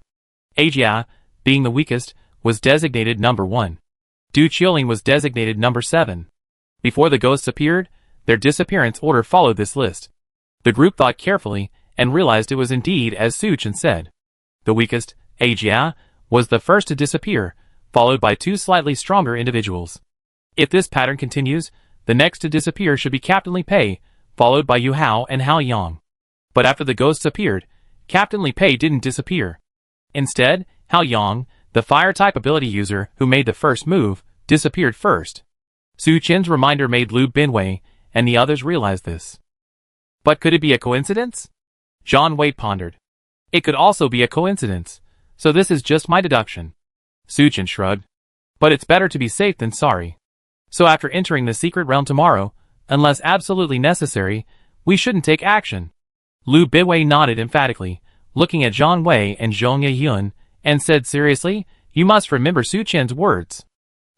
Ajia, being the weakest, was designated number 1. Du Qiulin was designated number 7. Before the ghosts appeared, their disappearance order followed this list. The group thought carefully and realized it was indeed as Su Chen said. The weakest, Ajia, was the first to disappear, followed by 2 slightly stronger individuals. If this pattern continues, the next to disappear should be Captain Li Pei, followed by Yu Hao and Hao Yang. But after the ghosts appeared, Captain Li Pei didn't disappear. Instead, Hao Yang, the fire-type ability user who made the first move, disappeared first. Su Chen's reminder made Lu Binwei and the others realize this. But could it be a coincidence? Zhang Wei pondered. It could also be a coincidence, so this is just my deduction. Su Chen shrugged. But it's better to be safe than sorry. So after entering the secret realm tomorrow, unless absolutely necessary, we shouldn't take action. Lu Binwei nodded emphatically, looking at Zhang Wei and Zhong Yun, and said seriously, you must remember Su Chen's words.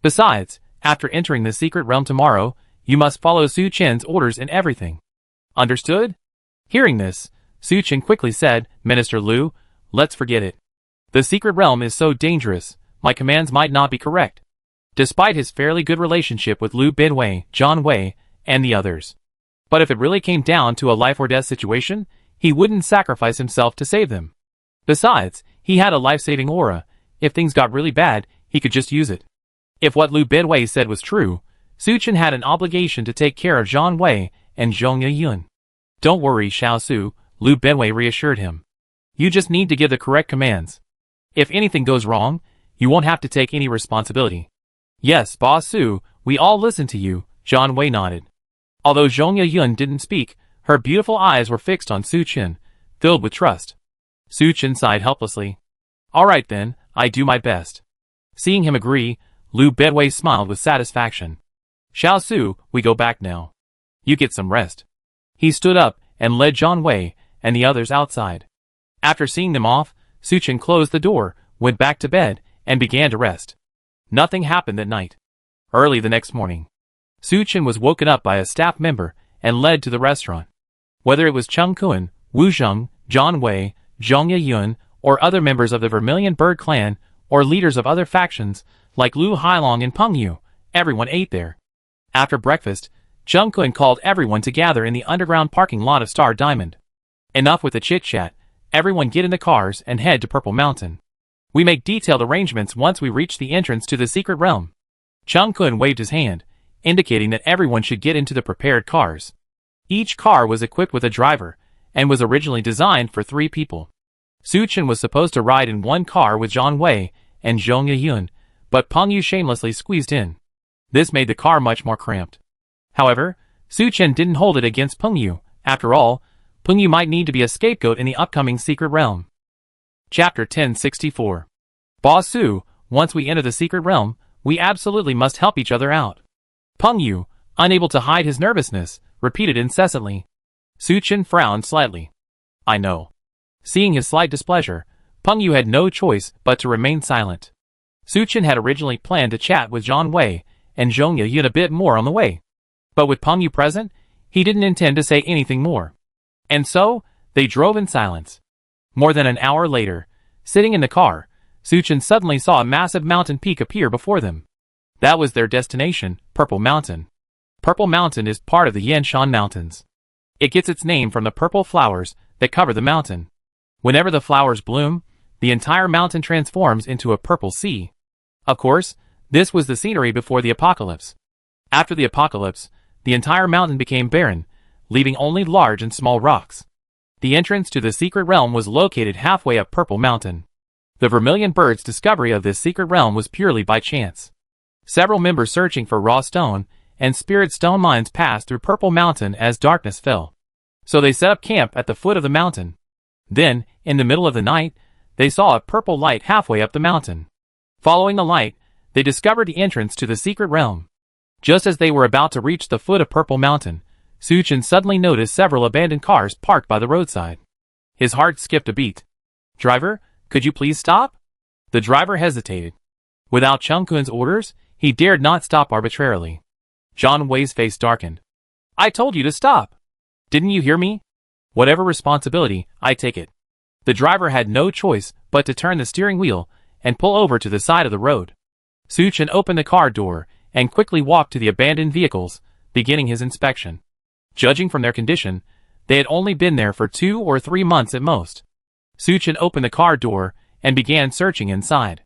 Besides, after entering the secret realm tomorrow, you must follow Su Chen's orders in everything. Understood? Hearing this, Su Chen quickly said, Minister Lu, let's forget it. The secret realm is so dangerous, my commands might not be correct. Despite his fairly good relationship with Lu Binwei, Zhang Wei, and the others. But if it really came down to a life or death situation, he wouldn't sacrifice himself to save them. Besides, he had a life-saving aura. If things got really bad, he could just use it. If what Lu Binwei said was true, Su Chen had an obligation to take care of Zhang Wei and Zhong Yun. Don't worry, Xiao Su, Lu Binwei reassured him. You just need to give the correct commands. If anything goes wrong, you won't have to take any responsibility. Yes, Boss Su, we all listen to you, Zhang Wei nodded. Although Zhong Yun didn't speak, her beautiful eyes were fixed on Su Chen, filled with trust. Su Chen sighed helplessly. All right then, I do my best. Seeing him agree, Lu Binwei smiled with satisfaction. Xiao Su, we go back now. You get some rest. He stood up and led Zhang Wei and the others outside. After seeing them off, Su Chen closed the door, went back to bed, and began to rest. Nothing happened that night. Early the next morning, Su Chen was woken up by a staff member and led to the restaurant. Whether it was Cheng Kun, Wu Zheng, Zhang Wei, Zhong Yun, or other members of the Vermilion Bird clan, or leaders of other factions, like Lu Hailong and Peng Yu, everyone ate there. After breakfast, Cheng Kun called everyone to gather in the underground parking lot of Star Diamond. Enough with the chit-chat, everyone get in the cars and head to Purple Mountain. We make detailed arrangements once we reach the entrance to the secret realm. Cheng Kun waved his hand, indicating that everyone should get into the prepared cars. Each car was equipped with a driver, and was originally designed for 3 people. Su Chen was supposed to ride in one car with Zhang Wei and Zhong Yun, but Peng Yu shamelessly squeezed in. This made the car much more cramped. However, Su Chen didn't hold it against Peng Yu. After all, Peng Yu might need to be a scapegoat in the upcoming secret realm. Chapter 1064. Boss Su, once we enter the secret realm, we absolutely must help each other out. Peng Yu, unable to hide his nervousness, repeated incessantly. Su Chen frowned slightly. I know. Seeing his slight displeasure, Peng Yu had no choice but to remain silent. Su Chen had originally planned to chat with Zhang Wei and Zhong Yun a bit more on the way. But with Peng Yu present, he didn't intend to say anything more. And so, they drove in silence. More than an hour later, sitting in the car, Su Chen suddenly saw a massive mountain peak appear before them. That was their destination, Purple Mountain. Purple Mountain is part of the Yanshan Mountains. It gets its name from the purple flowers that cover the mountain. Whenever the flowers bloom, the entire mountain transforms into a purple sea. Of course, this was the scenery before the apocalypse. After the apocalypse, the entire mountain became barren, leaving only large and small rocks. The entrance to the secret realm was located halfway up Purple Mountain. The Vermilion Bird's discovery of this secret realm was purely by chance. Several members searching for raw stone and spirit stone mines passed through Purple Mountain as darkness fell. So they set up camp at the foot of the mountain. Then, in the middle of the night, they saw a purple light halfway up the mountain. Following the light, they discovered the entrance to the secret realm. Just as they were about to reach the foot of Purple Mountain, Suchin suddenly noticed several abandoned cars parked by the roadside. His heart skipped a beat. "Driver, could you please stop?" The driver hesitated. Without Changkun's orders, he dared not stop arbitrarily. John Wei's face darkened. "I told you to stop. Didn't you hear me? Whatever responsibility, I take it." The driver had no choice but to turn the steering wheel and pull over to the side of the road. Suchin opened the car door and quickly walked to the abandoned vehicles, beginning his inspection. Judging from their condition, they had only been there for 2 or 3 months at most. Suchin opened the car door and began searching inside.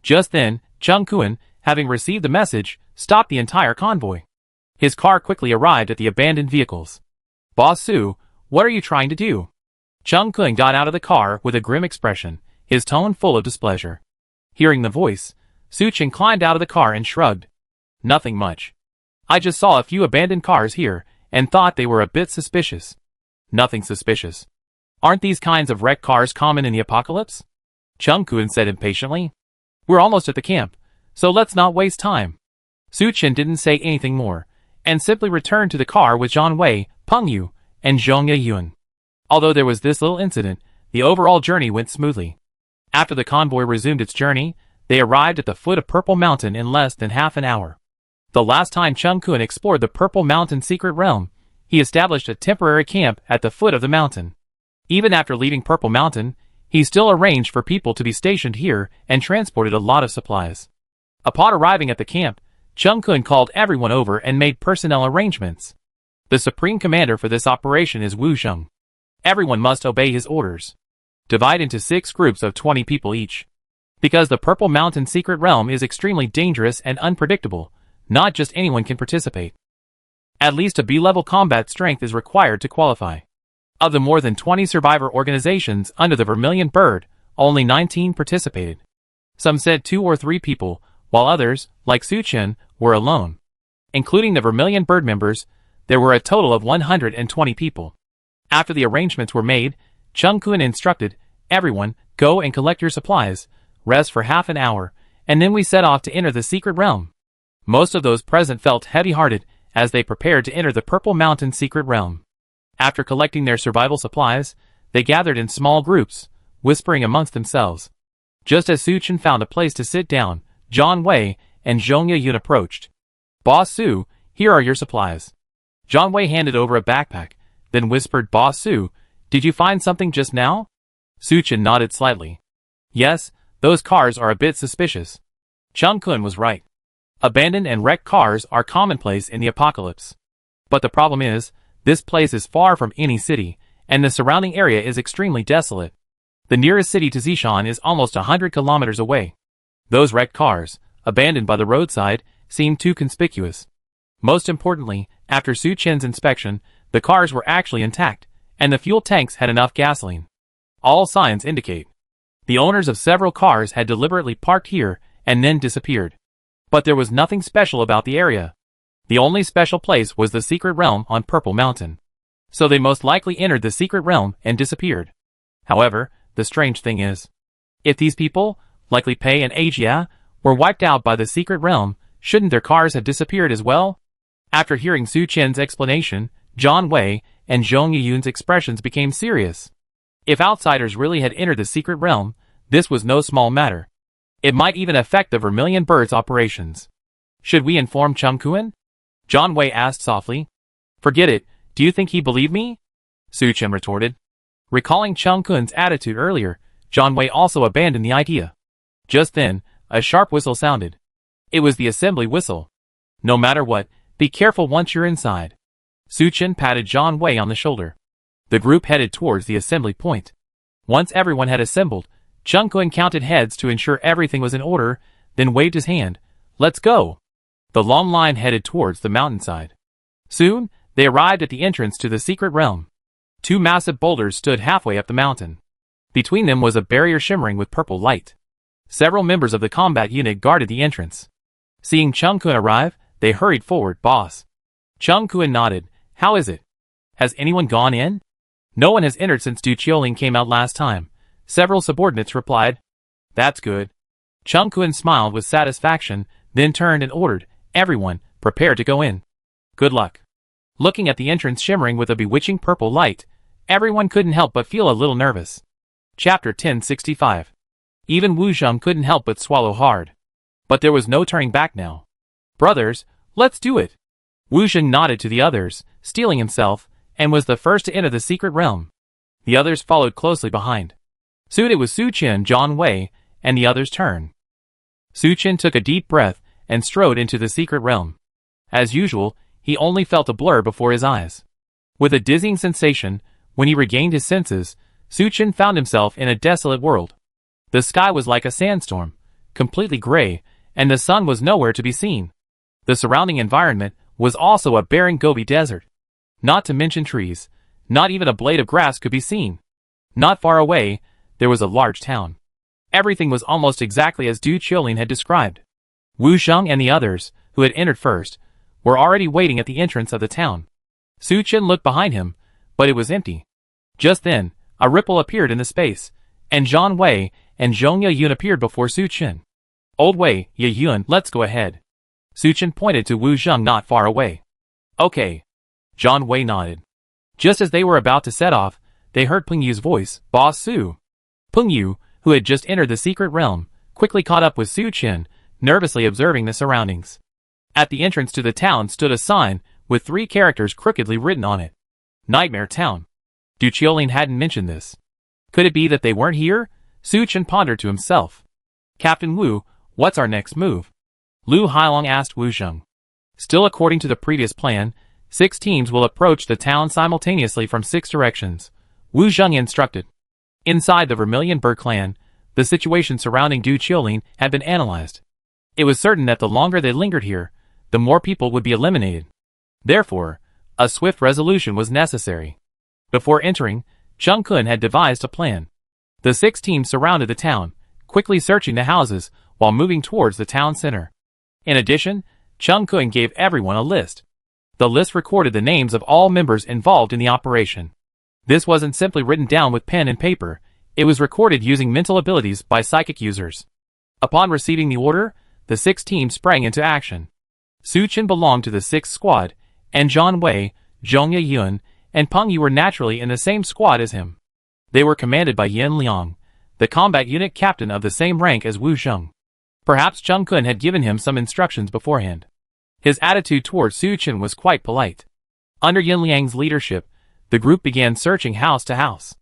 Just then, Changkun, having received the message, stopped the entire convoy. His car quickly arrived at the abandoned vehicles. "Boss Su, what are you trying to do?" Changkun got out of the car with a grim expression, his tone full of displeasure. Hearing the voice, Suchin climbed out of the car and shrugged. "Nothing much. I just saw a few abandoned cars here and thought they were a bit suspicious." "Nothing suspicious. Aren't these kinds of wrecked cars common in the apocalypse?" Changkun said impatiently. "We're almost at the camp, so let's not waste time." Suchin didn't say anything more, and simply returned to the car with John Wei, Peng Yu, and Zhong Yeyun. Although there was this little incident, the overall journey went smoothly. After the convoy resumed its journey, they arrived at the foot of Purple Mountain in less than half an hour. The last time Changkun explored the Purple Mountain secret realm, he established a temporary camp at the foot of the mountain. Even after leaving Purple Mountain, he still arranged for people to be stationed here and transported a lot of supplies. Upon arriving at the camp, Changkun called everyone over and made personnel arrangements. The supreme commander for this operation is Wu Zheng. Everyone must obey his orders. Divide into 6 groups of 20 people each. Because the Purple Mountain secret realm is extremely dangerous and unpredictable, not just anyone can participate. At least a B-level combat strength is required to qualify. Of the more than 20 survivor organizations under the Vermilion Bird, only 19 participated. Some said 2 or 3 people, while others, like Suchin, were alone. Including the Vermilion Bird members, there were a total of 120 people. After the arrangements were made, Changkun instructed, "Everyone, go and collect your supplies, rest for half an hour, and then we set off to enter the secret realm." Most of those present felt heavy-hearted as they prepared to enter the Purple Mountain secret realm. After collecting their survival supplies, they gathered in small groups, whispering amongst themselves. Just as Suchin found a place to sit down, John Wei and Zhong Yeyun approached. "Boss Su, here are your supplies." John Wei handed over a backpack, then whispered, "Boss Su, did you find something just now?" Suchin nodded slightly. "Yes, those cars are a bit suspicious." Changkun was right. Abandoned and wrecked cars are commonplace in the apocalypse. But the problem is, this place is far from any city, and the surrounding area is extremely desolate. The nearest city to Zishan is almost 100 kilometers away. Those wrecked cars, abandoned by the roadside, seem too conspicuous. Most importantly, after Suchin's inspection, the cars were actually intact, and the fuel tanks had enough gasoline. All signs indicate the owners of several cars had deliberately parked here and then disappeared. But there was nothing special about the area. The only special place was the secret realm on Purple Mountain. So they most likely entered the secret realm and disappeared. However, the strange thing is, if these people, likely Pei and Ajia, were wiped out by the secret realm, shouldn't their cars have disappeared as well? After hearing Suchin's explanation, John Wei and Zhong Yeyun's expressions became serious. If outsiders really had entered the secret realm, this was no small matter. It might even affect the Vermilion Bird's operations. "Should we inform Changkun?" John Wei asked softly. "Forget it, do you think he believed me?" Suchin retorted. Recalling Changkun's attitude earlier, John Wei also abandoned the idea. Just then, a sharp whistle sounded. It was the assembly whistle. "No matter what, be careful once you're inside." Suchin patted John Wei on the shoulder. The group headed towards the assembly point. Once everyone had assembled, Changkun counted heads to ensure everything was in order, then waved his hand. "Let's go." The long line headed towards the mountainside. Soon, they arrived at the entrance to the secret realm. 2 massive boulders stood halfway up the mountain. Between them was a barrier shimmering with purple light. Several members of the combat unit guarded the entrance. Seeing Changkun arrive, they hurried forward. "Boss." Changkun nodded. "How is it?" Has anyone gone in? No one has entered since Du Qiuling came out last time, several subordinates replied. That's good. Chung Kun smiled with satisfaction, then turned and ordered, everyone, prepare to go in. Good luck. Looking at the entrance shimmering with a bewitching purple light, everyone couldn't help but feel a little nervous. Chapter 1065. Even Wu Zheng couldn't help but swallow hard. But there was no turning back now. Brothers, let's do it. Wu Zheng nodded to the others, steeling himself, and was the first to enter the secret realm. The others followed closely behind. Soon it was Su Qian, John Wei, and the others' turn. Su Qian took a deep breath and strode into the secret realm. As usual, he only felt a blur before his eyes. With a dizzying sensation, when he regained his senses, Su Qian found himself in a desolate world. The sky was like a sandstorm, completely gray, and the sun was nowhere to be seen. The surrounding environment was also a barren Gobi desert. Not to mention trees, not even a blade of grass could be seen. Not far away, there was a large town. Everything was almost exactly as Du Qiuling had described. Wu Zheng and the others, who had entered first, were already waiting at the entrance of the town. Su Qian looked behind him, but it was empty. Just then, a ripple appeared in the space, and John Wei and Zhong Yeyun appeared before Su Qian. Old Wei, Yeyun, let's go ahead. Su Qian pointed to Wu Zheng not far away. Okay. John Wei nodded. Just as they were about to set off, they heard Peng Yu's voice, Boss Su. Peng Yu, who had just entered the secret realm, quickly caught up with Su Qian, nervously observing the surroundings. At the entrance to the town stood a sign with 3 characters crookedly written on it. Nightmare Town. Du Qiuling hadn't mentioned this. Could it be that they weren't here? Su Qian pondered to himself. Captain Wu, what's our next move? Lu Hailong asked Wu Zheng. Still according to the previous plan, 6 teams will approach the town simultaneously from 6 directions, Wu Zheng instructed. Inside the Vermilion Bird clan, the situation surrounding Du Qiuling had been analyzed. It was certain that the longer they lingered here, the more people would be eliminated. Therefore, a swift resolution was necessary. Before entering, Chung Kun had devised a plan. The 6 teams surrounded the town, quickly searching the houses while moving towards the town center. In addition, Chung Kun gave everyone a list. The list recorded the names of all members involved in the operation. This wasn't simply written down with pen and paper, it was recorded using mental abilities by psychic users. Upon receiving the order, the 6 teams sprang into action. Su Qian belonged to the 6th squad, and John Wei, Zhong Yeyun, and Peng Yu were naturally in the same squad as him. They were commanded by Yin Liang, the combat unit captain of the same rank as Wu Zheng. Perhaps Chung Kun had given him some instructions beforehand. His attitude towards Su Qian was quite polite. Under Yin Liang's leadership, the group began searching house to house.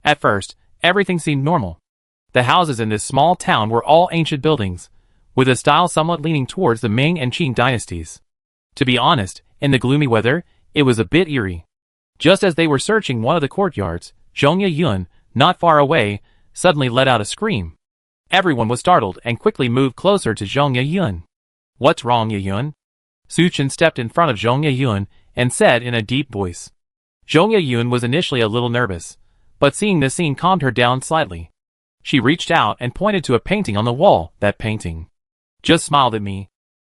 At first, everything seemed normal. The houses in this small town were all ancient buildings, with a style somewhat leaning towards the Ming and Qing dynasties. To be honest, in the gloomy weather, it was a bit eerie. Just as they were searching one of the courtyards, Zhong Yeyun, not far away, suddenly let out a scream. Everyone was startled and quickly moved closer to Zhong Yeyun. What's wrong, Yeyun? Su Qian stepped in front of Zhong Yeyun and said in a deep voice. Zhong Yeyun was initially a little nervous, but seeing this scene calmed her down slightly. She reached out and pointed to a painting on the wall. That painting just smiled at me.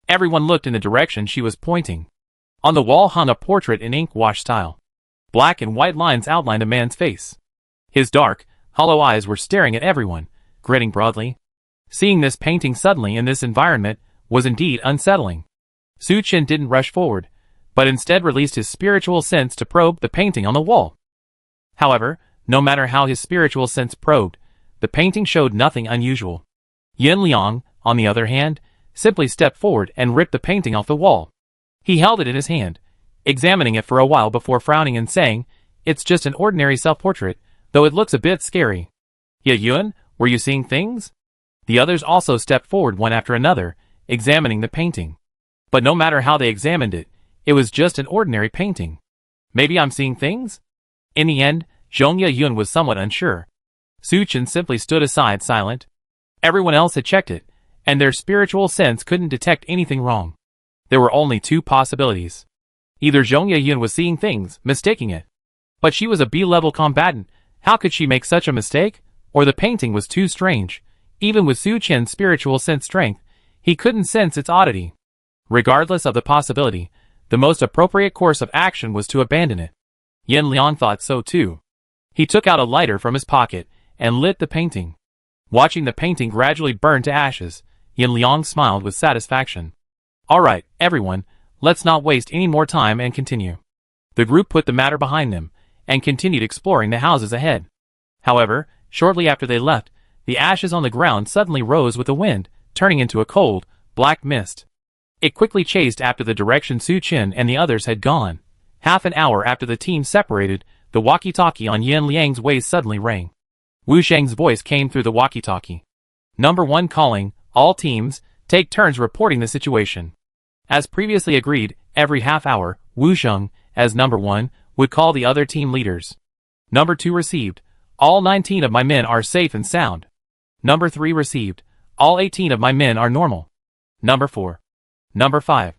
Everyone looked in the direction she was pointing. On the wall hung a portrait in ink wash style. Black and white lines outlined a man's face. His dark, hollow eyes were staring at everyone, grinning broadly. Seeing this painting suddenly in this environment was indeed unsettling. Su Qian didn't rush forward, but instead released his spiritual sense to probe the painting on the wall. However, no matter how his spiritual sense probed, the painting showed nothing unusual. Yin Liang, on the other hand, simply stepped forward and ripped the painting off the wall. He held it in his hand, examining it for a while before frowning and saying, "It's just an ordinary self-portrait, though it looks a bit scary." Yeyun, were you seeing things? The others also stepped forward one after another, examining the painting. But no matter how they examined it, it was just an ordinary painting. Maybe I'm seeing things? In the end, Zhong Yeyun was somewhat unsure. Su Qian simply stood aside silent. Everyone else had checked it, and their spiritual sense couldn't detect anything wrong. There were only 2 possibilities. Either Zhong Yeyun was seeing things, mistaking it. But she was a B-level combatant, how could she make such a mistake? Or the painting was too strange. Even with Su Qian's spiritual sense strength, he couldn't sense its oddity. Regardless of the possibility, the most appropriate course of action was to abandon it. Yin Liang thought so too. He took out a lighter from his pocket and lit the painting. Watching the painting gradually burn to ashes, Yin Liang smiled with satisfaction. Alright, everyone, let's not waste any more time and continue. The group put the matter behind them and continued exploring the houses ahead. However, shortly after they left, the ashes on the ground suddenly rose with the wind, turning into a cold, black mist. It quickly chased after the direction Su Chen and the others had gone. Half an hour after the team separated, the walkie-talkie on Yin Liang's waist suddenly rang. Wu Sheng's voice came through the walkie-talkie. Number 1 calling, all teams, take turns reporting the situation. As previously agreed, every half hour, Wu Sheng, as number 1, would call the other team leaders. Number 2 received, all 19 of my men are safe and sound. Number 3 received, all 18 of my men are normal. Number 4. Number 5.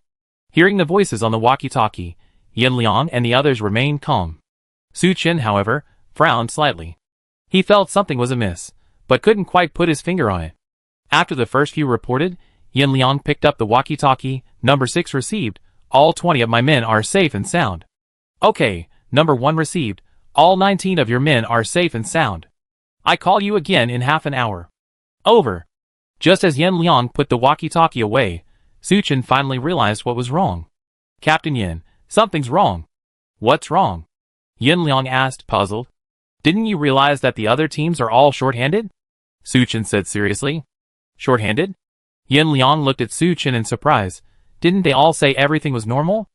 Hearing the voices on the walkie-talkie, Yin Liang and the others remained calm. Su Chen, however, frowned slightly. He felt something was amiss, but couldn't quite put his finger on it. After the first few reported, Yin Liang picked up the walkie-talkie. Number 6 received, all 20 of my men are safe and sound. Okay, number 1 received, all 19 of your men are safe and sound. I call you again in half an hour. Over. Just as Yin Liang put the walkie-talkie away, Su Chen finally realized what was wrong. Captain Yin, something's wrong. What's wrong? Yin Liang asked, puzzled. Didn't you realize that the other teams are all short-handed? Su Chen said seriously. Short-handed? Yin Liang looked at Su Chen in surprise. Didn't they all say everything was normal?